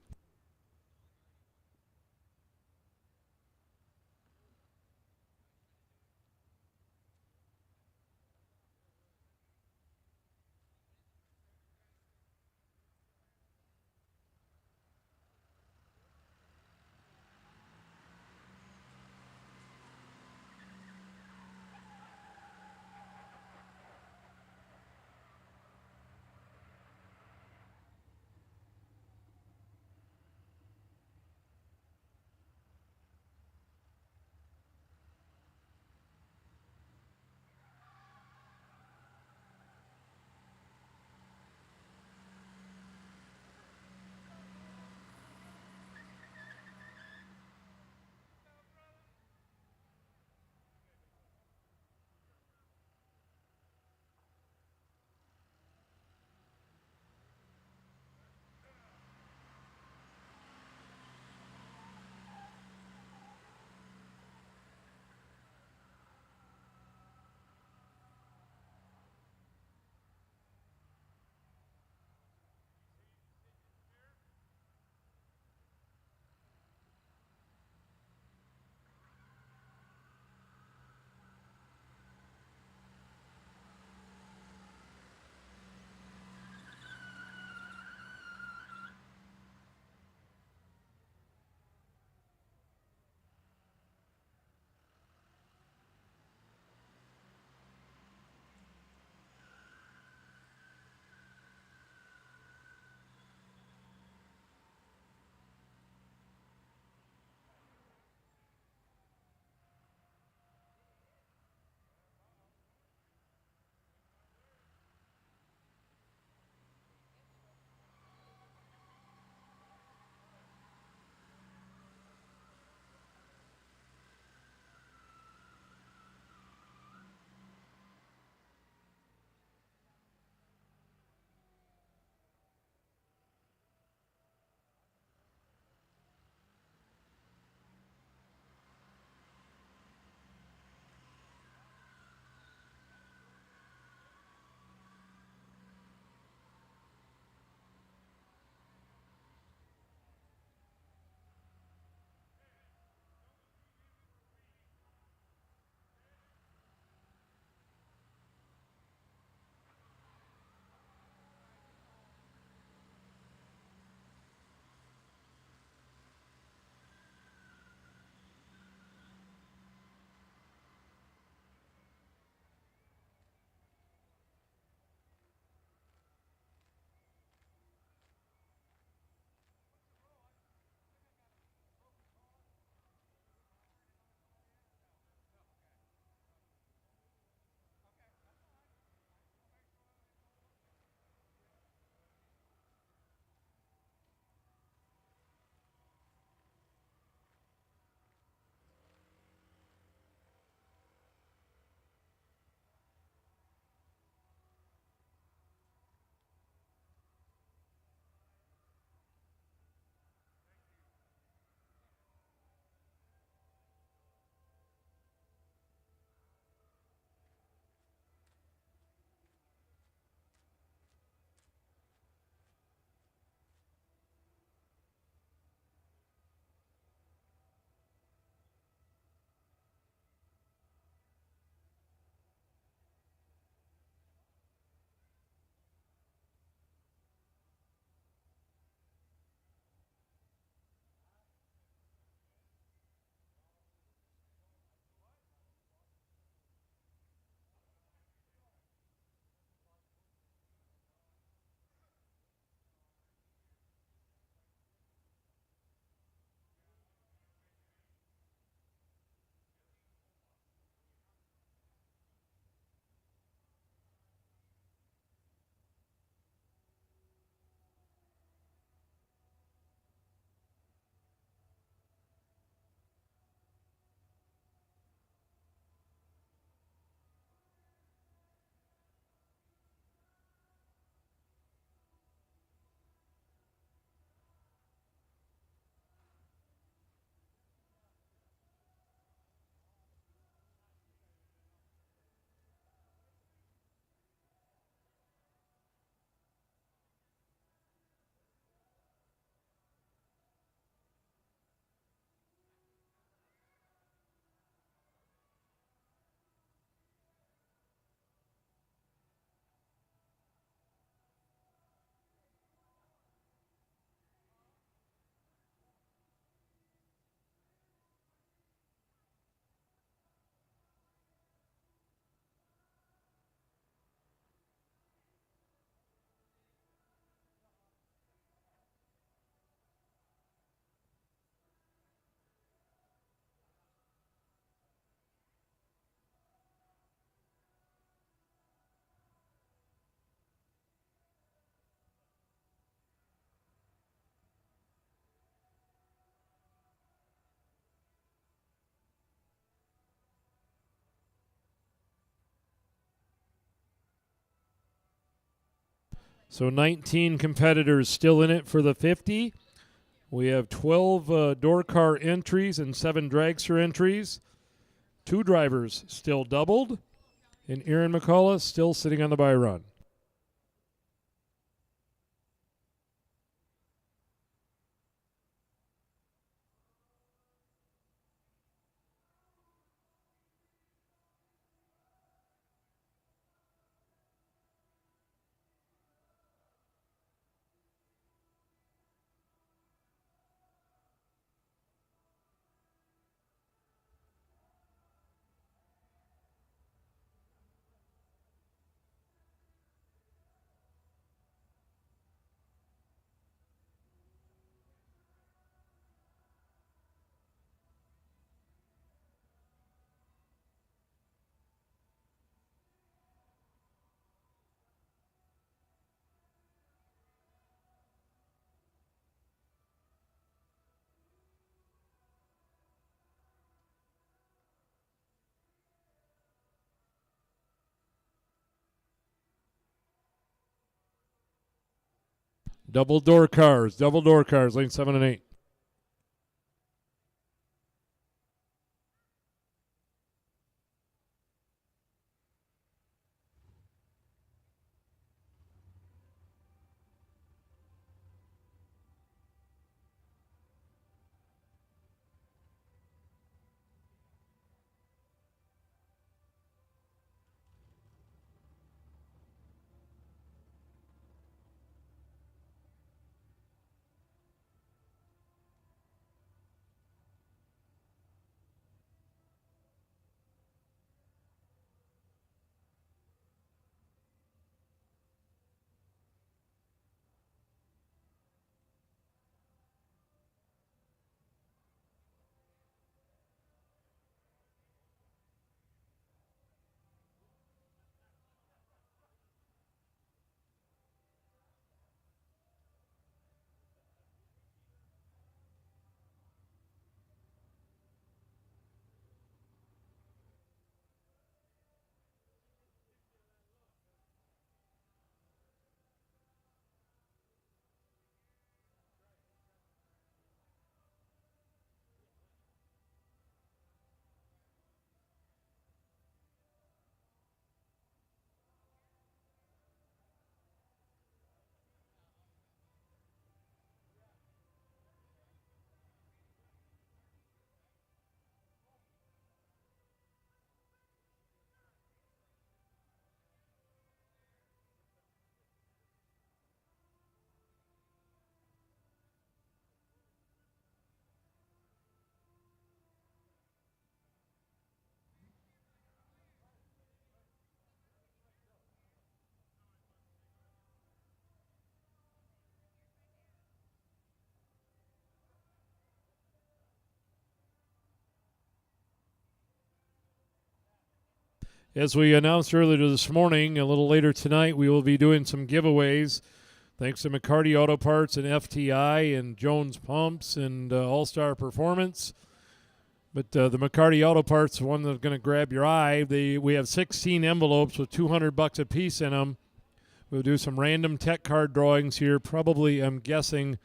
So 19 competitors still in it for the 50. We have 12 door car entries and 7 dragster entries. 2 drivers still doubled, and Aaron McCullough still sitting on the bye run. Double door cars, lane 7 and 8. As we announced earlier this morning, a little later tonight, we will be doing some giveaways. Thanks to McCarty Auto Parts and FTI and Jones Pumps and All-Star Performance. But the McCarty Auto Parts, one that's going to grab your eye. We have 16 envelopes with $200 a piece in them. We'll do some random tech card drawings here, probably, I'm guessing,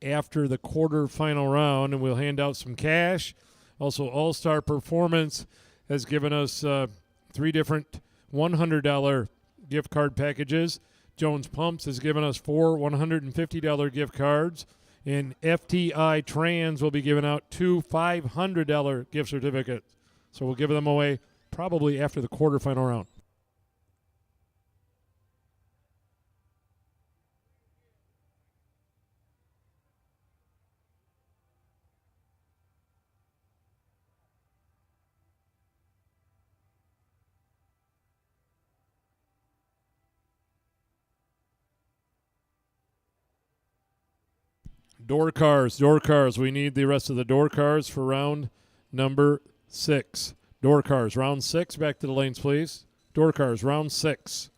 after the quarterfinal round, and we'll hand out some cash. Also, All-Star Performance has given us 3 different $100 gift card packages. Jones Pumps has given us 4 $150 gift cards. And FTI Trans will be giving out 2 $500 gift certificates. So we'll give them away probably after the quarterfinal round. Door cars. We need the rest of the door cars for round number 6. Door cars, round 6. Back to the lanes, please. Door cars, round 6.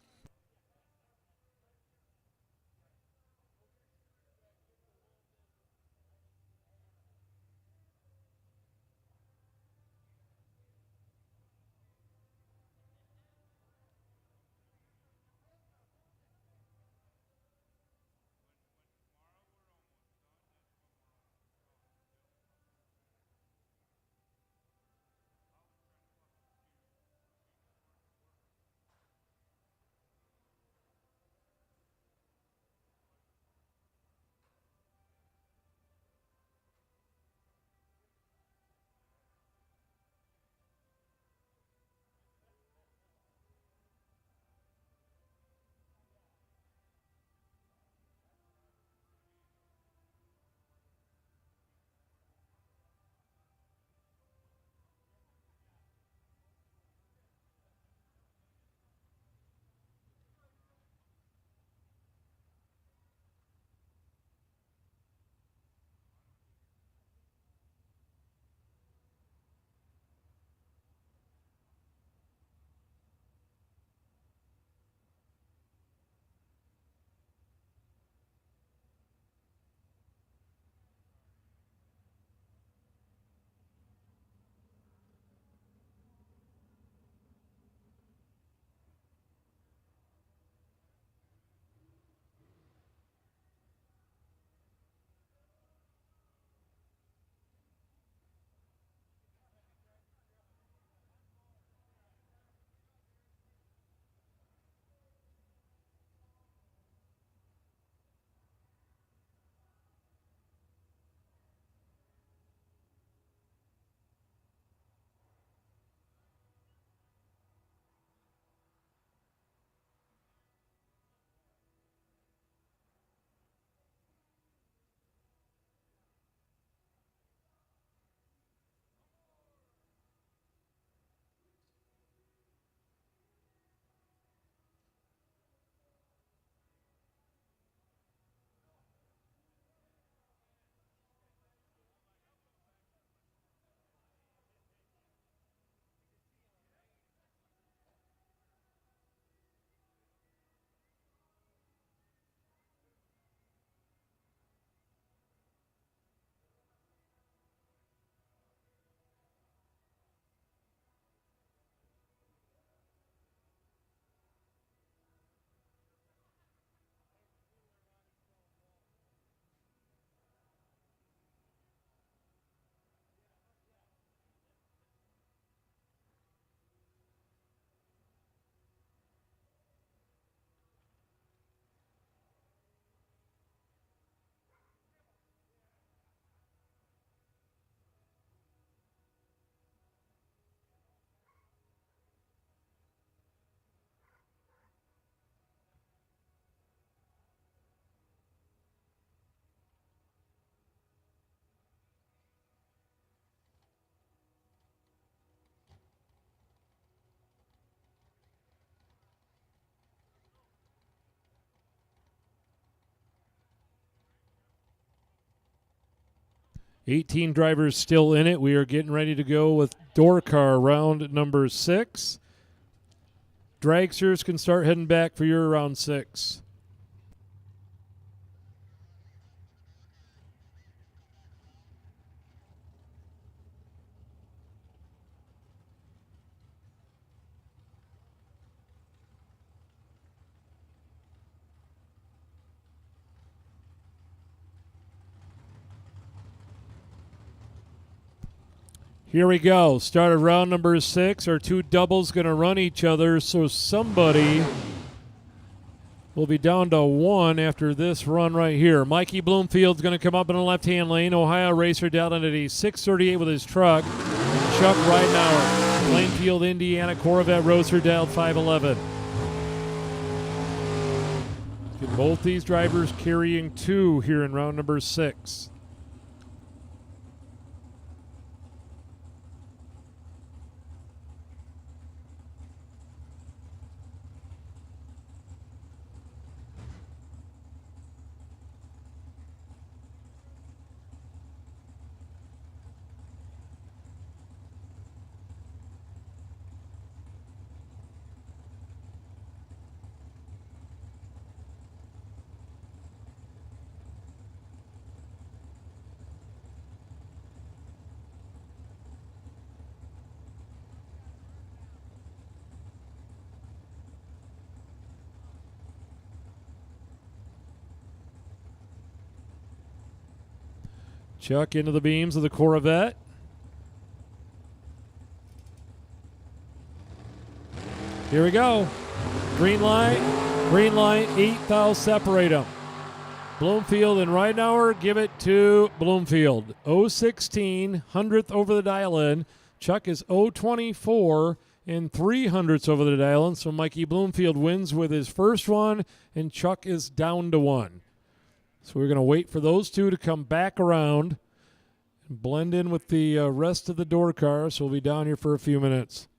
18 drivers still in it. We are getting ready to go with door car round number 6. Dragsters can start heading back for your round 6. Here we go. Start of round number 6. Our 2 doubles going to run each other, so somebody will be down to 1 after this run right here. Mikey Bloomfield's going to come up in the left-hand lane. Ohio Racer down at a 638 with his truck. Chuck Ridenauer, Plainfield, Indiana Corvette Roadster dialed 511. Both these drivers carrying 2 here in round number 6. Chuck into the beams of the Corvette. Here we go. Green light, 8 thou separate them. Bloomfield and Ridenauer give it to Bloomfield. 016, 100th over the dial in. Chuck is 024 and 300ths over the dial in. So Mikey Bloomfield wins with his first one, and Chuck is down to 1. So we're going to wait for those 2 to come back around and blend in with the rest of the door car. So we'll be down here for a few minutes.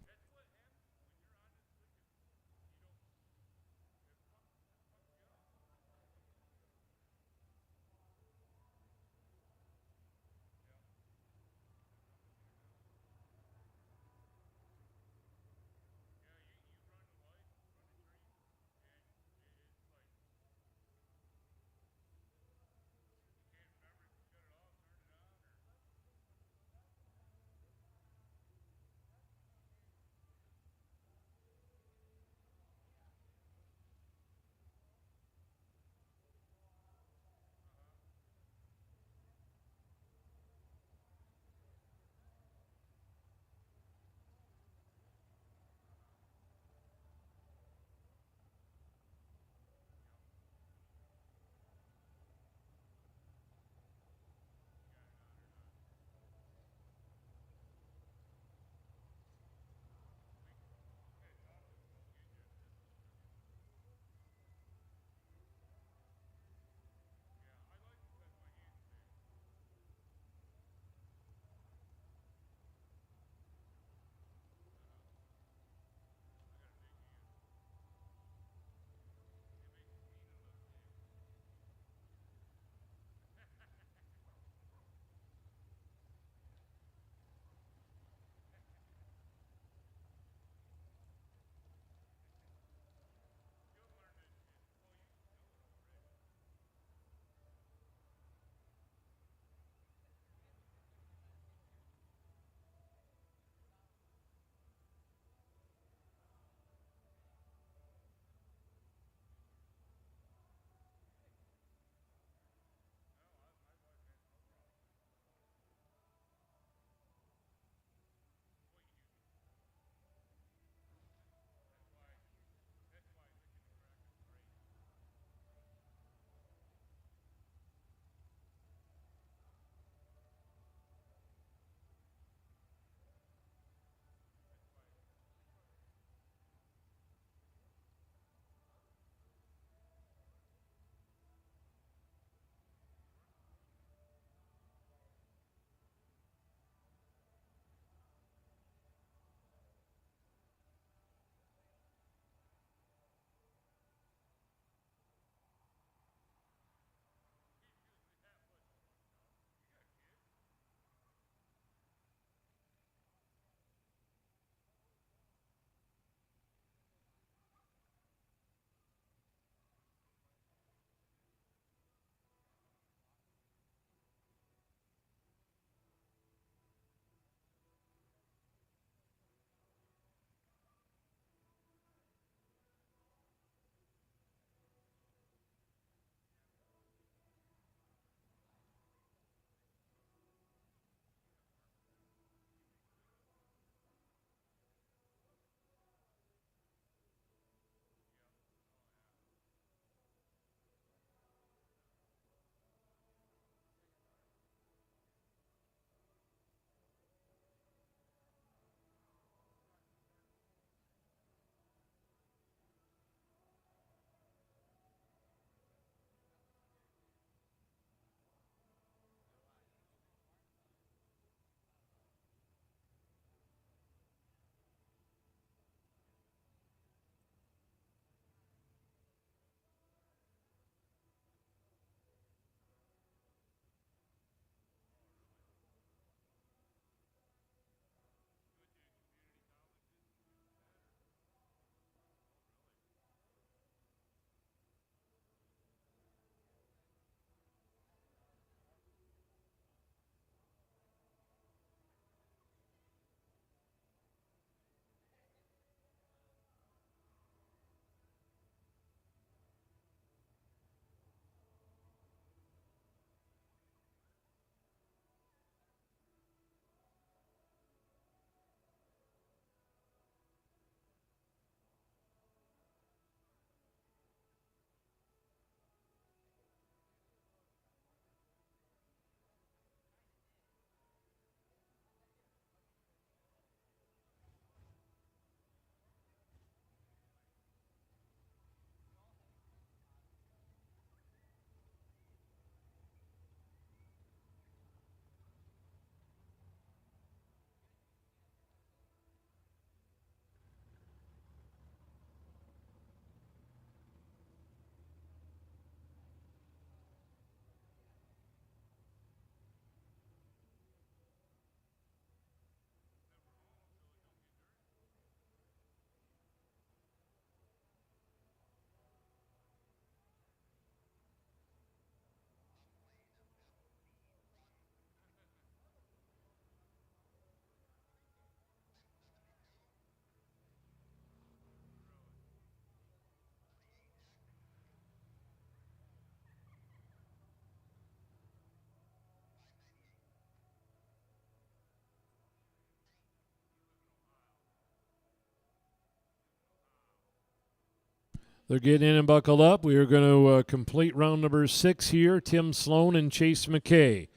They're getting in and buckled up. We are going to complete round number 6 here. Tim Sloan and Chase McKay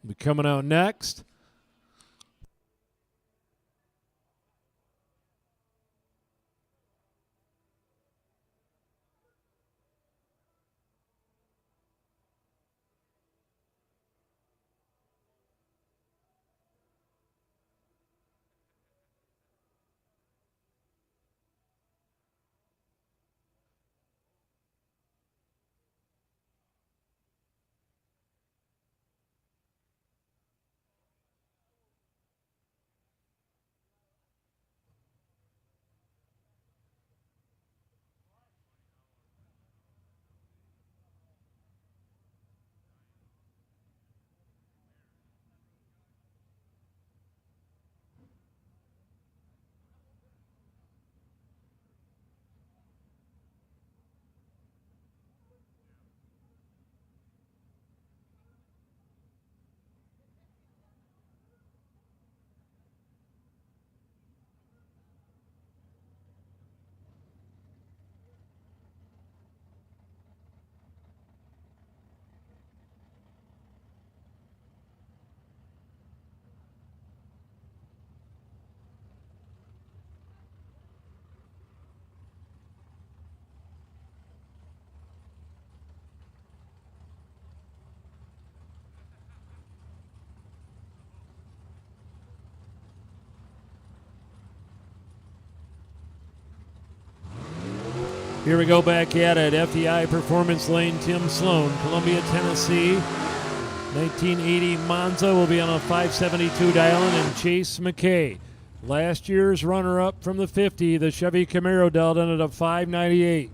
will be coming out next. Here we go back at it. FEI Performance Lane, Tim Sloan, Columbia, Tennessee. 1980 Monza will be on a 572 dialing, and Chase McKay. Last year's runner-up from the 50, the Chevy Camaro dialed in at a 598.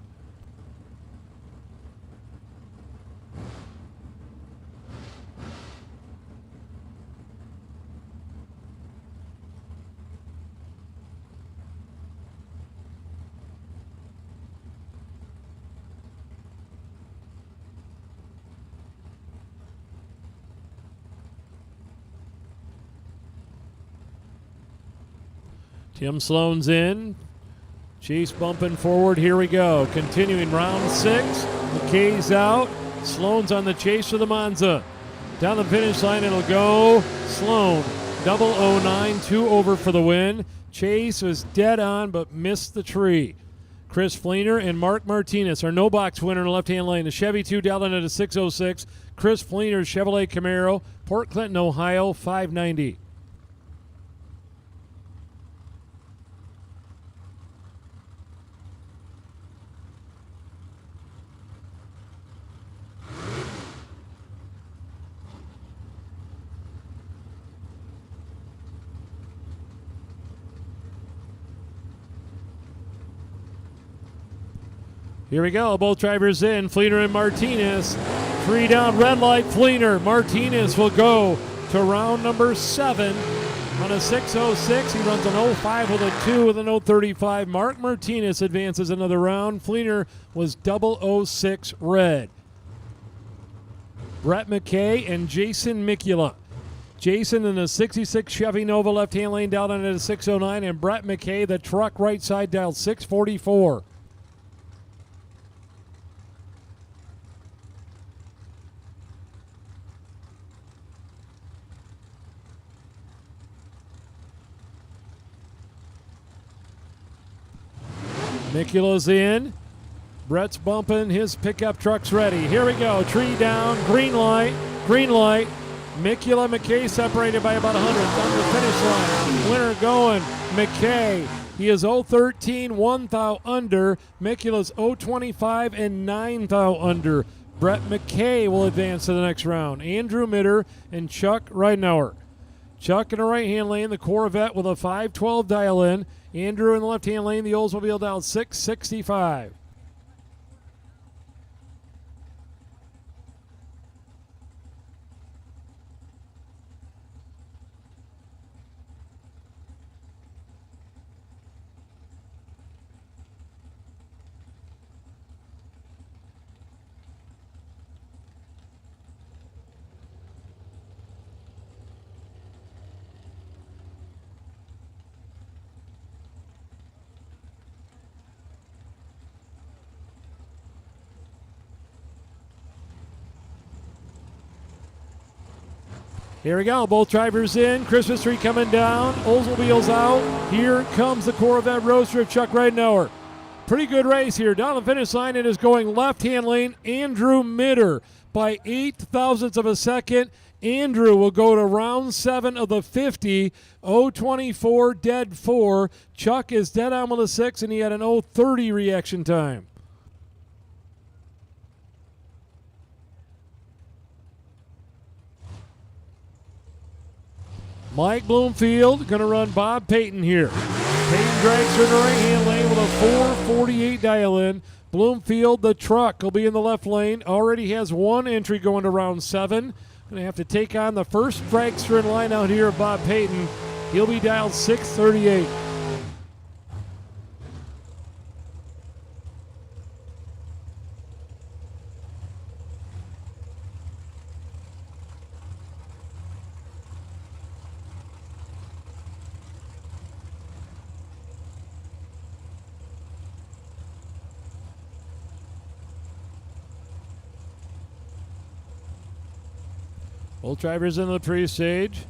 Tim Sloan's in. Chase bumping forward. Here we go. Continuing round 6. McKay's out. Sloan's on the chase for the Monza. Down the finish line it'll go. Sloan, 009, 2 over for the win. Chase was dead on but missed the tree. Chris Fleener and Mark Martinez are no box winner in the left-hand lane. The Chevy 2 down at a 606. Chris Fleener's Chevrolet Camaro, Port Clinton, Ohio, 590. Here we go, both drivers in, Fleener and Martinez. 3 down, red light, Fleener. Martinez will go to round number 7 on a 606. He runs an 05 with a 2 with an 035. Mark Martinez advances another round. Fleener was 006 red. Brett McKay and Jason Mikula. Jason in the 66 Chevy Nova left-hand lane down at a 609, and Brett McKay, the truck right side, dialed 644. Mikula's in. Brett's bumping. His pickup truck's ready. Here we go. Tree down. Green light. Green light. Mikula, McKay separated by about 100. On the finish line. Winner going. McKay. He is 013, 1 thou under. Mikula's 025 and 9 thou under. Brett McKay will advance to the next round. Andrew Mitter and Chuck Ridenour. Chuck in the right-hand lane, the Corvette with a 512 dial-in. Andrew in the left-hand lane, the Oldsmobile dialed 665. Here we go. Both drivers in. Christmas tree coming down. Oldsmobile's out. Here comes the Corvette roadster of Chuck Ridenauer. Pretty good race here. Down the finish line, it is going left-hand lane. Andrew Mitter by 0.08 of a second. Andrew will go to round 7 of the 50. 0.24 dead 4. Chuck is dead on with a 6, and he had an 0.30 reaction time. Mike Bloomfield going to run Bob Payton here. Payton Dragster in the right-hand lane with a 4:48 dial-in. Bloomfield, the truck, will be in the left lane. Already has one entry going to round 7. Going to have to take on the first Dragster in line out here, Bob Payton. He'll be dialed 638. Both drivers into the pre-stage.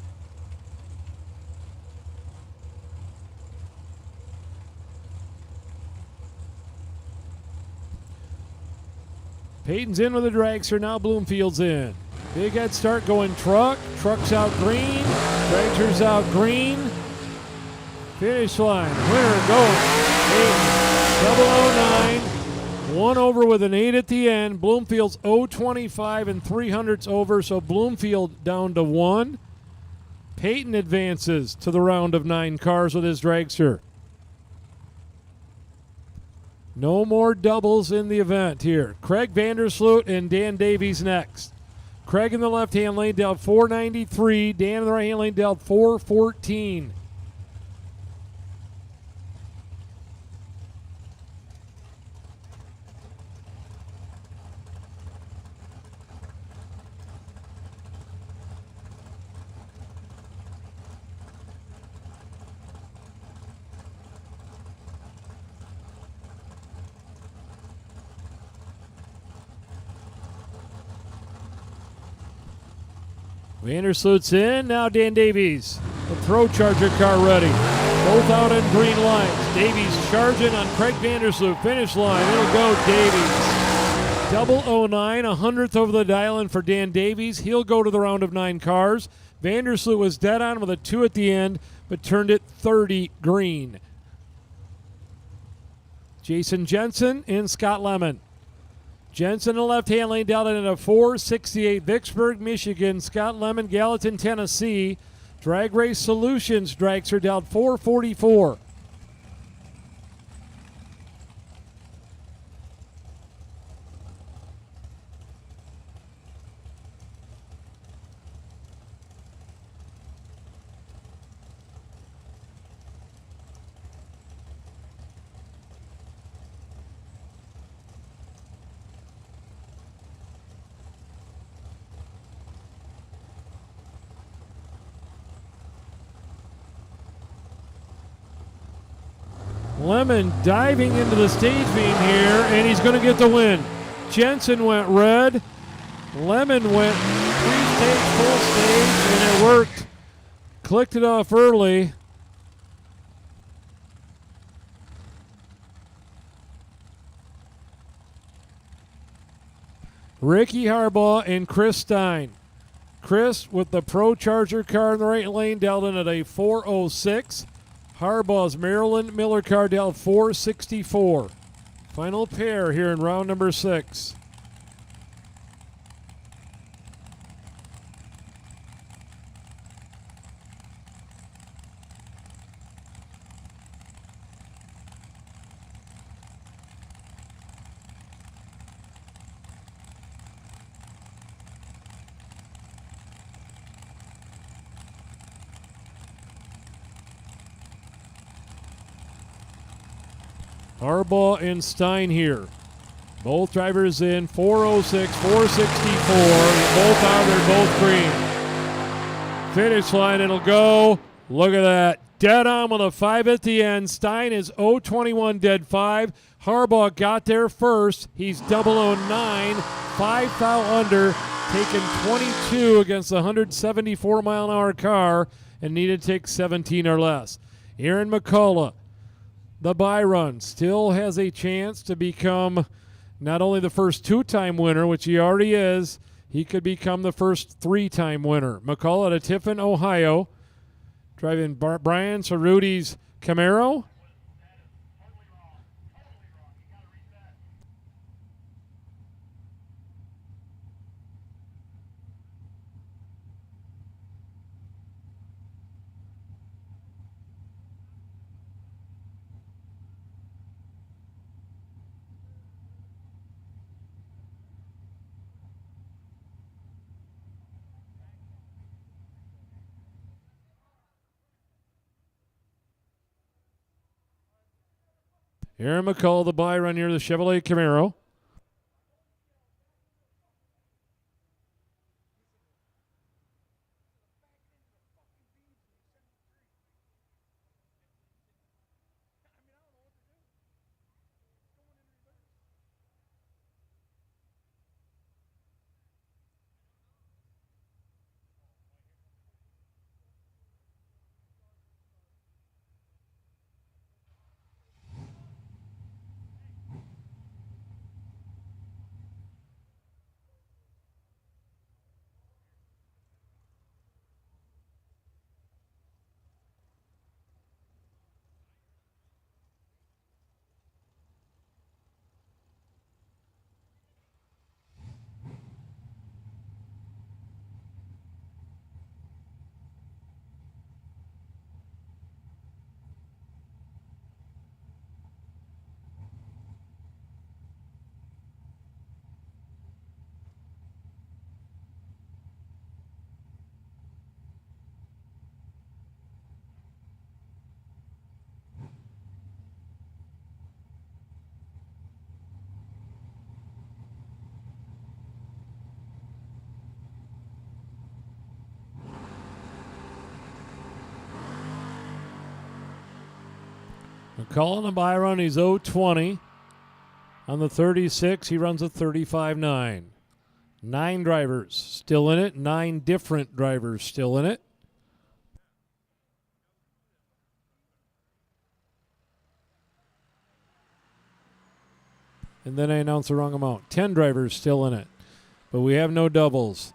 Payton's in with the dragster. Now Bloomfield's in. Big head start going truck. Truck's out green. Dragster's out green. Finish line. Winner going. Payton. 009. One over with an 8 at the end. Bloomfield's 0.25 and 3/100 over, so Bloomfield down to 1. Payton advances to the round of 9 cars with his dragster. No more doubles in the event here. Craig Vandersloot and Dan Davies next. Craig in the left-hand lane dealt 493. Dan in the right-hand lane dealt 414. Vandersloot's in. Now Dan Davies. The Pro Charger car ready. Both out on green lines. Davies charging on Craig Vandersloot. Finish line. It'll go Davies. 009, 100th over the dial-in for Dan Davies. He'll go to the round of 9 cars. Vandersloot was dead on with a 2 at the end, but turned it 30 green. Jason Jensen and Scott Lemon. Jensen in the left-hand lane down in a 4:68 Vicksburg, Michigan. Scott Lemon, Gallatin, Tennessee. Drag Race Solutions dragster down 4:44. Lemon diving into the stage beam here, and he's going to get the win. Jensen went red. Lemon went pre-stage, full stage, and it worked. Clicked it off early. Ricky Harbaugh and Chris Stein. Chris with the Pro Charger car in the right lane dealt in at a 4:06. Harbaugh's Maryland Miller car dealt 4:64. Final pair here in round number 6. Harbaugh and Stein here. Both drivers in 4:06, 4:64. Both out there, both green. Finish line, it'll go. Look at that. Dead on with a 5 at the end. Stein is 0:21 dead 5. Harbaugh got there first. He's 009, 5 foul under. taken 22 against a 174-mile-an-hour car and needed to take 17 or less. Aaron McCullough, the bye run, still has a chance to become not only the first two-time winner, which he already is, he could become the first three-time winner. McCullough out of Tiffin, Ohio, driving Brian Cerruti's Camaro. Aaron McCullough, the bye run here, the Chevrolet Camaro. McCullough, the bye run, he's 0-20. On the 36, he runs a 35.9. 9 drivers still in it, 9 different drivers still in it. And then I announced the wrong amount. 10 drivers still in it. But we have no doubles.